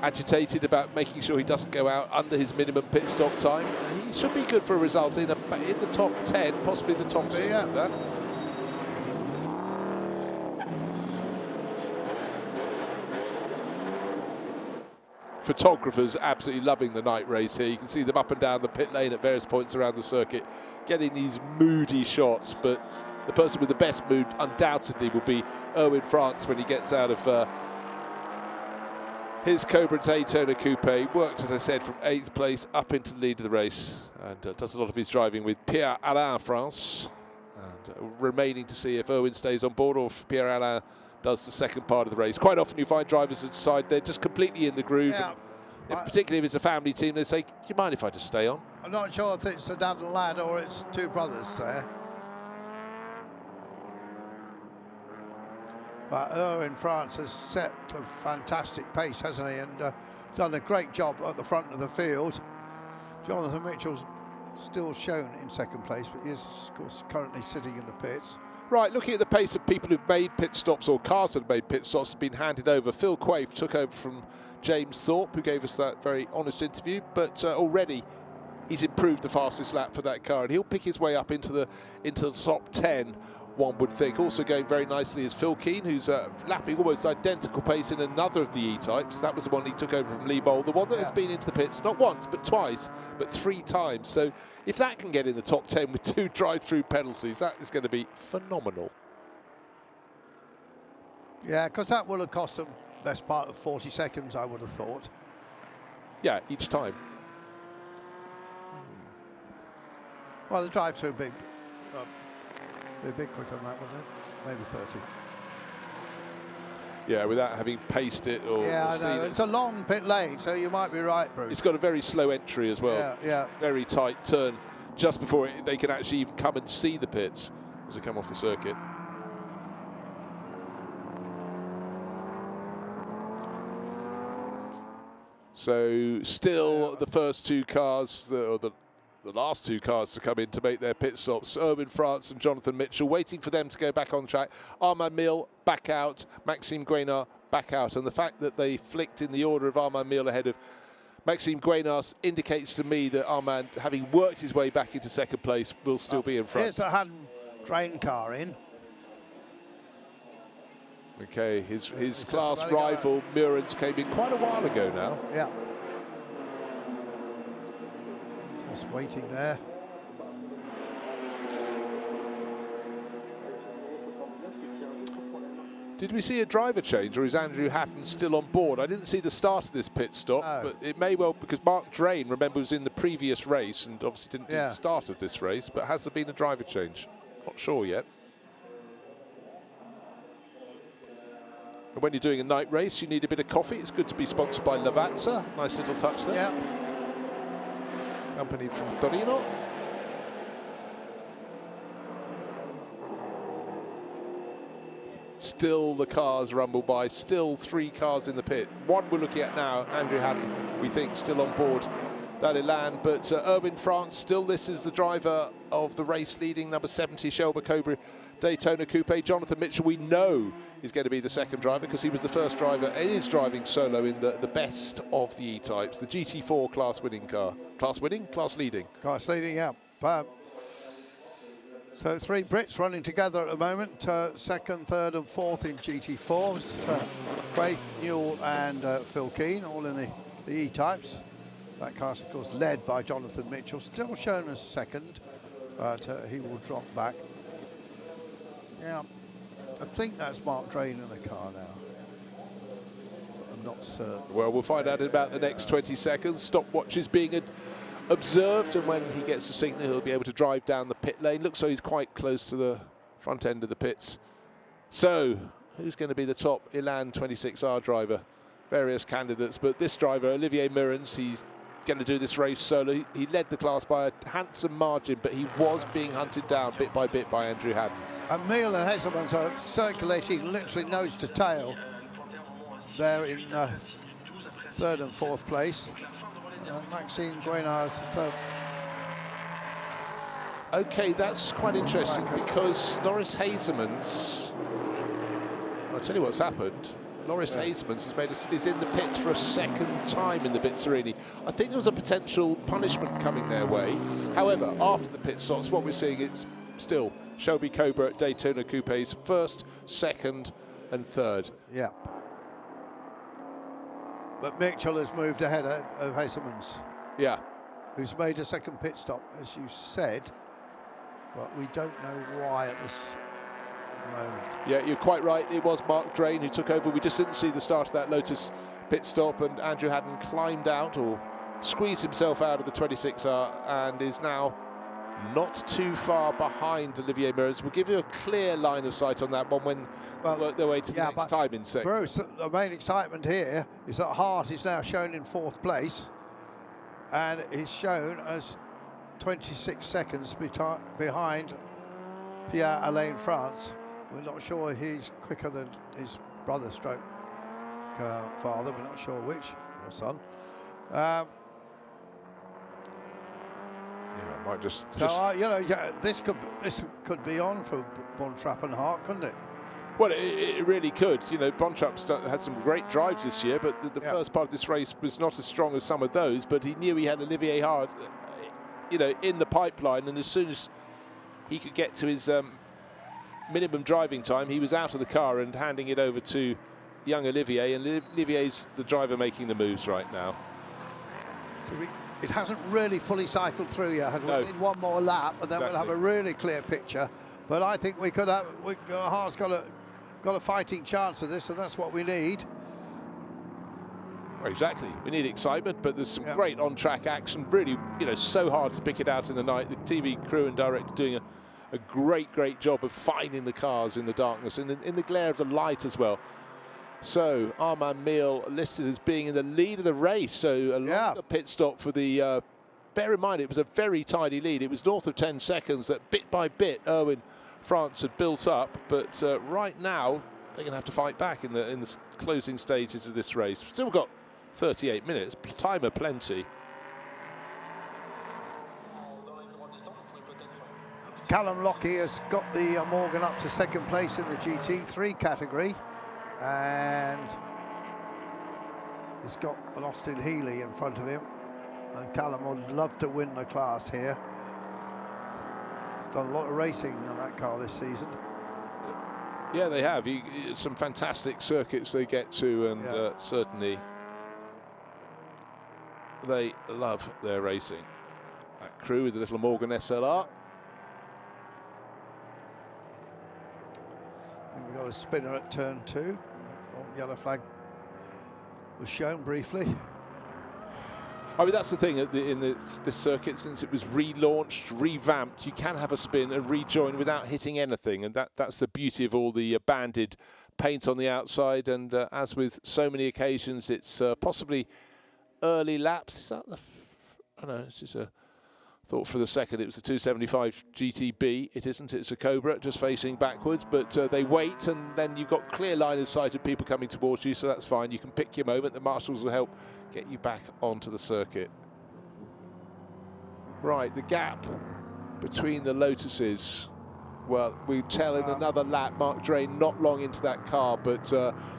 agitated about making sure he doesn't go out under his minimum pit stop time. He should be good for a result in the top 10, possibly the top 6 of that. Photographers absolutely loving the night race here. You can see them up and down the pit lane at various points around the circuit, getting these moody shots, but the person with the best mood undoubtedly will be Erwin France when he gets out of his Cobra Daytona Coupe. Worked, as I said, from 8th place up into the lead of the race, and does a lot of his driving with Pierre-Alain France. And remaining to see if Erwin stays on board or if Pierre-Alain does the second part of the race. Quite often you find drivers that decide they're just completely in the groove. And particularly if it's a family team, they say, do you mind if I just stay on? I'm not sure if it's a dad and lad or it's two brothers there. But Erwin France has set a fantastic pace, hasn't he? And done a great job at the front of the field. Jonathan Mitchell's still shown in second place, but he is, of course, currently sitting in the pits. Right, looking at the pace of people who've made pit stops or cars that have made pit stops have been handed over. Phil Quaife took over from James Thorpe, who gave us that very honest interview, but already he's improved the fastest lap for that car, and he'll pick his way up into the top 10, one would think. Also going very nicely is Phil Keane, who's lapping almost identical pace in another of the E-types. That was the one he took over from Lee Bowl, the one that has been into the pits not once but twice, but 3 times. So if that can get in the top 10 with 2 drive-through penalties, that is going to be phenomenal. Yeah, because that will have cost them best part of 40 seconds, I would have thought. Yeah, each time. Well, the drive-through big quick on that, wasn't it? Maybe 30. Yeah, without having paced it or I seen know. it. It's a long pit lane, so you might be right, Bruce. It's got a very slow entry as well. Yeah. Very tight turn just before they can actually even come and see the pits as they come off the circuit. So still the first 2 cars, or the last 2 cars to come in to make their pit stops. Erwin France and Jonathan Mitchell waiting for them to go back on track. Armand Mille back out, Maxime Guénard back out. And the fact that they flicked in the order of Armand Mille ahead of Maxime Guénard indicates to me that Armand, having worked his way back into second place, will still be in front. Here's the hand train car in. Okay, his class rival Murans came in quite a while ago now. Yeah. Just waiting there. Did we see a driver change, or is Andrew Hatton still on board? I didn't see the start of this pit stop, but it may well, because Mark Drain, remember, was in the previous race and obviously didn't do the start of this race, but has there been a driver change? Not sure yet. And when you're doing a night race, you need a bit of coffee. It's good to be sponsored by Lavazza. Nice little touch there. Yeah. Company from Torino. Still the cars rumble by, still 3 cars in the pit. One we're looking at now, Andrew Haddon, we think, still on board that Elan, but Erwin France, still this is the driver of the race, leading number 70, Shelby Cobra Daytona Coupe. Jonathan Mitchell, we know, is going to be the second driver because he was the first driver and is driving solo in the best of the E-types, the GT4 class-winning car. Class-winning? Class-leading. Class-leading, yeah. So 3 Brits running together at the moment, second, third and fourth in GT4. Braith, Newell and Phil Keane, all in the E-types. That car, of course, led by Jonathan Mitchell, still shown as second, but he will drop back. Yeah, I think that's Mark Drain in the car now. I'm not certain. Well, we'll find out in about the next 20 seconds. Stopwatch is being observed, and when he gets the signal, he'll be able to drive down the pit lane. Looks so he's quite close to the front end of the pits. So, who's going to be the top Elan 26R driver? Various candidates, but this driver, Olivier Murrens, he's going to do this race solo. He led the class by a handsome margin, but he was being hunted down bit by Andrew Haddon. And Neil and Hesselman are circulating literally nose to tail there in third and fourth place. Maxime Guénard's third. Okay, that's quite interesting because Loris Hazelman's, I'll tell you what's happened. Loris Hazelman's is in the pits for a second time in the Bizzarini. I think there was a potential punishment coming their way. However, after the pit stops, what we're seeing is still Shelby Cobra at Daytona Coupe's first, second and third. Yeah. But Mitchell has moved ahead of Hazelman's. Yeah. Who's made a second pit stop, as you said, but we don't know why at this moment. Yeah, you're quite right. It was Mark Drain who took over. We just didn't see the start of that Lotus pit stop, and Andrew Haddon climbed out or squeezed himself out of the 26R and is now not too far behind Olivier Murrens. We'll give you a clear line of sight on that one when they work their way to the next time in second. Bruce, the main excitement here is that Hart is now shown in fourth place and is shown as 26 seconds behind Pierre-Alain France. We're not sure he's quicker than his brother stroke father. We're not sure which, or son. Yeah, I might just. You know, this could be on for Bontrap and Hart, couldn't it? Well, it really could. You know, Bontrap had some great drives this year, but the first part of this race was not as strong as some of those. But he knew he had Olivier Hart, you know, in the pipeline, and as soon as he could get to his minimum driving time, he was out of the car and handing it over to young Olivier, and Olivier's the driver making the moves right now. It hasn't really fully cycled through yet. No. We need one more lap, and then Exactly. we'll have a really clear picture. But I think we could have. Hart's got a fighting chance of this, and that's what we need. Well, exactly. We need excitement, but there's some great on-track action. Really, you know, so hard to pick it out in the night. The TV crew and director doing a great job of finding the cars in the darkness and in the glare of the light as well. So Armand Meal listed as being in the lead of the race. So a longer pit stop for the. Bear in mind, it was a very tidy lead. It was north of 10 seconds that bit by bit Erwin France had built up. But right now they're going to have to fight back in the closing stages of this race. Still got 38 minutes. Timer plenty. Callum Lockie has got the Morgan up to second place in the GT3 category, and he's got an Austin Healey in front of him, and Callum would love to win the class here. He's done a lot of racing on that car this season. Yeah, they have. Some fantastic circuits they get to, and certainly they love their racing. That crew with the little Morgan SLR. And we've got a spinner at turn 2. Yellow flag was shown briefly. I mean, that's the thing in this circuit, since it was relaunched, revamped, you can have a spin and rejoin without hitting anything, and that's the beauty of all the banded paint on the outside, and as with so many occasions, it's possibly early laps. Is that the... I don't know, this is a... Thought for the second it was the 275 GTB. It isn't, it's a Cobra just facing backwards, but they wait, and then you've got clear line of sight of people coming towards you, so that's fine. You can pick your moment. The marshals will help get you back onto the circuit. Right, the gap between the Lotuses. Well, we tell in another lap, Mark Drain not long into that car, but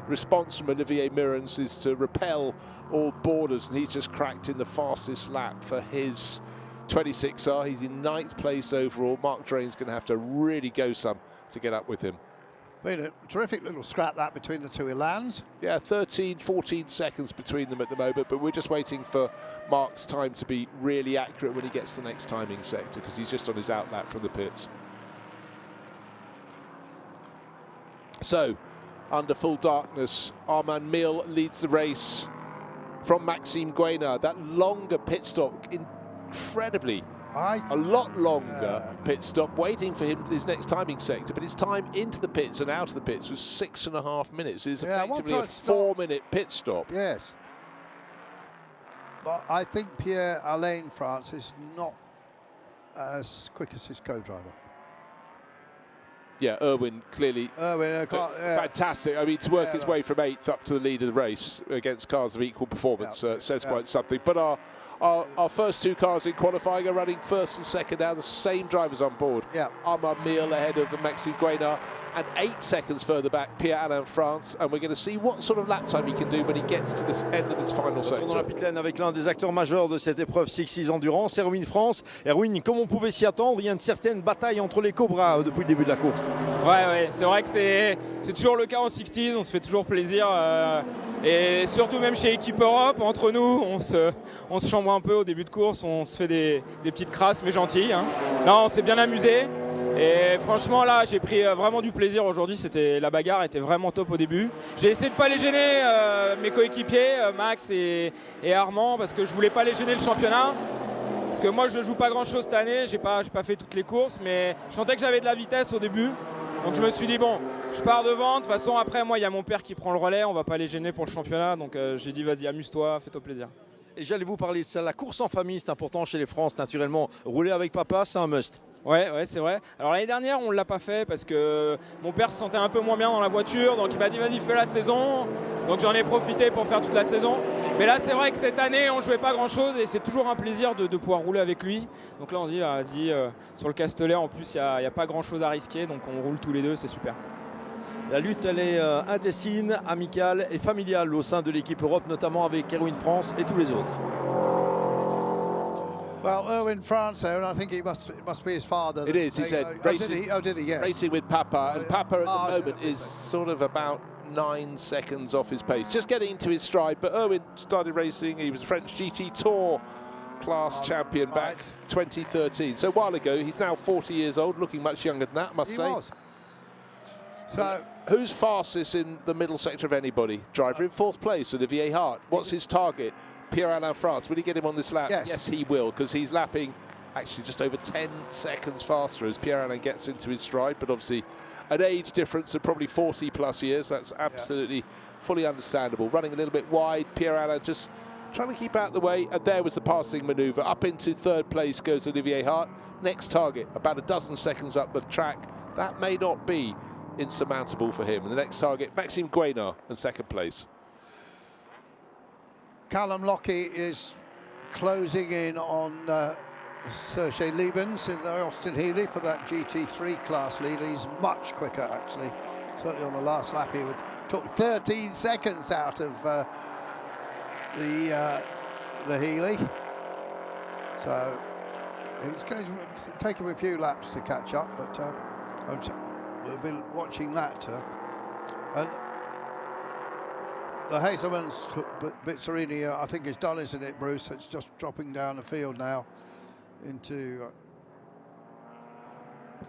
response from Olivier Mirens is to repel all borders, and he's just cracked in the fastest lap for his 26R. He's in 9th place overall. Mark Drain's going to have to really go some to get up with him. Been a terrific little scrap that between the two Elans. Yeah, 13, 14 seconds between them at the moment, but we're just waiting for Mark's time to be really accurate when he gets to the next timing sector, because he's just on his outlap from the pits. So, under full darkness, Armand Mille leads the race from Maxime Guénard. That longer pit stop, incredibly, a lot longer pit stop, waiting for him his next timing sector, but his time into the pits and out of the pits was 6.5 minutes. It's effectively a 4-minute pit stop. Yes. But I think Pierre-Alain France is not as quick as his co-driver. Yeah, Irwin clearly fantastic. I mean, to work his way from 8th up to the lead of the race against cars of equal performance says quite something. But our first two cars in qualifying are running first and second now, the same drivers on board. Yeah. Armand Mille ahead of Maxime Guénard, and 8 seconds further back, Pierre-Alain France. And we're going to see what sort of lap time he can do when he gets to this end of this final sector. Dans la pit lane avec l'un des acteurs majeurs de cette épreuve Sixties Endurance, Erwin France. Erwin, comme on pouvait s'y attendre, il y a une certaine bataille entre les Cobras depuis le début de la course. Ouais, c'est vrai que c'est toujours le cas en Sixties, on se fait toujours plaisir. Et surtout même chez Équipe Europe, entre nous, on se chambre un peu au début de course, on se fait des petites crasses mais gentilles. Hein. Là, on s'est bien amusé. Et franchement, là, j'ai pris vraiment du plaisir aujourd'hui. La bagarre était vraiment top au début. J'ai essayé de ne pas les gêner, mes coéquipiers, Max et Armand, parce que je ne voulais pas les gêner le championnat. Parce que moi, je ne joue pas grand-chose cette année. J'ai pas fait toutes les courses, mais je sentais que j'avais de la vitesse au début. Donc je me suis dit, bon, je pars devant. De toute façon, après, moi, il y a mon père qui prend le relais. On ne va pas les gêner pour le championnat. Donc j'ai dit, vas-y, amuse-toi, fais-toi plaisir. Et j'allais vous parler de ça. La course en famille, c'est important chez les France, naturellement. Rouler avec papa, c'est un must. Ouais, c'est vrai. Alors l'année dernière, on ne l'a pas fait parce que mon père se sentait un peu moins bien dans la voiture. Donc il m'a dit, vas-y, fais la saison. Donc j'en ai profité pour faire toute la saison. Mais là, c'est vrai que cette année, on ne jouait pas grand-chose et c'est toujours un plaisir de pouvoir rouler avec lui. Donc là, on dit, vas-y, sur le Castellet, en plus, il n'y a pas grand-chose à risquer. Donc on roule tous les deux, c'est super. La lutte, elle est intestine, amicale et familiale au sein de l'équipe Europe, notamment avec Erwin France et tous les autres. Well, Erwin France there, and I think it must be his father. It is, he said. Racing, did he? Yes. Racing with Papa, and Papa at the moment is sort of about 9 seconds off his pace, just getting into his stride. But Erwin started racing, he was a French GT Tour class champion back 2013. So a while ago, he's now 40 years old, looking much younger than that, I must say. Was. So, who's fastest in the middle sector of anybody? Driver in 4th place, Olivier Hart. What's his target? Pierre-Alain France. Will he get him on this lap? Yes, he will, because he's lapping actually just over 10 seconds faster as Pierre-Alain gets into his stride. But obviously, an age difference of probably 40 plus years. That's absolutely fully understandable. Running a little bit wide, Pierre-Alain just trying to keep out the way. And there was the passing manoeuvre. Up into 3rd place goes Olivier Hart. Next target, about a dozen seconds up the track. That may not be insurmountable for him. And the next target, Maxime Guénard in 2nd place. Callum Lockie is closing in on Sergei Liebens in the Austin Healey for that GT3 class lead. He's much quicker, actually. Certainly on the last lap, he took 13 seconds out of the Healey. So it's going to take him a few laps to catch up, but we'll be watching that. And the Hazelman's Bizzarini, I think, is done, isn't it, Bruce? It's just dropping down the field now into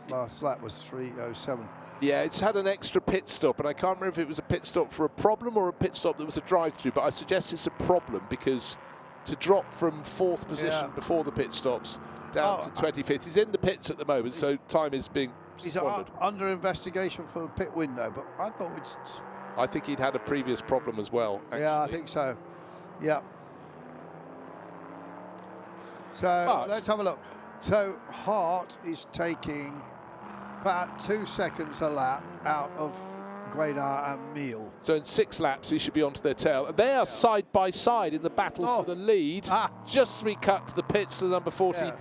last lap was 3:07. Yeah, it's had an extra pit stop, and I can't remember if it was a pit stop for a problem or a pit stop that was a drive-through, but I suggest it's a problem because to drop from 4th position before the pit stops down to 25th, he's in the pits at the moment, so time is being He's squandered. under investigation for a pit window, but I thought I think he'd had a previous problem as well. Actually. Yeah, I think so. Yeah. So let's have a look. So Hart is taking about 2 seconds a lap out of Guenard and Mille. So in 6 laps, he should be onto their tail. And they are side by side in the battle for the lead. Just recut to the pits to number 40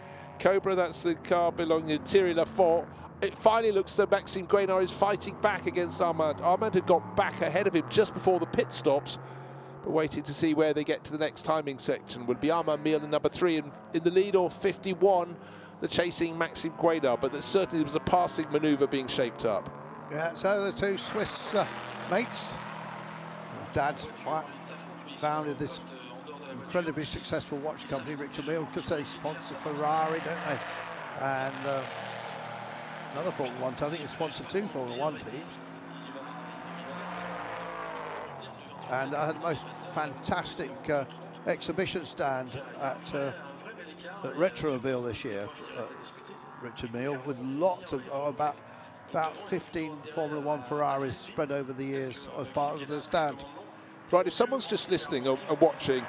Cobra. That's the car belonging to Thierry Lafont. It finally looks as though Maxime Guenard is fighting back against Armand. Armand had got back ahead of him just before the pit stops, but waiting to see where they get to the next timing section. Would be Armand Mille in number 3 in the lead, or 51, the chasing Maxime Guenard, but there certainly was a passing manoeuvre being shaped up. Yeah, so the 2 Swiss mates. Dad's founded this incredibly successful watch company, Richard Mille, because they sponsor Ferrari, don't they? And another Formula 1 team. I think it sponsored 2 Formula 1 teams. And I had the most fantastic exhibition stand at Retromobile this year, Richard Mille, with lots of about 15 Formula 1 Ferraris spread over the years as part of the stand. Right, if someone's just listening and watching,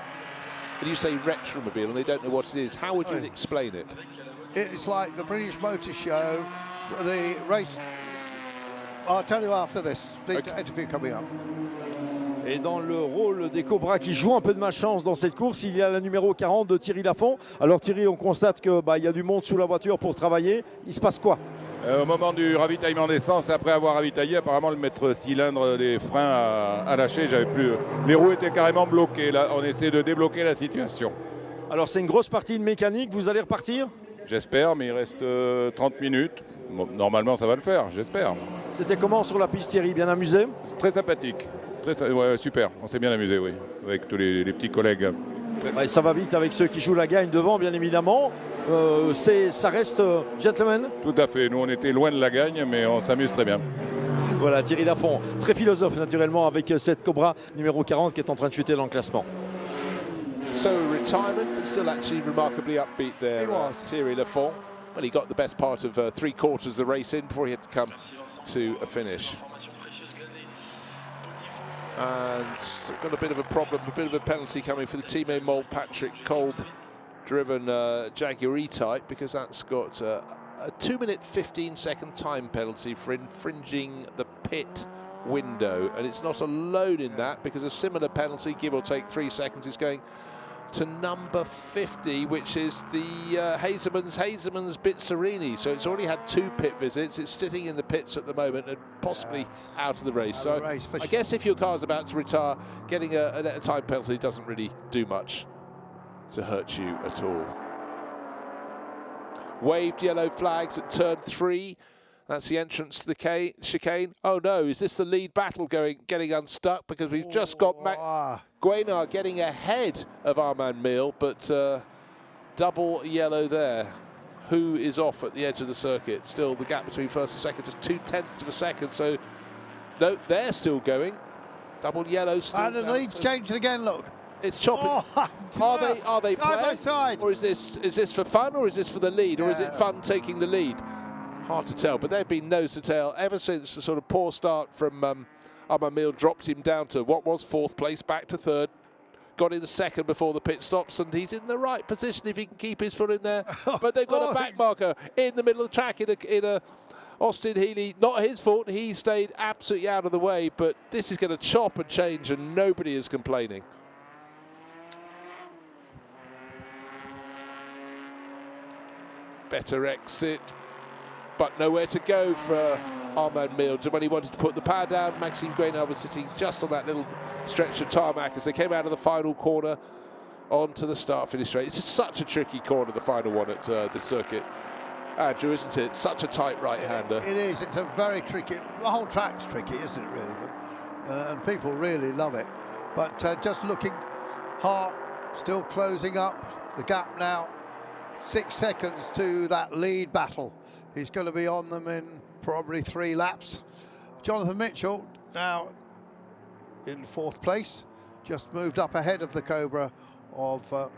and you say Retromobile and they don't know what it is, how would you explain it? It's like the British Motor Show, the race. I'll tell you after this. The interview coming up. Et dans le rôle des Cobras qui jouent un peu de malchance dans cette course, il y a la numéro 40 de Thierry Lafont. Alors Thierry, on constate qu'il y a du monde sous la voiture pour travailler. Il se passe quoi? Au moment du ravitaillement d'essence, après avoir ravitaillé, apparemment le maître cylindre des freins a lâché. J'avais plus, les roues étaient carrément bloquées. Là, on essaie de débloquer la situation. Alors c'est une grosse partie de mécanique. Vous allez repartir? J'espère, mais il reste 30 minutes. Bon, normalement, ça va le faire, j'espère. C'était comment sur la piste, Thierry? Bien amusé? Très sympathique. Ouais, super, on s'est bien amusé, oui, avec tous les petits collègues. Ouais, ça va vite avec ceux qui jouent la gagne devant, bien évidemment. Ça reste gentleman. Tout à fait, nous on était loin de la gagne, mais on s'amuse très bien. Voilà, Thierry Lafont, très philosophe naturellement, avec cette Cobra numéro 40 qui est en train de chuter dans le classement. So retirement, but still actually remarkably upbeat there, Thierry Lafont. Well, he got the best part of 3/4 of the race in before he had to come to a finish. And got a bit of a problem, a bit of a penalty coming for the Team Mole Patrick Kolb-driven Jaguar E-Type, because that's got a 2-minute 15-second time penalty for infringing the pit window. And it's not alone in that, because a similar penalty, give or take 3 seconds, is going to number 50, which is the Hazeman's Bizzarini. So it's already had 2 pit visits. It's sitting in the pits at the moment and possibly out of the race. So I guess if your car's about to retire, getting a time penalty doesn't really do much to hurt you at all. Waved yellow flags at turn 3. That's the entrance to the chicane. Oh no, is this the lead battle getting unstuck? Because we've just got Guenard getting ahead of Armand Mille, but double yellow there. Who is off at the edge of the circuit? Still the gap between first and second, just 0.2 of a second. So no, they're still going. Double yellow still. And the lead's changed again, look. It's chopping. Are they side by side? Or is this for fun, or is this for the lead, or is it fun taking the lead? Hard to tell, but they've been nose to tail ever since the sort of poor start from Armand Mille dropped him down to what was 4th place, back to 3rd, got in the 2nd before the pit stops, and he's in the right position if he can keep his foot in there. But they've got a back marker in the middle of the track in a Austin Healey. Not his fault, he stayed absolutely out of the way, but this is going to chop and change, and nobody is complaining. Better exit, but nowhere to go for Armand Mille. When he wanted to put the power down, Maxime Guenard was sitting just on that little stretch of tarmac as they came out of the final corner onto the start-finish straight. It's just such a tricky corner, the final one at the circuit. Andrew, isn't it? Such a tight right-hander. It is. It's a very tricky. The whole track's tricky, isn't it, really? But, and people really love it. But just looking, Hart still closing up the gap now. 6 seconds to that lead battle. He's going to be on them in probably 3 laps. Jonathan Mitchell now in 4th place, just moved up ahead of the Cobra of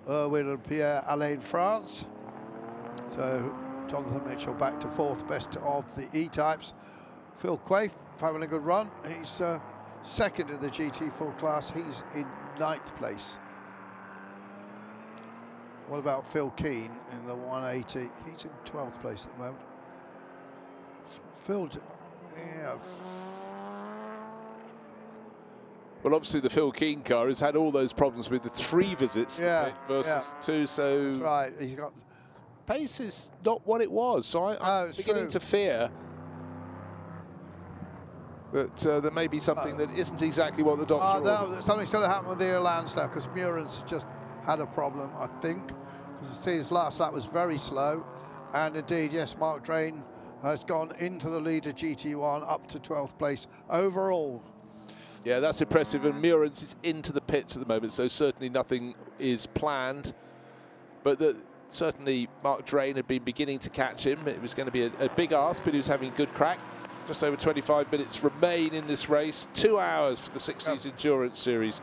Erwin and Pierre-Alain France. So Jonathan Mitchell back to 4th best of the E-types. Phil Quaife having a good run. He's 2nd in the GT4 class. He's in 9th place. What about Phil Keane in the 180? He's in 12th place at the moment. Phil, yeah. Well, obviously the Phil Keane car has had all those problems with the 3 visits to the pit versus 2, so that's right. He's got pace is not what it was. So I'm beginning to fear that there may be something that isn't exactly what the doctor ordered. Something's going to happen with the Erlans now, because Muren's just had a problem, I think, because his last lap was very slow, and indeed, yes, Mark Drain has gone into the lead of GT1 up to 12th place overall. Yeah, that's impressive, and Muren's is into the pits at the moment, so certainly nothing is planned, but certainly Mark Drain had been beginning to catch him. It was going to be a big ask, but he was having a good crack. Just over 25 minutes remain in this race. 2 hours for the 60s Endurance Series.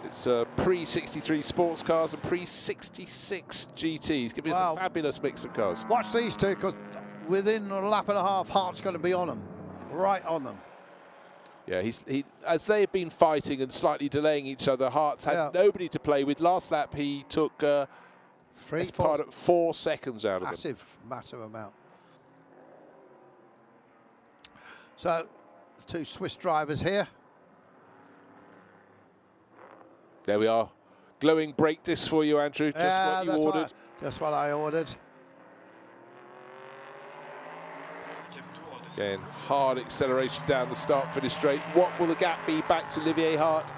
It's pre-63 sports cars and pre-66 GTs, giving us a fabulous mix of cars. Watch these two, because within a lap and a half, Hart's going to be on them, right on them. Yeah, as they have been fighting and slightly delaying each other, Hart's had nobody to play with. Last lap, he took part of 4 seconds out of them. Massive amount. So, 2 Swiss drivers here. There we are. Glowing brake discs for you, Andrew. Just what you ordered. Just what I ordered. Again, hard acceleration down the start-finish straight. What will the gap be back to Olivier Hart?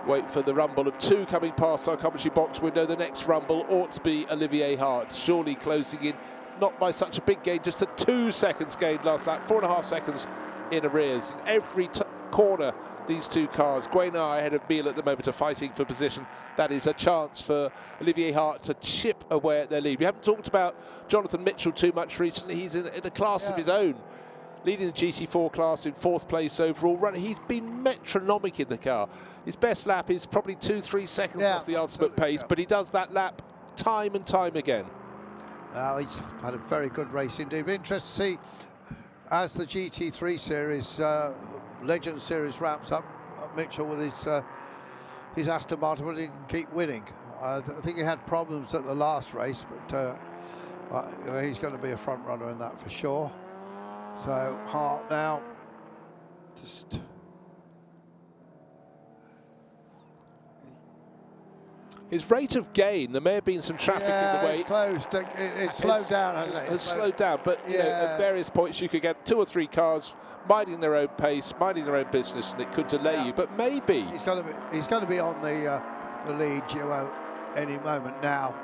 Wait for the rumble of 2 coming past our commentary box window. The next rumble ought to be Olivier Hart, surely closing in, not by such a big gain, just a 2 seconds gain last lap, 4.5 seconds in arrears. Every corner, these 2 cars, Guenard ahead of Miele at the moment, are fighting for position. That is a chance for Olivier Hart to chip away at their lead. We haven't talked about Jonathan Mitchell too much recently. He's in a class of his own, leading the GT4 class in 4th place overall. He's been metronomic in the car. His best lap is probably 2-3 seconds off the ultimate pace, but he does that lap time and time again. He's had a very good race indeed. Be interested to see, as the GT3 series, Legend Series ramps up, Mitchell with his Aston Martin, whether he can keep winning. I think he had problems at the last race, but you know, he's going to be a front runner in that for sure. So Hart now just his rate of gain, there may have been some traffic in the way. It's closed. It's slowed down, hasn't it? It's slowed down, but you know, at various points you could get 2 or 3 cars minding their own pace, minding their own business, and it could delay you. But maybe he's going to be on the lead duo any moment now,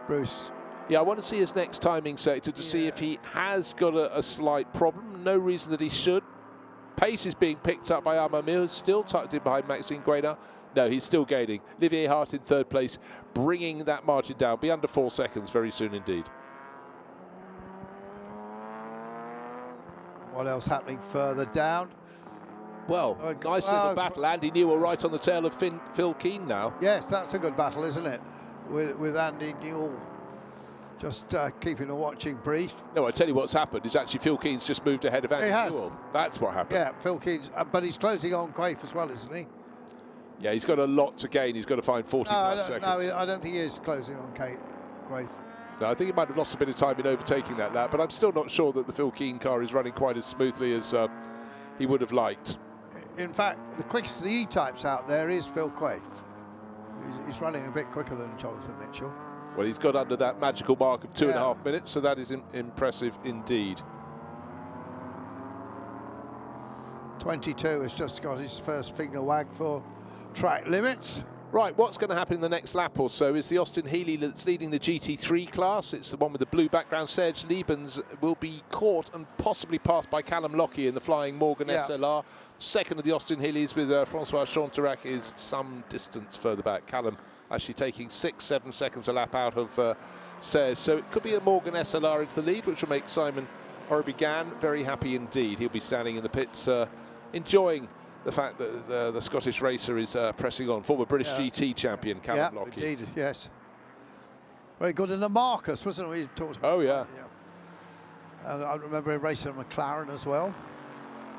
Bruce. Yeah, I want to see his next timing sector to see if he has got a slight problem. No reason that he should. Pace is being picked up by Armand Mir, still tucked in behind Maxime Guenard. No, he's still gaining. Olivier Hart in 3rd place, bringing that margin down. Be under 4 seconds very soon indeed. What else happening further down? Well, nice little battle. Andy Newell right on the tail of Phil Keane now. Yes, that's a good battle, isn't it? With Andy Newell just keeping a watching brief. No, I tell you what's happened is actually Phil Keane's just moved ahead of Andy Newell. That's what happened. Yeah, Phil Keane's, but he's closing on Quaife as well, isn't he? Yeah, he's got a lot to gain. He's got to find 40 plus seconds. No, I don't think he is closing on Quaife. No, I think he might have lost a bit of time in overtaking that lap, but I'm still not sure that the Phil Keane car is running quite as smoothly as he would have liked. In fact, the quickest of the E-types out there is Phil Quaife. He's running a bit quicker than Jonathan Mitchell. Well, he's got under that magical mark of 2.5 minutes, so that is impressive indeed. 22 has just got his first finger wag for track limits. Right, what's going to happen in the next lap or so is the Austin Healey that's leading the GT3 class. It's the one with the blue background. Serge Liebens will be caught and possibly passed by Callum Lockie in the flying Morgan SLR. Second of the Austin Healeys with Francois Chanterac is some distance further back. Callum actually taking 6-7 seconds a lap out of Serge. So it could be a Morgan SLR into the lead, which will make Simon Orbigan very happy indeed. He'll be standing in the pits enjoying the fact that the Scottish racer is pressing on. Former British GT champion Callum Lockie. Indeed, yes. Very good in the Marcus, wasn't it? We talked about. Oh yeah. And I remember him racing a McLaren as well.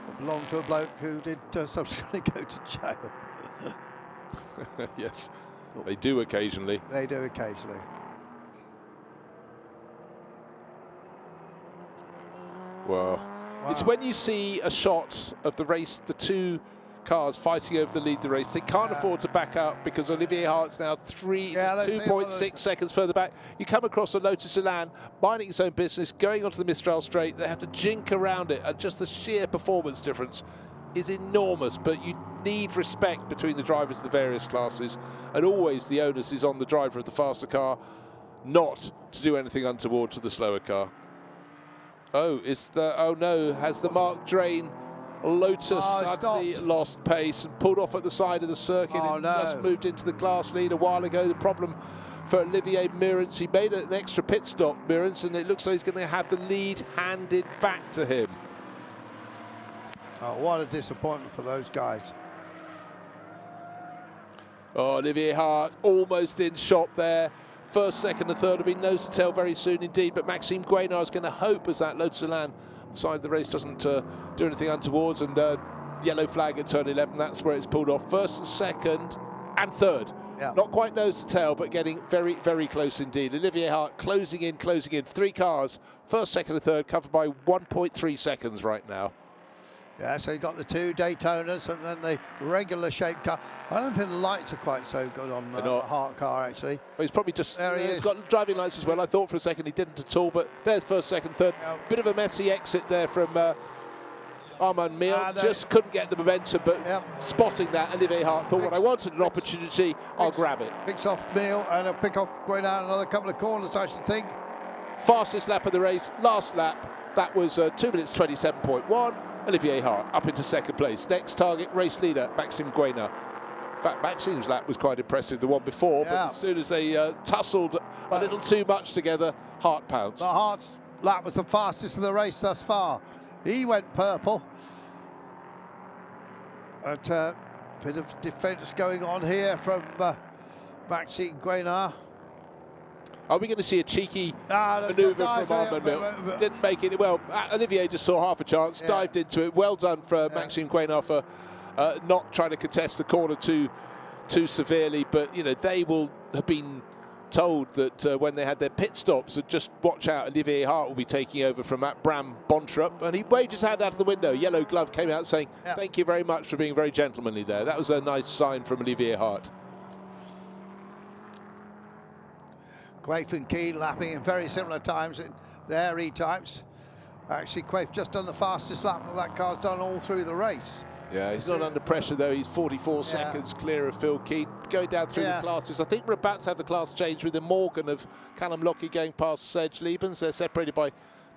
It belonged to a bloke who did subsequently go to jail. Yes, they do occasionally. They do occasionally. Well, it's when you see a shot of the race, the two cars fighting over the lead of the race. They can't afford to back up because Olivier Hart's now 2.6 seconds further back. You come across a Lotus Elan minding its own business, going onto the Mistral Straight. They have to jink around it, and just the sheer performance difference is enormous. But you need respect between the drivers of the various classes, and always the onus is on the driver of the faster car not to do anything untoward to the slower car. Oh, has the Mark Drain Lotus suddenly lost pace and pulled off at the side of the circuit and just moved into the class lead a while ago. The problem for Olivier Meurens, he made an extra pit stop, Meurens, and it looks like he's going to have the lead handed back to him. Oh, what a disappointment for those guys. Oh, Olivier Hart almost in shot there. First, second and third will be nose to tail very soon indeed, but Maxime Guénard is going to hope as that Lotus Elan side of the race doesn't do anything untowards, and yellow flag at turn 11, that's where it's pulled off. First and second and third. Yeah. Not quite nose to tail, but getting very, very close indeed. Olivier Hart closing in. 3 cars, first, second and third, covered by 1.3 seconds right now. Yeah, so you got the 2 Daytonas and then the regular shaped car. I don't think the lights are quite so good on the Hart car, actually. Well, he's probably just, he's got driving lights as well. I thought for a second he didn't at all, but there's first, second, third. Bit of a messy exit there from Armand Miel. Just couldn't get the momentum, but spotting that, Olivier Hart thought, when I wanted an opportunity, I'll grab it. Picks off Miel and a pick off going out another couple of corners, I should think. Fastest lap of the race, last lap, that was 2 minutes 27.1. Olivier Hart up into second place. Next target, race leader, Maxime Guénard. In fact, Maxime's lap was quite impressive, the one before, but as soon as they tussled a little too much together, Hart pounced. But Hart's lap was the fastest of the race thus far. He went purple. But a bit of defence going on here from Maxime Guénard. Are we going to see a cheeky manoeuvre from Armand Miel? Didn't make it. Well, Olivier just saw half a chance, dived into it. Well done for Maxime Guénard for not trying to contest the corner too severely. But, you know, they will have been told that when they had their pit stops, that just watch out, Olivier Hart will be taking over from Bram Bontrup. And he waved his hand out of the window. Yellow glove came out saying, thank you very much for being very gentlemanly there. That was a nice sign from Olivier Hart. Quaife and Keane lapping in very similar times in their E-types. Actually, Quaife just done the fastest lap that car's done all through the race. Yeah, he's not under pressure though. He's 44 seconds clear of Phil Keane. Going down through the classes. I think we're about to have the class change with the Morgan of Callum Lockie going past Serge Liebens. They're separated by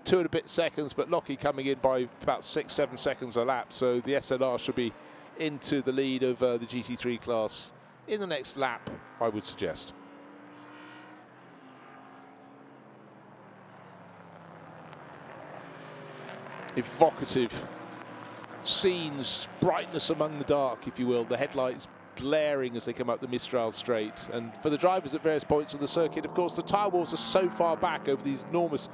2 and a bit seconds, but Lockie coming in by about 6-7 seconds a lap. So the SLR should be into the lead of the GT3 class in the next lap, I would suggest. Evocative scenes, brightness among the dark, if you will. The headlights glaring as they come up the Mistral Straight. And for the drivers at various points of the circuit, of course, the tyre walls are so far back over these enormous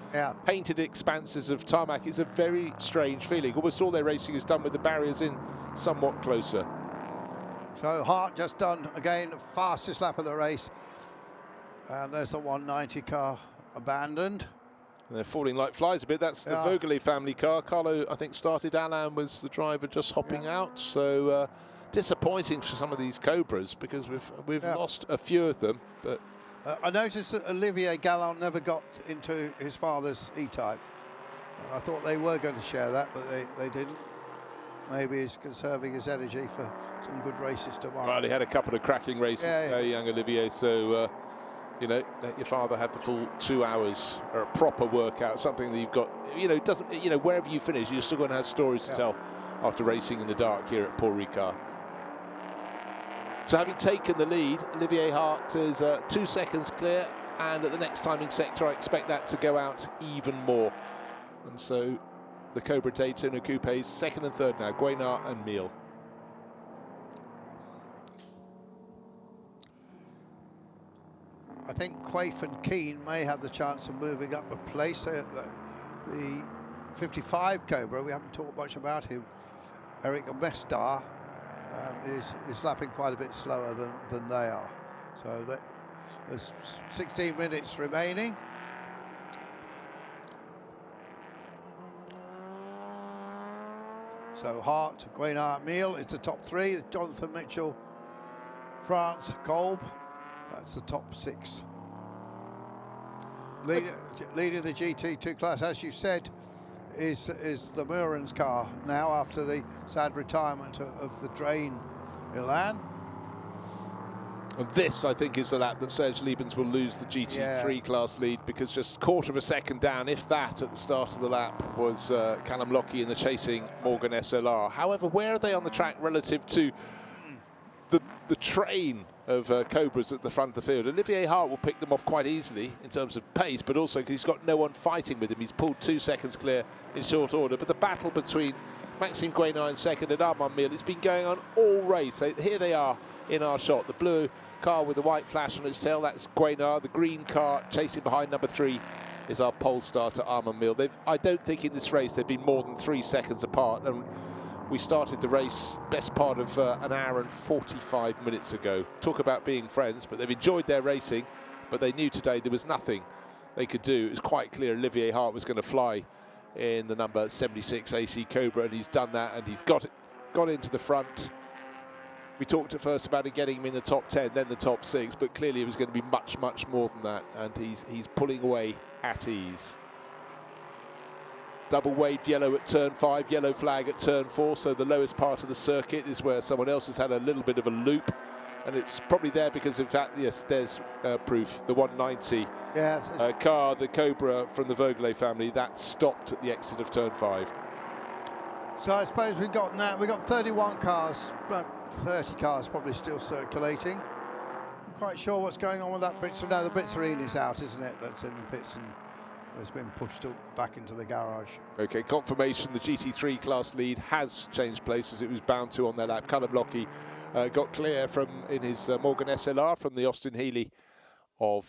painted expanses of tarmac. It's a very strange feeling. Almost all their racing is done with the barriers in somewhat closer. So Hart just done, again, fastest lap of the race. And there's the 190 car abandoned. They're falling like flies a bit. That's the Vogelé family car. Carlo, I think, started. Alain was the driver just hopping out. So disappointing for some of these Cobras because we've lost a few of them. But I noticed that Olivier Galland never got into his father's E-type. I thought they were going to share that, but they didn't. Maybe he's conserving his energy for some good races tomorrow. Well, he had a couple of cracking races, young Olivier. So. You know, let your father have the full 2 hours or a proper workout, something that you've got, you know, doesn't, you know, wherever you finish, you're still going to have stories to tell after racing in the dark here at Paul Ricard. So having taken the lead, Olivier Hart is 2 seconds clear, and at the next timing sector, I expect that to go out even more. And so the Cobra Daytona Coupes, second and third now, Guénard and Miel. think Quaife and Keane may have the chance of moving up a place. The 55 Cobra, we haven't talked much about him. Eric Mestar is lapping quite a bit slower than they are. So there's 16 minutes remaining. So Hart, Guénard, Mille is the top three. Jonathan Mitchell, France, Kolb, that's the top 6. Leading the GT2 class, as you said, is the Murren's car now after the sad retirement of the Drain Milan. And this, I think, is the lap that Serge Liebens will lose the GT3 class lead, because just quarter of a second down, if that, at the start of the lap was Callum Lockie in the chasing Morgan SLR. However, where are they on the track relative to the train of Cobras at the front of the field? Olivier Hart will pick them off quite easily in terms of pace, but also he's got no one fighting with him. He's pulled 2 seconds clear in short order. But the battle between Maxime Guénard in second and Armand Mille, it's been going on all race. So here they are in our shot. The blue car with the white flash on its tail, that's Guénard. The green car chasing behind number 3 is our pole starter, Armand Mille. I don't think in this race they've been more than 3 seconds apart. And we started the race best part of an hour and 45 minutes ago. Talk about being friends, but they've enjoyed their racing, but they knew today there was nothing they could do. It was quite clear Olivier Hart was going to fly in the number 76 AC Cobra, and he's done that, and he's got into the front. We talked at first about it getting him in the top 10, then the top 6, but clearly it was going to be much, much more than that, and he's pulling away at ease. Double waved yellow at turn 5, yellow flag at turn 4, so the lowest part of the circuit is where someone else has had a little bit of a loop, and it's probably there because, in fact, yes, there's proof. The 190 car, the Cobra from the Vogelet family, that stopped at the exit of turn 5. So I suppose we've got 31 cars, 30 cars probably still circulating. I'm quite sure what's going on with that Brits. No, the Britzerine is out, isn't it? That's in the pits and has been pushed back into the garage. Okay, confirmation the GT3 class lead has changed places. It was bound to on their lap. Callum Lockie got clear in his Morgan SLR from the Austin Healey of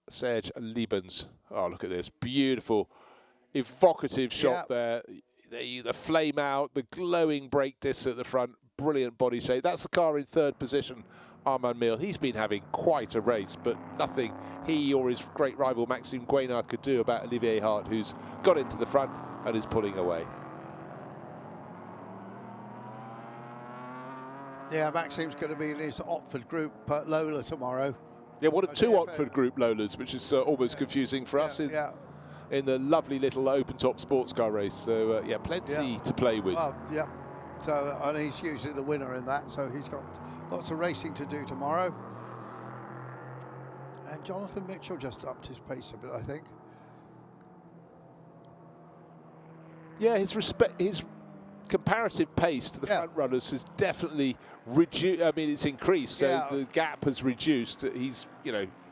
Serge Liebens. Oh, look at this. Beautiful, evocative shot there. The flame out, the glowing brake discs at the front, brilliant body shape. That's the car in 3rd position, Armand Mille. He's been having quite a race, but nothing he or his great rival Maxime Guénard could do about Olivier Hart, who's got into the front and is pulling away. Yeah, Maxime's going to be in his Otford Group Lola tomorrow. Yeah, one of 2 Otford Group Lolas, which is almost confusing for us in the lovely little open-top sports car race. So, yeah, plenty to play with. Yeah. So, and he's usually the winner in that, so he's got lots of racing to do tomorrow. And Jonathan Mitchell just upped his pace a bit, I think. Yeah, his comparative pace to the front runners has definitely reduced. I mean, it's increased, so the gap has reduced. He's,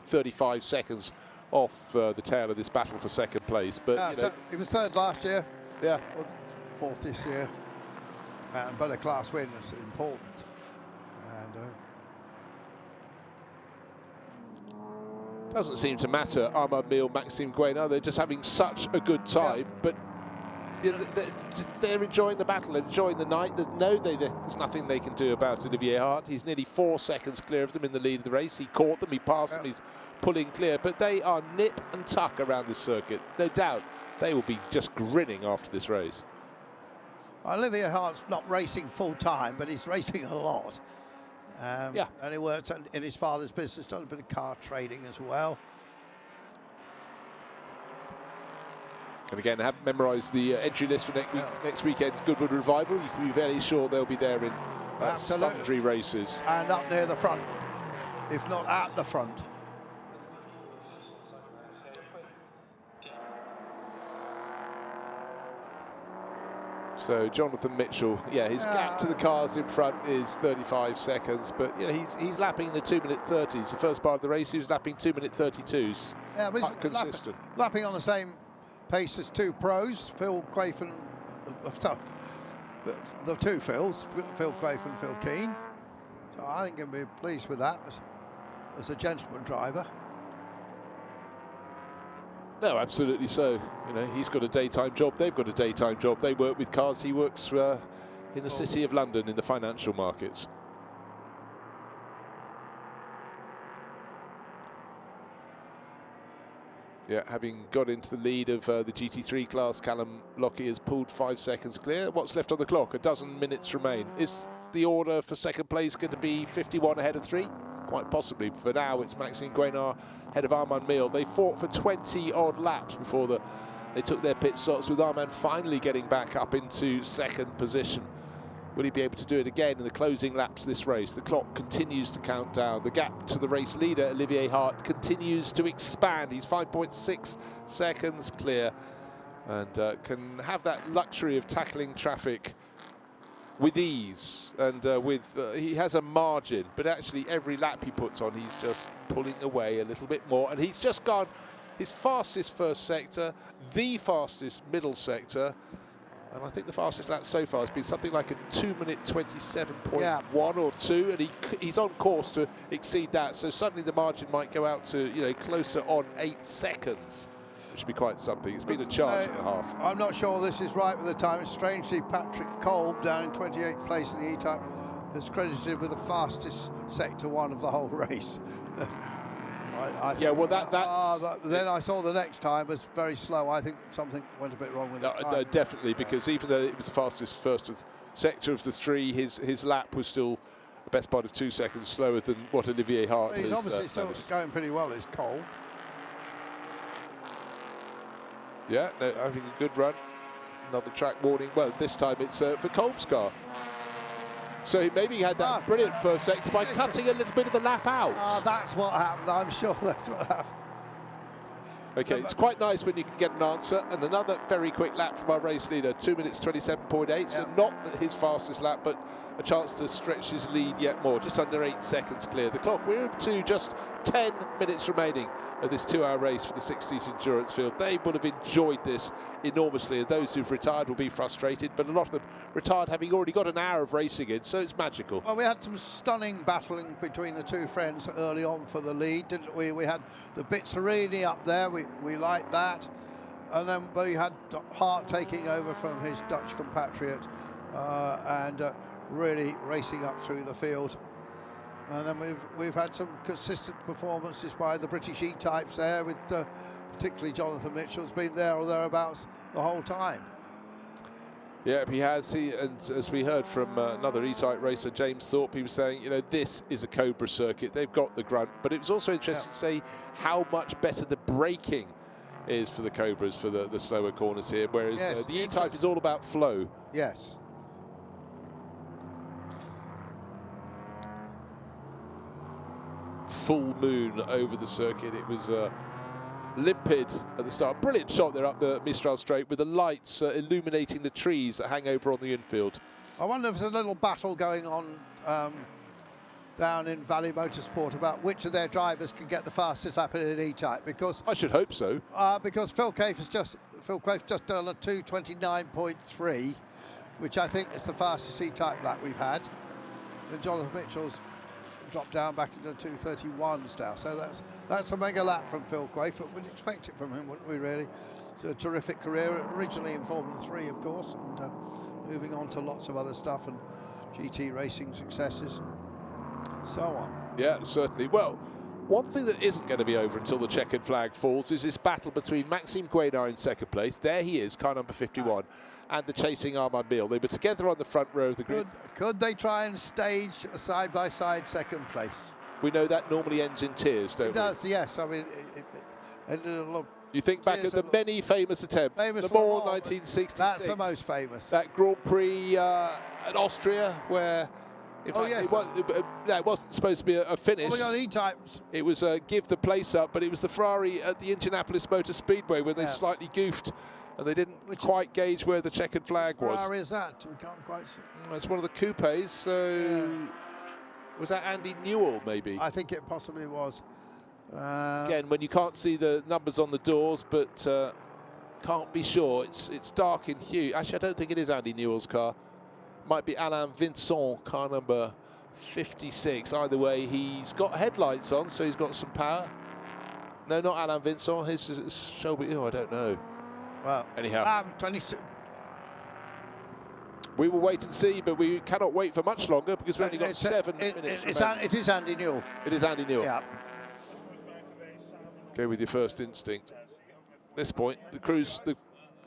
35 seconds off the tail of this battle for second place. But he was 3rd last year. Yeah. 4th this year. But a class win is important. And doesn't seem to matter, Armand Mille, Maxime Guénard, they're just having such a good time, but they're enjoying the battle, enjoying the night. There's nothing they can do about Olivier Hart. He's nearly 4 seconds clear of them in the lead of the race. He caught them, he passed them, he's pulling clear, but they are nip and tuck around this circuit. No doubt they will be just grinning after this race. Olivier Hart's not racing full time, but he's racing a lot. And he works in his father's business, done a bit of car trading as well. And again, I haven't memorised the entry list for next weekend's Goodwood Revival. You can be fairly sure they'll be there in sundry races. And up near the front, if not at the front. So Jonathan Mitchell, his gap to the cars in front is 35 seconds, but he's lapping in the 2-minute 30s. The first part of the race, he was lapping 2-minute 32s. Yeah, but he's consistent. Lapping on the same pace as 2 pros, Phil Quaife and the 2 Phils, Phil Quaife and Phil Keane. So I think he'll be pleased with that as a gentleman driver. No, absolutely so. You know, he's got a daytime job, they've got a daytime job. They work with cars, he works in the City of London in the financial markets. Yeah, having got into the lead of the GT3 class, Callum Lockie has pulled 5 seconds clear. What's left on the clock? A dozen minutes remain. Is the order for second place going to be 51 ahead of 3? Quite possibly. For now, it's Maxime Guénard ahead of Armand Mill. They fought for 20-odd laps before they took their pit stops, with Armand finally getting back up into second position. Will he be able to do it again in the closing laps of this race? The clock continues to count down. The gap to the race leader, Olivier Hart, continues to expand. He's 5.6 seconds clear and can have that luxury of tackling traffic with ease. And he has a margin, but actually every lap he puts on, he's just pulling away a little bit more. And he's just gone his fastest first sector, the fastest middle sector, and I think the fastest lap so far has been something like a 2-minute 27.1 or 2, and he's on course to exceed that. So suddenly the margin might go out to, you know, closer on 8 seconds, which would be quite something. It's been a charge and a half. I'm not sure this is right with the time. Strangely, Patrick Kolb down in 28th place in the E-Type is credited with the fastest sector 1 of the whole race. Yeah, well, then I saw the next time was very slow. I think something went a bit wrong with it. No, definitely, because even though it was the fastest first sector of the 3, his lap was still the best part of 2 seconds slower than what Olivier Hart has. He's obviously still going pretty well. It's Kolb. Yeah, no, having a good run. Another track warning. Well, this time it's for Kolb's car. So maybe he had that brilliant first sector by cutting a little bit of the lap out. That's what happened. I'm sure that's what happened. Okay, it's quite nice when you can get an answer. And another very quick lap from our race leader, 2 minutes 27.8. So not his fastest lap, but a chance to stretch his lead yet more. Just under 8 seconds clear. The clock, we're up to just 10 minutes remaining of this 2-hour race for the 60s endurance field. They would have enjoyed this enormously, and those who've retired will be frustrated, but a lot of them retired having already got an hour of racing in, so it's magical. Well, we had some stunning battling between the two friends early on for the lead, didn't we? We had the Bizzarini up there, we liked that, and then we had Hart taking over from his Dutch compatriot and really racing up through the field. And then we've had some consistent performances by the British E-types there, with particularly Jonathan Mitchell's been there or thereabouts the whole time. Yeah, he has. And as we heard from another E-type racer, James Thorpe, he was saying, you know, this is a Cobra circuit. They've got the grunt, but it was also interesting to say how much better the braking is for the Cobras for the slower corners here, whereas the E-type is all about flow. Yes. Full moon over the circuit. It was limpid at the start. Brilliant shot there up the Mistral Straight with the lights illuminating the trees that hang over on the infield. I wonder if there's a little battle going on down in Valley Motorsport about which of their drivers can get the fastest lap in an E-type, because I should hope so. Because Phil Quaife just done a 2:29.3, which I think is the fastest E-type lap we've had. And Jonathan Mitchell's dropped down back into 2:31s now, so that's a mega lap from Phil Quaife, but we'd expect it from him, wouldn't we, really? It's a terrific career, originally in Formula 3, of course, and moving on to lots of other stuff and GT racing successes and so on. Yeah, certainly. Well, one thing that isn't going to be over until the checkered flag falls is this battle between Maxime Guénard in second place, there he is, car number 51, and the chasing Armand Mill. They were together on the front row of the grid. Could they try and stage a side-by-side second place? We know that normally ends in tears, don't we? It does, yes. I mean, you think back at the many famous attempts. Le Mans 1966. That's the most famous. That Grand Prix at Austria, where in fact, it wasn't supposed to be a finish. Oh, we got E-types. It was give the place up, but it was the Ferrari at the Indianapolis Motor Speedway when they slightly goofed. And they didn't quite gauge where the checkered flag was. Which Ferrari is that? We can't quite see. It's one of the coupes, so... Was that Andy Newell, maybe? I think it possibly was. Again, when you can't see the numbers on the doors, but can't be sure. It's dark in hue. Actually, I don't think it is Andy Newell's car. Might be Alain Vincent, car number 56. Either way, he's got headlights on, so he's got some power. No, not Alain Vincent. His is Shelby. Oh, I don't know. Well, anyhow. 26. We will wait and see, but we cannot wait for much longer because we've only got 7 minutes. It is Andy Newell. It is Andy Newell. Yeah. Go with your first instinct. At this point, the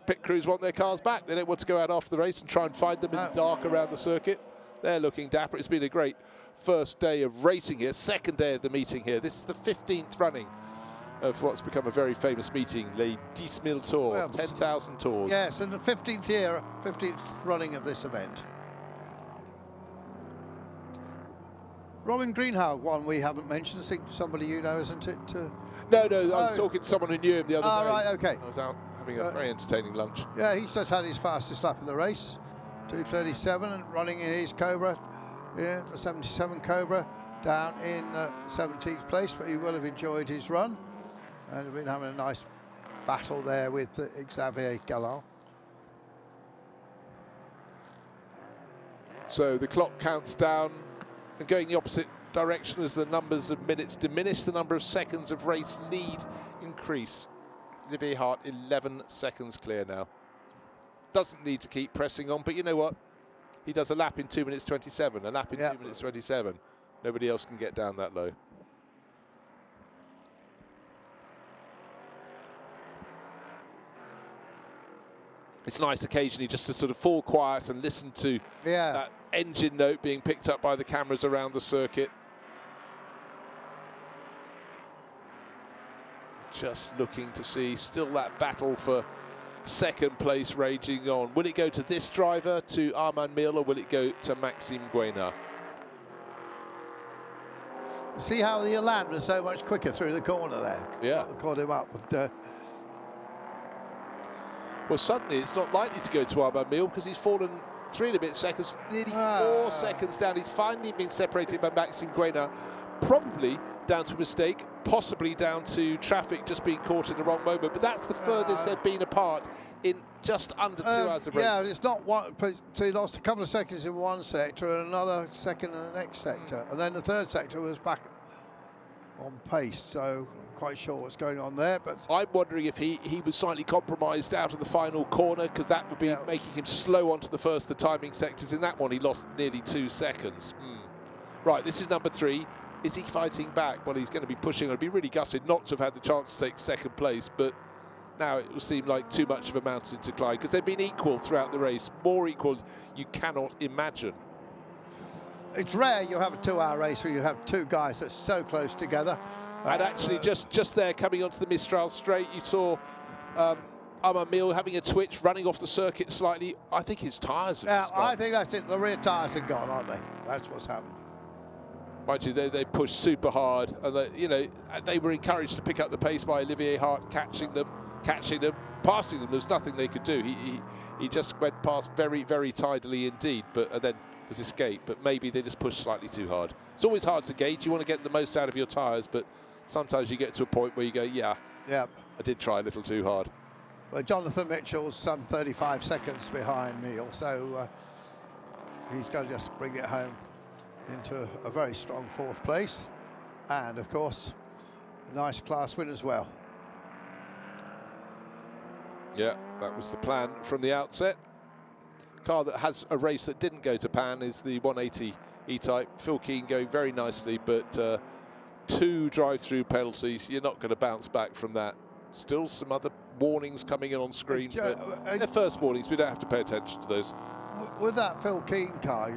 pit crews want their cars back. They don't want to go out after the race and try and find them in the dark around the circuit. They're looking dapper. It's been a great first day of racing here, second day of the meeting here. This is the 15th running of what's become a very famous meeting, Les 10 Mille Tours, Well, 10,000 tours. Yes, and the 15th year, 15th running of this event. Robin Greenhalgh, one we haven't mentioned. I think somebody you know, isn't it? No, I was talking to someone who knew him the other day. Right, okay. I was out having a very entertaining lunch. Yeah, he's just had his fastest lap of the race, 2:37, and running in his Cobra, the 77 Cobra, down in 17th place, but he will have enjoyed his run. And we've been having a nice battle there with Xavier Galland. So the clock counts down and going the opposite direction as the numbers of minutes diminish, the number of seconds of race lead increase. Olivier Hart 11 seconds clear now. Doesn't need to keep pressing on, but you know what? He does a lap in 2 minutes 27, a lap in 2 minutes 27. Nobody else can get down that low. It's nice occasionally just to sort of fall quiet and listen to that engine note being picked up by the cameras around the circuit. Just looking to see still that battle for second place raging on. Will it go to this driver, to Armand Mille, or will it go to Maxime Guénard? See how the Elan was so much quicker through the corner there. Yeah. Caught him up with well, suddenly it's not likely to go to Armand Mille because he's fallen 3 and a bit seconds, nearly 4 seconds down. He's finally been separated by Maxime Guénard, probably down to a mistake, possibly down to traffic just being caught in the wrong moment. But that's the furthest they've been apart in just under 2 hours of racing. Yeah, it's not one. So he lost a couple of seconds in one sector and another second in the next sector. And then the third sector was back on pace. So quite sure what's going on there, but I'm wondering if he was slightly compromised out of the final corner, because that would be making him slow onto the first of the timing sectors. In that one, he lost nearly 2 seconds. Right, this is number 3. Is he fighting back? Well, he's going to be pushing. I'd be really gutted not to have had the chance to take second place, but now it will seem like too much of a mountain to climb, because they've been equal throughout the race, more equal you cannot imagine. It's rare you have a 2-hour race where you have 2 guys that's so close together. And actually, just there, coming onto the Mistral straight, you saw Armand Mille having a twitch, running off the circuit slightly. I think his tyres have just gone. I think that's it. The rear tyres have gone, aren't they? That's what's happened. Mind you, they pushed super hard, and they were encouraged to pick up the pace by Olivier Hart, catching them, passing them. There was nothing they could do. He just went past very, very tidily indeed, but then was escaped. But maybe they just pushed slightly too hard. It's always hard to gauge. You want to get the most out of your tyres, but sometimes you get to a point where you go, yeah, I did try a little too hard. Well, Jonathan Mitchell's some 35 seconds behind Neil, so he's going to just bring it home into a very strong 4th place, and of course a nice class win as well. Yeah, that was the plan from the outset. Car that has a race that didn't go to pan is the 180 E-Type. Phil Keane going very nicely, but 2 drive-through penalties. You're not going to bounce back from that. Still some other warnings coming in on screen, but they're first warnings. We don't have to pay attention to those. With that Phil Keane car,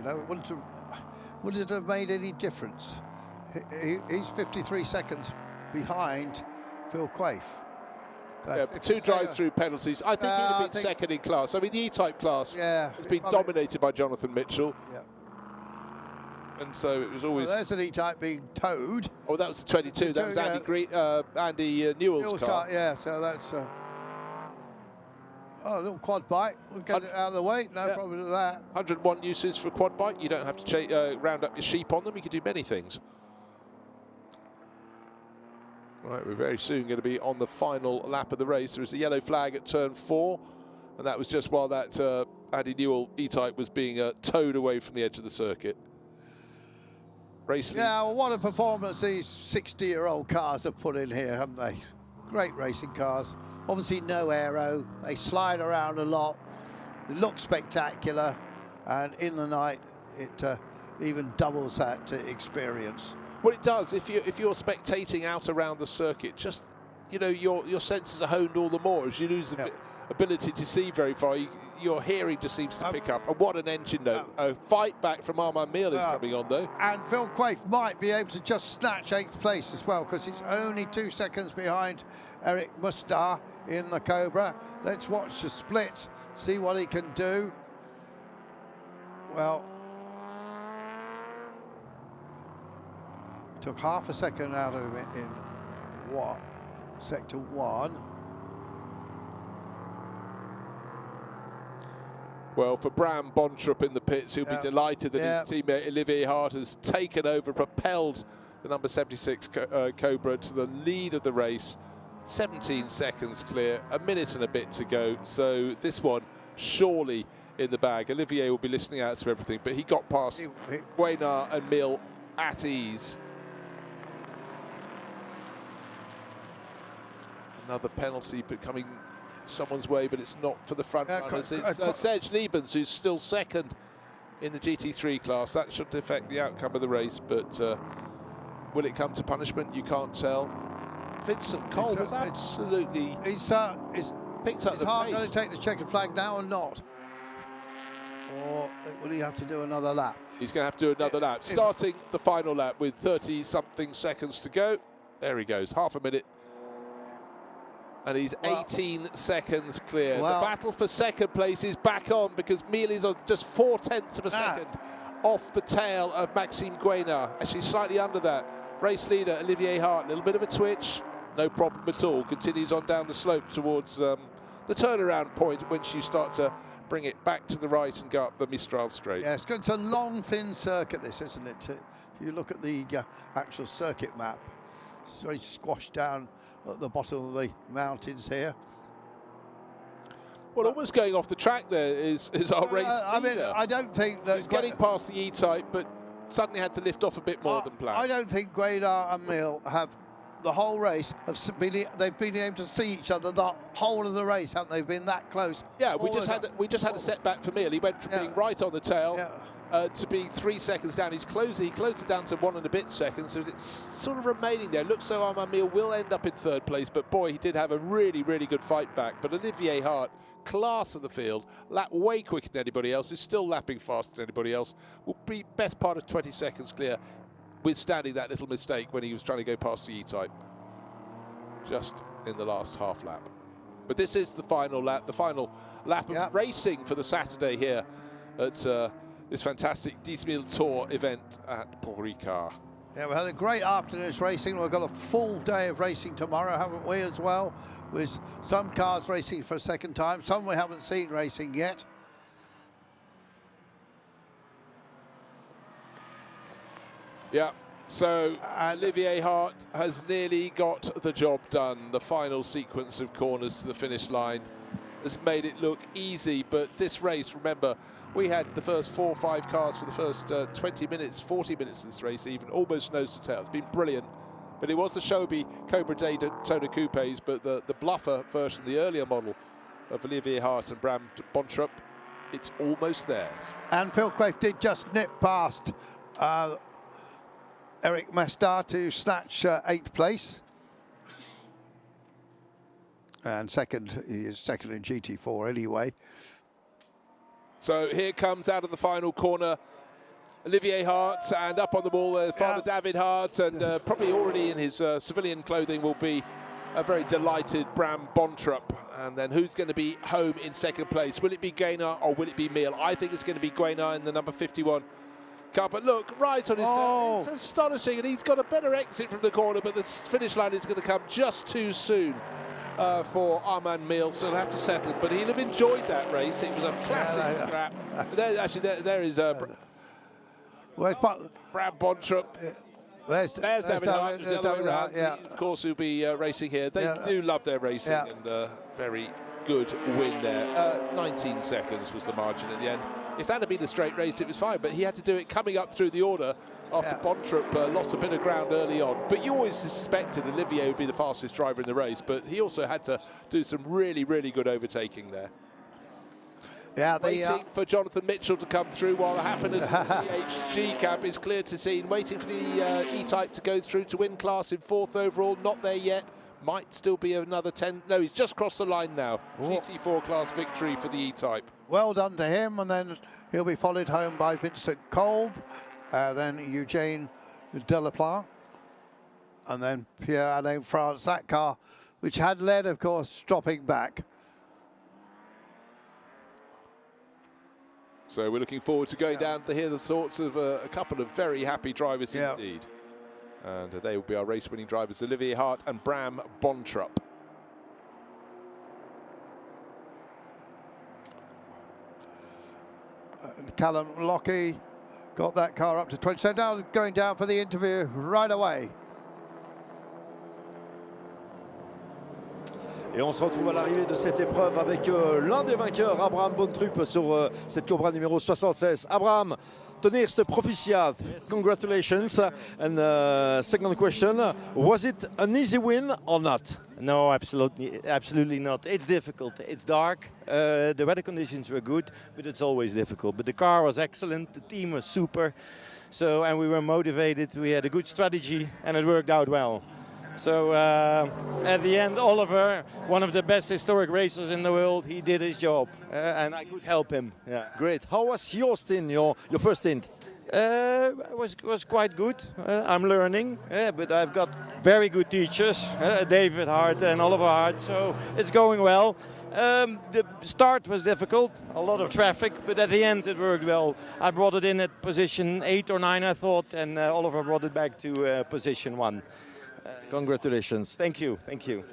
would it have made any difference? He's 53 seconds behind Phil Quaife. Yeah, 2 drive-through penalties. I think he'd have been second in class. I mean, the E-Type class has been dominated by Jonathan Mitchell. Yeah. And so it was always... Well, there's an E-Type being towed. Oh, that was the 22. That was Andy Newell's car. Yeah, so that's... a little quad bike. We'll get it out of the way. No problem with that. 101 uses for quad bike. You don't have to round up your sheep on them. You can do many things. Right, we're very soon going to be on the final lap of the race. There is a yellow flag at turn 4, and that was just while that Andy Newell E-Type was being towed away from the edge of the circuit. Racing. Yeah, well, what a performance these 60-year-old cars have put in here, haven't they? Great racing cars. Obviously no aero. They slide around a lot. They look spectacular. And in the night, it even doubles that experience. Well, it does. If you're spectating out around the circuit, just, you know, your senses are honed all the more as you lose the ability to see very far. Your hearing just seems to pick up. And what an engine note. A fight back from Armand Miel is coming on, though. And Phil Quaife might be able to just snatch 8th place as well, because he's only 2 seconds behind Eric Mustar in the Cobra. Let's watch the splits, see what he can do. Well, took half a second out of it in what? Sector 1. Well, for Bram Bontrop in the pits, he'll be delighted that his teammate Olivier Hart has taken over, propelled the number 76 Cobra to the lead of the race. 17 seconds clear, a minute and a bit to go. So this one surely in the bag. Olivier will be listening out to everything, but he got past Guenard and Mill at ease. Another penalty becoming someone's way, but it's not for the front runners. It's Serge Liebens who's still second in the GT3 class. That should affect the outcome of the race, but will it come to punishment? You can't tell. Vincent Cole was absolutely picked up the pace. Is Hart going to take the checkered flag now or not? Or will he have to do another lap? He's going to have to do another lap. Starting the final lap with 30-something seconds to go. There he goes, half a minute. And he's 18 seconds clear. The battle for second place is back on because Miel is on just 0.4 of a second off the tail of Maxime Guenard. Actually slightly under that. Race leader Olivier Hart, a little bit of a twitch. No problem at all. Continues on down the slope towards the turnaround point once you start to bring it back to the right and go up the Mistral straight. Yeah, it's a long, thin circuit, this, isn't it? If you look at the actual circuit map, it's very squashed down at the bottom of the mountains here. Well, almost going off the track there is our race leader. I mean, I don't think that... He's getting past the E-type, but suddenly had to lift off a bit more than planned. I don't think Guenard and Mill have... The whole race, they've been able to see each other the whole of the race, haven't they? Been that close. Yeah, we just had a setback for Mill. He went from being right on the tail to being 3 seconds down. He closed it down to 1 and a bit seconds, so it's sort of remaining there. Looks so Armand Miel will end up in 3rd place, but boy, he did have a really, really good fight back. But Olivier Hart, class of the field, lapped way quicker than anybody else, is still lapping faster than anybody else, will be best part of 20 seconds clear, withstanding that little mistake when he was trying to go past the E-type just in the last half lap. But this is the final lap of racing for the Saturday here at this fantastic Dix Mille Tours event at Paul Ricard. Yeah, we had a great afternoon's racing. We've got a full day of racing tomorrow, haven't we, as well? With some cars racing for a second time, some we haven't seen racing yet. Yeah, so Olivier Hart has nearly got the job done. The final sequence of corners to the finish line has made it look easy, but this race, remember, we had the first 4 or 5 cars for the first 20 minutes, 40 minutes of this race, even almost nose to tail. It's been brilliant, but it was the Shelby Cobra Daytona Coupes, but the bluffer version, the earlier model of Olivier Hart and Bram Bontrop, it's almost theirs. And Phil Quaife did just nip past Eric Mastar to snatch 8th place. And he is second in GT4 anyway. So here comes out of the final corner Olivier Hart, and up on the ball Father David Hart, and probably already in his civilian clothing will be a very delighted Bram Bontrop. And then who's going to be home in 2nd place? Will it be Guenard or will it be Miel? I think it's going to be Guenard in the number 51 car, but look, right on his tail. It's astonishing, and he's got a better exit from the corner, but the finish line is going to come just too soon for Armand Miel, so he'll have to settle. But he'll have enjoyed that race. It was a classic scrap. There is Bram Bontrop. There's David Hart. Of course, who'll be racing here. They do love their racing, and very good win there. 19 seconds was the margin at the end. If that had been a straight race, it was fine, but he had to do it coming up through the order after Bontrup lost a bit of ground early on. But you always suspected Olivier would be the fastest driver in the race, but he also had to do some really, really good overtaking there. Yeah, waiting for Jonathan Mitchell to come through while the Happiness THG cab is clear to see. Waiting for the E-Type to go through to win class in 4th overall. Not there yet. Might still be another 10. No, he's just crossed the line now. GT4 class victory for the E-Type. Well done to him, and then he'll be followed home by Vincent Kolb, then Eugene Delaplane, and then Pierre-Alain France. That car, which had led, of course, dropping back. So we're looking forward to going down to hear the thoughts of a couple of very happy drivers indeed. And they will be our race-winning drivers, Olivier Hart and Bram Bontrup. Callum Lockie got that car up to 20. So now going down for the interview right away. Et on se retrouve à l'arrivée de cette épreuve avec l'un des vainqueurs, Abraham Bontrup, sur cette Cobra numéro 76. Abraham, ten eerste proficiat. Congratulations. And second question, was it an easy win or not? No, absolutely not. It's difficult. It's dark. The weather conditions were good, but it's always difficult. But the car was excellent. The team was super. So, and we were motivated. We had a good strategy, and it worked out well. So at the end, Oliver, one of the best historic racers in the world, he did his job, and I could help him. Yeah. Great. How was your stint, your first stint? Was quite good. I'm learning, but I've got very good teachers, David Hart and Oliver Hart, so it's going well. The start was difficult, a lot of traffic, but at the end it worked well. I brought it in at position 8 or 9, I thought, and Oliver brought it back to position 1. Congratulations. Thank you, thank you.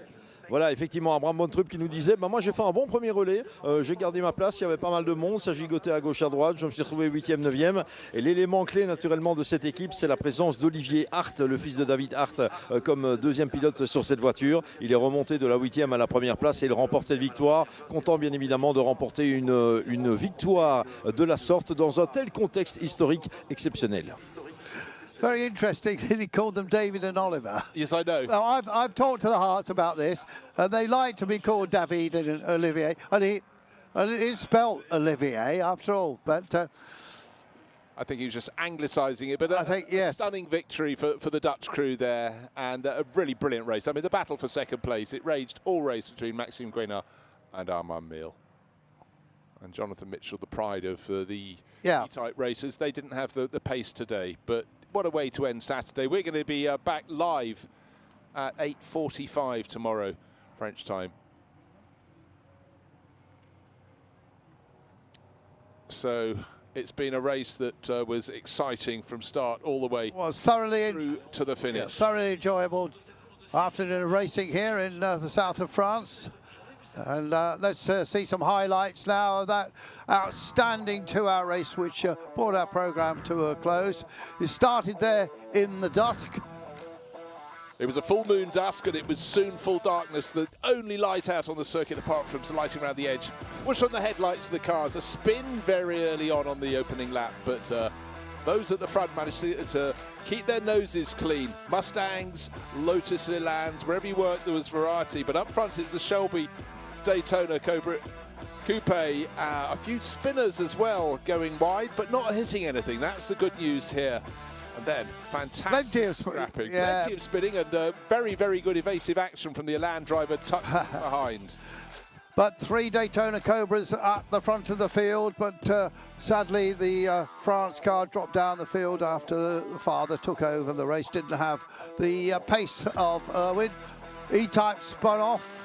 Voilà, effectivement, Abraham Bontrup qui nous disait, moi j'ai fait un bon premier relais, j'ai gardé ma place, il y avait pas mal de monde, ça gigotait à gauche à droite, je me suis retrouvé 8e, 9e. Et l'élément clé naturellement de cette équipe, c'est la présence d'Olivier Hart, le fils de David Hart, comme deuxième pilote sur cette voiture. Il est remonté de la 8e à la première place et il remporte cette victoire, content bien évidemment de remporter une victoire de la sorte dans un tel contexte historique exceptionnel. Very interesting. He called them David and Oliver. Yes, I know. Now, I've talked to the Harts about this, and they like to be called David and Olivier, and it is spelled Olivier after all. But I think he was just anglicising it. But a stunning victory for the Dutch crew there, and a really brilliant race. I mean, the battle for second place, it raged all race between Maxime Guénard and Armand Mille. And Jonathan Mitchell, the pride of the E-Type racers. They didn't have the pace today, but what a way to end Saturday. We're going to be back live at 8:45 tomorrow, French time. So it's been a race that was exciting from start all the way through to the finish. Yeah, thoroughly enjoyable afternoon of racing here in the south of France. And let's see some highlights now of that outstanding 2-hour race which brought our programme to a close. It started there in the dusk. It was a full moon dusk and it was soon full darkness. The only light out on the circuit, apart from some lighting around the edge, was from the headlights of the cars. A spin very early on the opening lap, but those at the front managed to keep their noses clean. Mustangs, Lotus Elans, wherever you worked there was variety, but up front it was a Shelby Daytona Cobra Coupe, a few spinners as well going wide, but not hitting anything. That's the good news here. And then fantastic scrapping, plenty of spinning, and very, very good evasive action from the Elan driver tucked behind. But 3 Daytona Cobras at the front of the field, but sadly the France car dropped down the field after the father took over the race. Didn't have the pace of Irwin. E-Type spun off.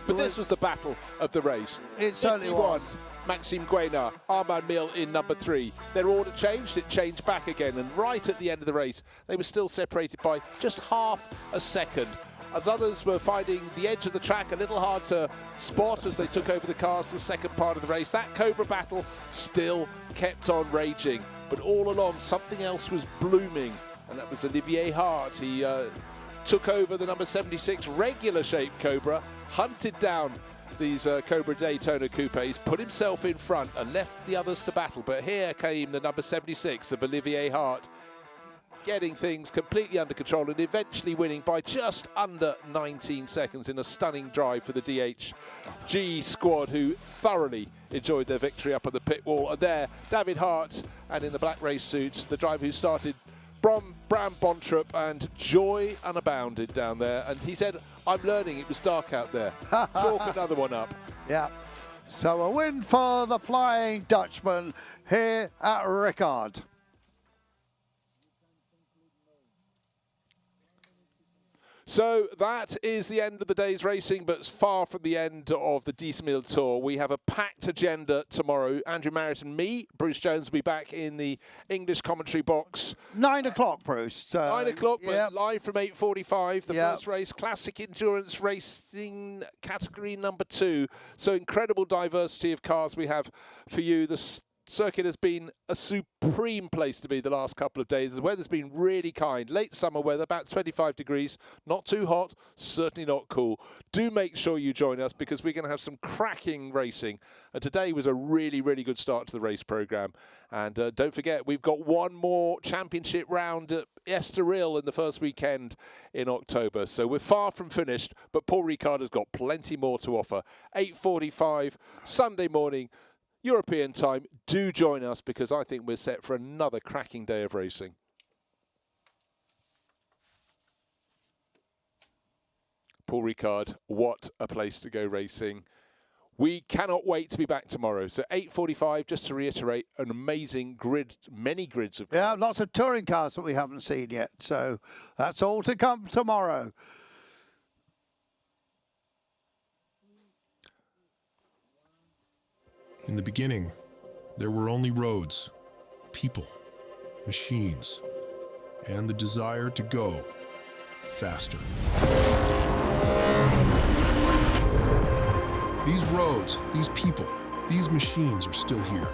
But this was the battle of the race. It certainly was. Maxime Guénard, Armand Mille in number 3. Their order changed, it changed back again, and right at the end of the race, they were still separated by just half a second. As others were finding the edge of the track a little hard to spot as they took over the cars the second part of the race, that Cobra battle still kept on raging. But all along, something else was blooming, and that was Olivier Hart. He took over the number 76 regular shape Cobra, hunted down these Cobra Daytona coupes, put himself in front and left the others to battle. But here came the number 76 of Olivier Hart, getting things completely under control and eventually winning by just under 19 seconds in a stunning drive for the DHG squad, who thoroughly enjoyed their victory up on the pit wall. And there, David Hart, and in the black race suits, the driver who started, Bram Bontrup, and joy unabounded down there. And he said, I'm learning, it was dark out there. Chalk another one up. Yeah. So a win for the Flying Dutchman here at Ricard. So that is the end of the day's racing, but it's far from the end of the Dix Mille Tours. We have a packed agenda tomorrow. Andrew Marriott and me, Bruce Jones, will be back in the English commentary box. 9 o'clock, Bruce. 9 o'clock, but live from 8:45. The Yep. first race, Classic Endurance Racing category number 2. So incredible diversity of cars we have for you. The circuit has been a supreme place to be the last couple of days. The weather's been really kind. Late summer weather, about 25 degrees. Not too hot, certainly not cool. Do make sure you join us, because we're going to have some cracking racing. And today was a really, really good start to the race programme. And don't forget, we've got one more championship round at Estoril in the first weekend in October. So we're far from finished, but Paul Ricard has got plenty more to offer. 8:45 Sunday morning, European time. Do join us, because I think we're set for another cracking day of racing. Paul Ricard, what a place to go racing. We cannot wait to be back tomorrow. So 8:45, just to reiterate, an amazing grid, many grids of cars. Yeah, lots of touring cars that we haven't seen yet. So that's all to come tomorrow. In the beginning, there were only roads, people, machines, and the desire to go faster. These roads, these people, these machines are still here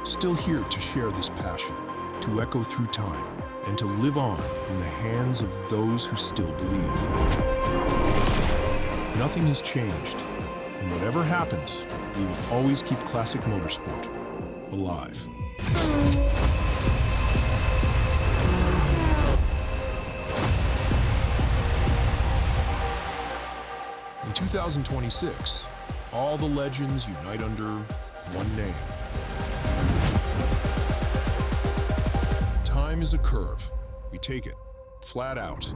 to share this passion, to echo through time, and to live on in the hands of those who still believe. Nothing has changed, and whatever happens, we will always keep classic motorsport alive. In 2026, all the legends unite under one name. Time is a curve. We take it flat out.